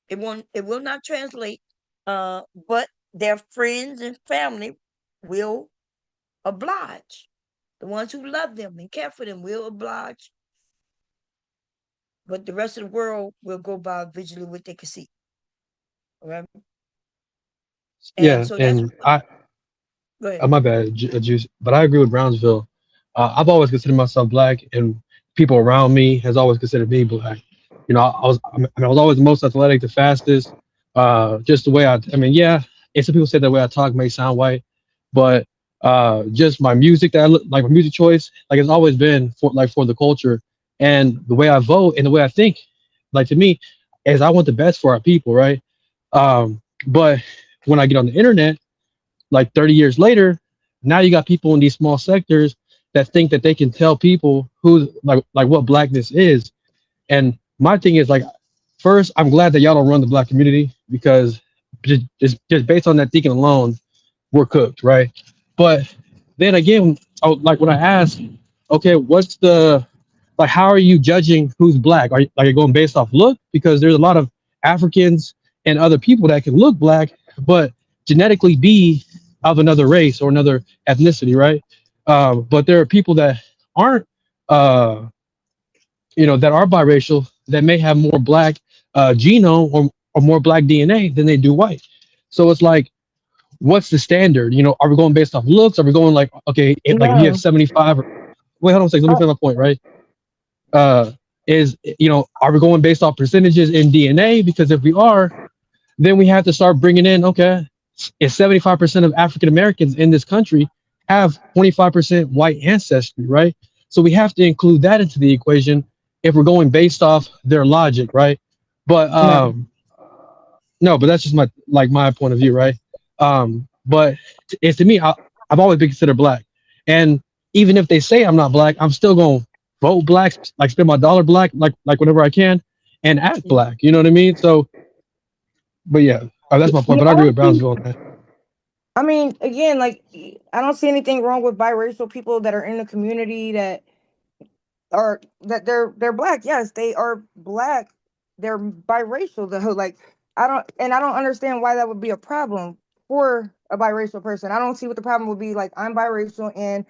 It will not translate. But their friends and family will oblige. The ones who love them and care for them will oblige. But the rest of the world will go by visually what they can see. Right? Yeah, so and go ahead. my bad, Juice, but I agree with Brownsville. I've always considered myself black, and people around me has always considered me black. You know, I was always the most athletic, the fastest. Just the way yeah, and some people say the way I talk may sound white, but just my music like my music choice, like it's always been for the culture, and the way I vote and the way I think, like to me, is I want the best for our people, right? But when I get on the internet, like 30 years later, now you got people in these small sectors that think that they can tell people who like what blackness is. And my thing is like, first, I'm glad that y'all don't run the black community, because just based on that thinking alone, we're cooked, right? But then again, like when I ask, okay, what's the how are you judging who's black? Are you going based off look? Because there's a lot of Africans and other people that can look black, but genetically be of another race or another ethnicity, right? But there are people that aren't, that are biracial that may have more black genome or more black DNA than they do white. So it's like, what's the standard? Are we going based off looks? Are we going like, okay, like if you have 75 wait, hold on a second, let me finish my point, right? Are we going based off percentages in DNA? Because if we are, then we have to start bringing in, okay, if 75% of African Americans in this country have 25% white ancestry, right? So we have to include that into the equation if we're going based off their logic, right? But no, but that's just my point of view, right? But it's to me, I've always been considered black, and even if they say I'm not black, I'm still going to vote black, like spend my dollar black, like whenever I can, and act black. You know what I mean? So, but yeah, that's my point. But I agree with Brownsville on that. I mean, again, like I don't see anything wrong with biracial people that are in the community that they're black. Yes, they are black. They're biracial though. Like I don't understand why that would be a problem for a biracial person. I don't see what the problem would be. Like I'm biracial and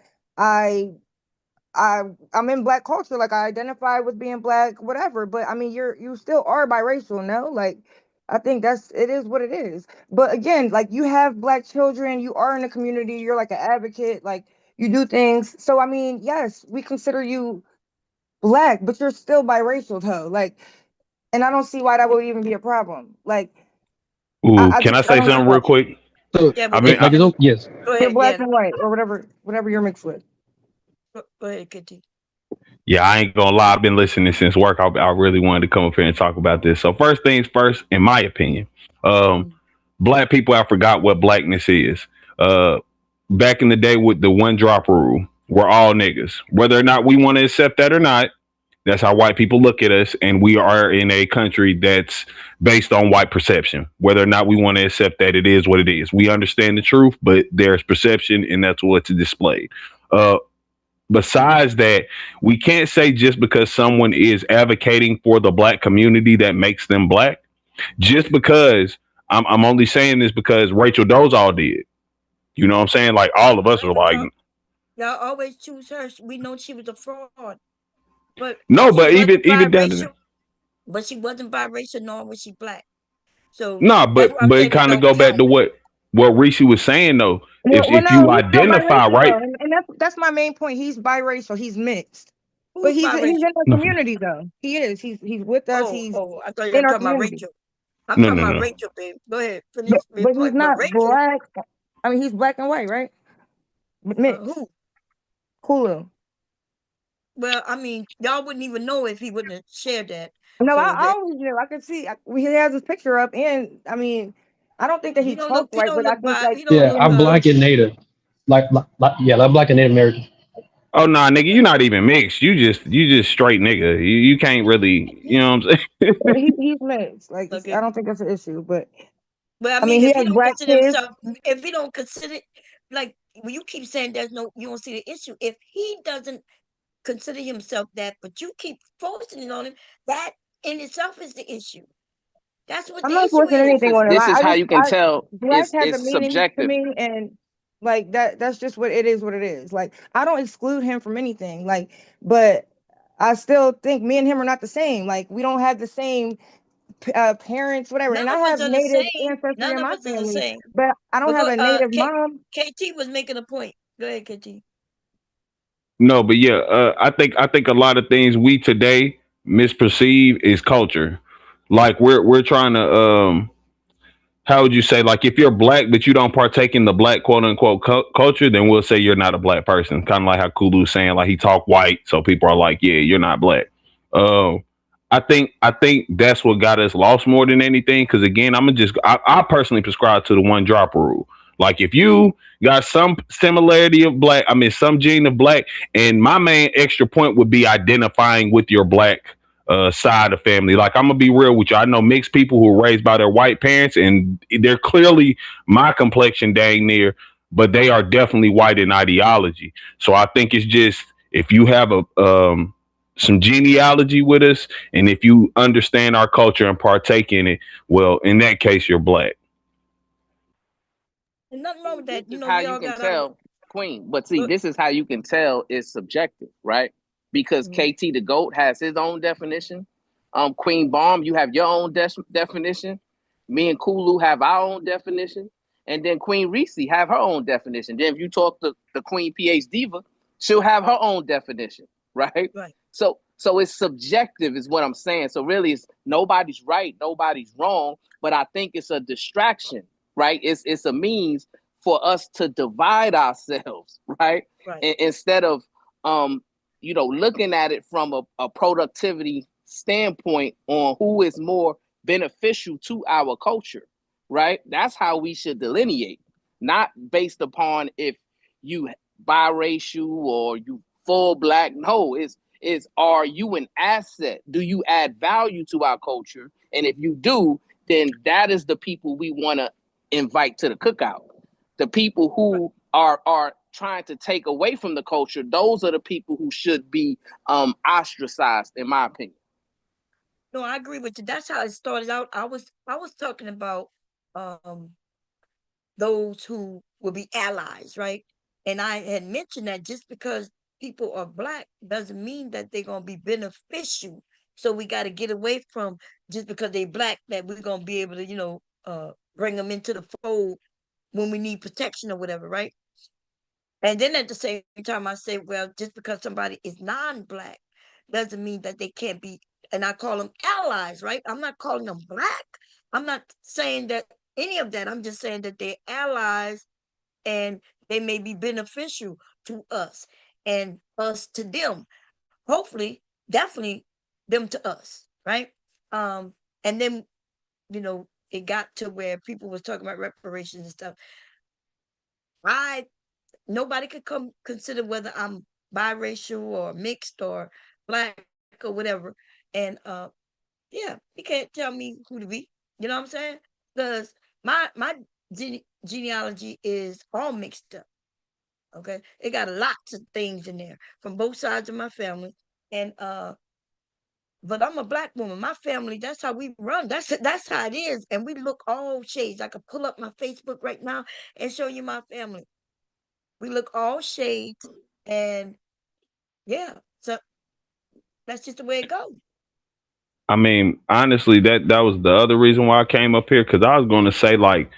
I'm in black culture. Like I identify with being black, whatever. But I mean, you still are biracial, no? Like I think it is what it is. But again, like you have black children, you are in the community, you're like an advocate, like you do things. So I mean, yes, we consider you black, but you're still biracial though. Like, and I don't see why that would even be a problem. Like, Ooh, can I say something real quick? So, Yeah, I mean, yes, go you're ahead. black Yeah, and white or whatever you're mixed with. go ahead, Kitty. yeah, I ain't gonna lie. I've been listening since work. I really wanted to come up here and talk about this. So first things first, in my opinion, black people have forgot what blackness is. Back in the day with the one drop rule, we're all niggas. Whether or not we want to accept that or not, that's how white people look at us. And we are in a country that's based on white perception. Whether or not we want to accept that, it is what it is. We understand the truth, but there's perception, and that's what's displayed. Besides that, we can't say just because someone is advocating for the black community that makes them black. Just because I'm only saying this because Rachel Dolezal did. You know what I'm saying? Like all of us are like, Y'all always choose her. We know she was a fraud, but no, she but wasn't even down to biracial. But she wasn't biracial, nor was she black. So no, that's but why I'm it saying it kind of don't go back count. to what Rishi was saying though. Well, If no, you he's still identify biracial right, though, and that's my main point. He's biracial. He's mixed. But Who's he's in biracial? our community though. He is. He's with us. Oh, He's oh, I thought you were in our talking about community. Rachel. I'm No, talking no, about no. Rachel, babe. Go ahead, finish your But he's point. But not Rachel, black. I mean, he's black and white, right? Mixed. who? Hulu. Well, I mean, y'all wouldn't even know if he wouldn't have shared that. No, So I that always knew. I could see. He has his picture up, and I mean, I don't think that he he don't look, talks white, but I think like he don't Yeah, look. I'm black and native. I'm black and Native American. Oh nah, nigga, you're not even mixed. You just straight nigga. You can't really, you know what I'm saying? he's mixed. Like Okay. I don't think that's an issue, but But I mean, he if he has don't black consider kids. himself, if he don't consider, like when you keep saying there's no, you don't see the issue. If he doesn't consider himself that, but you keep forcing it on him, that in itself is the issue. That's what I'm the not issue forcing is. anything on him. This is how you can tell Black has a it's meaning to subjective. me, and like that's just what it is. What it is. Like I don't exclude him from anything. Like, but I still think me and him are not the same. Like we don't have the same parents, whatever. None And I of us have are the native same. ancestry None in of my us are the family, same. but I don't But have go, a native mom. KT was making a point. Go ahead, KT. No, but yeah, I think a lot of things we today misperceive is culture. Like we're trying to how would you say, like, if you're black but you don't partake in the black quote unquote culture, then we'll say you're not a black person. Kind of like how Kulu's saying, like, he talk white, so people are like, yeah, you're not black. I think that's what got us lost more than anything. Because again, I personally prescribe to the one drop rule. Like, if you got some similarity of black, I mean, some gene of black, and my main extra point would be identifying with your black side of family. Like, I'm gonna be real with you. I know mixed people who were raised by their white parents, and they're clearly my complexion dang near, but they are definitely white in ideology. So I think it's just, if you have a some genealogy with us, and if you understand our culture and partake in it, well, in that case, you're black. And nothing wrong with that. This is We how you all can got our. tell, Queen. But see, Look, this is how you can tell it's subjective, right? Because KT the GOAT has his own definition. Queen Bomb, you have your own definition. Me and Kulu have our own definition. And then Queen Reese have her own definition. Then if you talk to the Queen PH Diva, she'll have her own definition, right? Right. So it's subjective is what I'm saying. So really it's nobody's right, nobody's wrong, but I think it's a distraction, right? It's a means for us to divide ourselves, right? Right. Instead of looking at it from a productivity standpoint on who is more beneficial to our culture, right? That's how we should delineate, not based upon if you biracial or you full black. No, is are you an asset? Do you add value to our culture? And if you do, then that is the people we want to invite to the cookout. The people who are trying to take away from the culture, those are the people who should be ostracized, in my opinion. No, I agree with you. That's how it started out. I was talking about those who will be allies, right? And I had mentioned that just because people are black doesn't mean that they're gonna be beneficial. So we got to get away from just because they're black that we're gonna be able to, bring them into the fold when we need protection or whatever, right? And then at the same time, I say, well, just because somebody is non-black doesn't mean that they can't be, and I call them allies, right? I'm not calling them black. I'm not saying that any of that. I'm just saying that they're allies and they may be beneficial to us and us to them. Hopefully, definitely them to us, right? And then, it got to where people was talking about reparations and stuff. Nobody could come consider whether I'm biracial or mixed or black or whatever. And yeah, you can't tell me who to be. You know what I'm saying? Because my genealogy is all mixed up. Okay, it got lots of things in there from both sides of my family. And but I'm a black woman. My family, that's how we run. That's how it is. And we look all shades. I could pull up my Facebook right now and show you my family. We look all shades, and yeah, so that's just the way it goes. I mean, honestly, that was the other reason why I came up here, because I was going to say, like,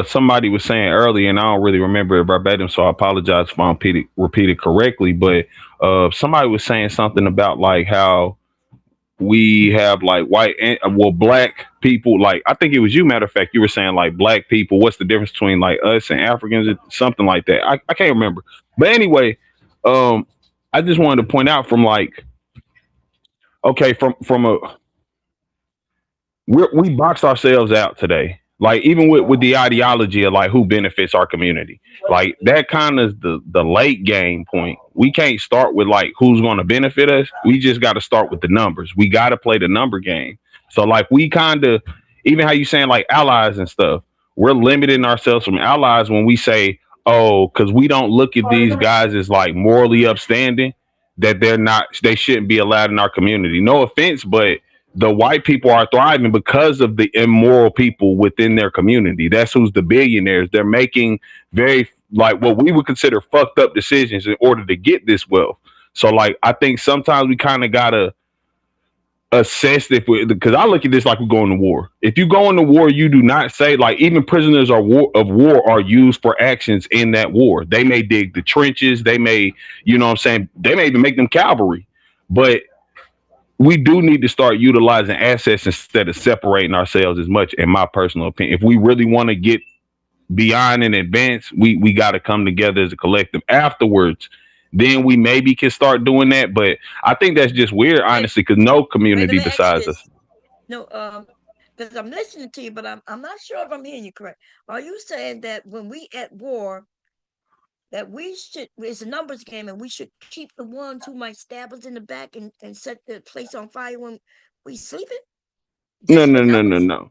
somebody was saying earlier, and I don't really remember it verbatim, so I apologize if I don't repeat it correctly. But somebody was saying something about like how we have like white and well black people. Like I think it was you. Matter of fact, you were saying like black people. What's the difference between like us and Africans? Something like that. I can't remember. But anyway, I just wanted to point out from like okay from a we boxed ourselves out today. Like even with the ideology of like who benefits our community, like that kind of the late game point. We can't start with like who's going to benefit us. We just got to start with the numbers. We got to play the number game. So like we kind of even how you saying like allies and stuff. We're limiting ourselves from allies when we say oh because we don't look at these guys as like morally upstanding that they shouldn't be allowed in our community. No offense, but the white people are thriving because of the immoral people within their community. That's who's the billionaires. They're making very like what we would consider fucked up decisions in order to get this wealth. So like I think sometimes we kind of gotta assess if we because I look at this like we're going to war. If you go into war, you do not say like even prisoners of war are used for actions in that war. They may dig the trenches, they may, you know what I'm saying, they may even make them cavalry. But we do need to start utilizing assets instead of separating ourselves as much, in my personal opinion. If we really want to get beyond and advance, we got to come together as a collective afterwards. Then we maybe can start doing that. But I think that's just weird, honestly, because no community besides us. No, because I'm listening to you, but I'm not sure if I'm hearing you correct. Are you saying that when we at war, that we should, it's a numbers game, and we should keep the ones who might stab us in the back and set the place on fire when we sleeping? No.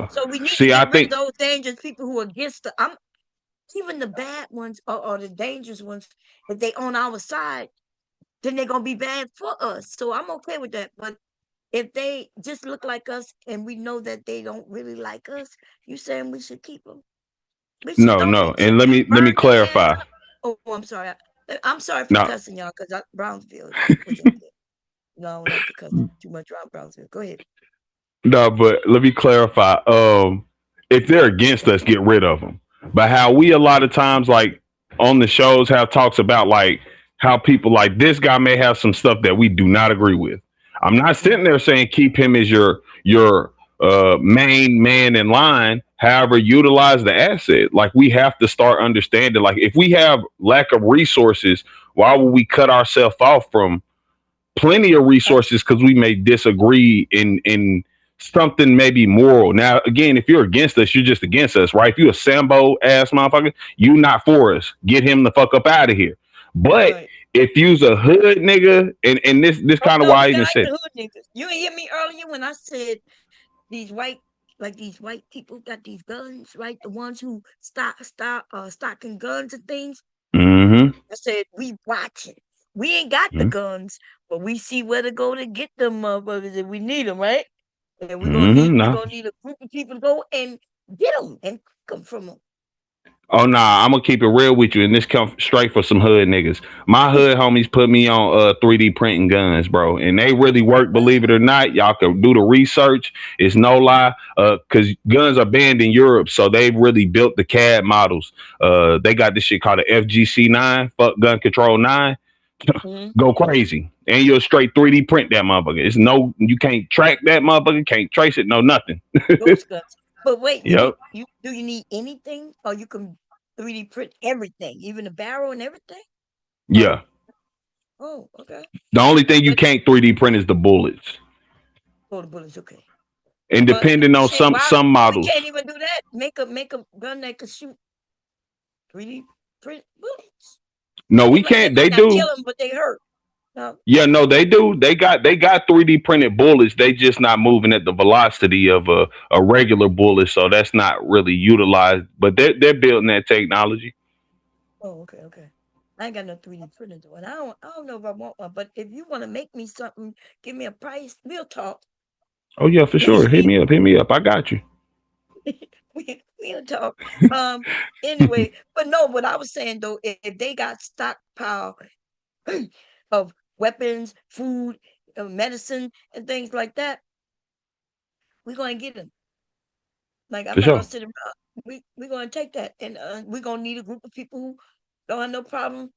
So we need See, to I get rid think of those dangerous people who are against the. Even the bad ones or the dangerous ones. If they on our side, then they're gonna be bad for us. So I'm okay with that. But if they just look like us and we know that they don't really like us, you saying we should keep them? We should don't no. we And should let me burn their ass clarify. up. Oh, I'm sorry. I'm sorry for No, cussing y'all because Brownsville was up there. No, I don't like to cuss too much around Brownsville. Go ahead. no, but let me clarify. If they're against us, get rid of them. But how we a lot of times like on the shows have talks about like how people like this guy may have some stuff that we do not agree with. I'm not sitting there saying keep him as your main man in line. However, utilize the asset. Like we have to start understanding. Like if we have lack of resources, why would we cut ourselves off from plenty of resources because we may disagree in something maybe moral. Now, again, if you're against us, you're just against us, right? If you're a Sambo ass motherfucker, you not for us. Get him the fuck up out of here. But Right. if you's a hood nigga, and this kind of No, why I I even like said the hood niggas. You ain't hear me earlier when I said these white, like these white people got these guns, right? The ones who stocking guns and things. mm-hmm, I said we watching. We ain't got the guns, but we see where to go to get them motherfuckers if we need them, right? And we're mm-hmm, we nah. gonna need a group of people to go and get them and come from them. Oh nah, I'm gonna keep it real with you, and this come straight for some hood niggas. My hood homies put me on 3D printing guns, bro, and they really work. Believe it or not, y'all can do the research. It's no lie, because guns are banned in Europe, so they've really built the CAD models. They got this shit called a FGC9, fuck gun control 9. Mm-hmm. Go crazy, and you'll straight 3D print that motherfucker. It's no, you can't track that motherfucker, can't trace it, no nothing. Those guns. But wait, Yep. do you need anything, or you can 3D print everything, even the barrel and everything? Yeah. Oh, okay. The only thing you can't 3D print is the bullets. Oh, the bullets, okay. And But depending on shit, why some we models. can't even do that? Make a gun that could shoot 3D print bullets. No, we They can't. They might not do. kill them, but they hurt. No. Yeah, no, they do. They got 3D printed bullets. They just not moving at the velocity of a regular bullet, so that's not really utilized. But they're building that technology. Oh, okay. I ain't got no 3D printer though, and I don't know if I want one. But if you want to make me something, give me a price. We'll talk. Oh yeah, for sure. Hit me up. I got you. We'll talk. Anyway, but no, what I was saying though, if they got stockpile of weapons, food, medicine, and things like that, we're gonna get them. Like I'm For not sure. gonna sit around. We're gonna take that, and we're gonna need a group of people who don't have no problem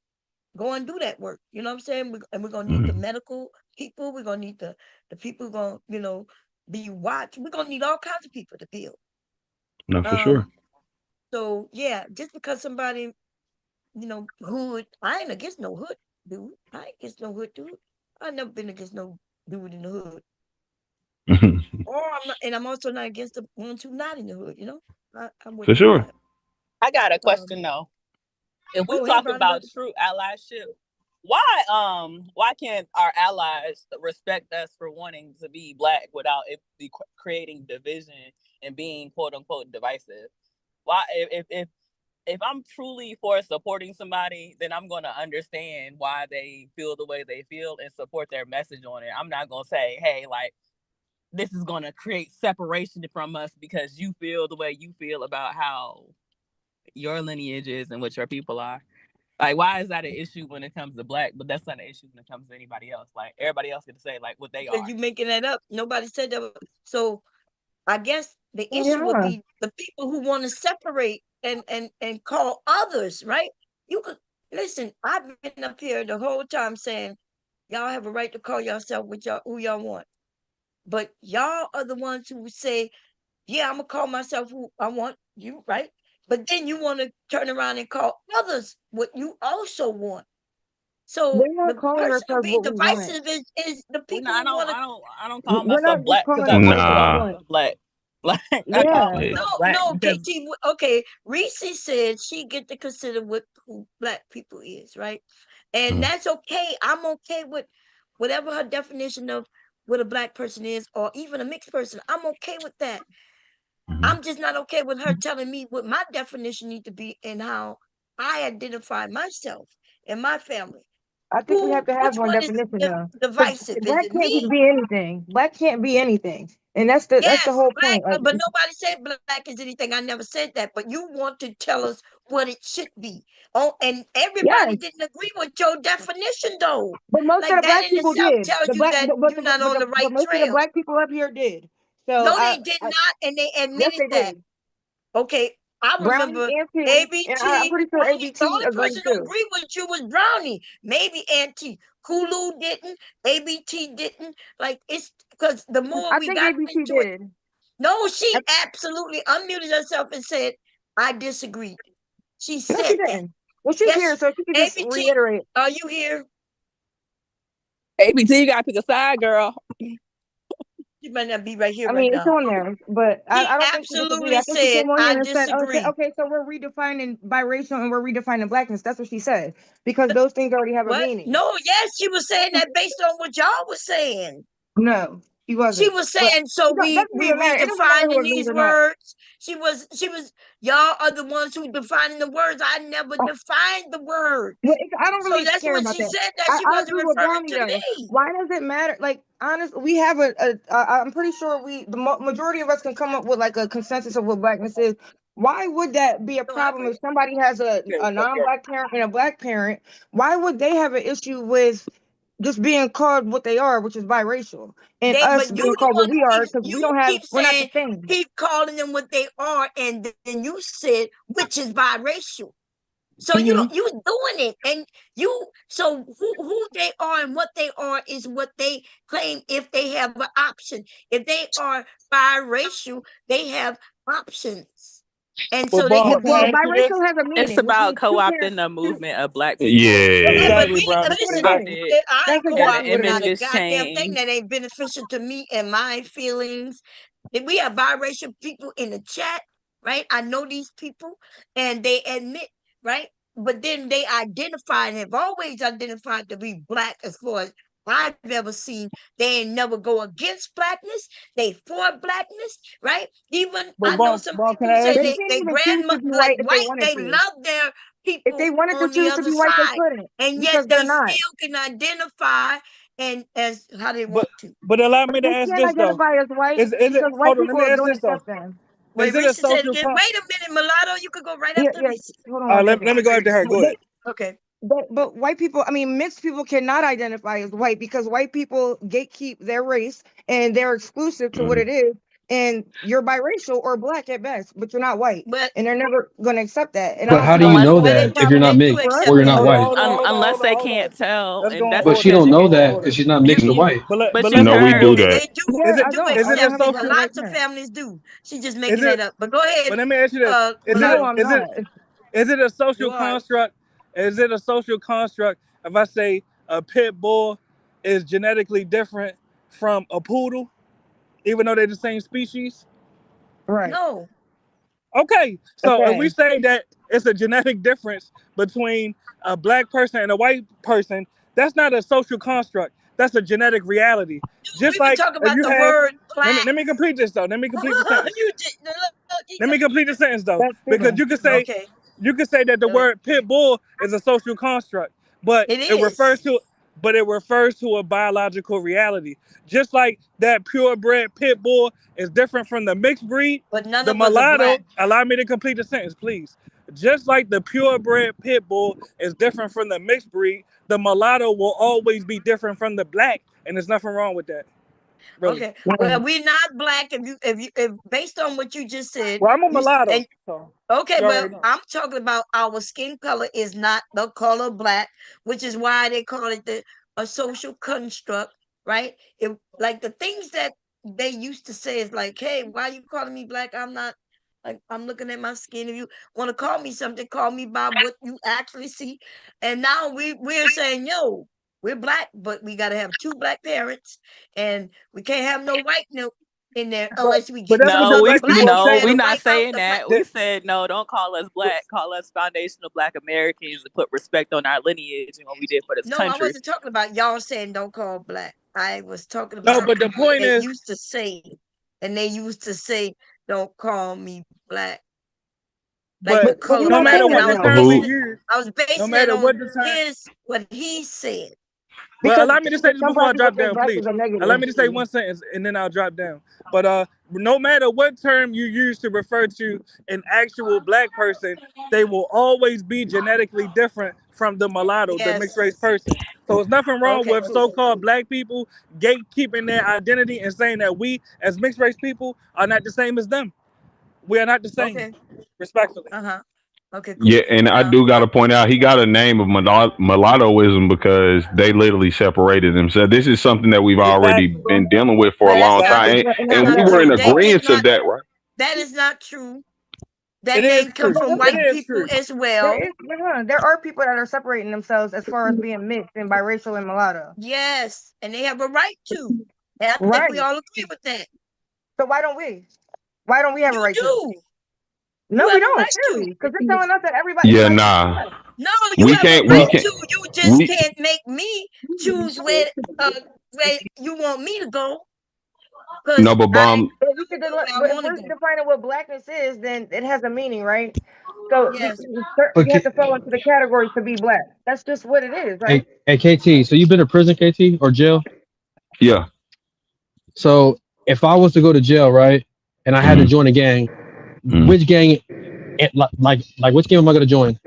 go and do that work. You know what I'm saying? And we're gonna need the Mhm. medical people. We're gonna need the people who gonna be watched. We're gonna need all kinds of people to build. No, for sure. So yeah, just because somebody hood, I ain't against no hood dude. I ain't against no hood dude. I never been against no dude in the hood. Or I'm also not against the ones who not in the hood. I'm with For all sure. that. I got a Um, question though. If we oh, hey, talk Brother. about true allyship, why can't our allies respect us for wanting to be black without it be creating division and being quote unquote divisive? Why if I'm truly for supporting somebody, then I'm going to understand why they feel the way they feel and support their message on it. I'm not going to say, hey, like, this is going to create separation from us because you feel the way you feel about how your lineage is and what your people are. Like, why is that an issue when it comes to black, but that's not an issue when it comes to anybody else? Like, everybody else get to say, like, what they Because are. you making that up. Nobody said that. So I guess the issue would Yeah. be the people who want to separate and call others, right? You could listen. I've been up here the whole time saying y'all have a right to call yourself who y'all want, but y'all are the ones who say, "Yeah, I'm gonna call myself who I want." You right, but then you want to turn around and call others what you also want. So We're not the calling person who ourselves being what we want. divisive is the Well, no, people who want to. I don't call We're not myself just black because calling I want to ourselves what we call Nah. want. myself black. Like, I call Yeah. Yeah. myself No, black no, because KT. Okay, Reese said she get to consider who black people is, right? And Mhm. that's okay. I'm okay with whatever her definition of what a black person is, or even a mixed person. I'm okay with that. Mhm. I'm just not okay with her telling me what my definition need to be and how I identify myself and my family. I think we have to Which have one one is definition though. Because divisive? Is black it can't just me? be anything. Black can't be anything. And that's the Yes, whole black, point. Like but nobody said black is anything. I never said that. But you want to tell us what it should be. Oh, and everybody yes. didn't agree with your definition, though. But most of Like the that black in people itself did. tells The you black that but you're not on the but right most of the trail. black people up here did. So No, they did not, and they yes admitted they that. did. Okay, I Brownie remember and T, and I'm ABT. pretty sure The ABT only agreed person who too. agreed with you was Brownie. Maybe Auntie Kulu didn't. ABT didn't. Like it's because the more I we think got ABT into it, did. no, she I, absolutely unmuted herself and said, "I disagreed." She no, she said that. didn't. Well, she's Yes, here, so she can just ABT, reiterate. are you here? ABT, you gotta pick a side, girl. She might not be right here I right mean, it's now. on there, but She I don't think she disagreed. absolutely I think she said, came on "I here and said, "Oh, disagree." okay, so we're redefining biracial and we're redefining blackness." That's what she said because those things already have a What? meaning. No, yes, she was saying that based on what y'all was saying. No, she She wasn't. was But saying, so it we doesn't even matter. It doesn't matter who redefining agrees these or not. words. She was y'all are the ones who defining the words. I never Oh, defined the words. well, I don't So really that's care when about she that. said that she I wasn't agree with referring Brownie to though. me. Why does it matter? Like, honestly, we have I'm pretty sure the majority of us can come up with like a consensus of what blackness is. Why would that be a No, I problem agree. if somebody has a non-black parent and a black parent? Why would they have an issue with just being called what they are, which is biracial, and us But you being the called what one who we are keeps because we're not the same. keep calling them what they are, and then you said which is biracial. So you Hmm. you doing it, and so who they are and what they are is what they claim if they have an option. If they are biracial, they have options, and Well, so they Bob, could can I Well, be. ask you this? biracial has a It's meaning, which about means two co-opting parents. the movement of black people Okay, Yeah. but Exactly, we Brownie. That's what it listen. means. adopted I That's ain't and the exactly what co-opting it image not a means. is goddamn thing that changed. ain't beneficial to me and my feelings. If we have biracial people in the chat, right? I know these people, and they admit, right? But then they identify and have always identified to be black as far as I've ever seen. They ain't never go against blackness. They for blackness, right? Even But I know some Bob, people can who I say ask They you? can't they even choose grandma to be like white if they white, wanted they to. love their If they people wanted to on the choose to other be white, they side, couldn't and yet because they're they not. still can identify and as how they But want to. allow But me to they ask can't this though. identify as white Is it? because white Hold on. Let me people ask don't this though. accept them. Wait, Is it a Reese said it social again. con? Wait a minute, Mulatto. You could go right Yeah, after yeah. Reese. Hold on one second. Let me go after her. Go ahead. Okay. But white people, I mean, mixed people cannot identify as white because white people gatekeep their race and they're exclusive to what Mhm. it is. and you're biracial or black at best, but you're not white. But And they're never going to accept that. And I But don't how see do you why unless know why they that if try you're not they do mixed for us or you're accept to not it. know white? that. unless they Hold on. can't tell, Let's and go. that's But Hold she on. because don't you know Hold on. that Hold because on. she's not You mixed or you white. But but let you me. No, we heard do they that. do Yeah, Is it I don't. is it a accept it. social? But lots of families do. She's just Is making it? that up. But go But ahead, let me ask you this: Is it? No, Mulatto. I'm Is it? not. Is it a You social are. construct? Is it a social construct if I say a pit bull is genetically different from a poodle, even though they're the same species? Right. No. Okay, so if we Okay. say that it's a genetic difference between a black person and a white person, that's not a social construct. That's a genetic reality. Just We were like talking if about you the have, word let black. me complete this though. Let me complete the sentence. You did. Look, Let me complete the sentence though, That's because true. okay. you could say that the Go ahead. word pit bull is a social construct, but It it refers is, to a biological reality. Just like that purebred pit bull is different from the mixed breed, but none the of us are mulatto. black. Allow me to complete the sentence, please. Just like the purebred pit bull is different from the mixed breed, the mulatto will always be different from the black, and there's nothing wrong with that, really. Okay. Well, we're not black. If based on what you just said, Well, I'm a you mulatto, and so okay, you but already know. I'm talking about our skin color is not the color black, which is why they call it a social construct, right? It like the things that they used to say is like, hey, why you calling me black? I'm not like I'm looking at my skin. If you want to call me something, call me by what you actually see. And now we're saying, yo, we're black, but we gotta have two black parents, and we can't have no white no in there But unless we but get that's what two no, the we black black people are no, people we to saying. not wipe out saying the black. that. We That, said no, don't call us black, call us foundational black Americans and put respect on our lineage and what we did for this No, I country. wasn't talking about y'all saying don't call black. I was talking no, about but the people point that is, used to say, and they used to say, don't call me black, like the but But we're color no not black. matter saying And that what I the was now. term we basing Who? it, use, I was no basing that matter on what the term. what he said. Well, Because allow me to say this some before black I people drop think down, black please. is a Allow negative. me to say one sentence and then I'll drop down. But no matter what term you use to refer to an actual black person, they will always be genetically different from the mulatto, the mixed race Yes. person. So there's nothing wrong Okay, with cool. so-called black people gatekeeping their identity and saying that we, as mixed race people, are not the same as them. We are not the same, Okay. respectfully. Uh-huh. Okay, Yeah, cool. and I Now, do got to point out he got a name of mulattoism because they literally separated themselves. This is something that we've already Exactly. been dealing with for well, a that's long not time, And that's and we not were in true. They did agreement of not. that, right? That is not true. That It is name come true. but from It white listen, is people true. as there well. is there are people that are separating themselves as far as being mixed and biracial and mulatto. Yes, and they have a right to. And I think we Right. all agree with that. So why don't we? Why don't we have a You right to? do. No, You we have a don't. right to. Clearly, because they're telling us that Yeah, everybody should be nah, black. No, you we have a can't, right we No. can't, to. You just we can't make me choose where you want me to go. no, Cause but I bomb. But we could, go where I but if want to we're go. defining what blackness is, then it has a meaning, right? So Yes. you have to fall into the category to be black. That's just what it is, right? Hey, KT. So you've been to prison, KT, or jail? Yeah. So if I was to go to jail, right, and I had to Mm, join a gang, mm. which gang, like which gang am I gonna join?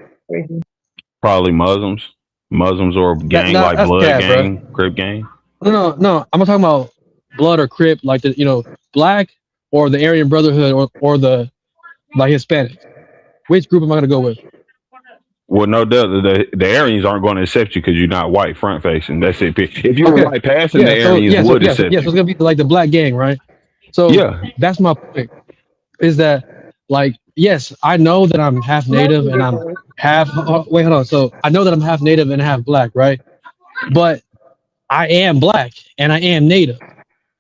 Probably Muslims or That gang not like that's Blood cat, bro. Gang, Crip Gang. No. I'm not talking about blood or crip, like the black or the Aryan Brotherhood or the like Hispanic. Which group am I gonna go with? Well, no, the Aryans aren't going to accept you because you're not white front facing. That's it. If you were Okay, white passing, the yeah. So Aryans yeah, so would yes, accept yes. So you. it's gonna be like the black gang, right? So Yeah. that's my point. Is that like yes, I know that I'm half native and I'm half. Wait, hold on. So I know that I'm half native and half black, right? But I am black and I am native.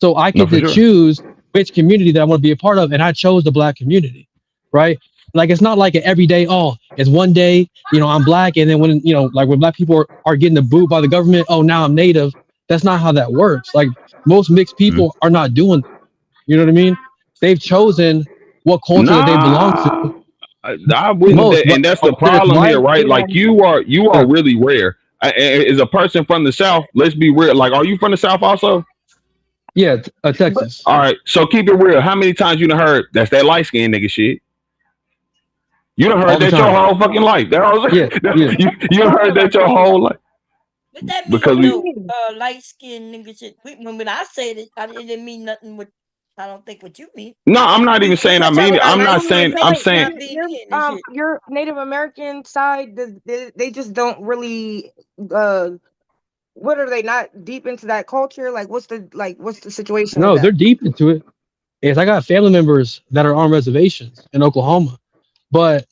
So I No, get for to sure. choose which community that I want to be a part of, and I chose the black community, right? Like it's not like an everyday. Oh, it's one day, I'm black, and then when like when black people are getting the boot by the government, oh, now I'm native. That's not how that works. Like most mixed Mm. people are not doing that. You know what I mean? They've chosen what culture that they belong to. Nah, I wouldn't. Most, And that's the whether it's problem here, white, right? Like you are yeah, really rare. As a person from the South, let's be real. Like, are you from the South also? yeah, But Texas. All right. So keep it real. How many times you done heard that's that light skinned nigga shit? You done All heard the that your time. whole fucking life. That was, Yeah, yeah. you done heard that your whole life What that what because mean do you we. though? mean? Light skinned nigga shit. When I said it, I didn't mean nothing with I don't think what you mean. No, I'm not even saying I You're mean talking it. about I'm not racial saying. I'm intelligence saying not being in and shit. Your Native American side, they just don't really what are they not deep into that culture? Like what's the situation with No, they're that? deep into it. Is I got family members that are on reservations in Oklahoma, but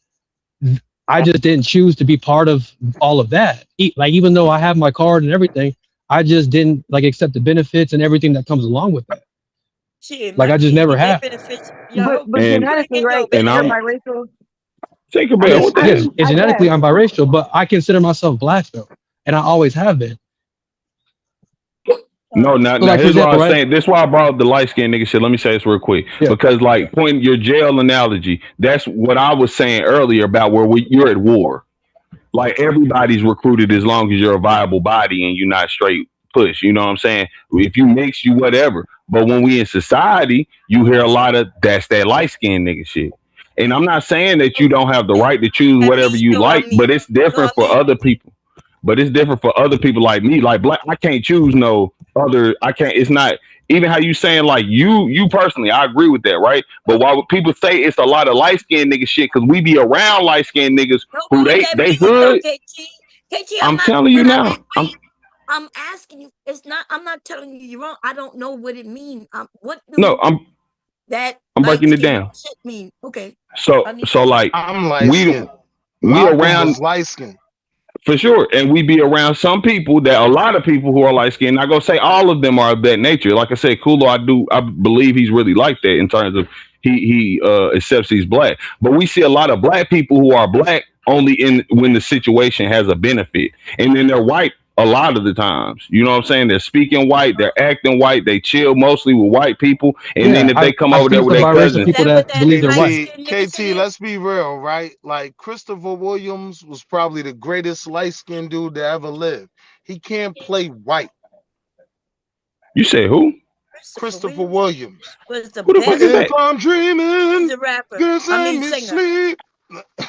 I just didn't choose to be part of all of that. Like even though I have my card and everything, I just didn't like accept the benefits and everything that comes along with that. Shit, Like my I just kids never get their have. benefits. But Yo, but you and ain't genetically, getting no right? and You're I'm benefit. biracial. Tinkerbell. Yes, What the yes. hell? And I genetically, guess. I'm biracial, but I consider myself black though, and I always have been. No, now, So now like for here's what I example, was right? saying. This is why I brought up the light skinned nigga shit. Let me say this real quick. Yeah. Because like point your jail analogy, that's what I was saying earlier about where you're at war. Like everybody's recruited as long as you're a viable body and you're not straight push. You know what I'm saying? If you mix, you whatever. But when we in society, you hear a lot of that's that light skinned nigga shit. And I'm not saying that you don't have the right to choose That whatever means you no, I like, mean, but it's no, I different for mean, other people. But it's different for other people like me. Like black, I can't choose no other. I can't. It's not even how you saying like you personally. I agree with that, right? But why would people say it's a lot of light skinned nigga shit? Because we be around light skinned niggas know who what that they means though, hood. KT. KT, I'm I'm not telling you when I now. wait, I'm asking you. It's not. I'm not telling you you're wrong. I don't know what it means. What No, do that I'm light breaking it skin down. shit mean? Okay, So I need so to know. like I'm light we skinned. we Malcolm around was light skinned. for sure, and we be around some people that a lot of people who are light skinned. Not gonna say all of them are of that nature. Like I said, Kulo, I believe he's really like that in terms of he accepts he's black. But we see a lot of black people who are black only in when the situation has a benefit, and then they're white a lot of the times. You know what I'm saying? They're speaking white, they're acting white, they chill mostly with white people, and then Yeah, if they come I've over seen there with some their biracial Is cousins, people that what that that believe they're light white. KT, skin nigga shit KT, is? let's be real, right? Like Christopher Williams was probably the greatest light skinned dude that ever lived. He can't play white. you say who? Christopher Christopher Williams Williams. was the Who the fuck best. is If that? I'm He's dreaming, a rapper. gonna I send mean me singer. sleep.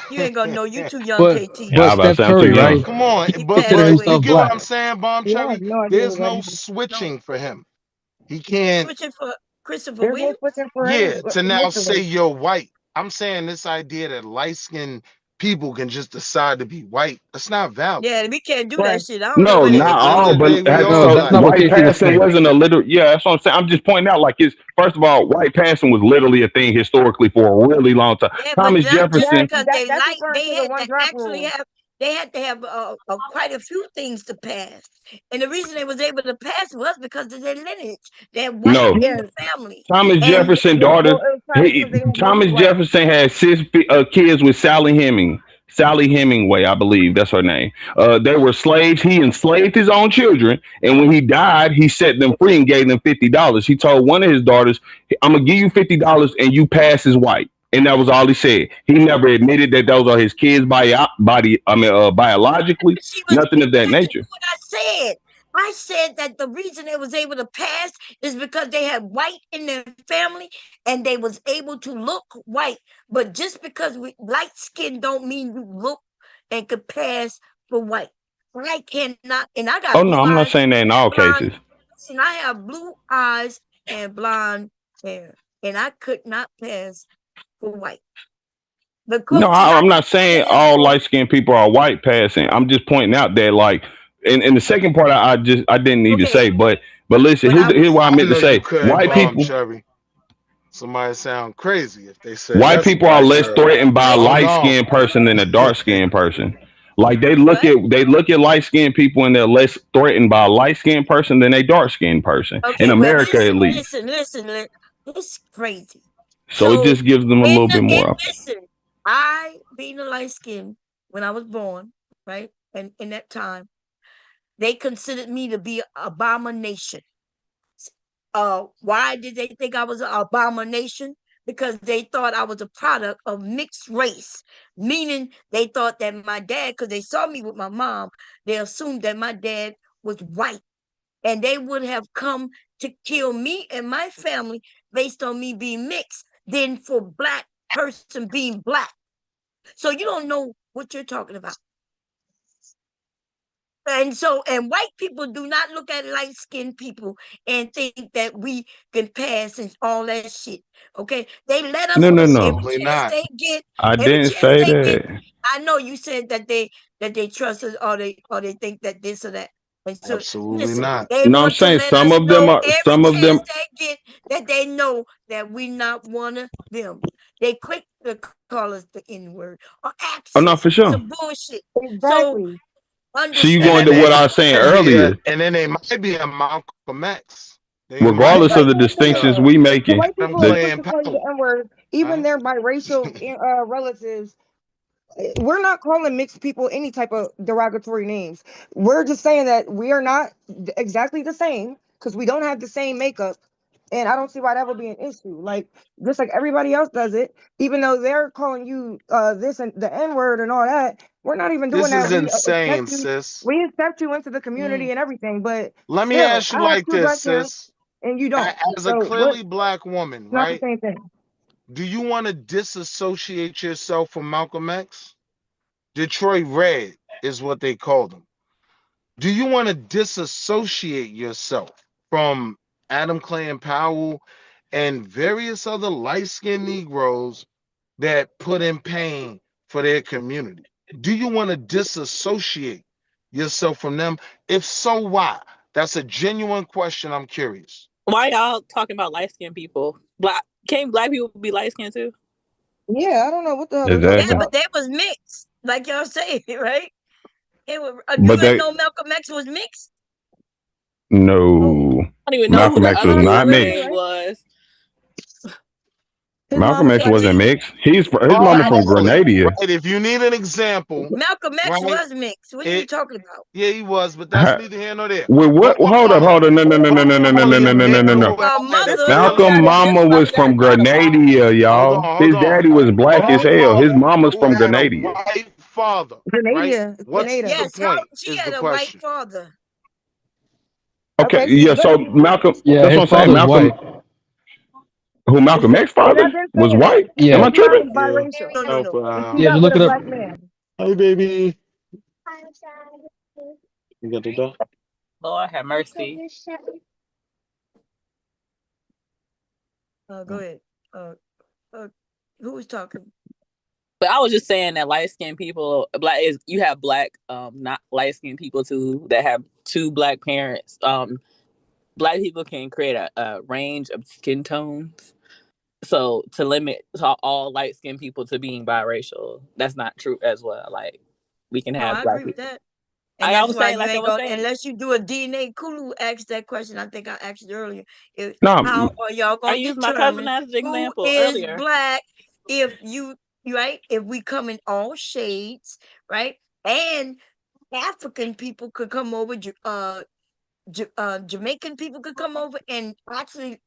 You ain't gonna know. You too young, But KT. Yeah, I but was about to Steph say I'm too Curry, young. right? Come on, He Consider passed but away. you himself get what black. I'm saying, Bomb Yeah, I have Cherry? no idea There's what no No, switching for him. He can't, switching for Christopher there's no Williams. switching for any yeah, to now most of say them. you're white. I'm saying this idea that light skinned people can just decide to be white, that's not valid. Yeah, we can't do that Right. shit. I don't know No, where they not get that End all, of the shit but day, from. we at, all No, so that's not black. what white KT was passing saying. wasn't a literal. Yeah, that's what I'm saying. I'm just pointing out, like it's first of all, white passing was literally a thing historically for a really long time. Yeah, but Thomas not just Yes, Jefferson. because they that's like. referring They to the had one to drop actually rule. have. They had to have quite a few things to pass, and the reason they was able to pass was because of their lineage. They're white No, in Yes. the family, Thomas and Jefferson Yeah, daughter. well, it was probably because they were mostly Thomas white. Jefferson had six kids with Sally Hemingway, I believe that's her name. They were slaves. He enslaved his own children, and when he died, he set them free and gave them $50. He told one of his daughters, "I'm gonna give you $50 and you pass as white." And that was all he said. He never admitted that those are his kids biologically, she was. nothing of that Listen to nature. what I said. I said that the reason they was able to pass is because they had white in their family and they was able to look white. But just because we light skin don't mean you look and could pass for white. I cannot, and I Oh got no, blue I'm not eyes saying that in all and blonde. cases. Listen, I have blue eyes and blonde hair, and I could not pass for white. But No, Coach, I I'm not saying understand all your light skinned people are white passing. I'm just pointing out that like in the second part I didn't even okay. say, but listen, But I here's was what I I meant to know you say. couldn't, Bomb Cherry. Somebody sound crazy if they said White that's a people are black less girl. threatened by a Oh light no. skinned person than a dark skinned person. Like what? they look at light skinned people and they're less threatened by a light skinned person than a dark skinned person. In Okay, well, America at least. listen. It's crazy. So it So just gives them a little bit more up. listen, I being a light skin when I was born, right, and in that time, they considered me to be an abomination. Why did they think I was an abomination? Because they thought I was a product of mixed race, meaning they thought that my dad, because they saw me with my mom, they assumed that my dad was white. And they would have come to kill me and my family based on me being mixed than for black person being black. So you don't know what you're talking about. And white people do not look at light-skinned people and think that we can pass and all that shit. Okay, they let us No, no, know every no. Absolutely chance not. they get. I Every didn't chance say they get. that. I know you said that they trust us or they think that this or that. And so Absolutely listen, not. they No, I'm want to saying let some us of them know are. every Some of them. chance they get that they know that we not one of them. They quick to call us the N-word or Oh no, for access. sure. Some bullshit. So Exactly. So you And going then understand to they what I that. was saying might be earlier? a Malcolm X. They might Regardless That's of be the what I'm distinctions saying. we The making, white Adam people are the quick Clay to and call you the Powell, N-word, even right? their biracial relatives. We're not calling mixed people any type of derogatory names. We're just saying that we are not exactly the same because we don't have the same makeup. And I don't see why that would be an issue. Like, just like everybody else does it, even though they're calling you this and the N-word and all that, we're not even doing This that. is We insane, accept you. sis. We accept you into the Mm. community and everything. But Let me still, ask you I have like two this, black parents sis. and you don't. As a So what? clearly black woman, Not the right? same thing. Do you want to disassociate yourself from Malcolm X? Detroit Red is what they called him. Do you want to disassociate yourself from Adam Clay and Powell and various other light-skinned Negroes that put in pain for their community? Do you want to disassociate yourself from them? If so, why? That's a genuine question. I'm curious. Why y'all talking about light skinned people? Can't black people be light skinned too? Yeah, I don't know what the hell they're talking Yeah, exactly. but about. they was mixed, like y'all say, right? It was, But you ain't they know Malcolm X was mixed. Oh, no. I don't even know who Malcolm the X his was other mom's not dude African, mixed. name right? was. His Malcolm mom is X Okay, wasn't African. mixed. His Paul mama from Marley, Grenada. right? If you need an example, Malcolm X right? was mixed. What are you It talking about? Yeah, he was, but that's Ha- neither here nor there. With But what? Hold up, hold up. No, no, no, no, no, Paul no, no, no, Marley, a no, no, no, no, no. Negro Her had a This mother nigga clearly Malcolm got it. This mama was got from it out of box. Grenada, y'all. hold His on. daddy was black as Paul hell. His Marley, mama's who from had a Grenada. white father, right? Grenada, What's Grenada. the Yes, how point? she Is the had a white question. father. Okay, Okay, yeah. but So Malcolm, Yeah, that's his what I'm saying. father's Malcolm, white. who Malcolm X and I've father been was saying that white. Am Yeah, I his mom tripping? is Yeah. biracial. No, no, Help no. And out. she yeah. got Just with look a it up. black man. Hi, baby. You got the dog? Lord have mercy. Go ahead. Uh, who was talking? But I was just saying that light skinned people, black is you have black, not light skinned people too that have two black parents. Black people can create a range of skin tones. So to limit all light skinned people to being biracial, that's not true as well. Like we can No, have I black agree with people. that. And I that's was why saying, you like I ain't was gonna saying, unless you do a DNA. Kulu asked that question. I think I asked it earlier. How No, are y'all I gonna used my cousin determine as an who example is earlier. black if right? If we come in all shades, right? And African people could come over, Jamaican people could come over and actually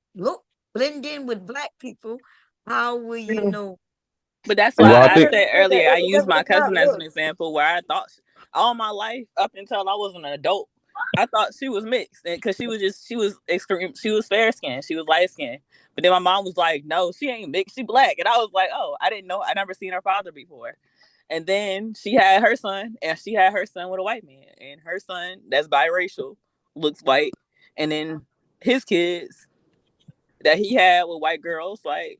blend in with black people. How will you know? But that's And why well, I I think said like that, earlier, I used my it's not cousin as an look. example where I thought all my life up until I was an adult, I thought she was mixed because she was extreme. She was fair skinned. She was light skinned. But then my mom was like, no, she ain't mixed. She black. And I was like, oh, I didn't know. I never seen her father before. And then she had her son and she had her son with a white man and her son that's biracial looks white. And then his kids that he had with white girls, like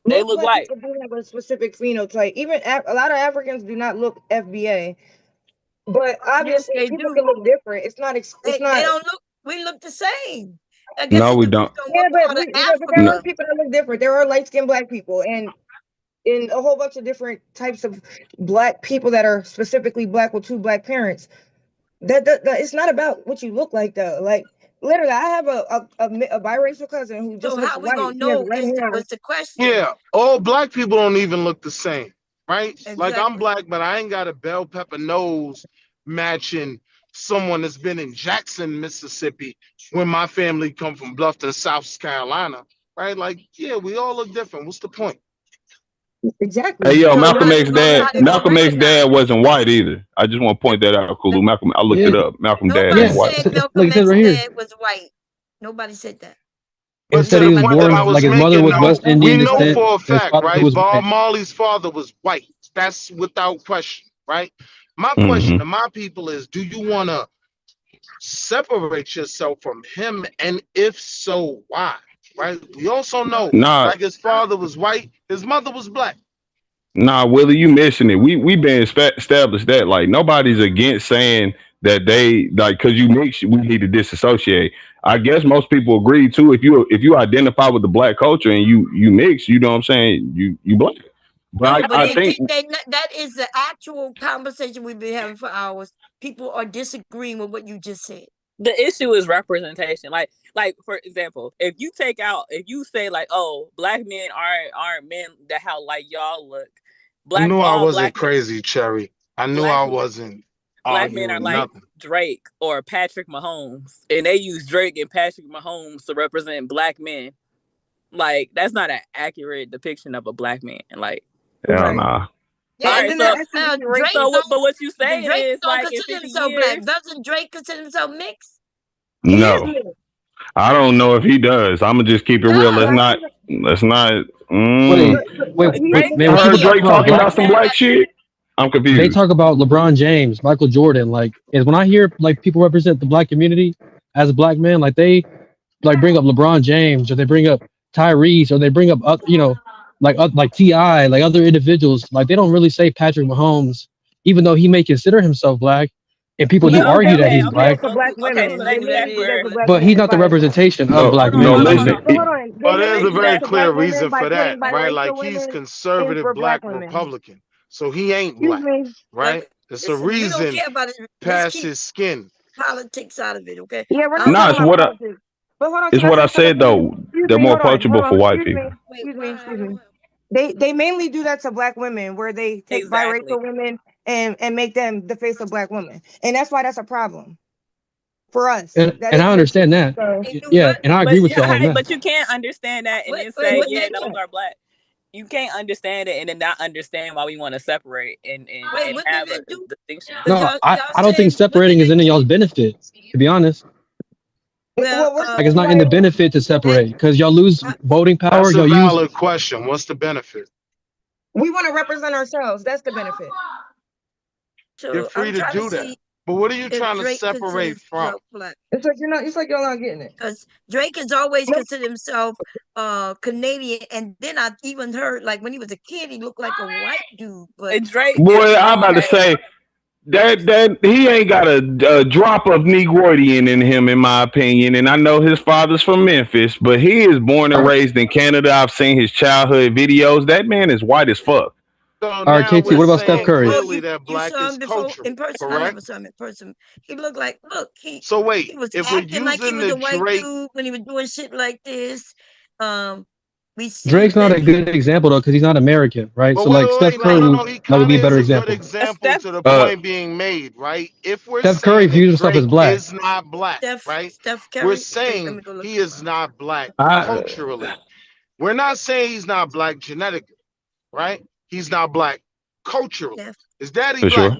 they Most look black white. people do have a specific phenotype. Even a lot of Africans do not look FBA, but Yes, obviously they people do. can look different. It's not. It's They not. don't look. We look the same. I guess no, it we depends don't. on Yeah, what part of but there No, are Africa. people that look different. There are light skinned black people, and in a whole bunch of different types of black people that are specifically black with two black parents. That it's not about what you look like though. Like literally, I have a biracial cousin who just So looks how we white. gonna He has know? red hair. Was the question Yeah, all black people don't even look the same, right? Like I'm exactly? black, but I ain't got a bell pepper nose matching someone that's been in Jackson, Mississippi, when my family come from Bluffton, South Carolina, right? Like, yeah, we all look different. What's the point? hey, Exactly. yo, So Malcolm X how dad. they gonna Malcolm X recognize? dad wasn't white either. I just want to point that out, Kulu. Malcolm, I looked Yeah, it up. Malcolm dad Nobody ain't yeah. white. said Like Malcolm it says X right here. dad was white. Nobody said that. It But said to he the was point that I born was like his mother making, was though, West we Indian know descent, for a and his fact, father right? was Bob white. Marley's father was white. That's without question, right? My question Hmm. to my people is, do you want to separate yourself from him? And if so, why? Right? We also know, Nah, like his father was white, his mother was black. nah, Willie, you missing it. We been established that like nobody's against saying that they like because you mix, we need to disassociate. I guess most people agree too. If you identify with the black culture and you mix, you know what I'm saying, you black. No, But but I think that is the actual conversation we've been having for hours. People are disagreeing with what you just said. The issue is representation. Like for example, if you say like, oh, black men aren't men that how like y'all look. I knew I All wasn't crazy, Cherry. I knew black I men wasn't black men are arguing like nothing. Drake or Patrick Mahomes, and they use Drake and Patrick Mahomes to represent black men. Like that's not an accurate depiction of a black man. Like, hell Right. nah. Yeah, all and right, then so that actually Drake racist. but what you saying Drake is don't like in consider 50 himself black. years, Doesn't Drake consider himself mixed? He is No. mixed. I don't know if he does. I'ma just keep it real. No, Let's not Wait, But wait, he's Drake man. I When said heard people he a talk Drake about talking black, about some black shit. I'm they confused. talk about LeBron James, Michael Jordan. Like, is when I hear like people represent the black community as a black man, like they like bring up LeBron James or they bring up Tyrese or they bring up like Ti, like other individuals. Like they don't really say Patrick Mahomes, even though he may consider himself black, and people do yeah, but they argue that only he's do that black. for black okay, so women. They that's mainly do that where for black But he's women not the by representation of No, black hold men. no, on, That's hold what on, I'm hold listen. on. But saying. hold on, they But there's mainly a do that very for black clear women reason by for that, putting right? biracial Like he's women in conservative for black black women. Republican. So he ain't Excuse black, me. right? Like, It's a listen, we don't reason care about it. Let's past keep his skin. politics out of it, okay? Yeah, we're not I'm Nah, talking it's about what I politics. But hold on, it's can I what I say something, said please? though. Excuse They're me, more hold approachable for on, white excuse me, people. wait, excuse why? me. They mainly do that to black women where they take Exactly. biracial women and make them the face of black women. And that's why that's a problem for us. That And is I racist. understand that. So They do Yeah, what? and I agree with y'all on that. But you can't understand that and then say, What yeah, they those do? are black. You can't understand it and then not understand why we want to separate Wait, and what did have they a do? distinction. But No, y'all I don't think saying what did separating is they in do? y'all's benefit, to be honest. Well, we're Like it's saying not in the like benefit to separate because y'all lose voting power. That's a Y'all use valid question. What's the benefit? we want to represent ourselves. That's the benefit. You're so free I'm to trying to do that. see But what are you if trying to Drake separate considers from? himself black. It's like y'all not getting it. Because Drake has always Nope. considered himself Canadian, and then I even heard like when he was a kid, he looked like a white dude. But Drake Boy, I'm about to say that he ain't got a drop of Negroidian in him, in my opinion. And I know his father's from Memphis, but he is born and raised in Canada. I've seen his childhood videos. That man is white as fuck. So all right, now KT. we're What about Steph saying Curry? clearly that you black saw is him before in cultural, person. I never correct? saw him in person. He looked like So he wait, was if we're acting like he using was the a white Drake, dude when he was doing shit like this. We see Drake's not that a good example though because he's not American, right? but So like Steph no, Curry no, no, he would kind be of a better is a good example. example to the Uh, point being made, right? If we're Steph Curry saying that views himself as Drake black. is not black, right? Steph We're Curry. Wait, let saying me go look he him is up. not black I culturally. We're not saying he's not black genetically, right? He's not black culturally. Steph. His daddy for black, sure.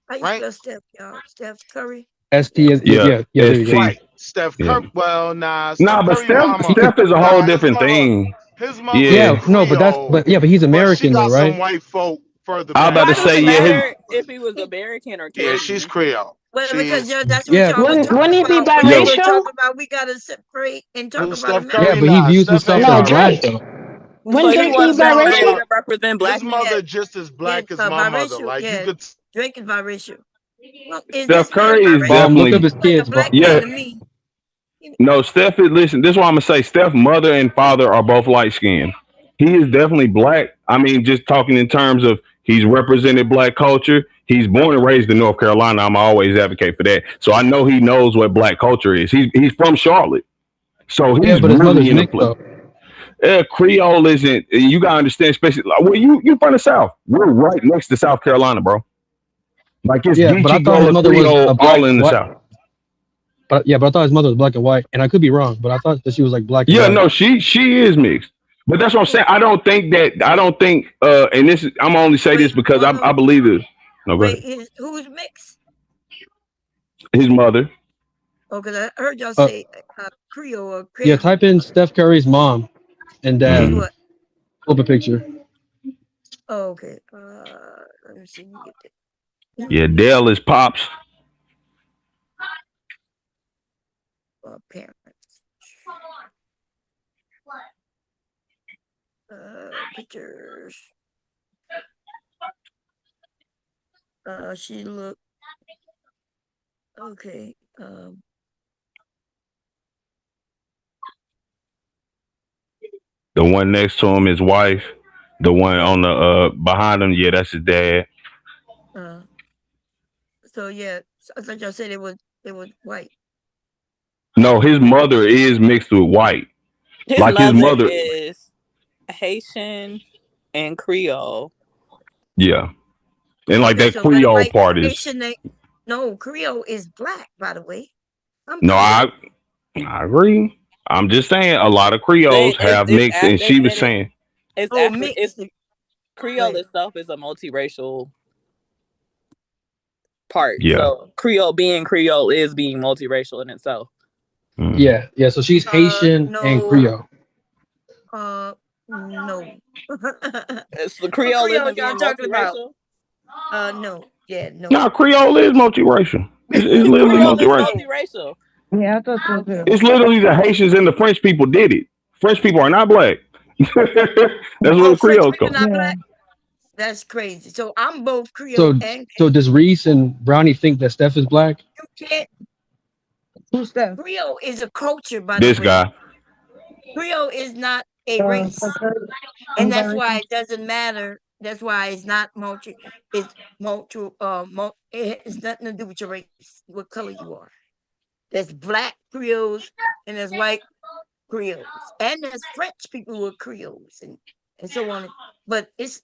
How you right? spell Steph, y'all? Steph Curry. ST is Yeah, yeah. There you go. Right. ST. Steph Yeah. Curry. Well, nah, Nah, Steph but Curry Steph He mama. could. Steph is a whole Nah, different thing. his mother is Yeah. Yeah, no, but Creole, but he's but she American though, got some right? white folk further I was back about Why to does too. say, it yeah, matter if he was American or Yeah, she's Canadian? Creole. Well, She because is. that's what Yeah, y'all were talking Wouldn't he be about when you yo, were biracial? talking about we gotta separate and talk Who, about Steph yeah, Curry? but America. he Nah, views Steph himself ain't No, as biracial. black Drake. though. Wouldn't So he Drake be wants His his mother biracial? mother, to represent his black men. mother just as Yeah, black as my mother. biracial. Like you Yeah, could. Drake is biracial. Well, is Steph this man Curry is biracial? Bomb, look up definitely his Like a kids, black Bomb. man yeah. to me. No, Steph is listen. This is what I'm gonna say. Steph mother and father are both light skinned. He is definitely black. I mean, just talking in terms of he's represented black culture. He's born and raised in North Carolina. I'm always advocate for that. So I know he knows what black culture is. He's from Charlotte. So Yeah, he's but his really mother's in the mixed though. Creole isn't. You gotta understand, especially like, well, you from the South. We're right next to South Carolina, bro. Like it's Yeah, but I Geechee thought his Gola mother was Creole a black all in the white. South. But I thought his mother was black and white, and I could be wrong, but I thought that she was like black and Yeah, white. no, she is mixed. But that's what I'm saying. I don't think and this is I'm only say this Wait, because hold I on. believe it. No, go Wait, ahead. who's mixed? His mother. Oh, because I heard y'all Uh, say Creole or yeah, Creole. type in Steph Curry's mom and dad. See Mhm. what? Flip a picture. Oh, okay. Let me see. Let me get that. Yeah, Dell is pops. Parents. Pictures. She looked okay. The one next to him, his wife. The one on the behind him, yeah, that's his dad. So yeah, I thought y'all said it was white. No, his mother is mixed with white. His Like his mother mother, is Haitian and Creole. yeah. And like Okay, that so that Creole white part is Haitian no Creole is black, by the way. I'm no, Creole. I agree. I'm just saying a lot of Creoles have mixed, and They she was said saying, it's mixed. Creole itself is a multiracial part. yeah, So Creole being Creole is being multiracial in itself. Yeah, yeah. So she's Haitian and Creole. No. It's the Creole Creole isn't being y'all talking about? multiracial. No. Yeah, no. no, Creole is multiracial. It's literally Creole is multiracial. multiracial. Yeah, I thought so too. It's literally the Haitians and the French people did it. French people are not black. That's where the French Creoles people come. not black? That's crazy. So I'm both Creole So and so does Reese and Brownie think that Steph is black? you can't. Who's that? Creole is a culture, by the This way. guy. Creole is not a race, and that's why it doesn't matter. That's why it's not multi. It's multi. It has nothing to do with your race, what color you are. There's black Creoles and there's white Creoles, and there's French people with Creoles, and so on. But it's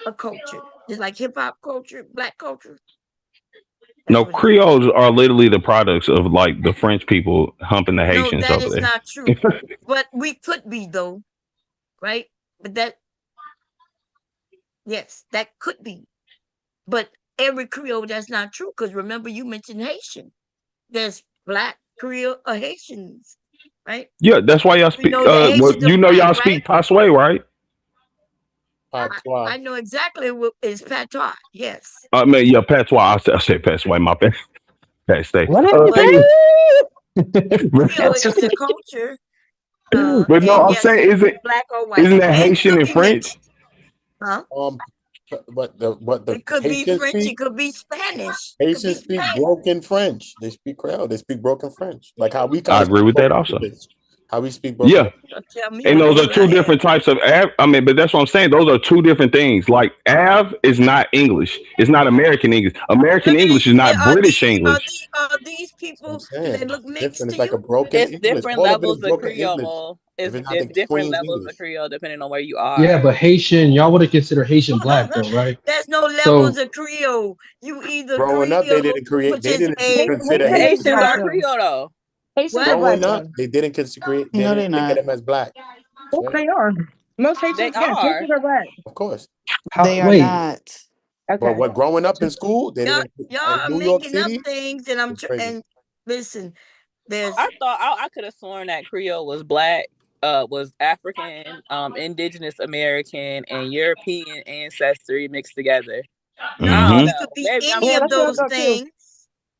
a culture, just like hip hop culture, black culture. No, Creoles are literally the products of like the French people humping the No, Haitians that over is there. not true. But we could be though, right? But yes, that could be. But every Creole, that's not true. Because remember, you mentioned Haitian. There's black Creole Haitians, right? Yeah, that's why y'all We speak. know the Haitians You are know black, y'all right? speak Pasway, right? I know exactly what is patois. Yes. I mean, yeah, patois. I said Pasway. My bad. Stay. What did you say? Creole is a culture. But no, And I'm yes, saying, black or white. isn't that And Haitian could and be French? mixed. Huh? What the It could be Haitians French. speak? It could be Spanish. It could be Haitians speak Spanish. broken French. They speak Creole. They speak broken French. Like how we I kind of agree speak with that broken also. English. How we speak broken Yeah. English. Tell me And what those the are hell two I am. different types of I mean, but that's what I'm saying. Those are two different things. Like Av is not English. It's not American English. American English is not British English. Are these people? Do they look mixed Different. to It's like a you? broken It's English. different All of it is levels of broken English. Creole. If it's not It's the different Queen's levels English. of Creole depending on where you are. Yeah, but Haitian, y'all would have considered Haitian black though, right? There's no levels So of Creole. You either Growing up, they Creole, didn't create. which They is didn't a consider The Haitians Haitians black. are Creole though. Haitians what? are black Growing up, though. they didn't consider. They No, didn't they're look at not. them as black. That's Yes, right. they are. Most They Haitians, yes, are. Haitians are black. Of course. They are wait, not. But Okay. when growing up in school, they Y'all, didn't. y'all In are New York making up City, things, and it's crazy. and listen. There's I thought I could have sworn that Creole was black, was African, indigenous American, and European ancestry mixed together. no. I don't It Mm-hmm. know. could be Maybe I'm any Yeah, of that's what I those thought too. confused. things.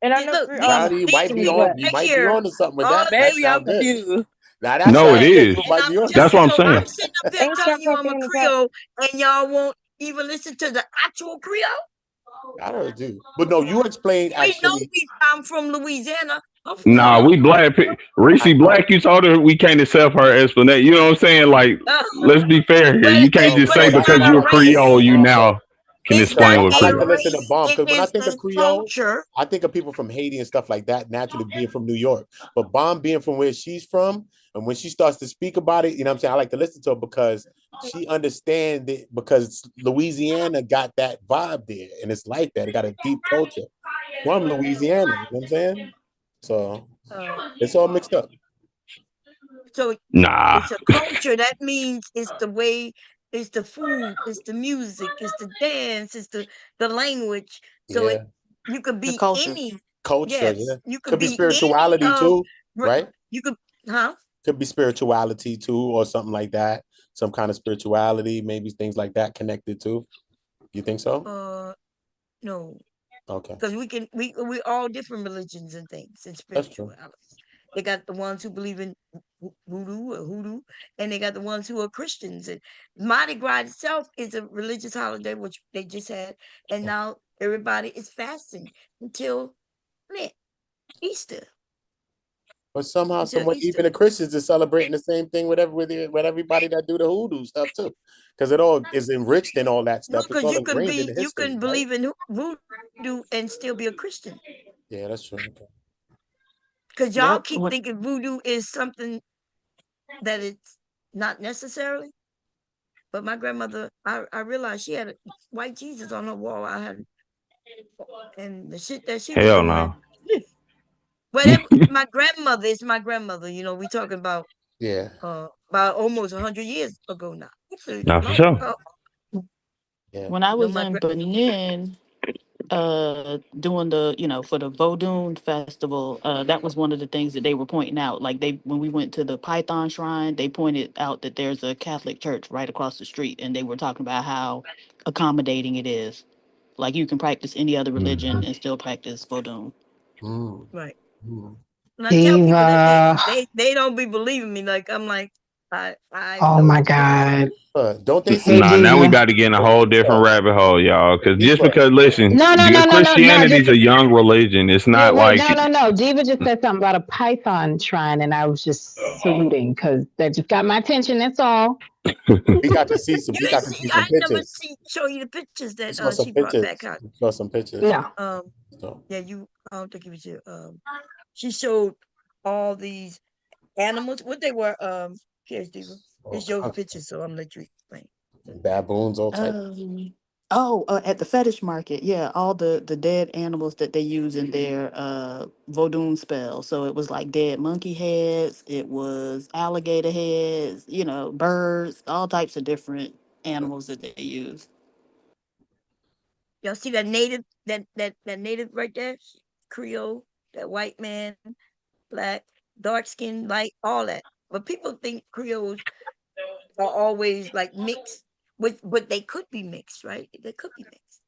And I See, know look, Brownie, you might Haitian be is on. black. You right might be here. on to something with All that. That Maybe I'm sound good. confused. Now that No, it sounds good. is. You And might I'm be on. That's what I'm so saying. I'm sitting up here Ain't telling you Steph I'm a saying is that Creole, and y'all won't even listen to the actual Creole. I heard you, but no, you explained We know actually. I'm from Louisiana. Nah, we black. Reese I know. Black, you told her we can't accept her explanation. You know what I'm saying? Like, let's be fair here. You can't just but say it's because not a you're a Creole, race. you now can It's not explain what I like a to Creole. listen to race. Bomb It because when I is think a of Creole, culture. I think of people from Haiti and stuff like that, naturally being from New York. But Bomb being from where she's from, and when she starts to speak about it, you know what I'm saying? I like to listen to her because she understands it because Louisiana got that vibe there. And it's like that. It got a deep culture from Louisiana. You know what I'm saying? So it's all mixed up. So Nah. it's a culture. That means it's the way, it's the food, it's the music, it's the dance, it's the language. So Yeah. you could The be culture. any. Culture, Yes, yeah. you Could be be any spirituality of. too, right? You could, huh? Could be spirituality too, or something like that. Some kind of spirituality, maybe things like that connected too. You think so? No, Okay, because we all different religions and things and that's true. spiritualities. They got the ones who believe in hoodoo, and they got the ones who are Christians. And Mardi Gras itself is a religious holiday, which they just had, and now everybody is fasting until Easter. But somehow, Until someone, Easter. even the Christians are celebrating the same thing with everybody that do the hoodoo stuff too, because it all is enriched in all that No, stuff. It's because all you can ingrained in be the you history, can right? believe in voodoo and still be a Christian. Yeah, that's true. Okay. Because y'all Yep. keep thinking voodoo is something that it's not necessarily. But my grandmother, I realized she had a white Jesus on her wall. I had, and the shit that she was Hell doing. no. Whatever. My grandmother is my grandmother. You know, we talking about Yeah. about almost 100 years ago now. Actually, Not for sure. Yeah. When I You know, was my in Benin, doing the, for the Vodun festival, that was one of the things that they were pointing out. Like when we went to the Python shrine, they pointed out that there's a Catholic church right across the street, and they were talking about how accommodating it is. Like you can practice any other religion and still practice Vodun. Mm. Right. Mm. And I tell people that Diva. they don't be believing me. Like I'm like, I Oh know my the difference. God. Don't they Hey, say? Nah, now we Diva. about to get in a whole different rabbit hole, y'all. Because just Diva. because, listen, No. Christianity is Just a young religion. It's yeah, not wait, like no. Diva just said something about a Python shrine, and I was just saluting because that just got my attention. That's all. We got to see some. You We didn't got to see. see some I never pictures. show you the pictures We that saw some she brought pictures. back out. We saw some pictures. No. So, Yeah, I don't think it was you. She showed all these animals. What they were. Here's Diva. It shows pictures, so I'm gonna let you explain. baboons, all type. At the fetish market, yeah, all the dead animals that they use in their Vodun spell. So it was like dead monkey heads, it was alligator heads, birds, all types of different animals that they use. Y'all see that native that native right there? Creole, that white man, black, dark skin, light, all that. But people think Creoles are always like mixed but they could be mixed, right? They could be mixed.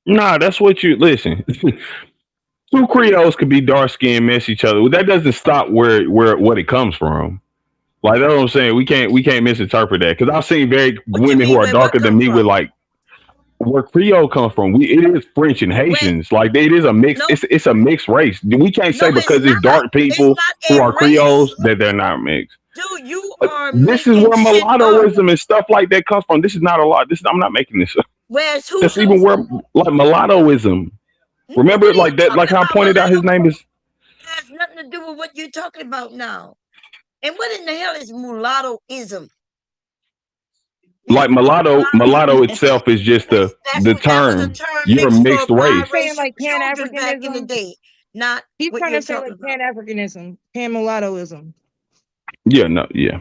nah, that's what you listen. Two Creoles could be dark skinned, miss each other. That doesn't stop what it comes from. Like that's what I'm saying. We can't misinterpret that because I've seen women who are Where what darker than come me with from? like where Creole comes from. It is French and Haitians. Like it is a mix. No, It's a mixed race. We can't say no, it's because it's dark not. It's people not who a are race. Creoles that they're not mixed. Dude, you are This is making where shit up. mulattoism and stuff like that comes from. This is not a lot. I'm not making this up. Where's That's hoodoo? even where like mulattoism. Remember, What are you like that, like talking how I about? pointed out his name is It has nothing to do with what you're talking about now. And what in the hell is mulattoism? like mulatto itself is just the That was a term. term You're a mixed mixed for race. Saying biracial like Pan children back in the Africanism. day, not He's what trying you're to say talking like about. Pan Africanism, Pan mulattoism. Yeah, no, yeah.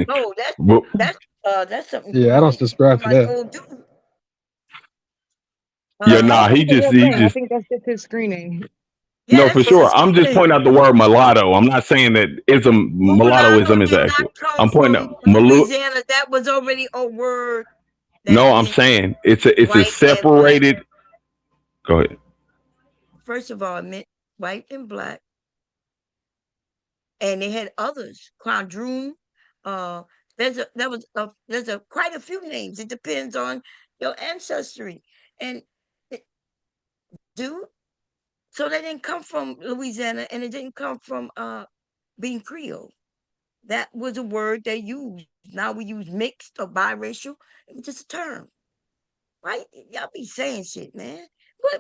No, Well, that's something. Yeah, I don't subscribe to Somebody that. go do. yeah, I nah. don't think He it's a real thing. I just think that's just his screening. Yeah, no that's for just sure. a I'm just screening. pointing out the word mulatto. I'm not saying that mulattoism is Did not actual. come I'm pointing from out Louisiana. That was already a word that No, I'm meant saying it's a white and black. separated. Go ahead. First of all, it meant white and black, and they had others. Quadroon. There's quite a few names. It depends on your ancestry, and dude. So they didn't come from Louisiana, and it didn't come from being Creole. That was a word they used. Now we use mixed or biracial. It's just a term, right? Y'all be saying shit, man.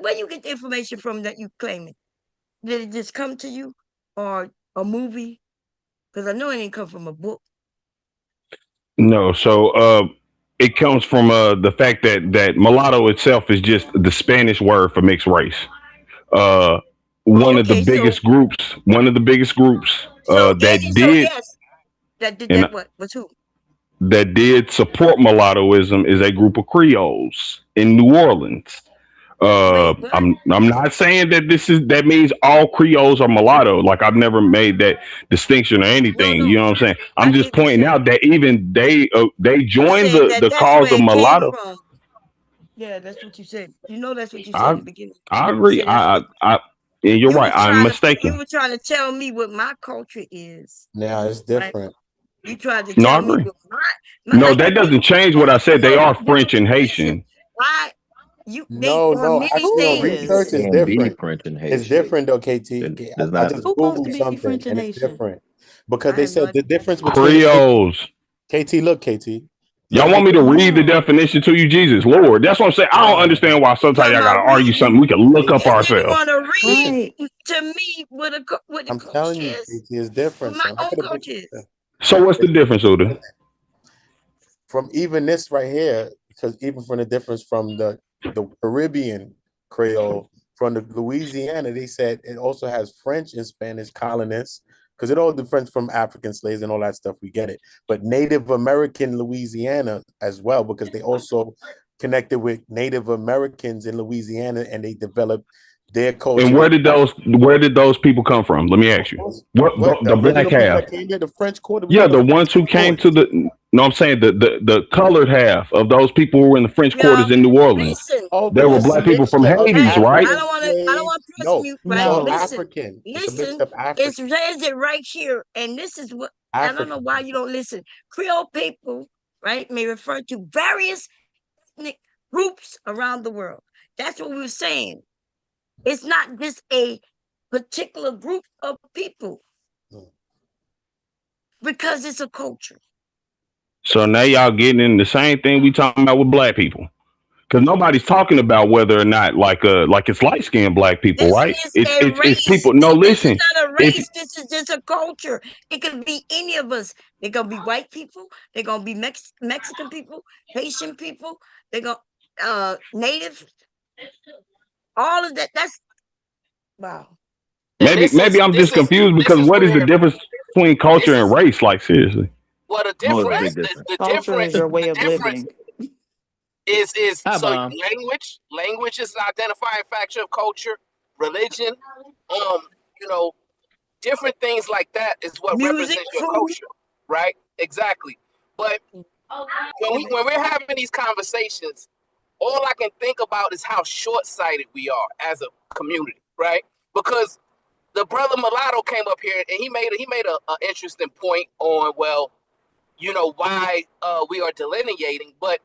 Where you get the information from that you claiming? Did it just come to you, or a movie? Because I know it didn't come from a book. No, so it comes from the fact that mulatto itself is just the Spanish word for mixed race. One of the Okay, so biggest groups, that did that did and that. What was who? that did support mulattoism is a group of Creoles in New Orleans. I'm not saying that that means all Creoles are mulatto. Like I've never made that distinction or anything. You know what I'm saying? I'm just pointing out that even they joined the That's cause where of it came mulatto. from. Yeah, that's what you said. You know, that's what you said in I the beginning. I You agree. said that's what And you're you right. was I'm trying to. You mistaken. were trying to tell me what my culture is, Now it's right? different. You tried to No, I tell me agree. what my No, like. that doesn't change what I said. They No, are French listen. and Haitian. Why they No, are no. many Actually, Who on things. research is? is Can't be different. French and It's Haitian. different though, KT. There's I not. just Who supposed to Googled be something French and and it's Haitian? different because I they have no said the idea. difference between Creoles. KT. Look, KT. Y'all Look want at me to read the Oh, definition to you, Jesus Lord? That's what I'm saying. I don't wow. understand why You sometimes talking y'all gotta about argue reading, something we can look up KT. and then you ourselves. want to read right. to me what the I'm culture telling you, is, KT is what different, my son. Look own at the culture picture. is. So what's the It's difference, Uda? from even this right here, because even from the difference from the Caribbean Creole from the Louisiana, they said it also has French and Spanish colonists because it all different from African slaves and all that stuff. We get it, but Native American Louisiana as well because they also connected with Native Americans in Louisiana and they developed their culture. And where did those people come from? Let me ask you. What What the the black original people half? that came there, the French Quarter, we Yeah, got the the French ones who came influence. to the no, I'm saying the colored half of those people who were in the French Y'all, quarters in New Orleans. listen, Oh, They but were it's a black listen. people from mixture of Hades, Hey, right? African I don't want slaves. to press No, mute, it's right? all No. Listen, African. It's a listen. mixture of It African. says it right here, and this is what I don't know African. why you don't listen. Creole people, right, may refer to various ethnic groups around the world. That's what we were saying. It's not just a particular group of people because it's a culture. So now y'all getting in the same thing we talking about with black people. Because nobody's talking about whether or not like it's light skinned black people, This right? is It's a it's it's race. people. No, This is listen. not a If race. This is just a culture. It could be any of us. They're gonna be white people. They're gonna be Mexican people, Haitian people. They're gonna native. All of that. That's wow. And maybe I'm just confused this because is what is the where difference between culture this and is race? Like seriously. well the Oh, it's a What? big difference difference. Culture is your way the of difference living. is Hi, so Bomb. language is an identifying factor of culture, religion, um, you know, different things like that is what Music, represents your food. culture, right? Exactly. But when we're having these conversations, all I can think about is how short-sighted we are as a community, right? Because the brother Mulatto came up here and he made a interesting point on why we are delineating, but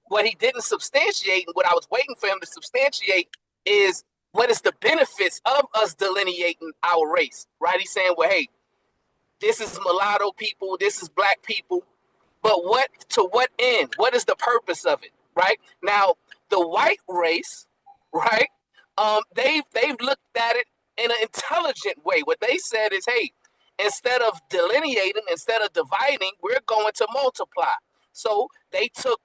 what he didn't substantiate and what I was waiting for him to substantiate is what is the benefits of us delineating our race, right? He's saying, well, hey, this is mulatto people, this is black people, but to what end? What is the purpose of it, right? Now, the white race, right? They've looked at it in an intelligent way. What they said is, hey, instead of delineating, instead of dividing, we're going to multiply. So they took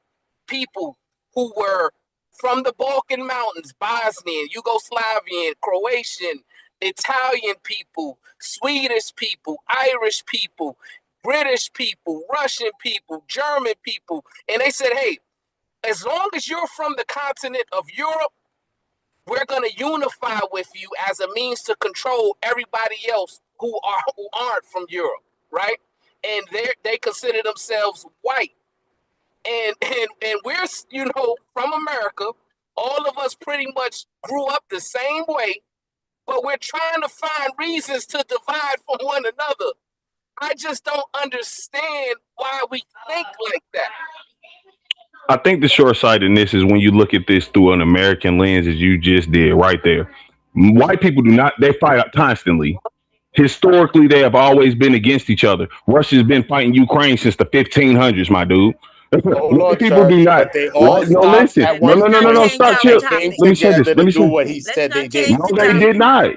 people who were from the Balkan Mountains, Bosnian, Yugoslavian, Croatian, Italian people, Swedish people, Irish people, British people, Russian people, German people. And they said, hey, as long as you're from the continent of Europe, we're going to unify with you as a means to control everybody else who aren't from Europe, right? And they consider themselves white. And we're from America. All of us pretty much grew up the same way, but we're trying to find reasons to divide from one another. I just don't understand why we think like that. I think the short sightedness is when you look at this through an American lens, as you just did right there. White people do not, they fight constantly. Historically, they have always been against each other. Russia's been fighting Ukraine since the 1500s, my dude. Hold White on, people sir. do not. But they all Right? No, stopped listen. at No, one no, Let's no, no, not no. point change Stop, our chill. and came topic. Let me say this. together Let to me do say. what he Let's said they not change did. No, the they topic. did not.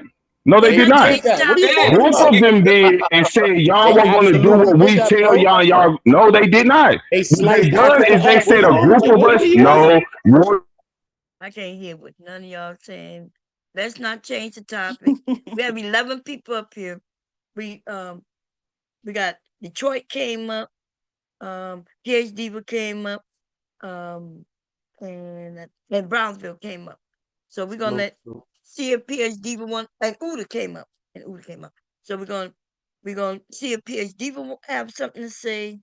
No, they They did Let's not not. change did the that. What are you topic. A talking group about? of them did and said, y'all They weren't going to do absolutely what did we that, tell bro. y'all. No, they did not. They What they sliced done Africa is they off. said What's a wrong with group you? of What us. are you at? No, I can't hear what none of y'all saying. Let's not change the topic. We have 11 people up here. We got Detroit came up. PhD Diva came up. And Brownsville came up. So we're gonna see if PhD Diva one and Uda came up. So we're gonna see if PhD Diva will have something to say.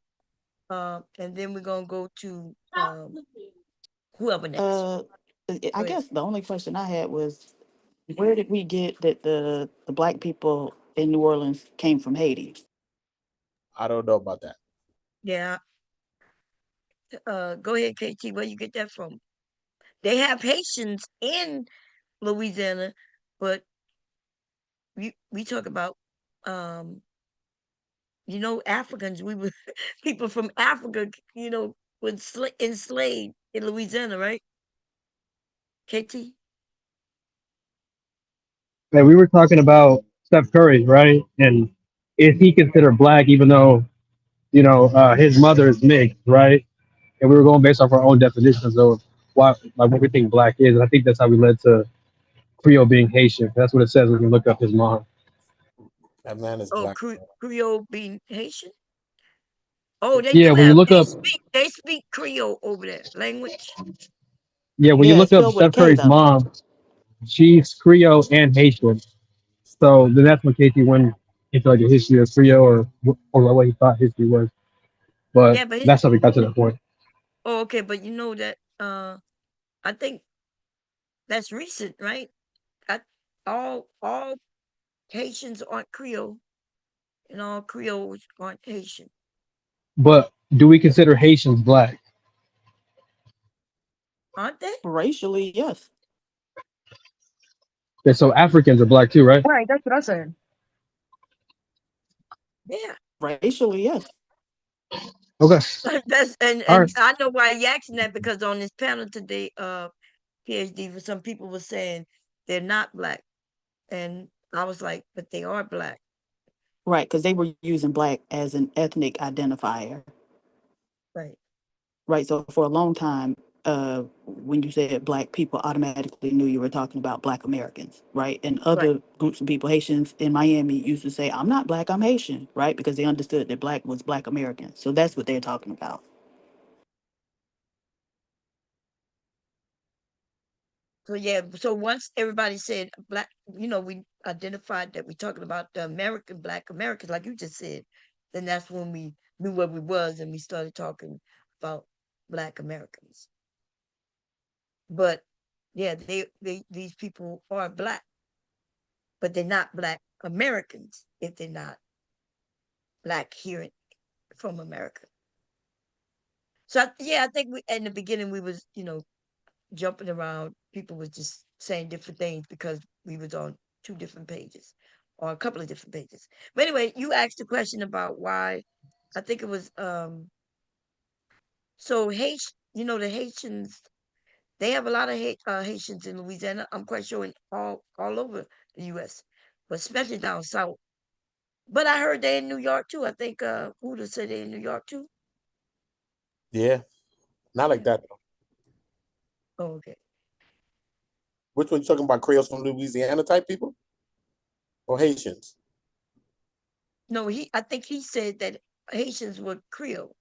And then we're gonna go to Whoever next. I Go ahead. guess the only question I had was, where did we get that the black people in New Orleans came from Haiti? I don't know about that. Yeah. Go ahead, KT. Where you get that from? They have Haitians in Louisiana, but we talk about Africans. We were people from Africa, was enslaved in Louisiana, right? KT. And we were talking about Steph Curry, right? And is he considered black, even though his mother is mixed, right? And we were going based off our own definitions of what we think black is, and I think that's how we led to Creole being Haitian. That's what it says when you look up his mom. That man is Oh, black. Creole being Haitian. Oh, they Yeah, do when you have. look up, They speak Creole over there. Language. yeah, when you Yeah, look it's up spelled with a Steph K Curry's though. mom, she's Creole and Haitian. So then that's when Casey went into like the history of Creole or what he thought history was. But Yeah, but that's how we got to that point. Oh, okay, but you know that I think that's recent, right? All Haitians aren't Creole, and all Creoles aren't Haitian. But do we consider Haitians black? Aren't they? Racially, yes. Yeah, so Africans are black too, right? Right, that's what I said. Yeah. Racially, yes. Okay. That's All and right. I know why you're asking that, because on this panel today, PhD, for some people were saying they're not black, and I was like, but they are black. Right, because they were using black as an ethnic identifier. Right. Right. So for a long time, when you said black people, automatically knew you were talking about black Americans, right? And Right. other groups of people, Haitians in Miami, used to say, "I'm not black, I'm Haitian," right? Because they understood that black was black American. So that's what they're talking about. So yeah, so once everybody said black, we identified that we're talking about the American black Americans, like you just said, then that's when we knew where we was and we started talking about black Americans. But yeah, these people are black, but they're not black Americans if they're not black here from America. So I think in the beginning we was, jumping around. People was just saying different things because we was on two different pages or a couple of different pages. But anyway, you asked a question about why. I think it was so the Haitians, they have a lot of Haitians in Louisiana. I'm quite sure in all over the US, but especially down south. But I heard they in New York too. I think Huda said they in New York too. Yeah, not like that though. Oh, okay. Which one you talking about? Creoles from Louisiana type people, or Haitians? No, I think he said that Haitians were Creole.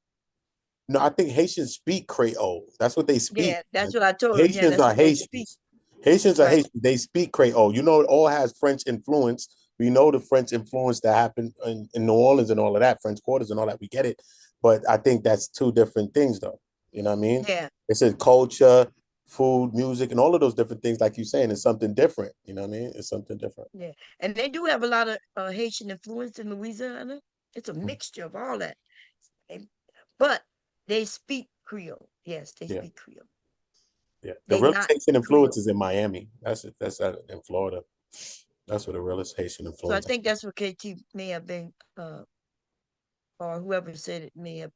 No, I think Haitians speak Creole. That's what they speak. Yeah, that's what I told him. Yeah, Haitians that's are what they speak. Haitians. Haitians are Right. Haitians. They speak Creole. It all has French influence. We know the French influence that happened in New Orleans and all of that, French quarters and all that. We get it. But I think that's two different things, though. You know what I mean? Yeah. It's a culture, food, music, and all of those different things, like you're saying, it's something different. You know what I mean? It's something different. Yeah, and they do have a lot of Haitian influence in Louisiana. It's a mixture of all that, but they speak Creole. Yes, they Yeah. speak Creole. Yeah. The They real not Haitian Creole. influence is in Miami. That's in Florida. That's where the realest Haitian So I influence. think that's what KT may have been, or whoever said it may have,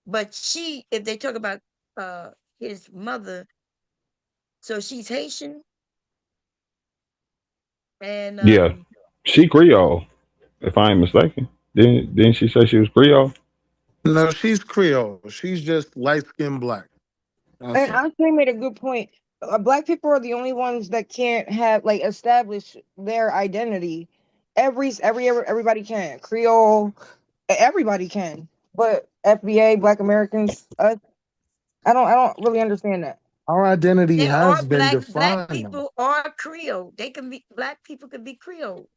But if they talk about his mother, so she's Haitian, and Yeah, she Creole, if I ain't mistaken. Didn't she say she was Creole? No, she's Creole. She's just light skinned black. That's And it. Andre made a good point. Black people are the only ones that can't have establish their identity. Everybody can. Creole, everybody can. But FBA, Black Americans, I don't really understand that. Our identity there are has been black defined. people are Creole. Black people can be Creole.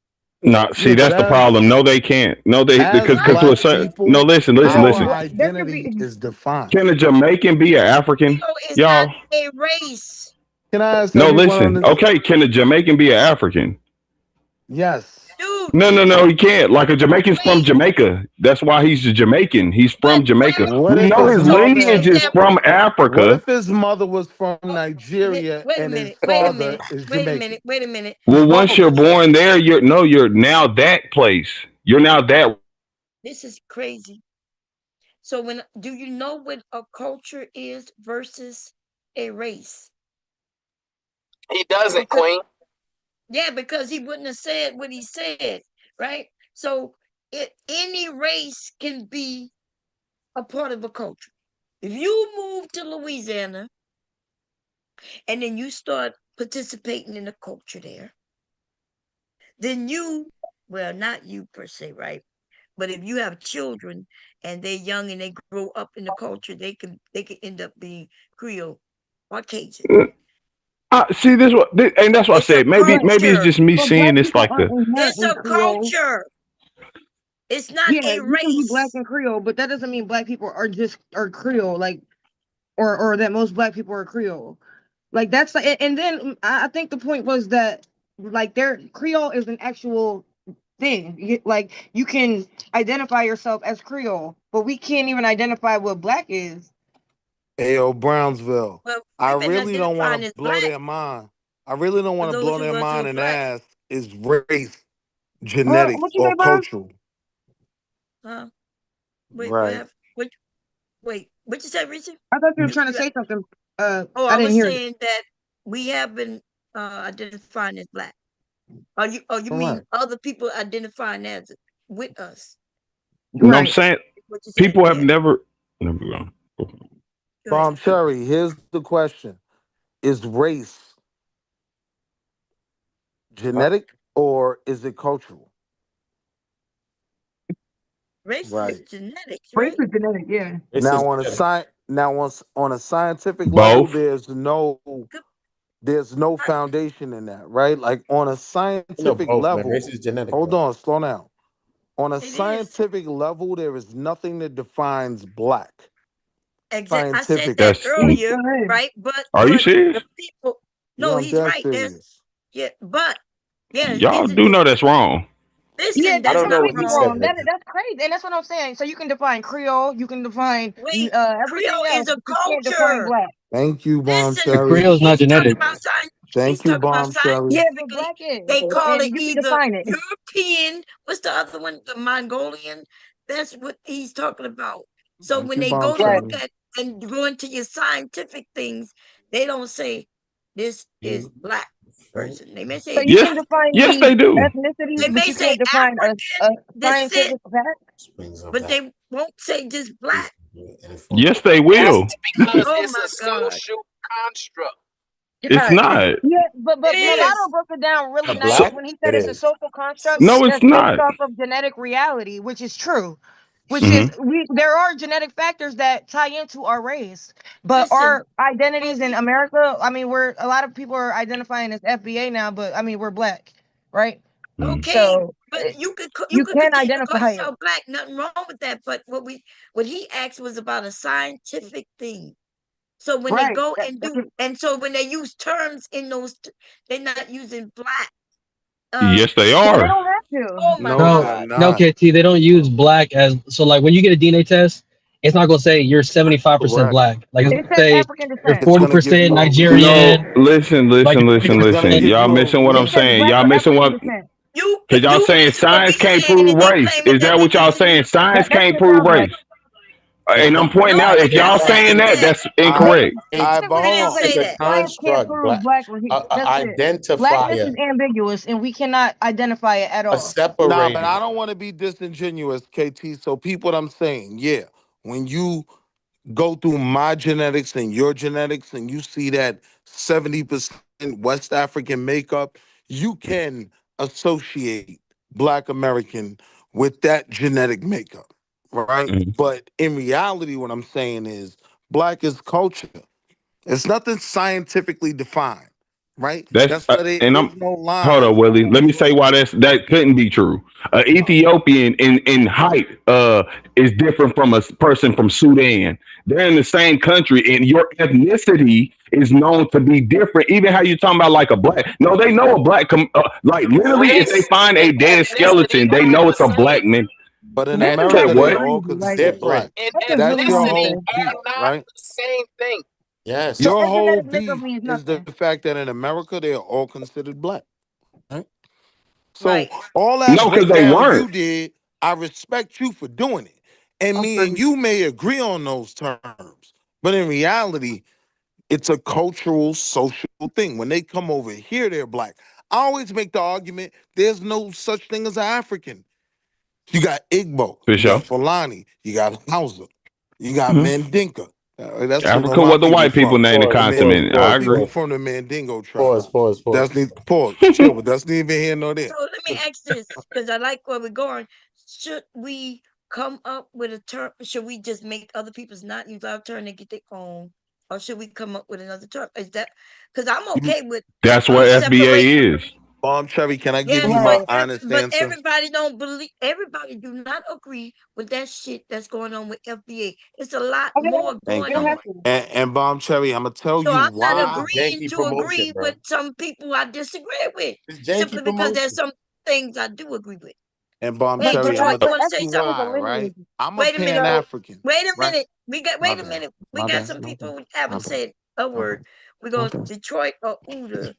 No, see, Yeah, but that's the problem. No, they can't. No, they as because to a black certain. No, people, listen, listen, Yeah, listen. our there could be. identity is defined. Can a Jamaican be an African, Creole is not y'all? a race. Can I ask No, everyone on listen. this? Okay, can a Jamaican be an African? Yes. Dude, No, no, no, he can't. Like a Jamaican's from wait, Jamaica. That's why he's a Jamaican. He's but from Jamaica. What We if know his his so is lineage mother? is that from What Africa. if his mother was from oh, Nigeria wait a and his minute, wait a father minute, is wait a Jamaican? minute, wait a minute. Well, once you're Both. born there, you're now that place. You're now that. This is crazy. So when do you know what a culture is versus a race? He doesn't, Because Queen. yeah, because he wouldn't have said what he said, right? So any race can be a part of a culture. If you move to Louisiana and then you start participating in the culture there, then well, not you per se, right? But if you have children and they're young and they grow up in the culture, they can end up being Creole or Cajun. See and that's what I It's a said. Maybe it's culture. just me But seeing black this people like aren't the. It's inherently a Creole. culture. It's not Yeah, a you can be black race. and Creole, but that doesn't mean black people are Creole, like or that most black people are Creole. Like that's and then I think the point was that like their Creole is an actual thing. Like you can identify yourself as Creole, but we can't even identify what black is. Ayo, Brownsville. Well, I we've been really don't want identifying to as blow black their mind. I really don't for want to those blow who their are mind still and black. ask is race, genetics, What you or say, bro? cultural. Huh? Wait, what Right. happened? Wait, what you said, Richard? I thought you were You, trying to you, say something. oh, I I didn't was hear you. saying that we have been identifying as black. You mean Correct. other people identifying as with us? You know what I'm Right. saying? What you saying? People have Yeah. never. Never gone. Go Bomb ahead. Cherry, here's the question. Is race genetic or is it cultural? Race Right. is genetics, Race right? is genetic, yeah. This is Now on a genetic. on a scientific level, Both. there's no Right. foundation in that, right? Like on a No, scientific both, man. level, Race is genetic, hold bro. on, slow down. On a It is. scientific level, there is nothing that defines black. I said Scientifically. that That's. earlier, right? Are you But serious? the people. Yeah, No, I'm he's dead right. serious. Y'all do know that's wrong. Yeah, Listen, I that's that's don't know not what he completely said. wrong. wrong. That's crazy, and that's what I'm saying. So you can define Creole, you can define Wait, everything Creole else, is a but you can't define culture. black. Thank you, Bomb Listen, The Cherry. Creole's not he's talking genetic. about science. He's Thank you, talking about Bomb Cherry. Yeah, but scientifically. black is, They call it and you can either define it. European. What's the other one? The Mongolian. That's what he's talking about. So Thank when you, they Bomb go to Right. look Cherry. at and go into your scientific things, they don't say this is black person. They may So say you Yes, can define yes, these they do. ethnicities, they but may you say can't define a African descent, scientific fact. but they won't say just black. Yes, they That's will. because Oh it's my a God. social construct. It's God. not. Yeah, but It Mulatto is. broke it down really A nice black? when he It said it's a is. social construct No, it's that's based not. off of genetic reality, which is true. Which Hmm. is there are genetic factors that tie into our race, but Listen, our identities in America, I mean, we're a lot of people are identifying as FBA now, but I mean we're black, right? okay, So but you could you can continue to call identify it. yourself black. Nothing wrong with that. But what he asked was about a scientific thing. So when they Right. go and so when they use terms in those, they're not using black. Yes, they They are. don't have to. Oh my No, they're God. No, not. KT, they don't use black as so like when you get a DNA test, it's not gonna say you're 75% Correct. black. Like it's It gonna says say African you're descent. It's gonna give 40% you a No, region. Nigerian. listen, Like listen, listen, It's gonna listen. give Y'all you a missing what I'm It says region. saying. black Y'all or missing African what? descent. Cause y'all You saying missing what science we can't saying, prove and they race. claiming Is that that we what y'all using. saying? Science That's what can't it prove sounds like. race. And I'm pointing No, out they if didn't y'all say saying that, that. that's I incorrect. but They hold didn't on. It's say a that. Science can't construct, prove black. black. That's it. Blackness is Identifier, ambiguous, and we cannot identify it at a all. Nah, but separator. I don't want to be disingenuous, KT. So peep what I'm saying. Yeah. When you go through my genetics and your genetics and you see that 70% West African makeup, you can associate Black American with that genetic makeup, right? Mhm. But in reality, what I'm saying is Black is culture. It's nothing scientifically defined, right? That's That's why there and is I'm no hold on, line. Willie. Let me say why that couldn't be true. Ethiopian in height is different from a person from Sudan. They're in the same country, and your ethnicity is known to be different. Even how you talking about like a black? No, they know a black. Like literally, if they Race find a and dead ethnicity skeleton, they are know the it's a black same. man. But in This is Say kind America, of they what? all crazy. Like, considered Different. black. And that's just That's really your ethnicity whole nothing. beef, are not right? the same thing. Yes. So Your whole epigenetic makeup beef means is the nothing. fact that in America they are all considered black. Right? So Right. all that No, because they breakdown weren't. you did, I respect you for doing it. And me and Agreed. you may agree on those terms, but in reality, it's a cultural, social thing. When they come over here, they're black. I always make the argument there's no such thing as an African. You got Igbo, For you got sure. Fulani, you got Hausa, you got Mhm. Mandinka. That's where Africa my was the people white people from. named the The continent. I agree. people from the Mandingo tribe. Pause. That's neither pause, chill, but that's neither here nor there. So let me ask this, because I like where we're going. Should we come up with a term? Should we just make other people's not use our term and get their own? Or should we come up with another term? Is that because I'm You- okay with That's what separate? FBA is. Bomb Cherry, can I give Yes, you but my honest answer? everybody don't believe. Everybody do not agree with that shit that's going on with FBA. It's a lot Okay, more Thank going they don't you. have on. to. And Bomb Cherry, I'm gonna tell So you I'm not It's why. agreeing janky to promotion, agree bro. with some people I disagree with, It's janky simply because there's promotion. some things I do agree with. And Bomb Hey, Cherry, I'm Detroit, gonna you But want to tell say you FBA something? is a why, right? lineage. I'm a Wait a minute. Pan So African, Wait a right? minute. My Wait a bad. minute. We My got bad. some My bad. people who My haven't bad. said a My word. bad. We're My going bad. Detroit or Uda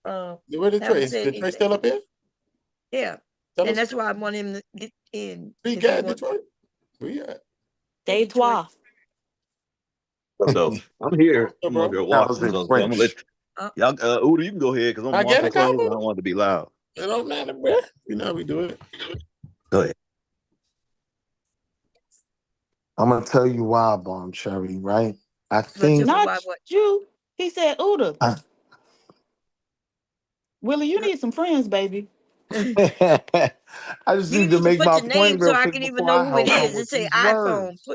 Where Detroit? haven't Is said Detroit anything. still up here? Yeah. Tell And us. that's why I want him to get in Speak if he at wants Detroit. Where you at? Day Detroit. trois. So I'm here. Oh, I'm over bro. here That was washing, in so I'm gonna let French. y'all. Udo, you can go ahead because I'm I get washing it, clothes Cabo. and I don't want it to be loud. It don't matter, bro. You know how we do it. Go ahead. I'm gonna tell you why, Bomb Cherry, right? I But tell think me Not why what? you. He said Uda. I, Willie, you need some friends, baby. I just You need to need to make put my your name point so real I quick can even before know I who it help is. him It with say these iPhone. words.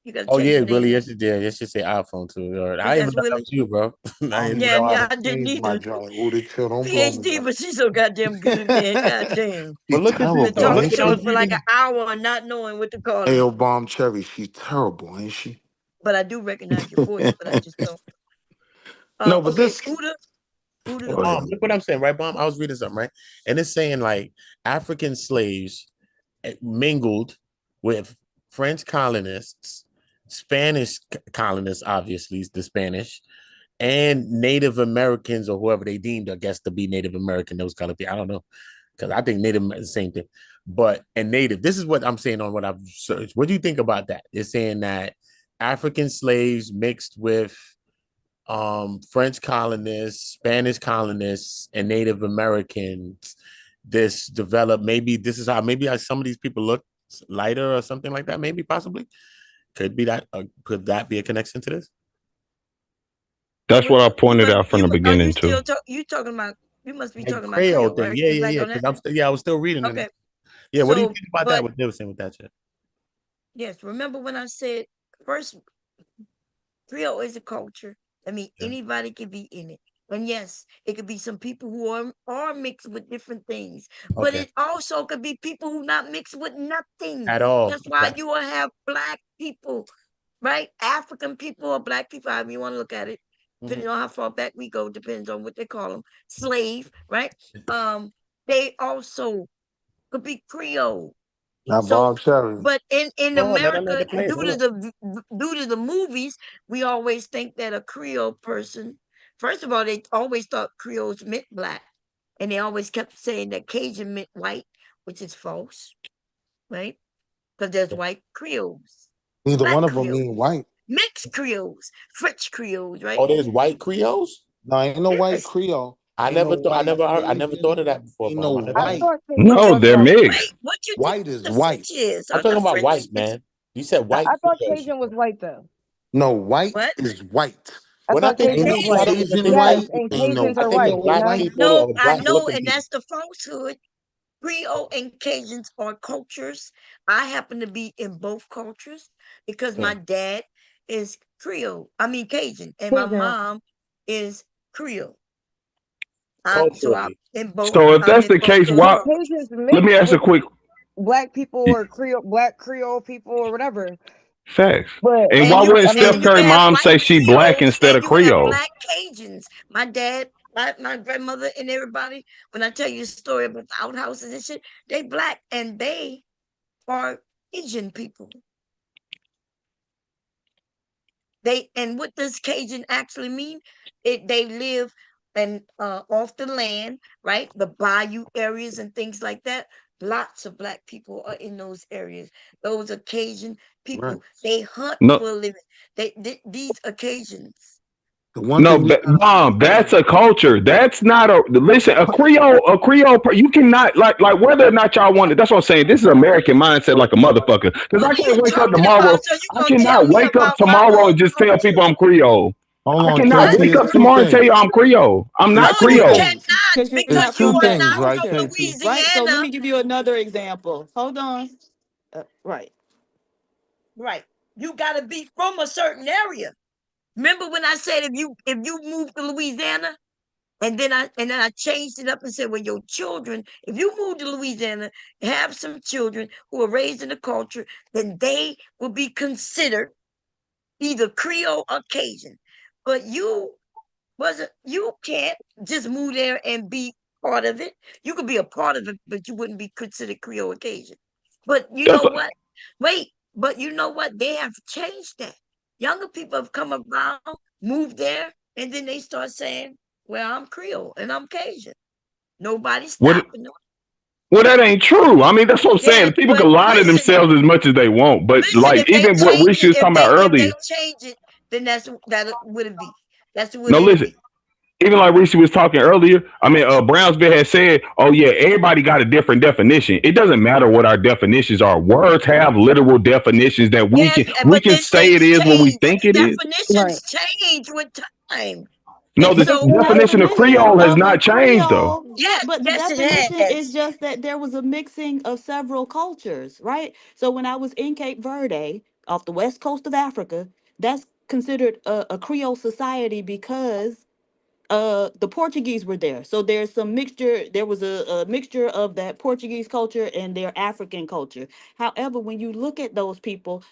You gotta Oh change yeah, the Willie. name. Yes, should say iPhone too. Is I that even thought that Willie? was you, bro. I I don't ain't even Yeah, know how yeah, to I didn't change my either. joint. Uda, chill, don't blow me PhD, up. but she's so goddamn good, man. God damn. She's But look at this Been though. terrible, talking Look ain't what to I me was she? for like an reading. hour and not knowing what to call her. Ayo, Bomb Cherry, she's terrible, ain't she? But I do recognize your voice, but I just don't. No, but Okay, this. Uda Hey, go. Go ahead. Look what I'm saying, right, Bomb? I was reading something, right? And it's saying like African slaves mingled with French colonists, Spanish colonists, obviously the Spanish, and Native Americans or whoever they deemed, I guess, to be Native American. Those kind of people. I don't know, because I think Native is the same thing. But and Native, this is what I'm saying on what I've searched. What do you think about that? It's saying that African slaves mixed with French colonists, Spanish colonists, and Native Americans. This developed. Maybe this is how. Maybe some of these people look lighter or something like that. Maybe possibly could be that. Could that be a connection to this? That's what I pointed out from the Are you beginning too. still you talking about? You must be Like talking about Creole Creole, thing. right? Yeah, You yeah, back yeah. on Because that? I was still reading in Okay. that. Yeah. What do you So, think about that? but What they were saying with that shit? yes, remember when I said first Creole is a culture. I mean, Yeah. anybody can be in it. And yes, it could be some people who are mixed with different things, but Okay. it also could be people who not mixed with nothing. At all. That's why Right. you will have black people, right? African people or black people, however you want to look at it, depending on how far back we go, depends on what they call them, slave, right? They also could be Creole. Now, So, Bomb Cherry. but in Oh, let them know America, the place. Hold up. due to the movies, we always think that a Creole person, first of all, they always thought Creoles meant black, and they always kept saying that Cajun meant white, which is false, right? Because there's white Creoles, Neither one black of them Creoles, mean white. mixed Creoles, French Creoles, right? Oh, there's white Creoles. No, ain't no white Yes. Creole. I Ain't no never thought. white I never thought Asian. of that before, Ain't no Bomb. I never I heard white. that. thought Cajun No, was they're white. Wait, mixed. what you think White is the white. French is? I'm Or the talking about French? white, man. You said white I thought Creoles. Cajun was white though. No, white What? is white. I When I thought think Ain't Cajun no was Cajun, I white. don't think Cajun just white Yes, white. and people. Ain't no Cajuns I are think white of white. You black know. white. people No, or I black know, looking and people. that's the falsehood. Creole and Cajuns are cultures. I happen to be in both cultures because Yeah. my dad is Creole. I mean Cajun, and my Cajun. mom is Creole. culturally. in both. So if I'm that's in the both case, those why? cultures. Caucasians Let me mix ask a with quick black people or black Creole people or whatever. facts. But And And why you wouldn't I Steph and mean, you Curry have mom white say she black Creoles instead and of you have Creole? black Cajuns. My dad, my grandmother, and everybody. When I tell you a story about the outhouses and shit, they black and they are Cajun people. And what does Cajun actually mean? They live and off the land, right? The bayou areas and things like that. Lots of black people are in those areas. Those are Cajun people. Right. They hunt No, for a living. These occasions. The one no, thing you gotta mom, that's a culture. That's not a listen. A Creole. You cannot like whether or not y'all want it. That's what I'm saying. This is American mindset, like a motherfucker. Because What I are you can't wake up talking tomorrow. about? So you I gonna tell cannot me wake up about my tomorrow own and just tell people culture? I'm Creole. hold I on, cannot Kelsey. wake What? It's up two tomorrow and tell things. you I'm Creole. I'm No, It's not It's two you Creole. things cannot because you're it's because not you two from are that things, not right, from culture, Casey? right? So let Louisiana. me give you another example. Hold on. Right. Right. You gotta be from a certain area. Remember when I said if you move to Louisiana and then I changed it up and said, well, your children, if you move to Louisiana, have some children who are raised in the culture, then they will be considered either Creole or Cajun. But you can't just move there and be part of it. You could be a part of it, but you wouldn't be considered Creole or Cajun. But you That's know what? Wait, but you know what? They have changed that. Younger people have come around, moved there, and then they start saying, well, I'm Creole and I'm Cajun. Nobody's what. stopping them. Well, that ain't true. I mean, that's what I'm Yeah, saying. People but can lie to listen, themselves as much as they want, but listen, like if they even what change Rishi it, was talking about if they earlier. change it, then that would it be. That's what No, it'll listen. be. Even like Rishi was talking earlier, I mean, Brownsville had said, "Oh yeah, everybody got a different definition. It doesn't matter what our definitions are. Words have literal definitions that Yes, we but can then say it things is what we change. think it is." right. Definitions change with time. No, And the But they so still what have definition of Definition Creole has of a not changed though. Creole, yeah, but the yes, it definition is has. just that there was a mixing of several cultures, right? So when I was in Cape Verde, off the west coast of Africa, that's considered a Creole society because the Portuguese were there. So there's some mixture, there was a mixture of that Portuguese culture and their African culture. However, when you look at those people,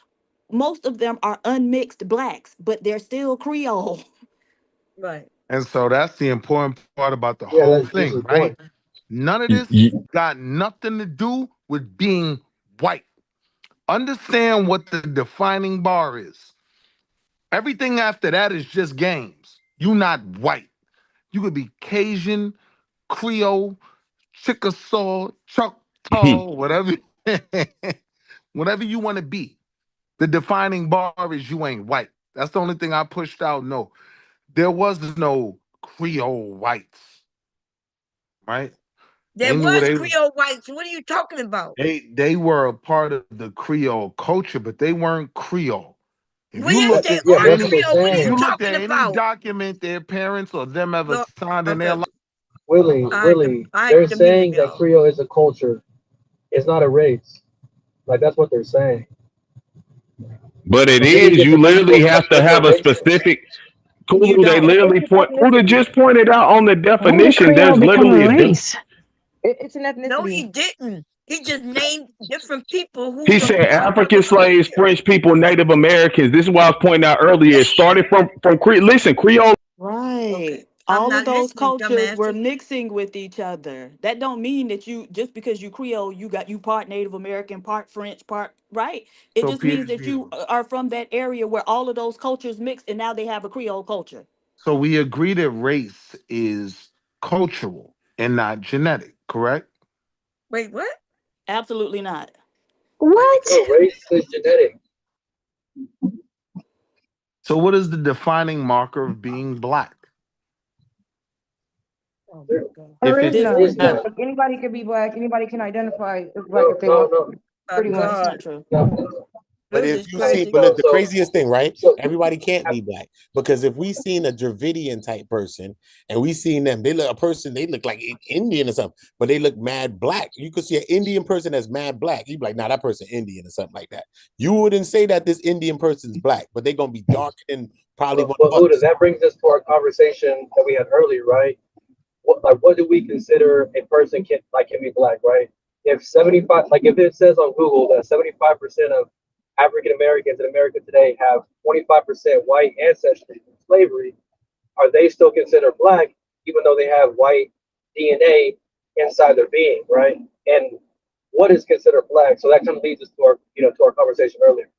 most of them are unmixed blacks, but they're still Creole. Right. And so that's the important part about the Yeah, whole that's thing, Jesus' right? point. None of Y- this y- got nothing to do with being white. Understand what the defining bar is. Everything after that is just games. You not white. You could be Cajun, Creole, Chickasaw, Choctaw, whatever, whatever you want to be. The defining bar is you ain't white. That's the only thing I pushed out. No, there was no Creole whites, right? There They knew what was Creole whites. What are you talking about? they were a part of the Creole culture, but they weren't Creole. If Well, you yes, looked they at Yeah, are that's any, what they're Creole. What are if you you saying. looked talking at any about? document their parents or them ever No, signed in their okay. life, I They're have to mute saying that y'all. Creole is a culture. It's not a race. Like that's what they're saying. But it But then you is. get You to literally Mexico, have to then they're have a racist. specific. You Kulu, they don't. literally It's an point. Kuda ethnicity. just pointed out on the When did definition. Creole There's become literally a a race? It's an No, he ethnicity. didn't. He just named different people who He was a said part of African the slaves, culture. French people, Native Americans. This is what I was pointing out earlier. It started from Creole. Listen, Creole. Right. Okay. I'm All of not those listening, cultures were dumbasses. mixing with each other. That don't mean that you just because you Creole, you part Native American, part French, part right. It so just means that PhD. you are from that area where all of those cultures mix and now they have a Creole culture. So we agree that race is cultural and not genetic, correct? Wait, what? Absolutely not. What? No, race is genetic. So what is the defining marker of being black? Oh There, my God. There If is it's there none. is genetic, none. Like anybody could be black. Anybody can identify as black No, if they no, want. no, My Pretty much. That's God. not true. no. But This if is you see, crazy. but look, the So, craziest thing, right? so Everybody can't be black because if we seen a Dravidian type person and we seen them, they look a person, they look like Indian or something, but they look mad black. You could see an Indian person that's mad black. You'd be like, nah, that person Indian or something like that. You wouldn't say that this Indian person's black, but they're gonna be darker than probably one but of Huda, us. that brings us to our conversation that we had earlier, right? what do we consider a person can be black, right? If 75, like if it says on Google that 75% of African Americans in America today have 25% white ancestry from slavery, are they still considered black even though they have white DNA inside their being, right? And what is considered black? So that kind of leads us to our conversation earlier.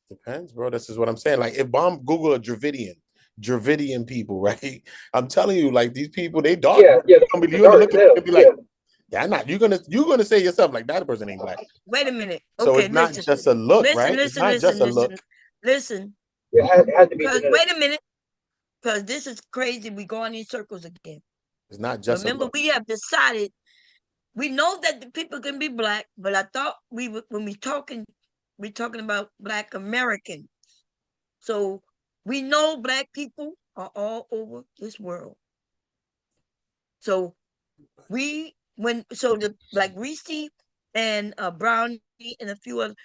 Depends, bro. This is what I'm saying. Like if bomb Google a Dravidian people, right? I'm telling you, like these people, they dark. Yeah, You're gonna look at them and be like, yeah, not you're gonna say yourself like that person ain't black. Wait a minute. So Okay, it's not listen. just a look, Listen, right? It's listen, not just a listen, look. listen. It had to be Because genetic. wait a minute. Because this is crazy. We go in these circles again. It's not just a Remember, look. we have decided. We know that the people can be black, but I thought when we're talking about Black Americans. So we know black people are all over this world. So like Reese and Brownie and a few others,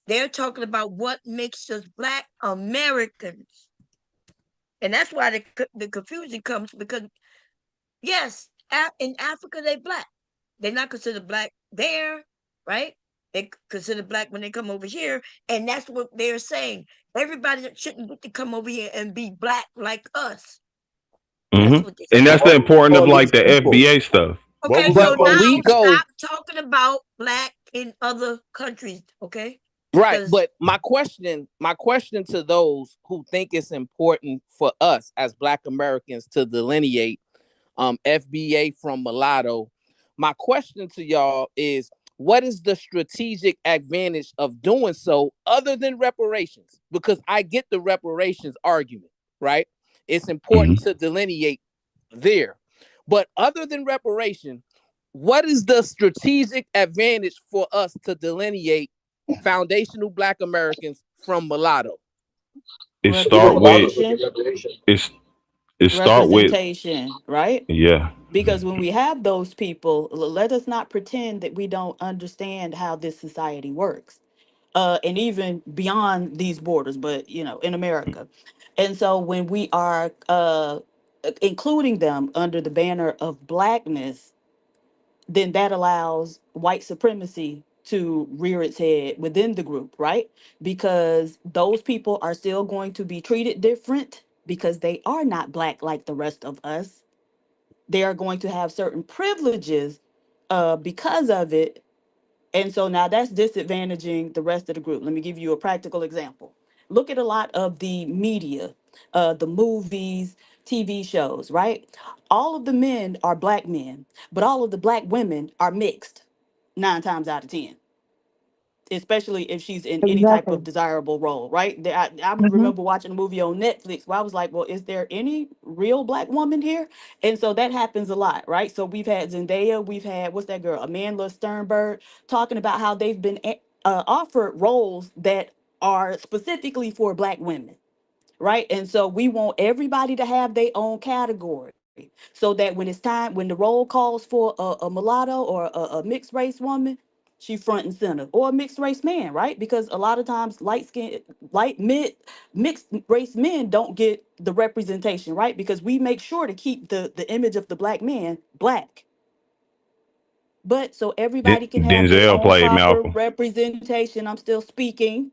they're talking about what makes us Black Americans. And that's why the confusion comes, because yes, in Africa they black. They're not considered black there, right? They consider black when they come over here, and that's what they're saying. Everybody shouldn't get to come over here and be black like us. That's what they're And saying. that's the important of like the FBA stuff. Okay, so now stop talking about black in other countries, okay? Right, 'Cause- but my question to those who think it's important for us as Black Americans to delineate FBA from mulatto, my question to y'all is, what is the strategic advantage of doing so other than reparations? Because I get the reparations argument, right? It's important to delineate there. But other than reparation, what is the strategic advantage for us to delineate foundational Black Americans from mulatto? It start with representation, right? Yeah. Because when we have those people, let us not pretend that we don't understand how this society works. And even beyond these borders, but in America. And so when we are including them under the banner of blackness, then that allows white supremacy to rear its head within the group, right? Because those people are still going to be treated different because they are not black like the rest of us. They are going to have certain privileges because of it. And so now that's disadvantaging the rest of the group. Let me give you a practical example. Look at a lot of the media, the movies, TV shows, right? All of the men are black men, but all of the black women are mixed 9 times out of 10. Especially if she's in any type of desirable role, right? I remember watching a movie on Netflix where I was like, well, is there any real black woman here? And so that happens a lot, right? So we've had Zendaya, we've had, what's that girl, Amanda Sternberg, talking about how they've been offered roles that are specifically for black women, right? And so we want everybody to have their own category, so that when it's time, when the role calls for a mulatto or a mixed race woman, she front and center, or a mixed race man, right? Because a lot of times mixed race men don't get the representation, right? Because we make sure to keep the image of the black man black. But so everybody can have their Denzel own played proper Malcolm. representation. I'm still speaking.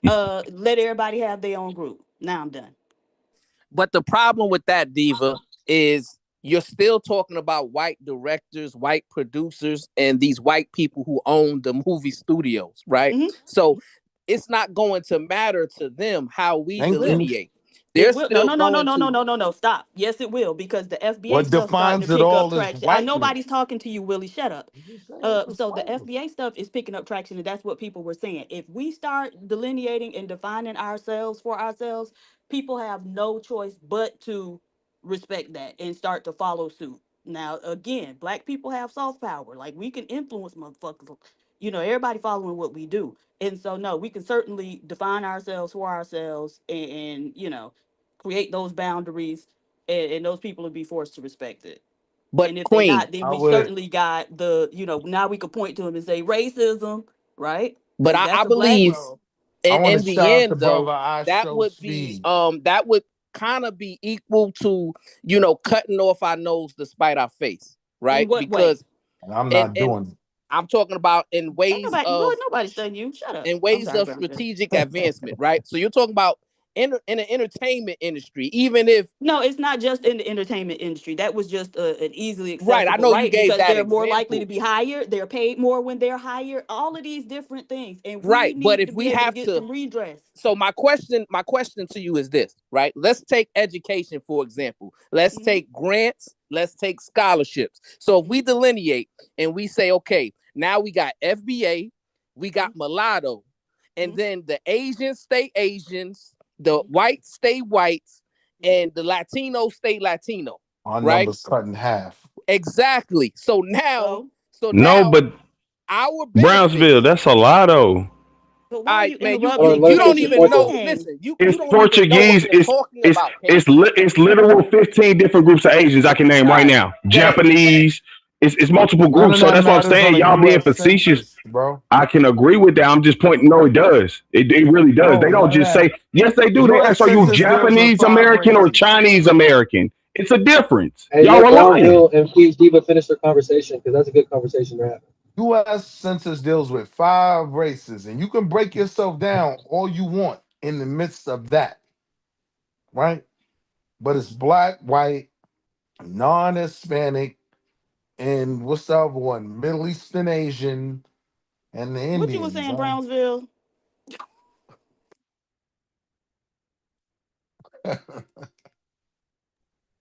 Let everybody have their own group. Now I'm done. But the problem with that, Diva, is you're still talking about white directors, white producers, and these white people who own the movie studios, right? So it's not going to matter to them how we delineate. They're It will. still No. Stop. Yes, it will, because the FBA What stuff starting defines to it pick up all is traction. whiteness. Nobody's talking to you, Willie. Shut up. So the FBA stuff is picking up traction, and that's what people were saying. If we start delineating and defining ourselves for ourselves, people have no choice but to respect that and start to follow suit. Now, again, black people have soft power. Like, we can influence motherfuckers. Everybody following what we do. And so, no, we can certainly define ourselves for ourselves and create those boundaries, and those people will be forced to respect it. But And if they Queen, not, then we certainly got now we could point to them and say racism, right? But 'Cause I that's a black believe role. I want in to the shout out end, to though, brother I that Show would Speed. be that would kind of be equal to, cutting off our nose to spite our face, right? In what way? Because And I'm not doing it. I'm talking about in Ain't ways nobody, of Lord, nobody's studying you. Shut up. in I'm ways sorry, of Brownsville. strategic advancement, right? So you're talking about in the entertainment industry, even if No, it's not just in the entertainment industry. That was just an easily right, I accessible, know you right? gave Because that they're more likely to example, be hired. They're paid more when they're hired. All of these different things, and we right? But need if to we be able to have get to, some redress. so my question to you is this, right? Let's take education, for example. Let's Mhm. take grants, let's take scholarships. So if we delineate and we say, okay, now we got FBA, we got mulatto, and then the Asians stay Asians, the whites stay whites, and the Latinos stay Latino, Our right? numbers cut in half. Exactly. So now No, but our Brownsville, benefits. that's a lot though. But why are you Man, interrupting? you Let him don't finish his even point, know. though. Listen, you It's don't even know what Portuguese. you're talking about, King. It's literal 15 different groups of Asians I can name right now. Japanese. It's multiple None groups. of So that that's what I'm matters on saying. a Y'all being U.S. facetious. census, bro. I can agree with that. I'm just pointing. No, it does. It really does. No, They don't none of just that. say yes. They do. They U.S. ask, "Are you census deals with Japanese 5 American or races. Chinese American?" It's a difference. Hey, Y'all let are lying. Brownsville and Peach Diva finish their conversation because that's a good conversation they're having. U.S. census deals with 5 races, and you can break yourself down all you want in the midst of that, right? But it's black, white, non-Hispanic, and what's the other one? Middle Eastern Asian, and the What you were Indians. saying, Brownsville?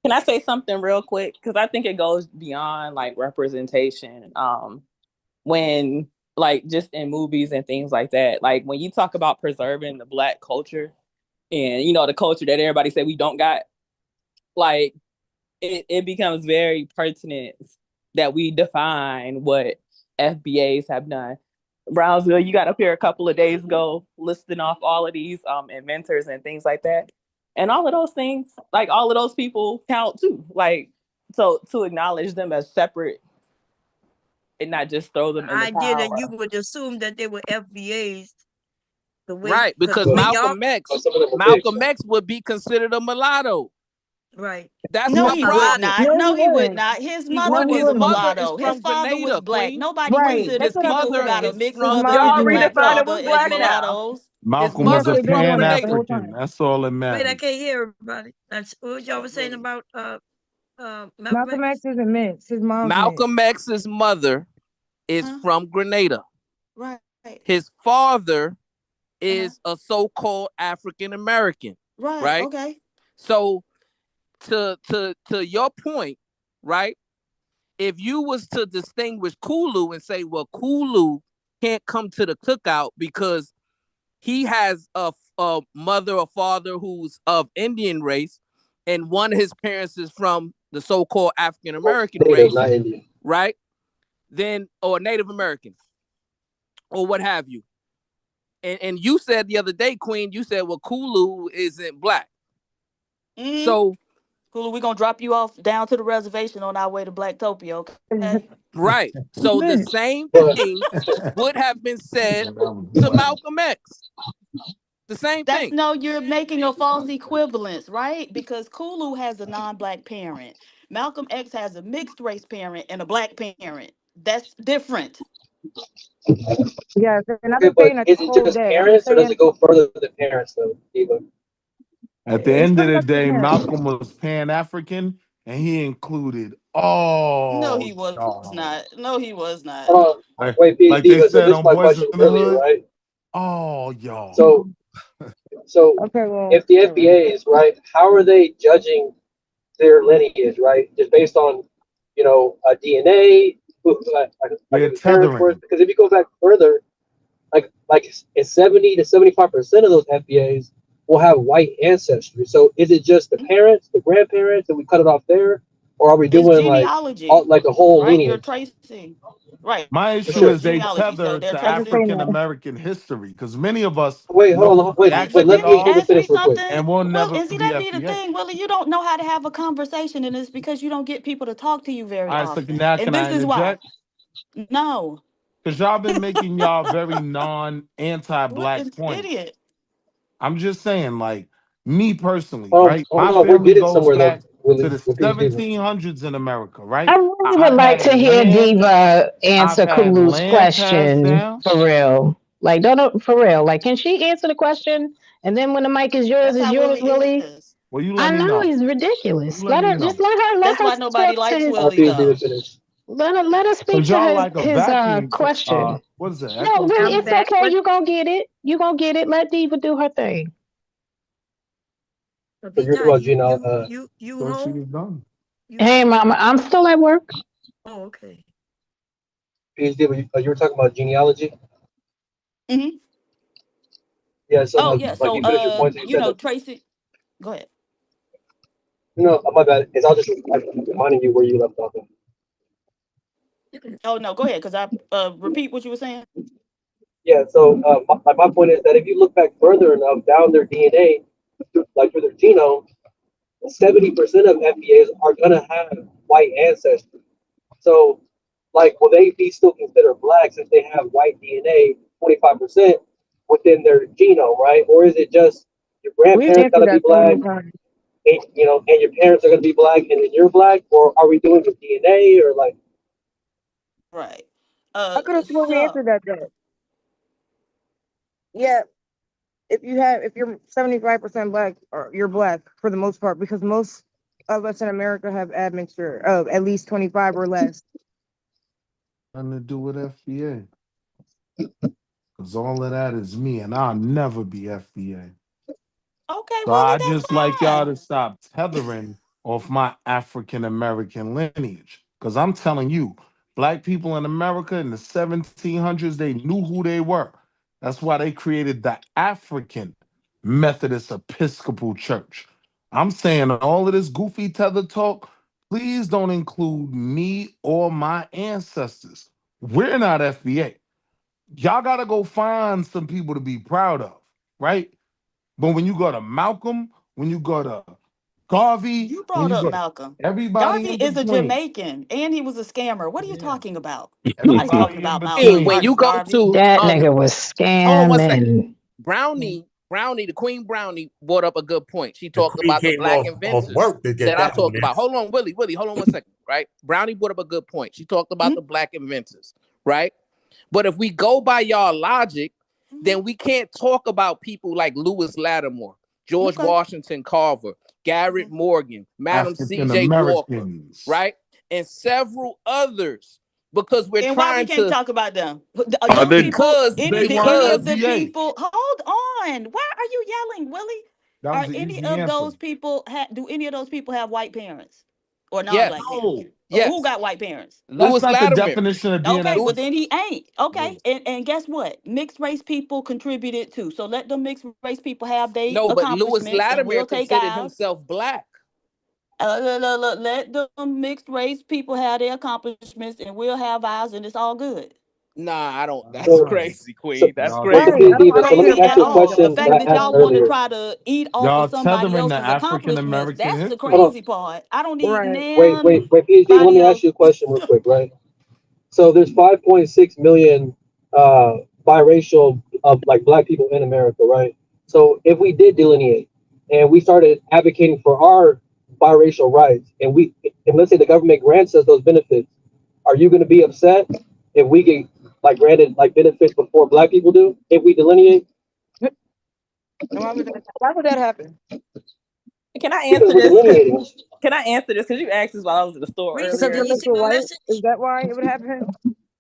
Can I say something real quick? Because I think it goes beyond like representation. When like just in movies and things like that, like when you talk about preserving the Black culture and the culture that everybody said we don't got, like it becomes very pertinent that we define what FBAs have done. Brownsville, you got up here a couple of days ago listing off all of these inventors and things like that. And all of those things, like all of those people count too. Like, so to acknowledge them as separate and not just throw them in the idea that pile. you would assume that they were FBAs. The way, Right, because the way y'all, Malcolm X would be considered a mulatto. right? That's No, my he would problem. not. No, he would not. His He mother would. was His a mother is mulatto. His from father was Grenada, black. Queen. Nobody considers His people who mother got a is mixed from mother and a black Grenada. father as mulattoes. His Malcolm was mother a is from Grenada. Pan-African. That's all that Wait, I matters. can't hear everybody. That's what y'all was saying about Malcolm X isn't mixed. His mom's Malcolm X's mother is from Grenada. Right. His father is a so-called African American. Right. Okay. So to your point, right? If you was to distinguish Kulu and say, well, Kulu can't come to the cookout because he has a mother or father who's of Indian race, and one of his parents is from the so-called African American race, not Indian. right? Then, or Native American, or what have you. And you said the other day, Queen, you said, well, Kulu isn't Black. So, Kulu, we're gonna drop you off down to the reservation on our way to Blacktopia, okay? right. So the same thing would have been said to Malcolm X. The same thing. No, you're making a false equivalence, right? Because Kulu has a non-black parent. Malcolm X has a mixed race parent and a black parent. That's different. Yes, and I'm Okay, not but saying that is the it whole just day. I'm parents, or does saying it go further than parents, though, Diva? At the it's end of pretty the much the day, parents. Malcolm was Pan-African, and he included No, all he was y'all. not. No, he was not. Hold on. Like, Wait, Peach like they Diva, so said this is on my Boys in question the earlier, Hood, right? all y'all. So Okay, well, if the FBAs, right, how are they judging their lineage, right? Just based on, DNA, They're who the parents were. tethering. Because if you go back further, it's 70 to 75% of those FBAs will have white ancestry. So is it just the parents, the grandparents, and we cut it off there, or are we It's doing genealogy, like a whole right? You're lineage? tracing. Right. My It's issue is they genealogy. So tether they're to I just say tracing. African no. American history because many of us Wait, know hold on, who we wait, But actually let didn't Peach you are Diva ask me finish real quick. something? and will Well, never and see, be that be the FBA. thing, Willie. You don't know how to have a conversation, and it's because you don't get people to talk to you very All right, so often. now And can this I is why. interject? No. Because y'all been making y'all very What anti-black an points. idiot. I'm just saying, like, Me personally, Hold right? on, My hold on. We're family getting goes somewhere though, back to Willie, the with PhD. 1700s in America, I right? really would I've like had to hear land. Diva I've answer had Kulu's land passed question down. for real. Like, don't for real. Like, can she answer the question? And then when the mic is yours, That's is how yours, Willie Willie. is. Well, you I let me know know. he's You ridiculous. let Let me her know. let That's her why nobody talk to likes his All right, Willie PhD to though. finish. let her speak Cause to y'all his like a vacuum. question. What is that? No, Echo Willie, I'm chamber? it's back. okay. What? You gonna get it. You gonna get it. Let Diva do her thing. So you're talking Vita, about you So she home? was done. You Hey, home? Mama, I'm still at work. Oh, okay. PhD, you were talking about genealogy. Hmm. Yeah. So Oh yeah. like So you finished your point. So you you said know, that. Tracy, go ahead. No, my bad. It's I'll just like, reminding you where you left off. Oh no, go ahead, because I repeat what you were saying. Yeah. So my point is that if you look back further enough down their DNA, like through their genome, 70% of FBAs are gonna have white ancestry. So, like, will they be still considered black since they have white DNA, 25% within their genome, right? Or is it just your We've grandparents answered gotta be that so black, many times. and and your parents are gonna be black, and then you're black, or are we doing the DNA, or like? Right. I could have sworn we So answered that though. Yeah, if you're 75% black, or you're black for the most part, because most of us in America have admixture of at least 25 or less. Nothing to do with FBA. Cause all of that is me, and I'll never be FBA. okay, So Willie, I that's just like y'all to fine. stop tethering off my African American lineage. Because I'm telling you, black people in America in the 1700s, they knew who they were. That's why they created the African Methodist Episcopal Church. I'm saying all of this goofy tether talk, please don't include me or my ancestors. We're not FBA. Y'all got to go find some people to be proud of, right? But when you go to Malcolm, when you go to Garvey, You when brought you up go to Malcolm. everybody Garvey in is a between, Jamaican and he was a scammer. What are you talking about? Nobody's Hey, talking everybody in about hey, Malcolm when between. you versus go Garvey. to That nigga was hold on one second. scamming. Brownie, the Queen Brownie brought up a good point. She The talked queen about the came black off inventors work to get that I that one talked in. about. Hold on, Willie, hold on one second, right? Brownie brought up a good point. She talked about the black inventors, right? But if we go by y'all logic, then we can't talk about people like Lewis Lattimore, George Okay. Washington Carver, Garrett Morgan, Madam African C.J. Walker, Americans. right? And several others, because we're And why we trying can't to talk about them? Are Those they? people, They did weren't any of because the FBA. people hold on? Why are you yelling, Willie? That was Are the any easy of answer. those people do any of those people have white parents or non-black yes, parents? No, Or who yes, got white parents? that's Lewis not the Latimer. definition of being Okay, well Lewis, FBA. then he ain't. Okay, and guess what? Mixed race people contributed too. So let the mixed race people have their no, but Lewis accomplishments, and Latimer we'll take considered ours. himself black. Let the mixed race people have their accomplishments, and we'll have ours, and it's all good. Nah, I don't. That's That's So, right. crazy, Queen. so, That's Y'all so It's Right. crazy. I not PhD, don't but I so don't let hear me crazy the ask at you a problem with all. that. The question that fact I that asked y'all tethering, want to earlier. try to eat off y'all of somebody tethering the else's African accomplishments, American that's the history. crazy part. I don't need Right. Wait, PhD, let nobody me ask else. you a question real quick, right? So there's 5.6 million biracial of like black people in America, right? So if we did delineate and we started advocating for our biracial rights, and let's say the government grants us those benefits, are you going to be upset if we get like granted like benefits before black people do if we delineate? And why would that happen? Can I Because answer we're this? delineating. Can I answer this? Because you asked this while I was in the store Reese, Because earlier. you're did you see mixed with my white? message? Is that why it would happen?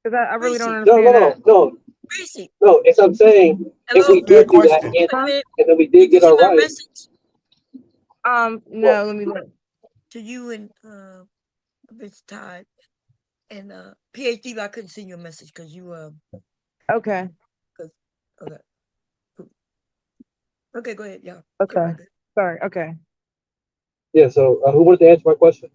Because I really Reese, don't No, understand no, that. no, no, Reese, no. It's I'm saying if hello? we Fair did do that question. and, Wait a minute. and then we did Did you get see our my rights, message what? to No, let me look. you and Miss Todd and PhD? I couldn't see your message because you Okay. cause, okay. Okay, go ahead, y'all. Get Okay. right there. Sorry. Okay. Yeah. So who wanted to answer my question?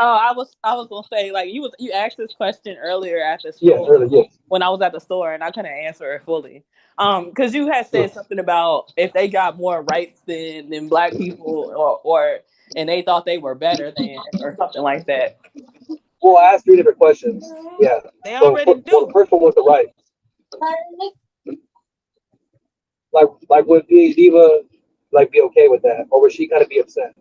Oh, I was gonna say like you asked this question earlier at the Yes, store earlier, yes. when I was at the store and I couldn't answer it fully. Because you had said Yes. something about if they got more rights than black people or and they thought they were better than or something like that. Well, I asked 3 different questions. Yeah. They So already do. first one was the rights. Like when PhD like be okay with that, or would she kind of be upset?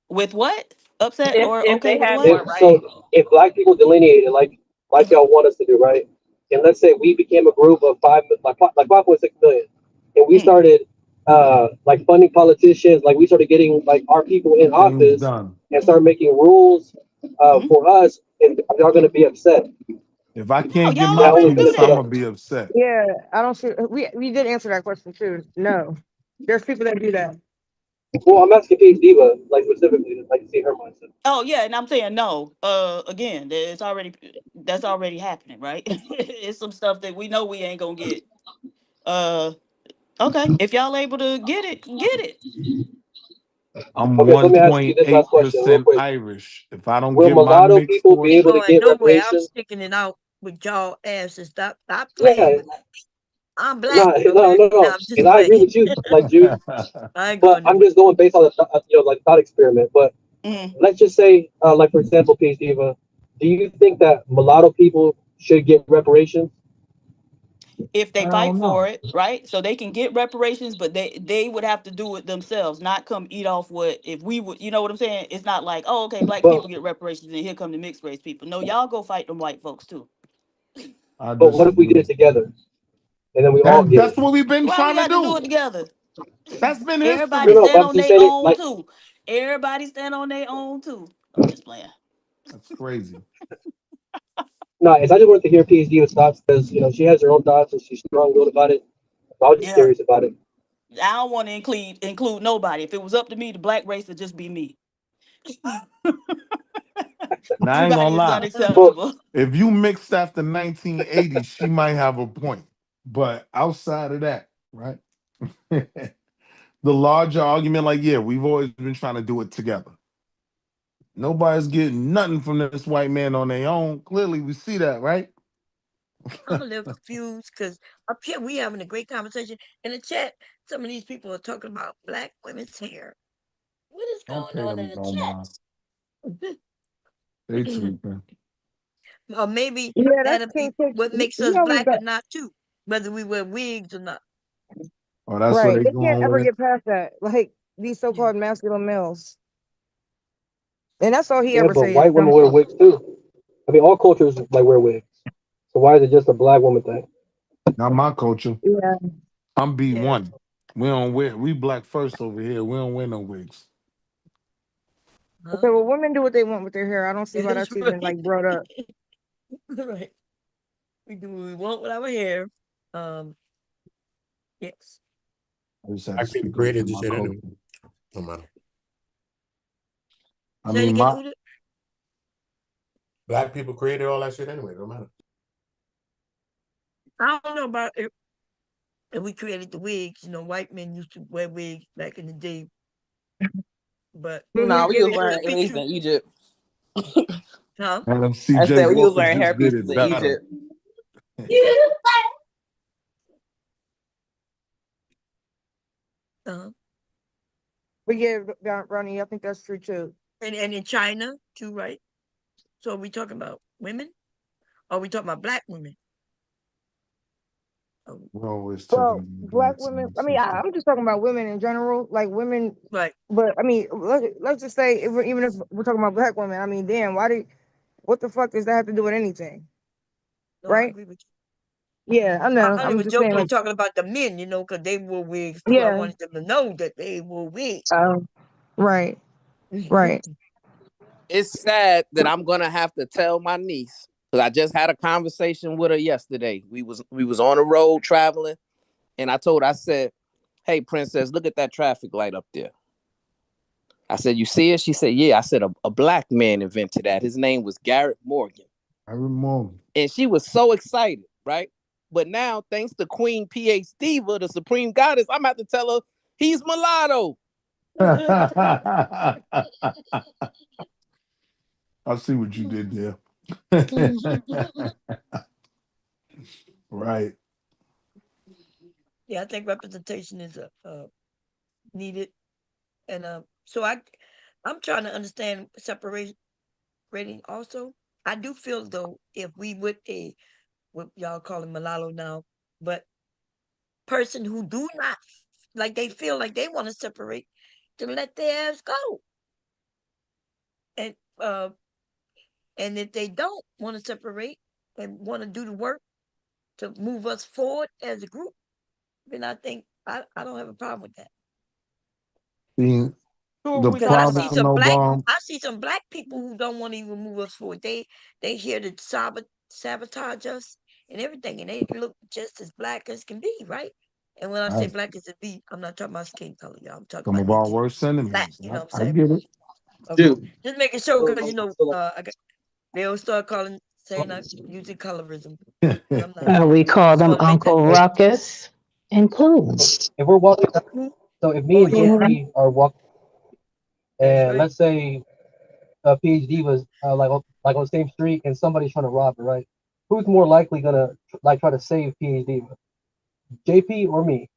With what? Upset If or if okay they with had what? more If so, rights. if black people delineated like y'all want us to do, right? And let's say we became a group of like 5.6 million, and we Mm, started like funding politicians, like we started getting like our people in Things office done. and start making rules mhm. for us, and y'all gonna be upset. If I No, can't get y'all my That who's already gonna do piece, shut I'm that. up? gonna be upset. Yeah, I don't see. We did answer that question too. No, there's people that do that. Well, I'm asking Paige Diva, like specifically, like to see her mindset. Oh yeah, and I'm saying no. Again, that's already happening, right? It's some stuff that we know we ain't gonna get. Uh, okay, if y'all able to get it, get it. I'm Okay, so let me ask you this last question, real 1.8% quick. Irish. If I don't Will get my mulatto mixed people be Ain't able to portion, going get nowhere. I'm reparations? sticking it out with y'all asses. Stop playing Yeah, with me. I'm black, no, okay? no, no, Now no. I'm just And I agree playing. with you, like Jude. I ain't But going I'm nowhere. just going based on like thought experiment. But Mhm. let's just say, like for example, Paige Diva, do you think that mulatto people should get reparations? If they I fight don't for know. it, right? So they can get reparations, but they would have to do it themselves, not come eat off what if we would. You know what I'm saying? It's not like, oh, okay, black But people get reparations, and here come the mixed race people. No, y'all go fight them white folks too. I but what if we did disagree. it together and then we all get That's it? what we've been Why we trying to got to do do. it together? That's been No, Everybody history. no. stand But I'm on just their saying it own like too. Everybody stand on their own too. I'm just playing. That's crazy. no. I just wanted to hear Paige Diva's thoughts because she has her own thoughts and she's strong-willed about it. So I was just Yeah, curious about it. I don't want to include nobody. If it was up to me, the black race would just be me. Now I ain't Everybody gonna is lie. Well, unacceptable. If you mixed after 1980, she might have a point. But outside of that, right? The larger argument, like, yeah, we've always been trying to do it together. Nobody's getting nothing from this white man on their own. Clearly, we see that, right? I'm a little confused because up here we having a great conversation. In the chat, some of these people are talking about black women's hair. What is Don't going pay on in them no mind. the They chat? tweaking. Or maybe Yeah, that's that'll be King Tut. what makes He us always black or got not too, whether we wear wigs or not. Oh, that's what right. they They can't going ever with? get past that. Like these Yeah. so-called masculine males, and that's all he yeah, ever but say is white dumb women wear shit. wigs too. I mean, all cultures like wear wigs. So why is it just a black woman thing? Not my culture. Yeah. I'm Yeah. B1. We black first over here. We don't wear no wigs. Huh? Okay, well, women do what they want with their hair. I don't see why That's that's even right. like brought up. Right. We do what we want with our hair. Yes. I just had to Black people speak up for created this my shit culture. anyway. No matter. I Say it mean, again, my Uda. Black people created all that shit anyway. No matter. I don't know about if we created the wigs. White men used to wear wigs back in the day, but But we No, we did was it. it wearing could be wigs in true. Egypt. Huh? Adam I CJ said we was Walker wearing just did hairpieces it in better. Egypt. Uh-huh. But yeah, Ronnie, I think that's true too. And in China too, right? So are we talking about women? Or are we talking about black women? Oh, We're always talking Well, about black blacks and women. our I mean, sister. I'm just talking about women in general, like women. right. But I mean, let's just say even if we're talking about black women, I mean, damn, what the fuck does that have to do with anything, No, I right? agree with you. Yeah, I know. I only I'm was just saying, jokingly like, talking about the men, because they wore wigs too. I yeah, wanted them to know that they wore wigs. right, right. It's sad that I'm gonna have to tell my niece because I just had a conversation with her yesterday. We was on the road traveling, and I said, "Hey, princess, look at that traffic light up there." I said, "You see it?" She said, "Yeah." I said, "A black man invented that. His name was Garrett Morgan." Every morning. And she was so excited, right? But now, thanks to Queen PH Diva, the supreme goddess, I'm about to tell her he's mulatto. I see what you did there. Right. Yeah, I think representation is needed, and so I'm trying to understand separation rating also. I do feel though if we would what y'all call him mulatto now, but person who do not like they feel like they want to separate, to let their ass go. And if they don't want to separate and want to do the work to move us forward as a group, then I think I don't have a problem with that. The Who are the we Because I talking see about? problem, some no black bomb. I see some black people who don't want to even move us forward. They here to sabotage us and everything, and they look just as black as can be, right? And when I say Right. black as a B, I'm not talking about skin color, y'all. I'm talking Some about of they our just worst black. enemies. You know what I I'm saying? get it. Okay, Dude, just making sure so, because so, they'll start saying I'm using colorism, and I'm not. We call Just them want to make that Uncle if, Ruckus and Cool. if we're walking, clear. so if me Oh and yeah, JP are walking, that's and right. let's say PhD was like on the same street, and somebody's trying to rob her, right? Who's more likely gonna like try to save PhD, JP or me?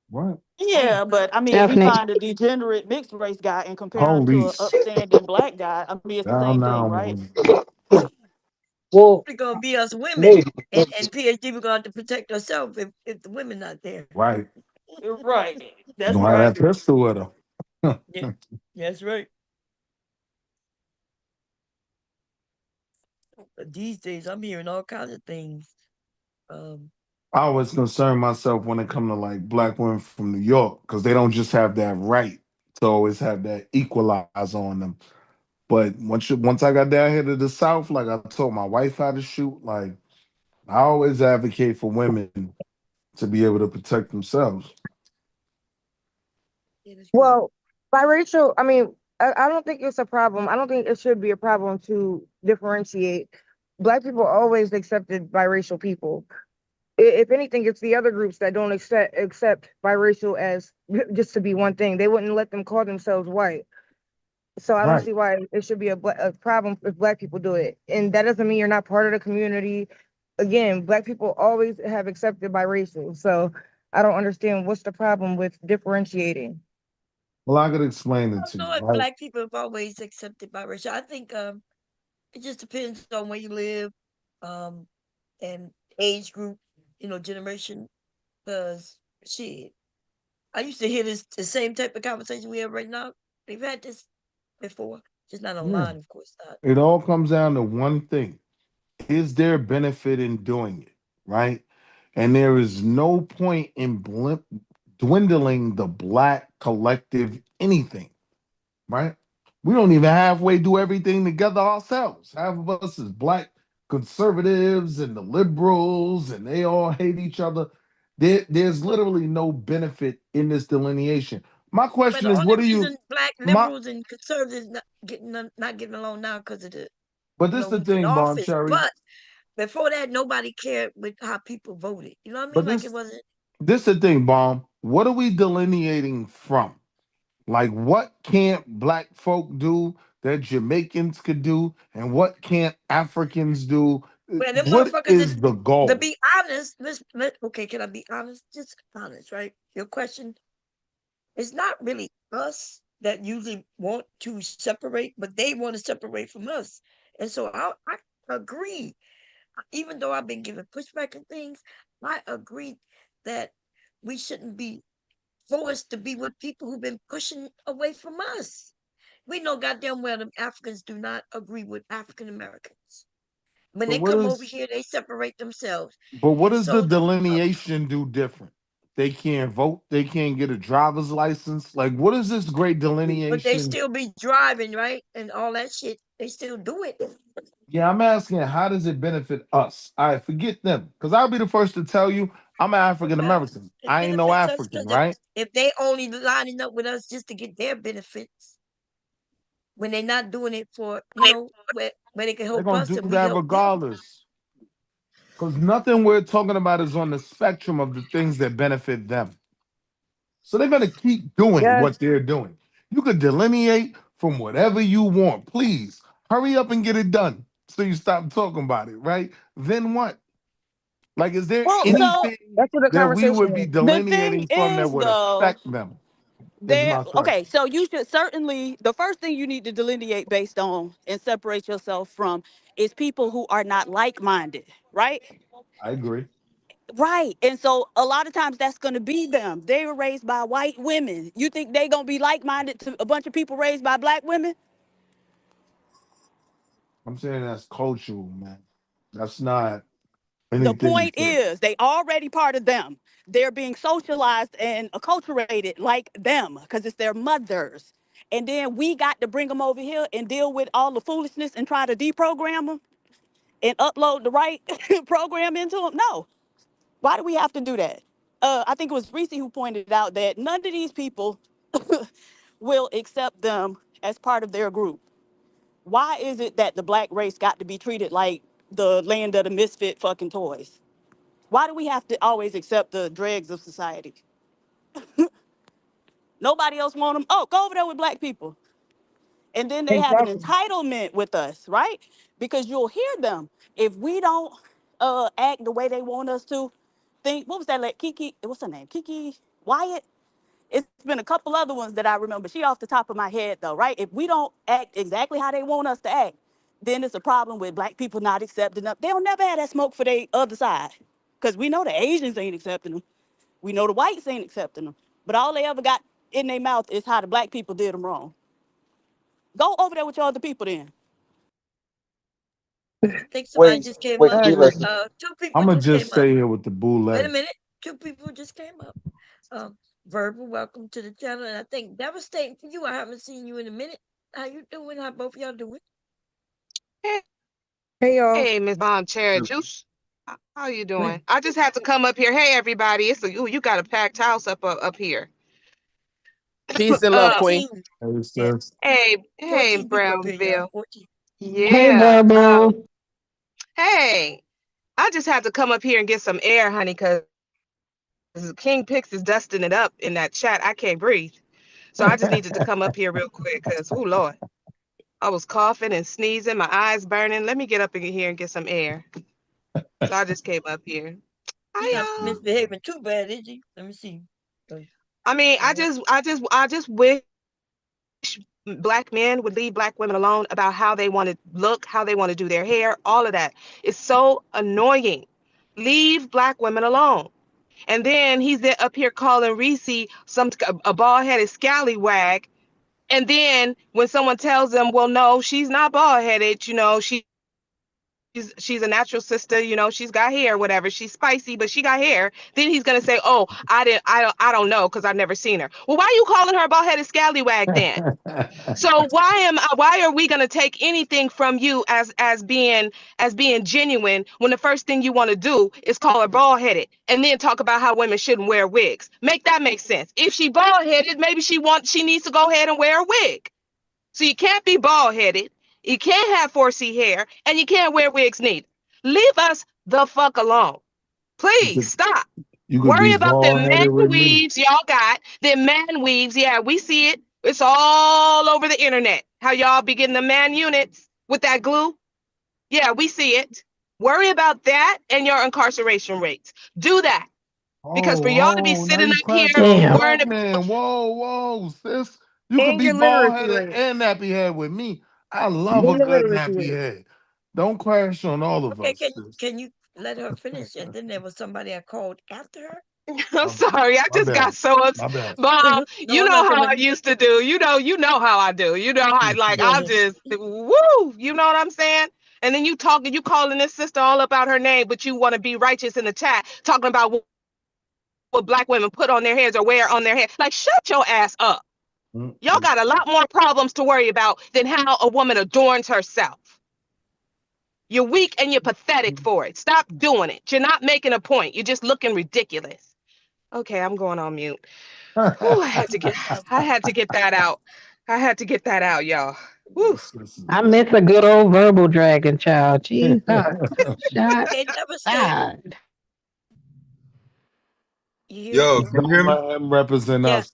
What? Yeah, but I mean, if we Stephanie. find a degenerate mixed race guy and compare him to Holy an shit. upstanding black guy, I mean, it's the Down same thing, now, right? man. Well, It's gonna be us women, maybe. and PhD we're gonna have to protect ourselves if the women not there. Right. Right. You That's gonna what I have that do. pistol with her. Yeah, that's right. But these days, I'm hearing all kinds of things. Um, I always concern myself when it come to like black women from New York because they don't just have that right to always have that equalize on them. But once I got down here to the South, like I told my wife how to shoot, like I always advocate for women to be able to protect themselves. yeah, that's good. Well, biracial, I mean, I don't think it's a problem. I don't think it should be a problem to differentiate. Black people always accepted biracial people. If anything, it's the other groups that don't accept biracial as just to be one thing. They wouldn't let them call themselves white. So I don't Right. see why it should be a problem if black people do it. And that doesn't mean you're not part of the community. Again, black people always have accepted biracial. So I don't understand what's the problem with differentiating. Well, I could explain I it don't to know you, if right? black people have always accepted biracial. I think it just depends on where you live, um, and age group, generation. Because shit, I used to hear the same type of conversation we have right now. We've had this before, just not Yeah. online, of course not. It all comes down to one thing. Is there benefit in doing it? Right? And there is no point in dwindling the black collective anything, right? We don't even halfway do everything together ourselves. Half of us is black conservatives and the liberals, and they all hate each other. There's literally no benefit in this delineation. My But question the is, only what do you reason black my liberals and conservatives not getting along now because of but this the who's in thing, Bon office. Cherry. But before that, nobody cared with how people voted. You know what I But mean? Like it this wasn't. this the thing, Bomb. What are we delineating from? Like, what can't black folk do that Jamaicans could do, and what can't Africans do? Well, them What motherfuckers is that, the to goal? be honest, okay, can I be honest? Just honest, right? Your question, it's not really us that usually want to separate, but they want to separate from us. And so I agree. Even though I've been given pushback and things, I agree that we shouldn't be forced to be with people who've been pushing away from us. We know goddamn well them Africans do not agree with African Americans. When So they what come over is here, they separate themselves. but what And does the so, delineation do different? They can't vote, they can't get a driver's license. Like, what is this great but they delineation? still be driving, right? And all that shit. They still do it. Yeah, I'm asking how does it benefit us? I forget them. Because I'll be the first to tell you I'm an African Well, American. it I ain't no benefits us African, because right? if they only lining up with us just to get their benefits, when they're not doing it for, where they can They're help gonna us do and we that help them. regardless. Because nothing we're talking about is on the spectrum of the things that benefit them. So they're gonna keep doing Yes. what they're doing. You could delineate from whatever you want. Please hurry up and get it done so you stop talking about it, right? Then what? Like, is there Well, so anything That's what the that we conversation would be is. the thing delineating from that is, would though, affect them? Is there. my Okay, question. so you should certainly, the first thing you need to delineate based on and separate yourself from is people who are not like-minded, right? I agree. Right. And so a lot of times that's going to be them. They were raised by white women. You think they going to be like-minded to a bunch of people raised by black women? I'm saying that's cultural, man. That's not The anything point to. is they already part of them. They're being socialized and acculturated like them because it's their mothers. And then we got to bring them over here and deal with all the foolishness and try to deprogram them and upload the right program into them. No. Why do we have to do that? I think it was Reese who pointed out that none of these people will accept them as part of their group. Why is it that the black race got to be treated like the land of the misfit fucking toys? Why do we have to always accept the dregs of society? Nobody else want them. Oh, go over there with black people. And then they have an Exactly. entitlement with us, right? Because you'll hear them. If we don't act the way they want us to, think, what was that, like Kiki, what's her name? Kiki Wyatt? It's been a couple other ones that I remember. She off the top of my head though, right? If we don't act exactly how they want us to act, then it's a problem with black people not accepting them. They'll never have that smoke for the other side. Because we know the Asians ain't accepting them. We know the whites ain't accepting them. But all they ever got in their mouth is how the black people did them wrong. Go over there with your other people then. I think somebody Wait, just came wait, up. Sheila. Two people I'm gonna just came just up. stay here with the Wait a bootleg. minute. Two people just came up. Verbal, welcome to the channel. And I think devastating for you. I haven't seen you in a minute. How you doing? How both of y'all doing? Hey y'all. Hey, Miss Bomb Cherry Juice. How you doing? I just had to come up here. Hey, everybody. You got a packed house up here. Peace and love, Uh, Queen. Hey, sis. hey, 14 people up here, y'all. Brownville. 14. Hey, Yeah. Verbal. Hey, I just had to come up here and get some air, honey, because King Pix is dusting it up in that chat. I can't breathe. So I just needed to come up here real quick because, oh, Lord. I was coughing and sneezing, my eyes burning. Let me get up in here and get some air. So I just came up here. He's not misbehaving too bad, is he? Let me see. I mean, I just wish black men would leave black women alone about how they want to look, how they want to do their hair, all of that. It's so annoying. Leave black women alone. And then he's there up here calling Reese a bald-headed scallywag. And then when someone tells him, well, no, she's not bald-headed, she's a natural sister, she's got hair, whatever. She's spicy, but she got hair. Then he's gonna say, "Oh, I don't know, because I've never seen her." Well, why are you calling her a bald-headed scallywag then? So why are we gonna take anything from you as being genuine when the first thing you want to do is call her bald-headed and then talk about how women shouldn't wear wigs? Make that make sense. If she bald-headed, maybe she needs to go ahead and wear a wig. So you can't be bald-headed, you can't have 4C hair, and you can't wear wigs neither. Leave us the fuck alone. Please stop. You could Worry be about the bald man headed with me. weaves y'all got. The man weaves, yeah, we see it. It's all over the internet. How y'all be getting the man units with that glue. Yeah, we see it. Worry about that and your incarceration rates. Do that. Because for y'all to be Now sitting you up here crashing on Damn. worrying black about man. Whoa, sis. You could And be your bald literacy headed rate. and nappy head with me. I love And a your good literacy nappy rate. head. Don't crash on all of Okay, us, sis. can you let her finish? And then there was somebody I called after her. I'm sorry, I My just got bad. so My bad. Mom, No, you I'm know not how gonna. I used to do. You know how I do. You know how Go I'm ahead. just woo. You know what I'm saying? And then you calling this sister all about her name, but you want to be righteous in the chat, talking about what black women put on their heads or wear on their head. Like, shut your ass up. Y'all got a lot more problems to worry about than how a woman adorns herself. You're weak and you're pathetic for it. Stop doing it. You're not making a point. You're just looking ridiculous. Okay, I'm going on mute. Whew, I had to get that out. I had to get that out, y'all. Whew. I miss a good old verbal dragon child. Jesus. Shut Okay, devastating. God. You hear Yo, me? can you hear me? Don't let him represent Yeah. us.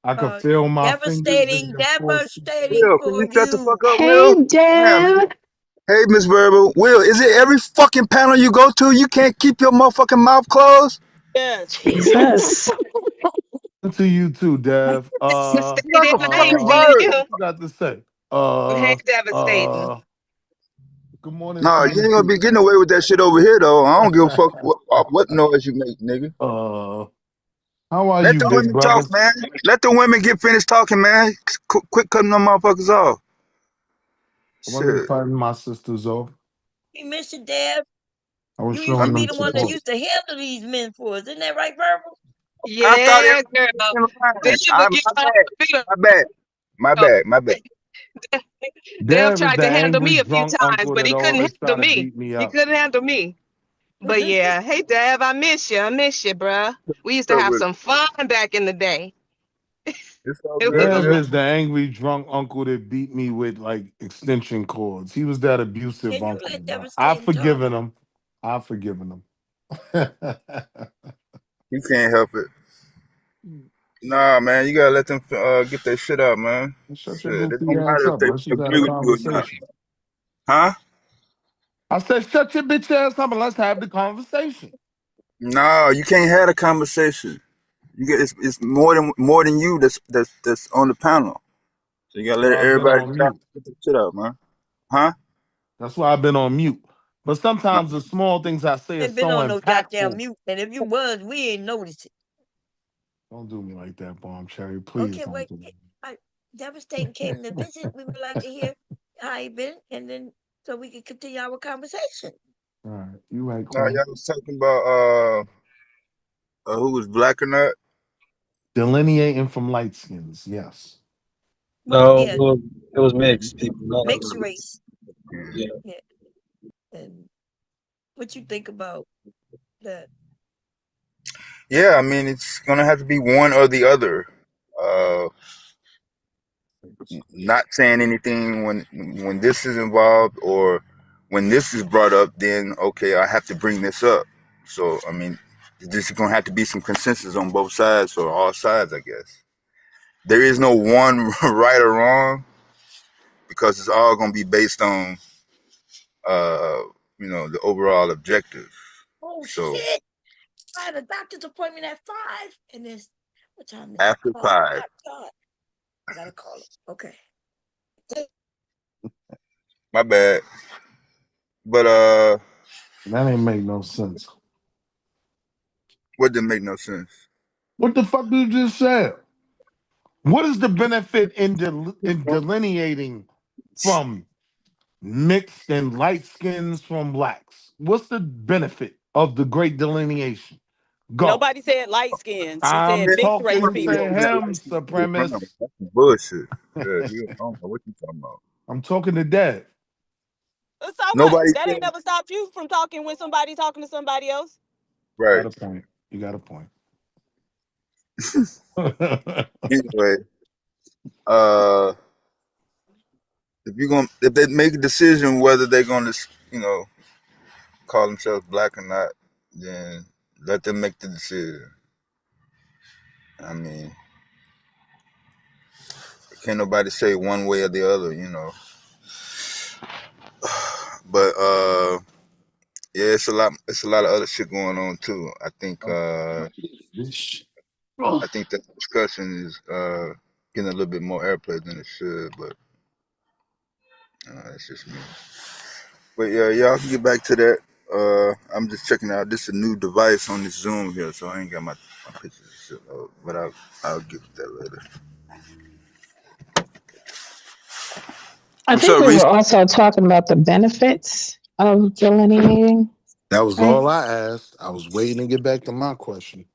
I could feel my fingers in Devastating, your force. devastating Will, can for you shut the you. fuck up, Hey, Will? Damn. Dad. Hey, Miss Verbal. Will, is it every fucking panel you go to? You can't keep your motherfucking mouth closed? Yes. Jesus. To you too, Dev. You like a I ain't fucking seen bird. you. What you got to say? Hey, devastating. Good morning Nah, to you you ain't gonna too. be getting away with that shit over here though. I don't give a fuck what noise you make, nigga. How are Let you, the big women talk, brother? man. Let the women get finished talking, man. Quit cutting them motherfuckers off. I wasn't Shit. cutting my sisters off. We miss you, Deb. I was You used to showing be them the one that support. used to handle these men for us. Isn't that right, Verbal? I thought Yeah, girl. everything Bishop was would fine. get My all bad. beat up. My bad. My bad. My bad. Deb Deb is tried the to handle angry me a few drunk times, uncle but that he couldn't always try handle to me. beat me He up. couldn't handle me. But yeah, hey Deb, I miss you. I miss you, bruh. We used to So have good. some fun back in the day. It's all It good, was a Deb man. lot. is the angry drunk uncle that beat me with like extension cords. He was that abusive Can you uncle. let But Devastate I've and talk? forgiven him. I've forgiven him. You can't help it. Nah, man, you gotta let them get their shit out, man. Shut your Shit, it goofy don't ass matter if up. they Let's just have agree a with you or not. conversation. Huh? I said, shut your bitch ass up and let's have the conversation. No, you can't have a conversation. You get it's more than you that's on the panel. So you gotta So let I've been everybody on mute. get their shit out, man. Huh? That's why I've been on mute. But sometimes the small things I say are Ain't been so on no goddamn impactful. mute. And if you was, we ain't noticed it. Don't do me like that, Bomb Cherry. Please Okay, don't wait. do me. Devastating came to visit. We would like to hear how he been, and then so we can continue our conversation. All right, you right, No, Queen. y'all was talking about who was black or not. Delineating from light skins, yes. No, Yeah, it was mixed people. Not mixed race. yeah. Yeah. And what you think about that? Yeah, I mean it's gonna have to be one or the other. Uh, not saying anything when this is involved or when this is brought up, then okay, I have to bring this up. So I mean, this is gonna have to be some consensus on both sides or all sides, I guess. There is no one right or wrong because it's all gonna be based on the overall objective. Oh So shit! I had a doctor's appointment at 5, and it's what time is it? after Oh 5, my god! I gotta call him. Okay. my bad. But That ain't make no sense. what didn't make no sense? What the fuck you just said? What is the benefit in delineating from mixed and light skins from blacks? What's the benefit of the great delineation? Go. Nobody said light skins. We I'm said mixed race talking to people. him, supremacist. That's some bullshit. Yeah, I don't know what you talking about. I'm talking to Dad. So what? Nobody That said ain't never stopped you from talking when somebody talking to somebody else. right. Got a point. You got a point. Anyway, uh, if they make a decision whether they're gonna call themselves black or not, then let them make the decision. I mean, can't nobody say one way or the other, But yeah, it's a lot of other shit going on too. I think that discussion is getting a little bit more airplay than it should, but that's just me. But yeah, y'all can get back to that. I'm just checking out. This is a new device on this Zoom here, so I ain't got my pictures and shit up, but I'll get to that later. I What's think up, we Reese? were also talking about the benefits of delineating, That was right? all I asked. I was waiting to get back to my question.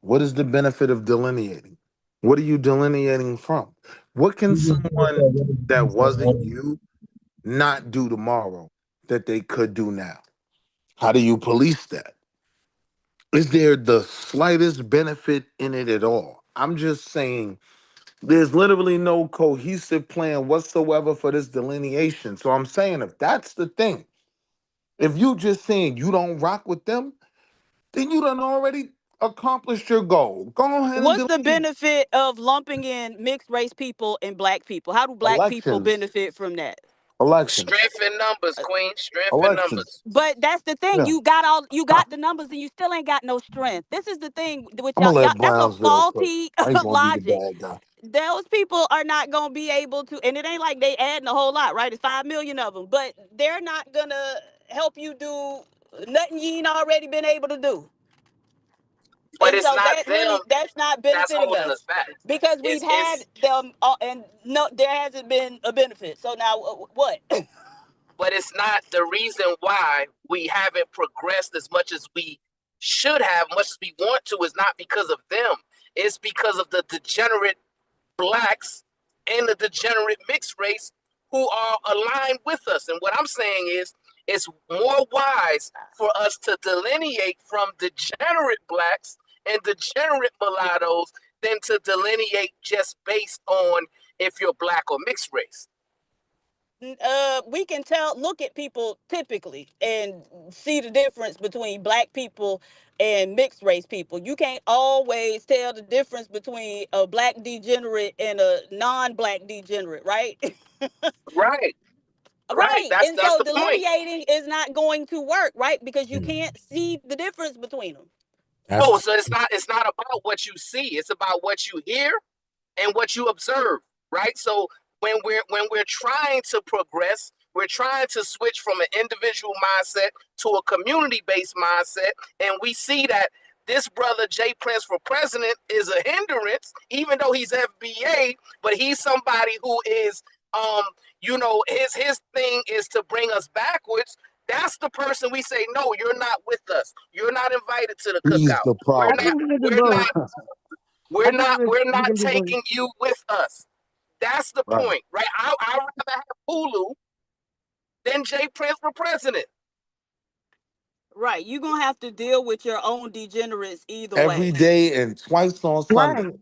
What is the benefit of delineating? What are you delineating from? What can someone that wasn't you not do tomorrow that they could do now? How do you police that? Is there the slightest benefit in it at all? I'm just saying there's literally no cohesive plan whatsoever for this delineation. So I'm saying if that's the thing, if you just saying you don't rock with them, then you done already accomplished your goal. Go ahead and What's the delineate. benefit of lumping in mixed race people and black people? How do black people Elections. benefit from that? Elections. Strength in numbers, Queen. Strength in Elections. numbers. But that's the thing. Yeah. You got the numbers and you still ain't got no strength. This is the thing with I'm gonna y'all let that's a Brownsville cook. faulty I ain't gonna be the logic. bad guy. those people are not gonna be able to, and it ain't like they adding a whole lot, right? It's 5 million of them, but they're not gonna help you do nothing you ain't already been able to do. But And it's so not them that's not that's benefiting holding us us back. because we've had It's them, and no, there hasn't been a benefit. So now what? but it's not the reason why we haven't progressed as much as we should have, much as we want to, is not because of them. It's because of the degenerate blacks and the degenerate mixed race who are aligned with us. And what I'm saying is, it's more wise for us to delineate from degenerate blacks and degenerate mulattoes than to delineate just based on if you're black or mixed race. We can look at people typically and see the difference between black people and mixed race people. You can't always tell the difference between a black degenerate and a non-black degenerate, right? Right. Right. That's And that's so the point. delineating is not going to work, right? Because you can't see the difference between them. Oh, so it's not about what you see, it's about what you hear and what you observe, right? So when we're trying to progress, we're trying to switch from an individual mindset to a community-based mindset, and we see that this brother Jay Prince for president is a hindrance, even though he's FBA, but he's somebody who is his thing is to bring us backwards. That's the person we say, no, you're not with us. You're not invited to the He's cookout. the We're I problem. not, think we can do we're both. not, I think we're we not can do both. taking you with us. That's the Right. point, right? I'd rather have Hulu than Jay Prince for president. Right. You're going to have to deal with your own degenerates either Every way. day and twice on Sunday. Right.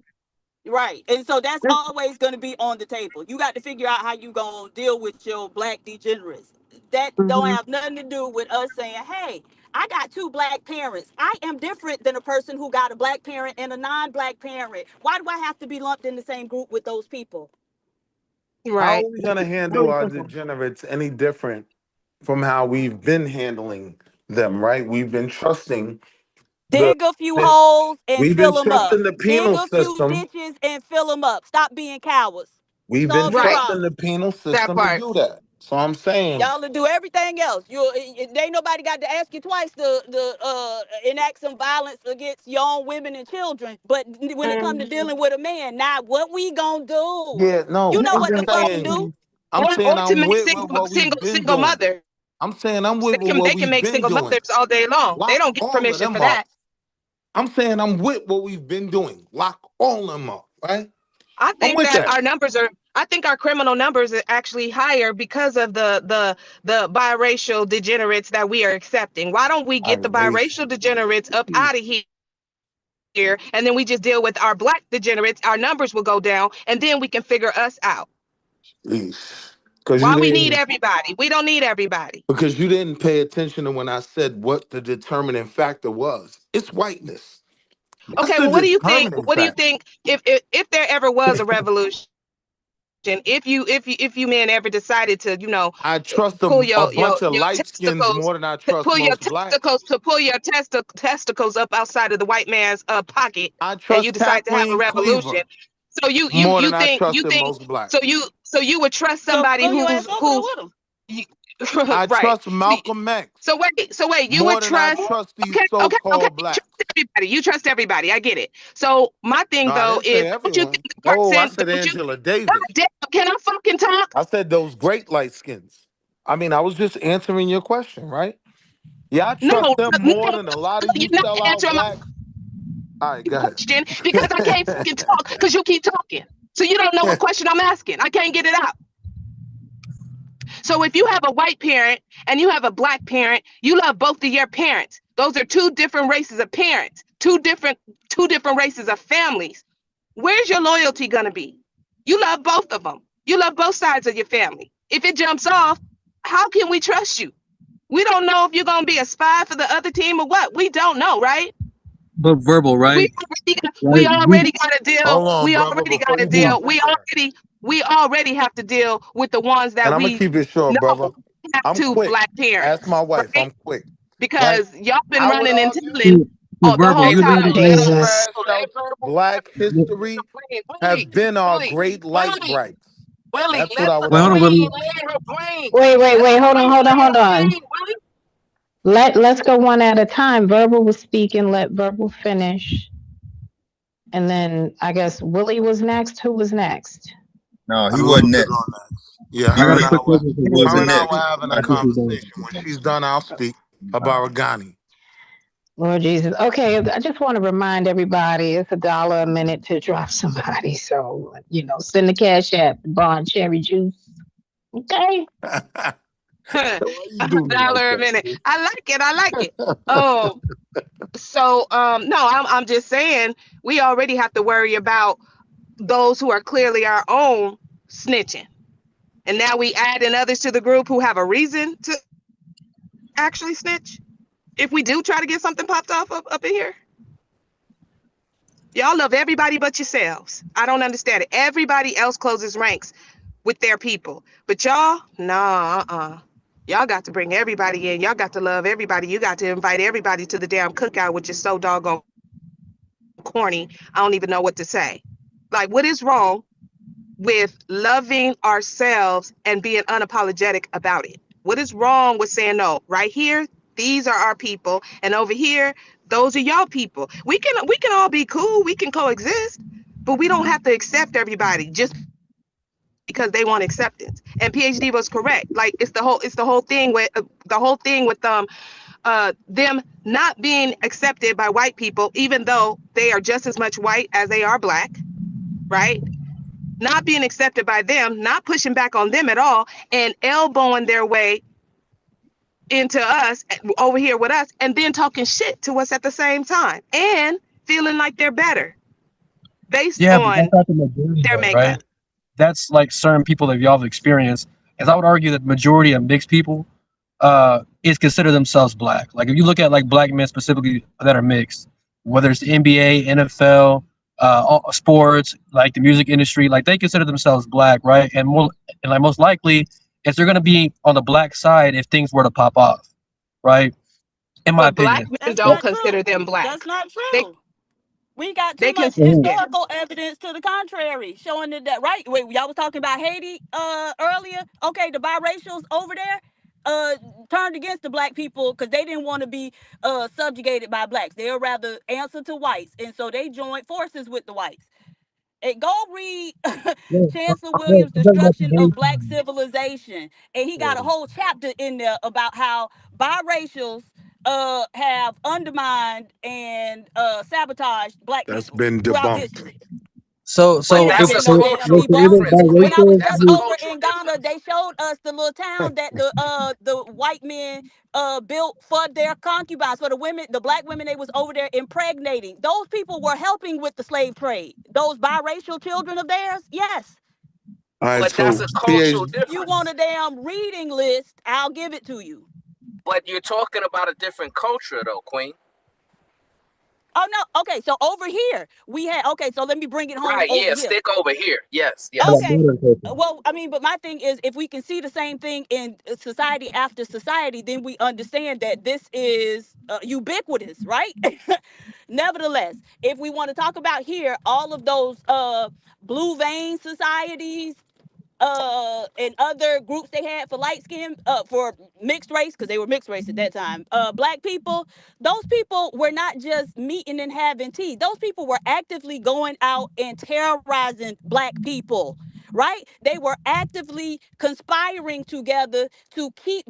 Right. And so that's always going to be on the table. You got to figure out how you going to deal with your black degenerates. That don't Mm-hmm. have nothing to do with us saying, hey, I got 2 black parents. I am different than a person who got a black parent and a non-black parent. Why do I have to be lumped in the same group with those people? How Right. are we going to handle Really our simple. degenerates any different from how we've been handling them, right? We've been trusting the Dig a few holes and we've been fill them up. trusting the Dig penal a few system. ditches and fill them up. Stop being cowards. We've been Solve your Right. trusting the problem. penal That system to part. do that. So I'm saying, Y'all will do everything else. Ain't nobody got to ask you twice to enact some violence against your own women and children. But when it comes to Mhm. dealing with a man, now what we gonna do? yeah, no, You know I'm what the fuck to saying, do. Or to I'm make with what we've been single doing. mothers. I'm saying I'm with They what can we've make been single doing. mothers all day long. They Lock don't get all of permission for them up. that. I'm saying I'm with what we've been doing. Lock all of them up, right? I I'm think with that that. I think our criminal numbers are actually higher because of the biracial degenerates that we are accepting. Why don't we get the biracial degenerates up out of here and then we just deal with our black degenerates? Our numbers will go down and then we can figure us out. Because Why we need everybody? We don't need everybody. because you didn't pay attention to when I said what the determining factor was. It's whiteness. That's Okay, the well, what do you think? determining What do you factor. think if there ever was a revolution? If you men ever decided to, I trust pull a your bunch of light skins testicles, more than I trust most blacks. pull your testicles up outside of the white man's pocket, I and you trust decide to have a Kathleen revolution. Cleaver So you you more you than I think you trusted think most blacks. so you would trust So somebody throw your ass over there with them. I right. trust Malcolm X So wait, you more would than I trust. trust these Okay, you so-called blacks. trust everybody. You trust everybody. I get it. So my thing No, I though didn't is, say don't you think everyone. the Oh, I person? said Don't you? Angela God Davis. damn, can I fucking talk? I said those great light skins. I mean, I was just answering your question, right? Yeah, I trust No, them more than a lot of you're you not sellout answering my blacks. All right, go ahead. question because I can't fucking talk because you keep talking. So you don't know what question I'm asking. I can't get it out. So if you have a white parent and you have a black parent, you love both of your parents. Those are 2 different races of parents, 2 different races of families. Where's your loyalty gonna be? You love both of them. You love both sides of your family. If it jumps off, how can we trust you? We don't know if you're gonna be a spy for the other team or what. We don't know, right? But verbal, right? We Right. already got to deal. Hold on, We brother, already got before to you go deal. off the air. We already have to deal with the ones And that I'm gonna we keep it short, brother. know have I'm 2 quick. black Ask my parents, wife. right? I'm quick. Right? Because y'all been I would running and argue. telling. Oh, the Verbal, whole you time. read it? Jesus. Black history has been our great light brights. That's what I would Wait, hold on, argue. Willie. Wait, hold on. Let's go one at a time. Verbal was speaking, let Verbal finish. And then I guess Willie was next. Who was next? No, he I wasn't love to next. go next. Yeah, He her and was I quick were, question for he Willie. wasn't her and I next. were having a I think conversation. When she's done, I'll speak about Ragani. Lord Jesus. Okay, I just want to remind everybody it's $1 a minute to drop somebody. So, send the cash app, Bond Cherry Juice. Okay. $1 a minute. I like it. Oh, so no, I'm just saying we already have to worry about those who are clearly our own snitching. And now we add in others to the group who have a reason to actually snitch. If we do try to get something popped off up in here. Y'all love everybody but yourselves. I don't understand it. Everybody else closes ranks with their people. But y'all, nah, y'all got to bring everybody in. Y'all got to love everybody. You got to invite everybody to the damn cookout, which is so doggone corny. I don't even know what to say. Like, what is wrong with loving ourselves and being unapologetic about it? What is wrong with saying no? Right here, these are our people, and over here, those are y'all people. We can all be cool. We can coexist, but we don't have to accept everybody just because they want acceptance. And PhD was correct. Like it's the whole thing with them not being accepted by white people, even though they are just as much white as they are black, right? Not being accepted by them, not pushing back on them at all, and elbowing their way into us over here with us, and then talking shit to us at the same time, and feeling like they're better based Yeah, but that's on not the majority, their though, makeup. right? That's like certain people that y'all have experienced. As I would argue that the majority of mixed people is consider themselves black. Like if you look at like black men specifically that are mixed, whether it's the NBA, NFL, all sports, like the music industry, like they consider themselves black, right? And like most likely, if they're gonna be on the black side, if things were to pop off, right? In my But black opinion. men But- don't consider them black. That's not They true. We got they too much consider Mhm. historical evidence to the contrary, showing that right. Wait, y'all was talking about Haiti earlier. Okay, the biracials over there turned against the black people because they didn't want to be subjugated by blacks. They would rather answer to whites, and so they joined forces with the whites. And go read Yeah, Chancellor yeah, Williams' I'm talking about the Destruction of Black Civilization, and he got a whole chapter in there about how biracials have undermined and sabotaged black That's people been throughout debunked. history. So It so has if been so, damn so even debunked. When I was biracial, just over in Ghana, they showed us the little town that the white men built for their concubines, for the women, the black women they was over there impregnating. Those people were helping with the slave trade. Those biracial children of theirs, yes. All right, But so that's a cultural You want difference. a damn reading list? I'll give it to you. But you're talking about a different culture, though, Queen. Oh no, okay. So over here we had. Okay, so let me bring it home Right? over Yeah. here. Stick over here. Yes. I got Yes. Okay. modern culture. Well, I mean, but my thing is, if we can see the same thing in society after society, then we understand that this is ubiquitous, right? Nevertheless, if we want to talk about here, all of those blue vein societies, and other groups they had for light skin, for mixed race, because they were mixed race at that time, black people, those people were not just meeting and having tea. Those people were actively going out and terrorizing black people, right? They were actively conspiring together to keep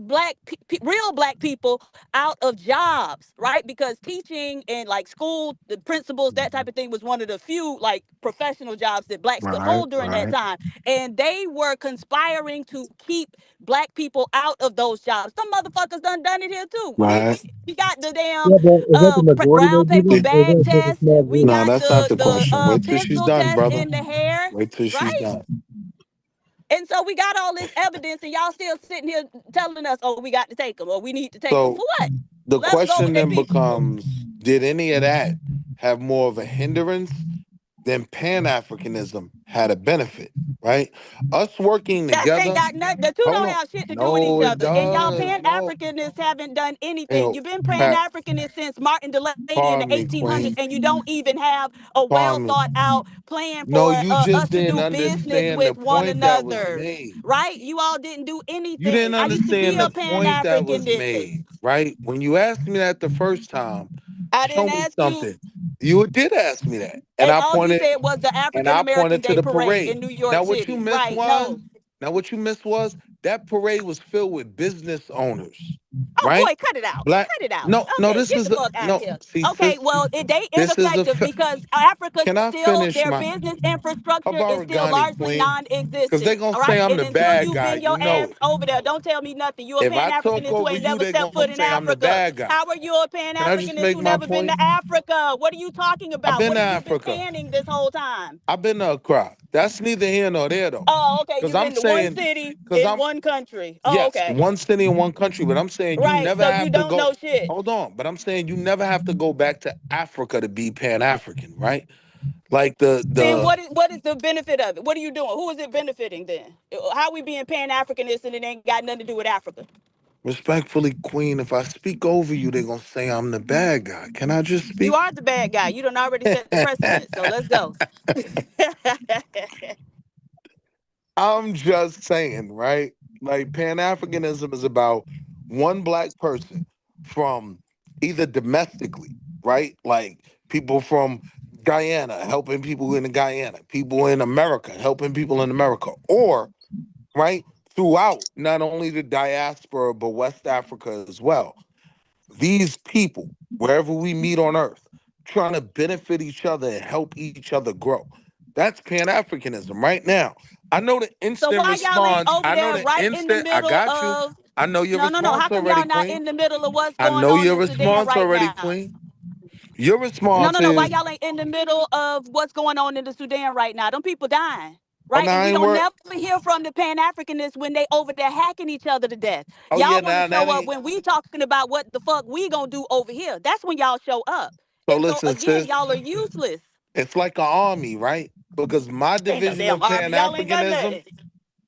real black people out of jobs, right? Because teaching and like school, the principals, that type of thing was one of the few like professional jobs that blacks could Right, hold during that right. time. And they were conspiring to keep black people out of those jobs. Some motherfuckers done it here too. Right. We got the damn Yeah, but is that the majority of brown those paper people, Did, or is bag that just a test. small We group? no, got that's not the the question. Wait till she's pencil done, test brother. in the hair, Wait till she's right? done. And so we got all this evidence, and y'all still sitting here telling us, "Oh, we got to take them, or we need to take them." So For what? the Let them go question with their then people. becomes, did any of that have more of a hindrance than Pan-Africanism had a benefit? right? Us working That ain't together. got nothing. The two Hold don't on. have shit to do with each No, it other. And y'all does. Pan No. Africanists haven't done anything. Yo, You've been Pan Pat, Africanist since Martin Delany in the pardon me, 1800s, Queen. and you don't even have a well Pardon me. thought out plan No, for you just us to didn't do business understand the with one point that was another, made. right? You all didn't do You anything. didn't I used to be understand a the Pan point that was Africanist. made, right? When you asked me that the first time, I show didn't me ask you. something. You did ask me that, And all you said was the and African I American pointed to Day the parade parade. in New York Now what you City. missed Right. was, No. that parade was filled with business owners, Oh right? boy, cut it out. Black. Cut it out. No, Okay, this get is the a fuck out of no. here. See, Okay, sis, well, they this is a. ineffective because Africa Can I still, finish their my business infrastructure is still Habaragani, largely Queen? Because they non-existent. gonna All say right, I'm and the until bad you guy. bend your You know ass it. over there, don't tell me nothing. You a If I Pan talk Africanist who over ain't you, never they stepped gonna foot in say I'm the Africa. bad guy. How are you a Pan Can I just Africanist make who my never been point? to Africa? What are you talking I've about? been What to have you been Africa. panning this whole time? I've been to Accra. That's neither here nor there though. Oh, okay. Because You've I'm been to one saying, city because in I'm one country. Oh, yes, okay. one city in one country, but I'm saying you Right. never So you have to don't go. know shit. Hold on, but I'm saying you never have to go back to Africa to be Pan African, right? Like Then the what is the benefit of it? What are you doing? Who is it benefiting then? How we being Pan Africanist and it ain't got nothing to do with Africa? respectfully, Queen. If I speak over you, they're gonna say I'm the bad guy. Can I just You speak? are the bad guy. You done already set the precedent. So let's go. I'm just saying, right? Like Pan Africanism is about one black person from either domestically, right? Like people from Guyana helping people in Guyana, people in America helping people in America, or right throughout not only the diaspora but West Africa as well. These people, wherever we meet on earth, trying to benefit each other and help each other grow. That's Pan Africanism right now. I know the So instant why y'all ain't response. over I know there the right in the instant. I middle got you. of I know your no. How response come already, y'all not Queen. in the middle of what's I going know on your in Sudan response right already, now? Queen. Your response No. Why is, y'all ain't in the middle of what's going on in the Sudan right now? Them people dying. oh, Right? now And I we ain't don't work. never hear from the Pan Africanists when they over there hacking each other to death. Oh yeah, Y'all want to now that show up ain't. when we talking about what the fuck we gonna do over here. That's when y'all show up. So And so listen, again, sis. y'all are useless. It's like an army, right? Because my Ain't no division damn of Pan army. Y'all ain't got Africanism nothing.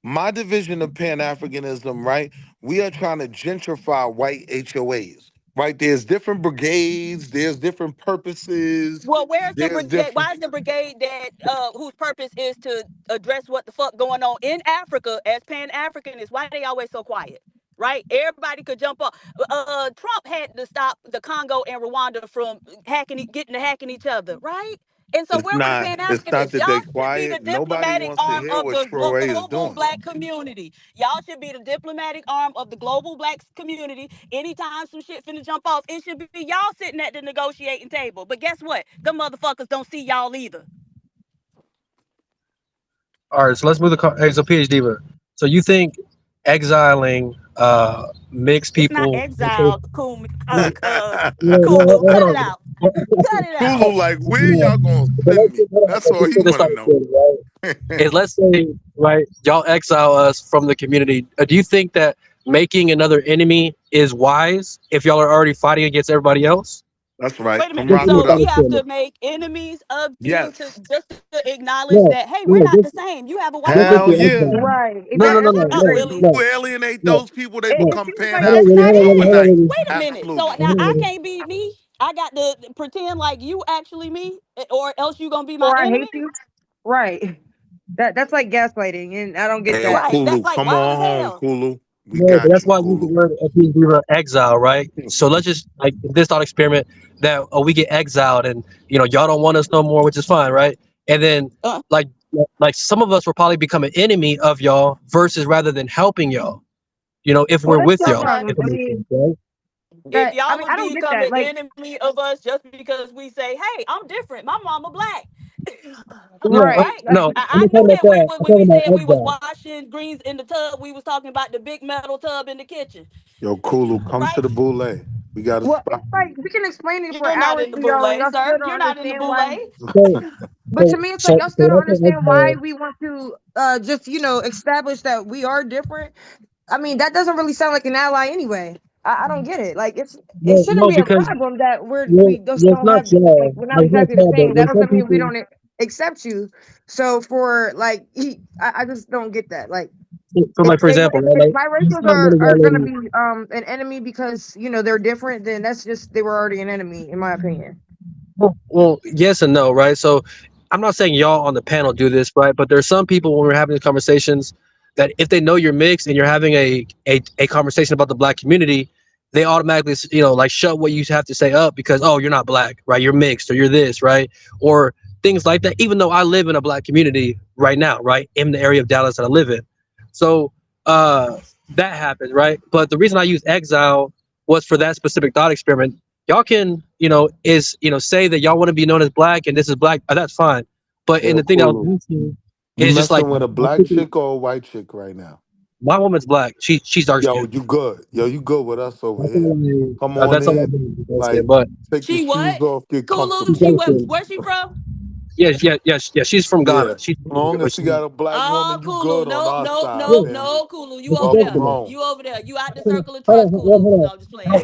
My division of Pan Africanism, right? We are trying to gentrify white HOAs, right? There's different brigades, there's different purposes, Well, where's the there's brigade? different. Why is the brigade that whose purpose is to address what the fuck going on in Africa as Pan Africanists? Why they always so quiet? Right? Everybody could jump up. Trump had to stop the Congo and Rwanda from getting to hacking each other, right? And so It's where were the not. Pan It's not Africanists? that Y'all they should be the quiet. Nobody diplomatic wants to arm hear of what the Troy is global doing. black community. Y'all should be the diplomatic arm of the global black community. Anytime some shit finna jump off, it should be y'all sitting at the negotiating table. But guess what? Them motherfuckers don't see y'all either. All right, so let's move the. Hey, so PhD, so you think exiling mixed It's not people? exile, Kulu. No, Kulu, hold cut it on. out. Cut it out. Hulu, like, where Yeah. y'all gonna But send me? hold on, That's all let's he get this wanna started, know. right? Is let's say, right, y'all exile us from the community. Do you think that making another enemy is wise if y'all are already fighting against everybody else? That's right. Wait a From minute. Just rock give me with So the we us. have to understanding. make enemies of you to Yes. just to acknowledge No, that, hey, we're no, not the same. You have a white just Hell the problem. yeah. exile. Right. No, no, no, That's no, Oh, no, really? You no, alienate no, those people, they no. It become seems Pan like Hold on, that's wait, not hold on, it. wait, hold on, overnight. wait, Wait a minute. So Absolutely. now hold on, I wait. can't be me. I got to pretend like you actually me, or else you gonna be my Or I enemy. hate you. Right. That's like gaslighting, and I don't get Hey, that. Right. That's Kulu, like come wild on as home, hell. Kulu. We No, but got that's you, why I use the Kulu. word exile, right? So let's just like this thought experiment that we get exiled, and y'all don't want us no more, which is fine, right? And then Uh, like some of us will probably become an enemy of y'all versus rather than helping y'all. If Well, we're that's with your y'all, okay. if problem. that I makes mean, sense, right? If that I y'all mean, would I don't get become that. an Like, enemy of us just because we say, hey, I'm different. My mama black. Yeah, right. Right? no, I'm I not knew talking about that when, that. when I'm when talking we about said we was exile. washing greens in the tub, we was talking about the big metal tub in the kitchen. Yo, Kulu, come to Right? the boule. We got a Well, it's spot for like you. we can explain it for You're not hours in the to y'all, and boule, y'all sir. still don't You're not in the understand why. boule. So, But to me, it's like y'all so still when don't I say understand why exile, we want to just establish that we are different. I mean, that doesn't really sound like an ally anyway. I don't get it. Like it no, shouldn't no, be a because problem that we well, just it's don't not have like y'all. we're not Like, it's not exactly the y'all, but same. That when some doesn't mean we people don't accept you. So for like, I just don't get that. Like, So, like for example, right, if like you biracials saw one of are y'all gonna ladies. be an enemy because they're different, then that's just they were already an enemy, in my opinion. Well, yes and no, right? So I'm not saying y'all on the panel do this, right? But there's some people when we're having these conversations that if they know you're mixed and you're having a conversation about the black community, they automatically, like shut what you have to say up because, oh, you're not black, right? You're mixed or you're this, right? Or things like that, even though I live in a black community right now, right? In the area of Dallas that I live in. So that happens, right? But the reason I use exile was for that specific thought experiment. Y'all can, say that y'all want to be known as black and this is black. That's fine. But in Yo, the thing that I was Kulu. asking You is just like, messing with a black chick or a white chick right now? my woman's black. She's dark Yo, skinned. you good. Yo, you good with us over That's here. all Come on that's all I in. do. Like, But take your She shoes what? off, get Kulu, she's comfortable. she dark where, skinned. where's she from? Yeah. She's from Yeah. Ghana. She's As long but as she got a black Oh, woman, you Kulu. good on No, our no, side, no, yeah, family. no, Kulu. You but she's over dark Welcome there. skinned. home. You over there. You out the Hold circle of on, trust, Kulu. hold No, on. I'm just playing.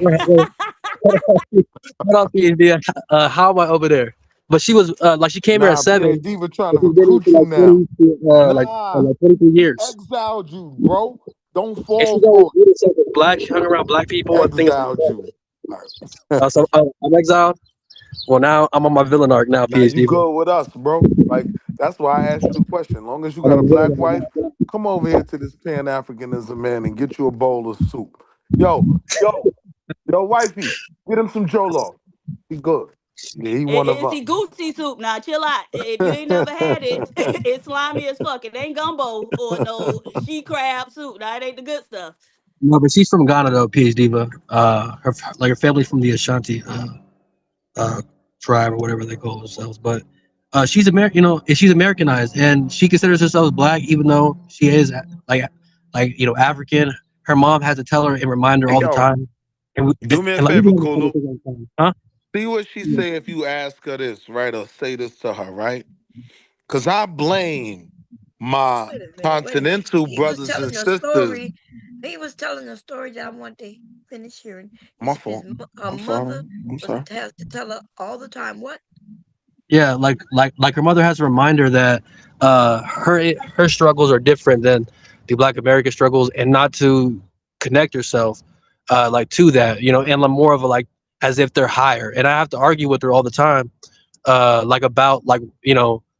Hold on, PhD. How am I over there? But she was like she came here at Nah, 7. PhD was trying to And she's been here recruit for you like now. 20 to, Nah, like 23 he years. exiled you, bro. Don't And fall she's always for rooted herself as black. She hung around black it. people and things like Exiled that. you. All right. So I'm exiled. Well, now I'm on my villain arc now, Now you PhD. good with us, bro. Like that's why I asked you the question. Long as you I'm got a on the black villain wife, arc. come over here to this Pan Africanism man and get you a bowl of soup. Yo, yo, wifey, get him some Jolo. He good. Yeah, he one of It's us. the Gucci soup. Now chill out. If you ain't never had it, it's slimy as fuck. It ain't gumbo or no she crab soup. Now it ain't the good stuff. No, but she's from Ghana though, PhD. But her family's from the Ashanti uh, tribe or whatever they call themselves. But she's American, she's Americanized, and she considers herself black, even though she is African. Her mom has to tell her and remind her Hey, all the yo, time. And, we, do me a and like we favor, can have this Kulu. conversation all the time. Huh? See what she Yeah. say if you ask her this, right? Or say this to her, right? Because I blame my Wait a minute. Wait a minute. continental He was brothers and telling a sisters. story. He was telling a story that I want to finish hearing. My fault. Her I'm sorry. mother I'm sorry. has to tell her all the time what. Yeah, like her mother has to remind her that her struggles are different than the Black American struggles, and not to connect herself to that, and more of a like as if they're higher. And I have to argue with her all the time, about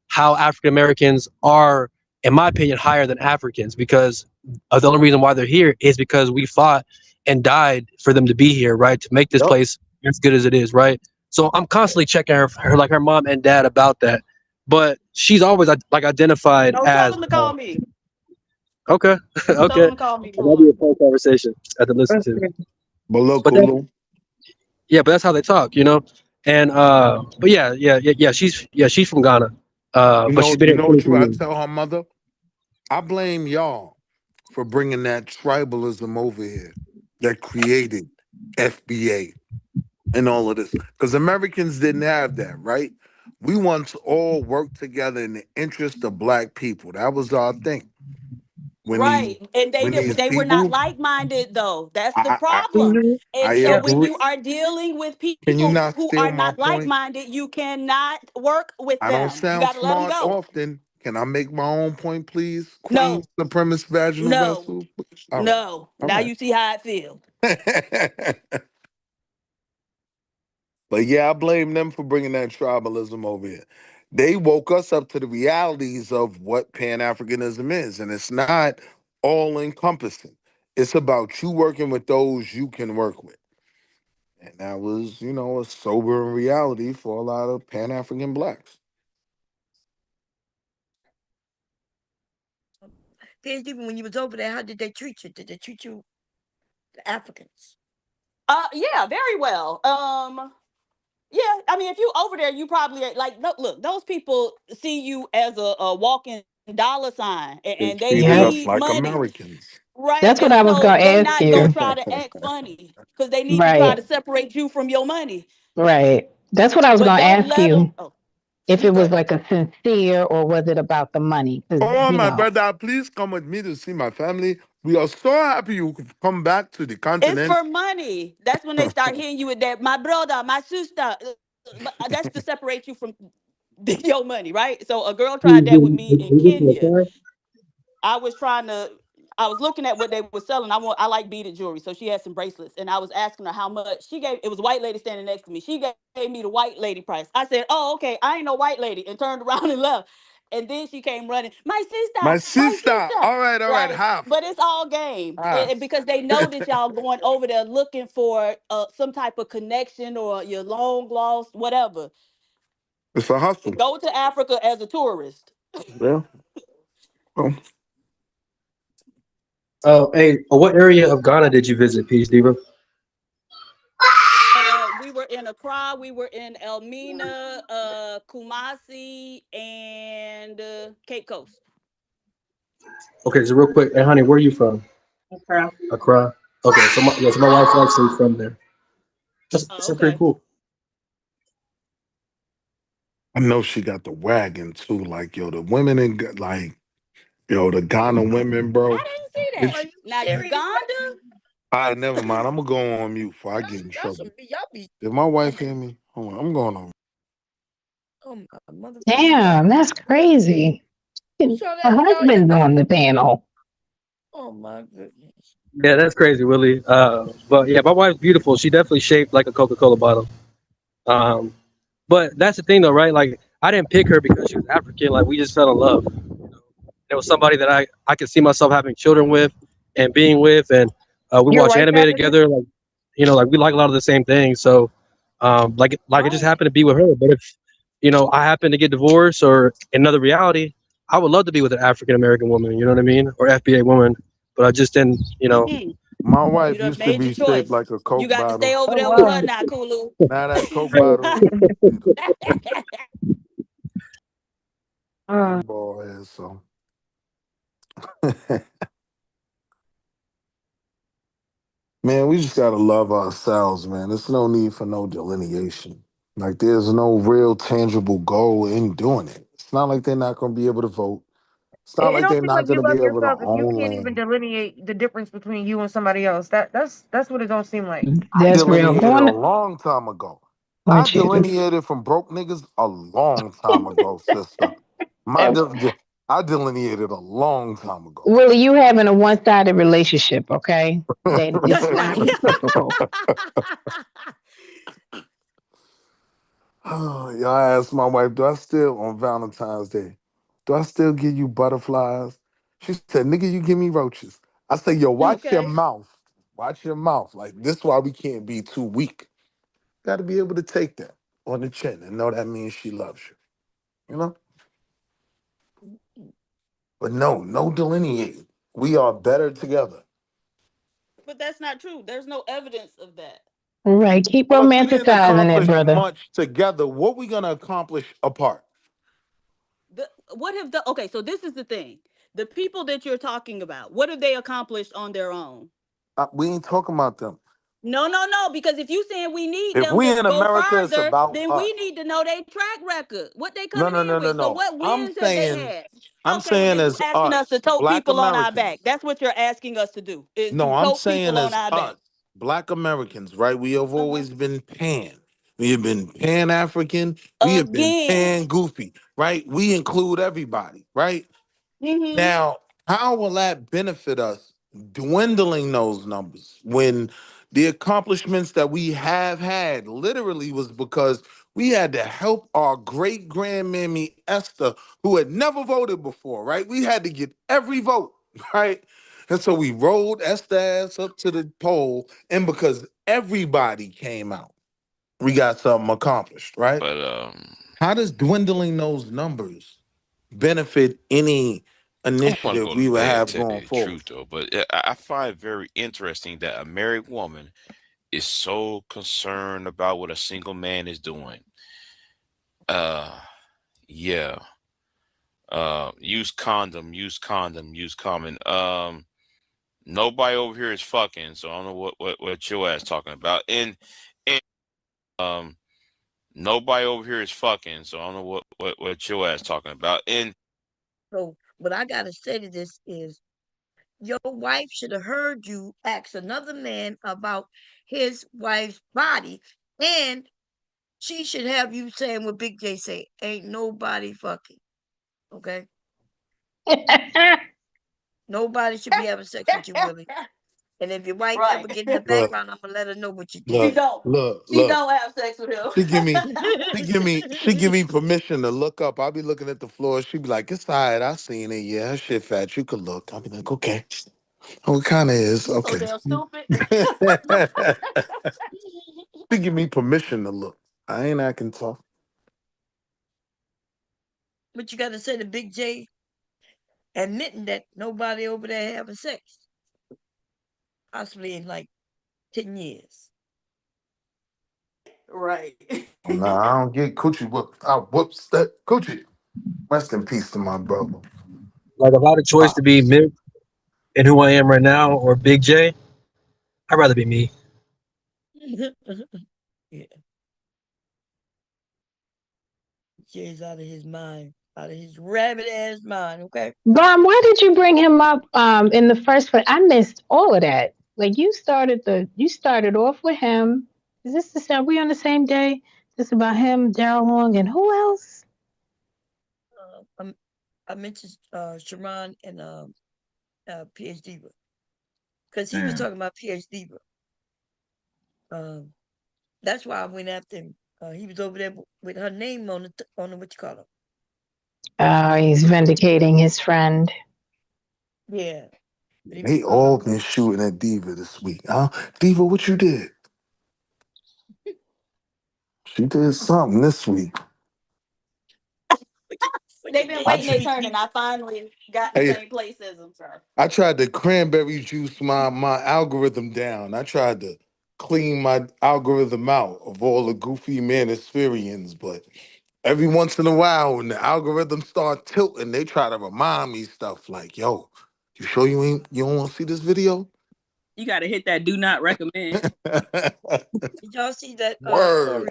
how African Americans are, in my opinion, higher than Africans because the only reason why they're here is because we fought and died for them to be here, right? To make this Yep. place as good as it is, right? So I'm constantly checking her mom and dad about that, but she's always identified No, tell as them to call me. okay, Tell them okay. to call me, That'll be Kulu. a fun conversation I have to listen to. But look, But Kulu. but that's how they talk, And but yeah. She's from Ghana, but she's been You here know what you 23 gotta years. tell her mother? I blame y'all for bringing that tribalism over here that created FBA and all of this. Because Americans didn't have that, right? We once all worked together in the interest of black people. That was our thing. When these Right. And when these they were not people, like-minded though. That's the I problem. And so when agree. you are dealing with Can you people not who steal are my not point? like-minded, you cannot work with I don't them. You sound got to let them smart go. often. Can I make my own point, please? Queen No. supremacist vaginal No. vessel. All right. No. All Now right. you see how it feels. But yeah, I blame them for bringing that tribalism over here. They woke us up to the realities of what Pan Africanism is, and it's not all encompassing. It's about you working with those you can work with. And that was, a sobering reality for a lot of Pan African blacks. PhD, when you was over there, how did they treat you? Did they treat you the Africans? Yeah, very well. Yeah, I mean, if you over there, you probably like no, look. Those people see you as a walking dollar sign, They and they treated us need like money, Americans. right? That's what And I was so gonna they ask not gonna you. try to act funny because they need to try Right, to separate you from your money. right. That's what I was But gonna don't ask let them. you. Oh, If it go was ahead. like a sincere or was it about the money? Because Oh, my brother, please come with me to see my family. We are so happy you could come back to the It's continent. for money. That's when they start hitting you with that. My brother, my sister. But that's to separate you from your money, right? So a girl tried that with me in Kenya. Okay. I was looking at what they were selling. I like beaded jewelry. So she had some bracelets and I was asking her how much. It was a white lady standing next to me. She gave me the white lady price. I said, "Oh, okay, I ain't no white lady," and turned around and left. And then she came running, "My My sister, my sister. sister." All right, Right. half. But it's all game. Half. Because they know that y'all going over there looking for some type of connection or your long lost, whatever. It's a hustle. Go to Africa as a tourist. Yeah. Well, Hey, what area of Ghana did you visit, Peace Diva? We were in Accra, we were in Elmina, Kumasi, and Cape Coast. Okay, so real quick, hey, honey, where are you from? Accra. Accra. Okay, so my wife's actually from there. That's pretty Okay. cool. I know she got the wagon too. Like, yo, the women in like, yo, the Ghana women, bro. I didn't see It's, that. Now Uganda. all right, never mind. I'm gonna go on mute before I get in trouble. Did my wife hear me? Hold on, I'm going on. Oh my mother. Damn, that's crazy. Her husband's on the panel. Oh my goodness. Yeah, that's crazy, Willie. But yeah, my wife's beautiful. She definitely shaped like a Coca-Cola bottle. But that's the thing, though, right? Like, I didn't pick her because she was African. Like, we just fell in love. It was somebody that I could see myself having children with and being with, and we Your watch wife's anime African? together. Like, like we like a lot of the same things. So, like it just happened to be with her. But if I happen to get divorced or another reality, I would love to be with an African American woman. You know what I mean, or FBA woman. But I just didn't. My You wife done used to made be your shaped choice. like a You Coke got to stay bottle. over Oh there with wow. her now, Kulu. Now that Coke bottle, Uh, ball head, so. Man, we just gotta love ourselves, man. There's no need for no delineation. Like, there's no real tangible goal in doing it. It's not like they're not gonna be able to vote. It's not it like don't they're seem not like you gonna be love able to yourself if you own can't even land. delineate the difference between you and somebody else. That's what it don't seem like. I That's real. delineated a long time ago. I Point you. delineated from broke niggas a long time ago, sister. I delineated a long time ago. Willie, you having a one-sided relationship, okay? That it's not reciprocal. Y'all asked my wife, do I still, on Valentine's Day, do I still give you butterflies? She said, nigga, you give me roaches. I said, yo, watch your Okay. mouth. Watch your mouth. Like, this why we can't be too weak. Got to be able to take that on the chin and know that means she loves you. You know? But no delineating. We are better together. But that's not true. There's no evidence of that. All right, keep Well, if we didn't romanticizing it, accomplish brother. much together, what we gonna accomplish apart? Okay, so this is the thing. The people that you're talking about, what have they accomplished on their own? We ain't talking about them. No, because if you saying we need If them we to in go America, it's farther, about then us. we need to know their track record, what they No, coming no, no, in no, with. So no. what wins have they had? I'm Okay, well saying then you as asking us to us, tote Black people on our Americans. back. That's what you're asking us to do, is No, to I'm tote saying people on as our back. us, Black Americans, right? We have always been pan. We have been pan African. We have been Again. pan goofy, right? We include everybody, right? Mm-hmm. Now, how will that benefit us dwindling those numbers when the accomplishments that we have had literally was because we had to help our great grandmammy Esther, who had never voted before, right? We had to get every vote, right? And so we rolled Esther ass up to the poll, and because everybody came out, we got something accomplished, right? But How does dwindling those numbers benefit any I want to initiative go we to would bed, have tell going you the forward? truth though. But I find it very interesting that a married woman is so concerned about what a single man is doing. Yeah. Use condom, use condom, use condom. Nobody over here is fucking, so I don't know what your ass talking about. And um nobody over here is fucking, so I don't know what your ass talking about. And So what I gotta say to this is your wife should have heard you ask another man about his wife's body, and she should have you saying what Big J say. Ain't nobody fucking. Okay? Nobody should be having sex with you, Willie. And if your wife ever get in the Look, background, I'm gonna let her know what you she did. don't. Look. She don't have sex with him. She give me permission to look up. I'll be looking at the floor. She be like, "It's all right. I seen it. Yeah, her shit fat. You could look." I'll be like, "Okay." Oh, it kind of is. You so Okay. damn stupid. She give me permission to look. I ain't acting tough. But you gotta say to Big J admitting that nobody over there having sex. Possibly in like 10 years. Right. Nah, I don't get coochie whooped. I whoops that coochie. Rest in peace to my brother. Like if I had a choice to be Mick and who I am right now, or Big J, I'd rather be me. Yeah. Jay's out of his mind. Out of his rabbit ass mind, okay? Bomb, why did you bring him up in the first place? I missed all of that. Like you started off with him. Is this the same? We on the same day? This about him, Daryl Long, and who else? I mentioned Sharon and PhD because he was Damn. talking about PhD. That's why I went after him. He was over there with her name on the what you call it. He's vindicating his friend. Yeah. They all been shooting at Diva this week, huh? Diva, what you did? She did something this week. They've been waiting their turn, and I finally got the same place as them, sir. I tried to cranberry juice my algorithm down. I tried to clean my algorithm out of all the goofy Manispherians, but every once in a while when the algorithm start tilting, they try to remind me stuff like, "Yo, you sure you don't want to see this video?" You got to hit that do not recommend. Did y'all see that Word.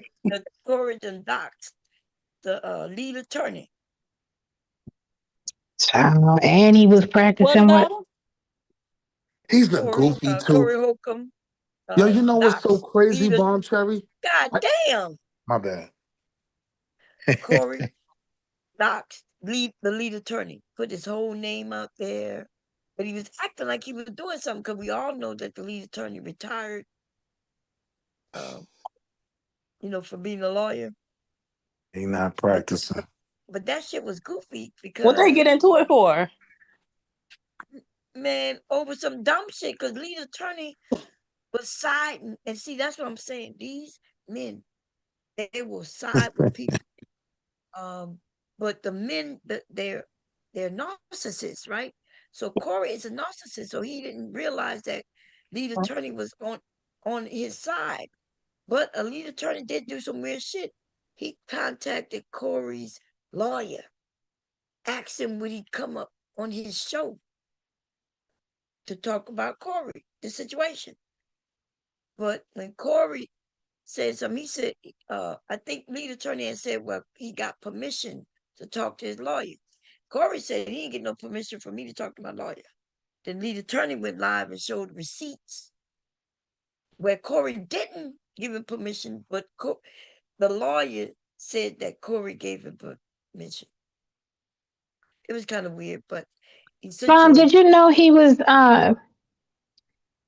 Corey done doxed the lead attorney? And he was practicing what? He's a goofy too. Corey Holcomb. Yo, you know what's so crazy, Bomb Cherry? God damn. My bad. Corey doxed the lead attorney, put his whole name out there, but he was acting like he was doing something because we all know that the lead attorney retired. For being a lawyer. He not practicing. But that shit was goofy because What they get into it for? Man, over some dumb shit because lead attorney was siding, and see that's what I'm saying. These men, they will side with people. But the men, they're narcissists, right? So Corey is a narcissist, so he didn't realize that lead attorney was on his side. But a lead attorney did do some weird shit. He contacted Corey's lawyer, asked him would he come up on his show to talk about Corey, the situation. But when Corey said something, he said, I think lead attorney had said, well, he got permission to talk to his lawyer. Corey said he didn't get no permission for me to talk to my lawyer. The lead attorney went live and showed receipts where Corey didn't give him permission, but the lawyer said that Corey gave him permission. It was kind of weird, but Mom, did you know he was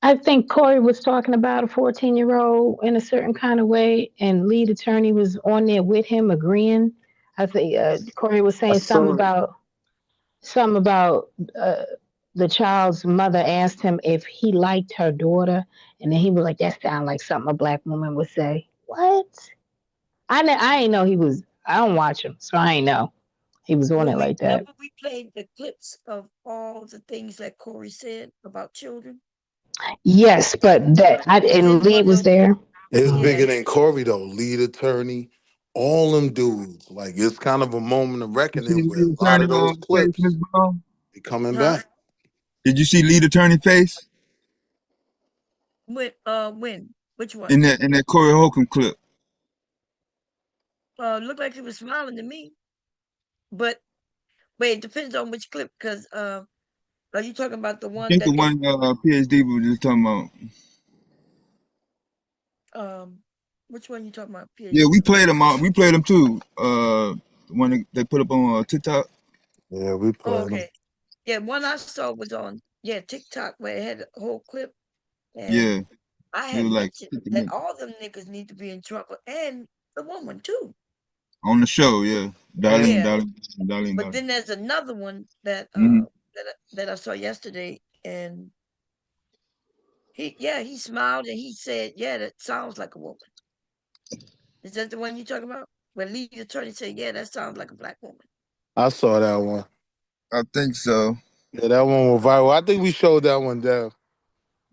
I think Corey was talking about a 14-year-old in a certain kind of way, and lead attorney was on there with him agreeing. I think Corey was saying something about the child's mother asked him if he liked her daughter, and then he was like, that sounds like something a black woman would say. What? I ain't know he was, I don't watch him, so I ain't know he was on it like that. Remember we played the clips of all the things that Corey said about children? Yes, but and Lee was there. It's bigger than Corey though. Lead attorney, all them dudes. Like it's kind of a moment of reckoning with a lot of those clips. They coming back. Did you see lead attorney face? When? Which one? In that Corey Holcomb clip. Looked like he was smiling to me. But wait, it depends on which clip, because are you talking about the one I think the one PhD was just talking about. Which one you talking about? Yeah, PhD? we played them out. We played them too. One they put up on TikTok. Yeah, we Oh, played them. okay. Yeah, one I saw was on TikTok where it had a whole clip, and Yeah, I it had was like mentioned 50 that minutes all them niggas need to be in trouble, and the woman too. on the show. Yeah, Darlene, Yeah, Darlene. but then there's another one that Mm-hmm. that I saw yesterday, and he smiled and he said, "Yeah, that sounds like a woman." Is that the one you talking about? Where Lee Attorney said, "Yeah, that sounds like a black woman." I saw that one. I think so. Yeah, that one was viral. I think we showed that one, Dev.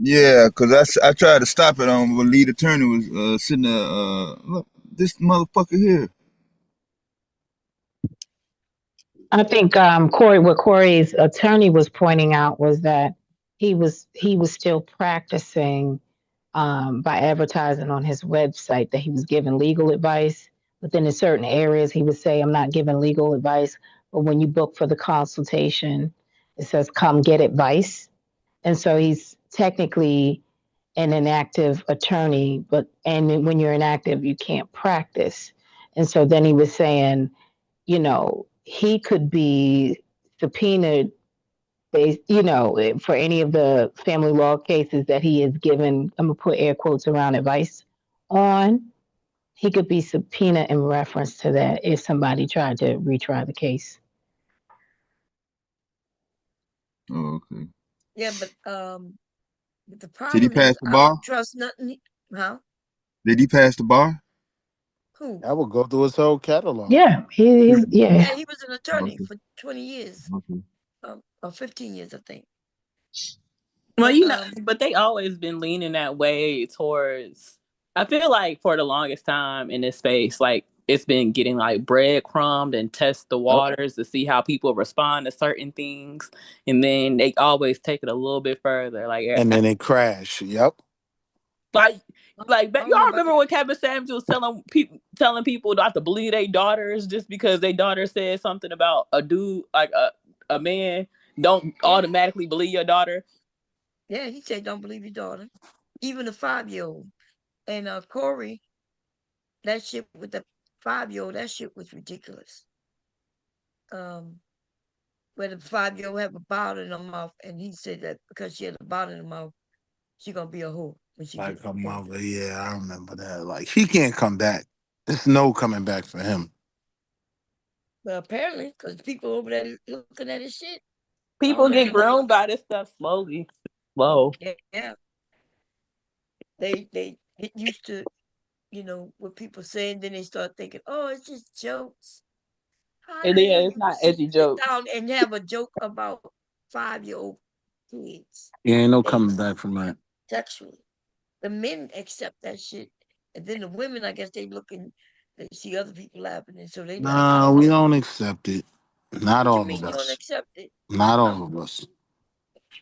Yeah, because I tried to stop it on when Lee Turner was sitting there. Look, this motherfucker here. I think what Corey's attorney was pointing out was that he was still practicing by advertising on his website that he was giving legal advice. But then in certain areas, he would say, "I'm not giving legal advice." But when you book for the consultation, it says, "Come get advice." And so he's technically an inactive attorney, and when you're inactive, you can't practice. And so then he was saying, he could be subpoenaed for any of the family law cases that he has given, I'm gonna put air quotes around advice on. He could be subpoenaed in reference to that if somebody tried to retry the case. Oh, okay. Yeah, but the Did he problem pass is the I bar? don't trust nothing. Huh? Did he pass the bar? Who? I would go through his whole catalog. Yeah, he's Yeah, he was an attorney Okay. for 20 years, Okay. or 15 years, I think. Well, But but they always been leaning that way towards. I feel like for the longest time in this space, like it's been getting like breadcrumbed and test the waters to see how people respond to certain things, and then they always take it a little bit further. Like, And then it crashed. Yep. but I don't know y'all about remember when Kevin Samuels was telling people not to believe their daughters just because their daughter said something about a dude, like a man. Don't automatically believe your daughter. Yeah, he said, "Don't believe your daughter," even a 5-year-old. And Corey, that shit with the 5-year-old, that shit was ridiculous. Where the 5-year-old have a bottle in her mouth, and he said that because she had a bottle in her mouth, she gonna be a hoe when she Like gets her older. mother. Yeah, I remember that. Like he can't come back. There's no coming back for him. Well, apparently, because people over there looking at his shit. People get groomed by this stuff slowly. Slow. Yeah. They get used to, what people say, and then they start thinking, "Oh, it's just jokes." How And the yeah, hell it's you not sit edgy jokes. down and have a joke about 5-year-old kids Yeah, ain't no They- coming back from that. sexually? The men accept that shit, and then the women, I guess, they see other people laughing, and so they like, Nah, we don't accept it. Not "What you all mean of you don't us. accept it?" Not all of us.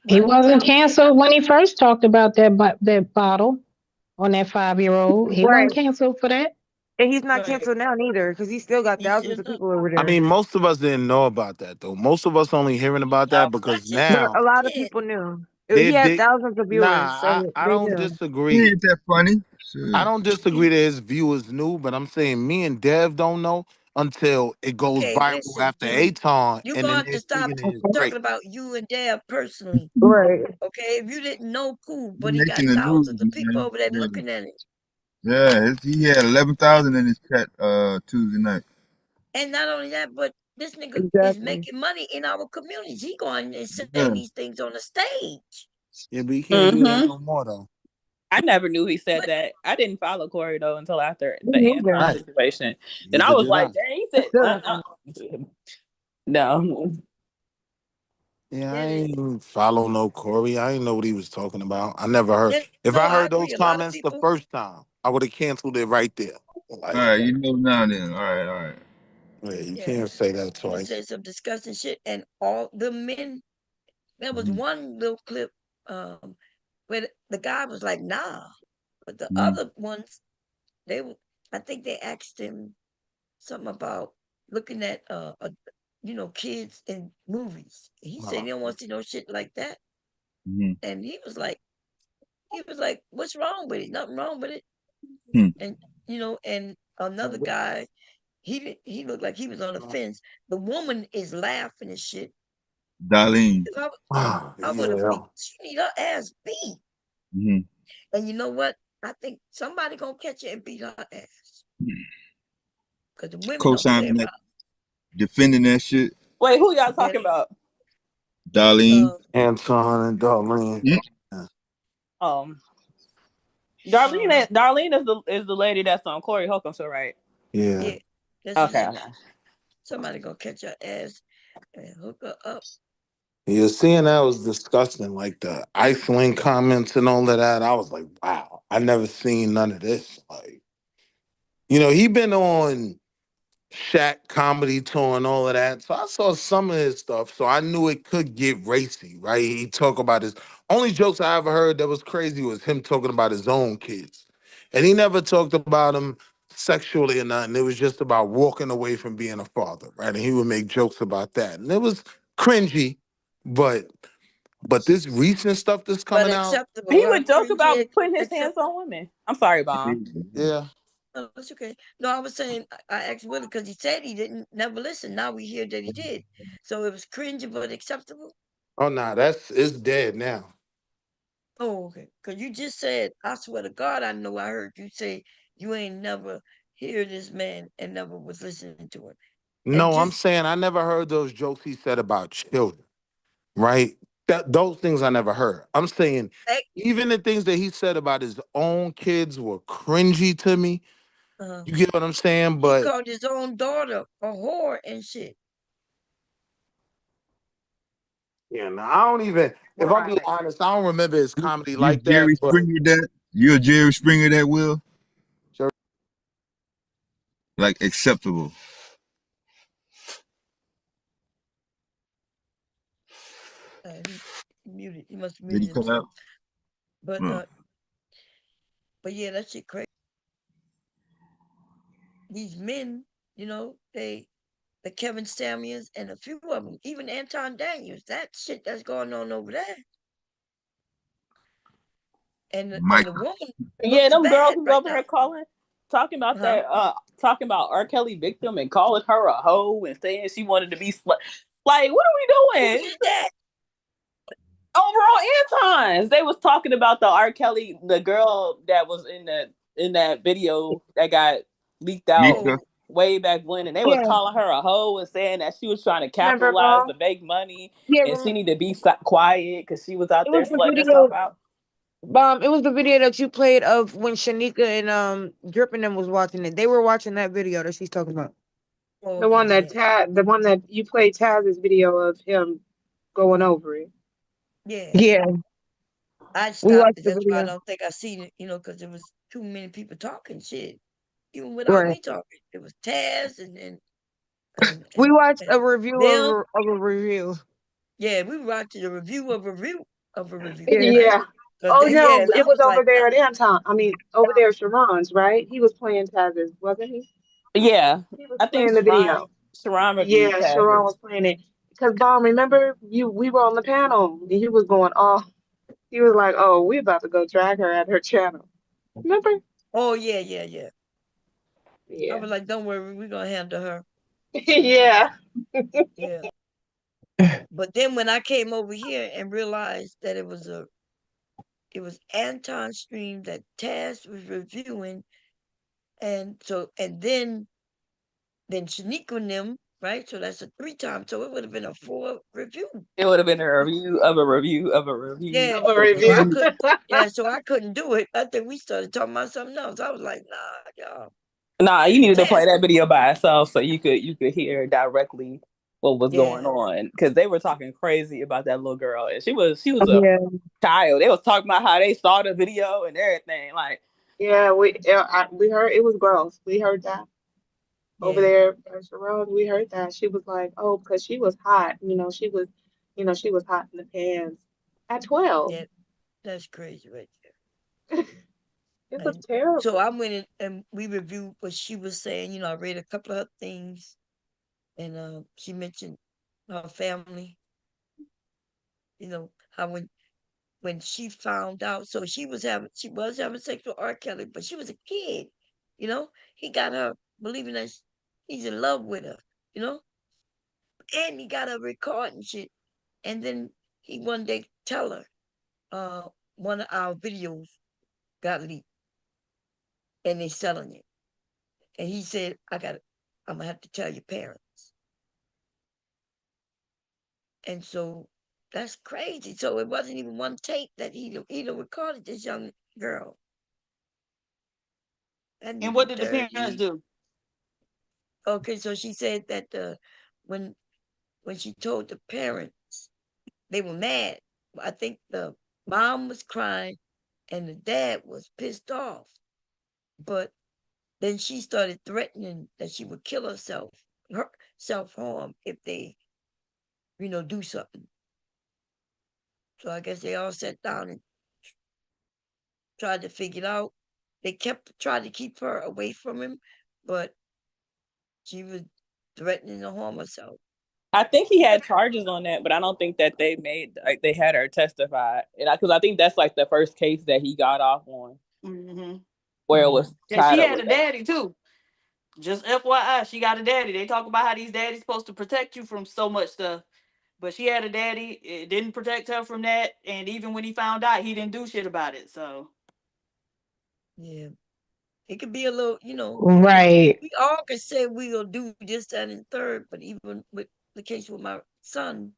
He wasn't canceled when he first talked about that bottle on that 5-year-old. He Right. wasn't canceled for that. And he's not Right. canceled now neither, because he still got thousands of people over I there. mean, most of us didn't know about that though. Most of us only hearing about that because But now a lot of people knew. they He had they thousands of viewers, nah, so I they don't knew. He disagree. ain't that funny. I Shit. don't disagree that his viewers knew, but I'm saying me and Dev don't know until it goes Okay, viral listen, after Jimmy. Aton, You're and gonna then have they're to stop thinking it's talking great. about you and Dad personally. Right. Okay, if you didn't know, cool, but He he got making the news, thousands of people man. over there Yeah, looking at it. yeah. He had 11,000 in his chat Tuesday night. And not only that, but this nigga is Exactly. making money in our communities. He going and saying Yeah. these things on the stage. Yeah, but he can't do that Mhm. no more though. I never knew he said that. I didn't follow Corey though until after the Me Anton neither. situation. And I Neither was did I. like, dang, he I said, still don't. no. Yeah, I ain't even follow no Corey. I ain't know what he was talking about. I never heard. Yeah, If no, I I heard those agree. A lot of comments the people. first time, I would have canceled it right there. All Like, right, you know now then. All right. yeah, you Yeah, can't say that he twice. said some disgusting shit, and all the men. There was Mhm. one little clip where the guy was like, "Nah," but the Mhm. other ones, I think they asked him something about looking at kids in movies. He said he don't want to see no shit like that. Mhm. And he was like, "What's wrong with it? Nothing wrong with it." Hmm. And and another guy, he looked like he was on the fence. The woman is laughing and shit. Darlene. If I would have beat, she need her ass beat. Hmm. And you know what? I think somebody gonna catch her and beat her ass. Because the women don't play Co-signing that, around. defending that shit. Wait, who y'all talking about? Darlene. Anton and Darlene. Mm. Darlene is the lady that's on Corey Holcomb show, right? Yeah. Yeah. That's Okay. okay. Somebody gonna catch her ass and hook her up. Yeah, seeing that was disgusting. Like the Iceland comments and all of that. I was like, wow, I never seen none of this. Like, he been on Shaq comedy tour and all of that. So I saw some of his stuff. So I knew it could get racy, right? He talk about his only jokes I ever heard that was crazy was him talking about his own kids. And he never talked about them sexually or nothing. It was just about walking away from being a father, right? And he would make jokes about that. And it was cringy, but this recent stuff that's But coming out. acceptable. He would joke Cringy, about putting his hands acceptable. on women. I'm sorry, Bomb. Yeah. No, that's okay. No, I was saying I asked Willie because he said he didn't never listen. Now we hear that he did. So it was cringy but acceptable. Oh nah, it's dead now. Oh, okay. Because you just said, I swear to God, I know I heard you say you ain't never hear this man and never was listening to him. No, I'm saying I never heard those jokes he said about children, right? Those things I never heard. I'm saying even the things that he said about his own kids were cringy to me. You get what I'm saying? He But called his own daughter a whore and shit. yeah, no, I don't even. If I'm being honest, I don't remember his comedy You like that. Jerry But Springer that? You're Jerry Springer that, Will? Like acceptable. He muted. He must have Did he muted cut out? himself. But but yeah, that shit crazy. These men, the Kevin Samuels and a few of them, even Anton Daniels, that shit that's going on over there. And the woman, Yeah, them girls who's right over here talking about that, talking about R. Kelly victim and calling her a hoe and saying she wanted to be like, what are we doing? Who is that? Over on Anton's, they was talking about the R. Kelly, the girl that was in that video that got leaked out way back when, and they was calling her a hoe and saying that she was trying to capitalize to make money, and she need to be quiet because she was out there slutting herself out. It was the video that you played of when Shanika and Drip and them was watching it. They were watching that video that she's talking about. The one that you played Taz's video of him going over it. Yeah. I stopped it. That's why I don't think I seen it, because there was too many people talking shit. Even without me talking. It was Taz and we watched a review them. of a review. Yeah, we watched a review of a review of a review. Yeah. Right? Oh no, and it was over there at Anton. I mean, over there at Sharon's, right? He was playing Taz's, wasn't he? Yeah, he was I think playing the video. Sharon Yeah, Sharon was playing it. Because Bomb, remember we were on the panel and he was going off. He was like, "Oh, we about to go drag her at her channel." Remember? Oh yeah. Yeah. I was like, "Don't worry, we're gonna handle her." Yeah. Yeah. But then when I came over here and realized that it was Anton's stream that Taz was reviewing, and then Shanika and them, right? So that's a 3 times. So it would have been a 4 review. It would have been a review of a review of a review. Yeah, of a review. So I couldn't do it. I think we started talking about something else. I was like, nah, y'all. Nah, you needed to play that video by itself so you could hear directly what was going on, because they were talking crazy about that little girl, and she was a child. They was talking about how they saw the video and everything. Like, yeah, we heard it was gross. We heard that over there at Sharon. We heard that she was like, "Oh, because she was hot. She was hot in the pants at 12." Yeah, that's crazy right there. It was terrible. So I went in and we reviewed what she was saying. I read a couple of her things, and she mentioned her family. How when she found out, so she was having sex with R. Kelly, but she was a kid. You know, he got her believing that he's in love with her. You know, and he got her recording shit. And then he one day tell her, one of our videos got leaked, and they selling it. And he said, I'm gonna have to tell your parents. And so that's crazy. So it wasn't even one tape that he recorded this young girl. And what did the parents do? Okay, so she said that when she told the parents, they were mad. I think the mom was crying and the dad was pissed off. But then she started threatening that she would kill herself, self-harm, if they, do something. So I guess they all sat down and tried to figure it out. They tried to keep her away from him, but she was threatening to harm herself. I think he had charges on that, but I don't think that they had her testify. And because I think that's like the first case that he got off on, where it was And tied she up had with a that. daddy too. Just FYI, she got a daddy. They talk about how these daddies supposed to protect you from so much stuff. But she had a daddy. It didn't protect her from that. And even when he found out, he didn't do shit about it. So yeah, it could be a little, Right. we all could say we'll do this, that, and third, but even with the case with my son,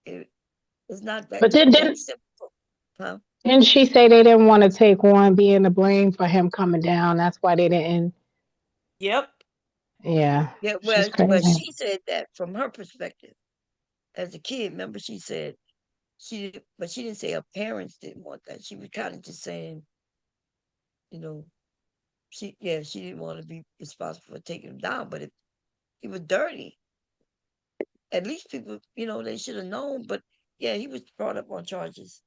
it's not But that simple. Huh? didn't she say they didn't want to take on being the blame for him coming down? That's why they didn't. Yep. Yeah. Yeah, She's well, crazy. she said that from her perspective as a kid. Remember, she said but she didn't say her parents didn't want that. She was kind of just saying, she didn't want to be responsible for taking him down. But if he was dirty, at least people, they should have known. But yeah, he was brought up on charges.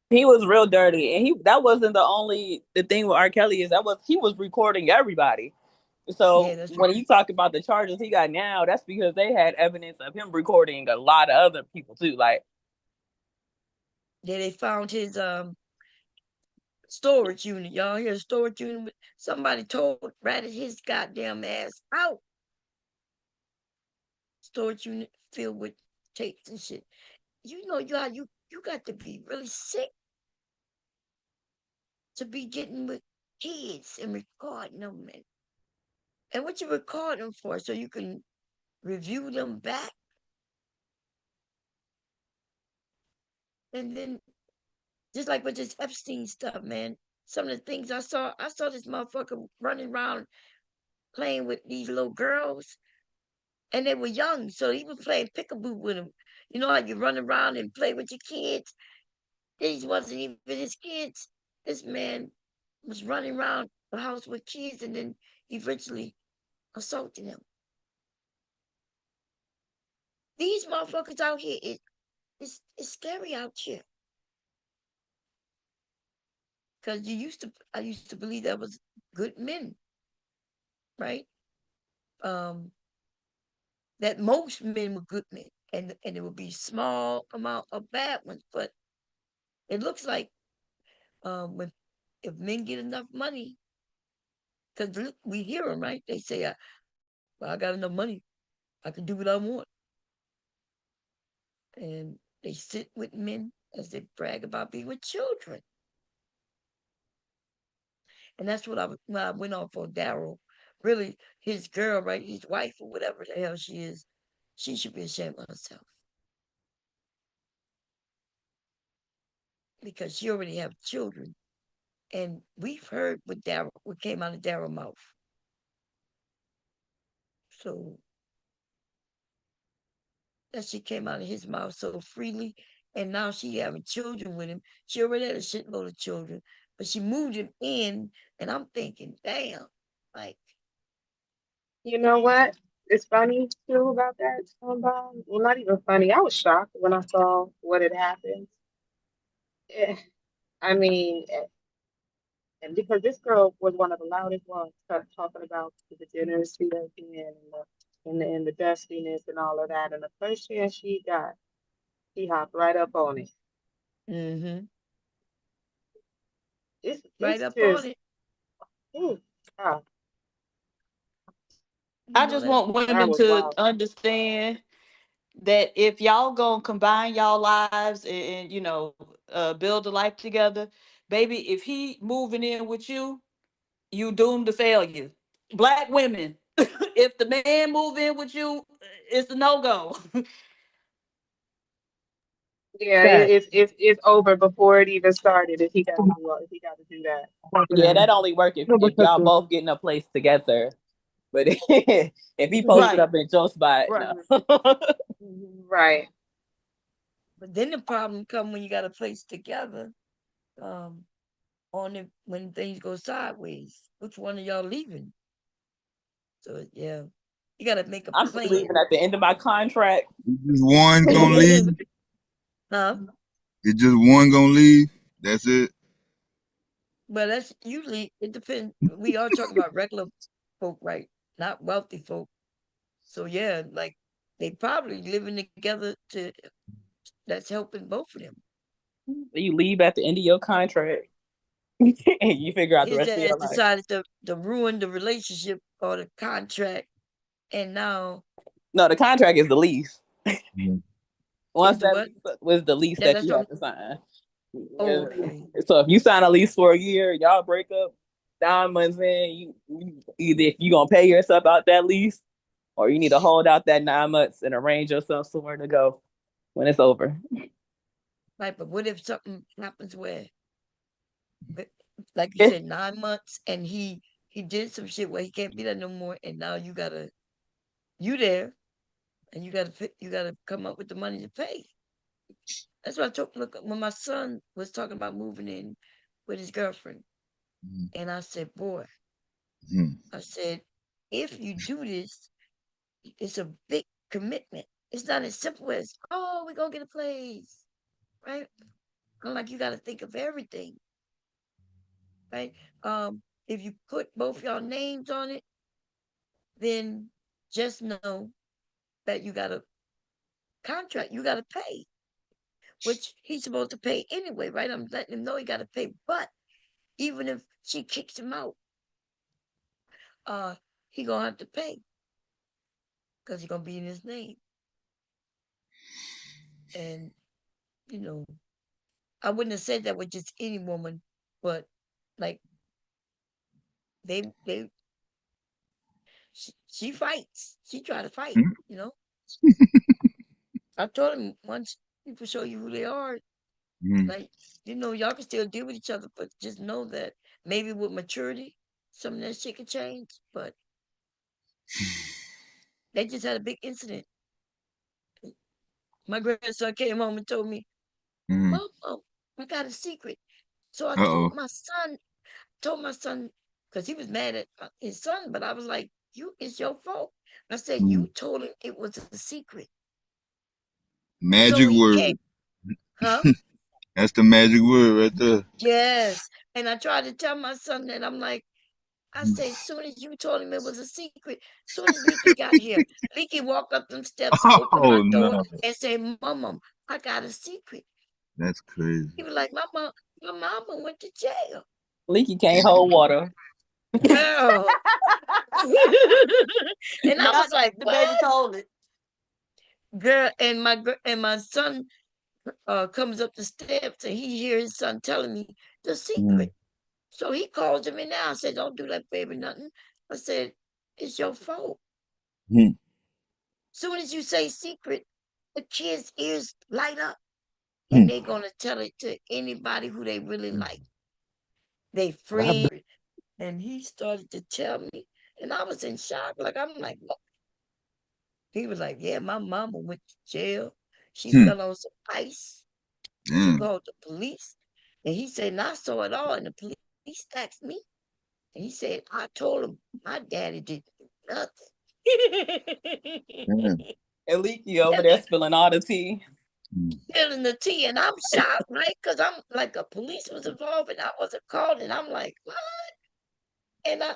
He was real dirty, and that wasn't the thing with R. Kelly is he was recording everybody. So when you talk about the charges he got now, that's because they had evidence of him recording a lot of other people too. Like, yeah, they found his storage unit, y'all. His storage unit. Somebody ratted his goddamn ass out. Storage unit filled with tapes and shit. You got to be really sick to be getting with kids and recording them. And what you record them for? So you can review them back. And then, just like with this Epstein stuff, man, some of the things I saw this motherfucker running around playing with these little girls. And they were young, so he was playing peekaboo with them. You know how you run around and play with your kids? These wasn't even his kids. This man was running around the house with kids and then eventually assaulting them. These motherfuckers out here, it's scary out here. Because I used to believe that was good men, right? That most men were good men, and it would be small amount of bad ones. But it looks like if men get enough money, because we hear them, right? They say, "Well, I got enough money, I can do what I want," and they sit with men as they brag about being with children. And that's what when I went off on Daryl. Really, his girl, right? His wife or whatever the hell she is, she should be ashamed of herself. Because she already have children. And we've heard what came out of Daryl's mouth. So that she came out of his mouth so freely. And now she having children with him. She already had a shitload of children. But she moved him in. And I'm thinking, damn, like, You know what? It's funny too about that, Bob. Well, not even funny. I was shocked when I saw what had happened. Eh, I mean, and because this girl was one of the loudest ones talking about the degeneracy of men and the dustiness and all of that. And the first chance she got, he hopped right up on it. mm-hmm. It's Right up on just, it. Oh, I just want that women was to wild. understand that if y'all gonna combine y'all lives and build a life together, baby, if he moving in with you, you doomed to failure. Black women, if the man move in with you, it's a no-go. Yeah, Fact. it's over before it even started. If he got to do that. Yeah, that only work if y'all both get in a place together. But if he posted Right, up in your spot, right. no. Right. But then the problem come when you got a place together. On it when things go sideways. Which one of y'all leaving? So yeah, you got to make a I'm just plan. leaving at the end of my contract. Just one gonna leave. Huh? It's just one gonna leave. That's it. But that's usually it depends. We are talking about regular folk, right? Not wealthy folk. So yeah, like they probably living together to that's helping both of them. You leave at the end of your contract and you figure out the His rest of your ass life. decided to ruin the relationship or the contract, and now No, the contract is the lease. Once is the that what? lease was the lease Yeah, that that's you what. have to sign. Oh, okay. So if you sign a lease for a year, y'all break up 9 months in, you either if you gonna pay yourself out that lease or you need to hold out that 9 months and arrange yourself somewhere to go when it's over. Right, but what if something happens where, like you said, 9 months, and he did some shit where he can't be there no more, and now you there, and you gotta come up with the money to pay. That's what I told. Look, when my son was talking about moving in with his girlfriend, and I said, boy, I said, if you do this, it's a big commitment. It's not as simple as, oh, we're gonna get a place, right? I'm like, you got to think of everything, right? If you put both y'all names on it, then just know that you got a contract, you got to pay, which he's supposed to pay anyway, right? I'm letting him know he got to pay. But even if she kicks him out, he gonna have to pay because he's gonna be in his name. And I wouldn't have said that with just any woman, but like they she fights. She try to fight, I told him once people show you who they are, like, y'all can still deal with each other, but just know that maybe with maturity, some of that shit can change. But they just had a big incident. My grandson came home and told me, Mom, I got a secret. So I Uh-oh. told my son, because he was mad at his son, but I was like, it's your fault. I said, Mm. you told him it was a secret. Magic So he word. can't, huh? That's the magic word right there. Yes. And I tried to tell my son that I say, as soon as you told him it was a secret, as soon as Leaky got here, Leaky walked up them steps, opened my Oh door, no. and said, Mama, I got a secret. That's crazy. He was like, my mama went to jail. Leaky can't hold water. Girl. And I was like, the what? baby told it. Girl, and my son comes up the steps, and he hears his son telling me the secret. So he calls him in now. I said, don't do that, baby, nothing. I said, it's your fault. Soon as you say secret, the kids' ears light up, and they're gonna tell it to anybody who they really like. They free, and he started to tell me, and I was in shock. I'm like, what? He was like, yeah, my mama went to jail. She fell on some ice. She called the police, and he said, and I saw it all. And the police asked me, and he said, I told him my daddy didn't do nothing. And Leaky over there spilling all the tea. Spilling the tea, and I'm shocked, right? Because I'm like, a police was involved, and I wasn't called, and I'm like, what? And I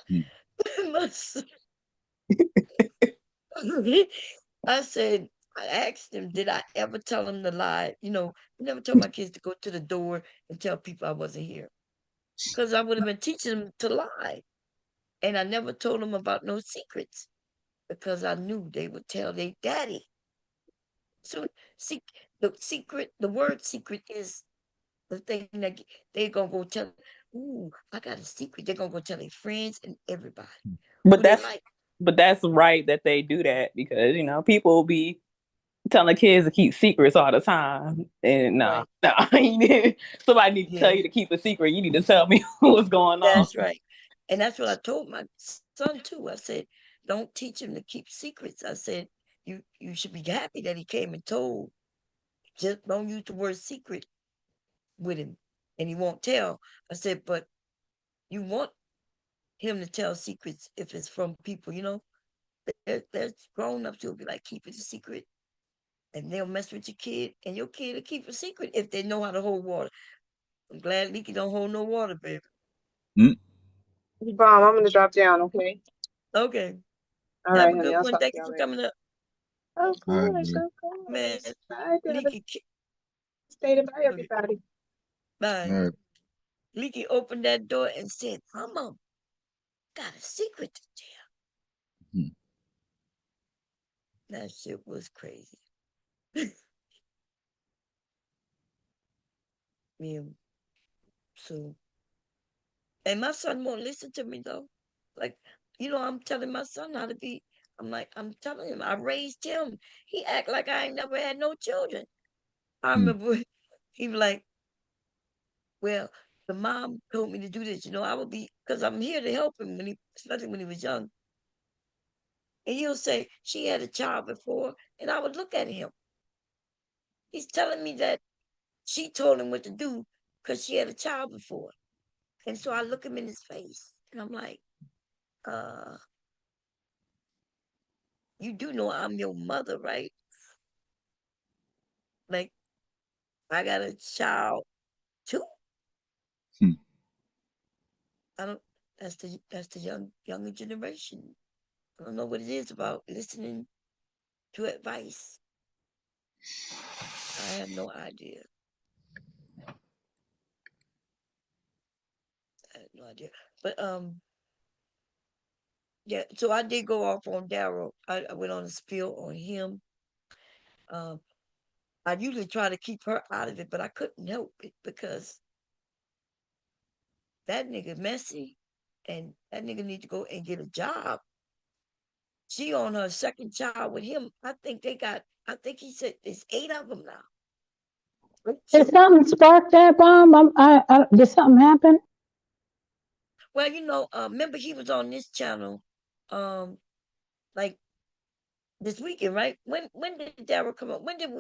said, I asked him, did I ever tell him to lie? I never told my kids to go to the door and tell people I wasn't here, because I would have been teaching them to lie. And I never told them about no secrets because I knew they would tell their daddy. So the word secret is the thing that they gonna go tell. Ooh, I got a secret. They're gonna go tell their friends and everybody. But Who they that's like. but that's right that they do that because people be telling kids to keep secrets all the time. And Right. somebody need to tell Yeah, you to keep a secret. You need to tell me what's going on. that's right. And that's what I told my son too. I said, don't teach him to keep secrets. I said, you should be happy that he came and told. Just don't use the word secret with him, and he won't tell. I said, but you want him to tell secrets if it's from people, There's grown-ups who'll be like, keep it a secret, and they'll mess with your kid, and your kid will keep a secret if they know how to hold water. I'm glad Leaky don't hold no water, baby. Bomb, I'm gonna drop down, okay? Okay. All Have right, a honey. good I'll one. talk to Thank you y'all for later. coming up. Of All right, course, man. of Man, course. Bye, Deb. Leaky, Stay to bye, okay, everybody. bye. All right. Leaky opened that door and said, Mama, got a secret to tell. Hmm. That shit was crazy. Yeah. So, and my son won't listen to me though. Like, I'm telling my son how to be. I'm telling him I raised him. He act like I ain't never had no children. I Hmm. remember he was like, well, the mom told me to do this. I would be, because I'm here to help him especially when he was young. And he'll say she had a child before, and I would look at him. He's telling me that she told him what to do because she had a child before. And so I look him in his face, and I'm like, you do know I'm your mother, right? Like, I got a child too. Hmm. I don't. That's the younger generation. I don't know what it is about listening to advice. I have no idea. I have no idea. But yeah. So I did go off on Daryl. I went on a spiel on him. Um, I usually try to keep her out of it, but I couldn't help it because that nigga messy, and that nigga need to go and get a job. She on her second child with him. I think he said it's 8 of them now. Did something spark that bomb? Did something happen? Well, remember he was on this channel, like this weekend, right? When did Daryl come up? When did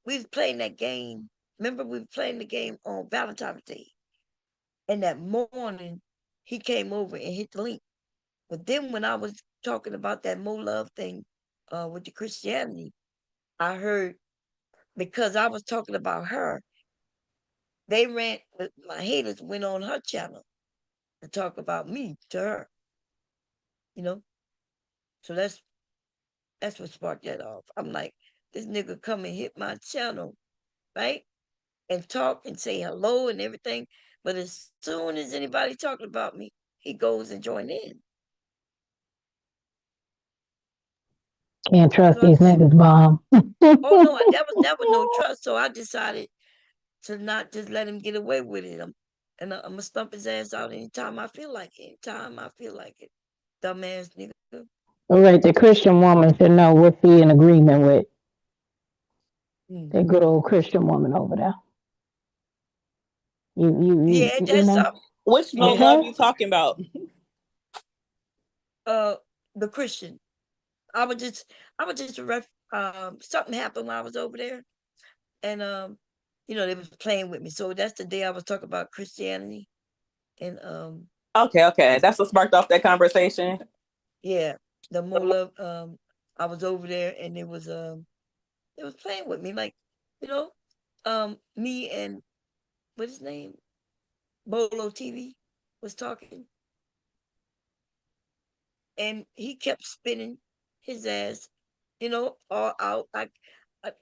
we was playing that game? Remember we were playing the game on Valentine's Day, and that morning he came over and hit the link. But then when I was talking about that Mo Love thing, with the Christianity, I heard, because I was talking about her, they ran, my haters went on her channel to talk about me to her, you know. So that's what sparked that off. I'm like, this nigga come and hit my channel, right? And talk and say hello and everything. But as soon as anybody talking about me, he goes and join in. Can't trust So these niggas, bomb. oh no, that was never no trust. So I decided to not just let him get away with it. I'm gonna stump his ass out anytime I feel like it. Anytime I feel like it. Dumbass nigga. All right, the Christian woman should know what he in agreement with. That good old Christian woman over there. Yeah, You that's know. Which no Okay. love you talking about? The Christian. I was just something happened when I was over there, and they was playing with me. So that's the day I was talking about Christianity, and Okay, that's what sparked off that conversation. yeah, the more love. I was over there, and it was playing with me, like, me and what's his name, Bolo TV was talking, and he kept spinning his ass, all out.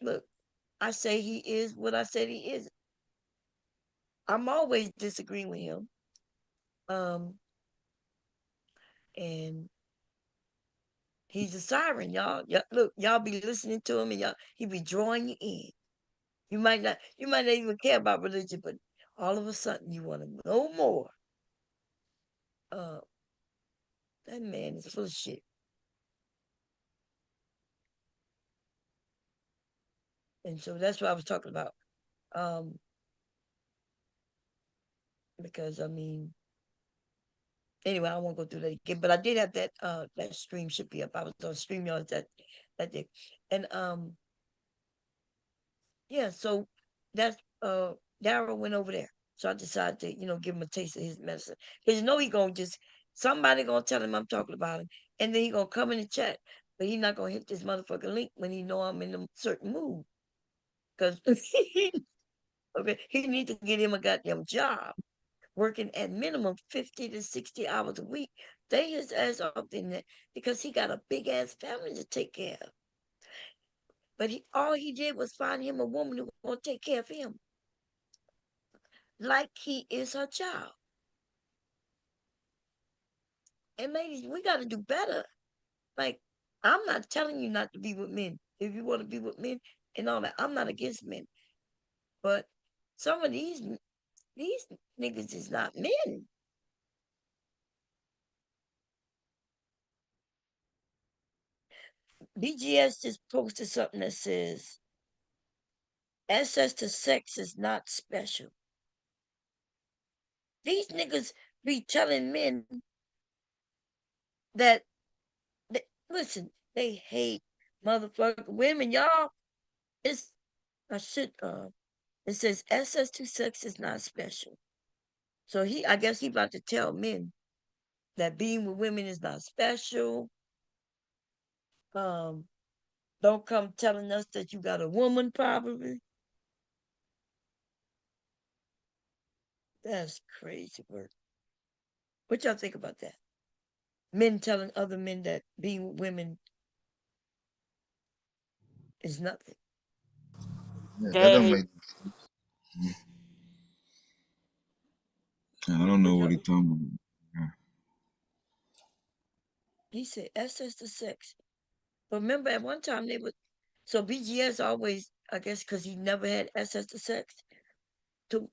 Look, I say he is what I said he is. I'm always disagreeing with him. and he's a siren, y'all. Look, y'all be listening to him, and he be drawing you in. You might not even care about religion, but all of a sudden you want to know more. That man is full of shit. And so that's what I was talking about. Because I mean, anyway, I won't go through that again. But I did have that stream should be up. I was on StreamYard that day. And yeah, so that's Daryl went over there. So I decided to, give him a taste of his medicine. Because he gonna somebody gonna tell him I'm talking about him. And then he gonna come in the chat. But he not gonna hit this motherfucking link when he know I'm in a certain mood. Because okay, he need to get him a goddamn job. Working at minimum 50 to 60 hours a week. They his ass off in there because he got a big ass family to take care of. But all he did was find him a woman who gonna take care of him. Like he is her child. And ladies, we gotta do better. Like, I'm not telling you not to be with men. If you want to be with men and all that, I'm not against men. But some of these niggas is not men. BGS just posted something that says access to sex is not special. These niggas be telling men that, listen, they hate motherfucking women, y'all. It says access to sex is not special. So I guess he about to tell men that being with women is not special. Don't come telling us that you got a woman probably. That's crazy work. What y'all think about that? Men telling other men that being with women is nothing. Yeah, that don't They make. I don't know what he talking about. He said access to sex. But remember at one time they would, so BGS always, I guess because he never had access to sex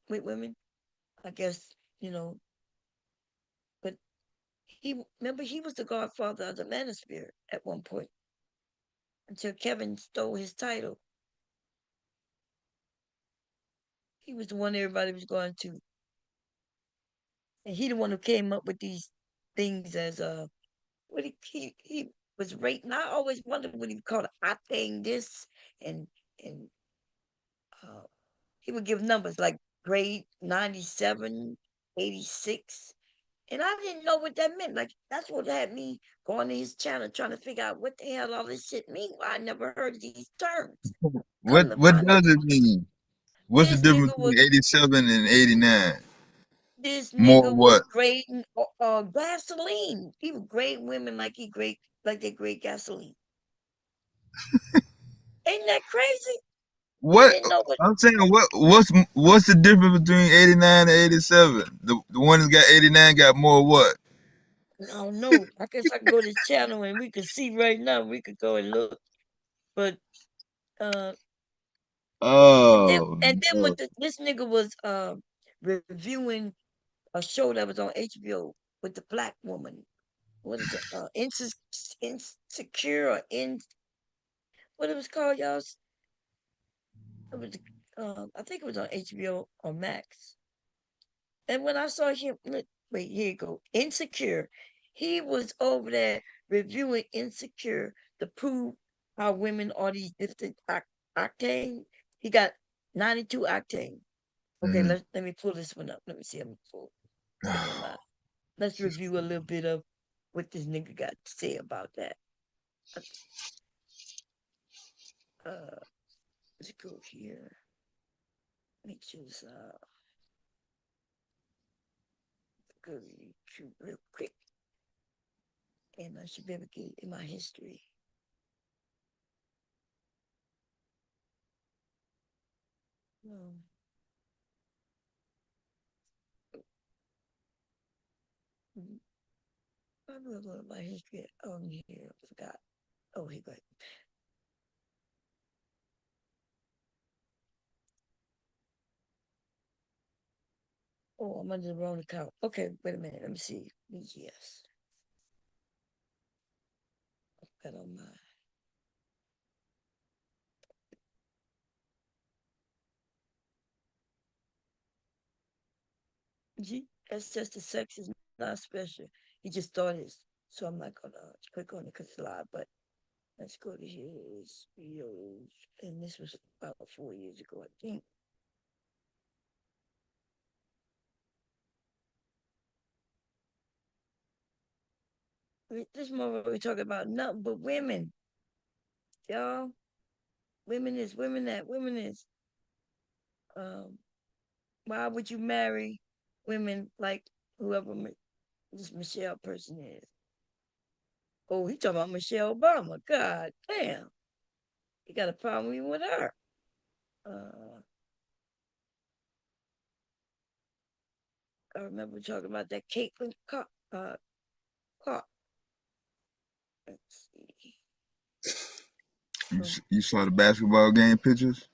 with women, I guess, but remember he was the godfather of the manosphere at one point until Kevin stole his title. He was the one everybody was going to. And he the one who came up with these things as what he was rating. I always wondered what he called it. Octane this and he would give numbers like grade 97, 86. And I didn't know what that meant. Like, that's what had me going to his channel trying to figure out what the hell all this shit mean. Why I never heard of these terms. Come to What find out, does it mean? What's the this difference nigga was between 87 and 89? this More nigga was what? grading gasoline. He would grade women like they grade gasoline. Ain't that crazy? I What didn't know what. I'm saying, what's the difference between 89 and 87? The one that got 89 got more what? I don't know. I guess I can go to his channel and we can see right now. We could go and look. But and then Oh when no. this nigga was reviewing a show that was on HBO with the black woman. What is it? Insecure or in what it was called, y'all? It was I think it was on HBO or Max. And when I saw him, wait, here you go. Insecure. He was over there reviewing Insecure to prove how women are these different octane. He got 92 octane. Okay, Mhm. let me pull this one up. Let me see. I'm pull. Let's review a little bit of what this nigga got to say about that. Let's go here. Make sure it's go real quick. And I should be able to get it in my history. I'm gonna go to my history. Oh, here, I forgot. Oh, he got. Oh, I'm under the wrong account. Okay, wait a minute. Let me see. BGS. Got on my. That's just the sex is not special. He just thought it's. So I'm not gonna click on it because it's live. But let's go to his videos. And this was about 4 years ago, I think. This moment we're talking about nothing but women, y'all. Women is women that women is. Why would you marry women like whoever this Michelle person is? Oh, he talking about Michelle Obama. God damn, you got a problem even with her. I remember talking about that Caitlin Clark. Let's see. You saw the basketball game pictures?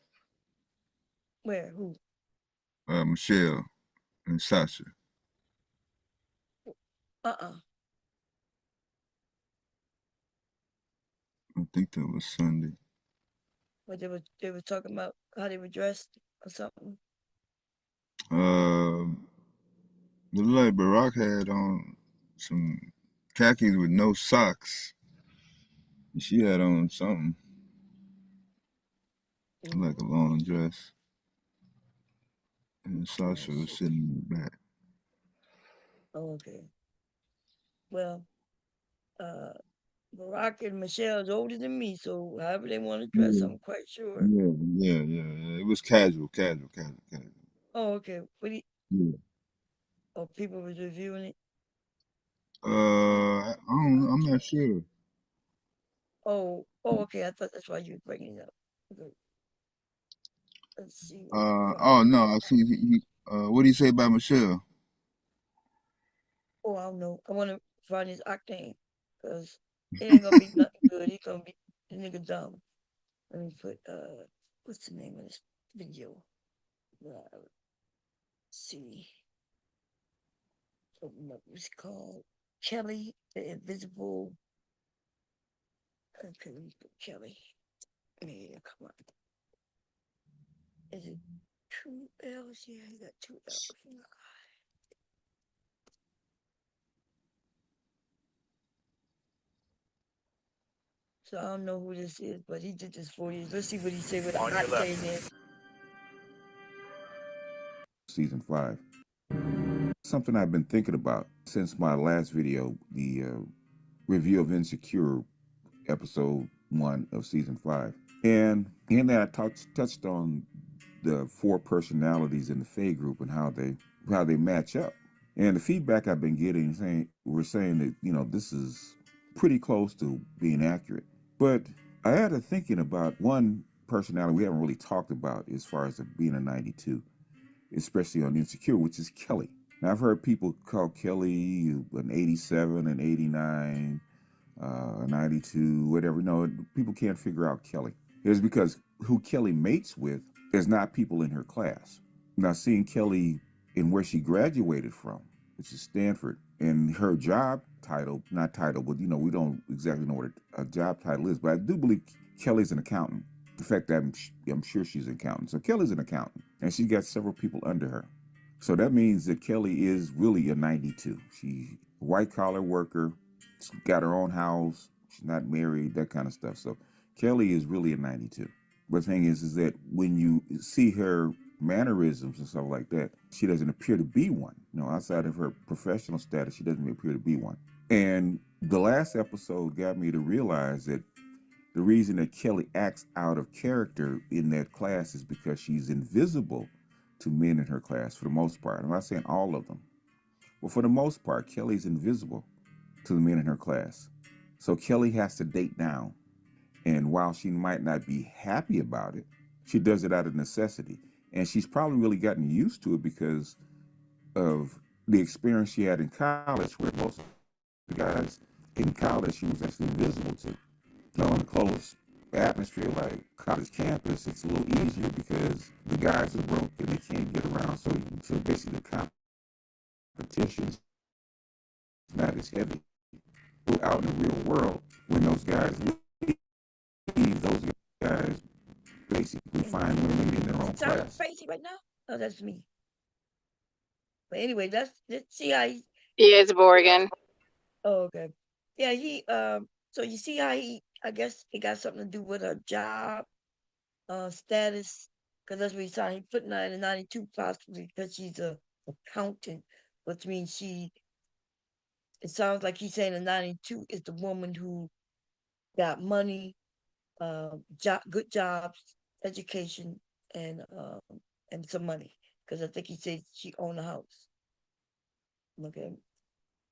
Where? Who? Michelle and Sasha. Uh-uh. I think that was Sunday. But they were talking about how they were dressed or something. Looked like Barack had on some khakis with no socks. And she had on something like a long dress. And Sasha was sitting in the back. Oh, okay. Well, Barack and Michelle is older than me, so however they want to dress, I'm quite sure. Yeah. It was casual. Oh, okay. What do you? Yeah. Oh, people was reviewing it. I don't know. I'm not sure. Oh, okay. I thought that's why you were bringing it up. Okay. Let's see. Oh no, I see. What do you say about Michelle? Oh, I don't know. I want to find his octane because it ain't gonna be nothing good. He gonna be the nigga dumb. Let me put what's the name of this video? Let's see. Open up. It's called Kelly the Invisible. Okay, let me put Kelly. Yeah, come on. Is it 2 L's? Yeah, he got 2 L's. So I don't know who this is, but he did this 4 years. Let's see what he said with octane is. Season 5. Something I've been thinking about since my last video, the review of Insecure, episode 1 of season 5. And in that I touched on the 4 personalities in the Fae group and how they match up. And the feedback I've been getting we're saying that, you know, this is pretty close to being accurate. But I had a thinking about one personality we haven't really talked about as far as being a 92, especially on Insecure, which is Kelly. Now, I've heard people call Kelly an 87, an 89, 92, whatever. No, people can't figure out Kelly. It's because who Kelly mates with is not people in her class. Now, seeing Kelly in where she graduated from, which is Stanford, and her job title, not title, but, you know, we don't exactly know what a job title is, but I do believe Kelly's an accountant. In fact, I'm sure she's an accountant. So Kelly's an accountant, and she got several people under her. So that means that Kelly is really a 92. She's a white-collar worker. She's got her own house. She's not married, that kind of stuff. So Kelly is really a 92. But the thing is that when you see her mannerisms and stuff like that, she doesn't appear to be one. You know, outside of her professional status, she doesn't appear to be one. And the last episode got me to realize that the reason that Kelly acts out of character in that class is because she's invisible to men in her class for the most part. I'm not saying all of them. Well, for the most part, Kelly's invisible to the men in her class. So Kelly has to date down. And while she might not be happy about it, she does it out of necessity. And she's probably really gotten used to it because of the experience she had in college, where most the guys in college she was actually visible to. You know, in a close atmosphere like college campus, it's a little easier because the guys are broke and they can't get around. So basically, the competition is not as heavy. But out in the real world, when those guys leave, those guys basically find women in their own Sound class. crazy right now? Oh, that's me. But anyway, let's see how he. Yeah, it's Morgan. Oh, okay. Yeah, he. So you see how he? I guess it got something to do with her job, status, because that's what he's saying. He put 92 possibly because she's a accountant, which means she. It sounds like he's saying the 92 is the woman who got money, good jobs, education, and some money. Because I think he said she owned a house. Okay.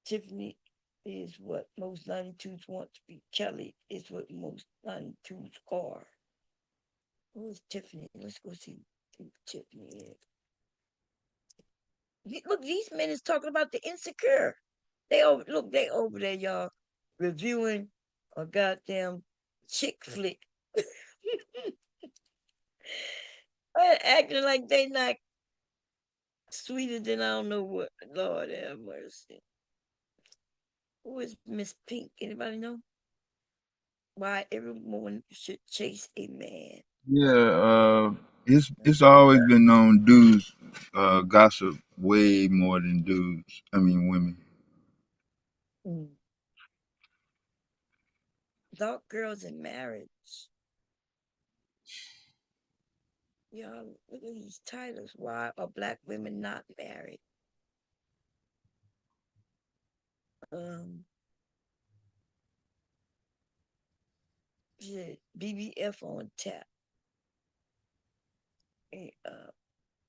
Tiffany is what most 92s want to be. Kelly is what most 92s are. Who is Tiffany? Let's go see who Tiffany is. Look, these men is talking about the Insecure. They over there, y'all, reviewing a goddamn chick flick. Acting like they not sweeter than I don't know what. Lord have mercy. Who is Miss Pink? Anybody know? Why every woman should chase a man? Yeah, it's always been known dudes gossip way more than dudes. I mean women. Dark girls in marriage. Y'all, look at these titles. Why are black women not married? Shit, BBF on tap. Hey,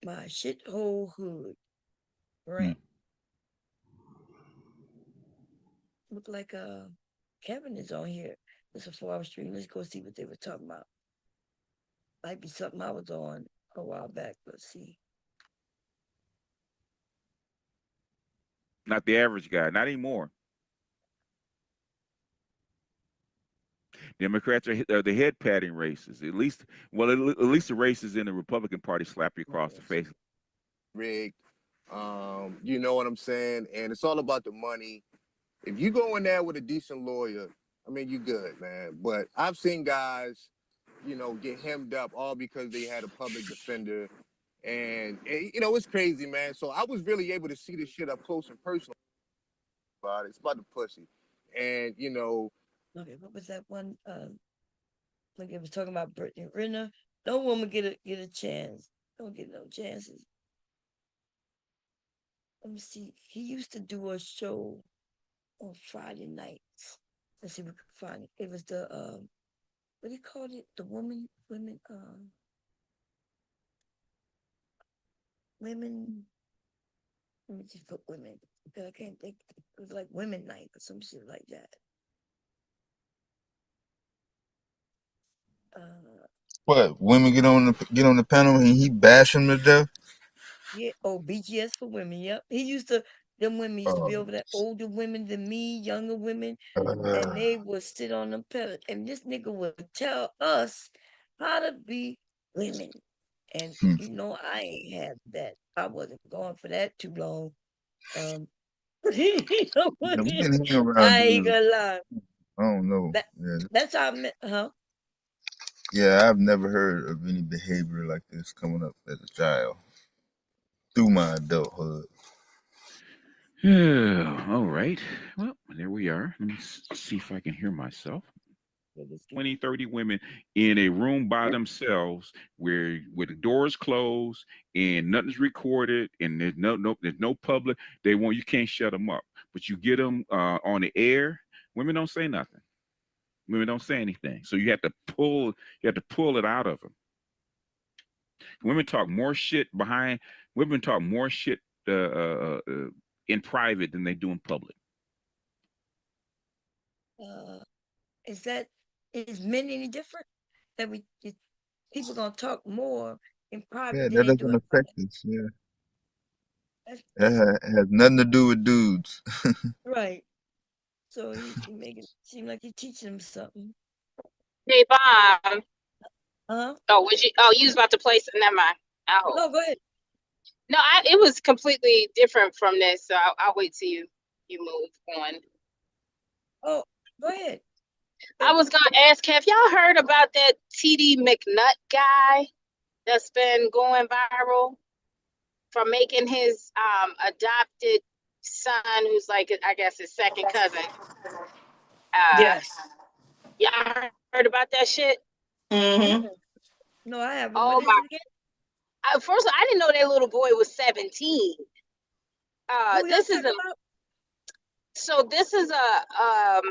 my shithole hood. Right. Look like Kevin is on here. It's a 4-hour stream. Let's go see what they were talking about. Might be something I was on a while back. Let's see. Not the average guy, not anymore. Democrats are the head patting races. At least the races in the Republican Party slap you across the face. Rigged. You know what I'm saying? And it's all about the money. If you go in there with a decent lawyer, I mean, you good, man. But I've seen guys, get hemmed up all because they had a public defender. And it's crazy, man. So I was really able to see this shit up close and personal. It's about the pussy. And, Okay, what was that one? Like it was talking about Brittany Renner. No woman get a chance. Don't get no chances. Let me see. He used to do a show on Friday nights. Let's see if we can find it. It was the what do you call it? The women. Let me just put women because I can't think. It was like women night or some shit like that. What women get on the panel and he bash them to death? Yeah. Oh, BGS for women. Yep. Them women used to be over there, older women than me, younger women, and they would sit on them pedals. And this nigga would tell us how to be women. And I ain't had that. I wasn't going for that too long. Yeah, we can hang around I ain't dudes. gonna lie. I don't know. That's how I met, huh? Yeah, I've never heard of any behavior like this coming up as a child through my adulthood. All right. Well, there we are. Let me see if I can hear myself. 20, 30 women in a room by themselves where the doors closed and nothing's recorded and there's no public. You can't shut them up. But you get them on the air, women don't say nothing. Women don't say anything. So you have to pull it out of them. Women talk more shit in private than they do in public. Is men any different? That people gonna talk more in private Yeah, than that they do doesn't in public. affect us. Yeah, that has nothing to do with dudes. Right. So he make it seem like he's teaching him something. Hey, Bob. Huh? Oh, you was about to play some? Never mind. No, go ahead. No, it was completely different from this, so I'll wait till you move on. Oh, go ahead. I was gonna ask, have y'all heard about that TD McNutt guy that's been going viral for making his adopted son, who's like, I guess, his second cousin? Yes. Y'all heard about that shit? Mm-hmm. No, I haven't. Oh What is my! it again? First of all, I didn't know that little boy was 17. This is about? So this is a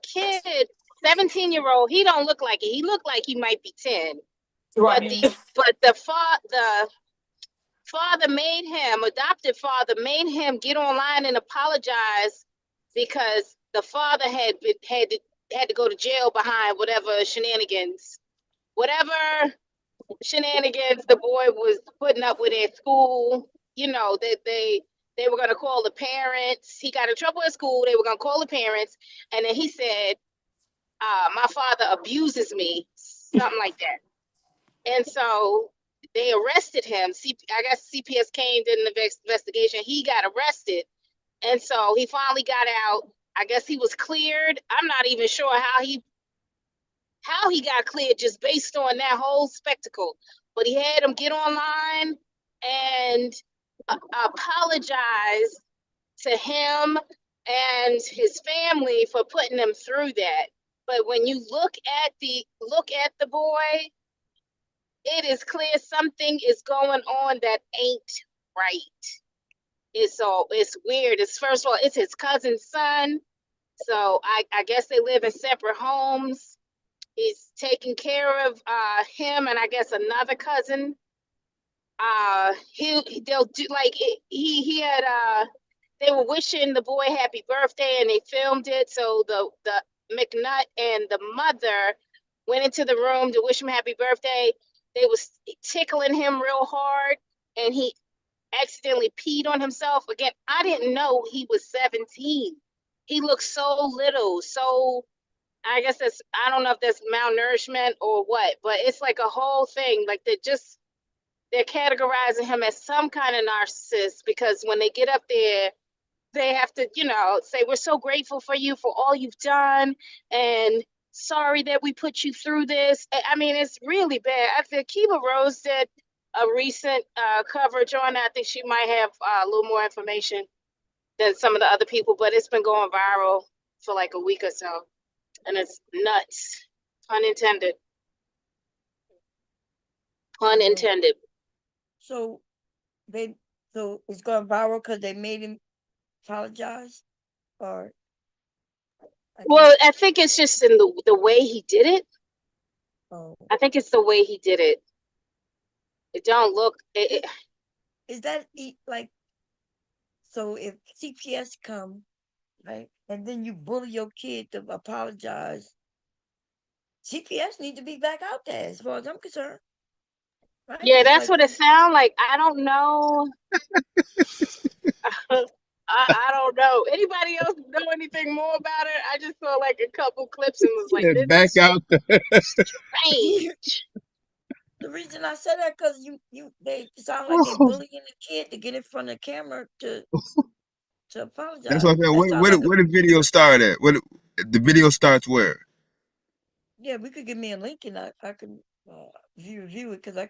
kid, 17-year-old. He don't look like it. He looked like he might be 10. Right. But the father made him, adopted father made him get online and apologize because the father had to go to jail behind whatever shenanigans the boy was putting up with at school. You know, that they were going to call the parents. He got in trouble at school. They were going to call the parents. And then he said, my father abuses me, something like that. And so they arrested him. I guess CPS came, did an investigation. He got arrested. And so he finally got out. I guess he was cleared. I'm not even sure how he got cleared just based on that whole spectacle. But he had him get online and apologize to him and his family for putting them through that. But when you look at the boy, it is clear something is going on that ain't right. It's weird. First of all, it's his cousin's son. So I guess they live in separate homes. He's taking care of him and I guess another cousin. They'll do like he had they were wishing the boy happy birthday and they filmed it. So the McNutt and the mother went into the room to wish him happy birthday. They was tickling him real hard and he accidentally peed on himself. Again, I didn't know he was 17. He looked so little. So I guess I don't know if that's malnourishment or what, but it's like a whole thing. Like they're categorizing him as some kind of narcissist because when they get up there, they have to, say, we're so grateful for you for all you've done and sorry that we put you through this. I mean, it's really bad. I think Kiva Rose did a recent coverage on it. I think she might have a little more information than some of the other people, but it's been going viral for like a week or so. And it's nuts. Pun intended. Pun intended. So it's going viral because they made him apologize, or? Well, I think it's just in the way he did it. Oh. I think it's the way he did it. It don't look. Is that like? So if CPS come, right, and then you bully your kid to apologize, CPS need to be back out there, as far as I'm concerned. Right? Yeah, that's what it sounds like. I don't know. I don't know. Anybody else know anything more about it? I just saw like a couple clips and was like, Yeah, this back is out there. strange. The reason I said that because they sound like they're bullying the kid to get in front of the camera to apologize. That's what I'm saying. Where the video start at? The video starts where? Yeah, we could give me a link and I can view it because I.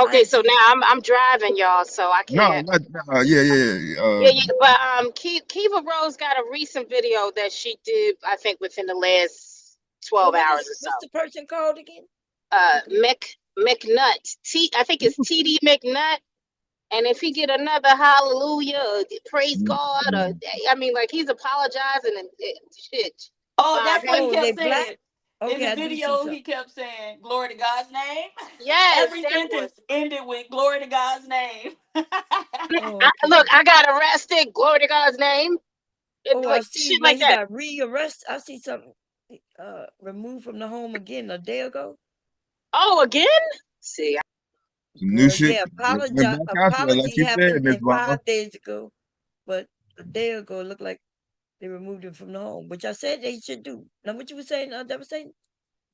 Okay, so now I'm driving, y'all, so I can't. No, yeah. But Kiva Rose got a recent video that she did, I think, within the last 12 hours or so. What's the person called again? McNutt. I think it's TD McNutt. And if he get another hallelujah, praise God, or I mean, like he's apologizing and shit. Oh, that's what he kept saying. Black? Okay, in the video, he kept saying, glory to God's name. Yes. Every sentence ended with glory to God's name. Look, I got arrested. Glory to God's name. I see shit like he that. got rearrested. I see something removed from the home again a day ago. Oh, again? See. New shit. Yeah, apology like you happened said, Miss 5 days ago. But a day ago, it looked like They removed him from the home, which I said they should do. Now, what you were saying, Deborah saying?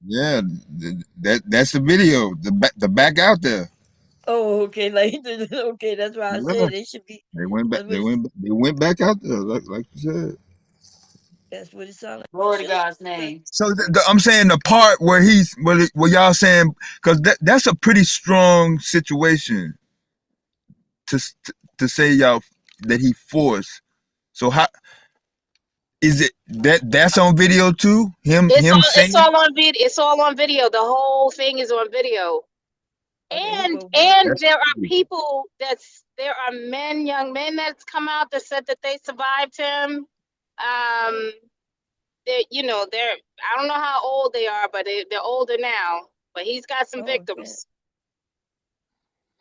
Yeah, that's the video. The back out there. Oh, okay, like okay, that's why I Yeah, said they should be. they went back. That's what, They went back out there, like you said. that's what it sounded like. Glory to Should. God's name. So I'm saying the part where where y'all saying, because that's a pretty strong situation to say y'all that he forced. So how is it that's on video too? Him It's saying all on video. It's all on video. The whole thing is on video. And that's there are crazy. people there are young men that's come out that said that they survived him. They're I don't know how old they are, but they're older now. But he's got some victims.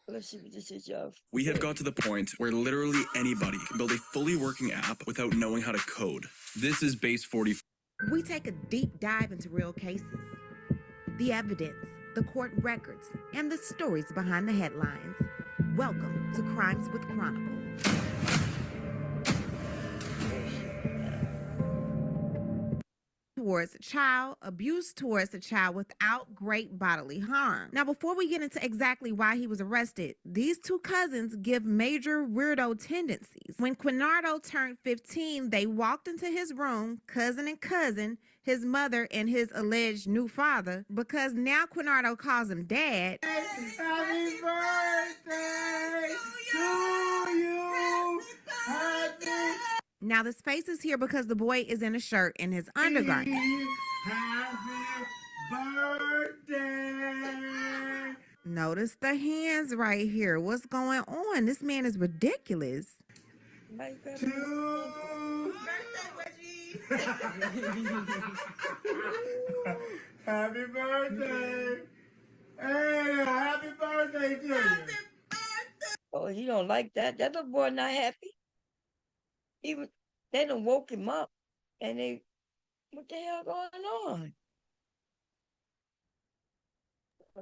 Let's see what this is, y'all. We have got to the point where literally anybody can build a fully working app without knowing how to code. This is Base 40. We take a deep dive into real cases, the evidence, the court records, and the stories behind the headlines. Welcome to Crimes with Chronicle. Towards a child, abuse towards a child without great bodily harm. Now, before we get into exactly why he was arrested, these two cousins give major weirdo tendencies. When Quinardo turned 15, they walked into his room, cousin and cousin, his mother and his alleged new father, because now Quinardo calls him dad. Happy birthday to you. Happy Now, this face is here because the boy is in a shirt and his undergarment. Happy birthday. Notice the hands right here. What's going on? This man is ridiculous. Happy birthday. Hey, happy birthday to you. Oh, he don't like that. That little boy not happy. Even they done woke him up, and what the hell going on?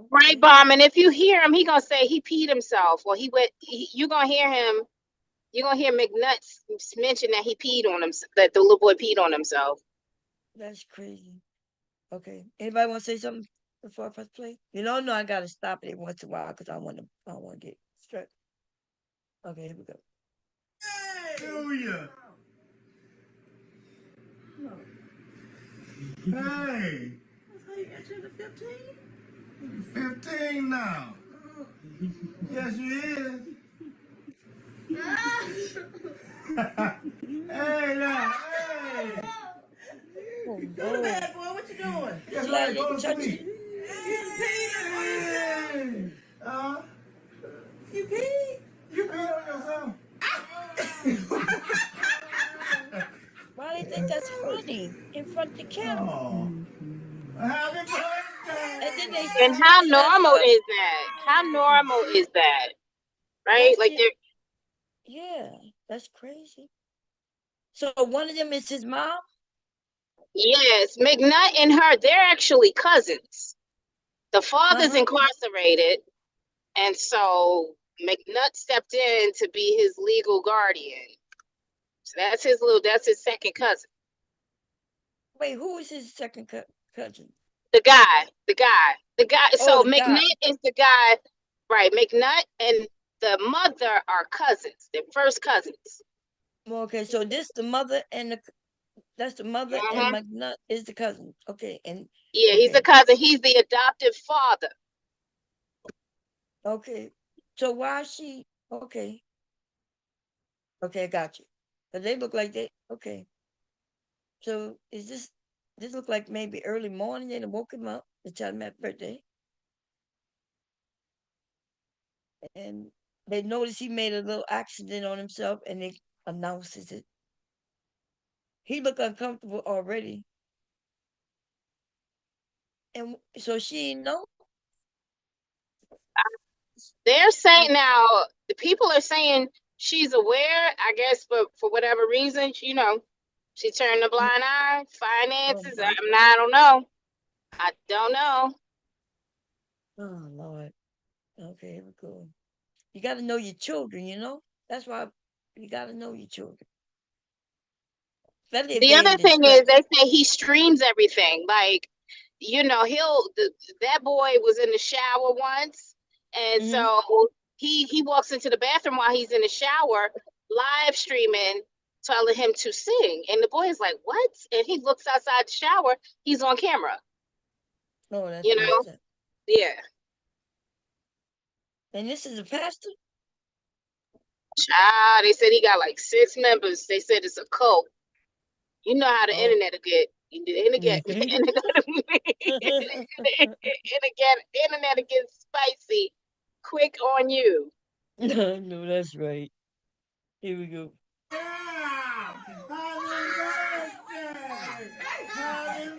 Right, Bomb. And if you hear him, he gonna say he peed himself, or you gonna hear him. You're gonna hear McNuts mention that he peed on himself, that the little boy peed on himself. That's crazy. Okay, anybody want to say something before I press play? No, I gotta stop it once in a while because I don't want to get stressed. Okay, here we go. Hallelujah. Hey. That's how you got to 15? 15 now. Yes, you is. Hey, now. Hey. Oh, Go to bed, boy. What you doing? Yes, Yeah, right. Go to touch sleep. Hey. You peed? You peed on yourself? Why do you think that's funny in front of the camera? Oh. Happy birthday! And then they And how normal is that? How normal is that? Right? Like they're yeah, that's crazy. So one of them is his mom? yes, McNutt and her, they're actually cousins. The father's incarcerated, and so McNutt stepped in to be his legal guardian. So that's his second cousin. Wait, who is his second cousin? The guy. So the McNutt guy. is the guy, right? McNutt and the mother are cousins. They're first cousins. Well, okay, so this the mother and that's the mother and McNutt is the cousin. Okay, and yeah, he's a cousin. He's the adoptive father. Okay, so why is she okay? Okay, I got you. But they look like okay. So is this look like maybe early morning? They woke him up to tell him happy birthday, and they noticed he made a little accident on himself, and they announces it. He looked uncomfortable already, and so she didn't know. They're saying now the people are saying she's aware. I guess, but for whatever reason, she turned a blind eye. Finances. I don't know. I don't know. Oh Lord. Okay, here we go. You got to know your children. That's why you got to know your children. Especially if The they other in thing is, distress. they say he streams everything. Like, that boy was in the shower once, and Mm-hmm. so he walks into the bathroom while he's in the shower, live streaming, telling him to sing, and the boy is like, "What?" And he looks outside the shower. He's on camera. Oh, that's You know? messed up. Yeah. And this is a pastor? Child, they said he got like 6 members. They said it's a cult. You know how the Oh. internet will get. The internet will get spicy quick on you. No, that's right. Here we go. Happy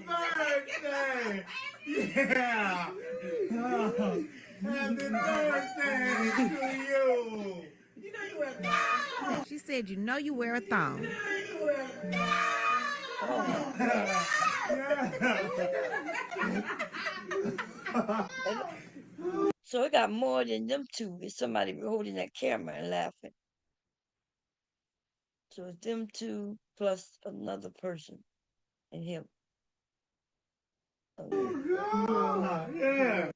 birthday! Yeah! Oh, happy birthday to you! You know you wear a thong. She said, you know you wear a thong. So it got more than them two. It's somebody holding that camera and laughing. So it's them two plus another person and him. Yeah.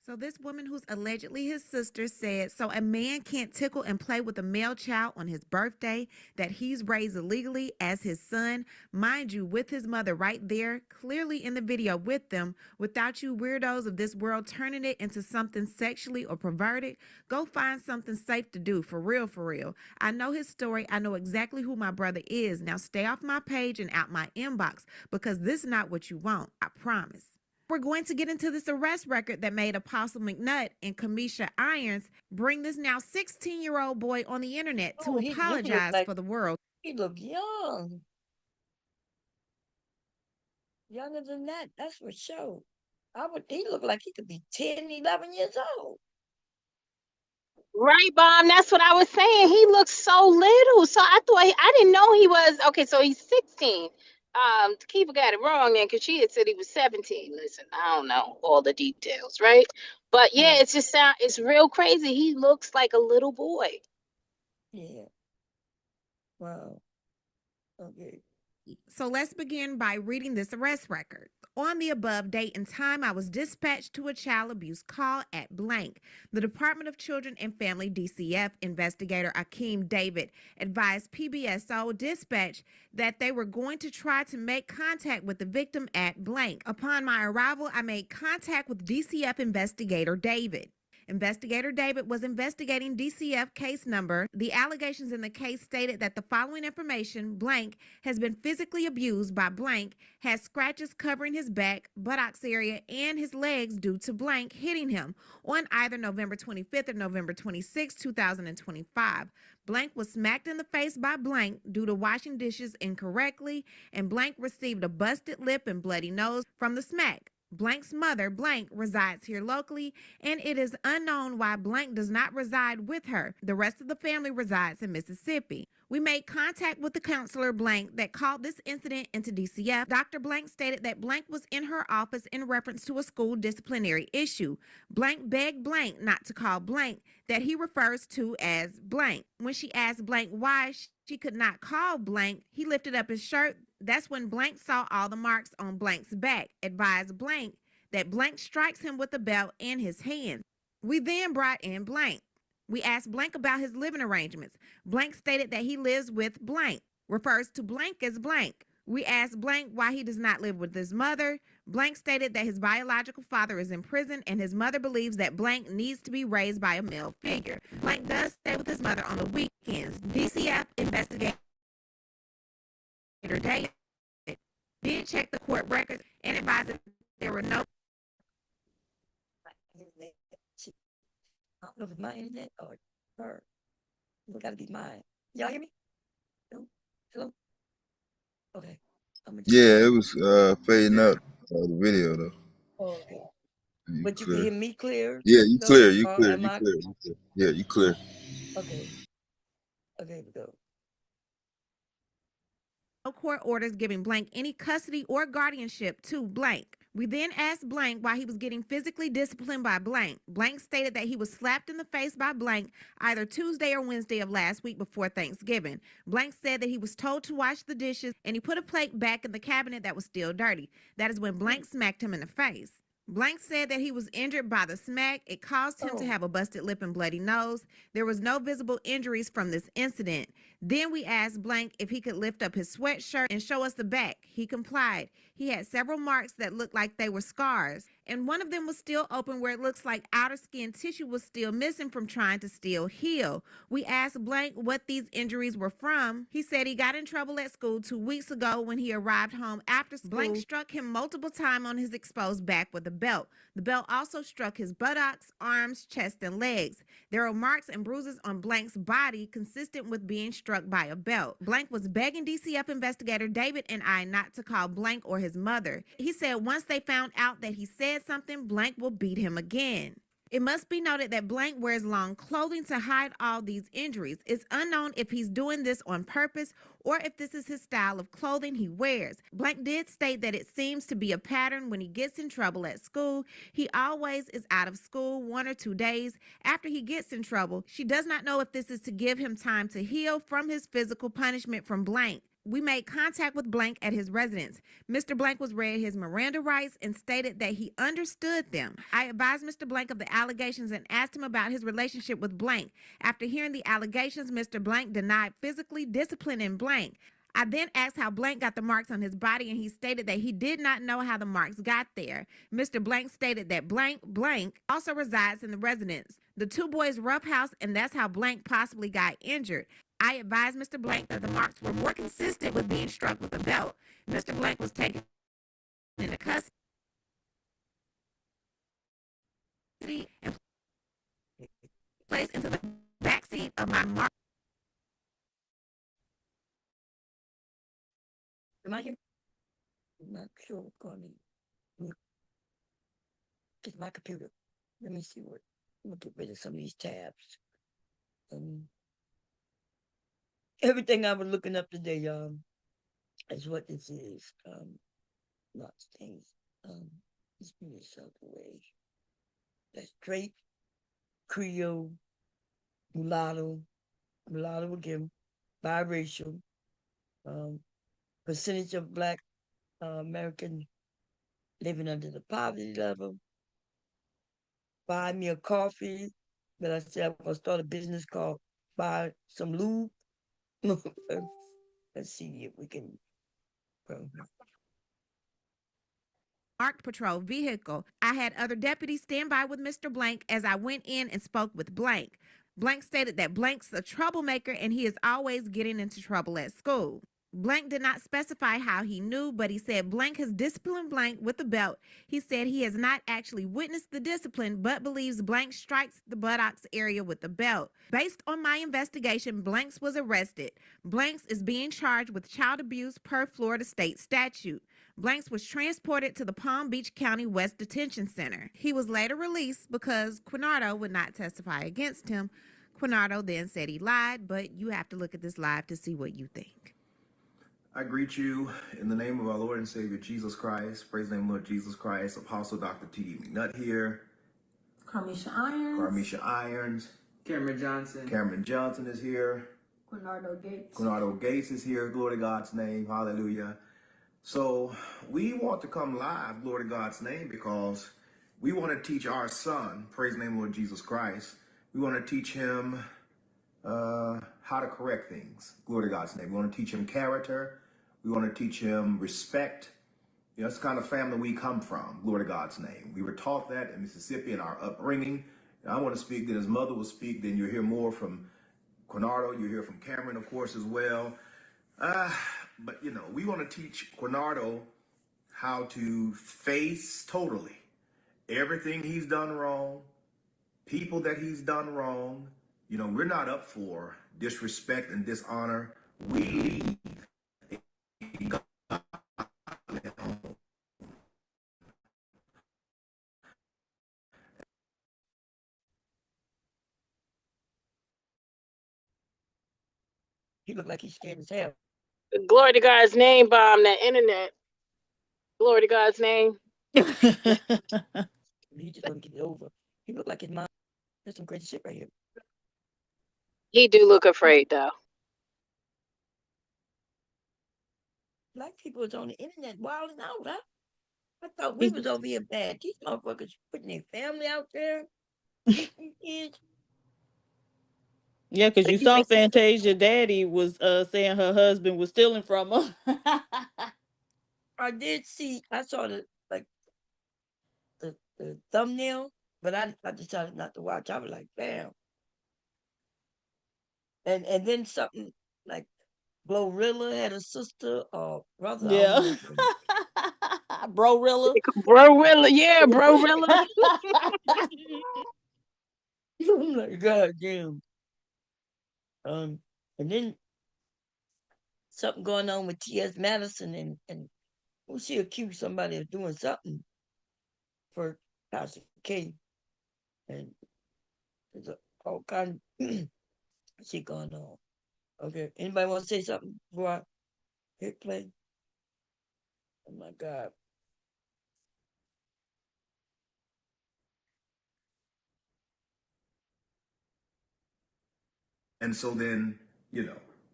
So this woman who's allegedly his sister said, so a man can't tickle and play with a male child on his birthday that he's raised illegally as his son, mind you, with his mother right there, clearly in the video with them, without you weirdos of this world turning it into something sexually or perverted. Go find something safe to do, for real, for real. I know his story. I know exactly who my brother is. Now stay off my page and out my inbox, because this is not what you want, I promise. We're going to get into this arrest record that made Apostle McNutt and Kamisha Irons bring this now 16-year-old boy on the internet to He look apologize like for the world. he look young. Younger than that, that's for sure. He look like he could be 10, 11 years old. Right, Bomb. That's what I was saying. He looks so little. So I didn't know he was. Okay, so he's 16. Kiva got it wrong then, because she had said he was 17. Listen, I don't know all the details, right? But yeah, it's real crazy. He looks like a little boy. Yeah. Wow. Okay. So let's begin by reading this arrest record. On the above date and time, I was dispatched to a child abuse call at blank. The Department of Children and Family DCF investigator Akeem David advised PBSO dispatch that they were going to try to make contact with the victim at blank. Upon my arrival, I made contact with DCF investigator David. Investigator David was investigating DCF case number. The allegations in the case stated that the following information, blank, has been physically abused by blank, has scratches covering his back, buttocks area, and his legs due to blank hitting him on either November 25th or November 26, 2025. Blank was smacked in the face by blank due to washing dishes incorrectly, and blank received a busted lip and bloody nose from the smack. Blank's mother, blank, resides here locally, and it is unknown why blank does not reside with her. The rest of the family resides in Mississippi. We made contact with the counselor blank that called this incident into DCF. Dr. Blank stated that blank was in her office in reference to a school disciplinary issue. Blank begged blank not to call blank, that he refers to as blank. When she asked blank why she could not call blank, he lifted up his shirt. That's when blank saw all the marks on blank's back, advised blank that blank strikes him with a belt in his hand. We then brought in blank. We asked blank about his living arrangements. Blank stated that he lives with blank, refers to blank as blank. We asked blank why he does not live with his mother. Blank stated that his biological father is in prison and his mother believes that blank needs to be raised by a male figure. Blank does stay with his mother on the weekends. DCF investigator David did check the court records and advised that there were no. I don't know if it's my internet or her. It gotta be mine. Y'all hear me? No? Hello? Okay. Yeah, it was fading up the video though. Oh, okay. You But you clear. can hear me clear? Yeah, you though? clear. You Or clear. am You I? clear. You clear. Yeah, you clear. Okay. Okay, we go. No court orders giving blank any custody or guardianship to blank. We then asked Blank why he was getting physically disciplined by Blank. Blank stated that he was slapped in the face by Blank either Tuesday or Wednesday of last week before Thanksgiving. Blank said that he was told to wash the dishes and he put a plate back in the cabinet that was still dirty. That is when Blank smacked him in the face. Blank said that he was injured by the smack. It caused him to have a busted lip and bloody nose. There was no visible injuries from this incident. Then we asked Blank if he could lift up his sweatshirt and show us the back. He complied. He had several marks that looked like they were scars, and one of them was still open where it looks like outer skin tissue was still missing from trying to still heal. We asked Blank what these injuries were from. He said he got in trouble at school 2 weeks ago when he arrived home after school. Blank struck him multiple times on his exposed back with a belt. The belt also struck his buttocks, arms, chest, and legs. There are marks and bruises on Blank's body consistent with being struck by a belt. Blank was begging DCF investigator David and I not to call Blank or his mother. He said once they found out that he said something, Blank will beat him again. It must be noted that Blank wears long clothing to hide all these injuries. It's unknown if he's doing this on purpose or if this is his style of clothing he wears. Blank did state that it seems to be a pattern when he gets in trouble at school. He always is out of school 1 or 2 days after he gets in trouble. She does not know if this is to give him time to heal from his physical punishment from Blank. We made contact with Blank at his residence. Mr. Blank was read his Miranda rights and stated that he understood them. I advised Mr. Blank of the allegations and asked him about his relationship with Blank. After hearing the allegations, Mr. Blank denied physically disciplining Blank. I then asked how Blank got the marks on his body, and he stated that he did not know how the marks got there. Mr. Blank stated that Blank also resides in the residence. The two boys roughhouse, and that's how Blank possibly got injured. I advised Mr. Blank that the marks were more consistent with being struck with a belt. Mr. Blank was taken into custody and placed into the backseat of my mark. Am I here? I'm not sure what's going on. Get my computer. Let me see what. I'm gonna get rid of some of these tabs. Everything I was looking up today, is what this is. Lots of things. Let's move this out the way. That's straight, Creole, mulatto again, biracial, percentage of Black American living under the poverty level. Buy me a coffee, but I said I'm gonna start a business called Buy Some Lube. Let's see if we can. Marked patrol vehicle. I had other deputies stand by with Mr. Blank as I went in and spoke with Blank. Blank stated that Blank's a troublemaker and he is always getting into trouble at school. Blank did not specify how he knew, but he said Blank has disciplined Blank with a belt. He said he has not actually witnessed the discipline, but believes Blank strikes the buttocks area with the belt. Based on my investigation, Blanks was arrested. Blanks is being charged with child abuse per Florida state statute. Blanks was transported to the Palm Beach County West Detention Center. He was later released because Quinardo would not testify against him. Quinardo then said he lied, but you have to look at this live to see what you think. I greet you in the name of our Lord and Savior Jesus Christ. Praise the name of Lord Jesus Christ. Apostle Dr. T.D. McNutt here. Carmisha Irons. Carmisha Irons. Cameron Johnson. Cameron Johnson is here. Quinardo Gates. Quinardo Gates is here. Glory to God's name. Hallelujah. So we want to come live, glory to God's name, because we want to teach our son, praise the name of Lord Jesus Christ. We want to teach him how to correct things. Glory to God's name. We want to teach him character. We want to teach him respect. You know, it's the kind of family we come from. Glory to God's name. We were taught that in Mississippi in our upbringing. And I want to speak, then his mother will speak. Then you'll hear more from Quinardo. You'll hear from Cameron, of course, as well. But, you know, we want to teach Quinardo how to face totally everything he's done wrong, people that he's done wrong. You know, we're not up for disrespect and dishonor. We lead a godly home. He looked like he's scared as hell. Glory to God's name, bomb that internet. Glory to God's name. He just want to get it over. He look like his mom. That's some crazy shit right here. He do look afraid though. Black people is on the internet wilding out, huh? I thought we was over here bad. These motherfuckers putting their family out there. These kids. Yeah, because you saw Fantasia daddy was saying her husband was stealing from her. I did see. I saw the thumbnail, but I decided not to watch. I was like, damn. And then something like Glorilla had a sister or brother. I don't know Yeah. which one. Brorilla. Brorilla, yeah, Brorilla. I'm like, God damn. And then something going on with T.S. Madison and who she accused somebody of doing something for Pastor K. And there's all kind of shit going on. Okay, anybody want to say something before I hit play? Oh my God. And so then,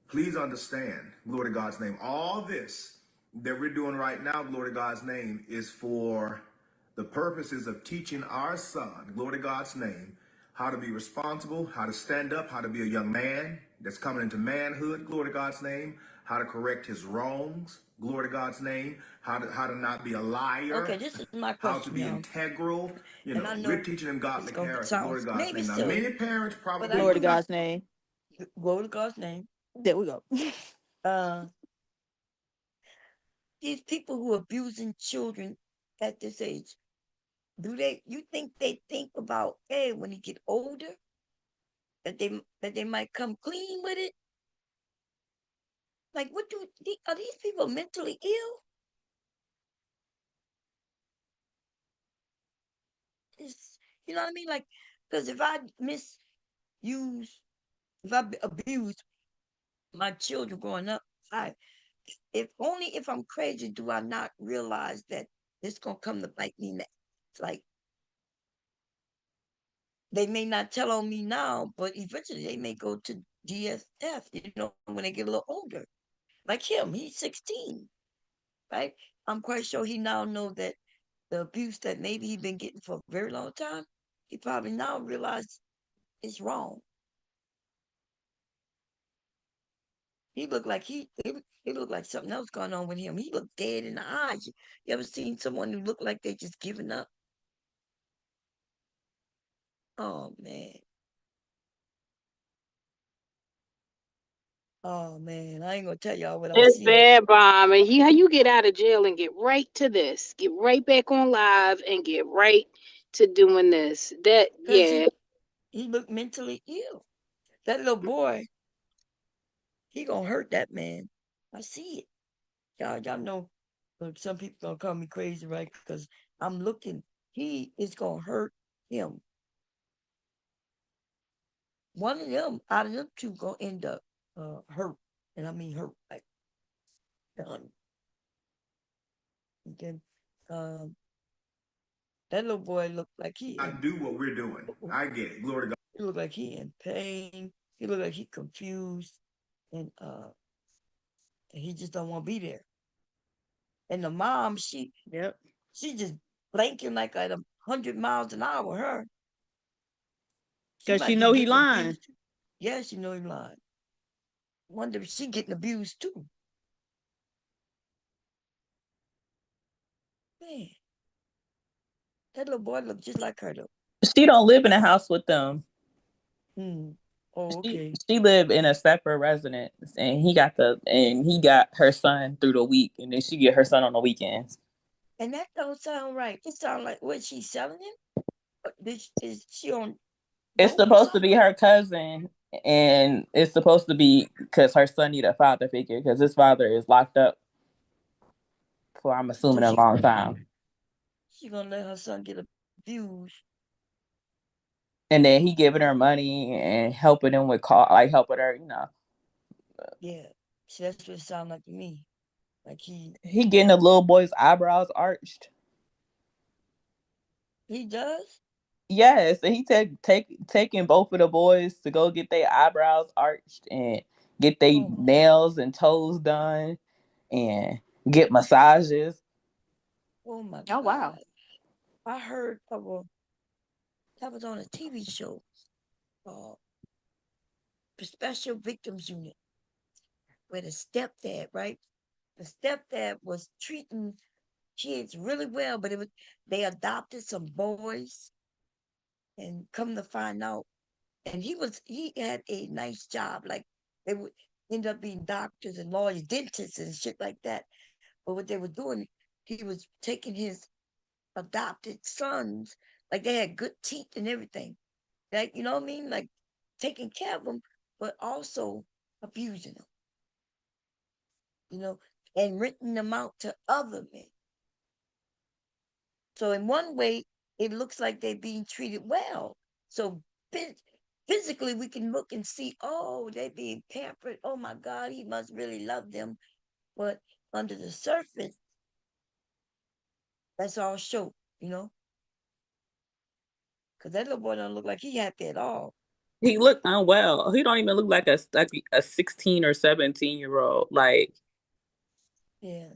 please understand, glory to God's name, all this that we're doing right now, glory to God's name, is for the purposes of teaching our son, glory to God's name, how to be responsible, how to stand up, how to be a young man that's coming into manhood, glory to God's name, how to correct his wrongs, glory to God's name, how to not be a liar. Okay, this is my How to question, be y'all. integral. And I know We're teaching them godly it's gonna character, glory to sound God's maybe name. Now, silly, many parents but probably I Glory to would not. God's name. Glory to God's name. There we go. These people who are abusing children at this age, you think they think about, hey, when he get older, that they might come clean with it? Like, are these people mentally ill? You know what I mean? Like, because if I abuse my children growing up, if I'm crazy, do I not realize that it's gonna come to bite me next? It's like they may not tell on me now, but eventually they may go to DSF, when they get a little older. Like him, he's 16, right? I'm quite sure he now knows that the abuse that maybe he's been getting for a very long time, he probably now realized it's wrong. He looked like he looked like something else going on with him. He looked dead in the eyes. You ever seen someone who looked like they just giving up? Oh man. Oh man, I ain't gonna tell y'all what I'm It's seeing. bad, Bomb. And how you get out of jail and get right to this, get right back on live and get right to doing this. Yeah. He looked mentally ill. That little boy, he gonna hurt that man. I see it. Y'all know. Look, some people gonna call me crazy, right? Because I'm looking. He is gonna hurt him. One of them out of them two gonna end up hurt, and I mean hurt like done. Okay. That little boy looked like I do what we're doing. I get it. Glory to God. He looked like he in pain. He looked like he confused, and he just don't want to be there. And the mom, she just blinking like at 100 miles an hour. Her, Because she know he lying. Yeah, she know he lying. Wonder if she getting abused too. Man, that little boy look just like her though. She don't live in a house with them. Oh, okay. She live in a separate residence, and he got her son through the week, and then she get her son on the weekends. And that don't sound right. It sounds like what she's selling him. Is she on? It's supposed to be her cousin, and it's supposed to be because her son need a father figure because his father is locked up for, I'm assuming, a long time. She gonna let her son get abused. And then he giving her money and helping him with helping her, Yeah, see, that's what it sounds like to me. Like he getting the little boy's eyebrows arched. He does? Yes, and he taking both of the boys to go get their eyebrows arched and get their Oh my nails and toes done and get massages. oh my Oh wow. God. I heard of a that was on a TV show, uh, the Special Victims Unit, where the stepdad, right? The stepdad was treating kids really well, but they adopted some boys, and come to find out, and he had a nice job, like they would end up being doctors and lawyers, dentists and shit like that. But what they were doing, he was taking his adopted sons, like they had good teeth and everything, like you know what I mean, like taking care of them, but also abusing them, you know, and renting them out to other men. So in one way, it looks like they're being treated well. So physically, we can look and see, oh, they're being pampered. Oh my God, he must really love them. But under the surface, that's all show, you know? Because that little boy don't look like he happy at all. He looked unwell. He don't even look like a 16 or 17-year-old. Like Yeah.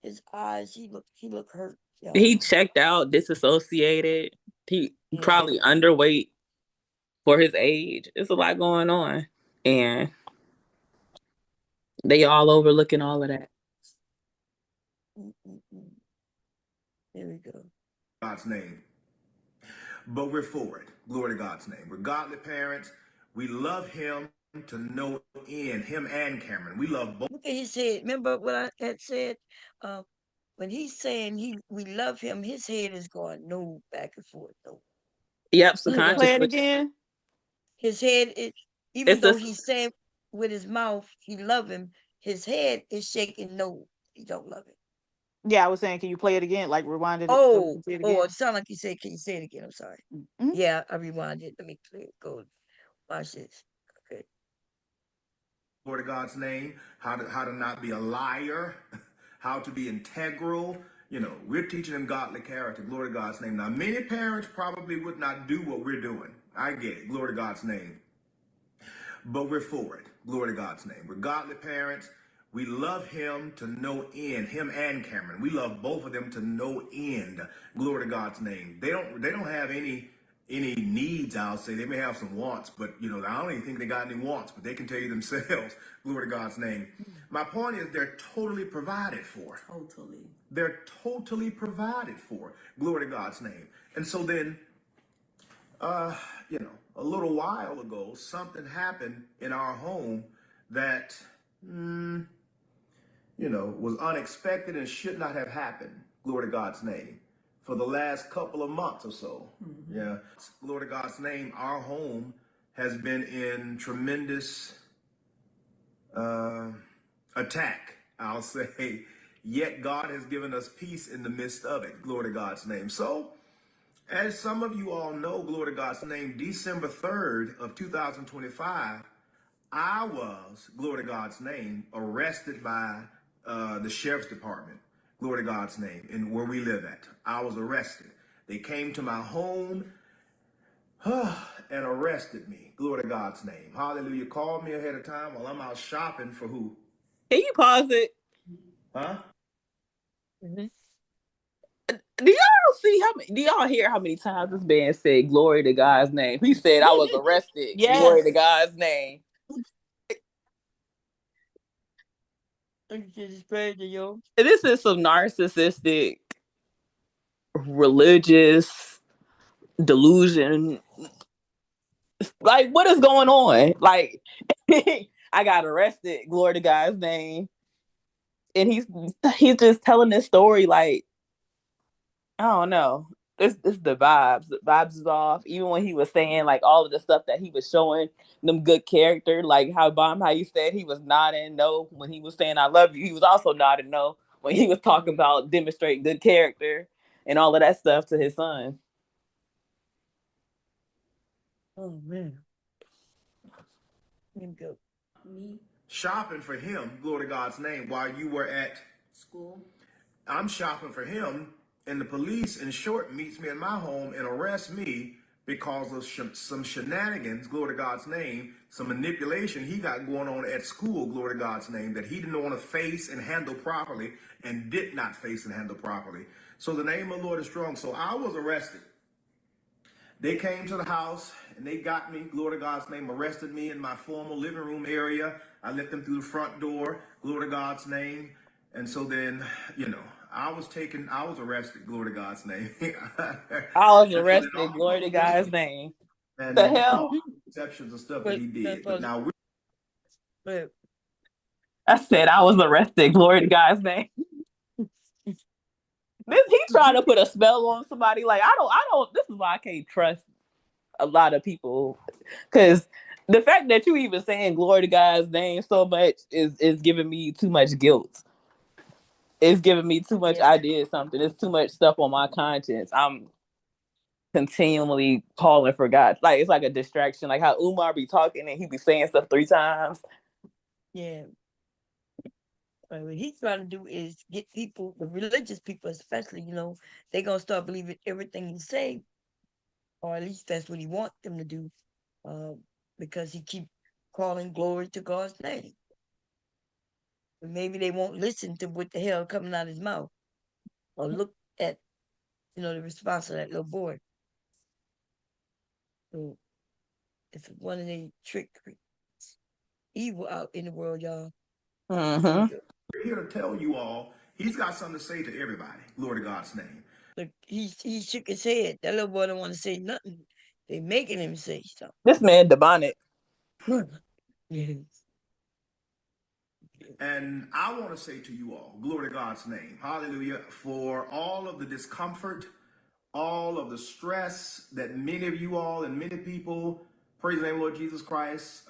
His eyes, he look hurt, he y'all. checked out, disassociated. He Yeah. probably underweight for his age. It's a lot going on. And they all overlooking all of that. There we go. God's name. But we're for it. Glory to God's name. We're godly parents. We love him to no end. Him and Cameron. We love both. Look at his head. Remember what I had said? When he's saying we love him, his head is going no back and forth. No. Yep, Play it subconsciously. again. His head is, even It's though a he's saying with his mouth he love him, his head is shaking. No, he don't love him. Yeah, I was saying, can you play it again? Like rewinded it so we Oh, can see it oh, again. it sounded like you said. Can you say it again? I'm sorry. Mhm. Yeah, I rewinded. Let me play it. Go watch this. Okay. Glory to God's name. How to not be a liar. How to be integral. You know, we're teaching them godly character. Glory to God's name. Now, many parents probably would not do what we're doing. I get it. Glory to God's name. But we're for it. Glory to God's name. We're godly parents. We love him to no end. Him and Cameron. We love both of them to no end. Glory to God's name. They don't have any needs, I'll say. They may have some wants, but you know, I don't even think they got any wants, but they can tell you themselves. Glory to God's name. My point is they're totally provided for. Totally. They're totally provided for. Glory to God's name. And so then, you know, a little while ago, something happened in our home that, you know, was unexpected and should not have happened. Glory to God's name. For the last couple of months or so. Mm-hmm. Yeah. Glory to God's name. Our home has been in tremendous attack, I'll say. Yet God has given us peace in the midst of it. Glory to God's name. So, as some of you all know, glory to God's name, December 3rd of 2025, I was, glory to God's name, arrested by the sheriff's department, glory to God's name, and where we live at. I was arrested. They came to my home and arrested me, glory to God's name. Hallelujah. Called me ahead of time while I'm out shopping for who? Can you pause it? Huh? Mm-hmm. Do y'all see do y'all hear how many times this man said glory to God's name? He said I was arrested. Yes. Glory to God's name. It's crazy, yo. This is some narcissistic, religious delusion. Like, what is going on? Like, I got arrested. Glory to God's name. And he's just telling this story like, I don't know. It's the vibes. The vibes is off. Even when he was saying like all of the stuff that he was showing them good character, like how you said he was nodding no when he was saying I love you. He was also nodding no when he was talking about demonstrating good character and all of that stuff to his son. Oh man. Let me go. Me. Shopping for him, glory to God's name, while you were at School. I'm shopping for him And the police, in short, meets me in my home and arrests me because of some shenanigans, glory to God's name, some manipulation he got going on at school, glory to God's name, that he didn't want to face and handle properly and did not face and handle properly. So the name of the Lord is strong. So I was arrested. They came to the house and they got me, glory to God's name, arrested me in my formal living room area. I let them through the front door, glory to God's name. And so then, you know, I was arrested, glory to God's name. I was arrested, glory to God's name. And The hell? Exceptions and stuff that he did. But now I said I was arrested, glory to God's name. He trying to put a spell on somebody. Like, I don't, this is why I can't trust a lot of people. Because the fact that you even saying glory to God's name so much is giving me too much guilt. It's giving me too much I did something. It's too much stuff on my conscience. I'm continually calling for God. Like, it's like a distraction. Like how Umar be talking and he be saying stuff 3 times. Yeah. What he's trying to do is get people, the religious people especially, you know, they're going to start believing everything he say, or at least that's what he wants them to do, because he keep calling glory to God's name. But maybe they won't listen to what the hell coming out of his mouth, or look at, you know, the response of that little boy. So it's one of the trickery, evil out in the world, y'all. Mm-hmm. We're here to tell you all, he's got something to say to everybody. Glory to God's name. Look, he shook his head. That little boy don't want to say nothing. They making him say something. This man demonic. Yes. And I want to say to you all, glory to God's name, hallelujah, for all of the discomfort, all of the stress that many of you all and many people, praise the name of Lord Jesus Christ,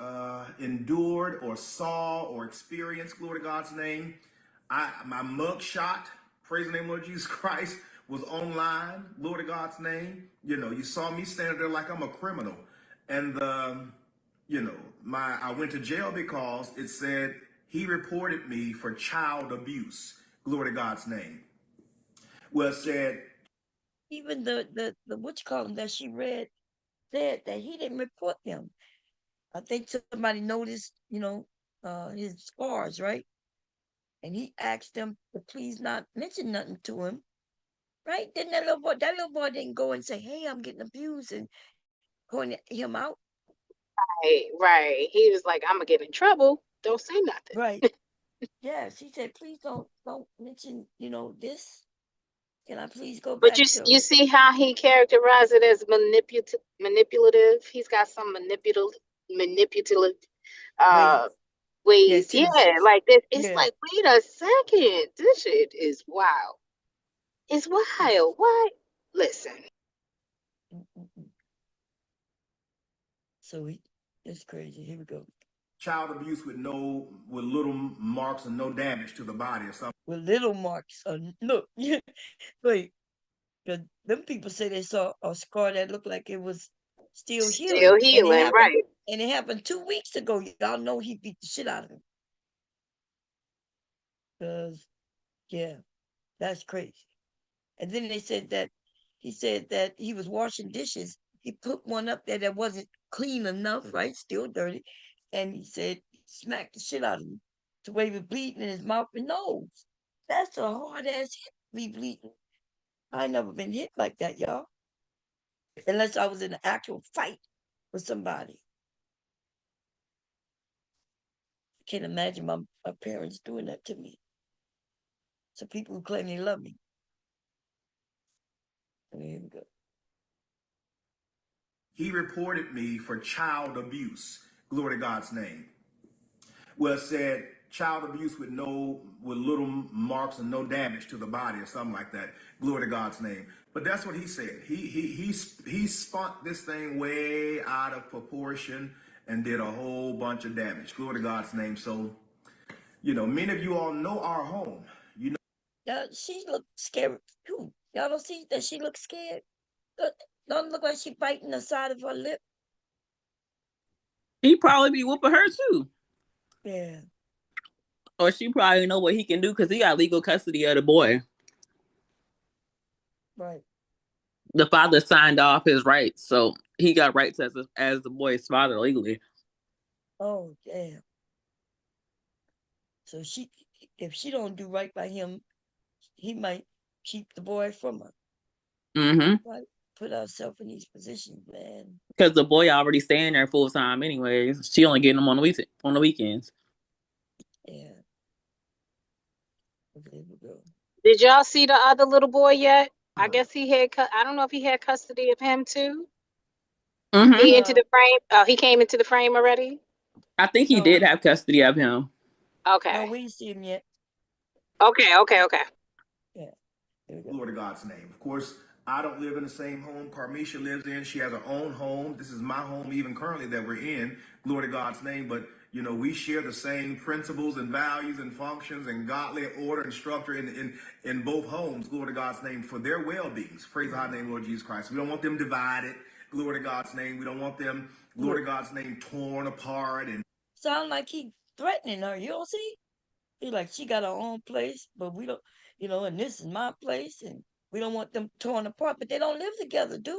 endured or saw or experienced, glory to God's name. My mug shot, praise the name of Lord Jesus Christ, was online, glory to God's name. You know, you saw me standing there like I'm a criminal. And, you know, I went to jail because it said he reported me for child abuse, glory to God's name. Well, it said, even the what you call him that she read said that he didn't report them. I think somebody noticed, you know, his scars, right? And he asked them to please not mention nothing to him, right? Didn't that little boy didn't go and say, "Hey, I'm getting abused," and point him out. Right. He was like, I'm gonna get in trouble. Don't say nothing. Right. Yes, he said, please don't mention, you know, this. Can I please go But back you see how he characterized it as manipulative. He's got some manipulative ways. Yeah, like this. It's like, wait a second. This shit is wild. It's wild. Why? Listen. So it's crazy. Here we go. Child abuse with little marks and no damage to the body or something. With little marks. Look, wait. Because them people say they saw a scar that looked like it was still healing. Still healing, right. And it happened 2 weeks ago. Y'all know he beat the shit out of him. Because, yeah, that's crazy. And then he said that he was washing dishes. He put one up there that wasn't clean enough, right? Still dirty. And he said he smacked the shit out of him to where he was bleeding in his mouth and nose. That's a hard ass hit, be bleeding. I ain't never been hit like that, y'all. Unless I was in an actual fight with somebody. I can't imagine my parents doing that to me. So people who claim they love me. Here we go. He reported me for child abuse. Glory to God's name. Well, it said child abuse with little marks and no damage to the body or something like that. Glory to God's name. But that's what he said. He spun this thing way out of proportion and did a whole bunch of damage. Glory to God's name. So, you know, many of you all know our home. You know. Yeah, she looked scared too. Y'all don't see that she looks scared? Don't look like she biting the side of her lip. He probably be whooping her too. Yeah. Or she probably know what he can do because he got legal custody of the boy. Right. The father signed off his rights, so he got rights as the boy's father legally. Oh, damn. So if she don't do right by him, he might keep the boy from her. Mm-hmm. Right? Put ourselves in these positions, man. Because the boy already staying there full time anyways. She only getting him on the weekends. Yeah. Okay, we go. Did y'all see the other little boy yet? I guess he had. I don't know if he had custody of him too. Mm-hmm. He into the frame. Oh, he came into the frame already. I think he did have custody of him. Okay. No, we didn't see him yet. Okay. Yeah. Glory to God's name. Of course, I don't live in the same home Carmisha lives in. She has her own home. This is my home, even currently that we're in. Glory to God's name. But we share the same principles and values and functions and godly order and structure in both homes. Glory to God's name for their well-beings. Praise the high name, Lord Jesus Christ. We don't want them divided. Glory to God's name. We don't want them, glory to God's name, torn apart. And sound like he threatening her. You don't see? He like she got her own place, but we don't. And this is my place, and we don't want them torn apart. But they don't live together, dude.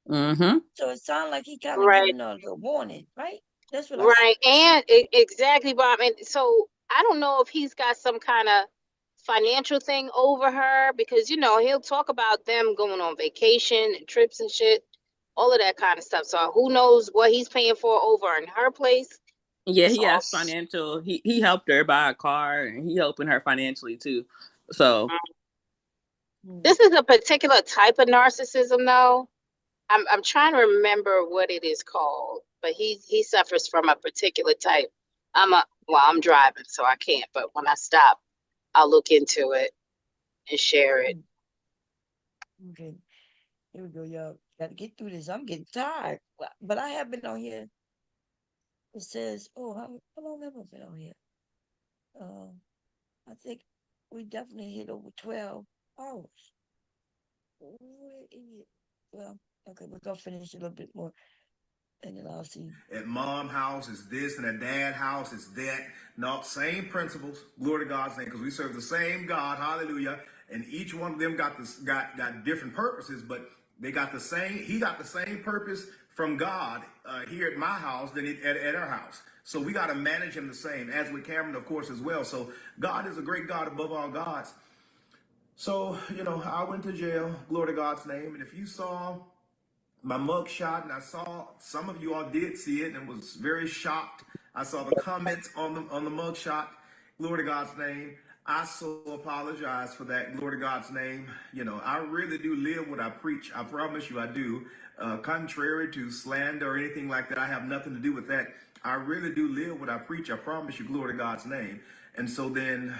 Mm-hmm. So it sounds like he kind of giving her a little warning, right? That's what I Right, and exactly, Bob. And so I don't know if he's got some kind of financial thing over her because he'll talk about them going on vacation and trips and shit, all of that kind of stuff. So who knows what he's paying for over in her place? Yeah, he has financial. He helped her buy a car, and he helping her financially too. So this is a particular type of narcissism, though. I'm trying to remember what it is called, but he suffers from a particular type. I'm driving, so I can't. But when I stop, I'll look into it and share it. Okay, here we go, y'all. Got to get through this. I'm getting tired, but I have been on here. It says, "Oh, how long have I been on here?" I think we definitely hit over 12 hours. Where is it? Well, okay, we're gonna finish a little bit more, and then I'll see. At mom house is this, and at dad house is that. No, same principles. Glory to God's name, because we serve the same God. Hallelujah. And each one of them got different purposes, but they got the same. He got the same purpose from God here at my house than at our house. So we got to manage him the same, as with Cameron, of course, as well. So God is a great God above all gods. So, I went to jail, glory to God's name. And if you saw my mug shot, and I saw some of you all did see it and was very shocked. I saw the comments on the mug shot, glory to God's name. I so apologize for that, glory to God's name. I really do live what I preach. I promise you I do. Contrary to slander or anything like that, I have nothing to do with that. I really do live what I preach. I promise you, glory to God's name. And so then,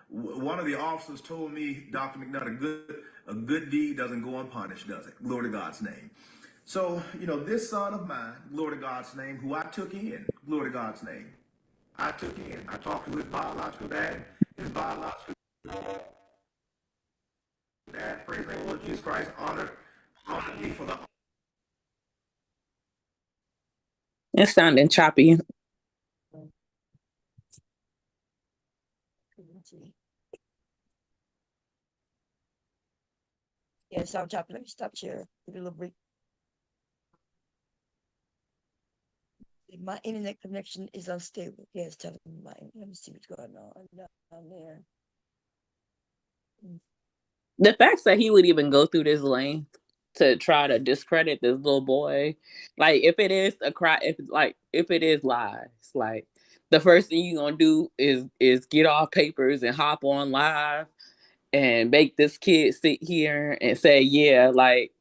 one of the officers told me, Dr. McNutt, a good deed doesn't go unpunished, does it? Glory to God's name. So, this son of mine, glory to God's name, who I took in, glory to God's name, I took in. I talked to his biological dad. His biological dad, praise the Lord Jesus Christ, honored me for the... it's sounding choppy. Yeah, sound choppy. Let me stop share. Give it a little break. My internet connection is unstable. Yeah, it's telling me mine. Let me see what's going on down there. The fact that he would even go through this length to try to discredit this little boy, like if it is if it is lies, like the first thing you're gonna do is get off papers and hop on live and make this kid sit here and say, yeah, like,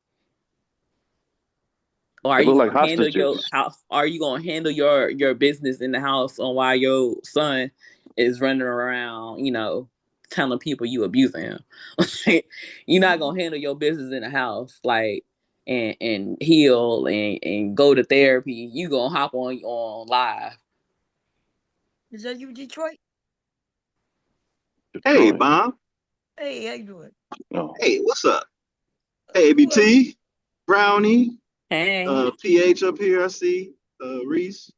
or are you gonna handle your house? Are you gonna handle your business in the house on why your son is running around, telling people you abusing him? You're not gonna handle your business in the house, like, and heal and go to therapy. You gonna hop on live. Is that you, Detroit? Hey, Bob. Hey, how you doing? Hey, what's up? Hey, ABT, Brownie, hey, PH up here. I see Reese.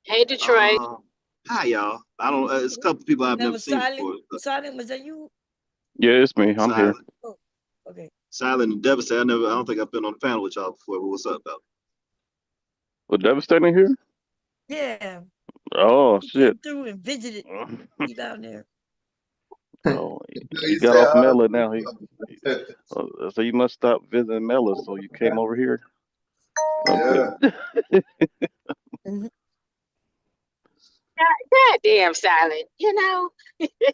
Hey, Detroit. Hi, y'all. I don't. It's a couple people I've never seen Silent, before. Silent, was that you? Yeah, it's me. I'm here. Silent. Oh, okay. Silent and devastated. I don't think I've been on the panel with y'all before. But what's up, though? Was Devastating here? Yeah, Oh he shit. came through and visited you down there. Oh, he got off Mela now. So you must stop visiting Mela. So you came over here. Okay. Mhm. God damn, Silent. You know,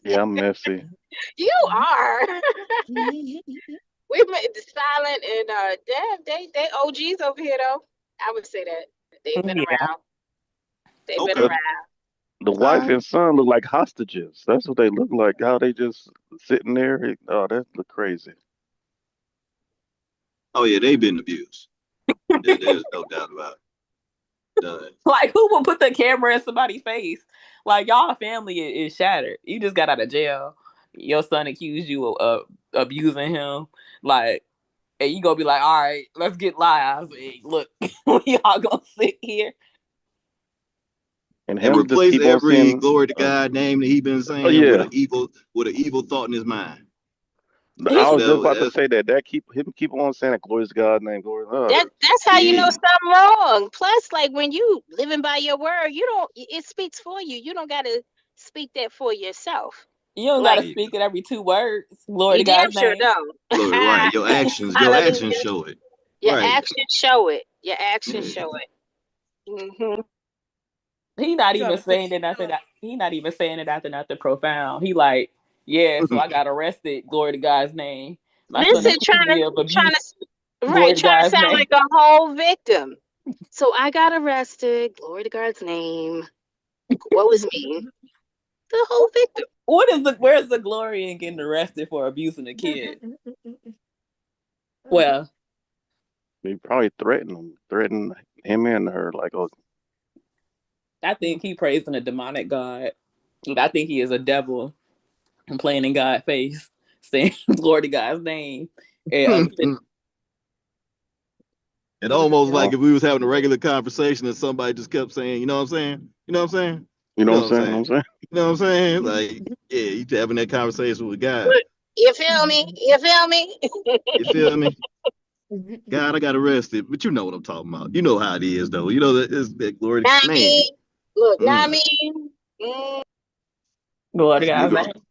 Yeah, I'm messy. you are. Mhm. We made the Silent and damn, they OGs over here though. I would say that they've been Yeah. around. They've been Okay. around. The wife and son look like hostages. That's what they look like. How they just sitting there. Oh, that look crazy. Oh yeah, they've been abused. There's no doubt about it. Done. Like, who would put the camera in somebody's face? Like, y'all family is shattered. You just got out of jail. Your son accused you of abusing him. Like, and you gonna be like, all right, let's get live. Hey, look, we all gonna sit here. And And him just replace keep on every saying, glory to God name that he been saying oh yeah. with an evil thought in his mind. I That's was just what about to that's say that keep on saying that glory to God's name, glory to God. That's how you know yeah. something wrong. Plus, like when you living by your word, you don't. It speaks for you. You don't gotta speak that for yourself. You don't Like gotta speak it every 2 words. Glory you to damn God's sure name. don't. Glory, right. Your actions Hallelujah. show it. Your Right. actions show it. Your actions Yeah. show it. Mm-hmm. He not You even gotta fix saying it after that. He not even saying it after nothing profound. He like, yeah, so I got arrested. Glory to God's name. My son Listen, accused me of trying abuse. to, Glory right, to trying to God's sound name. like a whole victim. So I got arrested. Glory to God's name. What was me? The whole victim. Where's the glory in getting arrested for abusing a kid? Well, He probably threatened him and her like, oh, I think he praising a demonic God. I think he is a devil and playing in God's face, saying glory to God's name. And It almost like if we was having a regular conversation and somebody just kept saying, you know what I'm saying? You know what I'm saying? you know what I'm saying? You know what I'm saying? Like, yeah, you having that conversation with God. You feel me? You feel me? You feel me? God, I got arrested, but you know what I'm talking about. You know how it is, though. You know that is that glory to Not name. me. Look, not me. glory to God's name.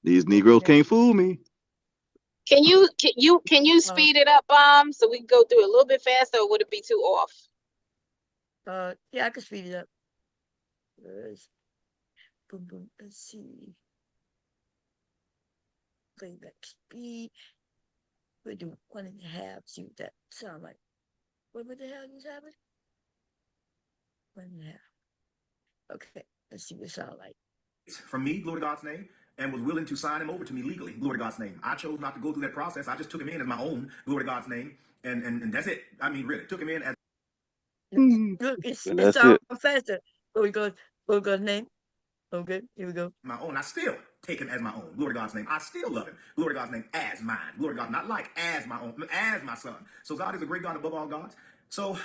These Negroes can't fool me. Can you speed it up, so we can go through it a little bit faster, or would it be too off? Yeah, I can speed it up. Boom, boom. Let's see. Playback speed. We're doing 1.5. See what that sound like. What the hell just happened? 1.5. Okay, let's see what it sound like. From me, glory to God's name, and was willing to sign him over to me legally, glory to God's name. I chose not to go through that process. I just took him in as my own, glory to God's name, and that's it. I mean, really, took him in as. Look, it that's sounds it. faster. Here we go. God's name. Okay, here we go. My own. I still take him as my own. Glory to God's name. I still love him. Glory to God's name as mine. Glory to God. Not like as my own, as my son. So God is a great God above all gods. So,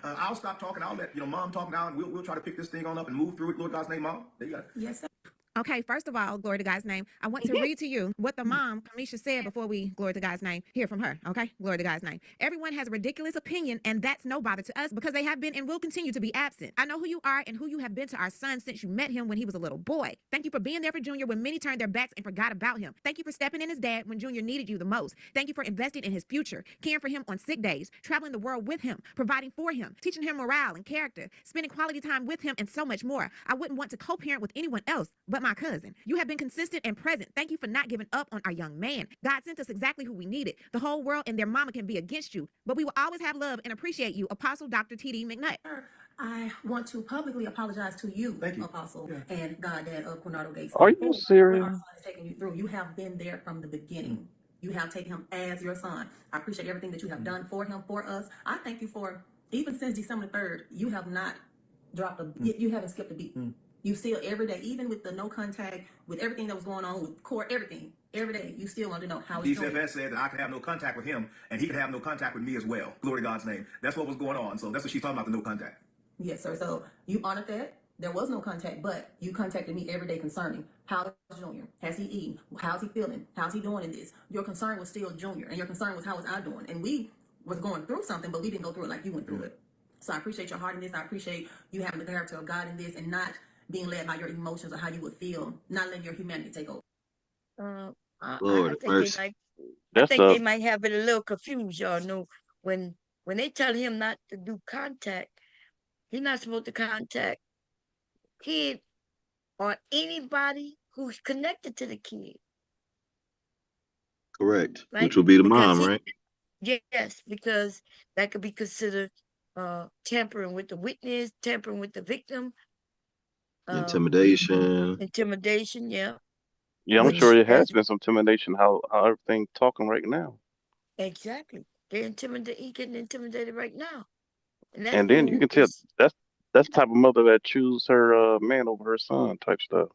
I'll stop talking. I'll let, Mom talk now, and we'll try to pick this thing on up and move through it. Glory to God's name, Mom. There you go. Yes, sir. Okay, first of all, glory to God's name. I want to read to you what the mom, Kamisha, said before we, glory to God's name, hear from her. Okay, glory to God's name. Everyone has a ridiculous opinion, and that's no bother to us because they have been and will continue to be absent. I know who you are and who you have been to our son since you met him when he was a little boy. Thank you for being there for Junior when many turned their backs and forgot about him. Thank you for stepping in as dad when Junior needed you the most. Thank you for investing in his future, caring for him on sick days, traveling the world with him, providing for him, teaching him morale and character, spending quality time with him, and so much more. I wouldn't want to co-parent with anyone else but my cousin. You have been consistent and present. Thank you for not giving up on our young man. God sent us exactly who we needed. The whole world and their mama can be against you, but we will always have love and appreciate you, Apostle Dr. T.D. McNutt. I want to publicly apologize to you, Apostle, and Goddad of Quinardo Gates. Are you serious? What our son is taking you through. You have been there from the beginning. You have taken him as your son. I appreciate everything that you have done for him, for us. I thank you for, even since December 3rd, you have not dropped you haven't skipped a beat. You still every day, even with the no contact, with everything that was going on with court, everything, every day, you still want to know how he's doing. DCFS said that I could have no contact with him, and he could have no contact with me as well. Glory to God's name. That's what was going on. So that's what she's talking about, the no contact. Yes, sir. So you honored that. There was no contact, but you contacted me every day concerning how is Junior? Has he eaten? How's he feeling? How's he doing in this? Your concern was still Junior, and your concern was how was I doing? And we was going through something, but we didn't go through it like you went through it. So I appreciate your heart in this. I appreciate you having the character of God in this and not being led by your emotions or how you would feel, not letting your humanity take over. I Lord think mercy. I That's think they a might have it a little confused, y'all know. When they tell him not to do contact, he's not supposed to contact kid or anybody who's connected to the kid. Correct. Right? Which will be the Because mom, right? yes, because that could be considered tampering with the witness, tampering with the victim, Intimidation. intimidation, yeah. yeah. I'm Which sure it has as been some intimidation. How everything talking right now, exactly. He getting intimidated right now. And that and then you fool can tell is that's the type of mother that choose her man over her son type stuff.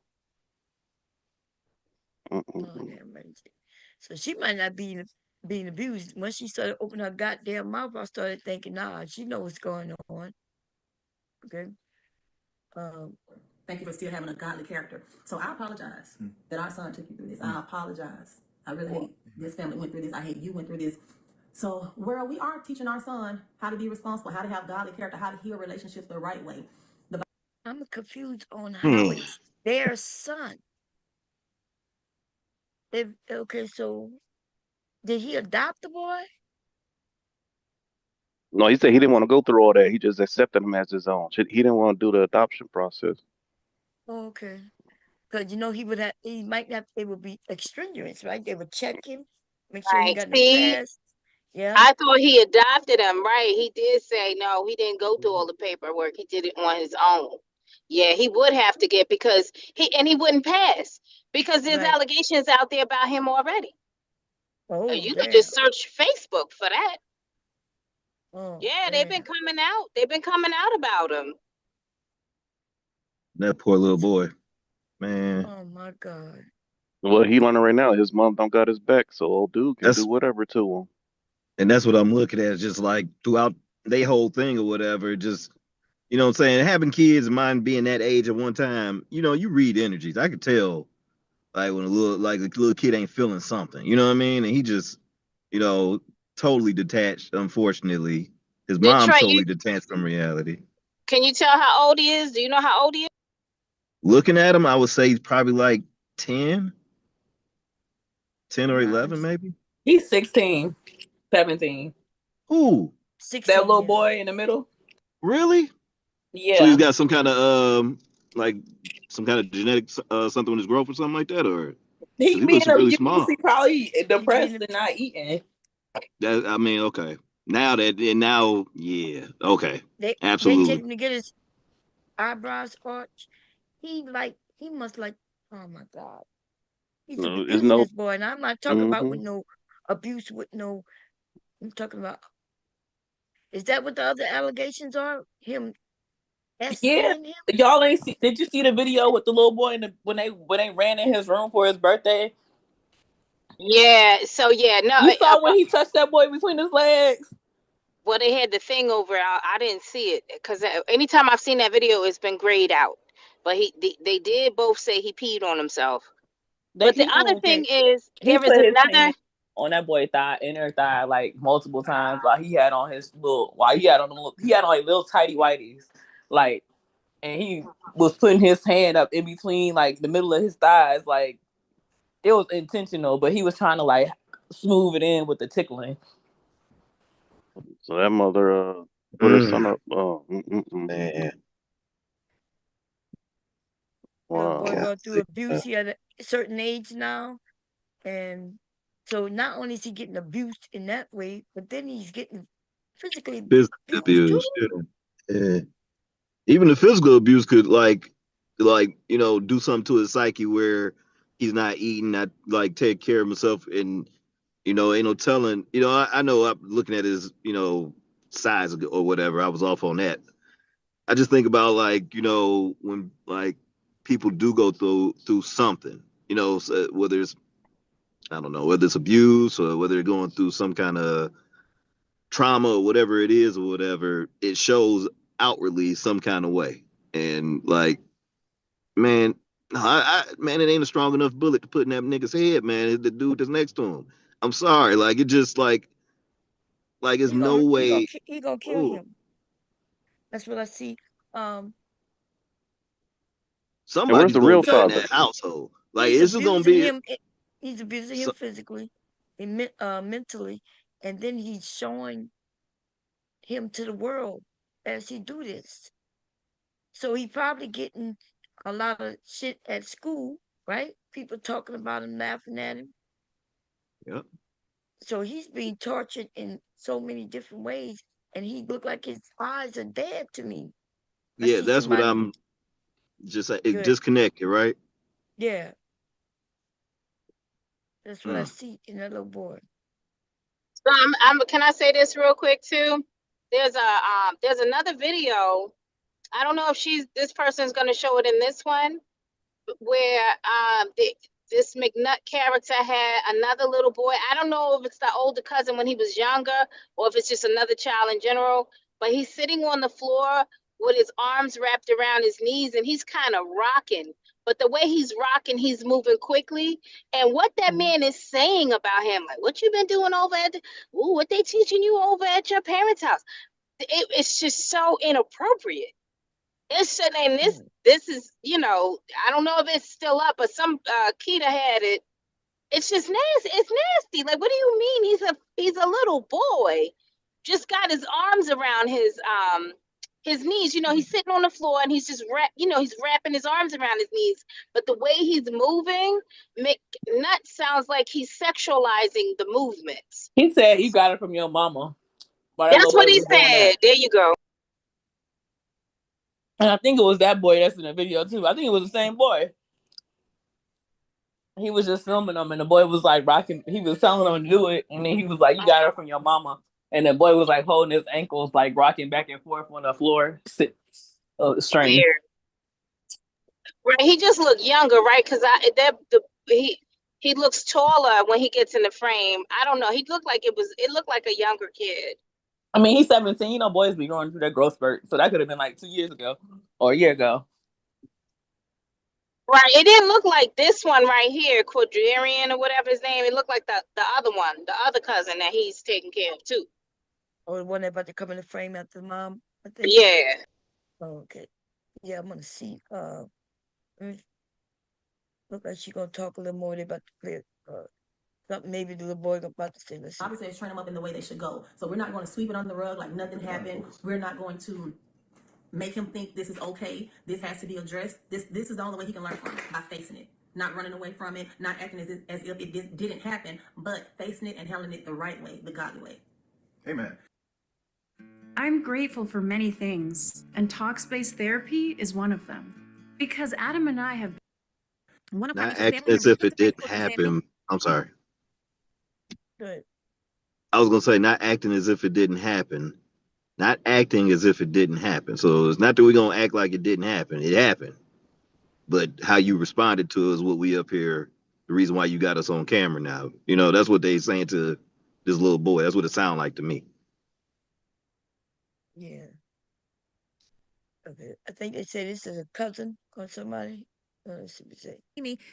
oh Mm-mm-mm. damn mercy. So she might not be being abused. Once she started opening her goddamn mouth, I started thinking, nah, she know what's going on. Okay. Thank you for still having a godly character. So I apologize that our son took you through this. I apologize. I really hate this family went through this. I hate you went through this. So where we are teaching our son how to be responsible, how to have godly character, how to heal relationships the right way. I'm confused on how it's their son. Okay, so did he adopt the boy? No, he said he didn't want to go through all that. He just accepted him as his own. He didn't want to do the adoption process. Oh, okay. Because he might not, it would be extraneous, right? They would check him, make sure he Right. got no See, past. Yeah. I thought he adopted him, right? He did say no, he didn't go through all the paperwork. He did it on his own. Yeah, he would have to get because he wouldn't pass because there's Right. allegations out there about him already. Oh, You could damn. just search Facebook for that. Oh, Yeah, they've been damn. coming out. They've been coming out about him. That poor little boy. Man. Oh my God. Well, he learning right now. His mom don't got his back, so old dude can That's do whatever to him. and that's what I'm looking at. Just like throughout they whole thing or whatever, just you know what I'm saying, having kids, mine being that age at one time, you know, you read energies. I could tell like when a little kid ain't feeling something, you know what I mean? And he just, you know, totally detached, unfortunately. His mom Detroit, totally detached from reality. can you tell how old he is? Do you know how old he is? Looking at him, I would say he's probably like 10 or Nah, 11, maybe. He's 16, 17. Who? 16. That little Yeah. boy in the middle. Really? So Yeah. he's got some kind of like some kind of genetic something with his growth or something like that, or He he being looks really abused. small. He probably depressed being and not eating. That I mean, okay. Now, yeah, okay, They absolutely. take him to get his eyebrows arched. He must like, oh my God. He's No, it's abusing no. this boy. And I'm not talking about with Mm-hmm. no abuse with no, I'm talking about, is that what the other allegations are? Him Yeah, SAing him? y'all ain't see. Did you see the video with the little boy when they ran in his room for his birthday? Yeah. So yeah, no. You saw when he touched that boy between his legs. Well, they had the thing over. I didn't see it because anytime I've seen that video, it's been grayed out. But they did both say he peed on himself. But the other thing is, He there is put his another. hand on that boy's inner thigh, like multiple times while he had on like little tighty whities, like, and he was putting his hand up in between like the middle of his thighs, like it was intentional, but he was trying to like smooth it in with the tickling. So that mother put her son up. Man. Little boy Wow. going through abuse. He at a certain age now. And so not only is he getting abused in that way, but then he's getting physically Physical abused too. abuse. Yeah. Even the physical abuse could like you know do something to his psyche where he's not eating, not like take care of himself, and you know ain't no telling. You know I know I'm looking at his size or whatever. I was off on that. I just think about like you know when like people do go through something, you know, so whether it's I don't know whether it's abuse or whether they're going through some kind of trauma or whatever it is or whatever, it shows outwardly some kind of way. And like, man, no, man, it ain't a strong enough bullet to put in that nigga's head, man. It's the dude that's next to him. I'm sorry, like it just like it's no way. He gonna kill Oh, him. That's what I see. And where's somebody's the gonna real die in father? that household. Like He's this is gonna abusing be him. He's abusing him so, physically and mentally, and then he's showing him to the world as he do this. So he probably getting a lot of shit at school, right? People talking about him, laughing at him. yep. So he's being tortured in so many different ways, and he look like his eyes are dead to me. I Yeah, see that's what somebody. I'm just Good. disconnected, right? Yeah, that's what I see in that little boy. So can I say this real quick too? There's another video. I don't know if this person's gonna show it in this one, where this McNutt character had another little boy. I don't know if it's the older cousin when he was younger, or if it's just another child in general. But he's sitting on the floor with his arms wrapped around his knees, and he's kind of rocking. But the way he's rocking, he's moving quickly. And what that man is saying about him, like, what you been doing over at what they teaching you over at your parents' house? It's just so inappropriate. It's and this is, I don't know if it's still up, but some Keita had it. It's just nasty. It's nasty. Like, what do you mean? He's a little boy, just got his arms around his knees. He's sitting on the floor and he's just he's wrapping his arms around his knees. But the way he's moving, McNutt sounds like he's sexualizing the movements. He said you got it from your mama. That's what he said. There you go. And I think it was that boy that's in the video too. I think it was the same boy. He was just filming them, and the boy was like rocking. He was telling him to do it, and then he was like, "You got it from your mama." And the boy was like holding his ankles, like rocking back and forth on the floor, string. Weird. Right, he just looked younger, right? Because he looks taller when he gets in the frame. I don't know. It looked like a younger kid. I mean, he's 17. Boys be going through their growth spurt, so that could have been like 2 years ago or a year ago. Right. It didn't look like this one right here, Quadrian or whatever his name. It looked like the other one, the other cousin that he's taking care of too. Or the one that about to come in the frame after the mom, I think. Yeah. Oh, okay. Yeah, I'm gonna see. Look like she's gonna talk a little more. They about to play something. Maybe the little boy about to say, "Listen." Obviously, it's train them up in the way they should go. So we're not going to sweep it under the rug like nothing happened. We're not going to make him think this is okay. This has to be addressed. This is the only way he can learn from it, by facing it, not running away from it, not acting as if it didn't happen, but facing it and handling it the right way, the godly way. Amen. I'm grateful for many things, and Talkspace therapy is one of them. Because Adam and I have not act as if it didn't happen. I'm sorry. Good. I was gonna say not acting as if it didn't happen. Not acting as if it didn't happen. So it's not that we're gonna act like it didn't happen. It happened. But how you responded to it is what we up here, the reason why you got us on camera now. That's what they saying to this little boy. That's what it sounded like to me. Yeah. Okay. I think they say this is a cousin or somebody. Let's see what they say.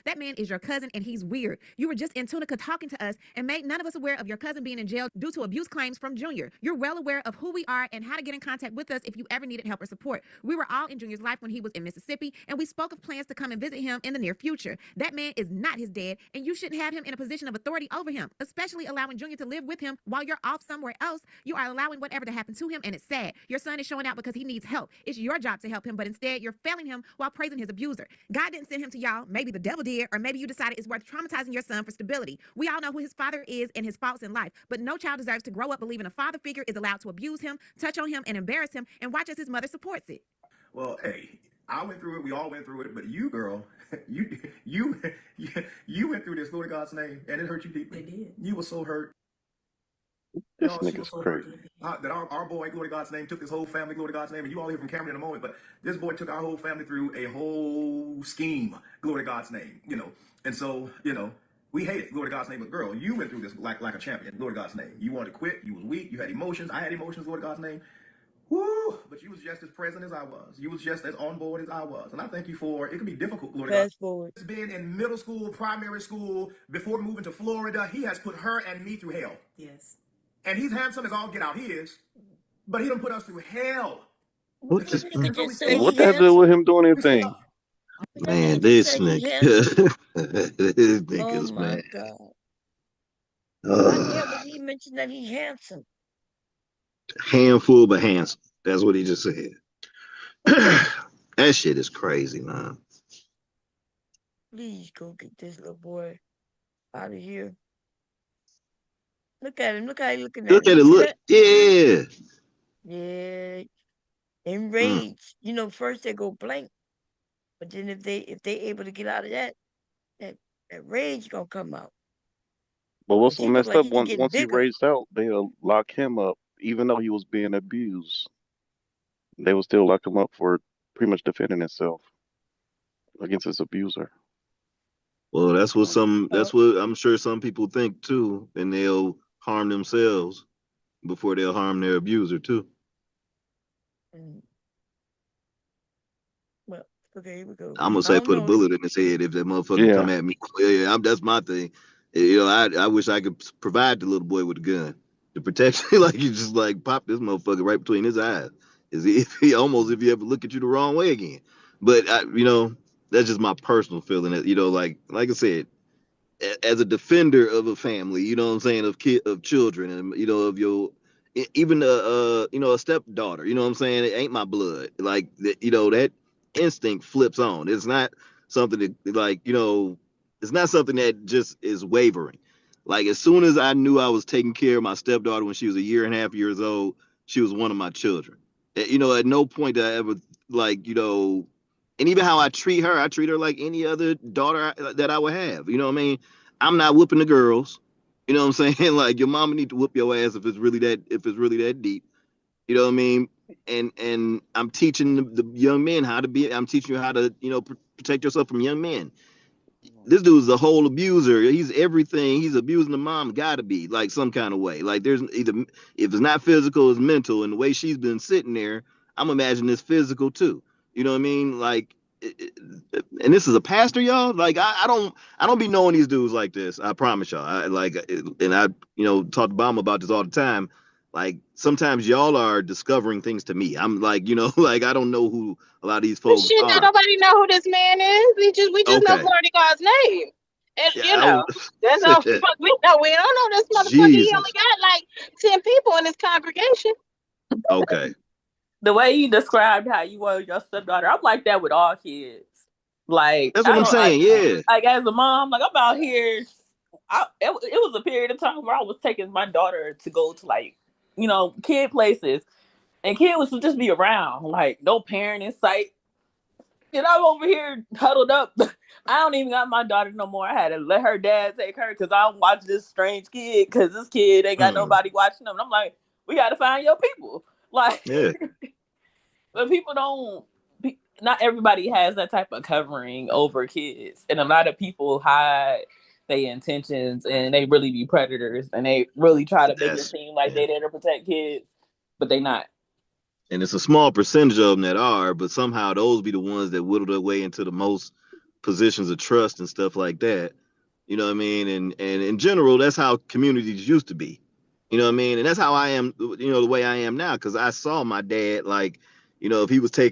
That man is your cousin and he's weird. You were just in Tunica talking to us and made none of us aware of your cousin being in jail due to abuse claims from Junior. You're well aware of who we are and how to get in contact with us if you ever needed help or support. We were all in Junior's life when he was in Mississippi, and we spoke of plans to come and visit him in the near future. That man is not his dad, and you shouldn't have him in a position of authority over him, especially allowing Junior to live with him while you're off somewhere else. You are allowing whatever to happen to him, and it's sad. Your son is showing out because he needs help. It's your job to help him, but instead you're failing him while praising his abuser. God didn't send him to y'all. Maybe the devil did, or maybe you decided it's worth traumatizing your son for stability. We all know who his father is and his faults in life, but no child deserves to grow up believing a father figure is allowed to abuse him, touch on him, and embarrass him, and watch as his mother supports it. Well, hey, I went through it. We all went through it. But you, girl, you went through this, Lord God's name, and it hurt you deeply. It did. You were so hurt. This nigga's crazy. That our boy, glory to God's name, took this whole family, glory to God's name, and you all hear from Cameron in a moment, but this boy took our whole family through a whole scheme, glory to God's name, and so, we hate it, glory to God's name, but girl, you went through this like a champion, glory to God's name. You wanted to quit, you was weak, you had emotions, I had emotions, glory to God's name, Woo! But you was just as present as I was. You was just as on board as I was. And I thank you for, it can be difficult, glory to God. Fast forward. It's been in middle school, primary school, before moving to Florida. He has put her and me through hell. Yes. And he's handsome as all get out. He is. But he done put us through hell. What This nigga just said What he that do handsome. with him doing anything? Man, Nigga just this said he nigga. handsome. This Oh nigga's my man. God. Why the hell Ugh. would he mention that he handsome? Handful but handsome. That's what he just said. That shit is crazy, man. Please go get this little boy out of here. Look at him. Look how he looking at Look him. at You it. see Look. that? Yeah. Yeah. Mm. Enraged. You know, first they go blank, but then if they able to get out of that rage gonna come out. But what's Cause so he look messed like up, he getting once he bigger. raised out, they'll lock him up, even though he was being abused. They will still lock him up for pretty much defending himself against his abuser. Well, that's what that's Oh, what I'm sure some people think too, and they'll harm themselves before they'll harm their abuser too. mm, well, okay, here we go. I'm gonna I say don't put a know. bullet in his head if that motherfucker come Yeah. at me. Yeah, that's my thing. You know, I wish I could provide the little boy with a gun to protect you. Like you just like pop this motherfucker right between his eyes. Is he almost if he ever look at you the wrong way again? But you know, that's just my personal feeling. That you know, like I said, as a defender of a family, you know what I'm saying, of children, and you know of your even you know a stepdaughter, you know what I'm saying, it ain't my blood. Like you know that instinct flips on. It's not something that like you know, it's not something that just is wavering. Like as soon as I knew I was taking care of my stepdaughter when she was 1.5 years old, she was one of my children. You know, at no point did I ever like you know. And even how I treat her like any other daughter that I would have. You know what I mean? I'm not whooping the girls. You know what I'm saying? Like your mama need to whoop your ass if it's really that deep. You know what I mean? And I'm teaching the young men how to be. I'm teaching you how to you know protect yourself from young men. This dude's a whole abuser. He's everything. He's abusing the mom. Got to be like some kind of way. Like there's either if it's not physical, it's mental. And the way she's been sitting there, I'm imagining it's physical too. You know what I mean? Like, and this is a pastor, y'all. Like I don't be knowing these dudes like this. I promise y'all. I like, and I you know talk to Obama about this all the time. Like sometimes y'all are discovering things to me. I'm like you know like I don't know who a lot of these But folks shit, don't are. nobody know who this man is. We just know Okay. glory to God's name. And Yeah. you know, that's all the fuck we know. We don't know this motherfucker. He only Jesus. got like 10 people in his congregation. Okay. The way you described how you were your stepdaughter, I'm like that with all kids. Like That's I what I'm don't saying. Yeah. like as a mom, like I'm out here. It was a period of time where I was taking my daughter to go to like, you know, kid places, and kid was to just be around, like no parent in sight. And I'm over here huddled up. I don't even got my daughter no more. I had to let her dad take her because I don't watch this strange kid because this kid ain't got nobody watching them. And I'm like, we got to find your people. Like, Yeah. but people don't. Not everybody has that type of covering over kids, and a lot of people hide their intentions, and they really be predators, and they really try to make it seem like they there to protect kids, but they not. And it's a small percentage of them that are, but somehow those be the ones that whittle their way into the most positions of trust and stuff like that. You know what I mean? And in general, that's how communities used to be. You know what I mean? And that's how I am, you know, the way I am now, because I saw my dad, like, you know, if he was taking